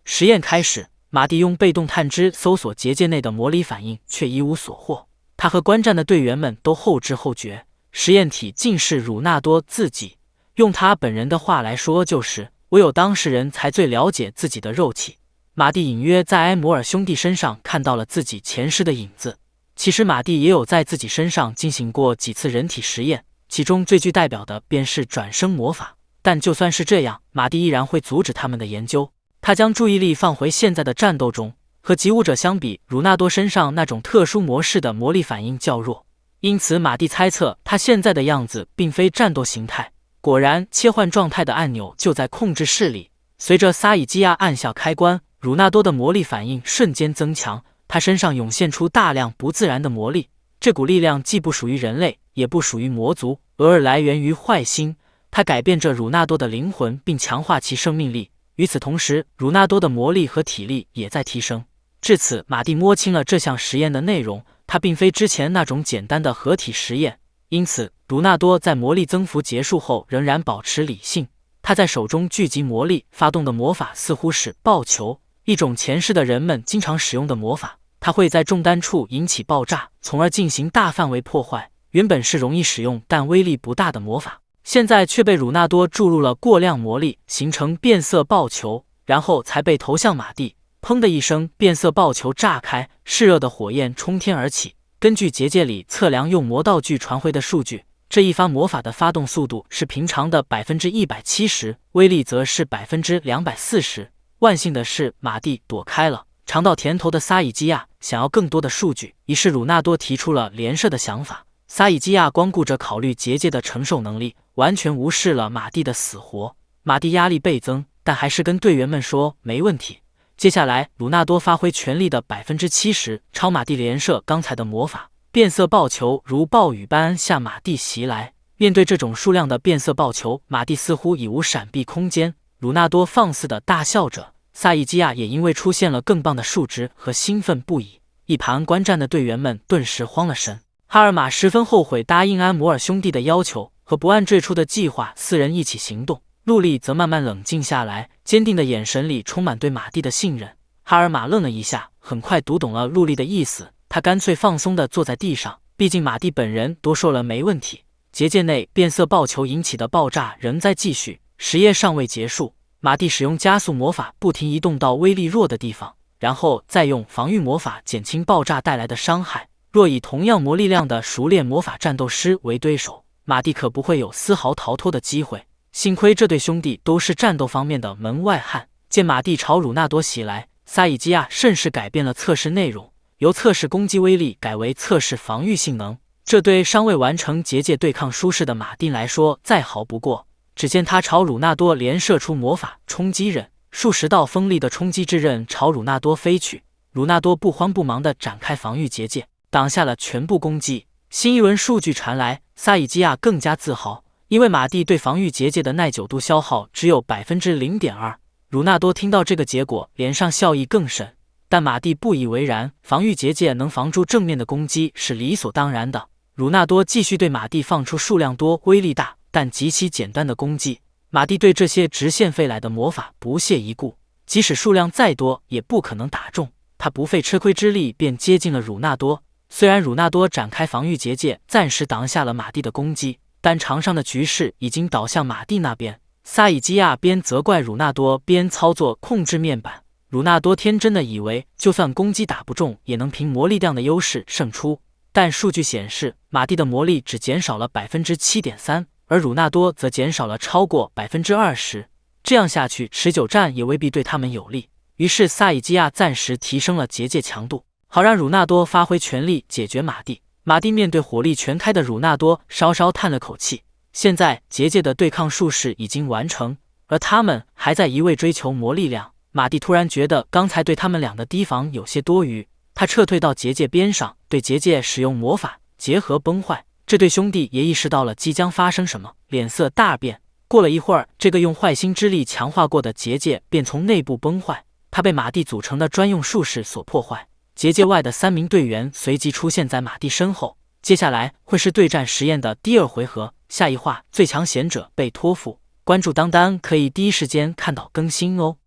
实验开始，马蒂用被动探知搜索结界内的魔力反应，却一无所获。他和观战的队员们都后知后觉，实验体竟是鲁纳多自己。用他本人的话来说，就是唯有当事人才最了解自己的肉体。马蒂隐约在埃摩尔兄弟身上看到了自己前世的影子。其实马蒂也有在自己身上进行过几次人体实验，其中最具代表的便是转生魔法。但就算是这样，马蒂依然会阻止他们的研究。他将注意力放回现在的战斗中。和及物者相比，鲁纳多身上那种特殊模式的魔力反应较弱，因此马蒂猜测他现在的样子并非战斗形态。果然，切换状态的按钮就在控制室里。随着萨伊基亚按下开关，鲁纳多的魔力反应瞬间增强，他身上涌现出大量不自然的魔力。这股力量既不属于人类，也不属于魔族，而来源于坏心。它改变着鲁纳多的灵魂，并强化其生命力。与此同时，鲁纳多的魔力和体力也在提升。至此，马蒂摸清了这项实验的内容，它并非之前那种简单的合体实验。因此，鲁纳多在魔力增幅结束后仍然保持理性。他在手中聚集魔力，发动的魔法似乎是爆球，一种前世的人们经常使用的魔法。它会在中单处引起爆炸，从而进行大范围破坏。原本是容易使用但威力不大的魔法，现在却被鲁纳多注入了过量魔力，形成变色爆球，然后才被投向马蒂。砰的一声，变色爆球炸开，炽热的火焰冲天而起。根据结界里测量用魔道具传回的数据，这一发魔法的发动速度是平常的 170%， 威力则是 240%。万幸的是，马蒂躲开了。尝到甜头的萨伊基亚想要更多的数据，于是鲁纳多提出了连射的想法。萨伊基亚光顾着考虑结界的承受能力，完全无视了马蒂的死活。马蒂压力倍增，但还是跟队员们说没问题。接下来，鲁纳多发挥全力的 70%， 朝马蒂连射刚才的魔法，变色爆球如暴雨般向马蒂袭来。面对这种数量的变色爆球，马蒂似乎已无闪避空间。鲁纳多放肆的大笑着，萨伊基亚也因为出现了更棒的数值和兴奋不已。一旁观战的队员们顿时慌了神。哈尔玛十分后悔答应安摩尔兄弟的要求，和不按最初的计划4人一起行动。陆莉则慢慢冷静下来，坚定的眼神里充满对马蒂的信任。哈尔玛愣了一下，很快读懂了陆莉的意思，他干脆放松地坐在地上，毕竟马蒂本人多说了没问题。结界内变色爆球引起的爆炸仍在继续，实验尚未结束。马蒂使用加速魔法不停移动到威力弱的地方，然后再用防御魔法减轻爆炸带来的伤害。若以同样魔力量的熟练魔法战斗师为对手，马蒂可不会有丝毫逃脱的机会。幸亏这对兄弟都是战斗方面的门外汉。见马蒂朝鲁纳多袭来，萨伊基亚顺势改变了测试内容，由测试攻击威力改为测试防御性能。这对尚未完成结界对抗舒适的马丁来说再好不过。只见他朝鲁纳多连射出魔法冲击刃，数十道锋利的冲击之刃朝鲁纳多飞去。鲁纳多不慌不忙地展开防御结界，挡下了全部攻击。新一轮数据传来，萨伊基亚更加自豪，因为马蒂对防御结界的耐久度消耗只有 0.2%。鲁纳多听到这个结果，脸上笑意更甚，但马蒂不以为然。防御结界能防住正面的攻击是理所当然的。鲁纳多继续对马蒂放出数量多、威力大但极其简单的攻击。马蒂对这些直线飞来的魔法不屑一顾，即使数量再多也不可能打中。他不费吃亏之力便接近了鲁纳多。虽然鲁纳多展开防御结界，暂时挡下了马蒂的攻击，但场上的局势已经倒向马蒂那边。萨伊基亚边责怪鲁纳多边操作控制面板。鲁纳多天真的以为就算攻击打不中也能凭魔力量的优势胜出，但数据显示马蒂的魔力只减少了 7.3%， 而鲁纳多则减少了超过 20%。 这样下去持久战也未必对他们有利。于是萨伊基亚暂时提升了结界强度，好让鲁纳多发挥全力解决马蒂。马蒂面对火力全开的鲁纳多稍稍叹了口气。现在结界的对抗术式已经完成，而他们还在一味追求魔力量。马蒂突然觉得刚才对他们俩的提防有些多余，他撤退到结界边上，对结界使用魔法结合崩坏。这对兄弟也意识到了即将发生什么，脸色大变。过了一会儿，这个用坏心之力强化过的结界便从内部崩坏，它被马蒂组成的专用术士所破坏。结界外的3名队员随即出现在马蒂身后。接下来会是对战实验的第2回合，下一话最强贤者被托付。关注当当可以第一时间看到更新哦。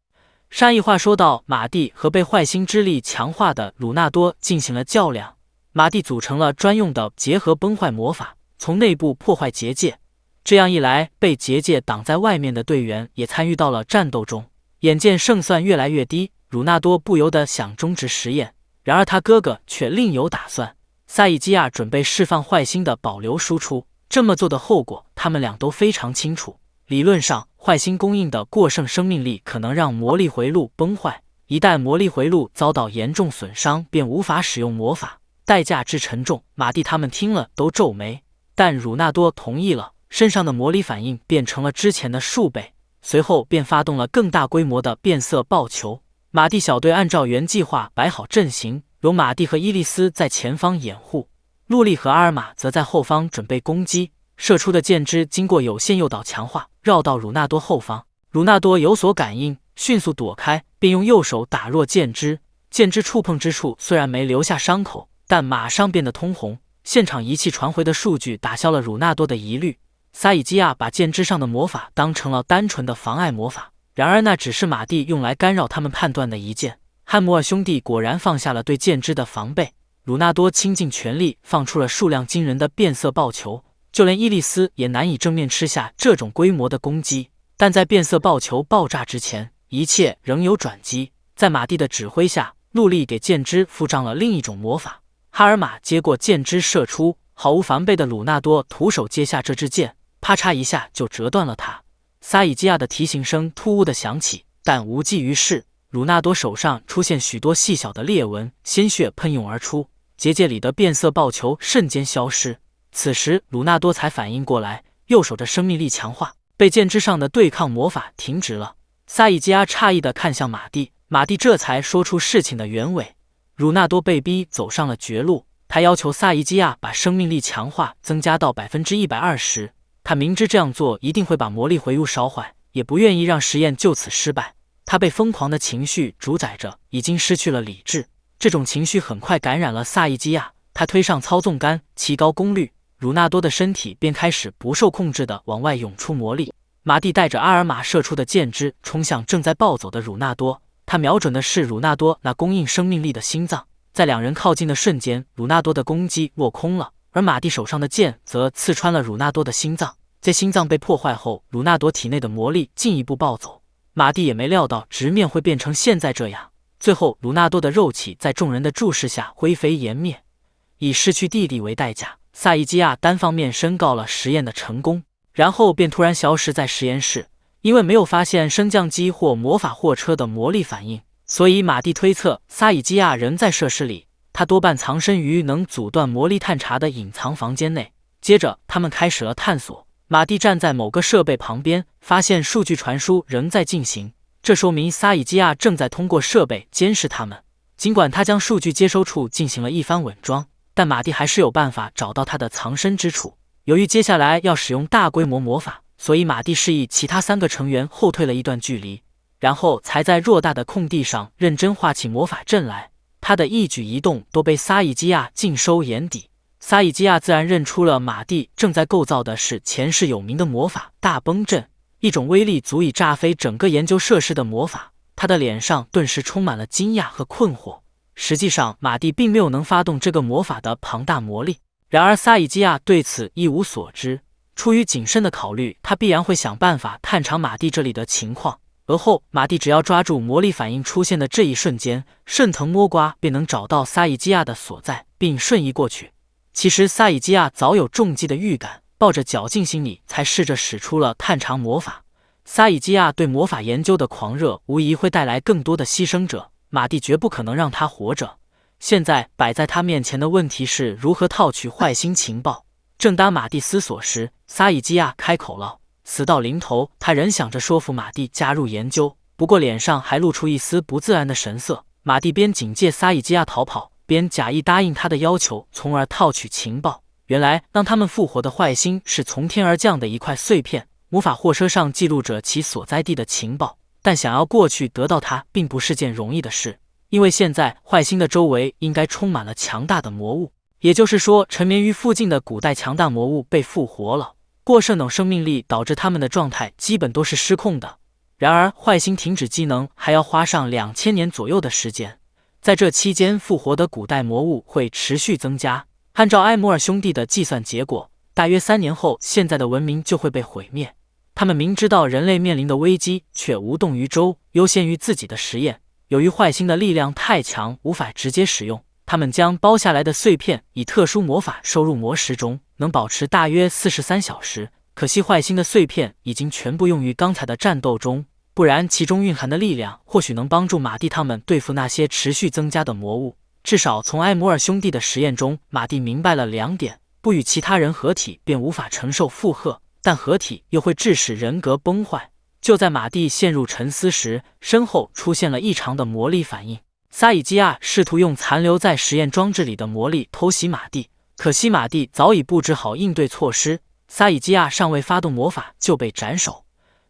上一话说到，马蒂和被坏心之力强化的鲁纳多进行了较量。马蒂组成了专用的结合崩坏魔法，从内部破坏结界。这样一来，被结界挡在外面的队员也参与到了战斗中。眼见胜算越来越低，鲁纳多不由得想终止实验，然而他哥哥却另有打算。萨伊基亚准备释放坏心的保留输出，这么做的后果他们俩都非常清楚。理论上，坏心供应的过剩生命力可能让魔力回路崩坏，一旦魔力回路遭到严重损伤，便无法使用魔法，代价之沉重，马蒂他们听了都皱眉。但鲁纳多同意了，身上的魔力反应变成了之前的数倍，随后便发动了更大规模的变色爆球。马蒂小队按照原计划摆好阵型，由马蒂和伊利斯在前方掩护，路利和阿尔玛则在后方准备攻击。射出的箭支经过有限诱导强化，绕到鲁纳多后方。鲁纳多有所感应，迅速躲开，并用右手打弱箭支。箭支触碰之处虽然没留下伤口，但马上变得通红。现场仪器传回的数据打消了鲁纳多的疑虑。萨伊基亚把箭支上的魔法当成了单纯的妨碍魔法，然而那只是马蒂用来干扰他们判断的一箭。汉摩尔兄弟果然放下了对箭支的防备，鲁纳多倾尽全力放出了数量惊人的变色爆球，就连伊利斯也难以正面吃下这种规模的攻击。但在变色爆球爆炸之前，一切仍有转机。在马蒂的指挥下，陆力给箭支附上了另一种魔法。哈尔玛接过箭支射出，毫无防备的鲁纳多徒手接下这支箭，啪嚓一下就折断了它。萨伊基亚的提醒声突兀地响起，但无济于事。鲁纳多手上出现许多细小的裂纹，鲜血喷涌而出，结界里的变色爆球瞬间消失。此时鲁纳多才反应过来，右手的生命力强化被箭支上的对抗魔法停止了。萨伊基亚诧异地看向马蒂，马蒂这才说出事情的原委。鲁纳多被逼走上了绝路，他要求萨伊基亚把生命力强化增加到 120%。他明知这样做一定会把魔力回路烧坏，也不愿意让实验就此失败。他被疯狂的情绪主宰着，已经失去了理智。这种情绪很快感染了萨伊基亚，他推上操纵杆，提高功率，鲁纳多的身体便开始不受控制地往外涌出魔力。马蒂带着阿尔玛射出的箭支冲向正在暴走的鲁纳多，他瞄准的是鲁纳多那供应生命力的心脏。在两人靠近的瞬间，鲁纳多的攻击落空了，而马蒂手上的剑则刺穿了鲁纳多的心脏。在心脏被破坏后，鲁纳多体内的魔力进一步暴走。马蒂也没料到直面会变成现在这样。最后，鲁纳多的肉体在众人的注视下灰飞烟灭。以失去弟弟为代价，萨伊基亚单方面宣告了实验的成功，然后便突然消失在实验室。因为没有发现升降机或魔法货车的魔力反应，所以马蒂推测萨伊基亚仍在设施里，他多半藏身于能阻断魔力探查的隐藏房间内。接着，他们开始了探索。马蒂站在某个设备旁边，发现数据传输仍在进行，这说明萨伊基亚正在通过设备监视他们。尽管他将数据接收处进行了一番稳装，但马蒂还是有办法找到他的藏身之处。由于接下来要使用大规模魔法，所以马蒂示意其他3个成员后退了一段距离，然后才在偌大的空地上认真画起魔法阵来。他的一举一动都被萨伊基亚尽收眼底。萨伊基亚自然认出了马蒂正在构造的是前世有名的魔法大崩阵，一种威力足以炸飞整个研究设施的魔法。他的脸上顿时充满了惊讶和困惑。实际上，马蒂并没有能发动这个魔法的庞大魔力，然而萨伊基亚对此一无所知。出于谨慎的考虑，他必然会想办法探查马蒂这里的情况。而后，马蒂只要抓住魔力反应出现的这一瞬间，顺藤摸瓜便能找到萨伊基亚的所在，并瞬移过去。其实萨伊基亚早有中计的预感，抱着侥幸心理才试着使出了探查魔法。萨伊基亚对魔法研究的狂热无疑会带来更多的牺牲者，马蒂绝不可能让他活着。现在摆在他面前的问题是如何套取坏心情报。正当马蒂思索时，萨伊基亚开口了。死到临头，他仍想着说服马蒂加入研究，不过脸上还露出一丝不自然的神色。马蒂边警戒萨伊基亚逃跑，边假意答应他的要求，从而套取情报。原来让他们复活的坏心是从天而降的一块碎片，魔法货车上记录着其所在地的情报，但想要过去得到它并不是件容易的事，因为现在坏心的周围应该充满了强大的魔物，也就是说，沉眠于附近的古代强大魔物被复活了。过剩等生命力导致他们的状态基本都是失控的。然而，坏心停止机能还要花上2000年左右的时间。在这期间，复活的古代魔物会持续增加。按照埃摩尔兄弟的计算结果，大约3年后，现在的文明就会被毁灭。他们明知道人类面临的危机，却无动于衷，优先于自己的实验。由于坏心的力量太强，无法直接使用，他们将包下来的碎片以特殊魔法收入魔石中，能保持大约43小时。可惜坏心的碎片已经全部用于刚才的战斗中，不然其中蕴含的力量或许能帮助马蒂他们对付那些持续增加的魔物。至少从埃摩尔兄弟的实验中，马蒂明白了2点：不与其他人合体便无法承受负荷，但合体又会致使人格崩坏。就在马蒂陷入沉思时，身后出现了异常的魔力反应。萨伊基亚试图用残留在实验装置里的魔力偷袭马蒂，可惜马蒂早已布置好应对措施，萨伊基亚尚未发动魔法就被斩首。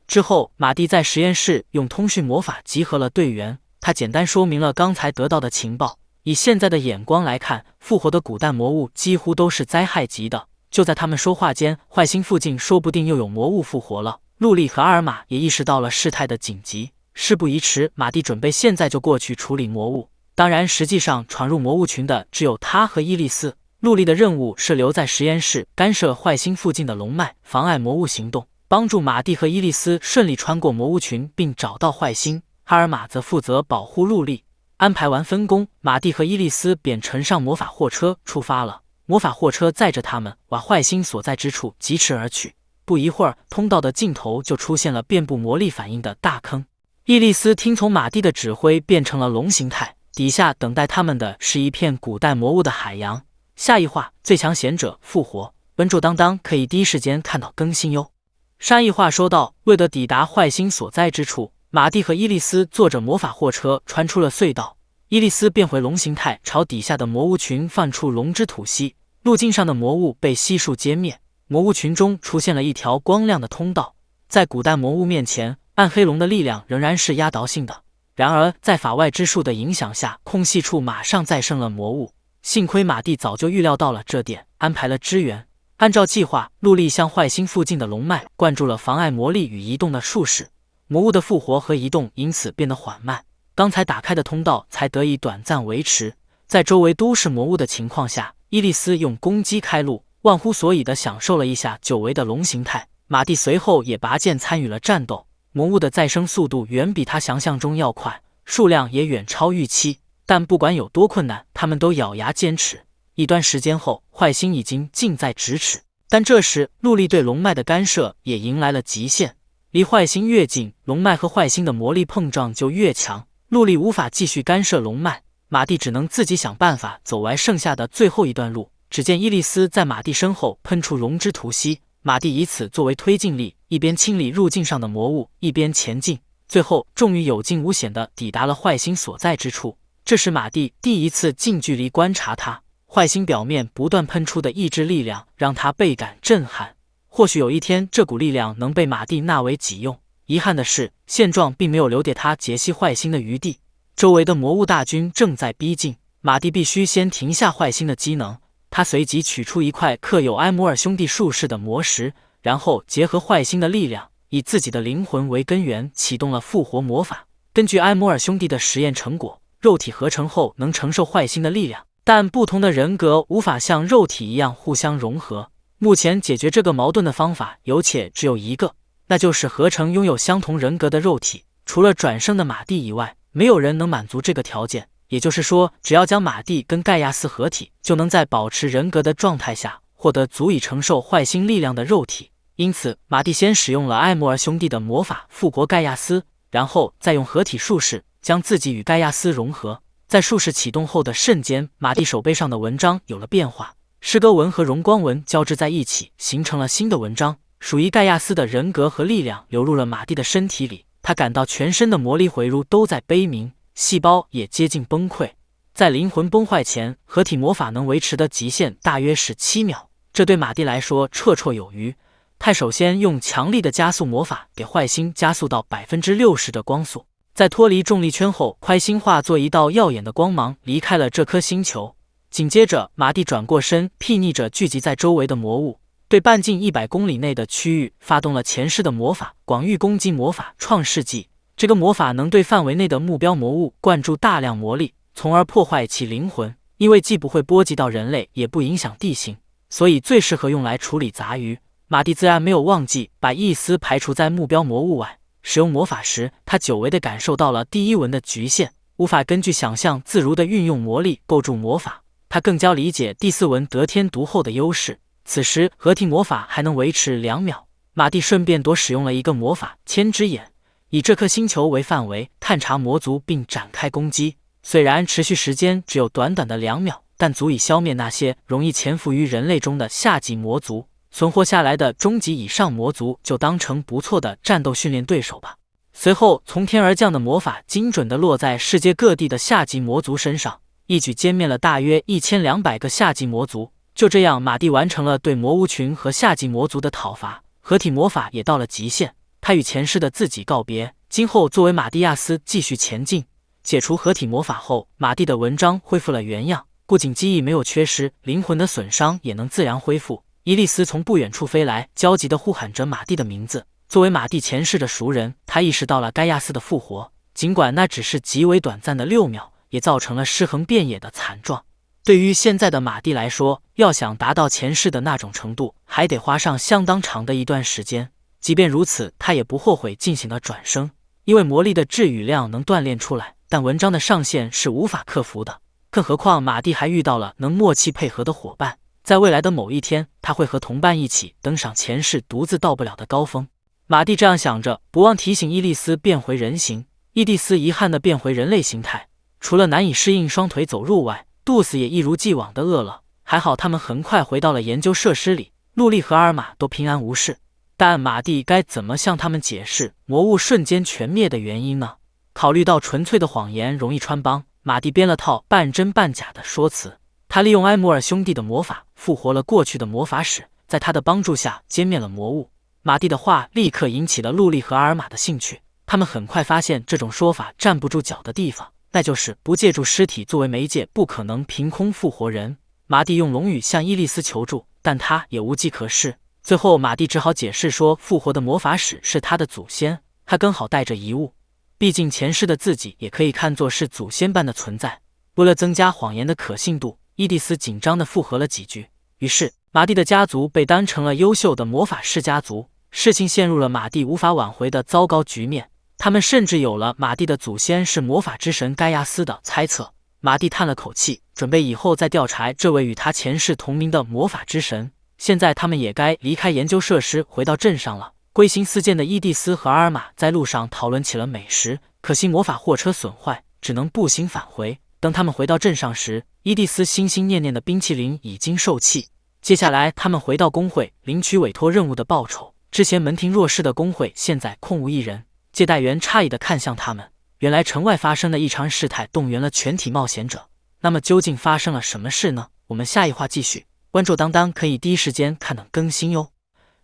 之后，马蒂在实验室用通讯魔法集合了队员，他简单说明了刚才得到的情报。以现在的眼光来看，复活的古代魔物几乎都是灾害级的。就在他们说话间，坏心附近说不定又有魔物复活了。陆莉和阿尔玛也意识到了事态的紧急，事不宜迟，马蒂准备现在就过去处理魔物。当然，实际上闯入魔物群的只有他和伊利斯。陆莉的任务是留在实验室，干涉坏心附近的龙脉，妨碍魔物行动，帮助马蒂和伊利斯顺利穿过魔物群并找到坏心。阿尔玛则负责保护陆莉。安排完分工，马蒂和伊利斯便乘上魔法货车出发了。魔法货车载着他们往坏心所在之处疾驰而去。不一会儿，通道的尽头就出现了遍布魔力反应的大坑。伊利斯听从马蒂的指挥，变成了龙形态，底下等待他们的是一片古代魔物的海洋。下一话，最强贤者复活，关注当当可以第一时间看到更新哟。上一话说到，为了抵达坏心所在之处，马蒂和伊利斯坐着魔法货车穿出了隧道。伊利斯变回龙形态，朝底下的魔物群放出龙之吐息，路径上的魔物被悉数歼灭。魔物群中出现了一条光亮的通道。在古代魔物面前，暗黑龙的力量仍然是压倒性的。然而，在法外之术的影响下，空隙处马上再生了魔物。幸亏马蒂早就预料到了这点，安排了支援。按照计划，陆莉向坏心附近的龙脉灌注了妨碍魔力与移动的术士，魔物的复活和移动因此变得缓慢。刚才打开的通道才得以短暂维持。在周围都是魔物的情况下，伊利斯用攻击开路，忘乎所以地享受了一下久违的龙形态。马蒂随后也拔剑参与了战斗，魔物的再生速度远比他想象中要快，数量也远超预期。但不管有多困难，他们都咬牙坚持。一段时间后，坏星已经近在咫尺，但这时陆力对龙脉的干涉也迎来了极限。离坏星越近，龙脉和坏星的魔力碰撞就越强，陆力无法继续干涉龙脉，马蒂只能自己想办法走完剩下的最后一段路。只见伊利斯在马蒂身后喷出熔之吐息，马蒂以此作为推进力，一边清理入境上的魔物，一边前进，最后终于有惊无险地抵达了坏星所在之处。这是马蒂第一次近距离观察它，坏星表面不断喷出的意志力量让他倍感震撼。或许有一天，这股力量能被马蒂纳为己用。遗憾的是，现状并没有留给他解析坏星的余地。周围的魔物大军正在逼近，马蒂必须先停下坏星的机能。他随即取出一块刻有埃摩尔兄弟术式的魔石，然后结合坏星的力量，以自己的灵魂为根源，启动了复活魔法。根据埃摩尔兄弟的实验成果，肉体合成后能承受坏星的力量，但不同的人格无法像肉体一样互相融合。目前解决这个矛盾的方法有且只有一个，那就是合成拥有相同人格的肉体。除了转生的马蒂以外，没有人能满足这个条件。也就是说，只要将马蒂跟盖亚斯合体，就能在保持人格的状态下获得足以承受坏星力量的肉体。因此，马蒂先使用了埃摩尔兄弟的魔法复活盖亚斯，然后再用合体术式将自己与盖亚斯融合。在术式启动后的瞬间，马蒂手背上的纹章有了变化，诗歌纹和荣光纹交织在一起，形成了新的纹章。属于盖亚斯的人格和力量流入了马蒂的身体里，他感到全身的魔力回路都在悲鸣，细胞也接近崩溃。在灵魂崩坏前，合体魔法能维持的极限大约是7秒，这对马蒂来说绰绰有余。他首先用强力的加速魔法给坏星加速到 60% 的光速，在脱离重力圈后，坏星化作一道耀眼的光芒离开了这颗星球。紧接着，马蒂转过身，睥睨着聚集在周围的魔物，对半径100公里内的区域发动了前世的魔法广域攻击魔法创世纪。这个魔法能对范围内的目标魔物灌注大量魔力，从而破坏其灵魂。因为既不会波及到人类，也不影响地形，所以最适合用来处理杂鱼。马蒂自然没有忘记把伊斯排除在目标魔物外。使用魔法时，他久违地感受到了第一纹的局限，无法根据想象自如地运用魔力构筑魔法。他更加理解第4纹得天独厚的优势。此时合体魔法还能维持2秒，马蒂顺便多使用了一个魔法千之眼，以这颗星球为范围探查魔族并展开攻击。虽然持续时间只有短短的2秒，但足以消灭那些容易潜伏于人类中的下级魔族。存活下来的中级以上魔族就当成不错的战斗训练对手吧。随后从天而降的魔法精准地落在世界各地的下级魔族身上，一举歼灭了大约1200个下级魔族。就这样，马蒂完成了对魔物群和下级魔族的讨伐，合体魔法也到了极限。他与前世的自己告别，今后作为马蒂亚斯继续前进。解除合体魔法后，马蒂的纹章恢复了原样，不仅记忆没有缺失，灵魂的损伤也能自然恢复。伊利斯从不远处飞来，焦急地呼喊着马蒂的名字。作为马蒂前世的熟人，他意识到了盖亚斯的复活，尽管那只是极为短暂的6秒，也造成了尸横遍野的惨状。对于现在的马蒂来说，要想达到前世的那种程度，还得花上相当长的一段时间。即便如此，他也不后悔进行了转生，因为魔力的质与量能锻炼出来，但文章的上限是无法克服的。更何况马蒂还遇到了能默契配合的伙伴。在未来的某一天，他会和同伴一起登上前世独自到不了的高峰。马蒂这样想着，不忘提醒伊利斯变回人形。伊蒂斯遗憾地变回人类形态，除了难以适应双腿走路外，肚子也一如既往地饿了。还好他们很快回到了研究设施里，陆力和阿尔玛都平安无事。但马蒂该怎么向他们解释魔物瞬间全灭的原因呢？考虑到纯粹的谎言容易穿帮，马蒂编了套半真半假的说辞。他利用埃摩尔兄弟的魔法复活了过去的魔法使，在他的帮助下歼灭了魔物。马蒂的话立刻引起了陆力和阿尔玛的兴趣，他们很快发现这种说法站不住脚的地方，那就是不借助尸体作为媒介，不可能凭空复活人。马蒂用龙语向伊利斯求助，但他也无计可施。最后马蒂只好解释说，复活的魔法使是他的祖先，他刚好带着遗物，毕竟前世的自己也可以看作是祖先般的存在。为了增加谎言的可信度，伊蒂丝紧张地附和了几句。于是，马蒂的家族被当成了优秀的魔法师家族，事情陷入了马蒂无法挽回的糟糕局面。他们甚至有了马蒂的祖先是魔法之神盖亚斯的猜测。马蒂叹了口气，准备以后再调查这位与他前世同名的魔法之神。现在他们也该离开研究设施，回到镇上了。归心似箭的伊蒂丝和阿尔玛在路上讨论起了美食，可惜魔法货车损坏，只能步行返回。等他们回到镇上时，伊蒂丝心心念念的冰淇淋已经售罄。接下来，他们回到工会领取委托任务的报酬。之前门庭若市的工会现在空无一人。接待员诧异地看向他们，原来城外发生的异常事态动员了全体冒险者。那么究竟发生了什么事呢？我们下一话继续，关注当当可以第一时间看到更新哟。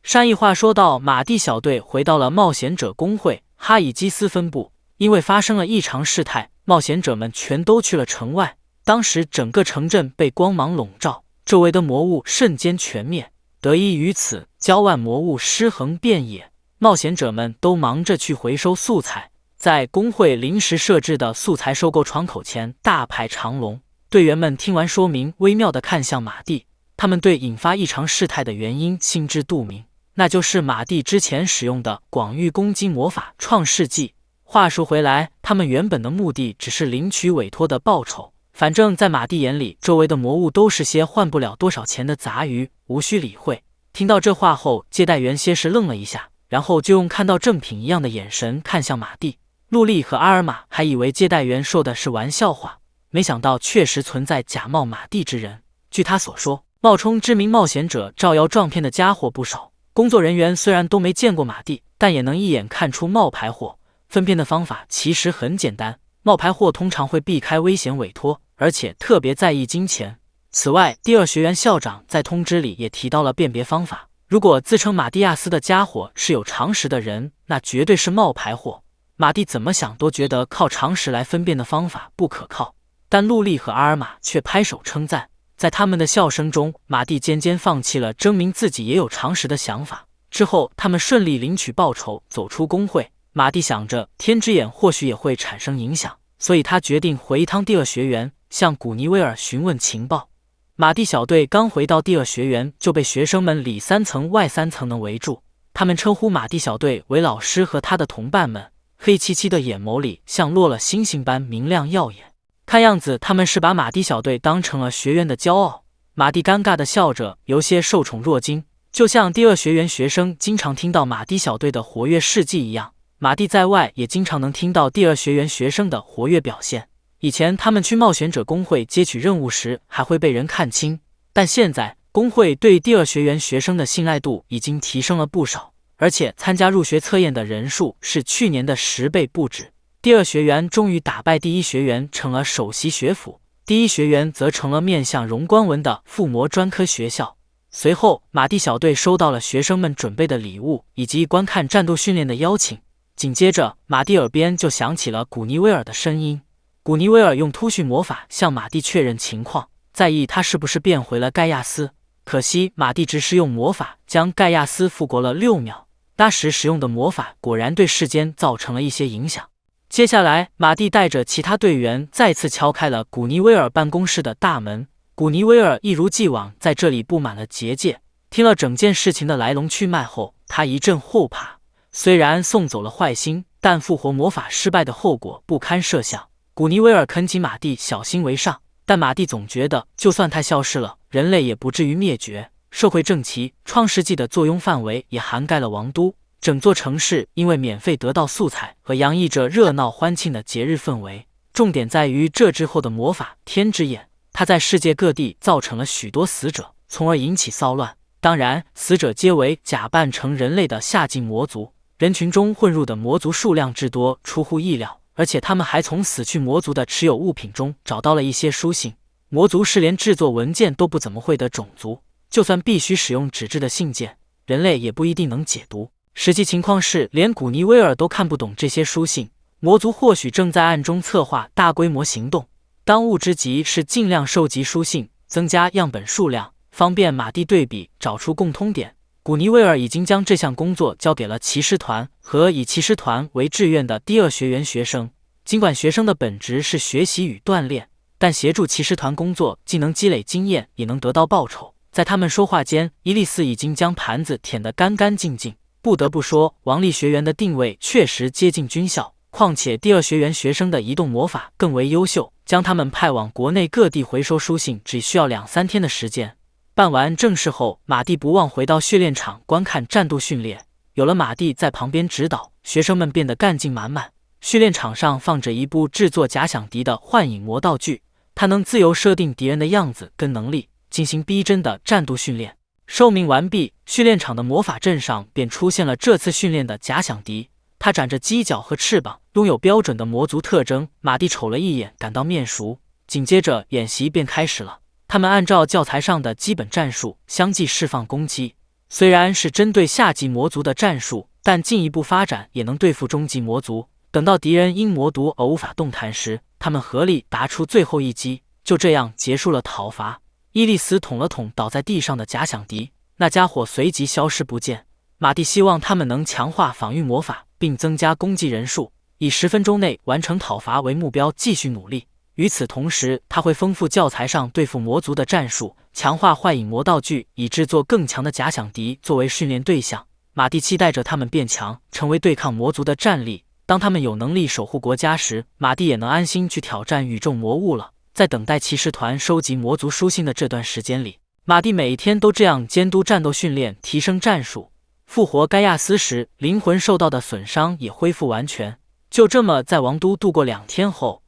上一话说到，马蒂小队回到了冒险者工会哈伊基斯分部，因为发生了异常事态，冒险者们全都去了城外。当时整个城镇被光芒笼罩，周围的魔物瞬间全灭。得益于此，郊外魔物尸横遍野，冒险者们都忙着去回收素材。在工会临时设置的素材收购窗口前大排长龙。队员们听完说明，微妙地看向马蒂，他们对引发异常事态的原因心知肚明，那就是马蒂之前使用的广域攻击魔法创世纪。话说回来，他们原本的目的只是领取委托的报酬，反正在马蒂眼里，周围的魔物都是些换不了多少钱的杂鱼，无需理会。听到这话后，接待员些时愣了一下，然后就用看到正品一样的眼神看向马蒂。陆莉和阿尔玛还以为接待员说的是玩笑话，没想到确实存在假冒马蒂之人。据他所说，冒充知名冒险者招摇撞骗的家伙不少。工作人员虽然都没见过马蒂，但也能一眼看出冒牌货。分辨的方法其实很简单，冒牌货通常会避开危险委托，而且特别在意金钱。此外，第二学院校长在通知里也提到了辨别方法，如果自称马蒂亚斯的家伙是有常识的人，那绝对是冒牌货。马蒂怎么想都觉得靠常识来分辨的方法不可靠，但陆莉和阿尔玛却拍手称赞。在他们的笑声中，马蒂渐渐放弃了证明自己也有常识的想法。之后，他们顺利领取报酬，走出工会。马蒂想着天之眼或许也会产生影响，所以他决定回一趟第二学园，向古尼威尔询问情报。马蒂小队刚回到第二学园，就被学生们里三层外三层的围住。他们称呼马蒂小队为老师和他的同伴们，黑漆漆的眼眸里像落了星星般明亮耀眼。看样子他们是把马蒂小队当成了学院的骄傲。马蒂尴尬地笑着，有些受宠若惊，就像第二学园学生经常听到马蒂小队的活跃事迹一样。马蒂在外也经常能听到第二学园学生的活跃表现。以前他们去冒险者工会接取任务时还会被人看清，但现在工会对第二学园学生的信赖度已经提升了不少，而且参加入学测验的人数是去年的10倍不止。第二学园终于打败第一学园，成了首席学府，第一学园则成了面向荣光文的附魔专科学校。随后，马蒂小队收到了学生们准备的礼物以及观看战斗训练的邀请。紧接着，马蒂耳边就响起了古尼威尔的声音。古尼威尔用突讯魔法向马蒂确认情况，在意他是不是变回了盖亚斯。可惜马蒂只是用魔法将盖亚斯复活了6秒，那时使用的魔法果然对世间造成了一些影响。接下来，马蒂带着其他队员再次敲开了古尼威尔办公室的大门。古尼威尔一如既往在这里布满了结界。听了整件事情的来龙去脉后，他一阵后怕。虽然送走了坏心，但复活魔法失败的后果不堪设想。古尼威尔恳请马蒂小心为上，但马蒂总觉得，就算他消失了，人类也不至于灭绝。社会正奇创世纪的作用范围也涵盖了王都。整座城市因为免费得到素材和洋溢着热闹欢庆的节日氛围，重点在于这之后的魔法天之眼，它在世界各地造成了许多死者，从而引起骚乱。当然，死者皆为假扮成人类的下境魔族，人群中混入的魔族数量之多出乎意料，而且他们还从死去魔族的持有物品中找到了一些书信。魔族是连制作文件都不怎么会的种族，就算必须使用纸质的信件，人类也不一定能解读。实际情况是，连古尼威尔都看不懂这些书信。魔族或许正在暗中策划大规模行动，当务之急是尽量收集书信，增加样本数量，方便马蒂对比找出共通点。古尼威尔已经将这项工作交给了骑士团和以骑士团为志愿的第二学园学生。尽管学生的本职是学习与锻炼，但协助骑士团工作既能积累经验，也能得到报酬。在他们说话间，伊利斯已经将盘子舔得干干净净。不得不说，王力学员的定位确实接近军校，况且第二学员学生的移动魔法更为优秀，将他们派往国内各地回收书信只需要2-3天的时间。办完正事后，马蒂不忘回到训练场观看战斗训练。有了马蒂在旁边指导，学生们变得干劲满满。训练场上放着一部制作假想敌的幻影魔道具，它能自由设定敌人的样子跟能力，进行逼真的战斗训练。受命完毕，训练场的魔法阵上便出现了这次训练的假想敌。它长着犄角和翅膀，拥有标准的魔族特征。马蒂瞅了一眼，感到面熟。紧接着演习便开始了。他们按照教材上的基本战术相继释放攻击，虽然是针对下级魔族的战术，但进一步发展也能对付中级魔族。等到敌人因魔毒而无法动弹时，他们合力打出最后一击，就这样结束了讨伐。伊利斯捅了捅倒在地上的假想敌，那家伙随即消失不见。马蒂希望他们能强化防御魔法，并增加攻击人数，以10分钟内完成讨伐为目标继续努力。与此同时，他会丰富教材上对付魔族的战术，强化幻影魔道具，以制作更强的假想敌作为训练对象。马蒂期待着他们变强，成为对抗魔族的战力。当他们有能力守护国家时，马蒂也能安心去挑战宇宙魔物了。在等待骑士团收集魔族书信的这段时间里，马蒂每一天都这样监督战斗训练，提升战术。复活盖亚斯时，灵魂受到的损伤也恢复完全。就这么在王都度过2天后，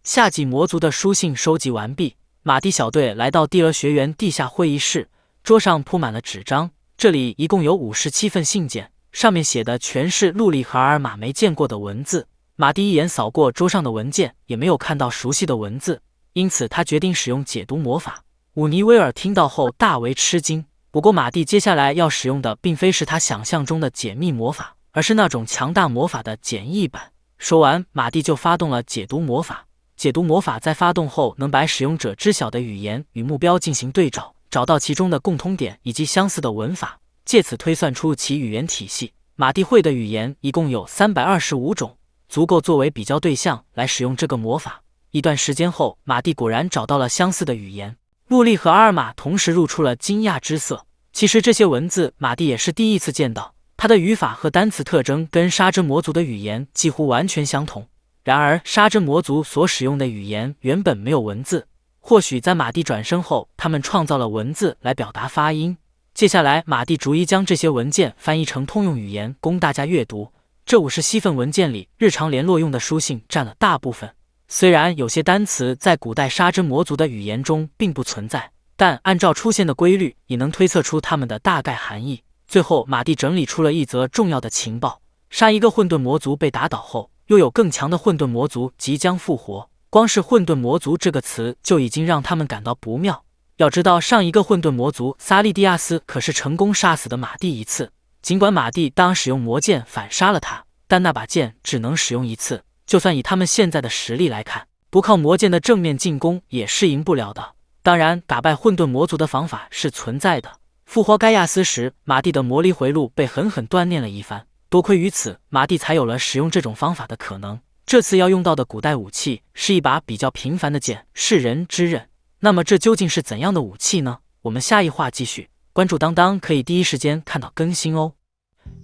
下级魔族的书信收集完毕，马蒂小队来到第二学园地下会议室，桌上铺满了纸张，这里一共有57份信件，上面写的全是陆莉和阿尔玛没见过的文字。马蒂一眼扫过桌上的文件，也没有看到熟悉的文字，因此他决定使用解读魔法。伍尼威尔听到后大为吃惊，不过马蒂接下来要使用的并非是他想象中的解密魔法，而是那种强大魔法的简易版。说完，马蒂就发动了解读魔法。解读魔法在发动后能把使用者知晓的语言与目标进行对照，找到其中的共通点以及相似的文法，借此推算出其语言体系。马蒂会的语言一共有325种，足够作为比较对象来使用这个魔法。一段时间后，马蒂果然找到了相似的语言。陆莉和阿尔玛同时露出了惊讶之色。其实这些文字马蒂也是第一次见到，它的语法和单词特征跟沙之魔族的语言几乎完全相同。然而沙之魔族所使用的语言原本没有文字，或许在马蒂转生后，他们创造了文字来表达发音。接下来马蒂逐一将这些文件翻译成通用语言供大家阅读。这57份文件里，日常联络用的书信占了大部分。虽然有些单词在古代沙之魔族的语言中并不存在，但按照出现的规律，也能推测出它们的大概含义。最后，马蒂整理出了一则重要的情报：上一个混沌魔族被打倒后，又有更强的混沌魔族即将复活。光是混沌魔族这个词就已经让他们感到不妙。要知道，上一个混沌魔族萨利蒂亚斯可是成功杀死的马蒂一次。尽管马蒂当使用魔剑反杀了他，但那把剑只能使用一次。就算以他们现在的实力来看，不靠魔剑的正面进攻也是赢不了的。当然，打败混沌魔族的方法是存在的。复活盖亚斯时，马蒂的魔力回路被狠狠锻炼了一番，多亏于此，马蒂才有了使用这种方法的可能。这次要用到的古代武器是一把比较平凡的剑——噬人之刃。那么这究竟是怎样的武器呢？我们下一话继续，关注当当可以第一时间看到更新哦。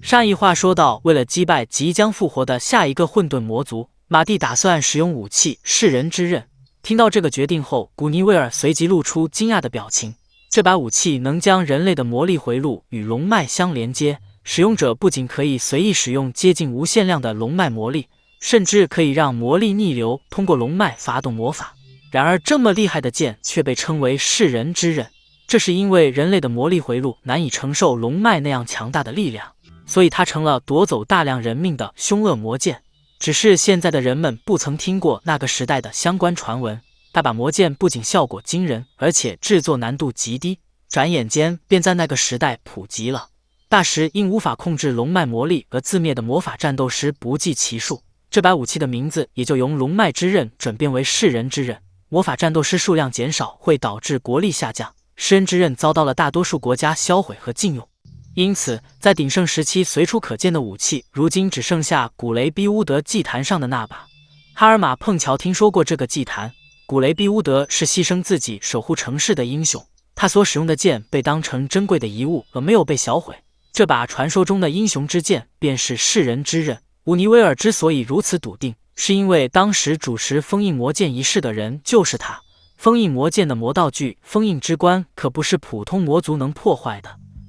上一话说到，为了击败即将复活的下一个混沌魔族，马蒂打算使用武器噬人之刃。听到这个决定后，古尼威尔随即露出惊讶的表情。这把武器能将人类的魔力回路与龙脉相连接，使用者不仅可以随意使用接近无限量的龙脉魔力，甚至可以让魔力逆流通过龙脉发动魔法。然而这么厉害的剑却被称为噬人之刃，这是因为人类的魔力回路难以承受龙脉那样强大的力量，所以它成了夺走大量人命的凶恶魔剑。只是现在的人们不曾听过那个时代的相关传闻。那把魔剑不仅效果惊人，而且制作难度极低，转眼间便在那个时代普及了。那时因无法控制龙脉魔力而自灭的魔法战斗师不计其数，这把武器的名字也就由龙脉之刃转变为噬人之刃。魔法战斗师数量减少会导致国力下降，噬人之刃遭到了大多数国家销毁和禁用。因此，在鼎盛时期随处可见的武器，如今只剩下古雷比乌德祭坛上的那把。哈尔玛碰巧听说过这个祭坛，古雷比乌德是牺牲自己守护城市的英雄，他所使用的剑被当成珍贵的遗物而没有被销毁。这把传说中的英雄之剑便是世人之刃。乌尼威尔之所以如此笃定，是因为当时主持封印魔剑仪式的人就是他。封印魔剑的魔道具封印之冠可不是普通魔族能破坏的。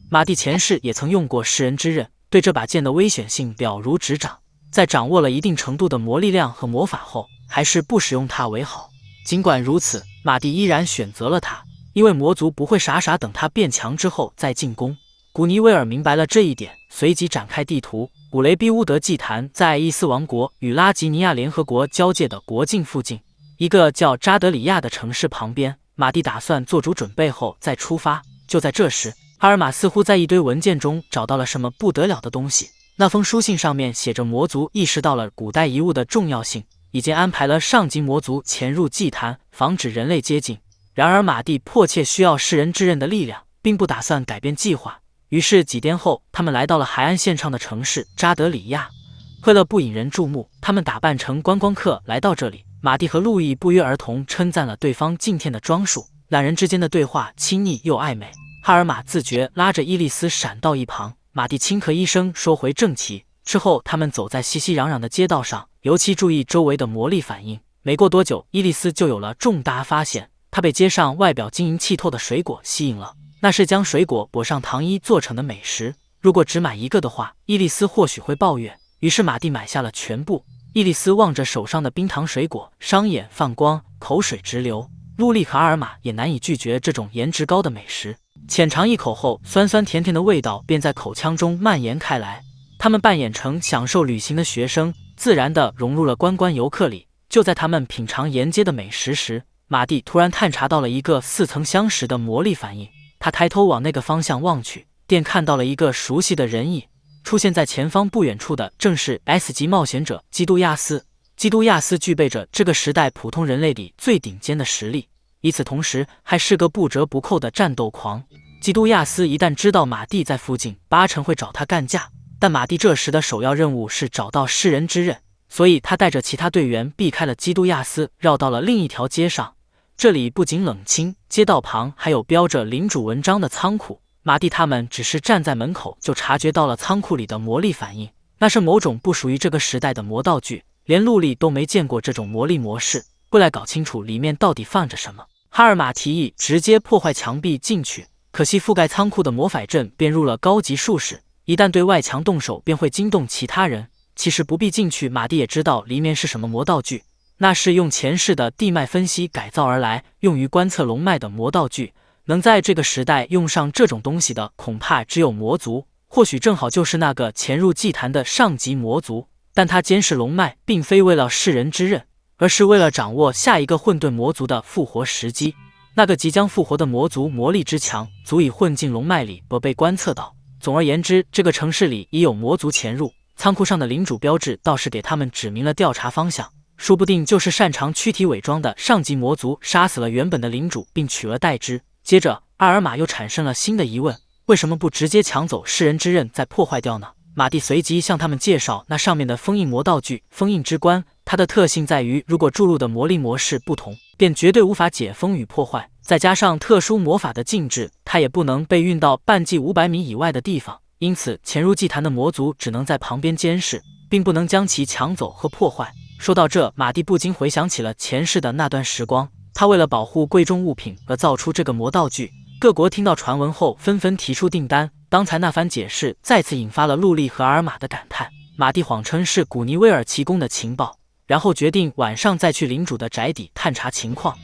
马蒂前世也曾用过世人之刃，对这把剑的危险性了如指掌。在掌握了一定程度的魔力量和魔法后，还是不使用它为好。尽管如此，马蒂依然选择了它，因为魔族不会傻傻等他变强之后再进攻。古尼威尔明白了这一点，随即展开地图。古雷比乌德祭坛在爱伊斯王国与拉吉尼亚联合国交界的国境附近，一个叫扎德里亚的城市旁边。马蒂打算做足准备后再出发。就在这时，哈尔玛似乎在一堆文件中找到了什么不得了的东西。那封书信上面写着魔族意识到了古代遗物的重要性，已经安排了上级魔族潜入祭坛，防止人类接近。然而马蒂迫切需要世人之刃的力量，并不打算改变计划。于是几天后，他们来到了海岸线上的城市扎德里亚。为了不引人注目，他们打扮成观光客来到这里。马蒂和路易不约而同称赞了对方敬天的装束，两人之间的对话亲昵又暧昧。哈尔玛自觉拉着伊丽丝闪到一旁，马蒂轻咳一声说回正题。之后他们走在熙熙攘攘的街道上，尤其注意周围的魔力反应。没过多久，伊丽丝就有了重大发现，她被街上外表晶莹剔透的水果吸引了。那是将水果裹上糖衣做成的美食，如果只买一个的话，伊丽丝或许会抱怨。于是马蒂买下了全部。伊丽丝望着手上的冰糖水果，双眼放光，口水直流。路易和阿尔玛也难以拒绝这种颜值高的美食，浅尝一口后，酸酸甜甜的味道便在口腔中蔓延开来。他们扮演成享受旅行的学生，自然地融入了观光游客里。就在他们品尝沿街的美食时，马蒂突然探查到了一个似曾相识的魔力反应。他抬头往那个方向望去，便看到了一个熟悉的人影。出现在前方不远处的正是 S 级冒险者基督亚斯。基督亚斯具备着这个时代普通人类里最顶尖的实力，与此同时还是个不折不扣的战斗狂。基督亚斯一旦知道马蒂在附近，8成会找他干架。但马蒂这时的首要任务是找到世人之刃，所以他带着其他队员避开了基督亚斯，绕到了另一条街上。这里不仅冷清，街道旁还有标着领主文章的仓库。马蒂他们只是站在门口就察觉到了仓库里的魔力反应，那是某种不属于这个时代的魔道具，连陆力都没见过这种魔力模式。为了搞清楚里面到底放着什么，哈尔玛提议直接破坏墙壁进去，可惜覆盖仓库的魔法阵变入了高级术士，一旦对外墙动手便会惊动其他人。其实不必进去，马蒂也知道里面是什么魔道具，那是用前世的地脉分析改造而来，用于观测龙脉的魔道具。能在这个时代用上这种东西的，恐怕只有魔族，或许正好就是那个潜入祭坛的上级魔族。但他监视龙脉，并非为了世人之刃，而是为了掌握下一个混沌魔族的复活时机。那个即将复活的魔族魔力之强，足以混进龙脉里而被观测到。总而言之，这个城市里已有魔族潜入，仓库上的领主标志倒是给他们指明了调查方向，说不定就是擅长躯体伪装的上级魔族杀死了原本的领主，并取而代之。接着，阿尔玛又产生了新的疑问：为什么不直接抢走世人之刃再破坏掉呢？马蒂随即向他们介绍那上面的封印魔道具封印之冠，它的特性在于，如果注入的魔力模式不同，便绝对无法解封与破坏。再加上特殊魔法的禁制，它也不能被运到半径500米以外的地方，因此潜入祭坛的魔族只能在旁边监视，并不能将其抢走和破坏。说到这，马蒂不禁回想起了前世的那段时光。他为了保护贵重物品而造出这个魔道具，各国听到传闻后纷纷提出订单。刚才那番解释再次引发了陆力和阿尔玛的感叹。马蒂谎称是古尼威尔提供的情报，然后决定晚上再去领主的宅邸探查情况。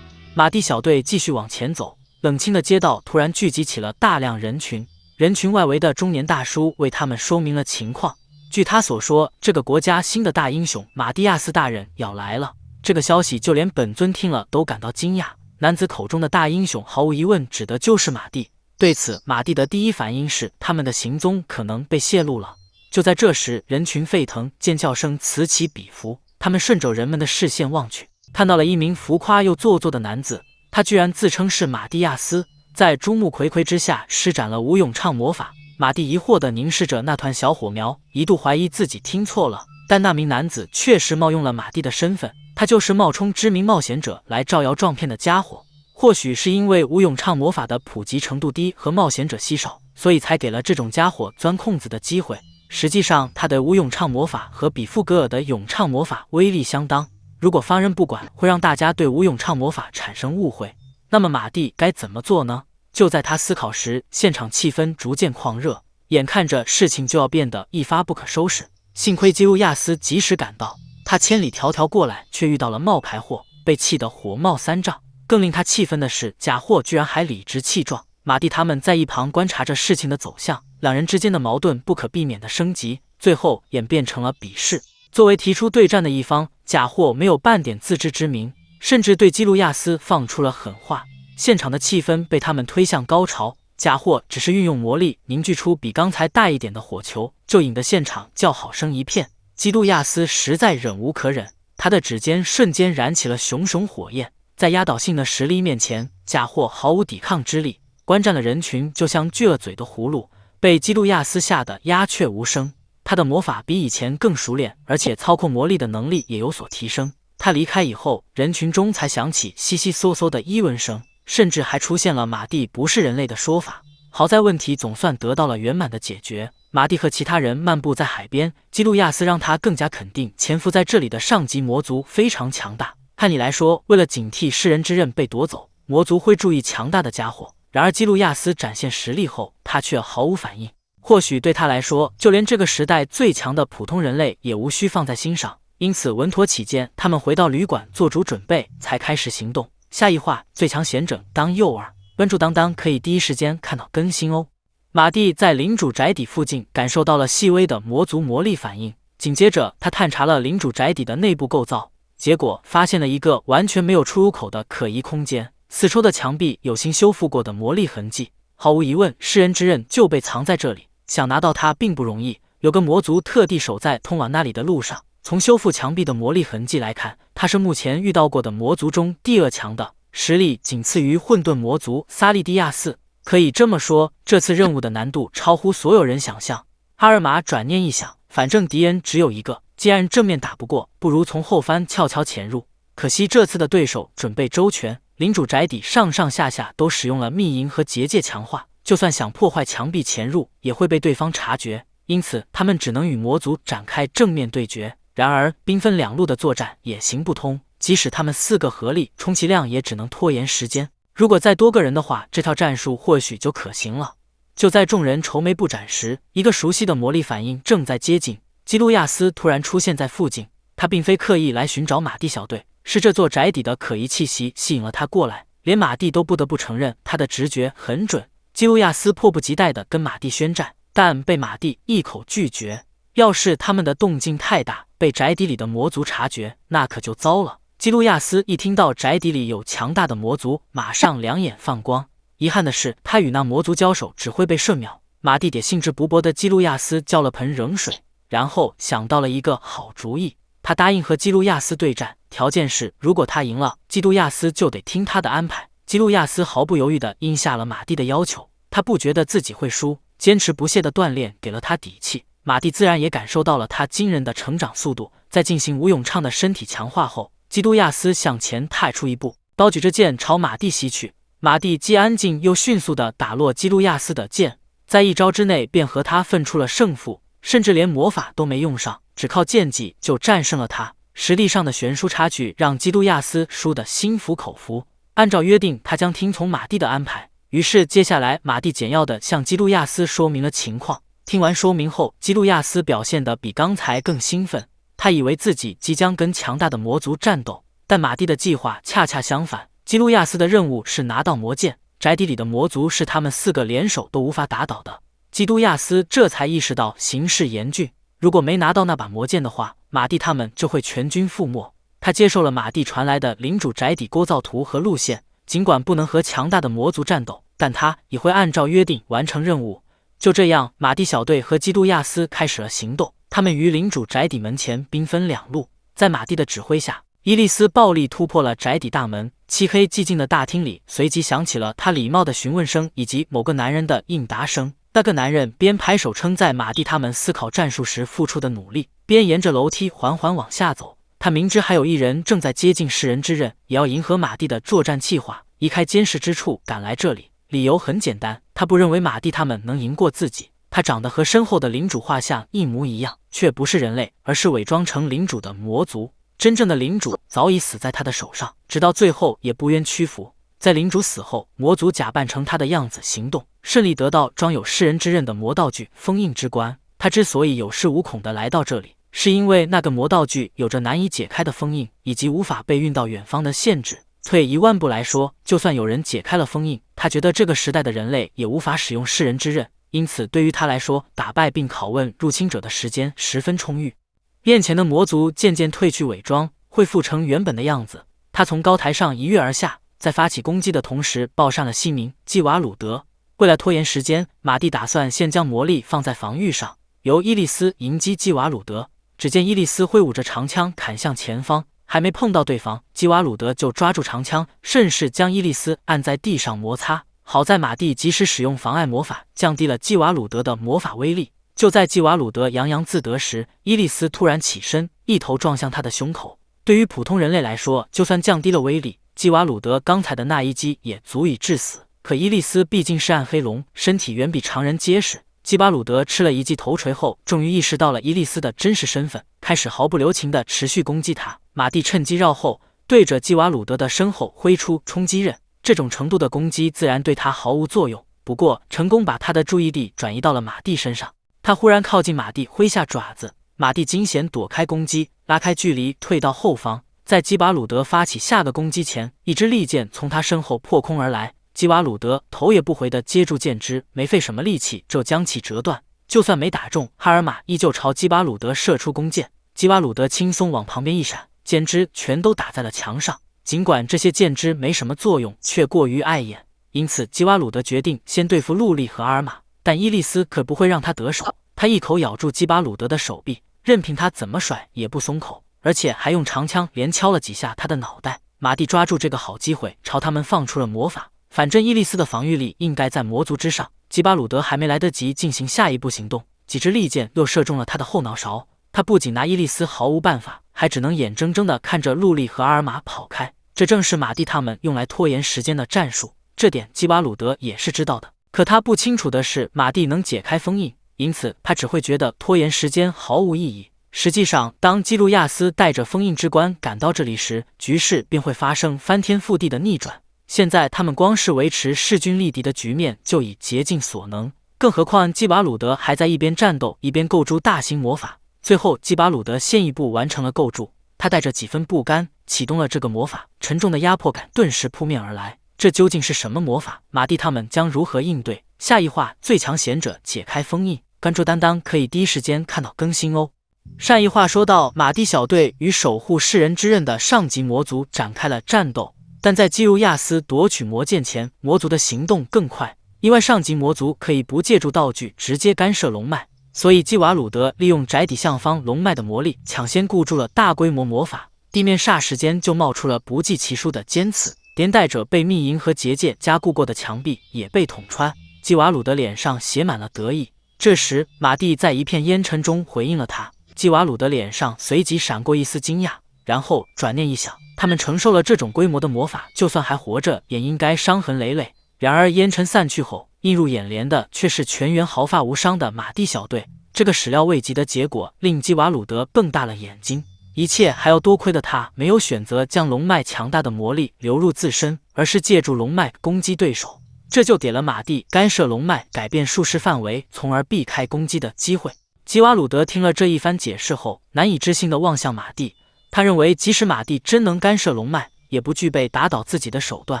马蒂小队继续往前走，冷清的街道突然聚集起了大量人群，人群外围的中年大叔为他们说明了情况。据他所说，这个国家新的大英雄马蒂亚斯大人要来了。这个消息就连本尊听了都感到惊讶。男子口中的大英雄毫无疑问指的就是马蒂。对此，马蒂的第一反应是他们的行踪可能被泄露了。就在这时，人群沸腾，尖叫声此起彼伏。他们顺着人们的视线望去，看到了一名浮夸又做作的男子，他居然自称是马蒂亚斯，在众目睽睽之下施展了无咏唱魔法。马蒂疑惑地凝视着那团小火苗，一度怀疑自己听错了。但那名男子确实冒用了马蒂的身份，他就是冒充知名冒险者来招摇撞骗的家伙。或许是因为吴永畅魔法的普及程度低和冒险者稀少，所以才给了这种家伙钻空子的机会。实际上，他的吴永畅魔法和比富格尔的永畅魔法威力相当，如果放任不管，会让大家对吴永畅魔法产生误会。那么马蒂该怎么做呢？就在他思考时，现场气氛逐渐狂热，眼看着事情就要变得一发不可收拾。幸亏基路亚斯及时赶到，他千里迢迢过来，却遇到了冒牌货，被气得火冒三丈。更令他气愤的是，假货居然还理直气壮。马蒂他们在一旁观察着事情的走向，两人之间的矛盾不可避免的升级，最后演变成了比试。作为提出对战的一方，假货没有半点自知之明，甚至对基路亚斯放出了狠话。现场的气氛被他们推向高潮，假货只是运用魔力凝聚出比刚才大一点的火球，就引得现场叫好声一片。基路亚斯实在忍无可忍，他的指尖瞬间燃起了熊熊火焰。在压倒性的实力面前，假货毫无抵抗之力。观战的人群就像巨鳄嘴的葫芦，被基路亚斯吓得鸦雀无声。他的魔法比以前更熟练，而且操控魔力的能力也有所提升。他离开以后，人群中才响起悉悉嗦嗦的议论声，甚至还出现了马蒂不是人类的说法。好在问题总算得到了圆满的解决。马蒂和其他人漫步在海边，基路亚斯让他更加肯定潜伏在这里的上级魔族非常强大。按理来说，为了警惕世人之刃被夺走，魔族会注意强大的家伙。然而基路亚斯展现实力后，他却毫无反应。或许对他来说，就连这个时代最强的普通人类也无需放在心上。因此稳妥起见，他们回到旅馆做足准备，才开始行动。下一话，最强贤者当诱饵，关注当当可以第一时间看到更新哦。马蒂在领主宅邸附近感受到了细微的魔族魔力反应，紧接着他探查了领主宅邸的内部构造。结果发现了一个完全没有出入口的可疑空间，四周的墙壁有新修复过的魔力痕迹，毫无疑问，世人之刃就被藏在这里。想拿到它并不容易，有个魔族特地守在通往那里的路上。从修复墙壁的魔力痕迹来看，他是目前遇到过的魔族中第二强的，实力仅次于混沌魔族萨利蒂亚斯。可以这么说，这次任务的难度超乎所有人想象。阿尔玛转念一想，反正敌人只有一个，既然正面打不过，不如从后方悄悄潜入。可惜这次的对手准备周全，领主宅邸上上下下都使用了密营和结界强化，就算想破坏墙壁潜入，也会被对方察觉，因此他们只能与魔族展开正面对决。然而兵分两路的作战也行不通，即使他们4个合力，充其量也只能拖延时间。如果再多个人的话，这套战术或许就可行了。就在众人愁眉不展时，一个熟悉的魔力反应正在接近。基路亚斯突然出现在附近，他并非刻意来寻找马蒂小队，是这座宅邸的可疑气息吸引了他过来。连马蒂都不得不承认，他的直觉很准。基路亚斯迫不及待地跟马蒂宣战，但被马蒂一口拒绝。要是他们的动静太大，被宅邸里的魔族察觉，那可就糟了。基路亚斯一听到宅邸里有强大的魔族，马上两眼放光。遗憾的是，他与那魔族交手只会被瞬秒。马蒂给兴致勃勃的基路亚斯浇了盆冷水，然后想到了一个好主意。他答应和基路亚斯对战，条件是如果他赢了，基路亚斯就得听他的安排。基路亚斯毫不犹豫地应下了马蒂的要求，他不觉得自己会输，坚持不懈的锻炼给了他底气。马蒂自然也感受到了他惊人的成长速度。在进行吴永畅的身体强化后，基路亚斯向前踏出一步，刀举着剑朝马蒂袭去。马蒂既安静又迅速地打落基路亚斯的剑，在一招之内便和他分出了胜负，甚至连魔法都没用上，只靠剑技就战胜了他。实力上的悬殊差距让基路亚斯输得心服口服。按照约定，他将听从马蒂的安排。于是接下来马蒂简要地向基路亚斯说明了情况。听完说明后，基路亚斯表现得比刚才更兴奋。他以为自己即将跟强大的魔族战斗，但马蒂的计划恰恰相反。基路亚斯的任务是拿到魔剑，宅邸里的魔族是他们4个联手都无法打倒的。基路亚斯这才意识到形势严峻，如果没拿到那把魔剑的话，马蒂他们就会全军覆没。他接受了马蒂传来的领主宅邸构造图和路线，尽管不能和强大的魔族战斗，但他也会按照约定完成任务。就这样，马蒂小队和基路亚斯开始了行动。他们于领主宅邸门前兵分两路，在马蒂的指挥下，伊利斯暴力突破了宅邸大门。漆黑寂静的大厅里随即响起了他礼貌的询问声以及某个男人的应答声。那个男人边拍手称赞马蒂他们思考战术时付出的努力，边沿着楼梯缓缓往下走。他明知还有一人正在接近世人之刃，也要迎合马蒂的作战计划，移开监视之处赶来这里。理由很简单，他不认为马蒂他们能赢过自己。他长得和身后的领主画像一模一样，却不是人类，而是伪装成领主的魔族。真正的领主早已死在他的手上，直到最后也不愿屈服。在领主死后，魔族假扮成他的样子行动，顺利得到装有世人之刃的魔道具封印之冠。他之所以有恃无恐地来到这里，是因为那个魔道具有着难以解开的封印，以及无法被运到远方的限制。退一万步来说，就算有人解开了封印，他觉得这个时代的人类也无法使用世人之刃，因此对于他来说，打败并拷问入侵者的时间十分充裕。面前的魔族渐渐褪去伪装，恢复成原本的样子。他从高台上一跃而下，在发起攻击的同时报上了姓名基瓦鲁德。为了拖延时间，马蒂打算先将魔力放在防御上，由伊利斯迎击基瓦鲁德。只见伊利斯挥舞着长枪砍向前方，还没碰到对方，基瓦鲁德就抓住长枪，顺势将伊利斯按在地上摩擦。好在马蒂及时使用妨碍魔法，降低了基瓦鲁德的魔法威力。就在基瓦鲁德洋洋自得时，伊利斯突然起身，一头撞向他的胸口。对于普通人类来说，就算降低了威力，基瓦鲁德刚才的那一击也足以致死。可伊利斯毕竟是暗黑龙，身体远比常人结实。基瓦鲁德吃了一记头锤后，终于意识到了伊利斯的真实身份，开始毫不留情地持续攻击他。马蒂趁机绕后，对着基瓦鲁德的身后挥出冲击刃。这种程度的攻击自然对他毫无作用，不过成功把他的注意力转移到了马蒂身上。他忽然靠近马蒂，挥下爪子，马蒂惊险躲开攻击，拉开距离退到后方。在基瓦鲁德发起下个攻击前，一支利剑从他身后破空而来。基瓦鲁德头也不回地接住剑枝，没费什么力气就将其折断。就算没打中，哈尔玛依旧朝基瓦鲁德射出弓箭。基瓦鲁德轻松往旁边一闪，剑枝全都打在了墙上。尽管这些剑枝没什么作用，却过于碍眼，因此基瓦鲁德决定先对付陆莉和阿尔玛。但伊利斯可不会让他得手，他一口咬住基瓦鲁德的手臂，任凭他怎么甩也不松口，而且还用长枪连敲了几下他的脑袋。马蒂抓住这个好机会，朝他们放出了魔法。反正伊利斯的防御力应该在魔族之上，基巴鲁德还没来得及进行下一步行动，几支利剑又射中了他的后脑勺。他不仅拿伊利斯毫无办法，还只能眼睁睁地看着陆莉和阿尔玛跑开。这正是马蒂他们用来拖延时间的战术，这点基巴鲁德也是知道的。可他不清楚的是，马蒂能解开封印，因此他只会觉得拖延时间毫无意义。实际上，当基路亚斯带着封印之冠赶到这里时，局势便会发生翻天覆地的逆转。现在他们光是维持势均力敌的局面就已竭尽所能，更何况基巴鲁德还在一边战斗一边构筑大型魔法。最后基巴鲁德先一步完成了构筑，他带着几分不甘启动了这个魔法，沉重的压迫感顿时扑面而来。这究竟是什么魔法？马蒂他们将如何应对？下一话最强贤者解开封印，关注丹丹可以第一时间看到更新哦。上一话说到，马蒂小队与守护世人之刃的上级魔族展开了战斗，但在基路亚斯夺取魔剑前，魔族的行动更快，因为上级魔族可以不借助道具直接干涉龙脉，所以基瓦鲁德利用宅邸上方龙脉的魔力，抢先固住了大规模魔法，地面霎时间就冒出了不计其数的尖刺，连带着被密银和结界加固过的墙壁也被捅穿。基瓦鲁德脸上写满了得意，这时马蒂在一片烟尘中回应了他。基瓦鲁德脸上随即闪过一丝惊讶，然后转念一想，他们承受了这种规模的魔法，就算还活着也应该伤痕累累。然而烟尘散去后，映入眼帘的却是全员毫发无伤的马蒂小队。这个始料未及的结果令基瓦鲁德瞪大了眼睛，一切还要多亏的他没有选择将龙脉强大的魔力流入自身，而是借助龙脉攻击对手，这就给了马蒂干涉龙脉改变术式范围从而避开攻击的机会。基瓦鲁德听了这一番解释后，难以置信地望向马蒂，他认为即使马蒂真能干涉龙脉，也不具备打倒自己的手段。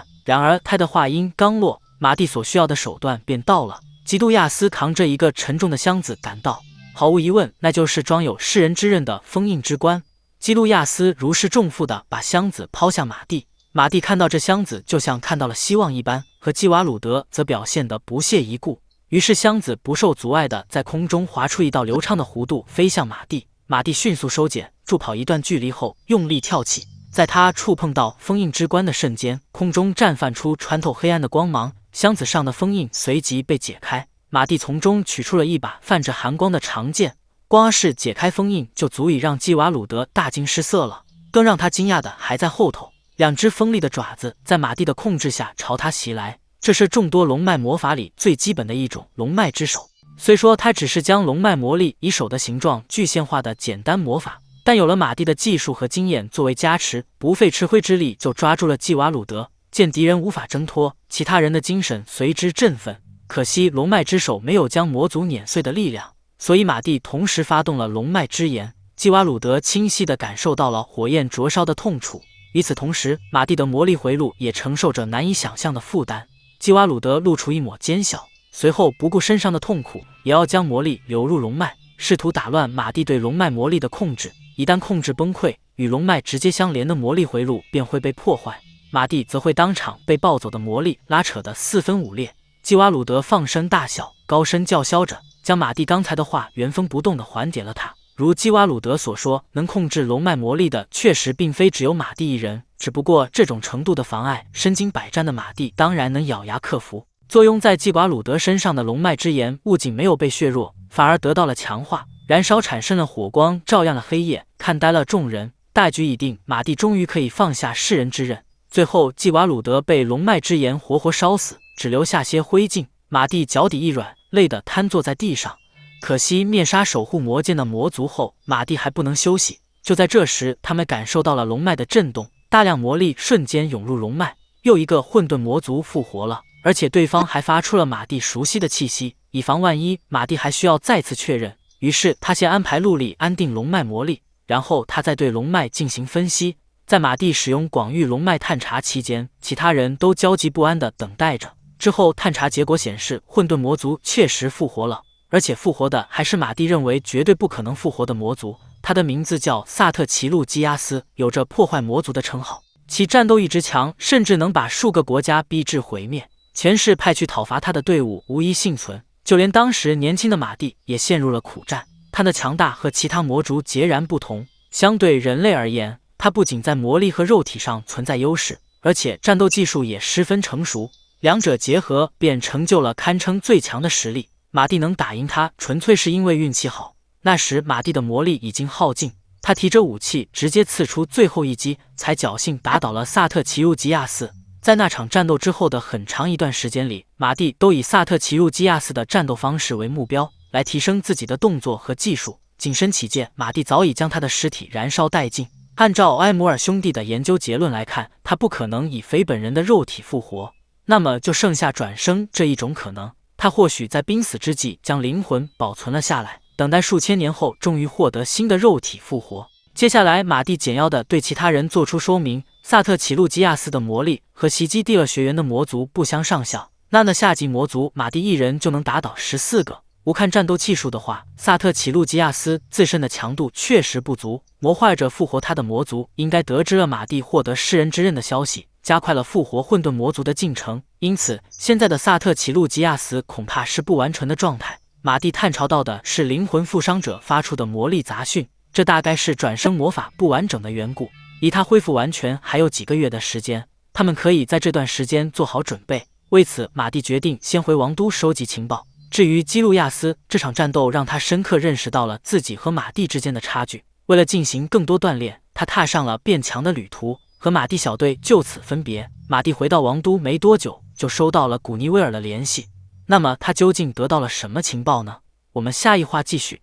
然而他的话音刚落，马蒂所需要的手段便到了。基杜亚斯扛着一个沉重的箱子赶到，毫无疑问，那就是装有世人之刃的封印之冠。基路亚斯如释重负地把箱子抛向马蒂，马蒂看到这箱子就像看到了希望一般，和基瓦鲁德则表现得不屑一顾。于是箱子不受阻碍地在空中划出一道流畅的弧度，飞向马蒂。马蒂迅速收减，助跑一段距离后用力跳起，在他触碰到封印之冠的瞬间，空中绽放出穿透黑暗的光芒，箱子上的封印随即被解开。马蒂从中取出了一把泛着寒光的长剑，光是解开封印就足以让基瓦鲁德大惊失色了。更让他惊讶的还在后头，两只锋利的爪子在马蒂的控制下朝他袭来。这是众多龙脉魔法里最基本的一种龙脉之手。虽说它只是将龙脉魔力以手的形状具现化的简单魔法，但有了马蒂的技术和经验作为加持，不费吃灰之力就抓住了基瓦鲁德。见敌人无法挣脱，其他人的精神随之振奋。可惜龙脉之手没有将魔族碾碎的力量，所以马蒂同时发动了龙脉之炎。基瓦鲁德清晰地感受到了火焰灼烧的痛楚。与此同时，马蒂的魔力回路也承受着难以想象的负担。基瓦鲁德露出一抹奸笑，随后不顾身上的痛苦，也要将魔力流入龙脉，试图打乱马蒂对龙脉魔力的控制。一旦控制崩溃，与龙脉直接相连的魔力回路便会被破坏，马蒂则会当场被暴走的魔力拉扯得四分五裂。基瓦鲁德放声大笑，高声叫嚣着，将马蒂刚才的话原封不动地还给了他。如基瓦鲁德所说，能控制龙脉魔力的确实并非只有马蒂一人，只不过这种程度的妨碍，身经百战的马蒂当然能咬牙克服。作用在基瓦鲁德身上的龙脉之炎不仅没有被削弱，反而得到了强化，燃烧产生了火光，照亮了黑夜。看呆了众人，大局已定，马蒂终于可以放下世人之刃。最后，基瓦鲁德被龙脉之炎活活烧死，只留下些灰烬。马蒂脚底一软，累得瘫坐在地上。可惜灭杀守护魔剑的魔族后，马蒂还不能休息。就在这时，他们感受到了龙脉的震动，大量魔力瞬间涌入龙脉，又一个混沌魔族复活了，而且对方还发出了马蒂熟悉的气息。以防万一，马蒂还需要再次确认，于是他先安排陆力安定龙脉魔力，然后他再对龙脉进行分析。在马蒂使用广域龙脉探查期间，其他人都焦急不安地等待着。之后探查结果显示，混沌魔族确实复活了，而且复活的还是马蒂认为绝对不可能复活的魔族。他的名字叫萨特奇路基亚斯，有着破坏魔族的称号，其战斗意志强，甚至能把数个国家逼至毁灭。前世派去讨伐他的队伍无一幸存，就连当时年轻的马蒂也陷入了苦战。他的强大和其他魔族截然不同，相对人类而言，他不仅在魔力和肉体上存在优势，而且战斗技术也十分成熟，两者结合便成就了堪称最强的实力。马蒂能打赢他，纯粹是因为运气好。那时马蒂的魔力已经耗尽，他提着武器直接刺出最后一击，才侥幸打倒了萨特奇路基亚斯。在那场战斗之后的很长一段时间里，马蒂都以萨特奇路基亚斯的战斗方式为目标，来提升自己的动作和技术。谨慎起见，马蒂早已将他的尸体燃烧殆尽。按照埃摩尔兄弟的研究结论来看，他不可能以非本人的肉体复活，那么就剩下转生这一种可能。他或许在濒死之际将灵魂保存了下来，等待数千年后终于获得新的肉体复活。接下来，马蒂简要地对其他人做出说明：萨特奇路基亚斯的魔力和袭击第二学园的魔族不相上下，那下级魔族马蒂一人就能打倒14个。无看战斗技术的话，萨特奇路基亚斯自身的强度确实不足。魔坏者复活他的魔族应该得知了马蒂获得世人之刃的消息，加快了复活混沌魔族的进程，因此现在的萨特奇路基亚斯恐怕是不完全的状态。马蒂探查到的是灵魂负伤者发出的魔力杂讯，这大概是转生魔法不完整的缘故。离他恢复完全还有几个月的时间，他们可以在这段时间做好准备。为此，马蒂决定先回王都收集情报。至于基路亚斯，这场战斗让他深刻认识到了自己和马蒂之间的差距。为了进行更多锻炼，他踏上了变强的旅途，和马蒂小队就此分别。马蒂回到王都没多久，就收到了古尼威尔的联系。那么他究竟得到了什么情报呢？我们下一话继续。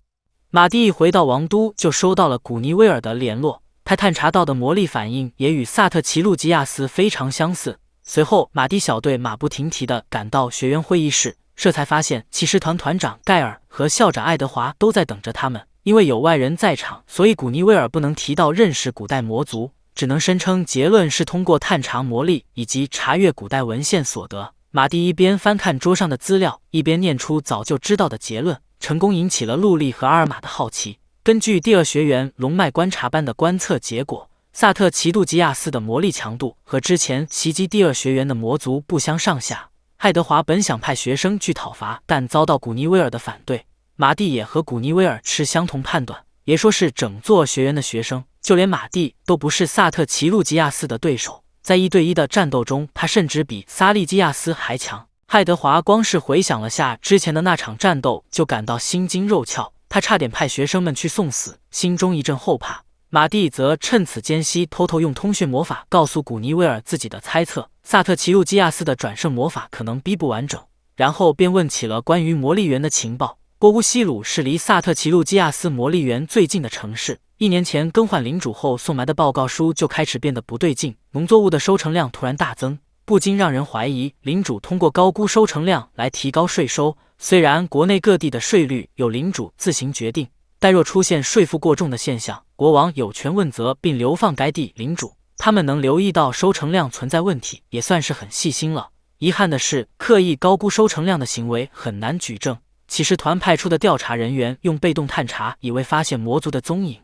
马蒂一回到王都就收到了古尼威尔的联络，他探查到的魔力反应也与萨特奇路基亚斯非常相似。随后，马蒂小队马不停蹄地赶到学园会议室，这才发现骑士团团长盖尔和校长爱德华都在等着他们。因为有外人在场，所以古尼威尔不能提到认识古代魔族，只能声称结论是通过探查魔力以及查阅古代文献所得。马蒂一边翻看桌上的资料，一边念出早就知道的结论，成功引起了陆莉和阿尔玛的好奇。根据第二学园龙脉观察班的观测结果，萨特奇杜吉亚斯的魔力强度和之前袭击第二学园的魔族不相上下。爱德华本想派学生去讨伐，但遭到古尼威尔的反对。马蒂也和古尼威尔持相同判断，别说是整座学园的学生，就连马蒂都不是萨特奇路基亚斯的对手。在1对1的战斗中，他甚至比萨利基亚斯还强。爱德华光是回想了下之前的那场战斗，就感到心惊肉跳，他差点派学生们去送死，心中一阵后怕。马蒂则趁此间隙偷偷用通讯魔法告诉古尼威尔自己的猜测，萨特奇路基亚斯的转生魔法可能逼不完整，然后便问起了关于魔力园的情报。波乌西鲁是离萨特奇路基亚斯魔力园最近的城市，1年前更换领主后送来的报告书就开始变得不对劲，农作物的收成量突然大增，不禁让人怀疑领主通过高估收成量来提高税收。虽然国内各地的税率由领主自行决定，但若出现税负过重的现象，国王有权问责并流放该地领主。他们能留意到收成量存在问题，也算是很细心了。遗憾的是，刻意高估收成量的行为很难举证。骑士团派出的调查人员用被动探查以为发现魔族的踪影，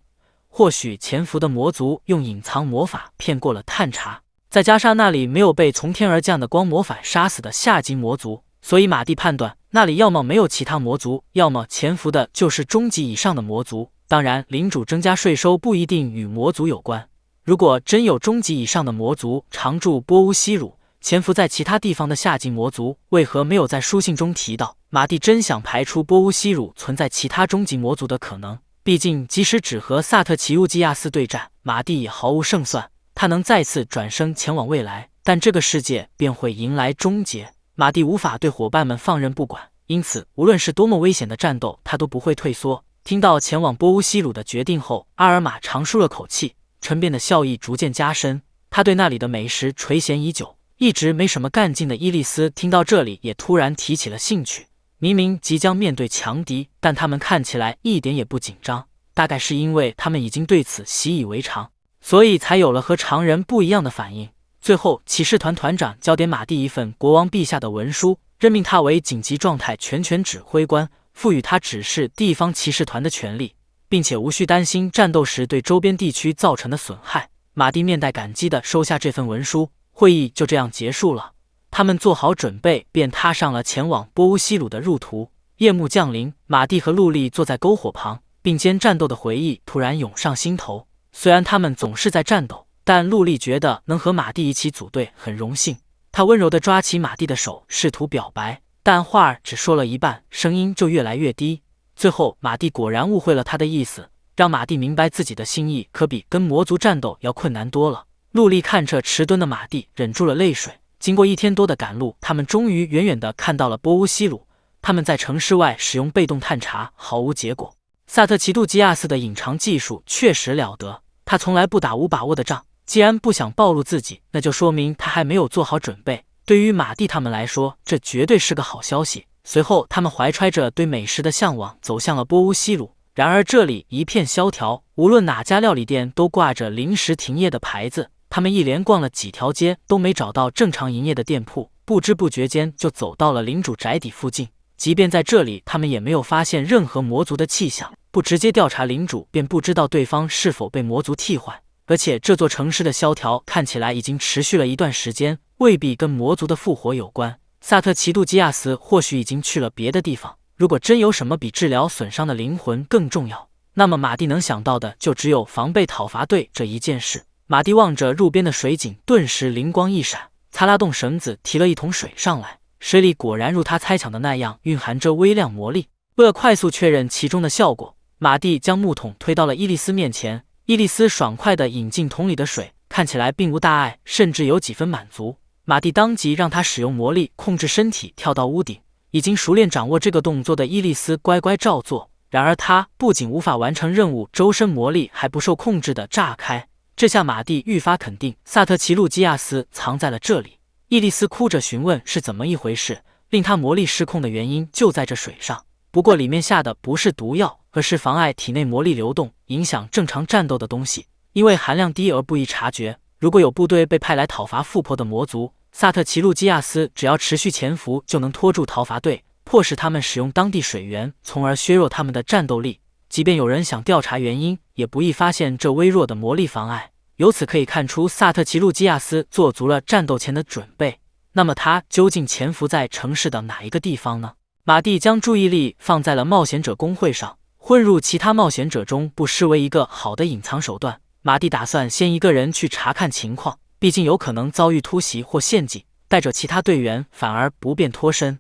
或许潜伏的魔族用隐藏魔法骗过了探查，再加上那里没有被从天而降的光魔法杀死的下级魔族，所以马蒂判断那里要么没有其他魔族，要么潜伏的就是中级以上的魔族。当然，领主增加税收不一定与魔族有关。如果真有中级以上的魔族常驻波乌西鲁，潜伏在其他地方的下级魔族为何没有在书信中提到？马蒂真想排除波乌西鲁存在其他中级魔族的可能，毕竟即使只和萨特奇乌基亚斯对战，马蒂也毫无胜算。他能再次转生前往未来，但这个世界便会迎来终结。马蒂无法对伙伴们放任不管，因此无论是多么危险的战斗，他都不会退缩。听到前往波乌西鲁的决定后，阿尔玛长舒了口气，陈边的笑意逐渐加深。他对那里的美食垂涎已久，一直没什么干劲的伊利斯听到这里也突然提起了兴趣。明明即将面对强敌，但他们看起来一点也不紧张，大概是因为他们已经对此习以为常，所以才有了和常人不一样的反应。最后，骑士团团长交给马蒂一份国王陛下的文书，任命他为紧急状态全权指挥官，赋予他指示地方骑士团的权利，并且无需担心战斗时对周边地区造成的损害。马蒂面带感激地收下这份文书，会议就这样结束了。他们做好准备，便踏上了前往波乌西鲁的路途。夜幕降临，马蒂和陆莉坐在篝火旁，并肩战斗的回忆突然涌上心头。虽然他们总是在战斗，但陆莉觉得能和马蒂一起组队很荣幸。她温柔地抓起马蒂的手，试图表白，但话儿只说了一半，声音就越来越低。最后，马蒂果然误会了他的意思，让马蒂明白自己的心意可比跟魔族战斗要困难多了。陆莉看着迟钝的马蒂，忍住了泪水。经过1天多的赶路，他们终于远远地看到了波乌西鲁。他们在城市外使用被动探查，毫无结果。萨特奇杜基亚斯的隐藏技术确实了得，他从来不打无把握的仗。既然不想暴露自己，那就说明他还没有做好准备。对于马蒂他们来说，这绝对是个好消息。随后，他们怀揣着对美食的向往，走向了波乌西鲁。然而这里一片萧条，无论哪家料理店都挂着临时停业的牌子。他们一连逛了几条街，都没找到正常营业的店铺，不知不觉间就走到了领主宅邸附近。即便在这里，他们也没有发现任何魔族的气象。不直接调查领主，便不知道对方是否被魔族替换。而且这座城市的萧条看起来已经持续了一段时间，未必跟魔族的复活有关。萨特奇杜基亚斯或许已经去了别的地方。如果真有什么比治疗损伤的灵魂更重要，那么马蒂能想到的就只有防备讨伐队这一件事。马蒂望着路边的水井，顿时灵光一闪，他拉动绳子，提了一桶水上来。水里果然如他猜想的那样，蕴含着微量魔力。为了快速确认其中的效果，马蒂将木桶推到了伊利斯面前。伊利斯爽快地饮进桶里的水，看起来并无大碍，甚至有几分满足。马蒂当即让他使用魔力控制身体跳到屋顶。已经熟练掌握这个动作的伊利斯乖乖照做。然而他不仅无法完成任务，周身魔力还不受控制地炸开。这下马蒂愈发肯定萨特奇路基亚斯藏在了这里。伊利斯哭着询问是怎么一回事，令他魔力失控的原因就在这水上。不过里面下的不是毒药，而是妨碍体内魔力流动、影响正常战斗的东西。因为含量低而不易察觉，如果有部队被派来讨伐富婆的魔族，萨特奇路基亚斯只要持续潜伏，就能拖住讨伐队，迫使他们使用当地水源，从而削弱他们的战斗力。即便有人想调查原因，也不易发现这微弱的魔力妨碍。由此可以看出，萨特奇路基亚斯做足了战斗前的准备。那么他究竟潜伏在城市的哪一个地方呢？马蒂将注意力放在了冒险者公会上，混入其他冒险者中不失为一个好的隐藏手段。马蒂打算先一个人去查看情况，毕竟有可能遭遇突袭或陷阱。带着其他队员反而不便脱身。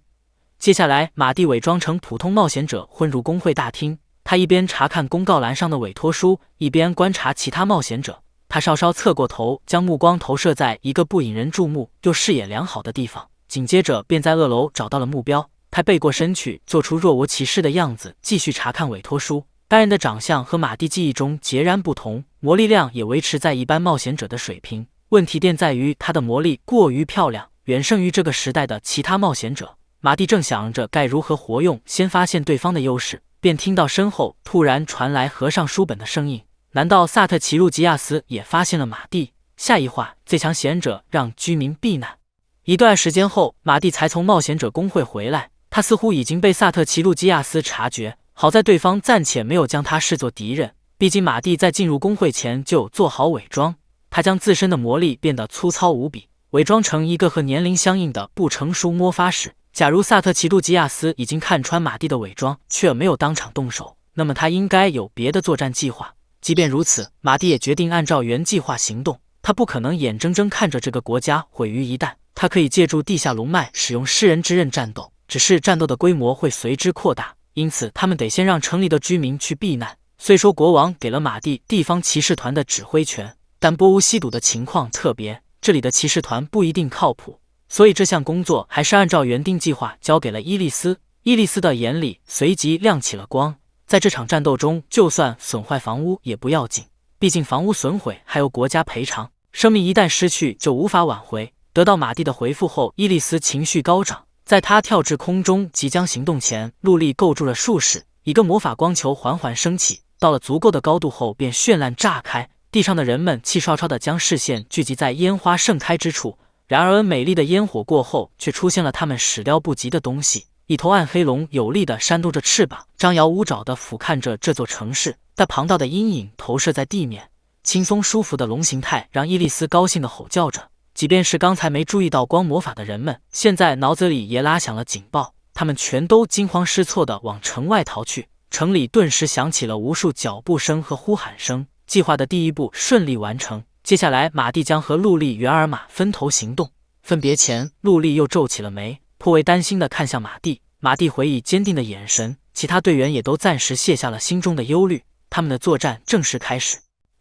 接下来，马蒂伪装成普通冒险者混入工会大厅，他一边查看公告栏上的委托书，一边观察其他冒险者。他稍稍侧过头，将目光投射在一个不引人注目又视野良好的地方，紧接着便在2楼找到了目标。他背过身去，做出若无其事的样子，继续查看委托书。该人的长相和马蒂记忆中截然不同，魔力量也维持在一般冒险者的水平。问题点在于他的魔力过于漂亮，远胜于这个时代的其他冒险者。马蒂正想着该如何活用，先发现对方的优势，便听到身后突然传来合上书本的声音。难道萨特奇路吉亚斯也发现了马蒂？下一话，最强贤者让居民避难。一段时间后，马蒂才从冒险者工会回来，他似乎已经被萨特奇路基亚斯察觉，好在对方暂且没有将他视作敌人，毕竟马蒂在进入工会前就做好伪装。他将自身的魔力变得粗糙无比，伪装成一个和年龄相应的不成熟魔法使。假如萨特奇路基亚斯已经看穿马蒂的伪装，却没有当场动手，那么他应该有别的作战计划。即便如此，马蒂也决定按照原计划行动。他不可能眼睁睁看着这个国家毁于一旦，他可以借助地下龙脉使用噬人之刃战斗，只是战斗的规模会随之扩大，因此他们得先让城里的居民去避难。虽说国王给了马蒂地方骑士团的指挥权，但波乌西堵的情况特别，这里的骑士团不一定靠谱，所以这项工作还是按照原定计划交给了伊利斯。伊利斯的眼里随即亮起了光，在这场战斗中，就算损坏房屋也不要紧，毕竟房屋损毁还由国家赔偿，生命一旦失去就无法挽回。得到马蒂的回复后，伊利斯情绪高涨，在他跳至空中即将行动前，陆力构筑了术士，一个魔法光球缓缓升起，到了足够的高度后便绚烂炸开，地上的人们气刷刷地将视线聚集在烟花盛开之处。然而美丽的烟火过后，却出现了他们始料不及的东西。一头暗黑龙有力地扇动着翅膀，张牙舞爪地俯瞰着这座城市，但庞大的阴影投射在地面，轻松舒服的龙形态让伊利斯高兴地吼叫着。即便是刚才没注意到光魔法的人们，现在脑子里也拉响了警报，他们全都惊慌失措地往城外逃去。城里顿时响起了无数脚步声和呼喊声，计划的第一步顺利完成。接下来，马蒂将和陆力、袁尔玛分头行动。分别前，陆力又皱起了眉，颇为担心地看向马蒂。马蒂回以坚定的眼神，其他队员也都暂时卸下了心中的忧虑。他们的作战正式开始。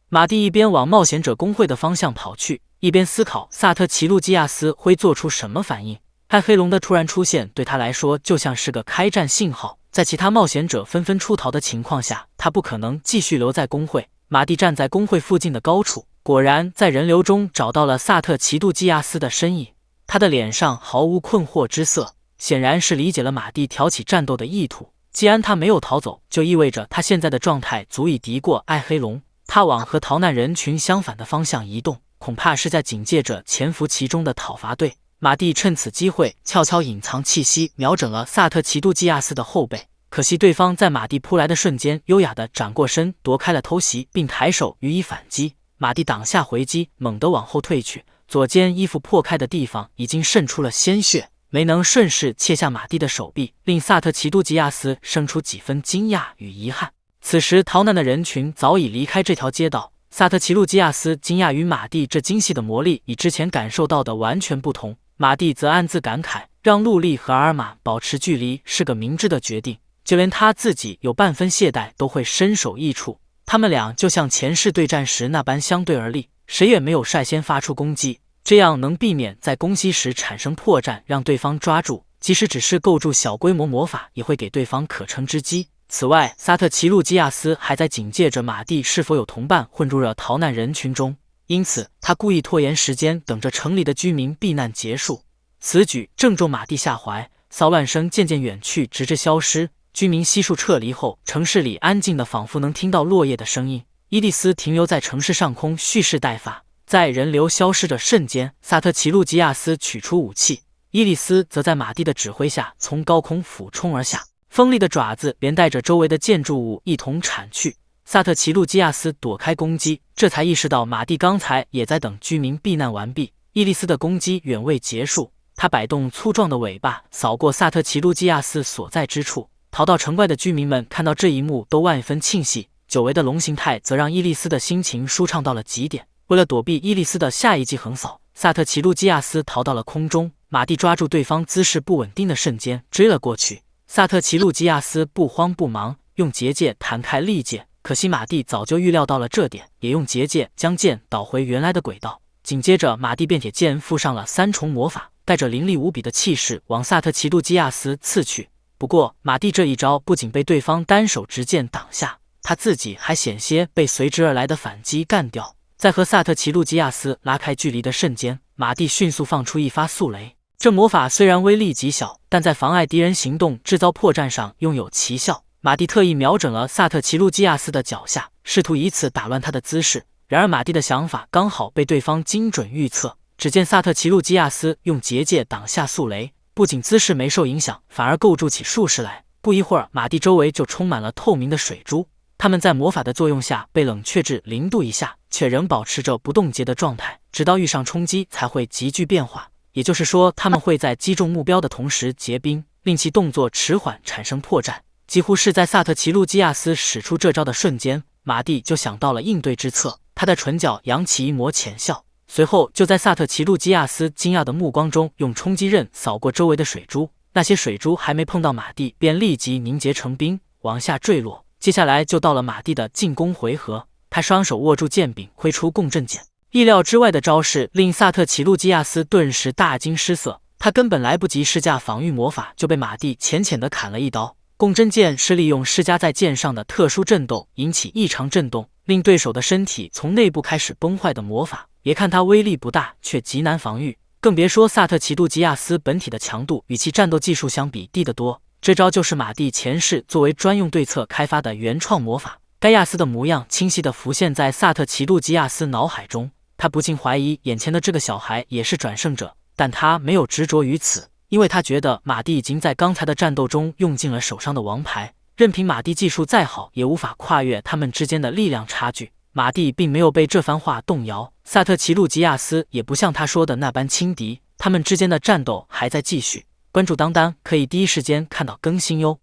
马蒂一边往冒险者工会的方向跑去，一边思考萨特奇路基亚斯会做出什么反应。暗黑龙的突然出现对他来说就像是个开战信号，在其他冒险者纷纷出逃的情况下，他不可能继续留在工会。马蒂站在工会附近的高处，果然在人流中找到了萨特奇路基亚斯的身影。他的脸上毫无困惑之色，显然是理解了马蒂挑起战斗的意图。既然他没有逃走，就意味着他现在的状态足以敌过暗黑龙。他往和逃难人群相反的方向移动，恐怕是在警戒着潜伏其中的讨伐队。马蒂趁此机会悄悄隐藏气息，瞄准了萨特奇杜基亚斯的后背。可惜对方在马蒂扑来的瞬间，优雅地转过身，夺开了偷袭，并抬手予以反击。马蒂挡下回击，猛地往后退去，左肩衣服破开的地方已经渗出了鲜血，没能顺势切下马蒂的手臂，令萨特奇杜基亚斯生出几分惊讶与遗憾。此时逃难的人群早已离开这条街道，萨特奇路基亚斯惊讶于马蒂这精细的魔力与之前感受到的完全不同，马蒂则暗自感慨，让陆力和阿尔玛保持距离是个明智的决定，就连他自己有半分懈怠都会身首异处。他们俩就像前世对战时那般相对而立，谁也没有率先发出攻击，这样能避免在攻击时产生破绽，让对方抓住，即使只是构筑小规模魔法，也会给对方可乘之机。此外，萨特奇路基亚斯还在警戒着马蒂是否有同伴混入了逃难人群中，因此他故意拖延时间，等着城里的居民避难结束。此举正中马蒂下怀，骚乱声渐渐远去，直至消失。居民悉数撤离后，城市里安静的仿佛能听到落叶的声音。伊利斯停留在城市上空，蓄势待发。在人流消失的瞬间，萨特奇路基亚斯取出武器，伊利斯则在马蒂的指挥下从高空俯冲而下，锋利的爪子连带着周围的建筑物一同铲去。萨特奇路基亚斯躲开攻击，这才意识到马蒂刚才也在等居民避难完毕。伊利斯的攻击远未结束，他摆动粗壮的尾巴，扫过萨特奇路基亚斯所在之处。逃到城外的居民们看到这一幕都万分庆幸，久违的龙形态则让伊利斯的心情舒畅到了极点。为了躲避伊利斯的下一记横扫，萨特奇路基亚斯逃到了空中，马蒂抓住对方姿势不稳定的瞬间追了过去。萨特奇路基亚斯不慌不忙，用结界弹开利剑，可惜马蒂早就预料到了这点，也用结界将剑导回原来的轨道。紧接着，马蒂便铁剑附上了3重魔法，带着凌厉无比的气势往萨特奇路基亚斯刺去。不过，马蒂这一招不仅被对方单手执剑挡下，他自己还险些被随之而来的反击干掉。在和萨特奇路基亚斯拉开距离的瞬间，马蒂迅速放出一发速雷。这魔法虽然威力极小，但在妨碍敌人行动、制造破绽上拥有奇效。马蒂特意瞄准了萨特奇路基亚斯的脚下，试图以此打乱他的姿势。然而马蒂的想法刚好被对方精准预测。只见萨特奇路基亚斯用结界挡下速雷，不仅姿势没受影响，反而构筑起术式来。不一会儿，马蒂周围就充满了透明的水珠，它们在魔法的作用下被冷却至0度以下，却仍保持着不冻结的状态，直到遇上冲击才会急剧变化。也就是说，它们会在击中目标的同时结冰，令其动作迟缓，产生破绽。几乎是在萨特奇路基亚斯使出这招的瞬间，马蒂就想到了应对之策。他的唇角扬起一抹浅笑，随后就在萨特奇路基亚斯惊讶的目光中，用冲击刃扫过周围的水珠。那些水珠还没碰到马蒂，便立即凝结成冰，往下坠落。接下来就到了马蒂的进攻回合，他双手握住剑柄，挥出共振剑。意料之外的招式令萨特奇路基亚斯顿时大惊失色，他根本来不及施加防御魔法，就被马蒂浅浅地砍了一刀。共振剑是利用施加在剑上的特殊震动引起异常震动，令对手的身体从内部开始崩坏的魔法。别看它威力不大，却极难防御，更别说萨特奇路基亚斯本体的强度与其战斗技术相比低得多。这招就是马蒂前世作为专用对策开发的原创魔法。盖亚斯的模样清晰地浮现在萨特奇路基亚斯脑海中，他不禁怀疑眼前的这个小孩也是转生者，但他没有执着于此，因为他觉得马蒂已经在刚才的战斗中用尽了手上的王牌，任凭马蒂技术再好，也无法跨越他们之间的力量差距。马蒂并没有被这番话动摇，萨特奇路基亚斯也不像他说的那般轻敌，他们之间的战斗还在继续。关注当当可以第一时间看到更新哟。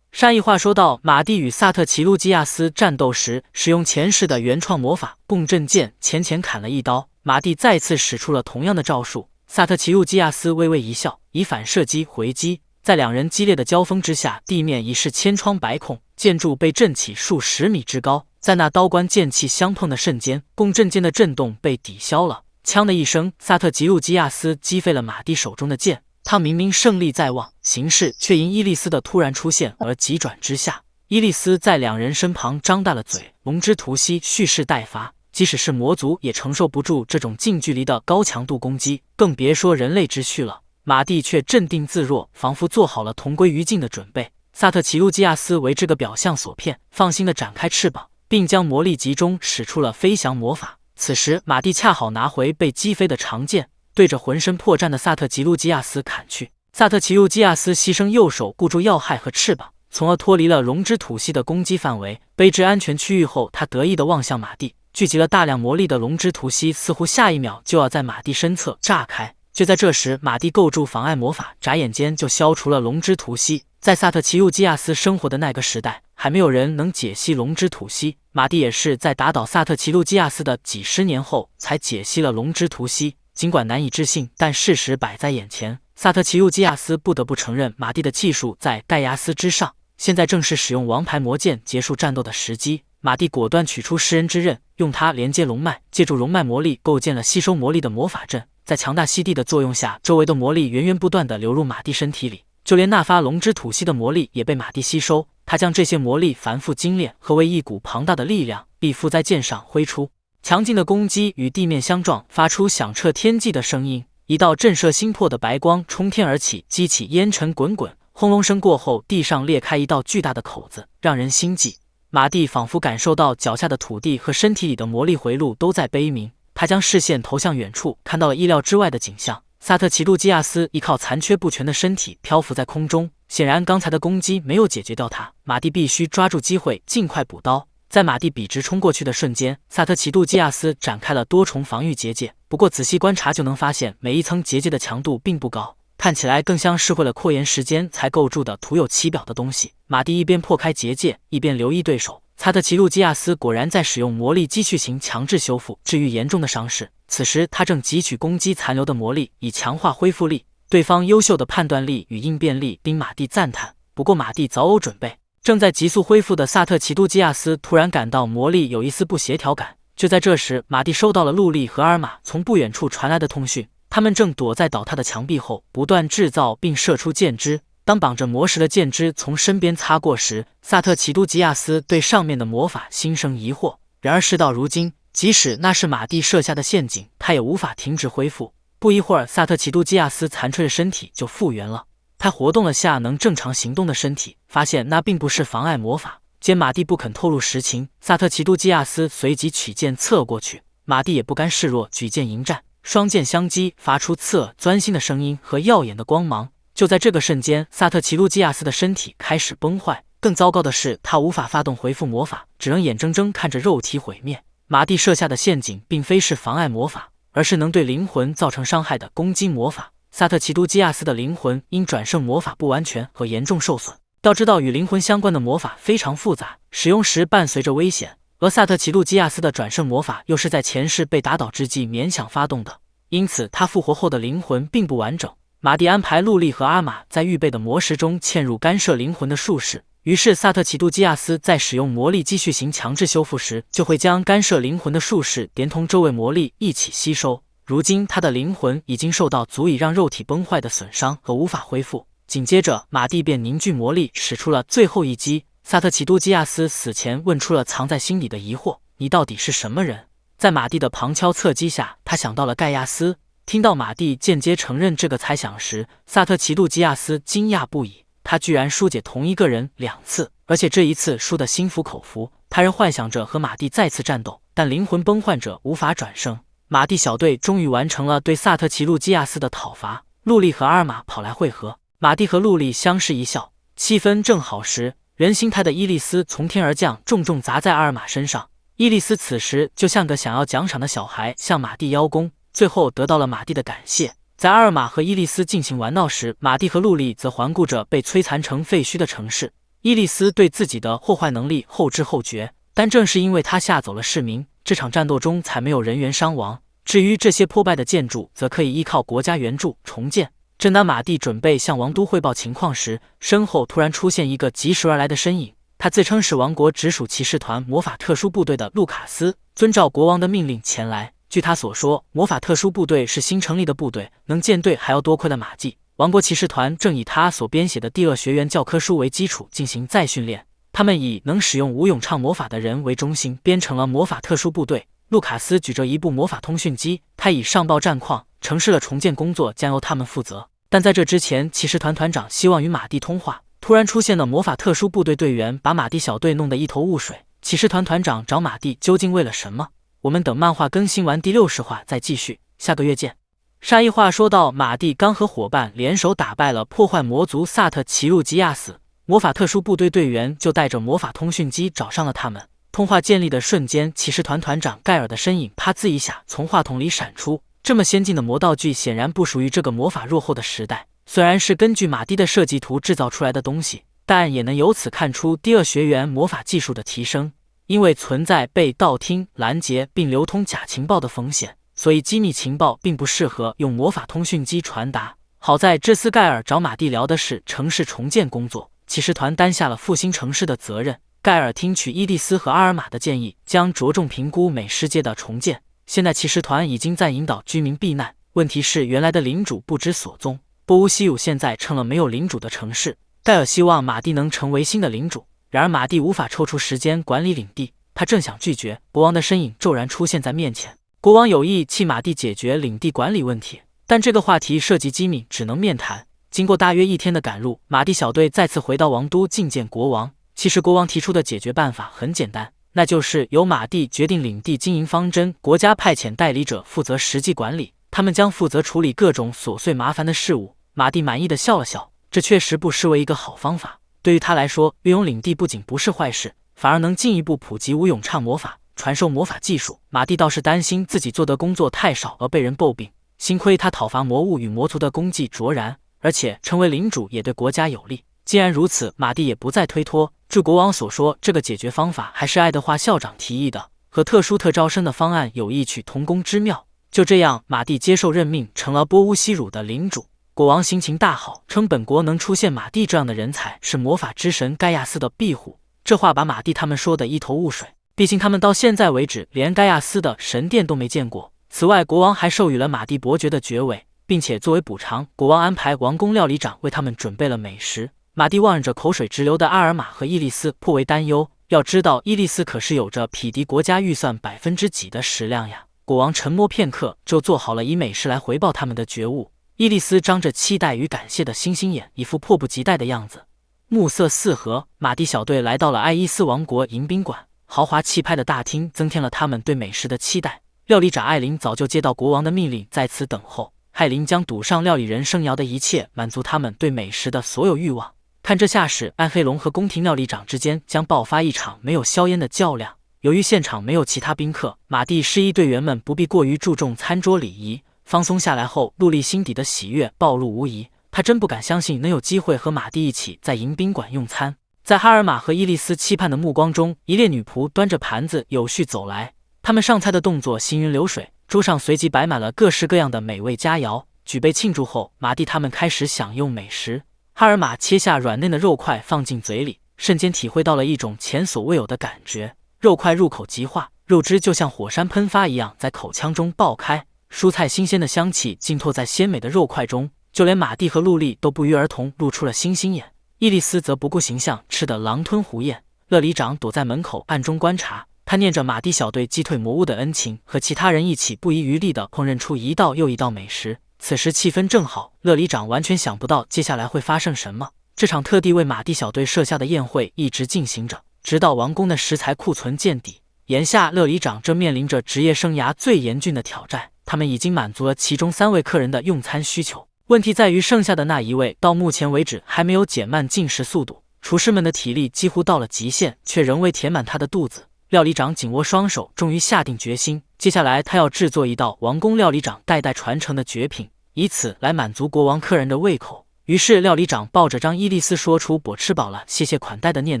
善意话说到，马蒂与萨特奇路基亚斯战斗时，使用前世的原创魔法共振剑浅浅砍了一刀，马蒂再次使出了同样的招数。萨特奇路基亚斯微微一笑，以反射击回击。在两人激烈的交锋之下，地面已是千疮百孔，建筑被震起数十米之高。在那刀关剑气相碰的瞬间，共振剑的震动被抵消了。枪的一声，萨特奇路基亚斯击飞了马蒂手中的剑。他明明胜利在望，形势却因伊利斯的突然出现而急转直下。伊利斯在两人身旁张大了嘴，龙之突袭蓄势待发，即使是魔族也承受不住这种近距离的高强度攻击，更别说人类之躯了。马蒂却镇定自若，仿佛做好了同归于尽的准备。萨特奇路基亚斯为这个表象所骗，放心地展开翅膀，并将魔力集中，使出了飞翔魔法。此时马蒂恰好拿回被击飞的长剑，对着浑身破绽的萨特奇路基亚斯砍去。萨特奇路基亚斯牺牲右手固住要害和翅膀，从而脱离了龙之吐息的攻击范围。飞至安全区域后，他得意地望向马蒂，聚集了大量魔力的龙之吐息似乎下一秒就要在马蒂身侧炸开。就在这时，马蒂构筑妨碍魔法，眨眼间就消除了龙之吐息。在萨特奇路基亚斯生活的那个时代，还没有人能解析龙之吐息。马蒂也是在打倒萨特奇路基亚斯的几十年后才解析了龙之吐息。尽管难以置信，但事实摆在眼前，萨特奇路基亚斯不得不承认马蒂的技术在盖亚斯之上。现在正是使用王牌魔剑结束战斗的时机。马蒂果断取出食人之刃，用它连接龙脉，借助龙脉魔力构建了吸收魔力的魔法阵。在强大吸地的作用下，周围的魔力源源不断地流入马蒂身体里，就连那发龙之吐息的魔力也被马蒂吸收。他将这些魔力反复精炼，合为一股庞大的力量，必附在剑上挥出。强劲的攻击与地面相撞，发出响彻天际的声音。一道震慑心魄的白光冲天而起，激起烟尘滚滚。轰隆声过后，地上裂开一道巨大的口子，让人心悸。马蒂仿佛感受到脚下的土地和身体里的魔力回路都在悲鸣。他将视线投向远处，看到了意料之外的景象。萨特奇路基亚斯依靠残缺不全的身体漂浮在空中，显然刚才的攻击没有解决掉他。马蒂必须抓住机会，尽快补刀。在马蒂笔直冲过去的瞬间，萨特奇路基亚斯展开了多重防御结界。不过仔细观察就能发现，每一层结界的强度并不高，看起来更像是为了扩延时间才构筑的徒有其表的东西。马蒂一边破开结界，一边留意对手。萨特奇路基亚斯果然在使用魔力积蓄型强制修复，治愈严重的伤势。此时他正汲取攻击残留的魔力，以强化恢复力。对方优秀的判断力与应变力令马蒂赞叹，不过马蒂早有准备。正在急速恢复的萨特奇都基亚斯突然感到魔力有一丝不协调感。就在这时，马蒂收到了陆莉和阿尔玛从不远处传来的通讯，他们正躲在倒塌的墙壁后，不断制造并射出箭支。当绑着魔石的箭支从身边擦过时，萨特奇都基亚斯对上面的魔法心生疑惑。然而事到如今，即使那是马蒂设下的陷阱，他也无法停止恢复。不一会儿，萨特奇都基亚斯残缺的身体就复原了。他活动了下能正常行动的身体，发现那并不是妨碍魔法。见马蒂不肯透露实情，萨特奇都基亚斯随即取剑刺了过去。马蒂也不甘示弱，举剑迎战，双剑相击，发出刺耳钻心的声音和耀眼的光芒。就在这个瞬间，萨特奇都基亚斯的身体开始崩坏。更糟糕的是，他无法发动回复魔法，只能眼睁睁看着肉体毁灭。马蒂设下的陷阱并非是妨碍魔法，而是能对灵魂造成伤害的攻击魔法。萨特奇都基亚斯的灵魂因转生魔法不完全和严重受损。要知道，与灵魂相关的魔法非常复杂，使用时伴随着危险，而萨特奇都基亚斯的转生魔法又是在前世被打倒之际勉强发动的，因此他复活后的灵魂并不完整。马蒂安排陆莉和阿玛在预备的魔石中嵌入干涉灵魂的术士，于是萨特奇都基亚斯在使用魔力继续行强制修复时，就会将干涉灵魂的术士连同周围魔力一起吸收。如今他的灵魂已经受到足以让肉体崩坏的损伤和无法恢复。紧接着，马蒂便凝聚魔力，使出了最后一击。萨特奇都基亚斯死前问出了藏在心里的疑惑：“你到底是什么人？”在马蒂的旁敲侧击下，他想到了盖亚斯。听到马蒂间接承认这个猜想时，萨特奇都基亚斯惊讶不已。他居然疏解同一个人2次，而且这一次输得心服口服。他人幻想着和马蒂再次战斗，但灵魂崩坏者无法转生。马蒂小队终于完成了对萨特奇都基亚斯的讨伐。陆莉和阿尔玛跑来会合。马蒂和陆莉相视一笑，气氛正好时，人形态的伊利斯从天而降，重重砸在阿尔玛身上。伊利斯此时就像个想要奖赏的小孩，向马蒂邀功，最后得到了马蒂的感谢。在阿尔玛和伊利斯进行玩闹时，马蒂和陆莉则环顾着被摧残成废墟的城市。伊利斯对自己的破坏能力后知后觉，但正是因为他吓走了市民，这场战斗中才没有人员伤亡。至于这些破败的建筑，则可以依靠国家援助重建。正当马蒂准备向王都汇报情况时，身后突然出现一个疾驰而来的身影。他自称是王国直属骑士团魔法特殊部队的路卡斯，遵照国王的命令前来。据他所说，魔法特殊部队是新成立的部队，能建队还要多亏了马季。王国骑士团正以他所编写的第2学园教科书为基础进行再训练，他们以能使用无咏唱魔法的人为中心，编成了魔法特殊部队。路卡斯举着一部魔法通讯机，他已上报战况，城市的重建工作将由他们负责。但在这之前，骑士团团长希望与马蒂通话。突然出现的魔法特殊部队队员把马蒂小队弄得一头雾水。骑士团团长找马蒂究竟为了什么？我们等漫画更新完第60话再继续，下个月见。沙一话说到，马蒂刚和伙伴联手打败了破坏魔族萨特奇路基亚斯，魔法特殊部队队员就带着魔法通讯机找上了他们。通话建立的瞬间，骑士团团长盖尔的身影啪呲一下从话筒里闪出。这么先进的魔道具显然不属于这个魔法落后的时代，虽然是根据马蒂的设计图制造出来的东西，但也能由此看出第2学园魔法技术的提升。因为存在被盗听、拦截并流通假情报的风险，所以机密情报并不适合用魔法通讯机传达。好在这次盖尔找马蒂聊的是城市重建工作，骑士团担下了复兴城市的责任。盖尔听取伊蒂斯和阿尔玛的建议，将着重评估美世界的重建。现在骑士团已经在引导居民避难，问题是原来的领主不知所踪。波乌西鲁现在成了没有领主的城市。盖尔希望马蒂能成为新的领主，然而马蒂无法抽出时间管理领地。他正想拒绝，国王的身影骤然出现在面前。国王有意替马蒂解决领地管理问题，但这个话题涉及机密，只能面谈。经过大约1天的赶路，马蒂小队再次回到王都觐见国王。其实国王提出的解决办法很简单，那就是由马蒂决定领地经营方针，国家派遣代理者负责实际管理，他们将负责处理各种琐碎麻烦的事务。马蒂满意的笑了笑，这确实不失为一个好方法。对于他来说，运用领地不仅不是坏事，反而能进一步普及无咏唱魔法，传授魔法技术。马蒂倒是担心自己做的工作太少而被人诟病，幸亏他讨伐魔物与魔族的功绩卓然，而且成为领主也对国家有利。既然如此，马蒂也不再推脱。据国王所说，这个解决方法还是爱德华校长提议的，和特殊特招生的方案有异曲同工之妙。就这样，马蒂接受任命，成了波乌西鲁的领主。国王心情大好，称本国能出现马蒂这样的人才是魔法之神盖亚斯的庇护。这话把马蒂他们说得一头雾水，毕竟他们到现在为止连盖亚斯的神殿都没见过。此外，国王还授予了马蒂伯爵的爵位，并且作为补偿，国王安排王宫料理长为他们准备了美食。马蒂望着口水直流的阿尔玛和伊丽丝，颇为担忧。要知道，伊丽丝可是有着匹敌国家预算几% 的食量呀。国王沉默片刻，就做好了以美食来回报他们的觉悟。伊丽丝张着期待与感谢的星星眼，一副迫不及待的样子。暮色四合，马蒂小队来到了爱伊斯王国迎宾馆，豪华气派的大厅增添了他们对美食的期待。料理长艾琳早就接到国王的命令，在此等候。艾琳将赌上料理人生涯的一切，满足他们对美食的所有欲望。看这下使，暗黑龙和宫廷料理长之间将爆发一场没有硝烟的较量。由于现场没有其他宾客，马蒂示意队员们不必过于注重餐桌礼仪。放松下来后，陆莉心底的喜悦暴露无遗。她真不敢相信能有机会和马蒂一起在迎宾馆用餐。在哈尔玛和伊丽丝期盼的目光中，一列女仆端着盘子有序走来。他们上菜的动作行云流水，桌上随即摆满了各式各样的美味佳肴。举杯庆祝后，马蒂他们开始享用美食。哈尔玛切下软嫩的肉块放进嘴里，瞬间体会到了一种前所未有的感觉。肉块入口即化，肉汁就像火山喷发一样在口腔中爆开，蔬菜新鲜的香气浸透在鲜美的肉块中，就连马蒂和陆莉都不约而同露出了星星眼。伊丽丝则不顾形象，吃得狼吞虎咽。乐里长躲在门口暗中观察，他念着马蒂小队击退魔物的恩情，和其他人一起不遗余力地烹饪出一道又一道美食。此时气氛正好，乐里长完全想不到接下来会发生什么。这场特地为马蒂小队设下的宴会一直进行着，直到王宫的食材库存见底。眼下乐里长正面临着职业生涯最严峻的挑战，他们已经满足了其中3位客人的用餐需求，问题在于剩下的那一位到目前为止还没有减慢进食速度。厨师们的体力几乎到了极限，却仍未填满他的肚子。料理长紧握双手，终于下定决心，接下来他要制作一道王宫料理长代代传承的绝品，以此来满足国王客人的胃口。于是料理长抱着张伊丽丝说出“我吃饱了，谢谢款待”的念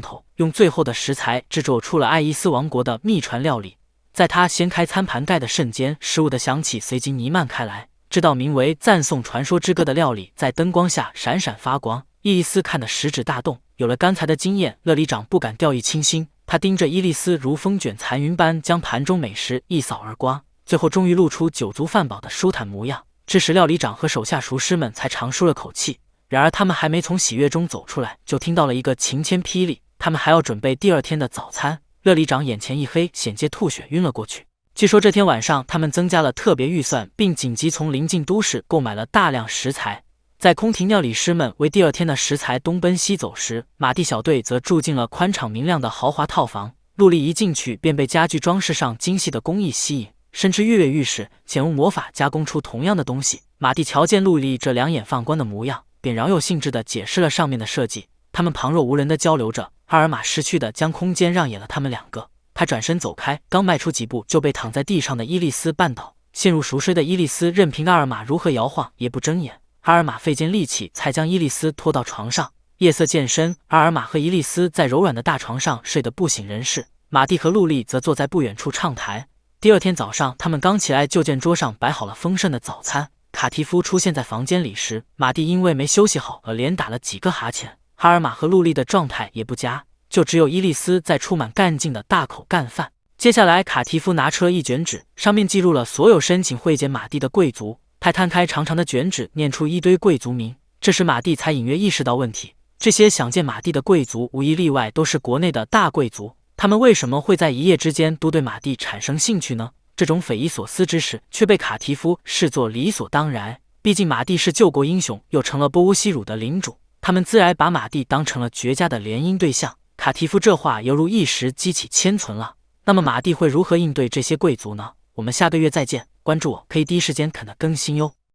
头，用最后的食材制作出了爱伊斯王国的秘传料理。在他掀开餐盘盖的瞬间，食物的香气随即弥漫开来。这道名为《赞颂传说之歌》的料理在灯光下闪闪发光。伊丽丝看得食指大动，有了刚才的经验，乐里长不敢掉以轻心。他盯着伊丽丝如风卷残云般将盘中美食一扫而光，最后终于露出酒足饭饱的舒坦模样。这时料理长和手下厨师们才长舒了口气。然而他们还没从喜悦中走出来，就听到了一个晴天霹雳，他们还要准备第2天的早餐。乐里长眼前一黑，险些吐血晕了过去。据说这天晚上他们增加了特别预算，并紧急从邻近都市购买了大量食材。在宫廷料理师们为第2天的食材东奔西走时，马蒂小队则住进了宽敞明亮的豪华套房。陆莉一进去便被家具装饰上精细的工艺吸引，深知跃跃欲试，想用魔法加工出同样的东西。马蒂瞧见陆莉这两眼放光的模样，便饶有兴致地解释了上面的设计。他们旁若无人地交流着，阿尔玛识趣地将空间让给了他们2个。他转身走开，刚迈出几步就被躺在地上的伊丽丝绊倒。陷入熟睡的伊丽丝任凭阿尔玛如何摇晃也不睁眼。阿尔玛费尽力气才将伊丽丝拖到床上。夜色渐深，阿尔玛和伊丽丝在柔软的大床上睡得不省人事。马蒂和陆莉则坐在不远处畅谈。第2天早上，他们刚起来就见桌上摆好了丰盛的早餐。卡提夫出现在房间里时，马蒂因为没休息好而连打了几个哈欠。哈尔玛和陆莉的状态也不佳，就只有伊丽丝在充满干劲的大口干饭。接下来，卡提夫拿出了一卷纸，上面记录了所有申请会见马蒂的贵族。他摊开长长的卷纸，念出一堆贵族名。这时马蒂才隐约意识到问题，这些想见马蒂的贵族无一例外都是国内的大贵族，他们为什么会在一夜之间都对马蒂产生兴趣呢？这种匪夷所思之事却被卡提夫视作理所当然，毕竟马蒂是救国英雄，又成了波乌西鲁的领主，他们自然把马蒂当成了绝佳的联姻对象。卡提夫这话犹如一石激起千层浪。那么马蒂会如何应对这些贵族呢？我们下个月再见，关注我可以第一时间看到更新哟。